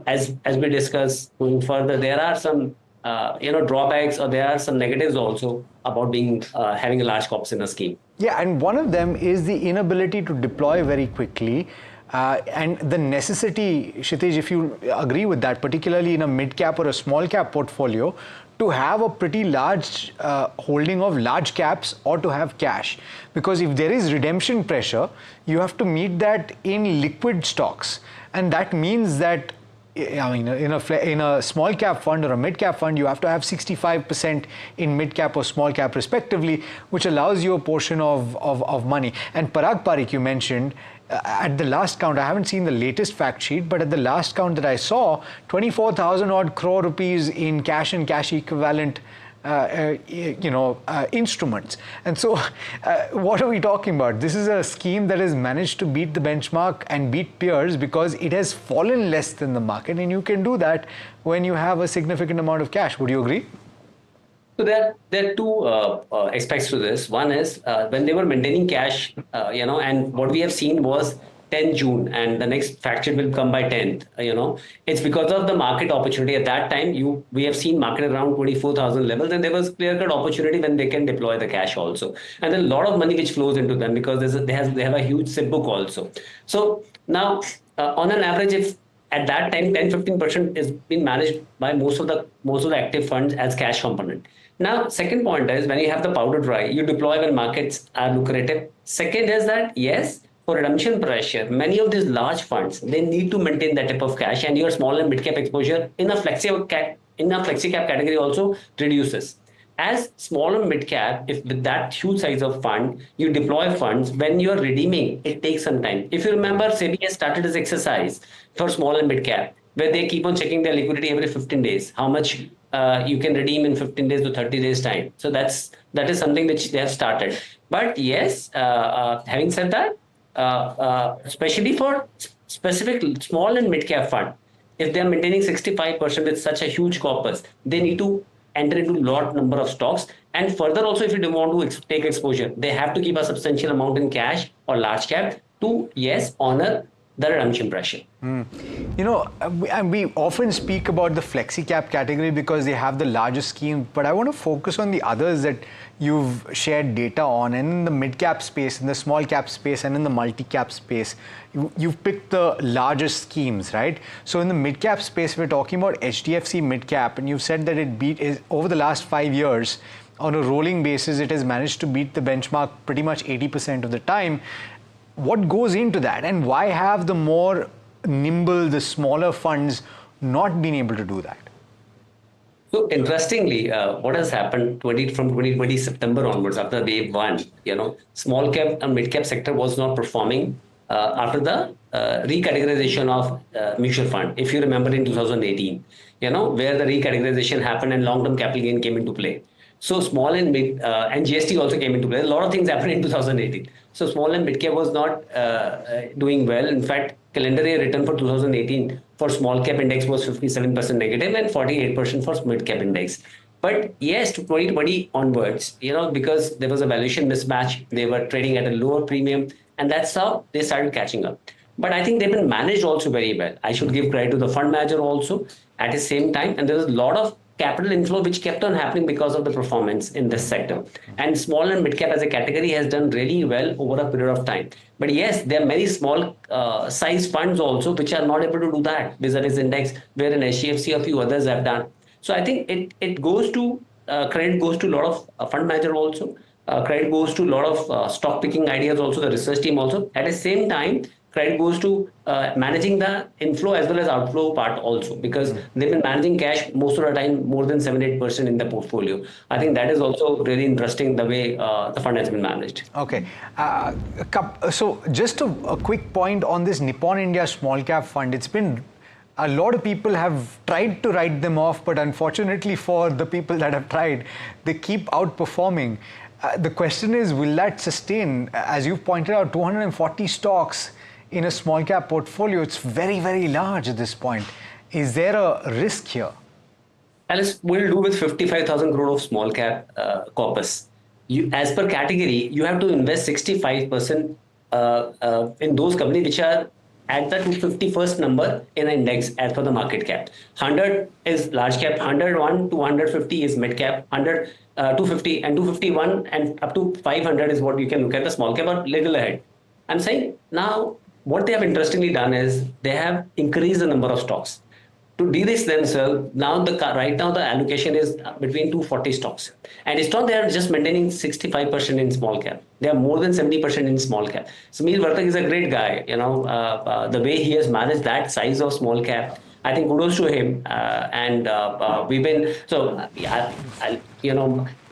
Speaker 12: as we discuss going further, there are some drawbacks, or there are some negatives also about being having a large corpus in a scheme.
Speaker 2: Yeah, and one of them is the inability to deploy very quickly. And the necessity, Kshitij, if you agree with that, particularly in a mid-cap or a small-cap portfolio, to have a pretty large holding of large caps or to have cash. Because if there is redemption pressure, you have to meet that in liquid stocks. And that means that
Speaker 7: I mean, in a small cap fund or a mid cap fund, you have to have 65% in mid cap or small cap respectively, which allows you a portion of money. And Parag Parikh, you mentioned, at the last count, I haven't seen the latest fact sheet, but at the last count that I saw, 24,000 odd crore rupees in cash and cash equivalent instruments. And so what are we talking about? This is a scheme that has managed to beat the benchmark and beat peers because it has fallen less than the market, and you can do that when you have a significant amount of cash. Would you agree?
Speaker 12: So there are two aspects to this. One is when they were maintaining cash, and what we have seen was 10 June and the next fact sheet will come by 10th, it's because of the market opportunity. At that time, we have seen market around 24,000 levels, and there was clear-cut opportunity when they can deploy the cash also. And there's a lot of money which flows into them because they have a huge SIP book also. So now, on an average, if at that time 10-15% is being managed by most of the active funds as cash component. Now, second point is when you have the powder dry, you deploy when markets are lucrative. Second is that, yes, for redemption pressure, many of these large funds, they need to maintain that type of cash, and your small and mid cap exposure in a flexi cap category also reduces. As small and mid cap, if with that huge size of fund, you deploy funds, when you are redeeming, it takes some time. If you remember, SEBI has started this exercise for small and mid cap, where they keep on checking their liquidity every 15 days, how much you can redeem in 15 days to 30 days time. So that is something which they have started. But yes, having said that, especially for specific small and mid cap fund, if they are maintaining 65% with such a huge corpus, they need to enter into lot number of stocks. And further also, if you don't want to take exposure, they have to keep a substantial amount in cash or large cap to, yes, honor the redemption pressure.
Speaker 7: We often speak about the flexi cap category because they have the largest scheme, but I want to focus on the others that you've shared data on, and in the mid cap space, in the small cap space, and in the multi cap space, you've picked the largest schemes, right? So in the mid cap space, we're talking about HDFC mid cap, and you've said that it beat over the last 5 years on a rolling basis, it has managed to beat the benchmark pretty much 80% of the time. What goes into that, and why have the more nimble, the smaller funds not been able to do that?
Speaker 12: So interestingly, what has happened from 2020 September onwards, after wave one, small cap and mid cap sector was not performing after the recategorization of mutual fund. If you remember in 2018, where the recategorization happened and long-term capital gain came into play. So small and mid, and GST also came into play. A lot of things happened in 2018. So small and mid cap was not doing well. In fact, calendar year return for 2018 for small cap index was 57% negative and 48% for mid cap index. But yes, to 2020 onwards, because there was a valuation mismatch, they were trading at a lower premium, and that's how they started catching up. But I think they've been managed also very well. I should give credit to the fund manager also at the same time. And there was a lot of capital inflow which kept on happening because of the performance in this sector. And small and mid cap as a category has done really well over a period of time. But yes, there are many small size funds also which are not able to do that vis-a-vis index, where an HDFC, a few others have done. So I think it goes to, credit goes to a lot of fund manager also. Credit goes to a lot of stock picking ideas also, the research team also. At the same time, credit goes to managing the inflow as well as outflow part also, because they've been managing cash most of the time more than 7-8% in the portfolio. I think that is also really interesting the way the fund has been managed.
Speaker 7: Okay. So just a quick point on this Nippon India Small Cap Fund. It's been a lot of people have tried to write them off, but unfortunately for the people that have tried, they keep outperforming. The question is, will that sustain? As you've pointed out, 240 stocks in a small cap portfolio, it's very, very large at this point. Is there a risk here?
Speaker 12: Alice, we'll do with 55,000 crore of small cap corpus. As per category, you have to invest 65% in those companies which are at the 251st number in an index as per the market cap. 100 is large cap, 101 to 150 is mid cap, 100, 250 and 251 and up to 500 is what you can look at the small cap, or little ahead. I'm saying now what they have interestingly done is they have increased the number of stocks. To de-risk themselves, right now the allocation is between 240 stocks. And it's not they are just maintaining 65% in small cap. They are more than 70% in small cap. Samir Vartak is a great guy. The way he has managed that size of small cap, I think kudos to him. We've been so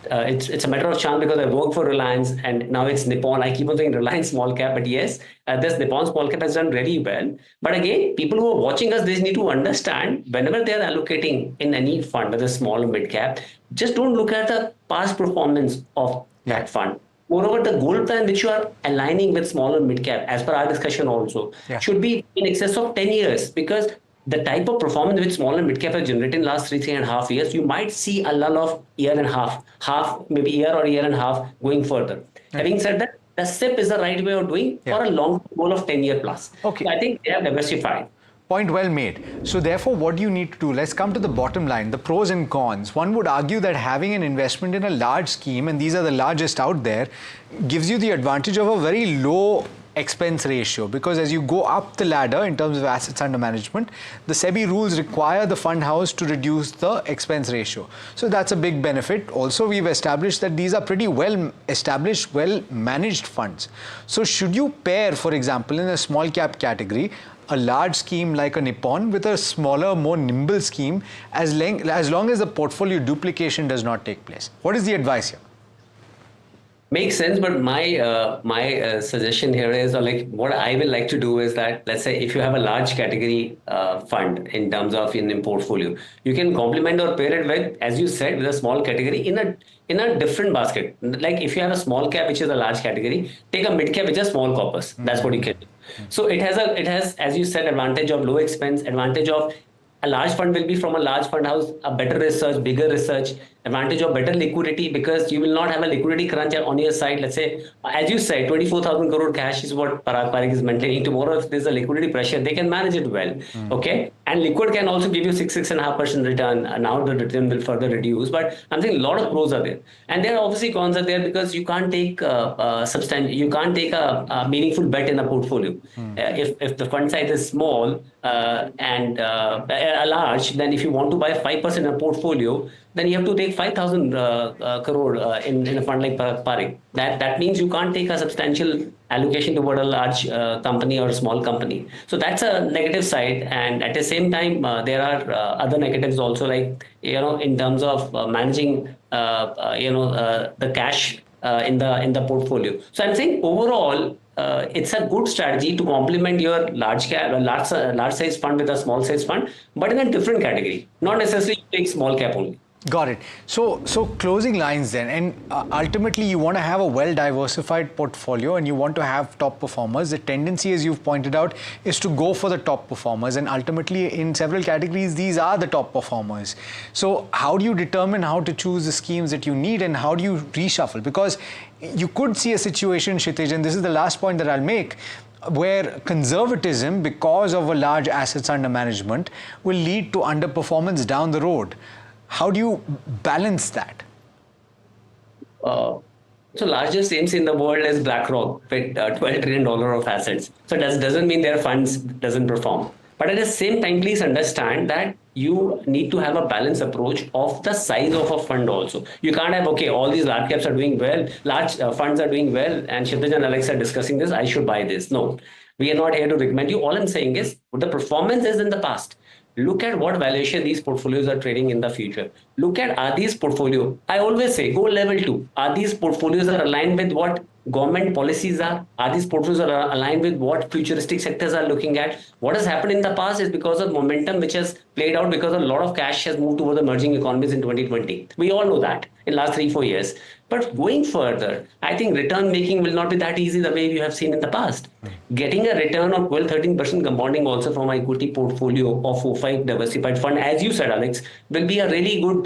Speaker 12: it's a matter of chance because I work for Reliance and now it's Nippon. I keep on saying Reliance small cap, but yes, this Nippon small cap has done really well. But again, people who are watching us, they need to understand whenever they are allocating in any fund, whether small or mid cap, just don't look at the past performance of that fund. Moreover, the goal plan which you are aligning with small and mid cap, as per our discussion also, should be in excess of 10 years because the type of performance which small and mid cap have generated in last 3.5 years, you might see a lull of year and a half, maybe year or year and a half going further. Having said that, the SIP is the right way of doing for a long goal of 10 year plus.
Speaker 7: Okay.
Speaker 12: So I think they have diversified.
Speaker 7: Point well made. So therefore, what do you need to do? Let's come to the bottom line, the pros and cons. One would argue that having an investment in a large scheme, and these are the largest out there, gives you the advantage of a very low expense ratio, because as you go up the ladder in terms of assets under management, the SEBI rules require the fund house to reduce the expense ratio. So that's a big benefit. Also, we've established that these are pretty well established, well managed funds. So should you pair, for example, in a small cap category, a large scheme like a Nippon with a smaller, more nimble scheme, as long as the portfolio duplication does not take place? What is the advice here?
Speaker 12: Makes sense, but my suggestion here is, or like what I will like to do is that, let's say if you have a large category fund in terms of in portfolio, you can complement or pair it with, as you said, with a small category in a different basket. Like if you have a small cap which is a large category, take a mid cap which is small corpus. That's what you can do. So it has, as you said, advantage of low expense, advantage of a large fund will be from a large fund house, a better research, bigger research, advantage of better liquidity because you will not have a liquidity crunch on your side. Let's say, as you said, 24,000 crore cash is what Parag Parikh is maintaining. Tomorrow, if there's a liquidity pressure, they can manage it well. Okay. And liquid can also give you 6.5% return. Now the return will further reduce. But I'm saying a lot of pros are there. And there are obviously cons are there because you can't take a meaningful bet in a portfolio. If the fund size is small and a large, then if you want to buy 5% in a portfolio, then you have to take 5,000 crore in a fund like Parag Parikh. That means you can't take a substantial allocation toward a large company or a small company. So that's a negative side. And at the same time, there are other negatives also, like, in terms of managing, the cash in the portfolio. So I'm saying overall, it's a good strategy to complement your large size fund with a small size fund, but in a different category, not necessarily take small cap only.
Speaker 7: Got it. So closing lines then, and ultimately you want to have a well-diversified portfolio and you want to have top performers. The tendency, as you've pointed out, is to go for the top performers, and ultimately in several categories, these are the top performers. So how do you determine how to choose the schemes that you need, and how do you reshuffle? Because you could see a situation, Kshitij, and this is the last point that I'll make, where conservatism, because of a large assets under management, will lead to underperformance down the road. How do you balance that?
Speaker 12: So largest names in the world is BlackRock with $12 trillion of assets. So that doesn't mean their funds doesn't perform. But at the same time, please understand that you need to have a balanced approach of the size of a fund also. You can't have, okay, all these large caps are doing well, large funds are doing well, and Kshitij and Alex are discussing this, I should buy this. No, we are not here to recommend you. All I'm saying is what the performance is in the past. Look at what valuation these portfolios are trading in the future. Look at, are these portfolio, I always say, go level 2. Are these portfolios are aligned with what government policies are? Are these portfolios are aligned with what futuristic sectors are looking at? What has happened in the past is because of momentum which has played out because a lot of cash has moved towards emerging economies in 2020. We all know that in last 3-4 years. But going further, I think return making will not be that easy the way you have seen in the past. Getting a return of 12-13% compounding also from an equity portfolio of 4-5 diversified fund, as you said, Alex, will be a really good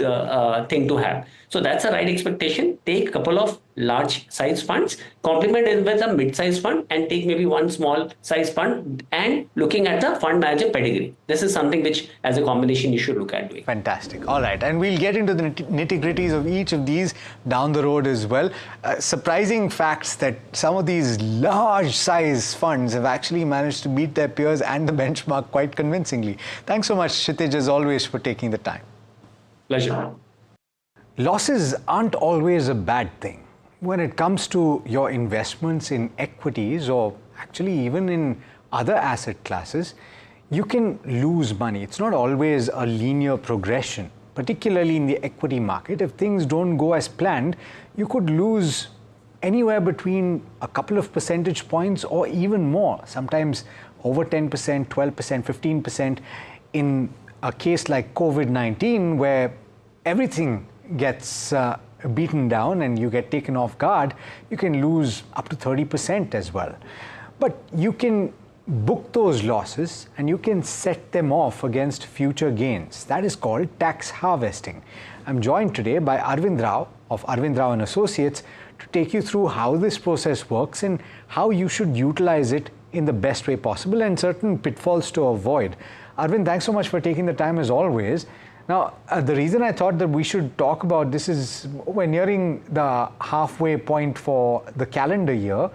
Speaker 12: thing to have. So that's a right expectation. Take a couple of large size funds, complement it with a mid-size fund, and take maybe one small size fund, and looking at the fund manager pedigree. This is something which, as a combination, you should look at doing.
Speaker 7: Fantastic. All right. And we'll get into the nitty-gritties of each of these down the road as well. Surprising facts that some of these large size funds have actually managed to beat their peers and the benchmark quite convincingly. Thanks so much, Kshitij, as always, for taking the time.
Speaker 12: Pleasure.
Speaker 7: Losses aren't always a bad thing. When it comes to your investments in equities, or actually even in other asset classes, you can lose money. It's not always a linear progression, particularly in the equity market. If things don't go as planned, you could lose anywhere between a couple of percentage points or even more, sometimes over 10%, 12%, 15%. In a case like COVID-19, where everything gets beaten down and you get taken off guard, you can lose up to 30% as well. But you can book those losses and you can set them off against future gains. That is called tax harvesting. I'm joined today by Arvind Rao of Arvind Rao and Associates to take you through how this process works and how you should utilize it in the best way possible and certain pitfalls to avoid. Arvind, thanks so much for taking the time as always. Now, the reason I thought that we should talk about this is we're nearing the halfway point for the calendar year,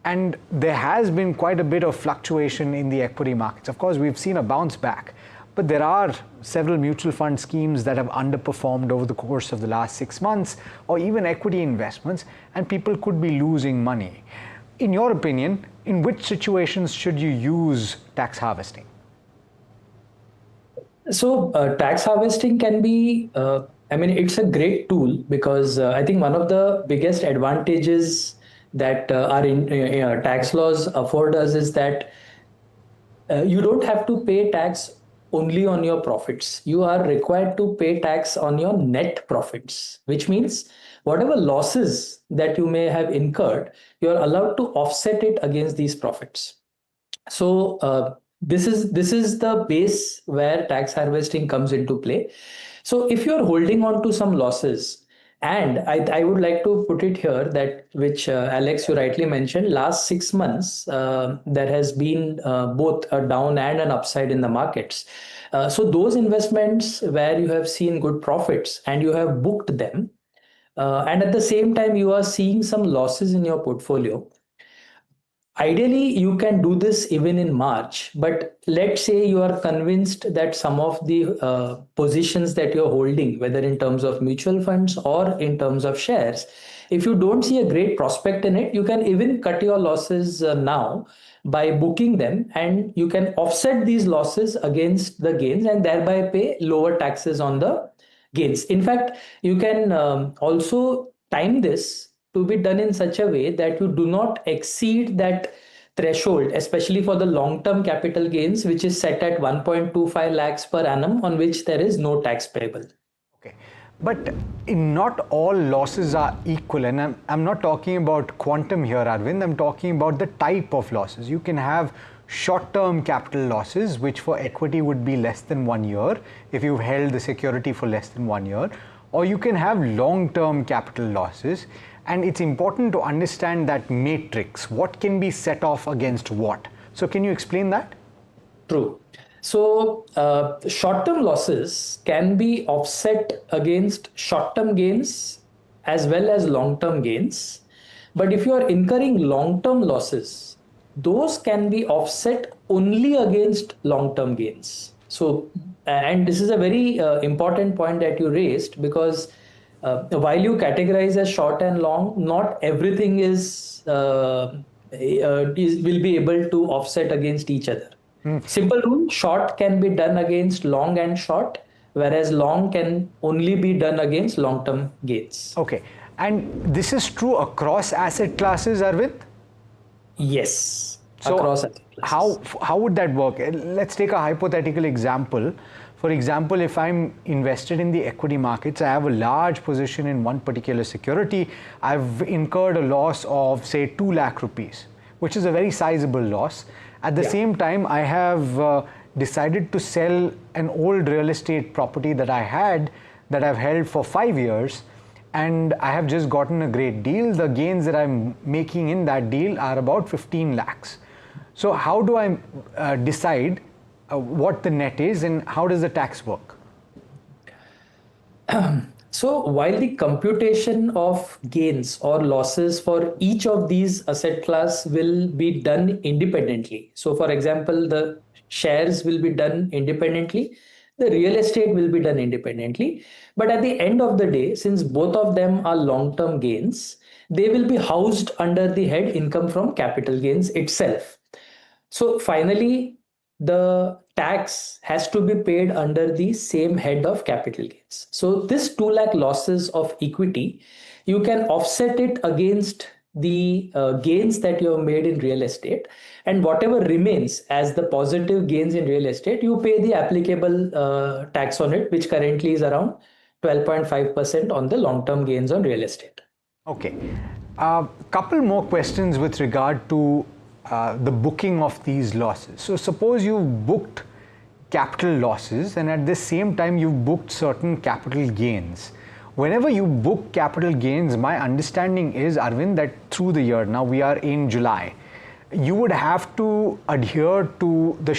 Speaker 7: and there has been quite a bit of fluctuation in the equity markets. Of course, we've seen a bounce back, but there are several mutual fund schemes that have underperformed over the course of the last 6 months, or even equity investments, and people could be losing money. In your opinion, in which situations should you use tax harvesting?
Speaker 3: So tax harvesting can be, it's a great tool because I think one of the biggest advantages that our tax laws afford us is that you don't have to pay tax only on your profits. You are required to pay tax on your net profits, which means whatever losses that you may have incurred, you're allowed to offset it against these profits. So this is the base where tax harvesting comes into play. So if you're holding on to some losses, and I would like to put it here that which Alex, you rightly mentioned, last 6 months, there has been both a down and an upside in the markets. So those investments where you have seen good profits and you have booked them, and at the same time you are seeing some losses in your portfolio. Ideally, you can do this even in March, but let's say you are convinced that some of the positions that you're holding, whether in terms of mutual funds or in terms of shares, if you don't see a great prospect in it, you can even cut your losses now by booking them, and you can offset these losses against the gains and thereby pay lower taxes on the gains. In fact, you can also time this to be done in such a way that you do not exceed that threshold, especially for the long-term capital gains, which is set at 1.25 lakhs per annum, on which there is no tax payable.
Speaker 7: Okay, but not all losses are equal, and I'm not talking about quantum here, Arvind. I'm talking about the type of losses. You can have short-term capital losses, which for equity would be less than 1 year if you've held the security for less than 1 year, or you can have long-term capital losses. And it's important to understand that matrix. What can be set off against what? So can you explain that?
Speaker 3: True. So short-term losses can be offset against short-term gains as well as long-term gains. But if you are incurring long-term losses, those can be offset only against long-term gains. So, and this is a very important point that you raised, because while you categorize as short and long, not everything will be able to offset against each other. Simple rule: short can be done against long and short, whereas long can only be done against long-term gains.
Speaker 7: Okay, and this is true across asset classes, Arvind?
Speaker 3: Yes,
Speaker 7: so
Speaker 3: across asset classes.
Speaker 7: How would that work? Let's take a hypothetical example. For example, if I'm invested in the equity markets, I have a large position in one particular security, I've incurred a loss of say 2 lakh rupees, which is a very sizable loss. At the same time, I have decided to sell an old real estate property that I had, that I've held for 5 years, and I have just gotten a great deal. The gains that I'm making in that deal are about 15 lakhs. So how do I decide what the net is, and how does the tax work?
Speaker 3: So while the computation of gains or losses for each of these asset class will be done independently. So for example, the shares will be done independently, the real estate will be done independently. But at the end of the day, since both of them are long-term gains, they will be housed under the head income from capital gains itself. So finally, the tax has to be paid under the same head of capital gains. So this 2 lakh losses of equity, you can offset it against the gains that you have made in real estate, and whatever remains as the positive gains in real estate, you pay the applicable tax on it, which currently is around 12.5% on the long-term gains on real estate.
Speaker 7: Okay. Couple more questions with regard to the booking of these losses. So suppose you've booked capital losses and at the same time you've booked certain capital gains. Whenever you book capital gains, my understanding is, Arvind, that through the year, now we are in July, you would have to adhere to the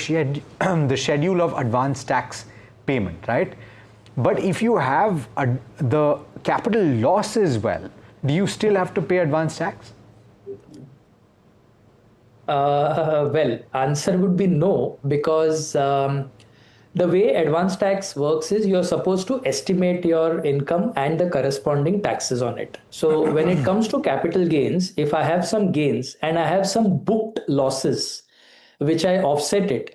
Speaker 7: schedule of advance tax payment, right? But if you have the capital loss as well, do you still have to pay advance tax?
Speaker 3: Well, answer would be no, because the way advance tax works is you're supposed to estimate your income and the corresponding taxes on it. So when it comes to capital gains, if I have some gains and I have some booked losses, which I offset it,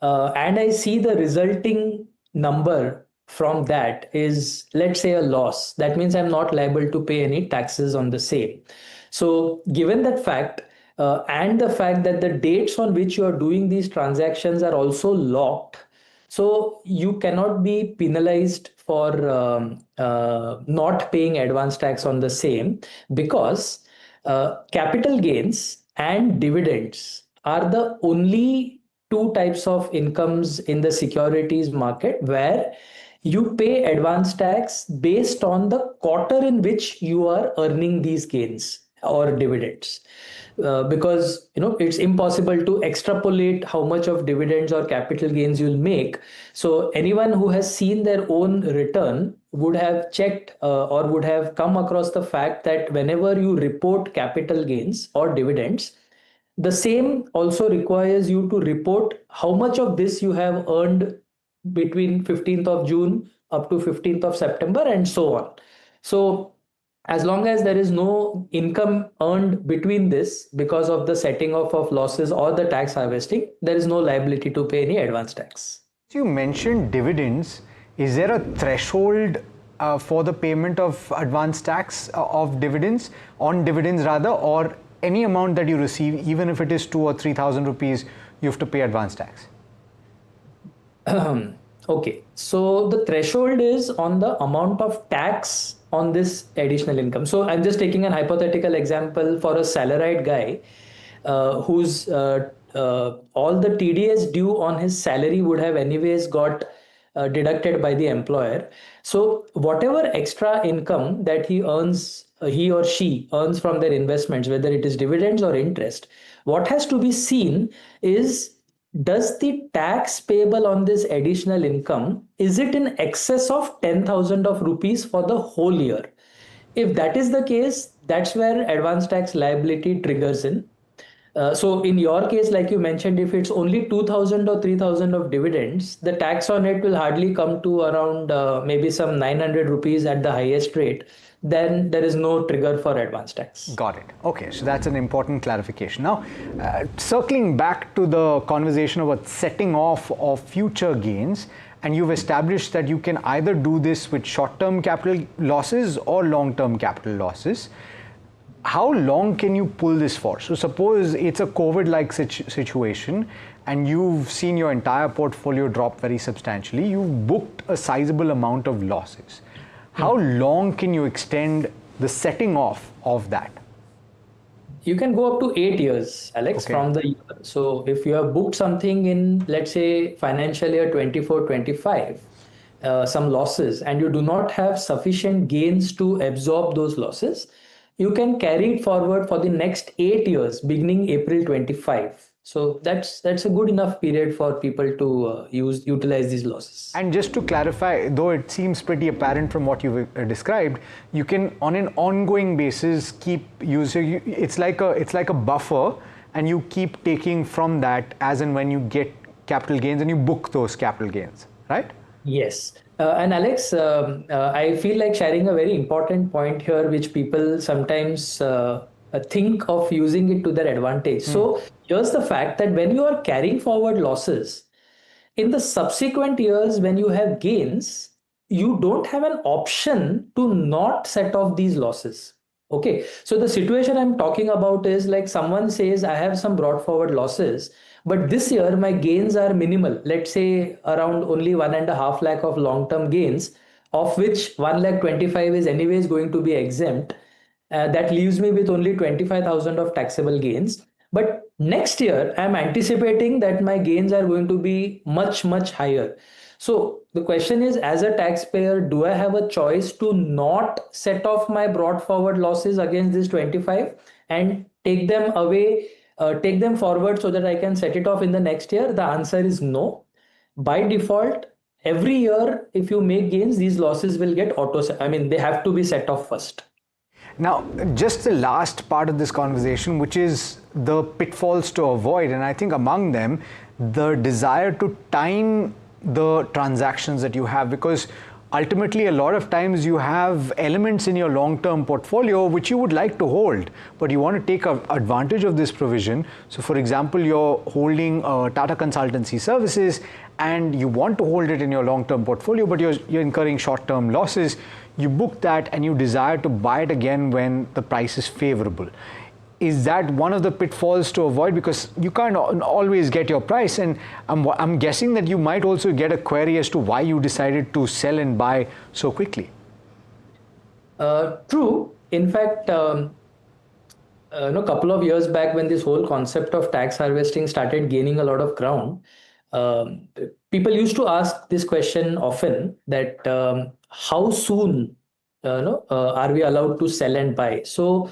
Speaker 3: and I see the resulting number from that is, let's say, a loss, that means I'm not liable to pay any taxes on the same. So given that fact, and the fact that the dates on which you are doing these transactions are also locked, so you cannot be penalized for not paying advance tax on the same, because capital gains and dividends are the only two types of incomes in the securities market where you pay advance tax based on the quarter in which you are earning these gains or dividends. Because it's impossible to extrapolate how much of dividends or capital gains you'll make. So anyone who has seen their own return would have checked or would have come across the fact that whenever you report capital gains or dividends, the same also requires you to report how much of this you have earned between 15th of June up to 15th of September and so on. So as long as there is no income earned between this because of the setting off of losses or the tax harvesting, there is no liability to pay any advance tax.
Speaker 7: You mentioned dividends. Is there a threshold for the payment of advance tax of dividends, on dividends rather, or any amount that you receive, even if it is 2,000 or 3,000 rupees, you have to pay advance tax?
Speaker 3: Okay, so the threshold is on the amount of tax on this additional income. So I'm just taking an hypothetical example for a salaried guy whose all the TDS due on his salary would have anyways got deducted by the employer. So whatever extra income that he earns, he or she earns from their investments, whether it is dividends or interest, what has to be seen is, does the tax payable on this additional income, is it in excess of 10,000 of rupees for the whole year? If that is the case, that's where advance tax liability triggers in. So in your case, like you mentioned, if it's only 2,000 or 3,000 of dividends, the tax on it will hardly come to around maybe some 900 rupees at the highest rate. Then there is no trigger for advance tax.
Speaker 7: Got it. Okay, so that's an important clarification. Now, circling back to the conversation about setting off of future gains, and you've established that you can either do this with short-term capital losses or long-term capital losses. How long can you pull this for? So suppose it's a COVID-like situation and you've seen your entire portfolio drop very substantially, you've booked a sizable amount of losses. How long can you extend the setting off of that?
Speaker 3: You can go up to 8 years, Alex, from the year. So if you have booked something in, let's say, financial year 24-25, some losses, and you do not have sufficient gains to absorb those losses, you can carry it forward for the next 8 years, beginning April 25. So that's a good enough period for people to utilize these losses.
Speaker 7: And just to clarify, though it seems pretty apparent from what you've described, you can on an ongoing basis keep using. It's like a buffer, and you keep taking from that as and when you get capital gains, and you book those capital gains, right?
Speaker 3: Yes. And Alex, I feel like sharing a very important point here, which people sometimes think of using it to their advantage. So here's the fact that when you are carrying forward losses, In the subsequent years, when you have gains, you don't have an option to not set off these losses. Okay, so the situation I'm talking about is like someone says, I have some brought forward losses, but this year my gains are minimal. Let's say around only 1.5 lakh of long-term gains, of which 1,25,000 is anyways going to be exempt. That leaves me with only 25,000 of taxable gains. But next year, I'm anticipating that my gains are going to be much, much higher. So the question is, as a taxpayer, do I have a choice to not set off my brought forward losses against this 25 and take them away, take them forward so that I can set it off in the next year? The answer is no. By default, every year, if you make gains, these losses will get they have to be set off first.
Speaker 7: Now, just the last part of this conversation, which is the pitfalls to avoid, and I think among them, the desire to time the transactions that you have, because ultimately a lot of times you have elements in your long-term portfolio which you would like to hold, but you want to take advantage of this provision. So for example, you're holding Tata Consultancy Services and you want to hold it in your long-term portfolio, but you're incurring short-term losses. You book that and you desire to buy it again when the price is favorable. Is that one of the pitfalls to avoid? Because you can't always get your price, and I'm guessing that you might also get a query as to why you decided to sell and buy so quickly.
Speaker 3: True. In fact, a couple of years back when this whole concept of tax harvesting started gaining a lot of ground, people used to ask this question often, that how soon are we allowed to sell and buy? So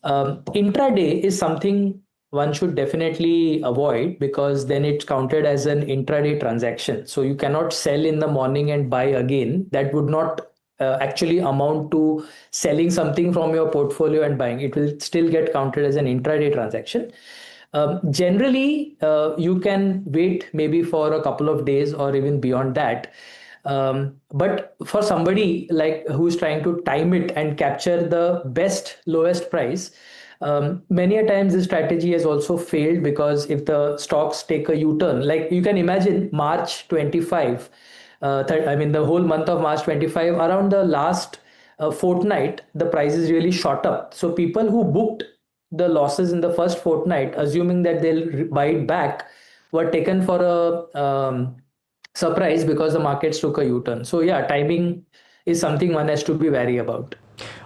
Speaker 3: intraday is something one should definitely avoid, because then it's counted as an intraday transaction. So you cannot sell in the morning and buy again. That would not actually amount to selling something from your portfolio and buying. It will still get counted as an intraday transaction. Generally, you can wait maybe for a couple of days or even beyond that. But for somebody like who's trying to time it and capture the best, lowest price, many a times this strategy has also failed, because if the stocks take a U-turn, like you can imagine March 25, the whole month of March 25, around the last fortnight, the prices really shot up. So people who booked the losses in the first fortnight, assuming that they'll buy it back, were taken for a surprise because the markets took a U-turn. So yeah, timing is something one has to be wary about.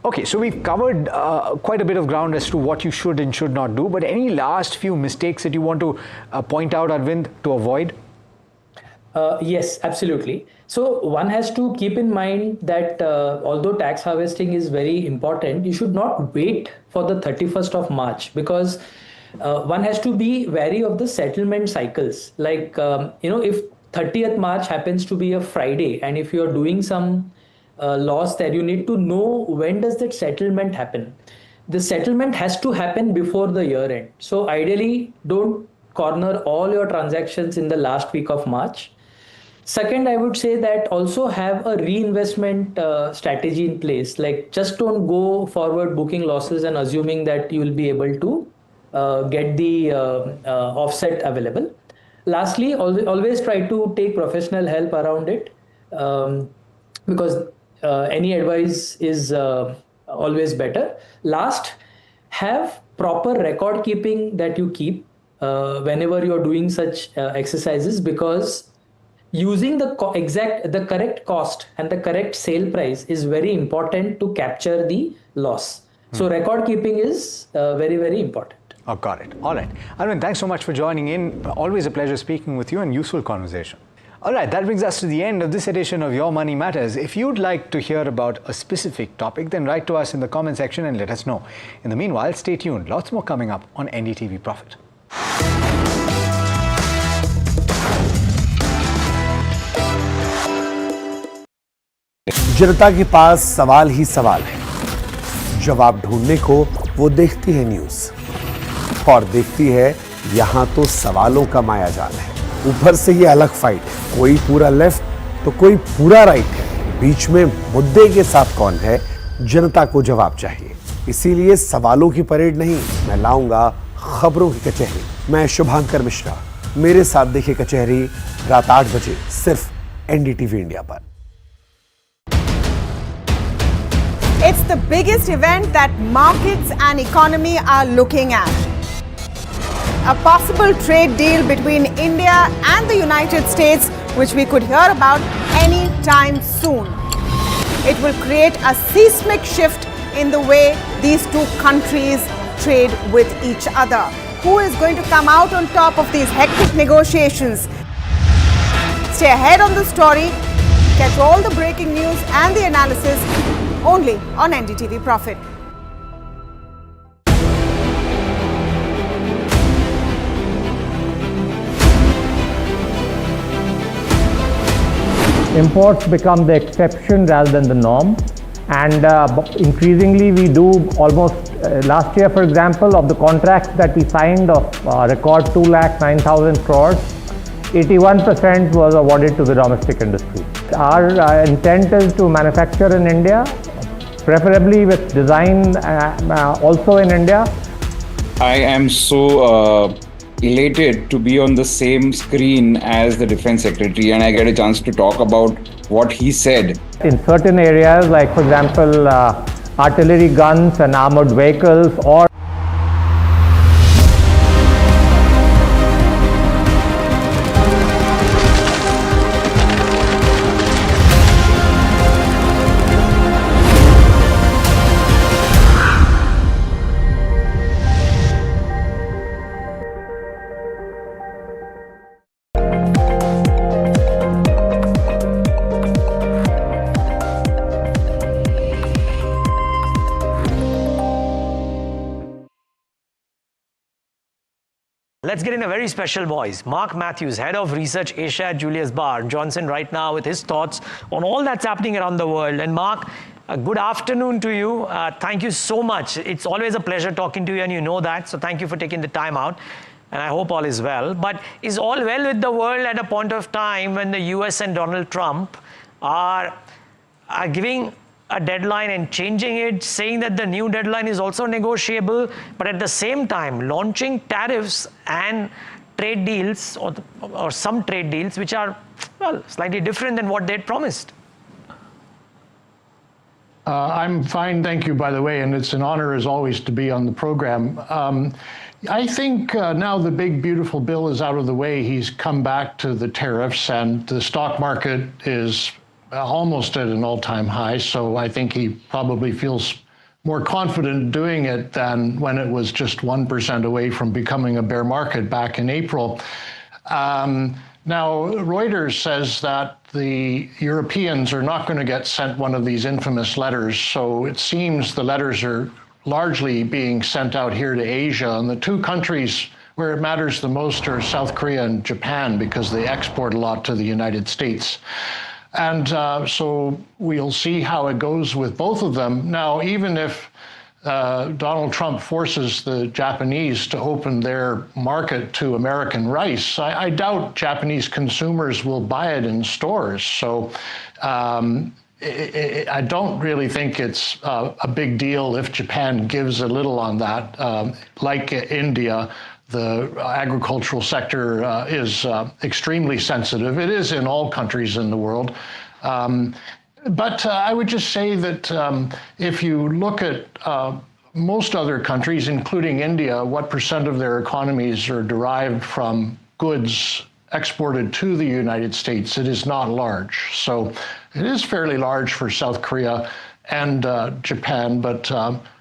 Speaker 7: Okay, so we've covered quite a bit of ground as to what you should and should not do, but any last few mistakes that you want to point out, Arvind, to avoid?
Speaker 3: Yes, absolutely. So one has to keep in mind that although tax harvesting is very important, you should not wait for the 31st of March, because one has to be wary of the settlement cycles. Like, if 30th March happens to be a Friday, and if you're doing some loss there, you need to know when does that settlement happen. The settlement has to happen before the year end. So ideally, don't corner all your transactions in the last week of March. Second, I would say that also have a reinvestment strategy in place. Like, just don't go forward booking losses and assuming that you will be able to get the offset available. Lastly, always try to take professional help around it, because any advice is always better. Last, have proper record keeping that you keep whenever you're doing such exercises, because using the correct cost and the correct sale price is very important to capture the loss. So record keeping is very, very important.
Speaker 7: Oh, got it. All right. Arvind, thanks so much for joining in. Always a pleasure speaking with you, and useful conversation. All right, that brings us to the end of this edition of Your Money Matters. If you'd like to hear about a specific topic, then write to us in the comment section and let us know. In the meanwhile, stay tuned. Lots more coming up on NDTV Profit.
Speaker 11: जनता के पास सवाल ही सवाल है, जवाब ढूंढने को वो देखती है न्यूज़, और देखती है यहाँ तो सवालों का मायाजाल है। ऊपर से ये अलग फाइट है, कोई पूरा लेफ्ट तो कोई पूरा राइट है, बीच में मुद्दे के साथ कौन है, जनता को जवाब चाहिए। इसीलिए सवालों की परेड नहीं, मैं लाऊंगा खबरों की कचहरी। मैं शुभांकर मिश्रा, मेरे साथ देखिए कचहरी रात 8 बजे सिर्फ NDTV इंडिया पर।
Speaker 10: It's the biggest event that markets and economy are looking at. A possible trade deal between India and the United States, which we could hear about any time soon. It will create a seismic shift in the way these two countries trade with each other. Who is going to come out on top of these hectic negotiations? Stay ahead on the story. Catch all the breaking news and the analysis only on NDTV Profit.
Speaker 5: Imports become the exception rather than the norm, and increasingly we do almost last year, for example, of the contracts that we signed of record 2,09,000 crores, 81% was awarded to the domestic industry. Our intent is to manufacture in India, preferably with design also in India.
Speaker 16: I am so elated to be on the same screen as the Defense Secretary, and I get a chance to talk about what he said.
Speaker 5: In certain areas, like for example, artillery guns and armored vehicles, or
Speaker 13: Let's get in a very special voice. Mark Matthews, Head of Research Asia at Julius Baer, Johnson right now with his thoughts on all that's happening around the world. And Mark, good afternoon to you. Thank you so much. It's always a pleasure talking to you, and you know that. So thank you for taking the time out. And I hope all is well. But is all well with the world at a point of time when the US and Donald Trump are giving a deadline and changing it, saying that the new deadline is also negotiable, but at the same time launching tariffs and trade deals or some trade deals which are, well, slightly different than what they'd promised?
Speaker 17: I'm fine, thank you, by the way, and it's an honor as always to be on the program. I think now the big beautiful bill is out of the way. He's come back to the tariffs, and the stock market is almost at an all-time high, so I think he probably feels more confident doing it than when it was just 1% away from becoming a bear market back in April. Now, Reuters says that the Europeans are not going to get sent one of these infamous letters, so it seems the letters are largely being sent out here to Asia, and the two countries where it matters the most are South Korea and Japan, because they export a lot to the United States. And so we'll see how it goes with both of them. Now, even if Donald Trump forces the Japanese to open their market to American rice, I doubt Japanese consumers will buy it in stores. So I don't really think it's a big deal if Japan gives a little on that. Like India, the agricultural sector is extremely sensitive. It is in all countries in the world. But I would just say that if you look at most other countries, including India, what percent of their economies are derived from goods exported to the United States, it is not large. So it is fairly large for South Korea and Japan, but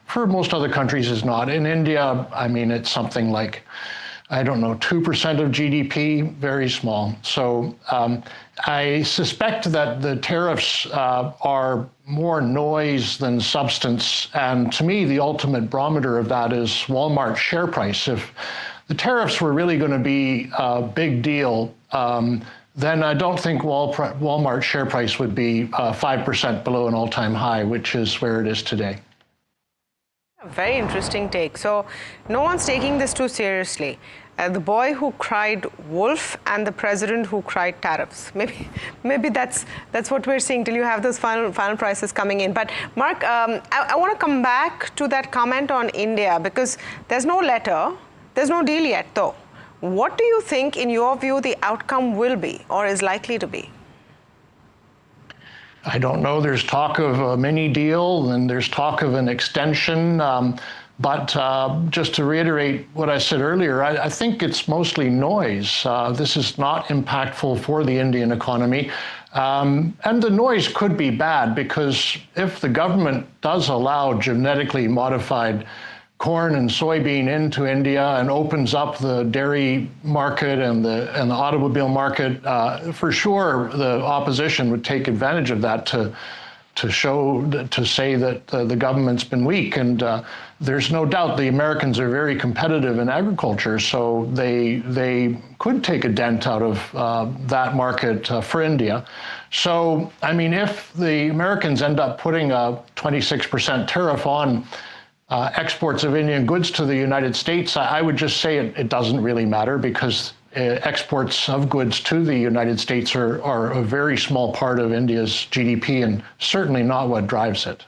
Speaker 17: for most other countries is not. In India, I mean, it's something like, I don't know, 2% of GDP, very small. So I suspect that the tariffs are more noise than substance. And to me, the ultimate barometer of that is Walmart's share price. If the tariffs were really going to be a big deal, then I don't think Walmart's share price would be 5% below an all-time high, which is where it is today.
Speaker 23: Very interesting take. So no one's taking this too seriously. The boy who cried wolf and the president who cried tariffs. Maybe that's what we're seeing till you have those final prices coming in. But Mark, I want to come back to that comment on India, because there's no letter, there's no deal yet though. What do you think, in your view, the outcome will be or is likely to be?
Speaker 17: I don't know. There's talk of a mini deal and there's talk of an extension. But just to reiterate what I said earlier, I think it's mostly noise. This is not impactful for the Indian economy. And the noise could be bad because if the government does allow genetically modified corn and soybean into India and opens up the dairy market and the automobile market, for sure the opposition would take advantage of that to say that the government's been weak. And there's no doubt the Americans are very competitive in agriculture, so they could take a dent out of that market for India. So, I mean, if the Americans end up putting a 26% tariff on exports of Indian goods to the United States, I would just say it doesn't really matter because exports of goods to the United States are a very small part of India's GDP and certainly not what drives it.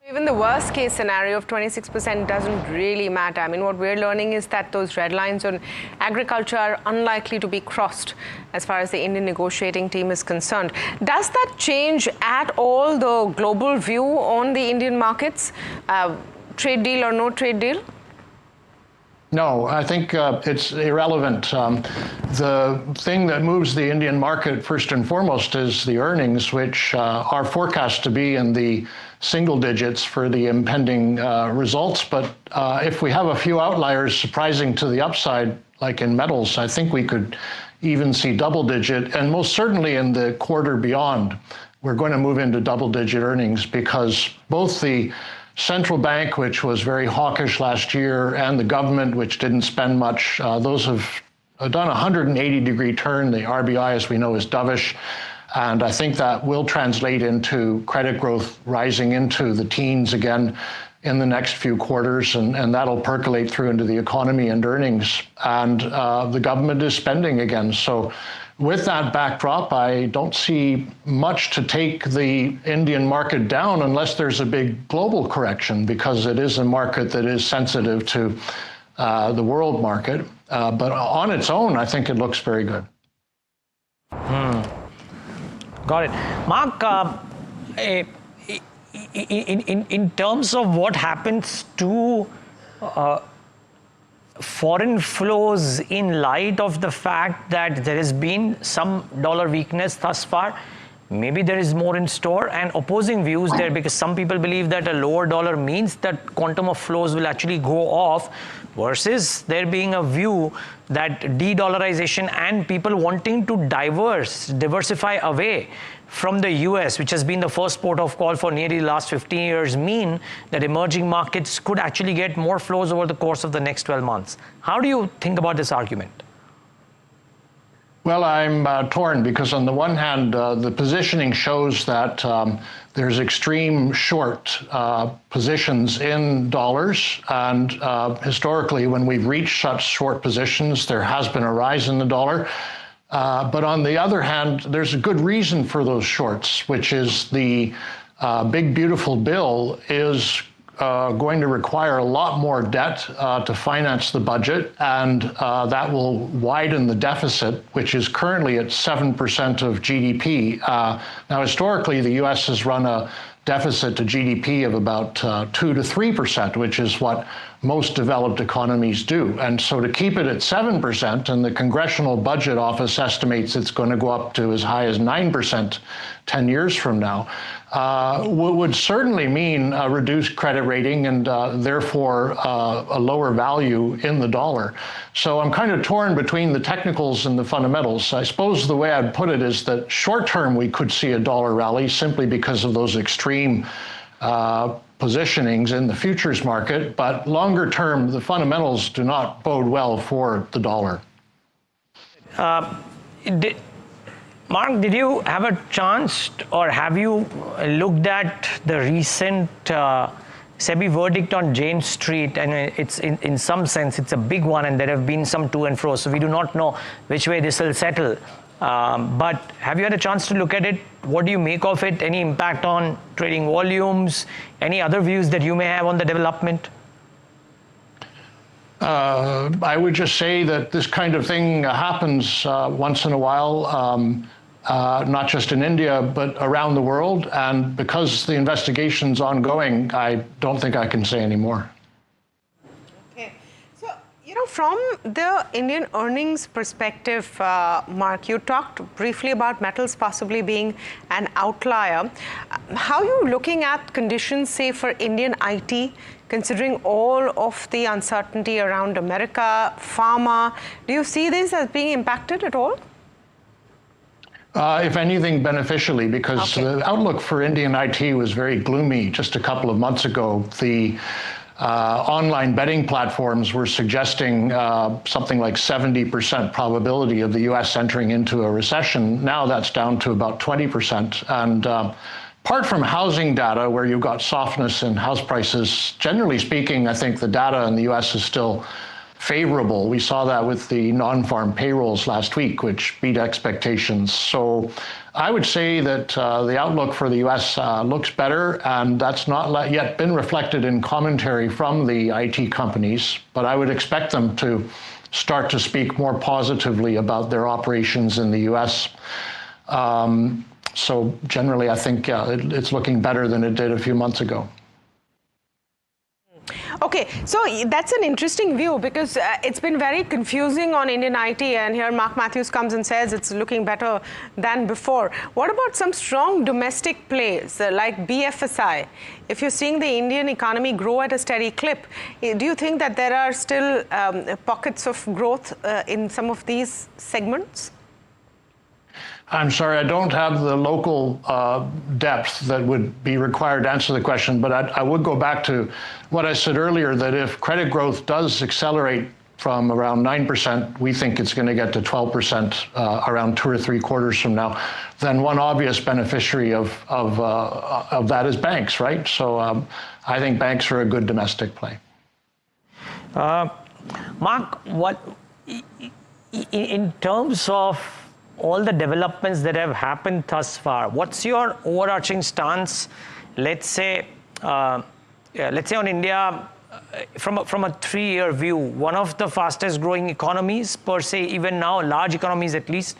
Speaker 23: Even the worst case scenario of 26% doesn't really matter. I mean, what we're learning is that those red lines on agriculture are unlikely to be crossed as far as the Indian negotiating team is concerned. Does that change at all the global view on the Indian markets? Trade deal or no trade deal?
Speaker 17: No, I think it's irrelevant. The thing that moves the Indian market first and foremost is the earnings, which are forecast to be in the single digits for the impending results. But if we have a few outliers surprising to the upside, like in metals, I think we could even see double digit, and most certainly in the quarter beyond, we're going to move into double digit earnings because both the central bank, which was very hawkish last year, and the government, which didn't spend much, those have done a 180-degree turn. The RBI, as we know, is dovish. And I think that will translate into credit growth rising into the teens again in the next few quarters, and that'll percolate through into the economy and earnings. And the government is spending again. So with that backdrop, I don't see much to take the Indian market down unless there's a big global correction, because it is a market that is sensitive to the world market. But on its own, I think it looks very good.
Speaker 13: Got it. Mark, in terms of what happens to foreign flows in light of the fact that there has been some dollar weakness thus far, maybe there is more in store, and opposing views there, because some people believe that a lower dollar means that quantum of flows will actually go off, versus there being a view that de-dollarization and people wanting to diversify away from the US, which has been the first port of call for nearly the last 15 years, mean that emerging markets could actually get more flows over the course of the next 12 months. How do you think about this argument?
Speaker 17: Well, I'm torn because on the one hand, the positioning shows that there's extreme short positions in dollars. And historically, when we've reached such short positions, there has been a rise in the dollar. But on the other hand, there's a good reason for those shorts, which is the big, beautiful bill is going to require a lot more debt to finance the budget, and that will widen the deficit, which is currently at 7% of GDP. Now, historically, the US has run a deficit to GDP of about 2 to 3%, which is what most developed economies do. And so to keep it at 7%, and the Congressional Budget Office estimates it's going to go up to as high as 9% 10 years from now, would certainly mean a reduced credit rating and therefore a lower value in the dollar. So I'm kind of torn between the technicals and the fundamentals. I suppose the way I'd put it is that short term we could see a dollar rally simply because of those extreme positionings in the futures market, but longer term, the fundamentals do not bode well for the dollar.
Speaker 13: Mark, did you have a chance, or have you looked at the recent SEBI verdict on Jane Street? And it's in some sense, it's a big one, and there have been some to and fro, so we do not know which way this will settle. But have you had a chance to look at it? What do you make of it? Any impact on trading volumes? Any other views that you may have on the development?
Speaker 17: I would just say that this kind of thing happens once in a while, not just in India, but around the world. And because the investigation's ongoing, I don't think I can say any more.
Speaker 23: From the Indian earnings perspective, Mark, you talked briefly about metals possibly being an outlier. How are you looking at conditions, say, for Indian IT, considering all of the uncertainty around America, pharma? Do you see this as being impacted at all?
Speaker 17: If anything, beneficially, because the outlook for Indian IT was very gloomy just a couple of months ago. The online betting platforms were suggesting something like 70% probability of the US entering into a recession. Now that's down to about 20%. And apart from housing data, where you've got softness in house prices, generally speaking, I think the data in the US is still favorable. We saw that with the non-farm payrolls last week, which beat expectations. So I would say that the outlook for the US looks better, and that's not yet been reflected in commentary from the IT companies, but I would expect them to start to speak more positively about their operations in the US. So generally, I think it's looking better than it did a few months ago.
Speaker 23: Okay, so that's an interesting view, because it's been very confusing on Indian IT, and here Mark Matthews comes and says it's looking better than before. What about some strong domestic plays like BFSI? If you're seeing the Indian economy grow at a steady clip, do you think that there are still pockets of growth in some of these segments?
Speaker 17: I'm sorry, I don't have the local depth that would be required to answer the question, but I would go back to what I said earlier, that if credit growth does accelerate from around 9%, we think it's going to get to 12% around 2 or 3 quarters from now, then one obvious beneficiary of that is banks, right? So I think banks are a good domestic play.
Speaker 13: Mark, in terms of all the developments that have happened thus far, what's your overarching stance? Let's say on India, from a 3-year view, one of the fastest growing economies per se, even now, large economies at least,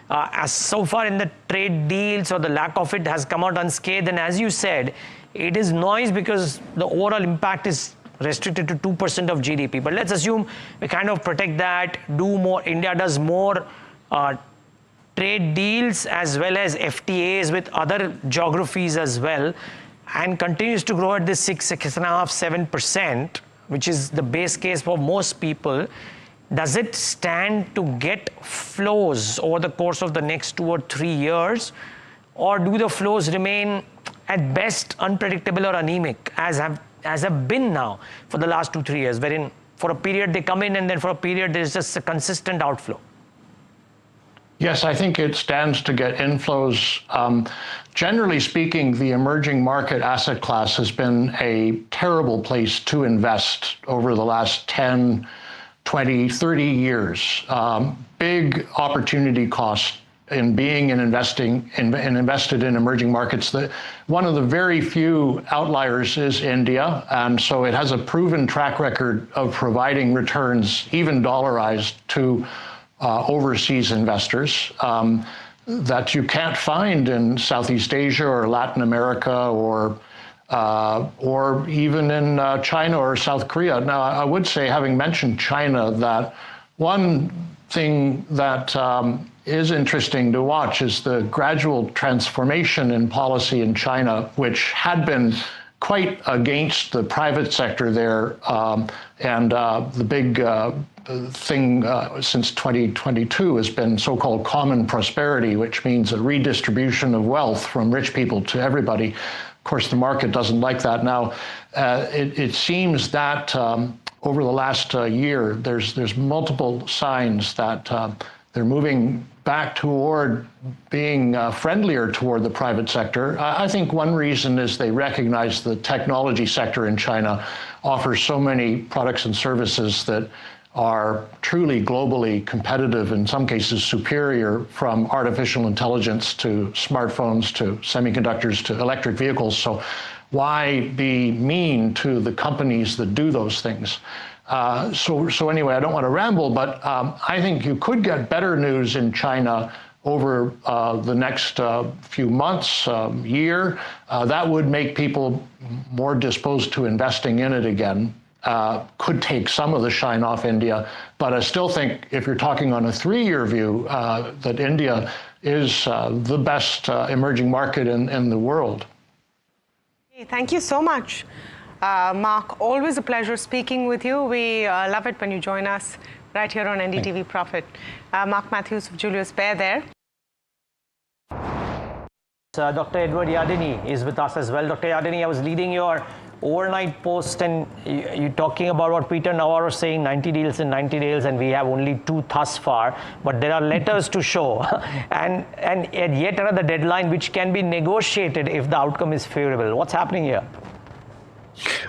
Speaker 13: as so far in the trade deals or the lack of it has come out unscathed. And as you said, it is noise because the overall impact is restricted to 2% of GDP. But let's assume we kind of protect that, do more, India does more trade deals as well as FTAs with other geographies as well, and continues to grow at this 6.5%, 7%, which is the base case for most people. Does it stand to get flows over the course of the next 2 or 3 years, or do the flows remain at best unpredictable or anemic, as have been now for the last 2-3 years, wherein for a period they come in and then for a period there's just a consistent outflow?
Speaker 17: Yes, I think it stands to get inflows. Generally speaking, the emerging market asset class has been a terrible place to invest over the last 10, 20, 30 years. Big opportunity cost in being and invested in emerging markets. One of the very few outliers is India, and so it has a proven track record of providing returns, even dollarized, to overseas investors that you can't find in Southeast Asia or Latin America or even in China or South Korea. Now, I would say, having mentioned China, that one thing that is interesting to watch is the gradual transformation in policy in China, which had been quite against the private sector there, and the big thing since 2022 has been so-called common prosperity, which means a redistribution of wealth from rich people to everybody. Of course, the market doesn't like that. Now, it seems that over the last year, there's multiple signs that they're moving back toward being friendlier toward the private sector. I think one reason is they recognize the technology sector in China offers so many products and services that are truly globally competitive, in some cases superior, from artificial intelligence to smartphones to semiconductors to electric vehicles. So why be mean to the companies that do those things? So anyway, I don't want to ramble, but I think you could get better news in China over the next few months, year. That would make people more disposed to investing in it again. Could take some of the shine off India, but I still think if you're talking on a 3-year view, that India is the best emerging market in the world.
Speaker 23: Thank you so much, Mark. Always a pleasure speaking with you. We love it when you join us right here on NDTV Profit. Mark Matthews of Julius Baer there.
Speaker 13: Dr. Edward Yardeni is with us as well. Dr. Yardeni, I was leading your overnight post and you're talking about what Peter Navarro is saying, 90 deals in 90 days, and we have only 2 thus far, but there are letters to show and yet another deadline which can be negotiated if the outcome is favorable. What's happening here?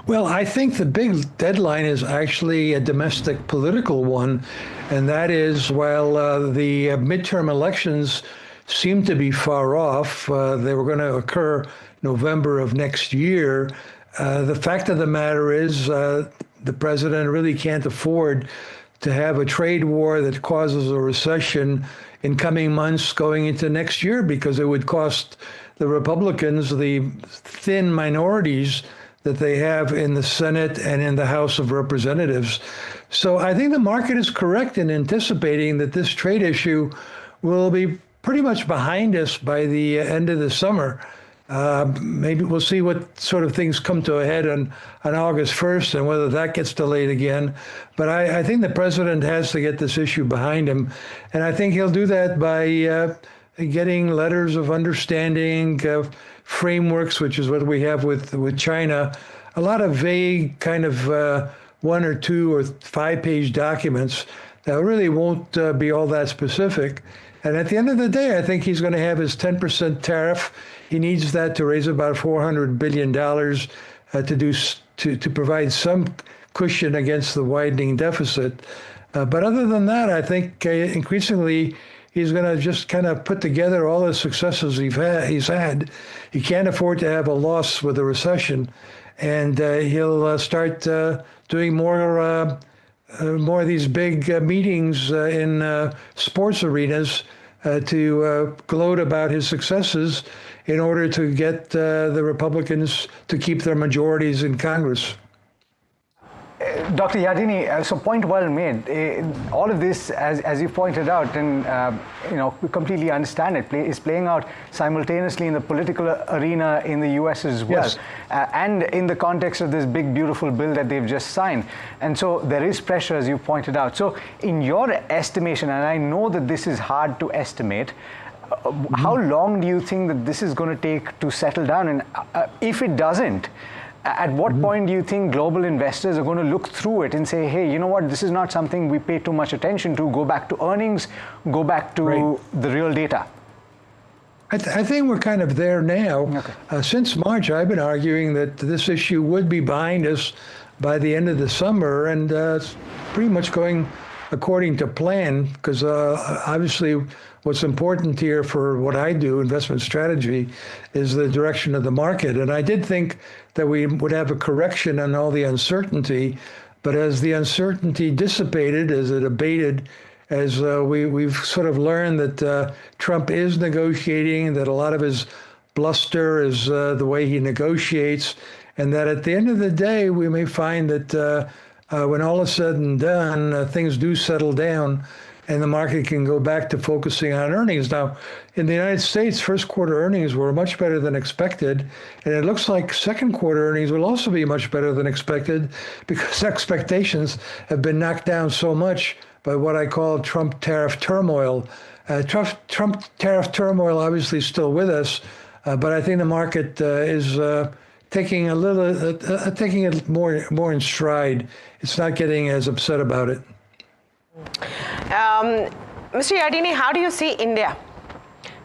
Speaker 15: Well, I think the big deadline is actually a domestic political one, and that is while the midterm elections seem to be far off, they were going to occur November of next year. The fact of the matter is the president really can't afford to have a trade war that causes a recession in coming months going into next year, because it would cost the Republicans the thin minorities that they have in the Senate and in the House of Representatives. So I think the market is correct in anticipating that this trade issue will be pretty much behind us by the end of the summer. Maybe we'll see what sort of things come to a head on August 1st and whether that gets delayed again. But I think the president has to get this issue behind him. And I think he'll do that by getting letters of understanding, frameworks, which is what we have with China, a lot of vague kind of 1 or 2 or 5-page documents that really won't be all that specific. And at the end of the day, I think he's going to have his 10% tariff. He needs that to raise about $400 billion to provide some cushion against the widening deficit. But other than that, I think increasingly he's going to just kind of put together all the successes he's had. He can't afford to have a loss with a recession, and he'll start doing more of these big meetings in sports arenas to gloat about his successes in order to get the Republicans to keep their majorities in Congress.
Speaker 7: Dr. Yardeni, so point well made. All of this, as you pointed out, and we completely understand it, is playing out simultaneously in the political arena in the US as well, yes. And in the context of this big, beautiful bill that they've just signed. And so there is pressure, as you pointed out. So in your estimation, and I know that this is hard to estimate, how long do you think that this is going to take to settle down? And if it doesn't, at what point do you think global investors are going to look through it and say, hey, you know what, this is not something we pay too much attention to, go back to earnings, go back to the real data?
Speaker 15: I think we're kind of there now. Okay. Since March, I've been arguing that this issue would be behind us by the end of the summer, and it's pretty much going according to plan, because obviously what's important here for what I do, investment strategy, is the direction of the market. And I did think that we would have a correction on all the uncertainty, but as the uncertainty dissipated, as it abated, as we've sort of learned that Trump is negotiating, that a lot of his bluster is the way he negotiates, and that at the end of the day, we may find that when all is said and done, things do settle down and the market can go back to focusing on earnings. Now, in the United States, first quarter earnings were much better than expected, and it looks like second quarter earnings will also be much better than expected, because expectations have been knocked down so much by what I call Trump tariff turmoil. Trump tariff turmoil obviously is still with us, but I think the market is taking it more in stride. It's not getting as upset about it.
Speaker 23: Mr. Yardeni, how do you see India?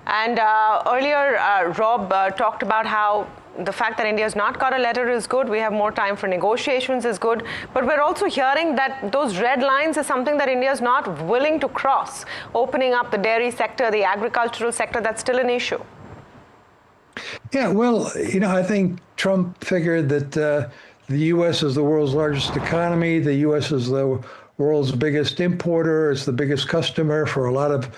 Speaker 23: And earlier, Rob talked about how the fact that India has not got a letter is good. We have more time for negotiations is good. But we're also hearing that those red lines is something that India is not willing to cross. Opening up the dairy sector, the agricultural sector, that's still an issue.
Speaker 15: Yeah, well, I think Trump figured that The U.S. is the world's largest economy. The U.S. is the world's biggest importer. It's the biggest customer for a lot of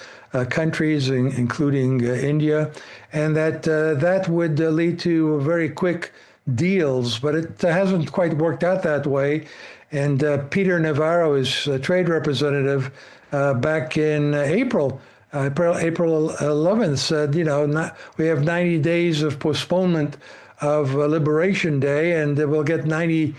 Speaker 15: countries, including India, and that would lead to very quick deals, but it hasn't quite worked out that way. And Peter Navarro, his trade representative, back in April 11th said, we have 90 days of postponement of Liberation Day, and we'll get 90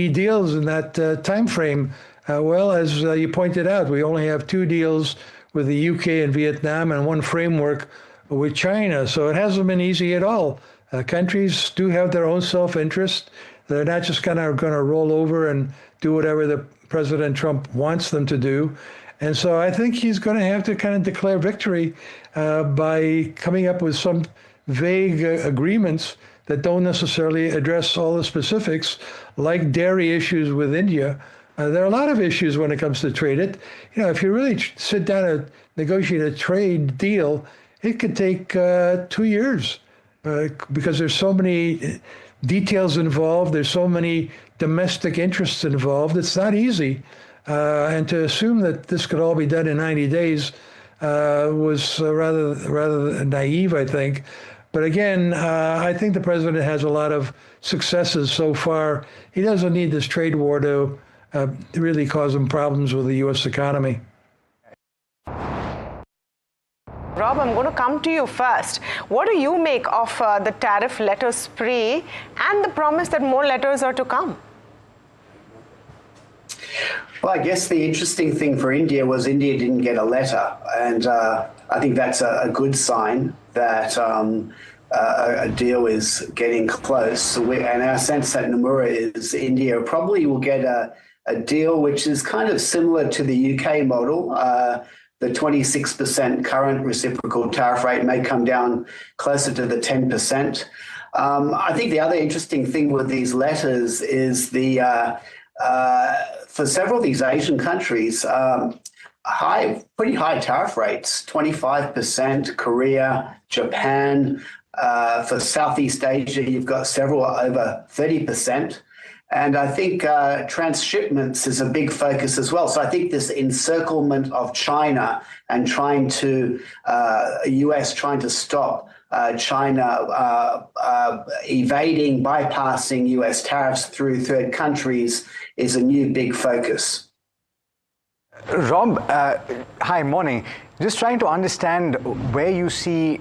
Speaker 15: deals in that time frame. Well, as you pointed out, we only have 2 deals with the UK and Vietnam and 1 framework with China. So it hasn't been easy at all. Countries do have their own self-interest. They're not just kind of going to roll over and do whatever the President Trump wants them to do. And so I think he's going to have to kind of declare victory by coming up with some vague agreements that don't necessarily address all the specifics, like dairy issues with India. There are a lot of issues when it comes to trade. If you really sit down and negotiate a trade deal, it could take 2 years because there's so many details involved. There's so many domestic interests involved. It's not easy. And to assume that this could all be done in 90 days was rather naive, I think. But again, I think the president has a lot of successes so far. He doesn't need this trade war to really cause him problems with the U.S. economy.
Speaker 23: Rob, I'm going to come to you first. What do you make of the tariff letter spree and the promise that more letters are to come?
Speaker 18: Well, I guess the interesting thing for India was India didn't get a letter. And I think that's a good sign that a deal is getting close. And our sense at Nomura is India probably will get a deal which is kind of similar to the UK model. The 26% current reciprocal tariff rate may come down closer to the 10%. I think the other interesting thing with these letters is for several of these Asian countries, pretty high tariff rates, 25%, Korea, Japan. For Southeast Asia, you've got several over 30%. And I think transshipments is a big focus as well. So I think this encirclement of China and US trying to stop China evading, bypassing US tariffs through third countries is a new big focus.
Speaker 7: Rob, hi, morning. Just trying to understand where you see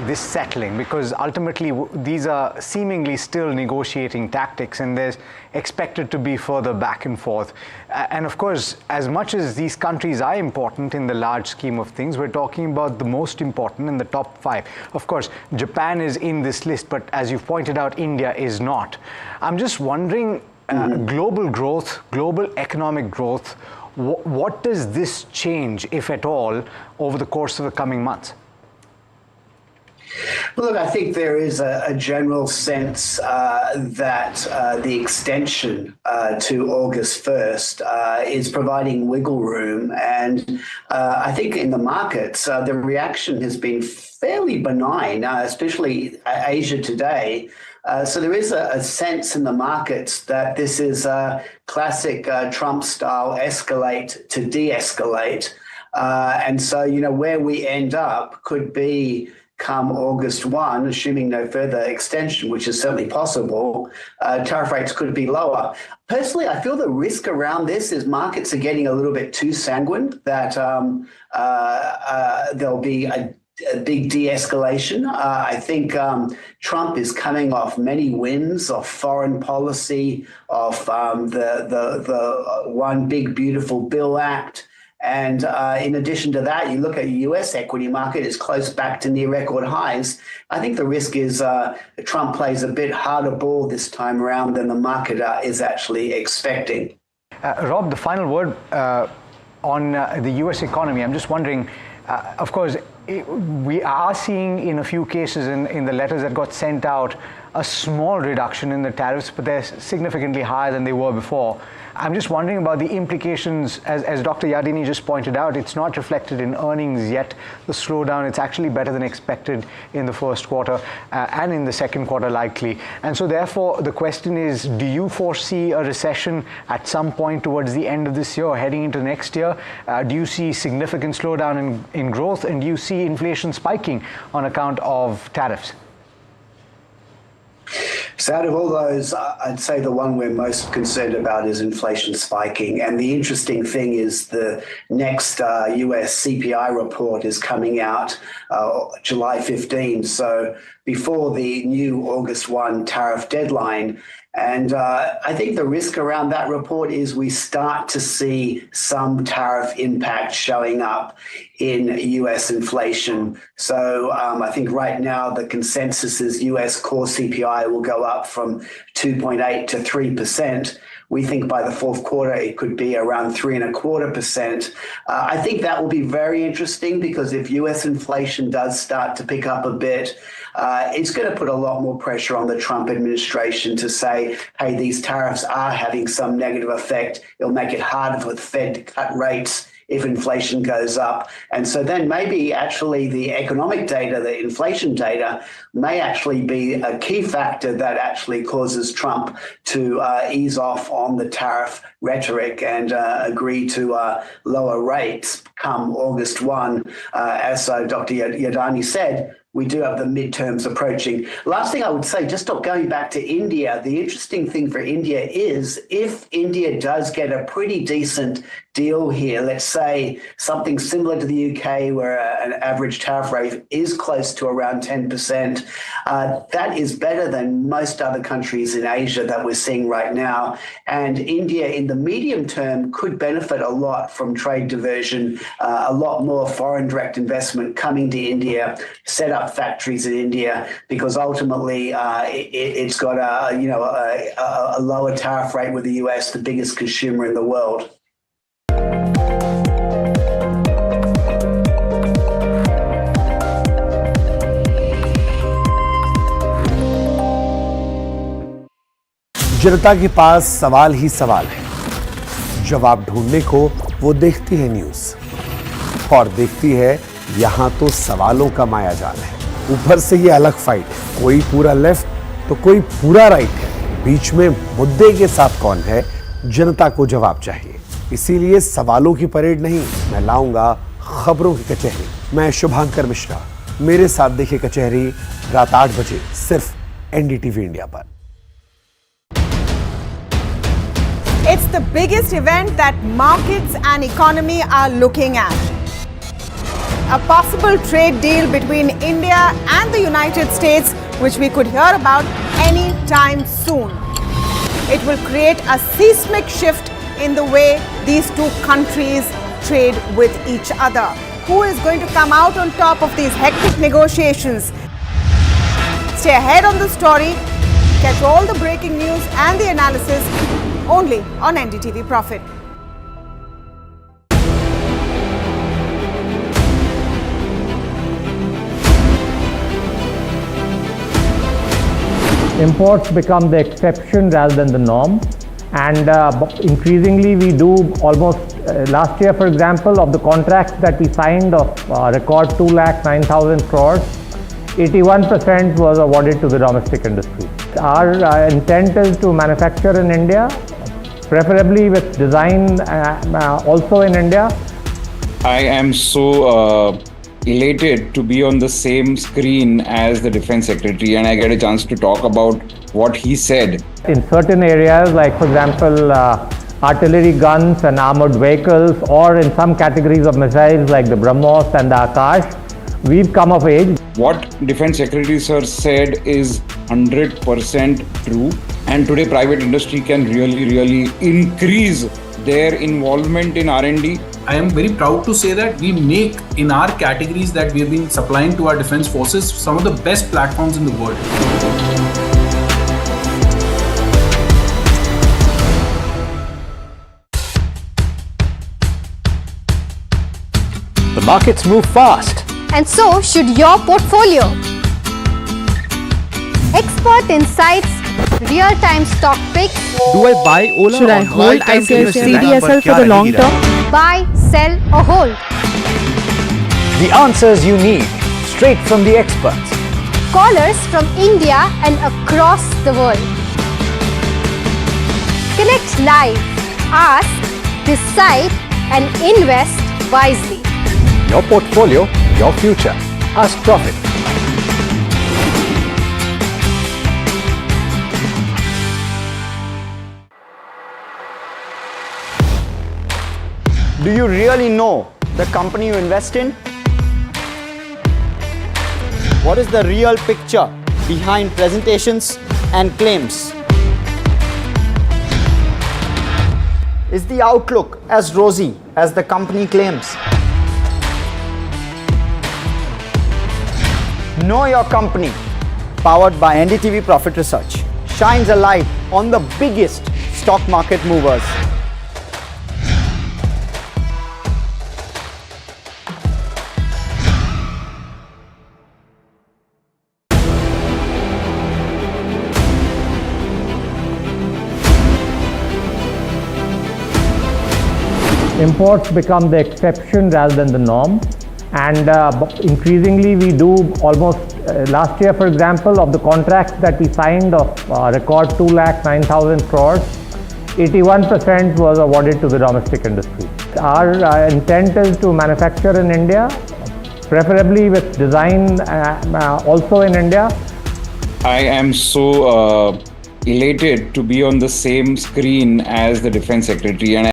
Speaker 7: this settling, because ultimately these are seemingly still negotiating tactics and there's expected to be further back and forth. And of course, as much as these countries are important in the large scheme of things, we're talking about the most important in the top 5. Of course, Japan is in this list, but as you've pointed out, India is not. I'm just wondering, global growth, global economic growth, what does this change, if at all, over the course of the coming months?
Speaker 18: Well, look, I think there is a general sense that the extension to August 1st is providing wiggle room. And I think in the markets, the reaction has been fairly benign, especially Asia today. So there is a sense in the markets that this is a classic Trump-style escalate to de-escalate. And so, where we end up could be come August 1, assuming no further extension, which is certainly possible, tariff rates could be lower. Personally, I feel the risk around this is markets are getting a little bit too sanguine that there'll be a big de-escalation. I think Trump is coming off many wins of foreign policy, of the One Big Beautiful Bill Act. And in addition to that, you look at the US equity market is close back to near record highs. I think the risk is Trump plays a bit harder ball this time around than the market is actually expecting.
Speaker 7: Rob, the final word on the US economy. I'm just wondering, of course, we are seeing in a few cases in the letters that got sent out a small reduction in the tariffs, but they're significantly higher than they were before. I'm just wondering about the implications, as Dr. Yardeni just pointed out, it's not reflected in earnings yet, the slowdown. It's actually better than expected in the first quarter and in the second quarter likely. And so therefore the question is, do you foresee a recession at some point towards the end of this year or heading into next year? Do you see significant slowdown in growth, and do you see inflation spiking on account of tariffs?
Speaker 18: So out of all those, I'd say the one we're most concerned about is inflation spiking. And the interesting thing is the next US CPI report is coming out July 15. So before the new August 1 tariff deadline. And I think the risk around that report is we start to see some tariff impact showing up in US inflation. So I think right now the consensus is US core CPI will go up from 2.8 to 3%. We think by the fourth quarter, it could be around 3.25%. I think that will be very interesting because if US inflation does start to pick up a bit, it's going to put a lot more pressure on the Trump administration to say, hey, these tariffs are having some negative effect. It'll make it harder for the Fed to cut rates if inflation goes up. And so then maybe actually the economic data, the inflation data, may actually be a key factor that actually causes Trump to ease off on the tariff rhetoric and agree to lower rates come August 1. As Dr. Yardeni said, we do have the midterms approaching. Last thing I would say, just going back to India, the interesting thing for India is if India does get a pretty decent deal here, let's say something similar to the UK where an average tariff rate is close to around 10%, that is better than most other countries in Asia that we're seeing right now. And India in the medium term could benefit a lot from trade diversion, a lot more foreign direct investment coming to India, set up factories in India, because ultimately it's got a lower tariff rate with the US, the biggest consumer in the world.
Speaker 11: जनता के पास सवाल ही सवाल है। जवाब ढूंढने को वो देखती है न्यूज़ और देखती है यहां तो सवालों का मायाजाल है। ऊपर से ये अलग फाइट है, कोई पूरा लेफ्ट तो कोई पूरा राइट है। बीच में मुद्दे के साथ कौन है, जनता को जवाब चाहिए। इसीलिए सवालों की परेड नहीं, मैं लाऊंगा खबरों की कचहरी। मैं शुभांकर मिश्रा, मेरे साथ देखिए कचहरी रात 8 बजे सिर्फ एनडीटीवी इंडिया पर।
Speaker 10: It's the biggest event that markets and economy are looking at. A possible trade deal between India and the United States, which we could hear about any time soon. It will create a seismic shift in the way these two countries trade with each other. Who is going to come out on top of these hectic negotiations? Stay ahead on the story. Catch all the breaking news and the analysis only on NDTV Profit.
Speaker 5: Imports become the exception rather than the norm, and increasingly we do almost last year, for example, of the contracts that we signed of record 2,09,000 crores, 81% was awarded to the domestic industry. Our intent is to manufacture in India, preferably with design also in India.
Speaker 16: I am so elated to be on the same screen as the Defense Secretary, and I get a chance to talk about what he said.
Speaker 5: In certain areas, like for example, artillery guns and armored vehicles, or in some categories of missiles like the BrahMos and the Akash, we've come of age.
Speaker 16: What Defense Secretary Sir said is 100% true, and today private industry can really increase their involvement in R&D.
Speaker 20: I am very proud to say that we make in our categories that we have been supplying to our defense forces some of the best platforms in the world.
Speaker 7: The markets move fast.
Speaker 14: And so should your portfolio. Expert insights, Real-time stock picks.
Speaker 19: Do I buy Ola?
Speaker 14: Should I
Speaker 19: or
Speaker 14: hold
Speaker 19: lifetime
Speaker 14: ICICI
Speaker 19: CDSL for the long term?
Speaker 14: Buy, sell or hold.
Speaker 7: The answers you need, straight from the experts.
Speaker 14: Callers from India and across the world. Connect live, ask, decide and invest wisely.
Speaker 7: Your portfolio, your future. Ask Profit.
Speaker 2: Do you really know the company you invest in? What is the real picture behind presentations and claims? Is the outlook as rosy as the company claims? Know Your Company, powered by NDTV Profit Research, shines a light on the biggest stock market movers.
Speaker 5: Imports become the exception rather than the norm, and increasingly we do almost last year, for example, of the contracts that we signed of record 2,09,000 crores, 81% was awarded to the domestic industry. Our intent is to manufacture in India, preferably with design also in India.
Speaker 16: I am so elated to be on the same screen as the Defense Secretary, and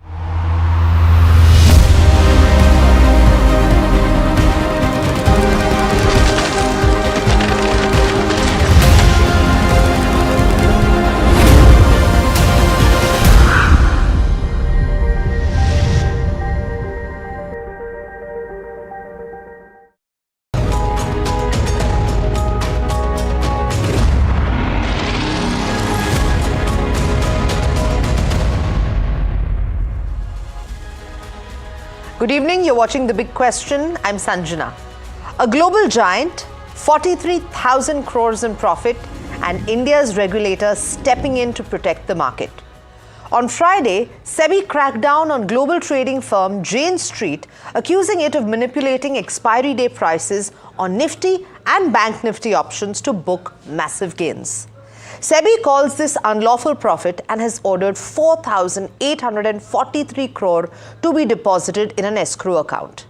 Speaker 6: Good evening, you're watching The Big Question. I'm Sanjana. A global giant, 43,000 crores in profit, and India's regulator stepping in to protect the market. On Friday, SEBI cracked down on global trading firm Jane Street, accusing it of manipulating expiry day prices on Nifty and Bank Nifty options to book massive gains. SEBI calls this unlawful profit and has ordered 4,843 crore to be deposited in an escrow account.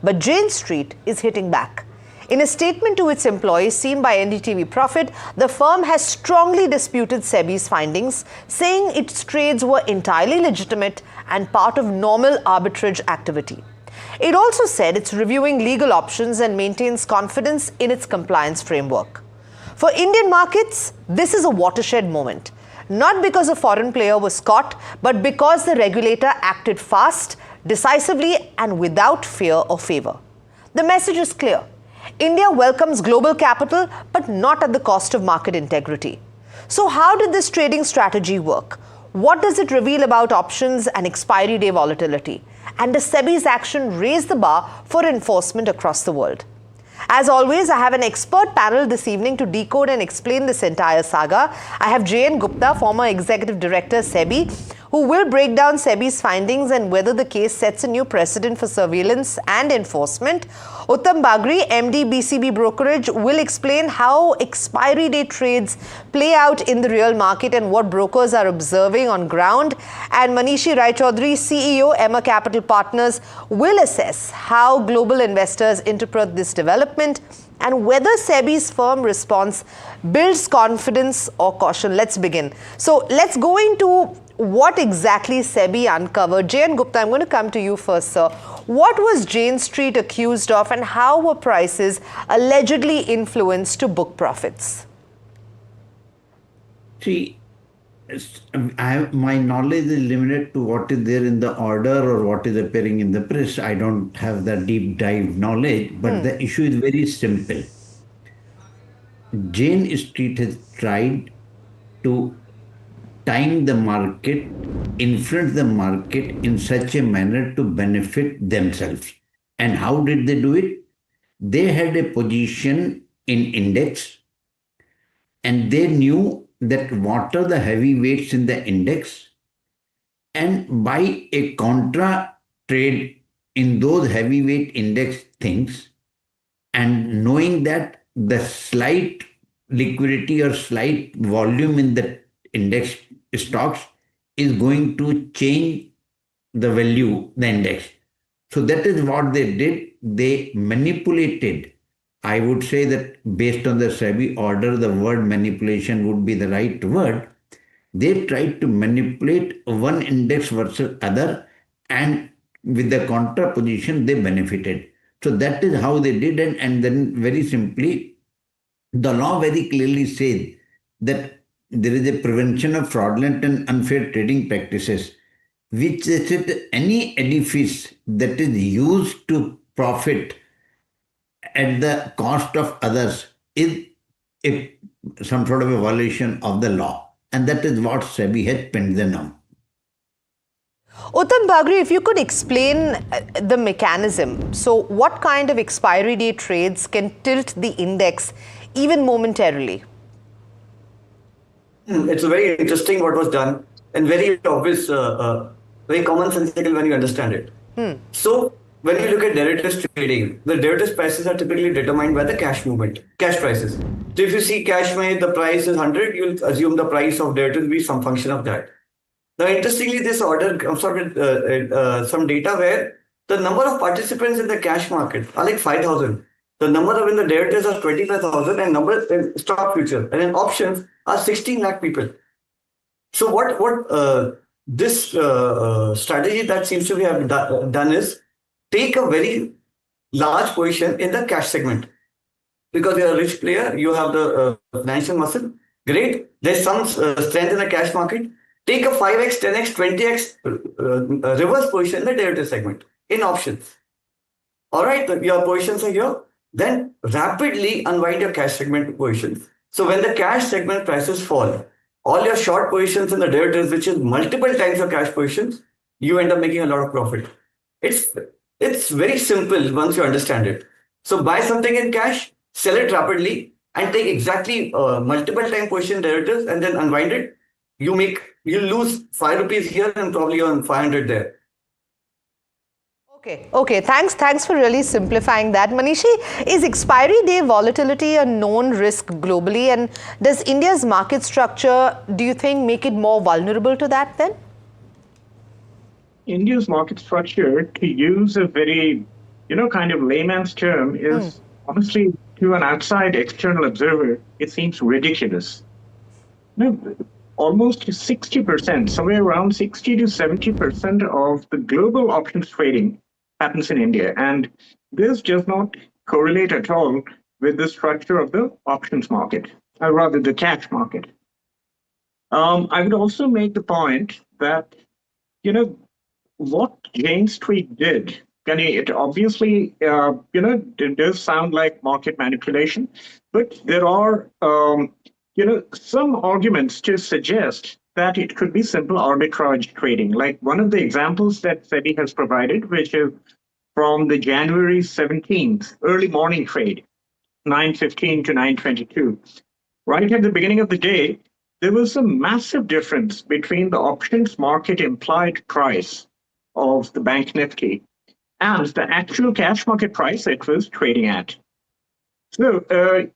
Speaker 6: But Jane Street is hitting back. In a statement to its employees seen by NDTV Profit, the firm has strongly disputed SEBI's findings, saying its trades were entirely legitimate and part of normal arbitrage activity. It also said it's reviewing legal options and maintains confidence in its compliance framework. For Indian markets, this is a watershed moment, not because a foreign player was caught, but because the regulator acted fast, decisively, and without fear or favor. The message is clear. India welcomes global capital, but not at the cost of market integrity. So how did this trading strategy work? What does it reveal about options and expiry day volatility? And does SEBI's action raise the bar for enforcement across the world? As always, I have an expert panel this evening to decode and explain this entire saga. I have J.N. Gupta, former Executive Director, SEBI, who will break down SEBI's findings and whether the case sets a new precedent for surveillance and enforcement. Uttam Bagri, MD, BCB Brokerage, will explain how expiry day trades play out in the real market and what brokers are observing on ground. And Manishi Raichaudhary, CEO, Emma Capital Partners, will assess how global investors interpret this development and whether SEBI's firm response builds confidence or caution. Let's begin. So let's go into what exactly SEBI uncovered. J.N. Gupta, I'm going to come to you first, sir. What was Jane Street accused of and how were prices allegedly influenced to book profits?
Speaker 21: See, my knowledge is limited to what is there in the order or what is appearing in the press. I don't have the deep dive knowledge, but the issue is very simple. Jane Street has tried to time the market, influence the market in such a manner to benefit themselves. And how did they do it? They had a position in index and they knew that what are the heavyweights in the index and buy a contra trade in those heavyweight index things, and knowing that the slight liquidity or slight volume in the index stocks is going to change the value, the index. So that is what they did. They manipulated. I would say that based on the SEBI order, the word manipulation would be the right word. They tried to manipulate one index versus other, and with the contraposition, they benefited. So that is how they did, and then very simply, the law very clearly says that there is a prevention of fraudulent and unfair trading practices, which is that any edifice that is used to profit at the cost of others is some sort of a violation of the law. And that is what SEBI has pinned them on.
Speaker 6: Uttam Bagri, if you could explain the mechanism. So what kind of expiry day trades can tilt the index even momentarily?
Speaker 4: It's very interesting what was done and very obvious, very commonsensical when you understand it. So when you look at derivatives trading, the derivatives prices are typically determined by the cash movement, cash prices. So if you see cash may the price is 100, you'll assume the price of derivatives will be some function of that. Now, interestingly, this order comes out with some data where the number of participants in the cash market are like 5,000. The number of in the derivatives are 25,000, and number in stock future and in options are 16 lakh people. So what this strategy that seems to be have done is take a very large position in the cash segment, because you're a rich player, you have the financial muscle. Great, there's some strength in the cash market. Take a 5x, 10x, 20x reverse position in the derivative segment in options. All right, your positions are here. Then rapidly unwind your cash segment positions. So when the cash segment prices fall, all your short positions in the derivatives, which is multiple times your cash positions, you end up making a lot of profit. It's very simple once you understand it. So buy something in cash, sell it rapidly, and take exactly multiple time position derivatives, and then unwind it. You lose 5 rupees here and probably earn 500 there.
Speaker 6: Okay, thanks for really simplifying that. Manishi, is expiry day volatility a known risk globally, and does India's market structure, do you think, make it more vulnerable to that then?
Speaker 8: India's market structure, to use a very, kind of layman's term, is honestly, to an outside external observer, it seems ridiculous. Almost 60%, somewhere around 60 to 70% of the global options trading happens in India. And this does not correlate at all with the structure of the options market, or rather the cash market. I would also make the point that, what Jane Street did, it obviously, it does sound like market manipulation, but there are, some arguments to suggest that it could be simple arbitrage trading. Like one of the examples that SEBI has provided, which is from the January 17th early morning trade, 9:15 to 9:22. Right at the beginning of the day, there was a massive difference between the options market implied price of the Bank Nifty and the actual cash market price it was trading at. So, a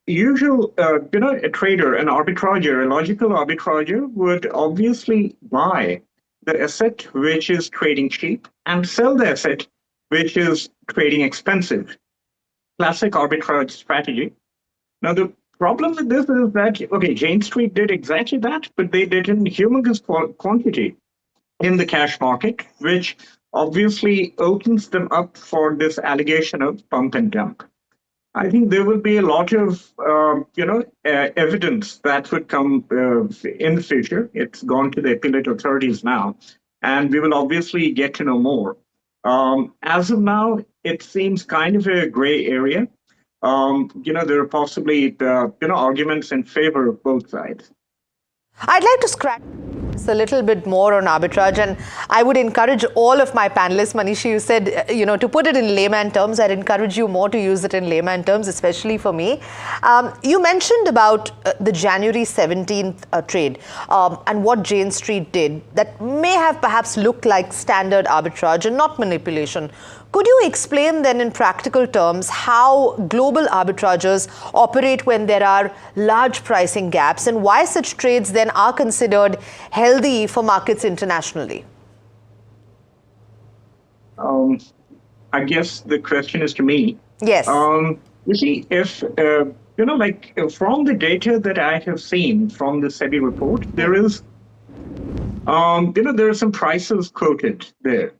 Speaker 8: trader, an arbitrager, a logical arbitrager would obviously buy the asset which is trading cheap and sell the asset which is trading expensive. Classic arbitrage strategy. Now, the problem with this is that, Jane Street did exactly that, but they did in humongous quantity in the cash market, which obviously opens them up for this allegation of pump and dump. I think there will be a lot of, evidence that would come in the future. It's gone to the appellate authorities now, and we will obviously get to know more. As of now, it seems kind of a gray area. There are possibly, arguments in favor of both sides.
Speaker 6: I'd like to scratch. focus a little bit more on arbitrage, and I would encourage all of my panelists, Manishi, you said, to put it in layman terms, I'd encourage you more to use it in layman terms, especially for me. You mentioned about the January 17th trade and what Jane Street did that may have perhaps looked like standard arbitrage and not manipulation. Could you explain then in practical terms how global arbitrageurs operate when there are large pricing gaps and why such trades then are considered healthy for markets internationally?
Speaker 8: I guess the question is to me.
Speaker 6: Yes.
Speaker 8: You see, if, from the data that I have seen from the SEBI report, there is, there are some prices quoted there.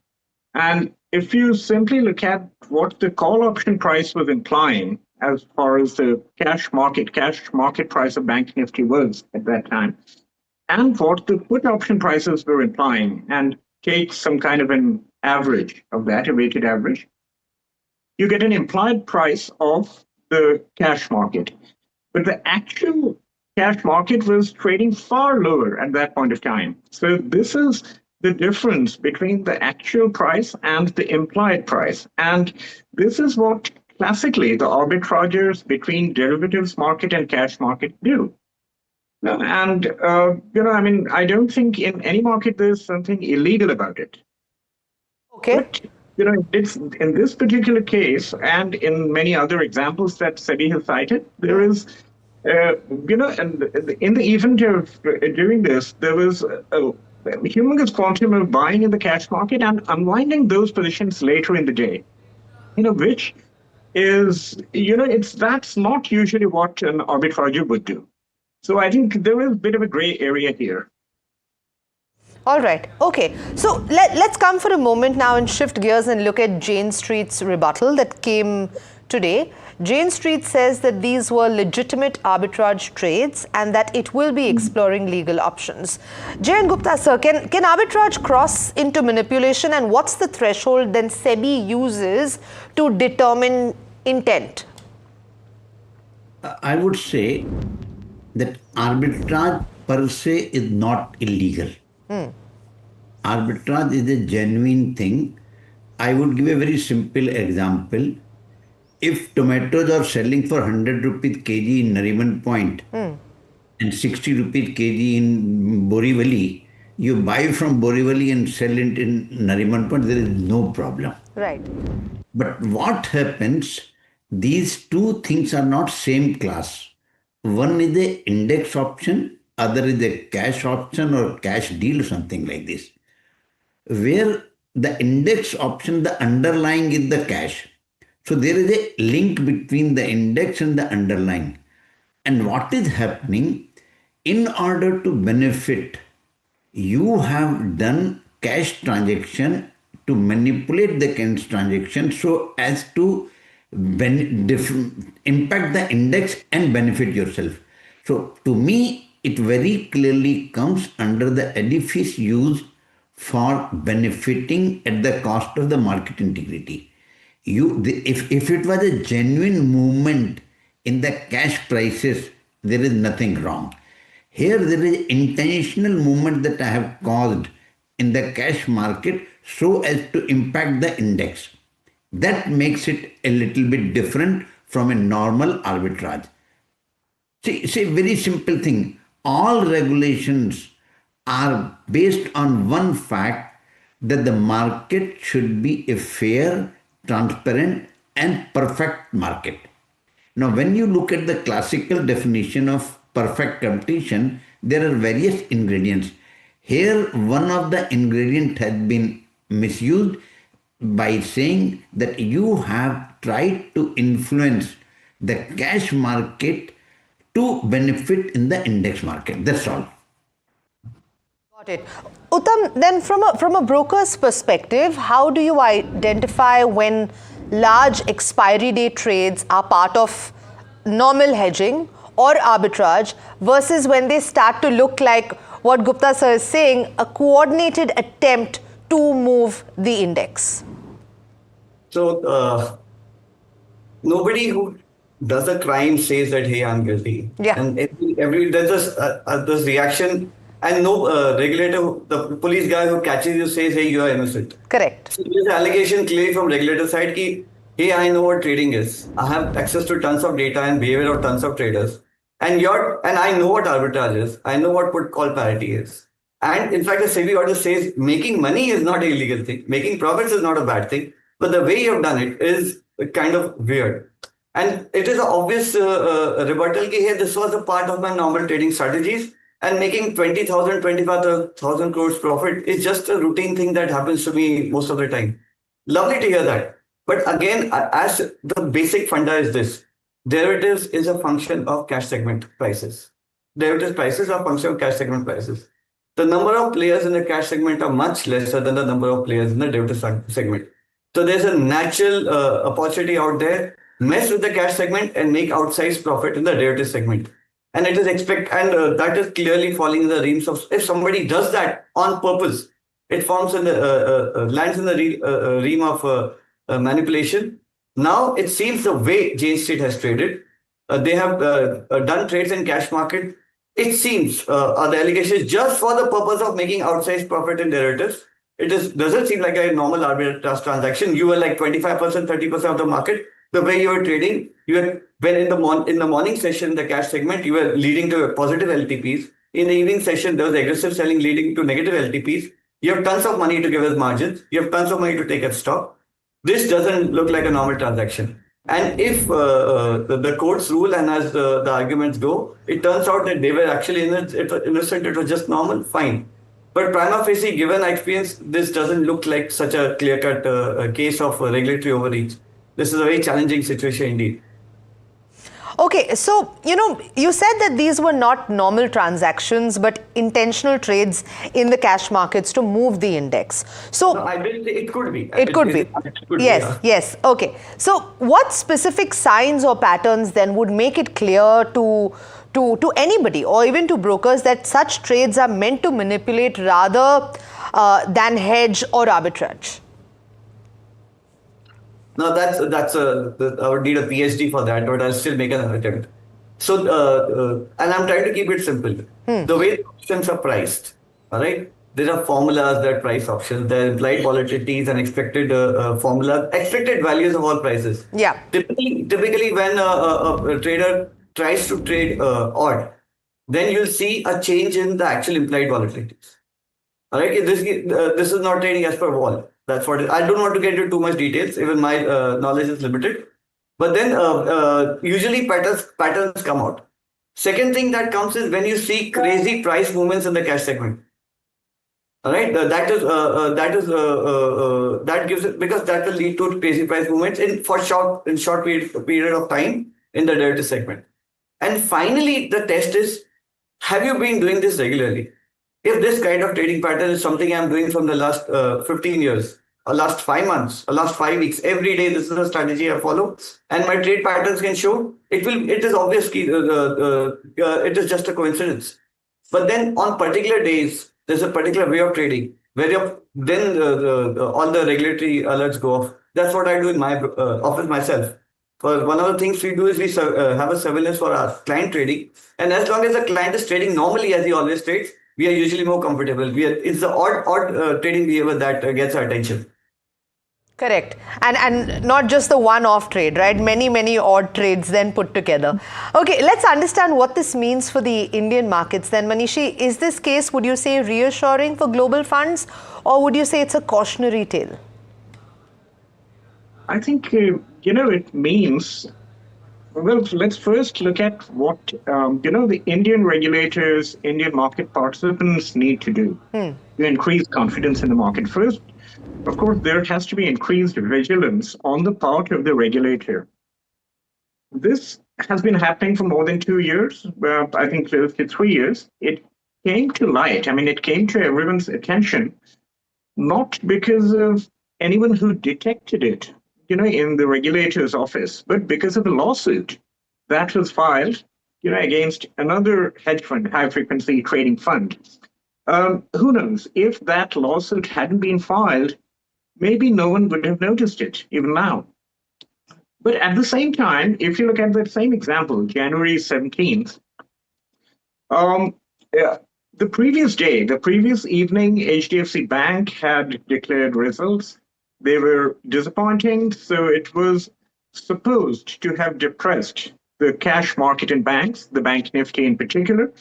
Speaker 8: And if you simply look at what the call option price was implying as far as the cash market price of Bank Nifty was at that time, and what the put option prices were implying, and take some kind of an average of that, a weighted average, you get an implied price of the cash market. But the actual cash market was trading far lower at that point of time. So this is the difference between the actual price and the implied price. And this is what classically the arbitrageurs between derivatives market and cash market do. And, I don't think in any market there's something illegal about it.
Speaker 6: Okay.
Speaker 8: But, it's in this particular case and in many other examples that SEBI has cited, there is, and in the event of doing this, there was a humongous quantum of buying in the cash market and unwinding those positions later in the day, which is, that's not usually what an arbitrager would do. So I think there is a bit of a gray area here.
Speaker 6: All right. Okay. So let's come for a moment now and shift gears and look at Jane Street's rebuttal that came today. Jane Street says that these were legitimate arbitrage trades and that it will be exploring legal options. Jay and Gupta, sir, can arbitrage cross into manipulation, and what's the threshold then SEBI uses to determine intent?
Speaker 21: I would say that arbitrage per se is not illegal. Arbitrage is a genuine thing. I would give a very simple example. If tomatoes are selling for 100 rupees kg in Nariman Point and 60 rupees kg in Borivali, you buy from Borivali and sell it in Nariman Point, there is no problem.
Speaker 6: Right.
Speaker 21: But what happens, these two things are not same class. One is the index option, other is a cash option or cash deal or something like this. Where the index option, the underlying is the cash. So there is a link between the index and the underlying. And what is happening, in order to benefit, you have done cash transaction to manipulate the cash transaction so as to impact the index and benefit yourself. So to me, it very clearly comes under the edifice used for benefiting at the cost of the market integrity. If it was a genuine movement in the cash prices, there is nothing wrong. Here there is intentional movement that I have caused in the cash market so as to impact the index. That makes it a little bit different from a normal arbitrage. See, very simple thing. All regulations are based on one fact, that the market should be a fair, transparent and perfect market. Now, when you look at the classical definition of perfect competition, there are various ingredients. Here, one of the ingredients has been misused by saying that you have tried to influence the cash market to benefit in the index market. That's all.
Speaker 6: Got it. Uttam, then from a broker's perspective, how do you identify when large expiry day trades are part of normal hedging or arbitrage versus when they start to look like what Gupta sir is saying, a coordinated attempt to move the index?
Speaker 4: So nobody who does a crime says that, hey, I'm guilty.
Speaker 6: Yeah.
Speaker 4: And there's this reaction and no regulator, the police guy who catches you says, hey, you are innocent.
Speaker 6: Correct.
Speaker 4: So there's an allegation clearly from regulator side ki, hey, I know what trading is. I have access to tons of data and behavior of tons of traders. And I know what arbitrage is. I know what put call parity is. And in fact, the SEBI order says making money is not an illegal thing. Making profits is not a bad thing. But the way you have done it is kind of weird. And it is an obvious rebuttal that hey, this was a part of my normal trading strategies. And making 20,000, 25,000 crores profit is just a routine thing that happens to me most of the time. Lovely to hear that. But again, as the basic funda is this, derivatives is a function of cash segment prices. Derivatives prices are a function of cash segment prices. The number of players in the cash segment are much lesser than the number of players in the derivative segment. So there's a natural opportunity out there, mess with the cash segment and make outsized profit in the derivative segment. And it is that is clearly falling in the realms of, if somebody does that on purpose, it forms in the lands in the realm of manipulation. Now it seems the way Jane Street has traded, they have done trades in cash market. It seems the allegations just for the purpose of making outsized profit in derivatives. Doesn't seem like a normal arbitrage transaction. You were like 25%, 30% of the market. The way you were trading, when in the morning session, the cash segment, you were leading to positive LTPs. In the evening session, there was aggressive selling leading to negative LTPs. You have tons of money to give as margins. You have tons of money to take as stock. This doesn't look like a normal transaction. And if the courts rule and as the arguments go, it turns out that they were actually innocent, it was just normal, fine. But prima facie, given experience, this doesn't look like such a clear-cut case of regulatory overreach. This is a very challenging situation indeed.
Speaker 6: Okay, so, you said that these were not normal transactions, but intentional trades in the cash markets to move the index. So,
Speaker 4: no, I will say it could be.
Speaker 6: It could be. Yes. Okay. So, what specific signs or patterns then would make it clear to anybody or even to brokers that such trades are meant to manipulate rather than hedge or arbitrage?
Speaker 4: No, I would need a PhD for that, but I'll still make an attempt. So, and I'm trying to keep it simple. The way the options are priced, all right? There are formulas that price options. There are implied volatilities and expected expected values of all prices.
Speaker 6: Yeah.
Speaker 4: Typically, when a trader tries to trade odd, then you'll see a change in the actual implied volatilities. All right, this is not trading as per vol. That's what I don't want to get into too much details. Even my knowledge is limited. But then usually patterns come out. Second thing that comes is when you see crazy price movements in the cash segment. All right, that gives it, because that will lead to crazy price movements in short period of time in the derivative segment. And finally, the test is, have you been doing this regularly? If this kind of trading pattern is something I'm doing from the last 15 years, or last 5 months, or last 5 weeks, every day this is a strategy I follow, and my trade patterns can show, it is obviously, it is just a coincidence. But then on particular days, there's a particular way of trading, where then all the regulatory alerts go off. That's what I do in my office myself. One of the things we do is we have a surveillance for our client trading. And as long as the client is trading normally as he always trades, we are usually more comfortable. It's the odd trading behavior that gets our attention.
Speaker 6: Correct. And not just the one-off trade, right? Many odd trades then put together. Okay, let's understand what this means for the Indian markets then. Manishi, is this case, would you say, reassuring for global funds, or would you say it's a cautionary tale?
Speaker 8: I think, it means, well, let's first look at what, the Indian regulators, Indian market participants need to do to increase confidence in the market. First, of course, there has to be increased vigilance on the part of the regulator. This has been happening for more than 2 years, I think close to 3 years. It came to light, it came to everyone's attention, not because of anyone who detected it, in the regulator's office, but because of the lawsuit that was filed, against another hedge fund, high-frequency trading fund. Who knows? If that lawsuit hadn't been filed, maybe no one would have noticed it, even now. But at the same time, if you look at that same example, January 17th, the previous day, the previous evening, HDFC Bank had declared results. They were disappointing, so it was supposed to have depressed the cash market in banks, the bank Nifty in particular.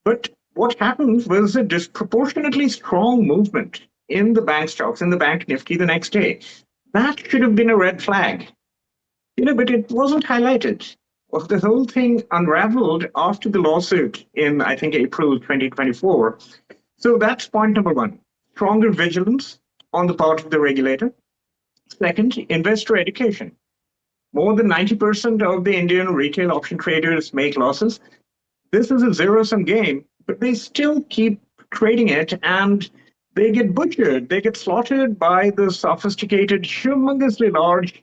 Speaker 8: But what happened was a disproportionately strong movement in the bank stocks, in the bank Nifty the next day. That should have been a red flag, but it wasn't highlighted. Well, the whole thing unraveled after the lawsuit in, I think, April 2024. So that's point number one. Stronger vigilance on the part of the regulator. Second, investor education. More than 90% of the Indian retail option traders make losses. This is a zero-sum game, but they still keep trading it, and they get butchered. They get slaughtered by the sophisticated, humongously large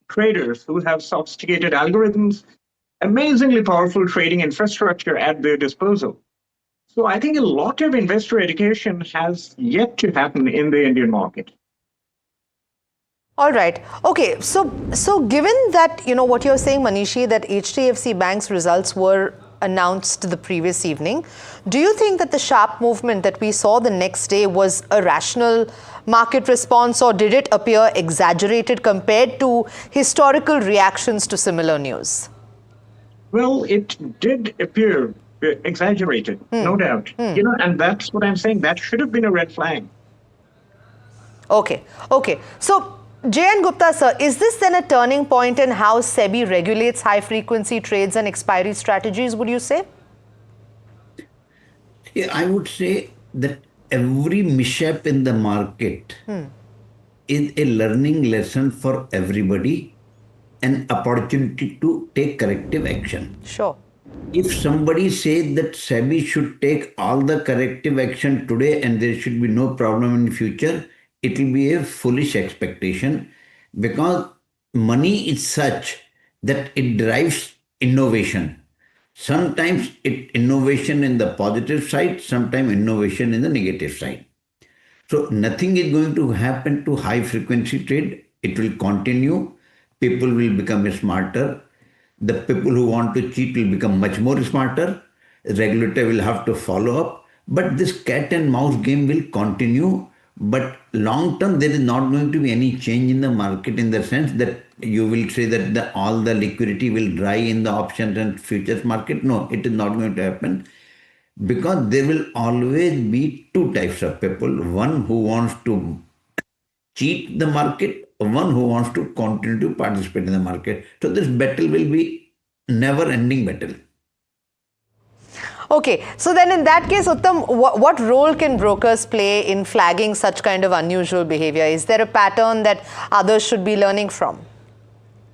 Speaker 8: traders who have sophisticated algorithms, amazingly powerful trading infrastructure at their disposal. So I think a lot of investor education has yet to happen in the Indian market.
Speaker 6: All right. Okay. So given that, what you're saying, Manishi, that HDFC Bank's results were announced the previous evening, do you think that the sharp movement that we saw the next day was a rational market response, or did it appear exaggerated compared to historical reactions to similar news?
Speaker 8: Well, it did appear exaggerated, no doubt. And that's what I'm saying. That should have been a red flag.
Speaker 6: Okay. So, J.N. Gupta, sir, is this then a turning point in how SEBI regulates high-frequency trades and expiry strategies, would you say?
Speaker 21: Yeah, I would say that every mishap in the market is a learning lesson for everybody, an opportunity to take corrective action.
Speaker 6: Sure.
Speaker 21: If somebody says that SEBI should take all the corrective action today and there should be no problem in future, it will be a foolish expectation, because money is such that it drives innovation. Sometimes innovation in the positive side, sometimes innovation in the negative side. So nothing is going to happen to high frequency trade. It will continue. People will become smarter. The people who want to cheat will become much more smarter. The regulator will have to follow up. But this cat and mouse game will continue. But long term, there is not going to be any change in the market, in the sense that you will say that all the liquidity will dry in the options and futures market. No, it is not going to happen, because there will always be two types of people. One who wants to cheat the market, one who wants to continue to participate in the market. So this battle will be never-ending battle.
Speaker 6: Okay, so then in that case, Uttam, what role can brokers play in flagging such kind of unusual behavior? Is there a pattern that others should be learning from?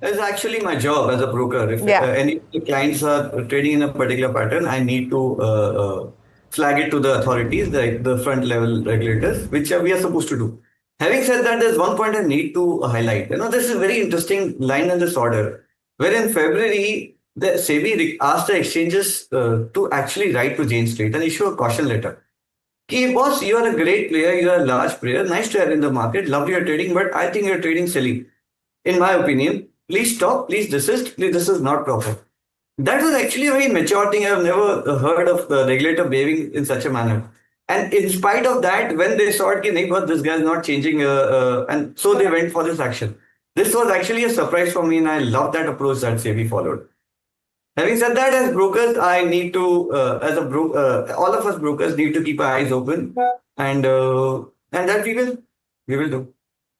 Speaker 4: It's actually my job as a broker. If any clients are trading in a particular pattern, I need to flag it to the authorities, the front level regulators, which we are supposed to do. Having said that, there's one point I need to highlight. This is a very interesting line in this order, where in February, the SEBI asked the exchanges to actually write to Jane Street and issue a caution letter. Hey, boss, you are a great player, you are a large player, nice to have in the market, love your trading, but I think you're trading silly. In my opinion, please stop, please desist, please, this is not proper. That was actually a very mature thing. I've never heard of the regulator behaving in such a manner. And in spite of that, when they saw it, this guy is not changing, and so they went for this action. This was actually a surprise for me, and I love that approach that SEBI followed. Having said that, as brokers, I need to, all of us brokers need to keep our eyes open, and that we will do.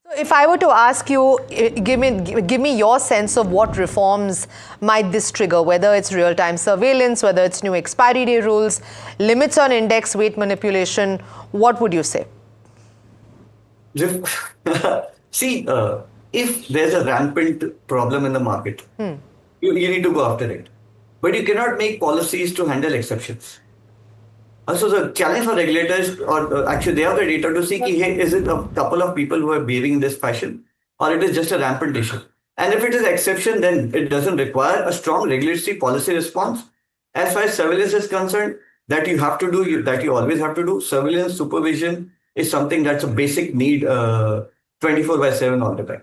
Speaker 6: So if I were to ask you, give me your sense of what reforms might this trigger, whether it's real-time surveillance, whether it's new expiry day rules, limits on index weight manipulation, what would you say?
Speaker 4: See, if there's a rampant problem in the market, you need to go after it. But you cannot make policies to handle exceptions. So the challenge for regulators, or actually they have the data to see, hey, is it a couple of people who are behaving in this fashion, or it is just a rampant issue? And if it is exception, then it doesn't require a strong regulatory policy response. As far as surveillance is concerned, that you have to do, that you always have to do. Surveillance, supervision is something that's a basic need 24/7 all the time.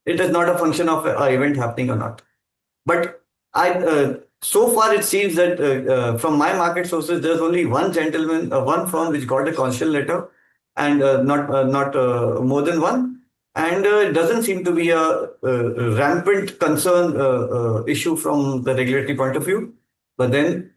Speaker 4: It is not a function of an event happening or not. But So far, it seems that from my market sources, there's only one gentleman, one firm which got a constitutional letter, and not more than one. And it doesn't seem to be a rampant concern issue from the regulatory point of view. But then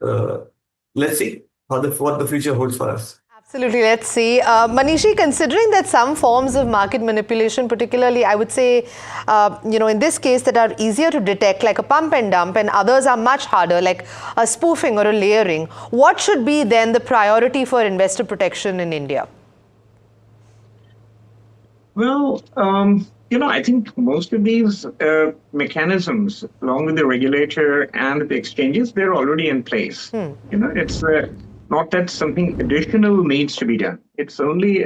Speaker 4: let's see what the future holds for us.
Speaker 6: Absolutely. Let's see. Manishi, considering that some forms of market manipulation, particularly, I would say, in this case, that are easier to detect, like a pump and dump, and others are much harder, like a spoofing or a layering, what should be then the priority for investor protection in India?
Speaker 8: Well, I think most of these mechanisms, along with the regulator and the exchanges, they're already in place. It's not that something additional needs to be done. It's only,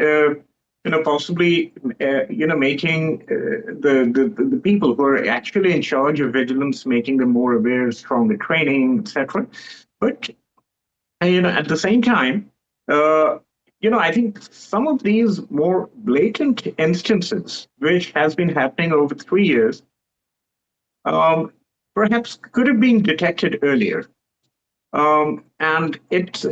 Speaker 8: possibly, making the people who are actually in charge of vigilance, making them more aware, stronger training, etc. But, at the same time, I think some of these more blatant instances, which has been happening over 3 years, perhaps could have been detected earlier. And it's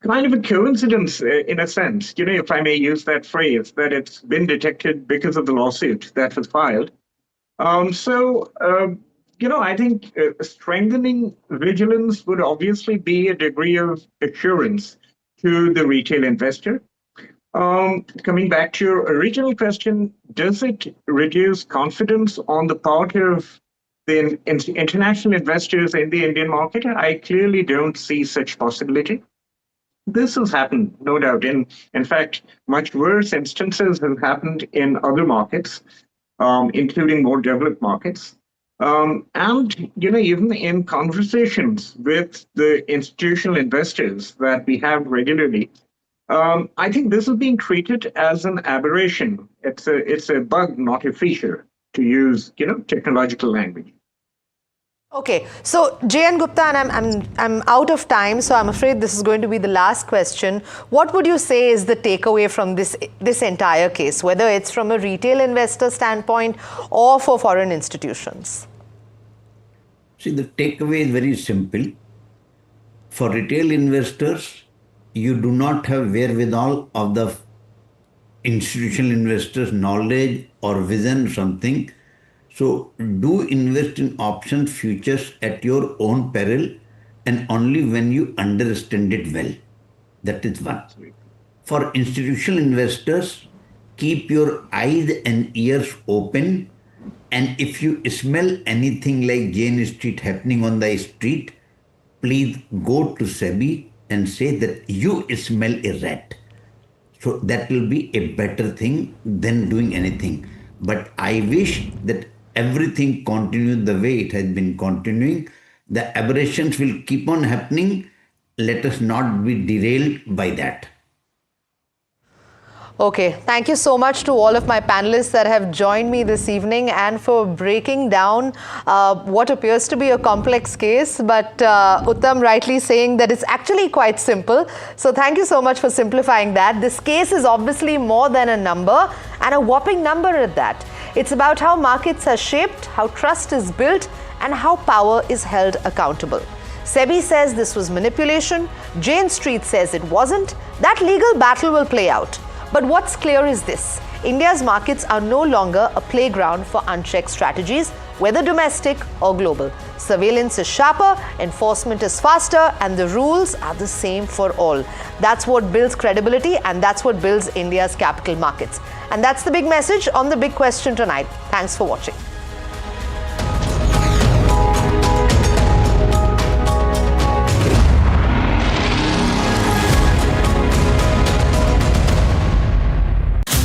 Speaker 8: kind of a coincidence in a sense, if I may use that phrase, that it's been detected because of the lawsuit that was filed. I think strengthening vigilance would obviously be a degree of assurance to the retail investor. Coming back to your original question, does it reduce confidence on the part of the international investors in the Indian market? I clearly don't see such possibility. This has happened, no doubt. In fact, much worse instances have happened in other markets, including more developed markets. And even in conversations with the institutional investors that we have regularly, I think this is being treated as an aberration. It's a bug, not a feature, to use technological language.
Speaker 6: Okay, so J.N. Gupta, and I'm out of time, so I'm afraid this is going to be the last question. What would you say is the takeaway from this entire case, whether it's from a retail investor standpoint or for foreign institutions?
Speaker 21: See, the takeaway is very simple. For retail investors, you do not have wherewithal of the institutional investors' knowledge or vision or something. So do invest in options futures at your own peril and only when you understand it well. That is one. For institutional investors, keep your eyes and ears open, and if you smell anything like Jane Street happening on the street, please go to SEBI and say that you smell a rat. So that will be a better thing than doing anything. But I wish that everything continues the way it has been continuing. The aberrations will keep on happening. Let us not be derailed by that.
Speaker 6: Okay, thank you so much to all of my panelists that have joined me this evening and for breaking down what appears to be a complex case, but Uttam rightly saying that it's actually quite simple. So thank you so much for simplifying that. This case is obviously more than a number, and a whopping number at that. It's about how markets are shaped, how trust is built, and how power is held accountable. SEBI says this was manipulation. Jane Street says it wasn't. That legal battle will play out. But what's clear is this: India's markets are no longer a playground for unchecked strategies, whether domestic or global. Surveillance is sharper, enforcement is faster, and the rules are the same for all. That's what builds credibility, and that's what builds India's capital markets. And that's the big message on The Big Question tonight. Thanks for watching.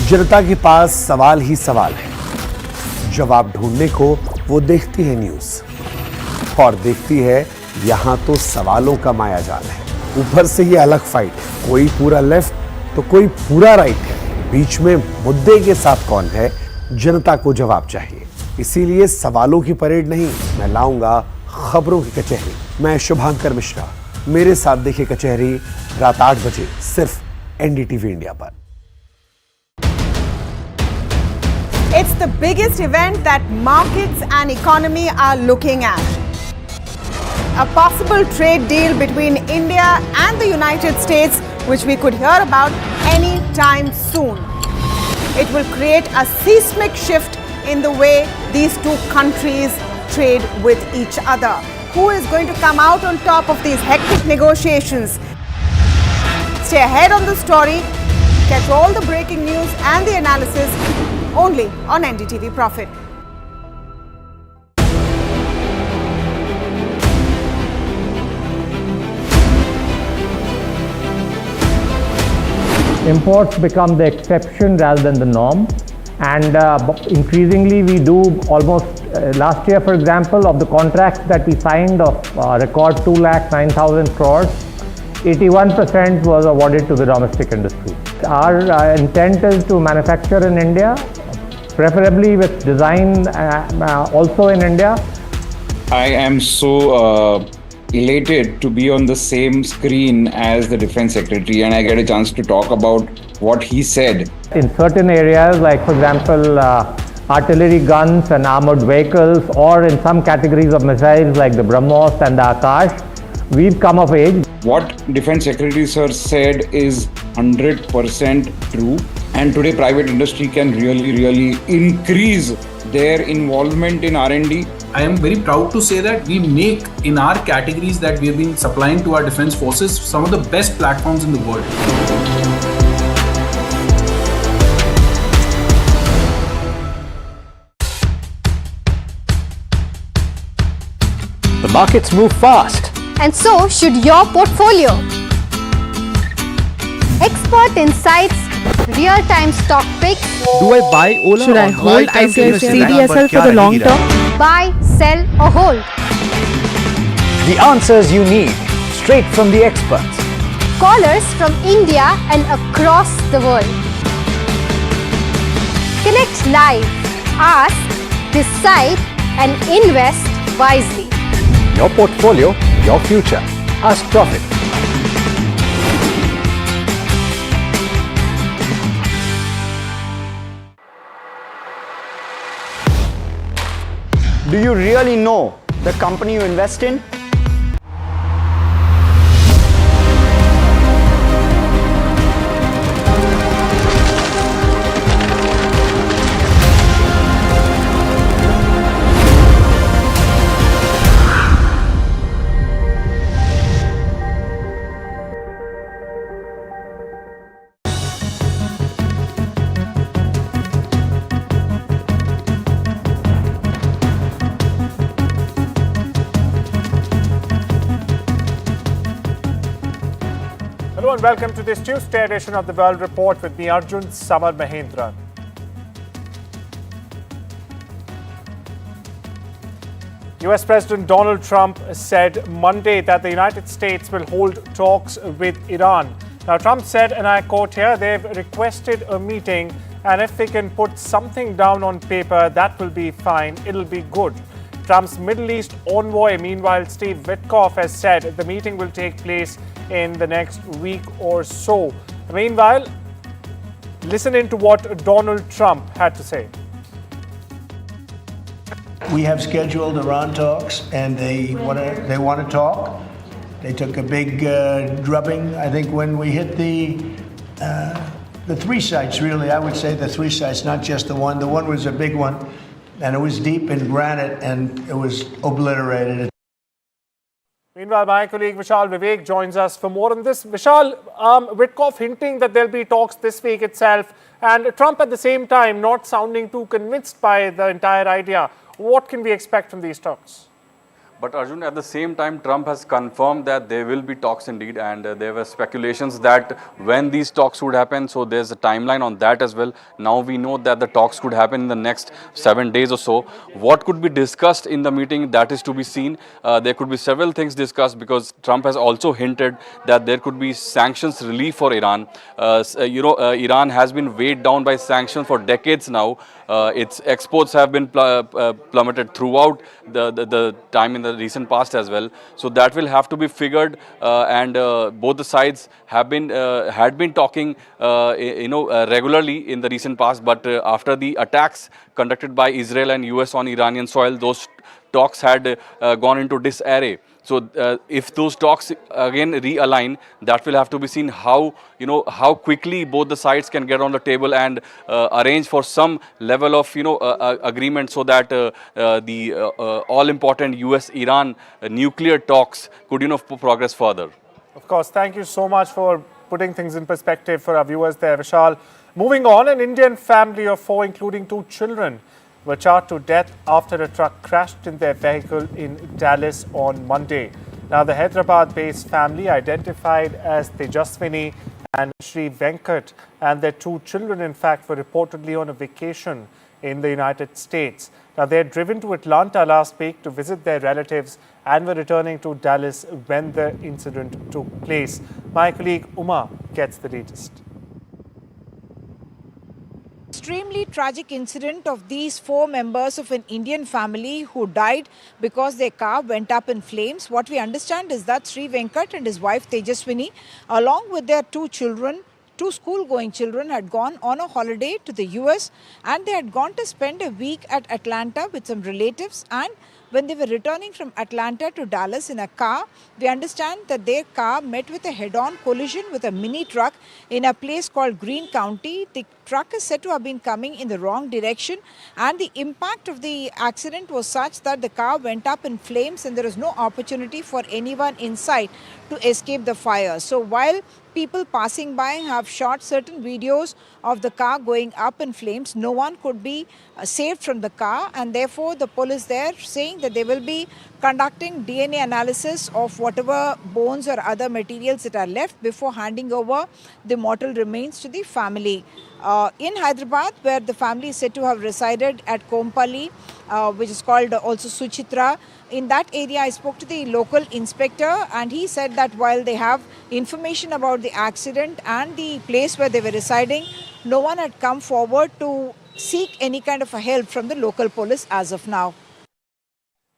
Speaker 11: जनता के पास सवाल ही सवाल है, जवाब ढूंढने को वो देखती है न्यूज और देखती है यहां तो सवालों का मायाजाल है। ऊपर से ये अलग फाइट है, कोई पूरा लेफ्ट तो कोई पूरा राइट है, बीच में मुद्दे के साथ कौन है, जनता को जवाब चाहिए। इसीलिए सवालों की परेड नहीं, मैं लाऊंगा खबरों की कचहरी। मैं शुभांकर मिश्रा, मेरे साथ देखिए कचहरी रात 8 बजे सिर्फ NDTV इंडिया पर।
Speaker 10: It's the biggest event that markets and economy are looking at. a possible trade deal between India and the United States, which we could hear about any time soon. It will create a seismic shift in the way these two countries trade with each other. Who is going to come out on top of these hectic negotiations? Stay ahead on the story. Catch all the breaking news and the analysis only on NDTV Profit.
Speaker 5: Imports become the exception rather than the norm, and increasingly we do almost last year, for example, of the contracts that we signed of record 2,09,000 crores, 81% was awarded to the domestic industry. Our intent is to manufacture in India, preferably with design also in India.
Speaker 16: I am so elated to be on the same screen as the Defense Secretary, and I get a chance to talk about what he said.
Speaker 5: In certain areas, like for example, artillery guns and armored vehicles, or in some categories of missiles like the BrahMos and the Akash, we've come of age.
Speaker 16: What Defense Secretary Sir said is 100% true, and today private industry can really increase their involvement in R&D.
Speaker 20: I am very proud to say that we make, in our categories that we have been supplying to our defense forces, some of the best platforms in the world.
Speaker 7: The markets move fast.
Speaker 14: And so should your portfolio. Expert insights, real-time stock picks.
Speaker 1: Do I buy Ola?
Speaker 19: Should I hold ICICI for the long term?
Speaker 14: Buy, sell or hold.
Speaker 7: The answers you need, straight from the experts.
Speaker 14: Callers from India and across the world. Connect live, ask, decide and invest wisely.
Speaker 7: Your portfolio, your future. Ask Profit.
Speaker 2: Do you really know the company you invest in?
Speaker 9: Hello and welcome to this Tuesday edition of the World Report with me, Arjun Samar Mahendran. US President Donald Trump said Monday that the United States will hold talks with Iran. Now, Trump said, and I quote here, they've requested a meeting, and if we can put something down on paper, that will be fine, it'll be good. Trump's Middle East envoy, meanwhile, Steve Witkoff, has said the meeting will take place in the next week or so. Meanwhile, listen into what Donald Trump had to say.
Speaker 22: We have scheduled Iran talks, and they want to talk. They took a big drubbing. I think when we hit the three sites, really, I would say the three sites, not just the one. The one was a big one, and it was deep in granite, and it was obliterated.
Speaker 9: Meanwhile, my colleague Vishal Vivek joins us for more on this. Vishal, Witkoff hinting that there'll be talks this week itself, and Trump at the same time not sounding too convinced by the entire idea. What can we expect from these talks?
Speaker 24: But Arjun, at the same time, Trump has confirmed that there will be talks indeed, and there were speculations that when these talks would happen, so there's a timeline on that as well. Now we know that the talks could happen in the next 7 days or so. What could be discussed in the meeting, that is to be seen. There could be several things discussed because Trump has also hinted that there could be sanctions relief for Iran. Iran has been weighed down by sanctions for decades now. Its exports have been plummeted throughout the time in the recent past as well. So that will have to be figured, and both the sides have been had been talking regularly in the recent past, but after the attacks conducted by Israel and US on Iranian soil, those talks had gone into disarray. So if those talks again realign, that will have to be seen how, how quickly both the sides can get on the table and arrange for some level of, agreement, so that the all important US-Iran nuclear talks could, progress further.
Speaker 9: Of course, thank you so much for putting things in perspective for our viewers there, Vishal. Moving on, an Indian family of 4, including 2 children, were charged to death after a truck crashed in their vehicle in Dallas on Monday. Now, the Hyderabad-based family, identified as Tejaswini and Sri Venkat, and their 2 children, in fact, were reportedly on a vacation in the United States. Now, they had driven to Atlanta last week to visit their relatives and were returning to Dallas when the incident took place. My colleague Uma gets the latest.
Speaker 1: Extremely tragic incident of these 4 members of an Indian family who died because their car went up in flames. What we understand is that Sri Venkat and his wife Tejaswini, along with their 2 children, 2 school-going children, had gone on a holiday to the US, and they had gone to spend a week at Atlanta with some relatives. And when they were returning from Atlanta to Dallas in a car, we understand that their car met with a head-on collision with a mini truck in a place called Greene County. The truck is said to have been coming in the wrong direction, and the impact of the accident was such that the car went up in flames and there was no opportunity for anyone inside to escape the fire. So while people passing by have shot certain videos of the car going up in flames, no one could be saved from the car, and therefore the police there saying that they will be conducting DNA analysis of whatever bones or other materials that are left before handing over the mortal remains to the family. In Hyderabad, where the family is said to have resided at Kompally, which is called also Suchitra, in that area I spoke to the local inspector, and he said that while they have information about the accident and the place where they were residing, no one had come forward to seek any kind of a help from the local police as of now.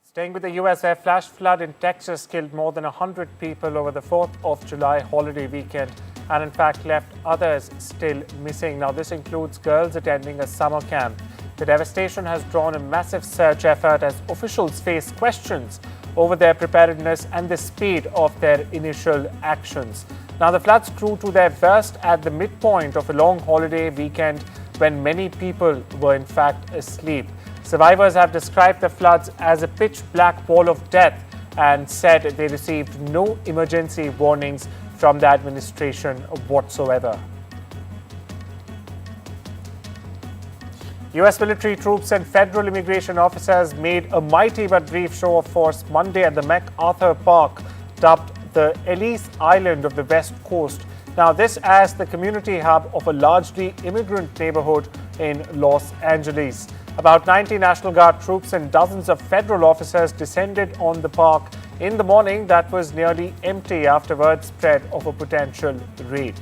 Speaker 9: Staying with the US, a flash flood in Texas killed more than 100 people over the 4th of July holiday weekend, and in fact left others still missing. Now, this includes girls attending a summer camp. The devastation has drawn a massive search effort as officials face questions over their preparedness and the speed of their initial actions. Now, the floods grew to their worst at the midpoint of a long holiday weekend when many people were in fact asleep. Survivors have described the floods as a pitch-black wall of death and said they received no emergency warnings from the administration whatsoever. US military troops and federal immigration officers made a mighty but brief show of force Monday at the MacArthur Park, dubbed the Ellis Island of the West Coast. Now, this as the community hub of a largely immigrant neighborhood in Los Angeles. About 90 National Guard troops and dozens of federal officers descended on the park in the morning that was nearly empty after word spread of a potential raid.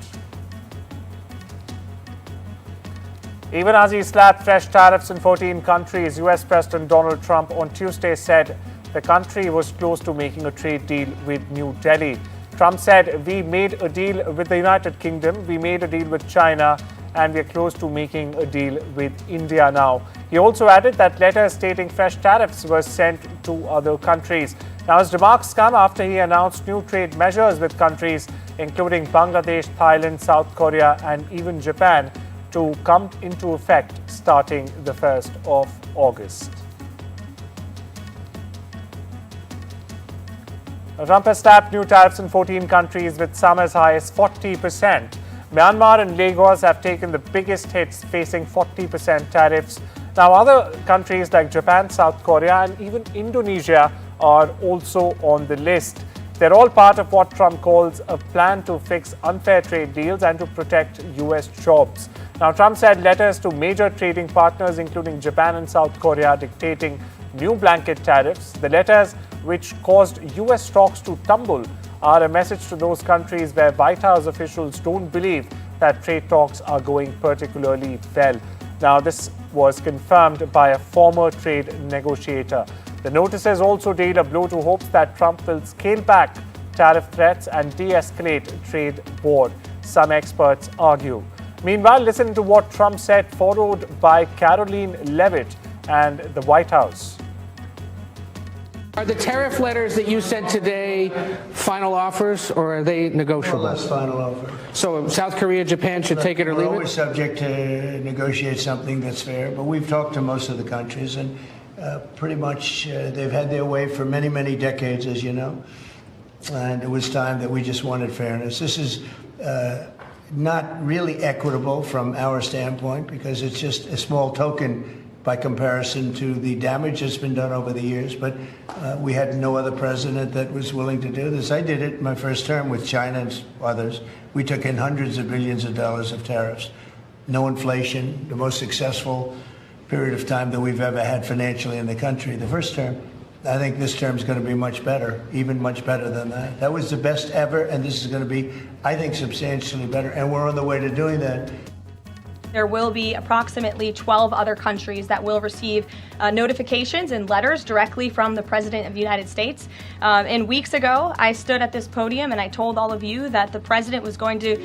Speaker 9: Even as he slapped fresh tariffs in 14 countries, US President Donald Trump on Tuesday said the country was close to making a trade deal with New Delhi. Trump said, "We made a deal with the United Kingdom, we made a deal with China, and we're close to making a deal with India now." He also added that letters stating fresh tariffs were sent to other countries. Now, his remarks come after he announced new trade measures with countries including Bangladesh, Thailand, South Korea, and even Japan to come into effect starting the 1st of August. Trump has slapped new tariffs in 14 countries with some as high as 40%. Myanmar and Lagos have taken the biggest hits, facing 40% tariffs. Now, other countries like Japan, South Korea, and even Indonesia are also on the list. They're all part of what Trump calls a plan to fix unfair trade deals and to protect US jobs. Now, Trump said letters to major trading partners, including Japan and South Korea, dictating new blanket tariffs. The letters, which caused US stocks to tumble, are a message to those countries where White House officials don't believe that trade talks are going particularly well. Now, this was confirmed by a former trade negotiator. The notices also deal a blow to hopes that Trump will scale back tariff threats and de-escalate trade war, some experts argue. Meanwhile, listen to what Trump said, followed by Caroline Leavitt and the White House.
Speaker 3: Are the tariff letters that you sent today final offers, or are they negotiable?
Speaker 22: Well, that's final offer.
Speaker 3: So South Korea, Japan should take it or leave
Speaker 22: We're always
Speaker 3: it?
Speaker 22: subject to negotiate something that's fair, but we've talked to most of the countries, and pretty much they've had their way for many, many decades, as you know. And it was time that we just wanted fairness. This is not really equitable from our standpoint because it's just a small token by comparison to the damage that's been done over the years. But we had no other president that was willing to do this. I did it in my first term with China and others. We took in hundreds of billions of dollars of tariffs. No inflation, the most successful period of time that we've ever had financially in the country. The first term. I think this term is going to be much better, even much better than that. That was the best ever, and this is going to be, I think, substantially better. And we're on the way to doing that.
Speaker 12: There will be approximately 12 other countries that will receive notifications and letters directly from the President of the United States. And weeks ago, I stood at this podium and I told all of you that the President was going to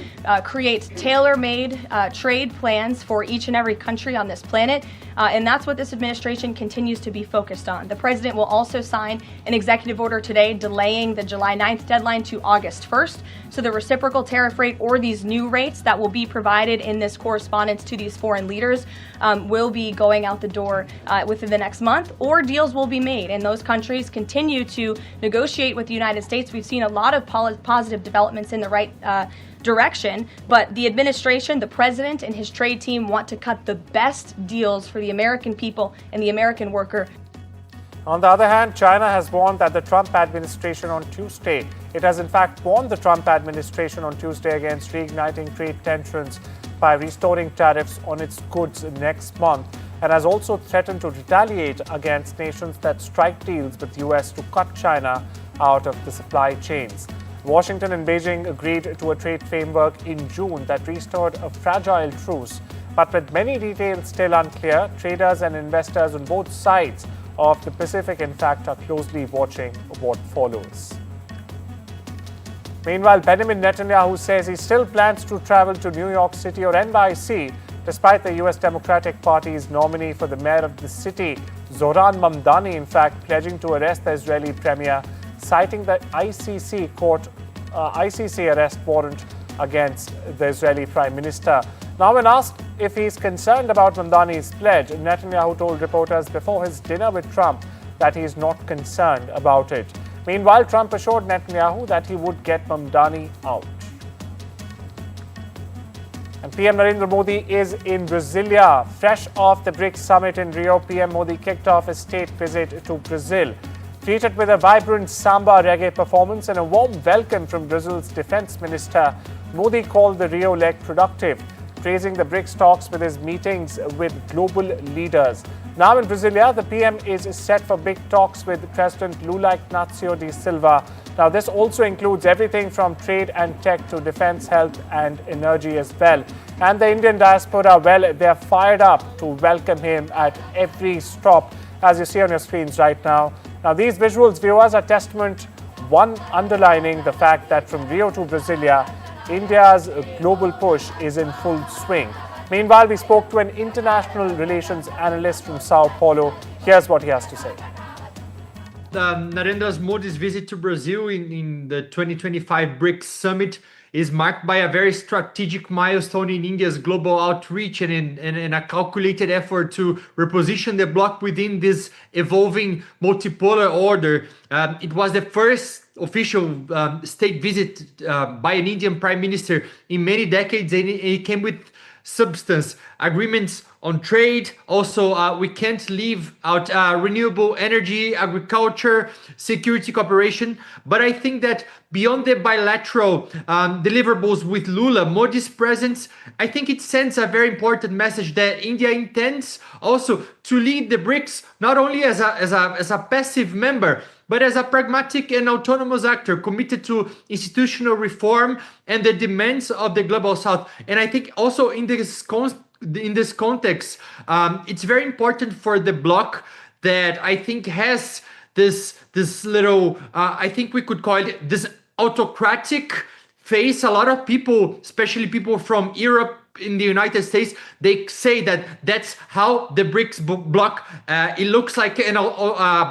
Speaker 12: create tailor-made trade plans for each and every country on this planet. And that's what this administration continues to be focused on. The President will also sign an executive order today delaying the July 9th deadline to August 1st. So the reciprocal tariff rate or these new rates that will be provided in this correspondence to these foreign leaders will be going out the door within the next month, or deals will be made. And those countries continue to negotiate with the United States. We've seen a lot of positive developments in the right direction, but the administration, the president, and his trade team want to cut the best deals for the American people and the American worker.
Speaker 9: On the other hand, China has warned that the Trump administration on Tuesday, it has in fact warned the Trump administration on Tuesday against reigniting trade tensions by restoring tariffs on its goods next month, and has also threatened to retaliate against nations that strike deals with the US to cut China out of the supply chains. Washington and Beijing agreed to a trade framework in June that restored a fragile truce, but with many details still unclear, traders and investors on both sides of the Pacific, in fact, are closely watching what follows. Meanwhile, Benjamin Netanyahu says he still plans to travel to New York City or NYC, despite the US Democratic Party's nominee for the mayor of the city, Zohran Mamdani, in fact, pledging to arrest the Israeli premier, citing the ICC arrest warrant against the Israeli Prime Minister. Now, when asked if he is concerned about Mamdani's pledge, Netanyahu told reporters before his dinner with Trump that he is not concerned about it. Meanwhile, Trump assured Netanyahu that he would get Mamdani out. And PM Narendra Modi is in Brasilia. Fresh off the BRICS summit in Rio, PM Modi kicked off a state visit to Brazil. Treated with a vibrant samba reggae performance and a warm welcome from Brazil's defense minister, Modi called the Rio leg productive, praising the BRICS talks with his meetings with global leaders. Now in Brasilia, the PM is set for big talks with President Lula Ignacio da Silva. Now this also includes everything from trade and tech to defense, health and energy as well. And the Indian diaspora, well, they're fired up to welcome him at every stop, as you see on your screens right now. Now these visuals, viewers, are testament, one, underlining the fact that from Rio to Brasilia, India's global push is in full swing. Meanwhile, we spoke to an international relations analyst from Sao Paulo. Here's what he has to say.
Speaker 13: Narendra Modi's visit to Brazil in the 2025 BRICS summit is marked by a very strategic milestone in India's global outreach and a calculated effort to reposition the bloc within this evolving multipolar order. It was the first official state visit by an Indian prime minister in many decades, and it came with substance, agreements on trade. Also, we can't leave out renewable energy, agriculture, security cooperation. But I think that beyond the bilateral deliverables with Lula, Modi's presence, I think it sends a very important message that India intends also to lead the BRICS, not only as a passive member, but as a pragmatic and autonomous actor committed to institutional reform and the demands of the global south. And I think also in this context, it's very important for the bloc that I think has this little, I think we could call it this autocratic face. A lot of people, especially people from Europe, in the United States, they say that that's how the BRICS bloc, it looks like a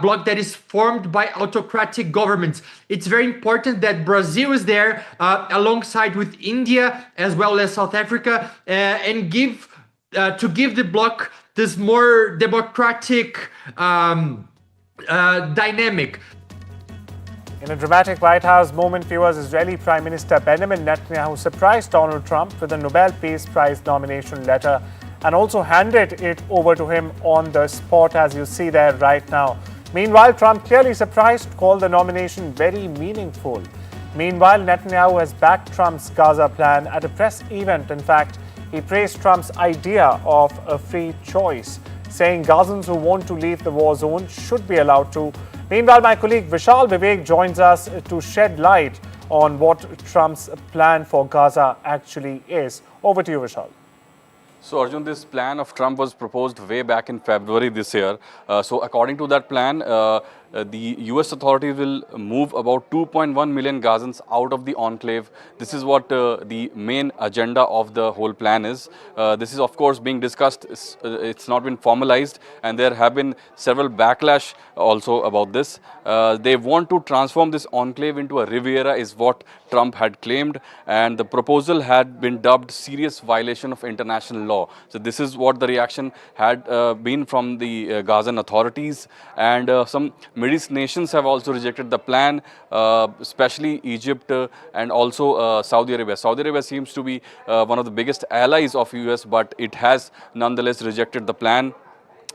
Speaker 13: bloc that is formed by autocratic governments. It's very important that Brazil is there alongside with India as well as South Africa and give the bloc this more democratic dynamic.
Speaker 9: In a dramatic White House moment, viewers, Israeli Prime Minister Benjamin Netanyahu surprised Donald Trump with a Nobel Peace Prize nomination letter and also handed it over to him on the spot, as you see there right now. Meanwhile, Trump, clearly surprised, called the nomination very meaningful. Meanwhile, Netanyahu has backed Trump's Gaza plan at a press event. In fact, he praised Trump's idea of a free choice, saying Gazans who want to leave the war zone should be allowed to. Meanwhile, my colleague Vishal Vivek joins us to shed light on what Trump's plan for Gaza actually is. Over to you, Vishal.
Speaker 24: So Arjun, this plan of Trump was proposed way back in February this year. So according to that plan, the US authorities will move about 2.1 million Gazans out of the enclave. This is what the main agenda of the whole plan is. This is of course being discussed. It's not been formalized, and there have been several backlash also about this. They want to transform this enclave into a Riviera, is what Trump had claimed, and the proposal had been dubbed serious violation of international law. So this is what the reaction had been from the Gazan authorities, and some Middle East nations have also rejected the plan, especially Egypt and also Saudi Arabia. Saudi Arabia seems to be one of the biggest allies of US, but it has nonetheless rejected the plan.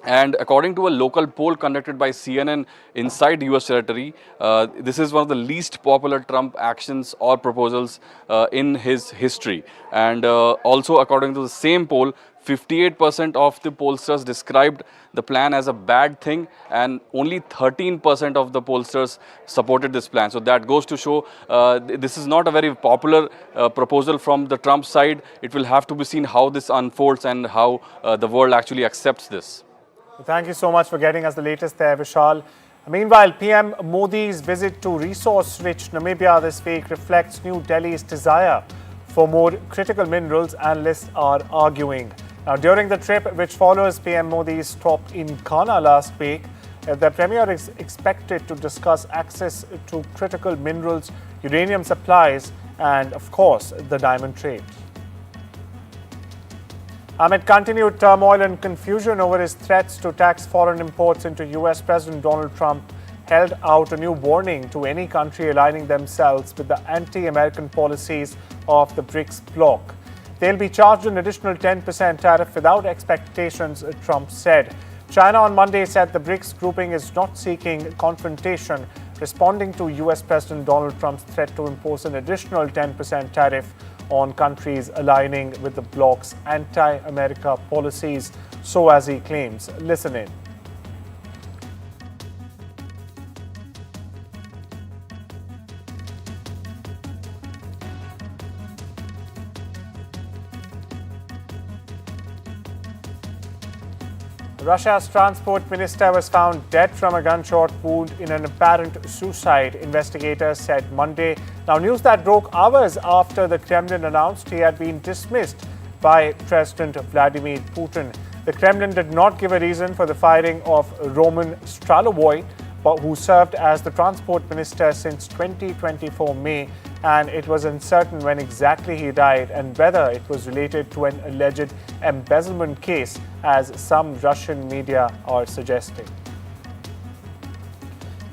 Speaker 24: And according to a local poll conducted by CNN inside US territory, this is one of the least popular Trump actions or proposals in his history. And also according to the same poll, 58% of the pollsters described the plan as a bad thing, and only 13% of the pollsters supported this plan. So that goes to show this is not a very popular proposal from the Trump side. It will have to be seen how this unfolds and how the world actually accepts this.
Speaker 9: Thank you so much for getting us the latest there, Vishal. Meanwhile, PM Modi's visit to resource-rich Namibia this week reflects New Delhi's desire for more critical minerals, analysts are arguing. Now, during the trip, which follows PM Modi's stop in Ghana last week, the Premier is expected to discuss access to critical minerals, uranium supplies, and, of course, the diamond trade. Amid continued turmoil and confusion over his threats to tax foreign imports into US, President Donald Trump held out a new warning to any country aligning themselves with the anti-American policies of the BRICS bloc. They'll be charged an additional 10% tariff without expectations, Trump said. China on Monday said the BRICS grouping is not seeking confrontation, responding to US President Donald Trump's threat to impose an additional 10% tariff on countries aligning with the bloc's anti-America policies, so as he claims. Listen in. Russia's transport minister was found dead from a gunshot wound in an apparent suicide, investigators said Monday. Now, news that broke hours after the Kremlin announced he had been dismissed by President Vladimir Putin. The Kremlin did not give a reason for the firing of Roman Stralovoy, who served as the transport minister since 2024 May, and it was uncertain when exactly he died and whether it was related to an alleged embezzlement case, as some Russian media are suggesting.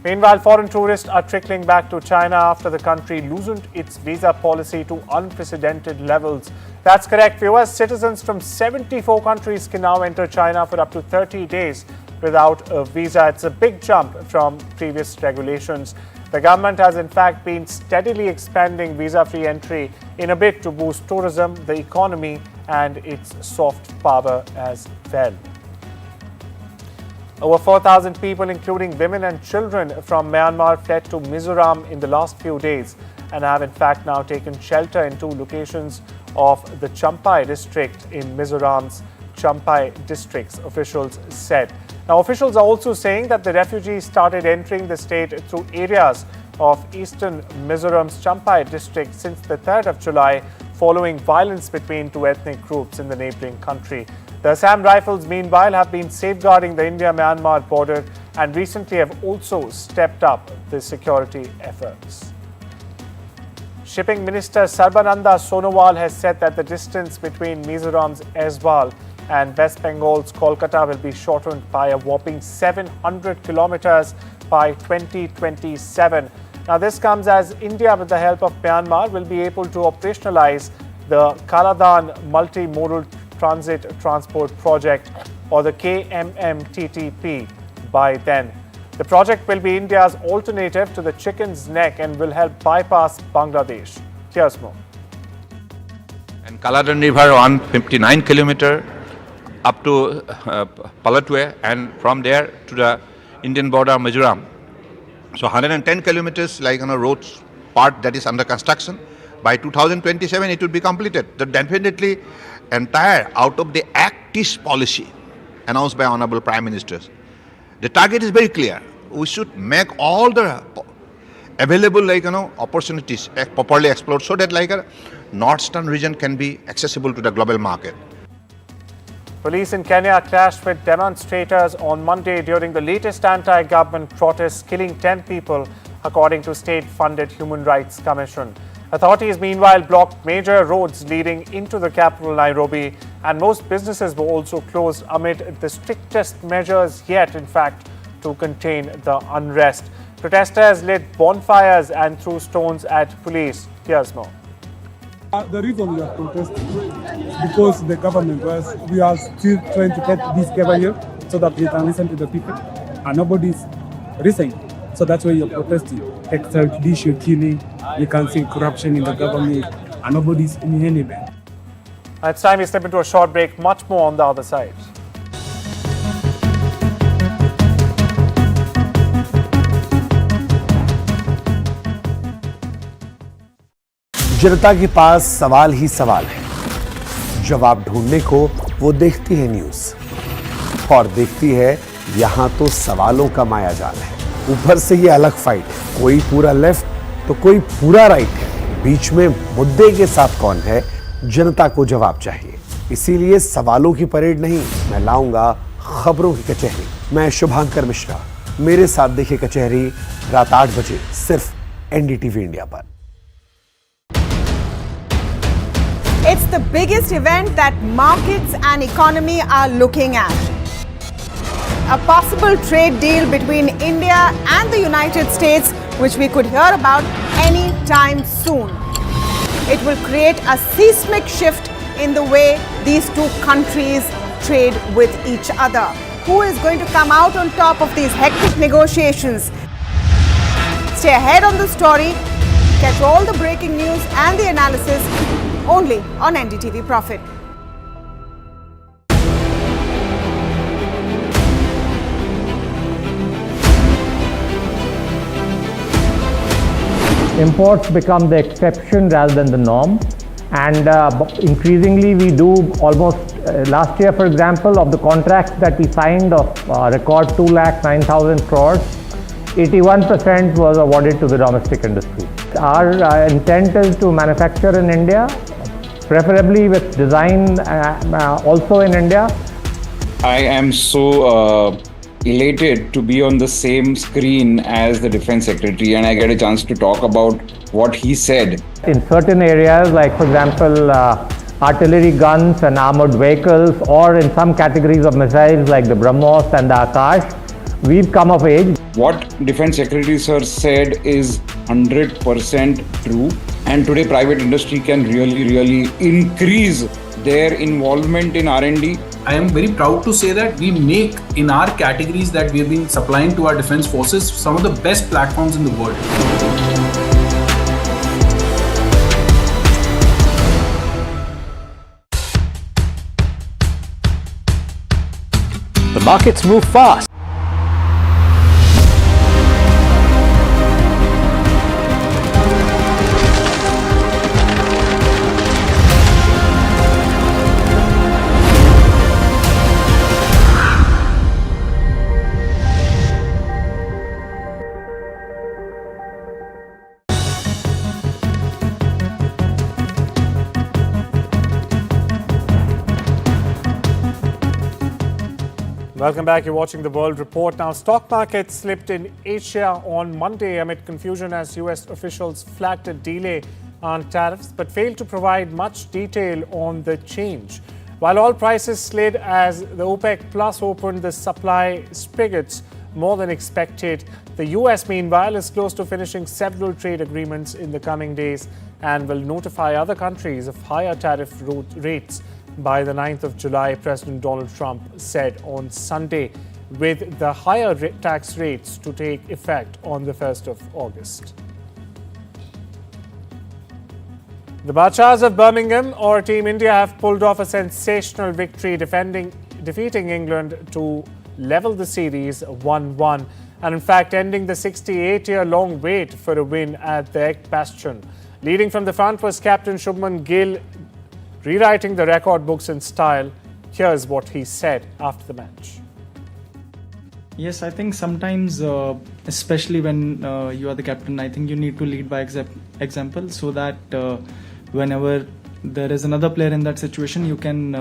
Speaker 9: Meanwhile, foreign tourists are trickling back to China after the country loosened its visa policy to unprecedented levels. That's correct, viewers. Citizens from 74 countries can now enter China for up to 30 days without a visa. It's a big jump from previous regulations. The government has in fact been steadily expanding visa-free entry in a bid to boost tourism, the economy, and its soft power as well. Over 4,000 people, including women and children from Myanmar, fled to Mizoram in the last few days and have in fact now taken shelter in 2 locations of the Champhai district in Mizoram's Champhai districts, officials said. Now, officials are also saying that the refugees started entering the state through areas of eastern Mizoram's Champhai district since the 3rd of July, following violence between two ethnic groups in the neighboring country. The Assam Rifles, meanwhile, have been safeguarding the India-Myanmar border and recently have also stepped up the security efforts. Shipping Minister Sarbananda Sonowal has said that the distance between Mizoram's Aizawl and West Bengal's Kolkata will be shortened by a whopping 700 kilometers by 2027. Now, this comes as India, with the help of Myanmar, will be able to operationalize the Kaladan Multimodal Transit Transport Project, or the KMMTTP, by then. The project will be India's alternative to the Chicken's Neck and will help bypass Bangladesh. Here's more.
Speaker 15: And Kaladan River, 159 kilometer up to Palatue, and from there to the Indian border, Mizoram. So 110 kilometers, like on a road part that is under construction. By 2027, it will be completed. The definitely entire out of the Act East policy announced by Honorable Prime Ministers. The target is very clear. We should make all the available opportunities properly explored so that a northern region can be accessible to the global market.
Speaker 9: Police in Kenya clashed with demonstrators on Monday during the latest anti-government protests, killing 10 people, according to state-funded Human Rights Commission. Authorities, meanwhile, blocked major roads leading into the capital, Nairobi, and most businesses were also closed amid the strictest measures yet, in fact, to contain the unrest. Protesters lit bonfires and threw stones at police. Here's more.
Speaker 17: The reason we are protesting is because the government we are still trying to get this together here so that we can listen to the people, and nobody's listening. So that's why you're protesting. Extrajudicial killing, you can see corruption in the government, and nobody's in any way.
Speaker 9: It's time we step into a short break. Much more on the other side.
Speaker 11: जनता के पास सवाल ही सवाल है। जवाब ढूंढने को वो देखती है न्यूज, और देखती है यहां तो सवालों का मायाजाल है। ऊपर से ये अलग फाइट है, कोई पूरा लेफ्ट तो कोई पूरा राइट है। बीच में मुद्दे के साथ कौन है, जनता को जवाब चाहिए। इसीलिए सवालों की परेड नहीं, मैं लाऊंगा खबरों की कचहरी। मैं शुभांकर मिश्रा, मेरे साथ देखिए कचहरी रात 8 बजे सिर्फ एनडीटीवी इंडिया पर।
Speaker 10: It's the biggest event that markets and economy are looking at. A possible trade deal between India and the United States, which we could hear about any time soon. It will create a seismic shift in the way these two countries trade with each other. Who is going to come out on top of these hectic negotiations? Stay ahead on the story. Catch all the breaking news and the analysis only on NDTV Profit.
Speaker 5: Imports become the exception rather than the norm, and increasingly we do almost last year, for example, of the contracts that we signed of record 2,09,000 crores, 81% was awarded to the domestic industry. Our intent is to manufacture in India, preferably with design also in India.
Speaker 16: I am so elated to be on the same screen as the Defense Secretary, and I get a chance to talk about what he said.
Speaker 5: In certain areas, like for example, artillery guns and armored vehicles, or in some categories of missiles like the BrahMos and the Akash, we've come of age.
Speaker 16: What Defense Secretary Sir said is 100% true, and today private industry can really increase their involvement in R&D.
Speaker 20: I am very proud to say that we make, in our categories that we have been supplying to our defense forces, some of the best platforms in the world.
Speaker 7: The markets move fast.
Speaker 9: Welcome back. You're watching the World Report. Now, stock markets slipped in Asia on Monday amid confusion as US officials flagged a delay on tariffs but failed to provide much detail on the change. While oil prices slid as the OPEC Plus opened the supply spigots more than expected, the US, meanwhile, is close to finishing several trade agreements in the coming days and will notify other countries of higher tariff rates by the 9th of July, President Donald Trump said on Sunday, with the higher tax rates to take effect on the 1st of August. The Badshahs of Birmingham, or Team India, have pulled off a sensational victory, defeating England to level the series 1-1, and in fact ending the 68-year-long wait for a win at the Ek Bastion. Leading from the front was captain Shubman Gill, rewriting the record books in style. Here's what he said after the match.
Speaker 4: Yes, I think sometimes, especially when you are the captain, I think you need to lead by example so that whenever there is another player in that situation, you can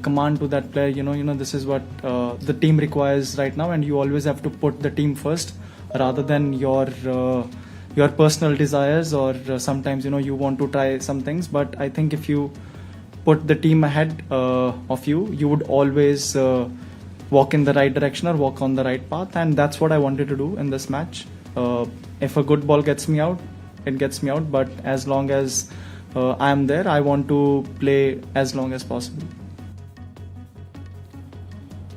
Speaker 4: command to that player, this is what the team requires right now, and you always have to put the team first rather than your personal desires, or sometimes you want to try some things. But I think if you put the team ahead of you, you would always walk in the right direction or walk on the right path, and that's what I wanted to do in this match. If a good ball gets me out, it gets me out, but as long as I am there, I want to play as long as possible.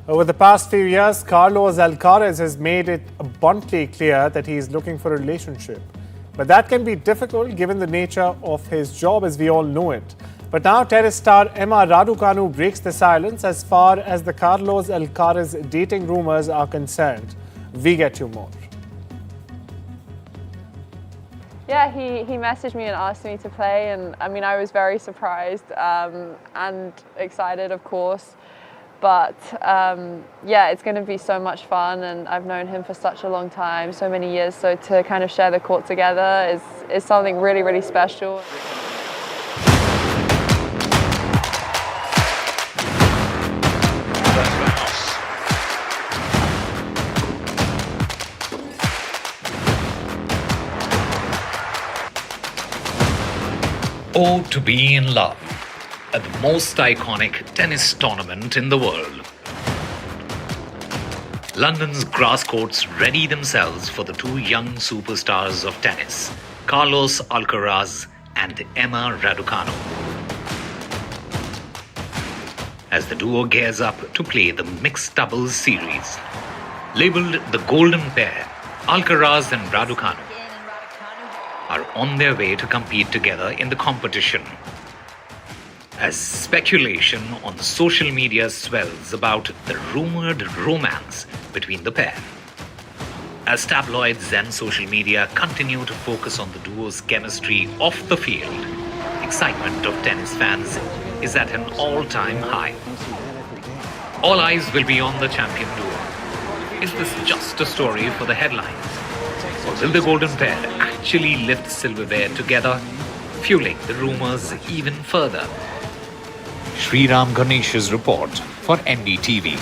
Speaker 9: Over the past few years, Carlos Alcaraz has made it abundantly clear that he is looking for a relationship. But that can be difficult given the nature of his job, as we all know it. But now tennis star Emma Raducanu breaks the silence as far as the Carlos Alcaraz dating rumors are concerned. We get you more.
Speaker 8: Yeah, he messaged me and asked me to play, and I was very surprised and excited, of course. But yeah, it's going to be so much fun, and I've known him for such a long time, so many years, so to kind of share the court together is something really, really special.
Speaker 18: Oh, to be in love at the most iconic tennis tournament in the world. London's grass courts ready themselves for the two young superstars of tennis, Carlos Alcaraz and Emma Raducanu, as the duo gears up to play the mixed doubles series. Labeled the Golden Pair, Alcaraz and Raducanu are on their way to compete together in the competition, as speculation on social media swells about the rumored romance between the pair. As tabloids and social media continue to focus on the duo's chemistry off the field, excitement of tennis fans is at an all-time high. All eyes will be on the champion duo. Is this just a story for the headlines? Or will the golden pair actually lift silverware together, fueling the rumors even further? Sriram Ganesh's report for NDTV.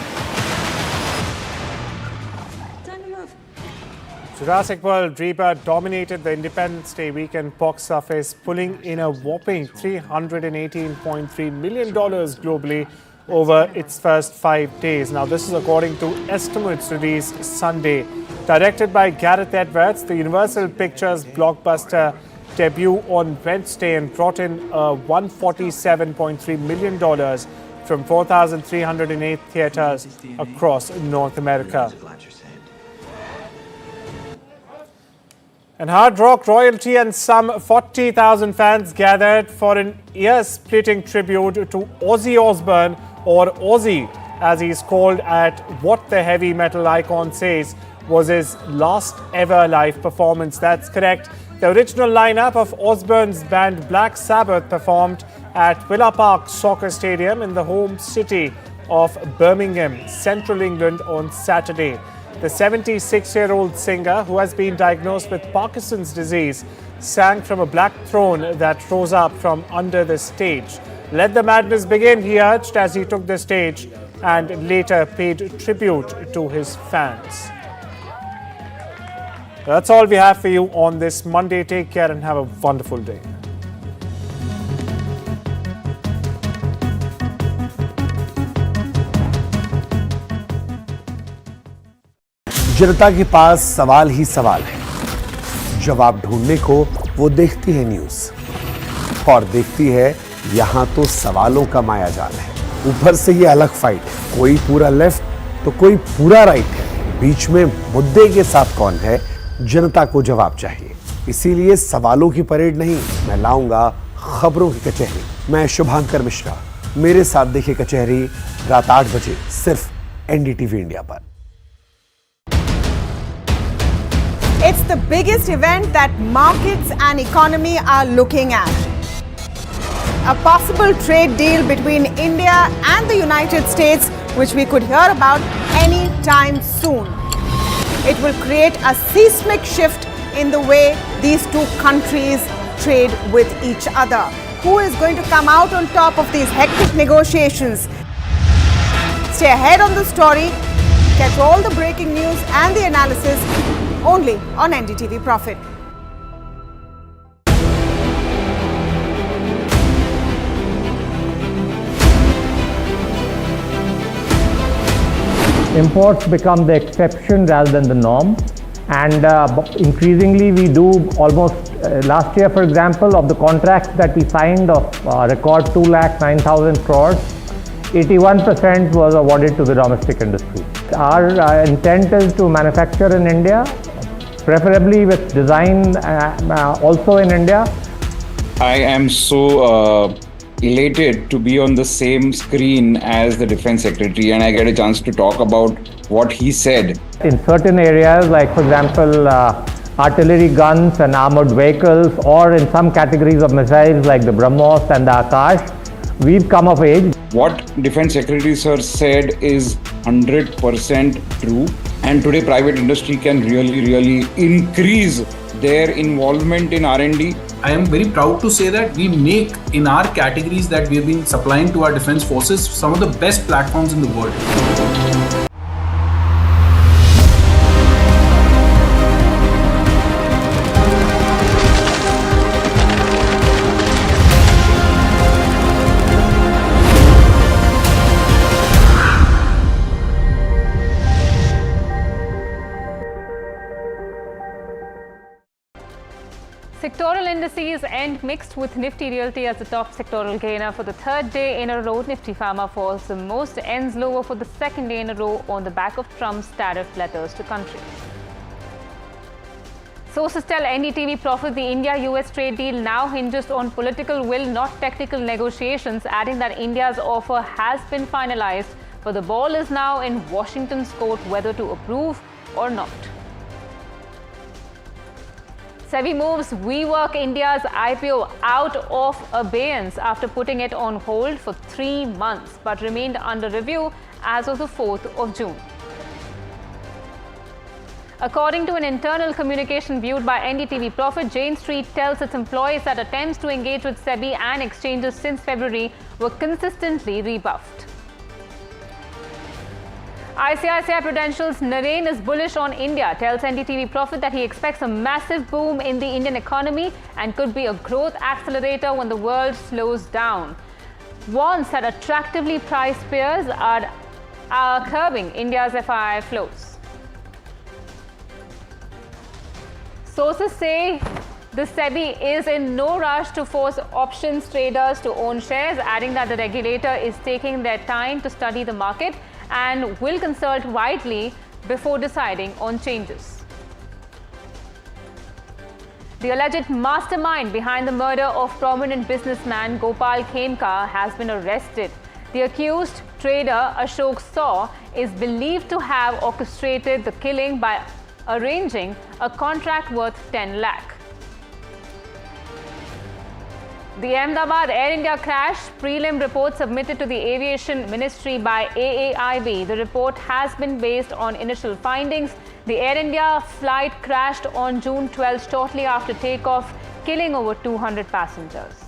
Speaker 9: Jurassic World Rebirth dominated the Independence Day weekend box office, pulling in a whopping $318.3 million globally over its first 5 days. Now, this is according to estimates released Sunday. Directed by Gareth Edwards, the Universal Pictures blockbuster debut on Wednesday and brought in $147.3 million from 4,308 theaters across North America. And hard rock royalty and some 40,000 fans gathered for an ear-splitting tribute to Ozzy Osbourne, or Ozzy as he's called, at what the heavy metal icon says was his last ever live performance. That's correct. The original lineup of Osbourne's band Black Sabbath performed at Villa Park Soccer Stadium in the home city of Birmingham, Central England on Saturday. The 76-year-old singer, who has been diagnosed with Parkinson's disease, sang from a black throne that rose up from under the stage. Let the madness begin, he urged as he took the stage and later paid tribute to his fans. That's all we have for you on this Monday. Take care and have a wonderful day.
Speaker 11: जनता के पास सवाल ही सवाल है, जवाब ढूंढने को वो देखती है न्यूज और देखती है यहां तो सवालों का माया जाल है। ऊपर से ये अलग फाइट है, कोई पूरा लेफ्ट तो कोई पूरा राइट है, बीच में मुद्दे के साथ कौन है, जनता को जवाब चाहिए। इसीलिए सवालों की परेड नहीं, मैं लाऊंगा खबरों की कचहरी। मैं शुभांकर मिश्रा, मेरे साथ देखिए कचहरी रात 8 बजे सिर्फ एनडीटीवी इंडिया पर।
Speaker 10: It's the biggest event that markets and economy are looking at. A possible trade deal between India and the United States, which we could hear about any time soon. It will create a seismic shift in the way these two countries trade with each other. Who is going to come out on top of these hectic negotiations? Stay ahead on the story. Catch all the breaking news and the analysis only on NDTV Profit.
Speaker 5: Imports become the exception rather than the norm, and increasingly we do almost last year, for example, of the contracts that we signed of record 2,09,000 crores, 81% was awarded to the domestic industry. Our intent is to manufacture in India, preferably with design also in India.
Speaker 16: I am so elated to be on the same screen as the Defense Secretary, and I get a chance to talk about what he said.
Speaker 5: In certain areas, like for example, artillery guns and armored vehicles, or in some categories of missiles like the BrahMos and the Akash, we've come of age.
Speaker 16: What Defense Secretary Sir said is 100% true, and today private industry can really increase their involvement in R&D.
Speaker 20: I am very proud to say that we make, in our categories that we have been supplying to our defense forces, some of the best platforms in the world.
Speaker 6: Sectoral indices end mixed with Nifty Realty as the top sectoral gainer for the third day in a row. Nifty Pharma falls the most, ends lower for the second day in a row on the back of Trump's tariff letters to countries. Sources tell NDTV Profit the India-US trade deal now hinges on political will, not technical negotiations, adding that India's offer has been finalized, but the ball is now in Washington's court whether to approve or not. SEBI moves WeWork India's IPO out of abeyance after putting it on hold for 3 months, but remained under review as of the 4th of June. According to an internal communication viewed by NDTV Profit, Jane Street tells its employees that attempts to engage with SEBI and exchanges since February were consistently rebuffed. ICICI Prudential's Naren is bullish on India, tells NDTV Profit that he expects a massive boom in the Indian economy and could be a growth accelerator when the world slows down. Warns that attractively priced peers are curbing India's FII flows. Sources say the SEBI is in no rush to force options traders to own shares, adding that the regulator is taking their time to study the market and will consult widely before deciding on changes. The alleged mastermind behind the murder of prominent businessman Gopal Khemka has been arrested. The accused trader Ashok Saw is believed to have orchestrated the killing by arranging a contract worth 10 lakh. The Ahmedabad Air India crash prelim report submitted to the Aviation Ministry by AAIB. The report has been based on initial findings. The Air India flight crashed on June 12 shortly after takeoff, killing over 200 passengers.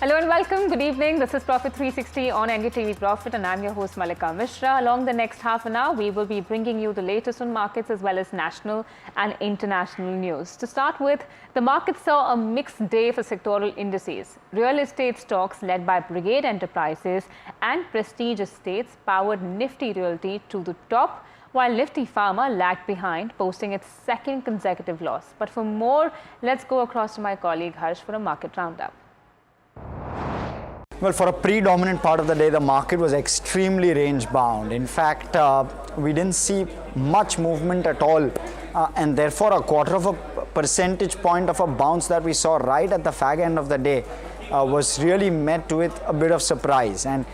Speaker 6: Hello and welcome. Good evening. This is Profit 360 on NDTV Profit and I'm your host Malika Mishra. Along the next half an hour, we will be bringing you the latest on markets as well as national and international news. To start with, the market saw a mixed day for sectoral indices. Real estate stocks led by Brigade Enterprises and Prestige Estates powered Nifty Realty to the top, while Nifty Pharma lagged behind, posting its second consecutive loss. But for more, let's go across to my colleague Harsh for a market roundup.
Speaker 2: Well, for a predominant part of the day, the market was extremely range bound. In fact, we didn't see much movement at all, and therefore a quarter of a percentage point of a bounce that we saw right at the fag end of the day was really met with a bit of surprise. And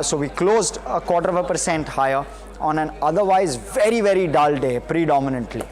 Speaker 2: so we closed a 0.25% higher on an otherwise very, very dull day predominantly.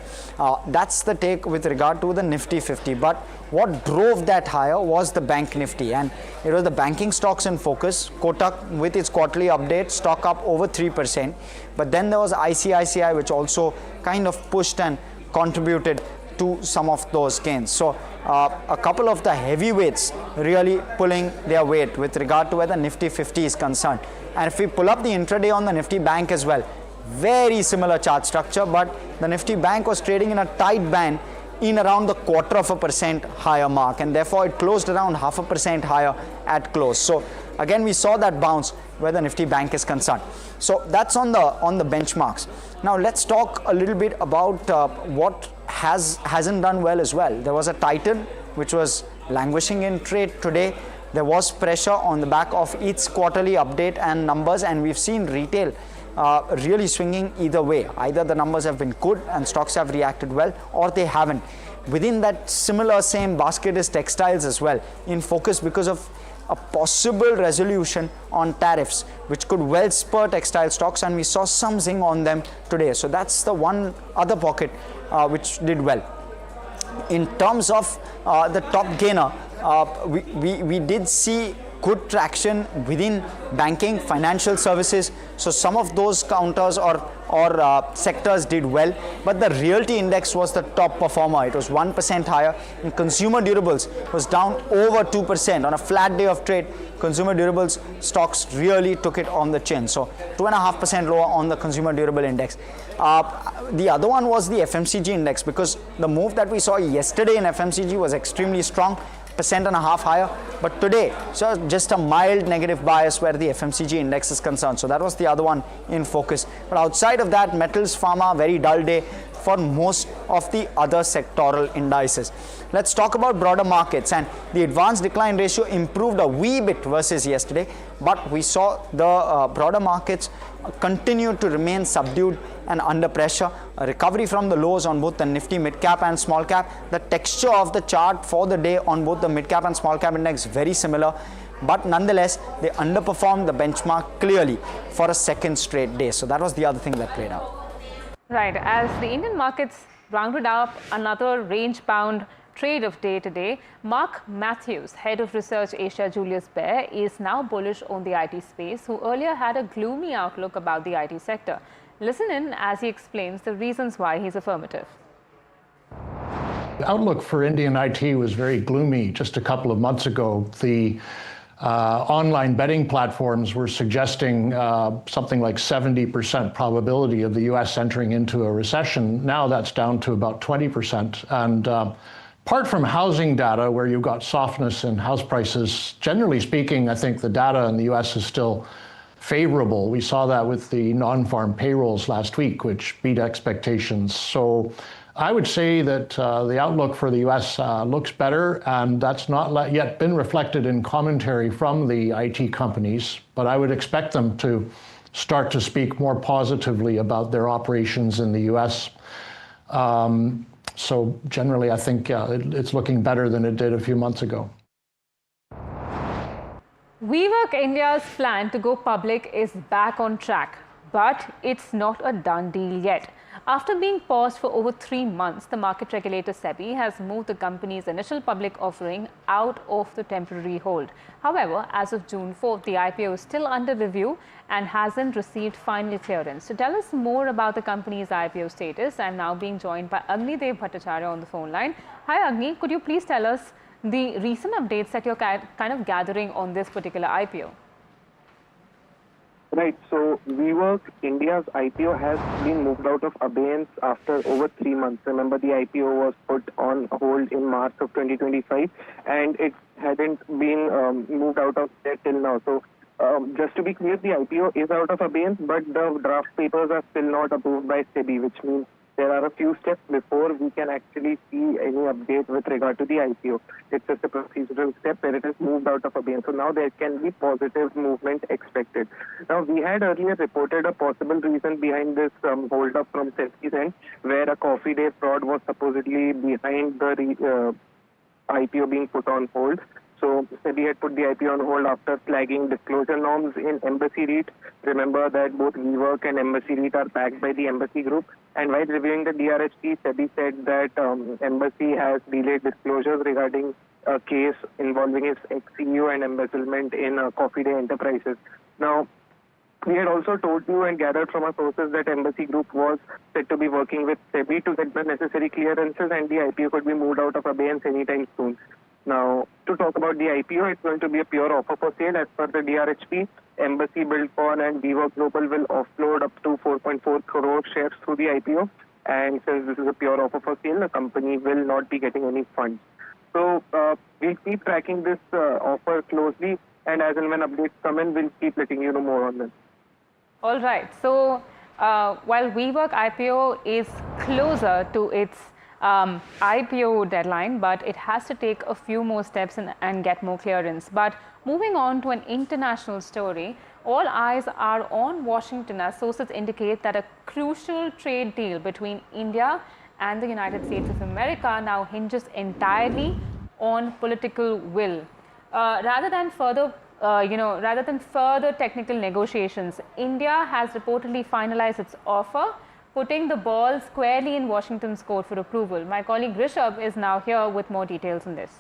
Speaker 2: That's the take with regard to the Nifty 50. But what drove that higher was the Bank Nifty, and it was the banking stocks in focus. Kotak with its quarterly update, stock up over 3%. But then there was ICICI, which also kind of pushed and contributed to some of those gains. So a couple of the heavyweights really pulling their weight with regard to where the Nifty 50 is concerned. And if we pull up the intraday on the Nifty Bank as well, very similar chart structure, but the Nifty Bank was trading in a tight band in around the 0.25% higher mark, and therefore it closed around 0.5% higher at close. So again, we saw that bounce where the Nifty Bank is concerned. So that's on the benchmarks. Now let's talk a little bit about what hasn't done well as well. There was a Titan which was languishing in trade today. There was pressure on the back of its quarterly update and numbers, and we've seen retail really swinging either way. Either the numbers have been good and stocks have reacted well, or they haven't. Within that similar same basket is textiles as well, in focus because of a possible resolution on tariffs, which could well spur textile stocks, and we saw some zing on them today. So that's the one other pocket which did well. In terms of the top gainer, we did see good traction within banking, financial services. So some of those counters or sectors did well, but the realty index was the top performer. It was 1% higher, and consumer durables was down over 2% on a flat day of trade. Consumer durables stocks really took it on the chin. So 2.5% lower on the consumer durable index. The other one was the FMCG index, because the move that we saw yesterday in FMCG was extremely strong. 1.5% higher, but today so just a mild negative bias where the FMCG index is concerned. So that was the other one in focus. But outside of that, metals, pharma, very dull day for most of the other sectoral indices. Let's talk about broader markets, and the advanced decline ratio improved a wee bit versus yesterday, but we saw the broader markets continue to remain subdued and under pressure. A recovery from the lows on both the Nifty mid cap and small cap. The texture of the chart for the day on both the mid cap and small cap index very similar, but nonetheless they underperformed the benchmark clearly for a second straight day. So that was the other thing that played out.
Speaker 6: Right, as the Indian markets rounded up another range-bound trade of day today, Mark Matthews, head of research Asia Julius Baer, is now bullish on the IT space, who earlier had a gloomy outlook about the IT sector. Listen in as he explains the reasons why he's affirmative.
Speaker 14: The outlook for Indian IT was very gloomy just a couple of months ago. The online betting platforms were suggesting something like 70% probability of the US entering into a recession. Now that's down to about 20%. And apart from housing data, where you've got softness in house prices, generally speaking, I think the data in the US is still favorable. We saw that with the non-farm payrolls last week, which beat expectations. So I would say that the outlook for the US looks better, and that's not yet been reflected in commentary from the IT companies, but I would expect them to start to speak more positively about their operations in the US. So generally, I think it's looking better than it did a few months ago.
Speaker 6: WeWork India's plan to go public is back on track, but it's not a done deal yet. After being paused for over 3 months, the market regulator SEBI has moved the company's initial public offering out of the temporary hold. However, as of June 4th, the IPO is still under review and hasn't received final clearance. To tell us more about the company's IPO status, I'm now being joined by Agni Dev Bhattacharya on the phone line. Hi Agni, could you please tell us the recent updates that you're kind of gathering on this particular IPO.
Speaker 1: Right. So WeWork India's IPO has been moved out of abeyance after over 3 months. Remember, the IPO was put on hold in March of 2025, and it hadn't been moved out of there till now. So just to be clear, the IPO is out of abeyance, but the draft papers are still not approved by SEBI, which means there are a few steps before we can actually see any update with regard to the IPO. It's just a procedural step where it is moved out of abeyance. So now there can be positive movement expected. Now, we had earlier reported a possible reason behind this hold up from SEBI's end, where a coffee day fraud was supposedly behind the IPO being put on hold. So SEBI had put the IPO on hold after flagging disclosure norms in Embassy REIT. Remember that both WeWork and Embassy REIT are backed by the Embassy Group. And while reviewing the DRHP, SEBI said that Embassy has delayed disclosures regarding a case involving its ex-CEO and embezzlement in Coffee Day Enterprises. Now, we had also told you and gathered from our sources that Embassy Group was said to be working with SEBI to get the necessary clearances, and the IPO could be moved out of abeyance anytime soon. Now, to talk about the IPO, it's going to be a pure offer for sale. As per the DRHP, Embassy, Buildcon and WeWork Global will offload up to 4.4 crore shares through the IPO. And since this is a pure offer for sale, the company will not be getting any funds. So we'll keep tracking this offer closely, and as and when updates come in, we'll keep letting you know more on this.
Speaker 6: All right. So while WeWork IPO is closer to its IPO deadline, but it has to take a few more steps and get more clearance. But moving on to an international story, all eyes are on Washington as sources indicate that a crucial trade deal between India and the United States of America now hinges entirely on political will. Rather than further technical negotiations, India has reportedly finalized its offer, putting the ball squarely in Washington's court for approval. My colleague Rishabh is now here with more details on this.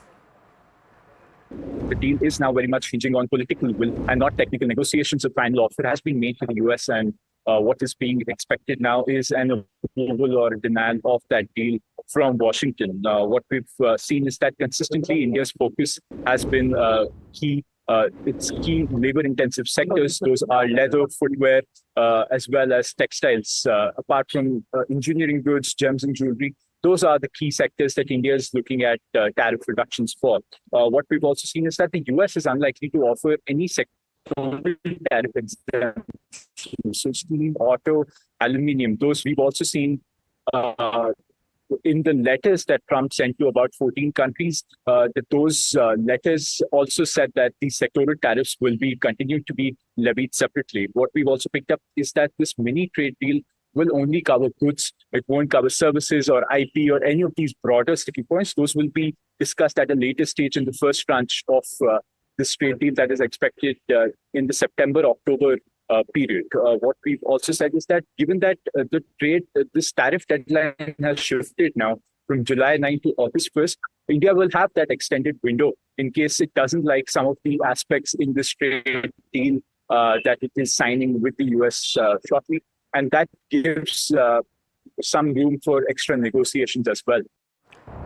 Speaker 19: The deal is now very much hinging on political will and not technical negotiations. A final offer has been made to the US, and what is being expected now is an approval or denial of that deal from Washington. What we've seen is that consistently India's focus has been its key labor-intensive sectors. Those are leather, footwear, as well as textiles. Apart from engineering goods, gems and jewelry, those are the key sectors that India is looking at tariff reductions for. What we've also seen is that the US is unlikely to offer any sectoral tariff exemptions. So steel, auto, aluminium, those we've also seen in the letters that Trump sent to about 14 countries, that those letters also said that these sectoral tariffs will be continued to be levied separately. What we've also picked up is that this mini trade deal will only cover goods. It won't cover services or IP or any of these broader sticky points. Those will be discussed at a later stage in the first tranche of this trade deal that is expected in the September-October period. What we've also said is that given that this tariff deadline has shifted now from July 9 to August 1st, India will have that extended window in case it doesn't like some of the aspects in this trade deal that it is signing with the US shortly. And that gives some room for extra negotiations as well.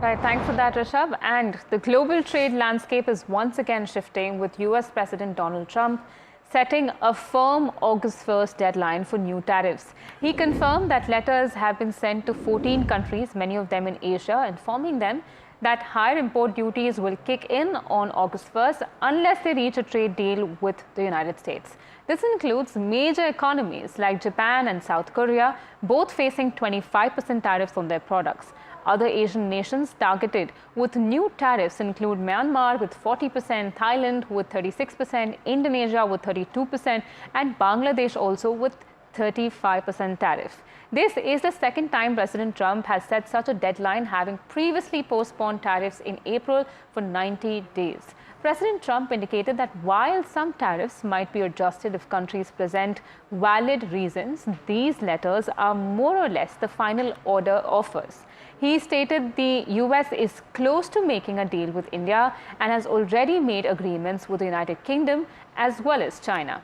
Speaker 6: Right, thanks for that, Rishabh. And the global trade landscape is once again shifting, with US President Donald Trump setting a firm August 1st deadline for new tariffs. He confirmed that letters have been sent to 14 countries, many of them in Asia, informing them that higher import duties will kick in on August 1st unless they reach a trade deal with the United States. This includes major economies like Japan and South Korea, both facing 25% tariffs on their products. Other Asian nations targeted with new tariffs include Myanmar with 40%, Thailand with 36%, Indonesia with 32%, and Bangladesh also with 35% tariff. This is the second time President Trump has set such a deadline, having previously postponed tariffs in April for 90 days. President Trump indicated that while some tariffs might be adjusted if countries present valid reasons, these letters are more or less the final order offers. He stated the US is close to making a deal with India and has already made agreements with the United Kingdom as well as China.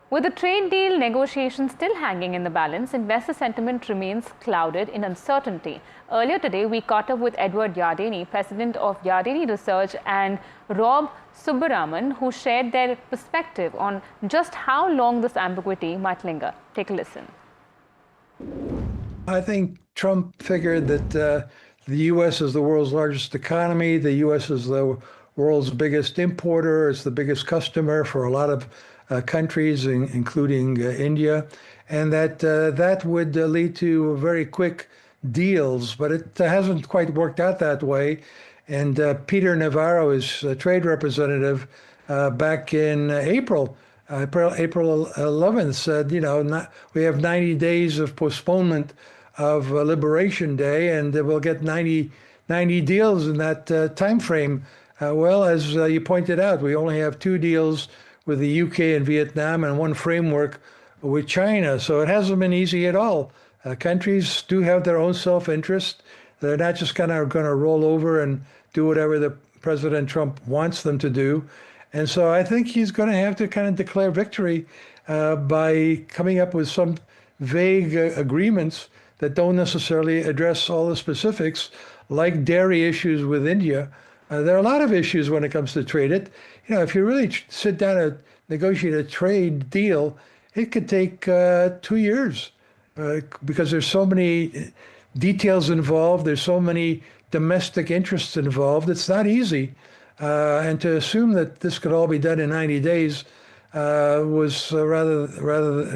Speaker 6: With the trade deal negotiations still hanging in the balance, investor sentiment remains clouded in uncertainty. Earlier today, we caught up with Edward Yardeni, president of Yardeni Research, and Rob Subbaraman, who shared their perspective on just how long this ambiguity might linger. Take a listen.
Speaker 3: I think Trump figured that the U.S. is the world's largest economy. The U.S. is the world's biggest importer. It's the biggest customer for a lot of countries, including India, and that would lead to very quick deals, but it hasn't quite worked out that way. And Peter Navarro, his trade representative, back in April 11th said, we have 90 days of postponement of Liberation Day, and we'll get 90 deals in that time frame. Well, as you pointed out, we only have 2 deals with the UK and Vietnam and 1 framework with China. So it hasn't been easy at all. Countries do have their own self-interest. They're not just kind of going to roll over and do whatever the President Trump wants them to do. And so I think he's going to have to kind of declare victory by coming up with some vague agreements that don't necessarily address all the specifics, like dairy issues with India. There are a lot of issues when it comes to trade. If you really sit down and negotiate a trade deal, it could take 2 years because there's so many details involved. There's so many domestic interests involved. It's not easy. And to assume that this could all be done in 90 days was rather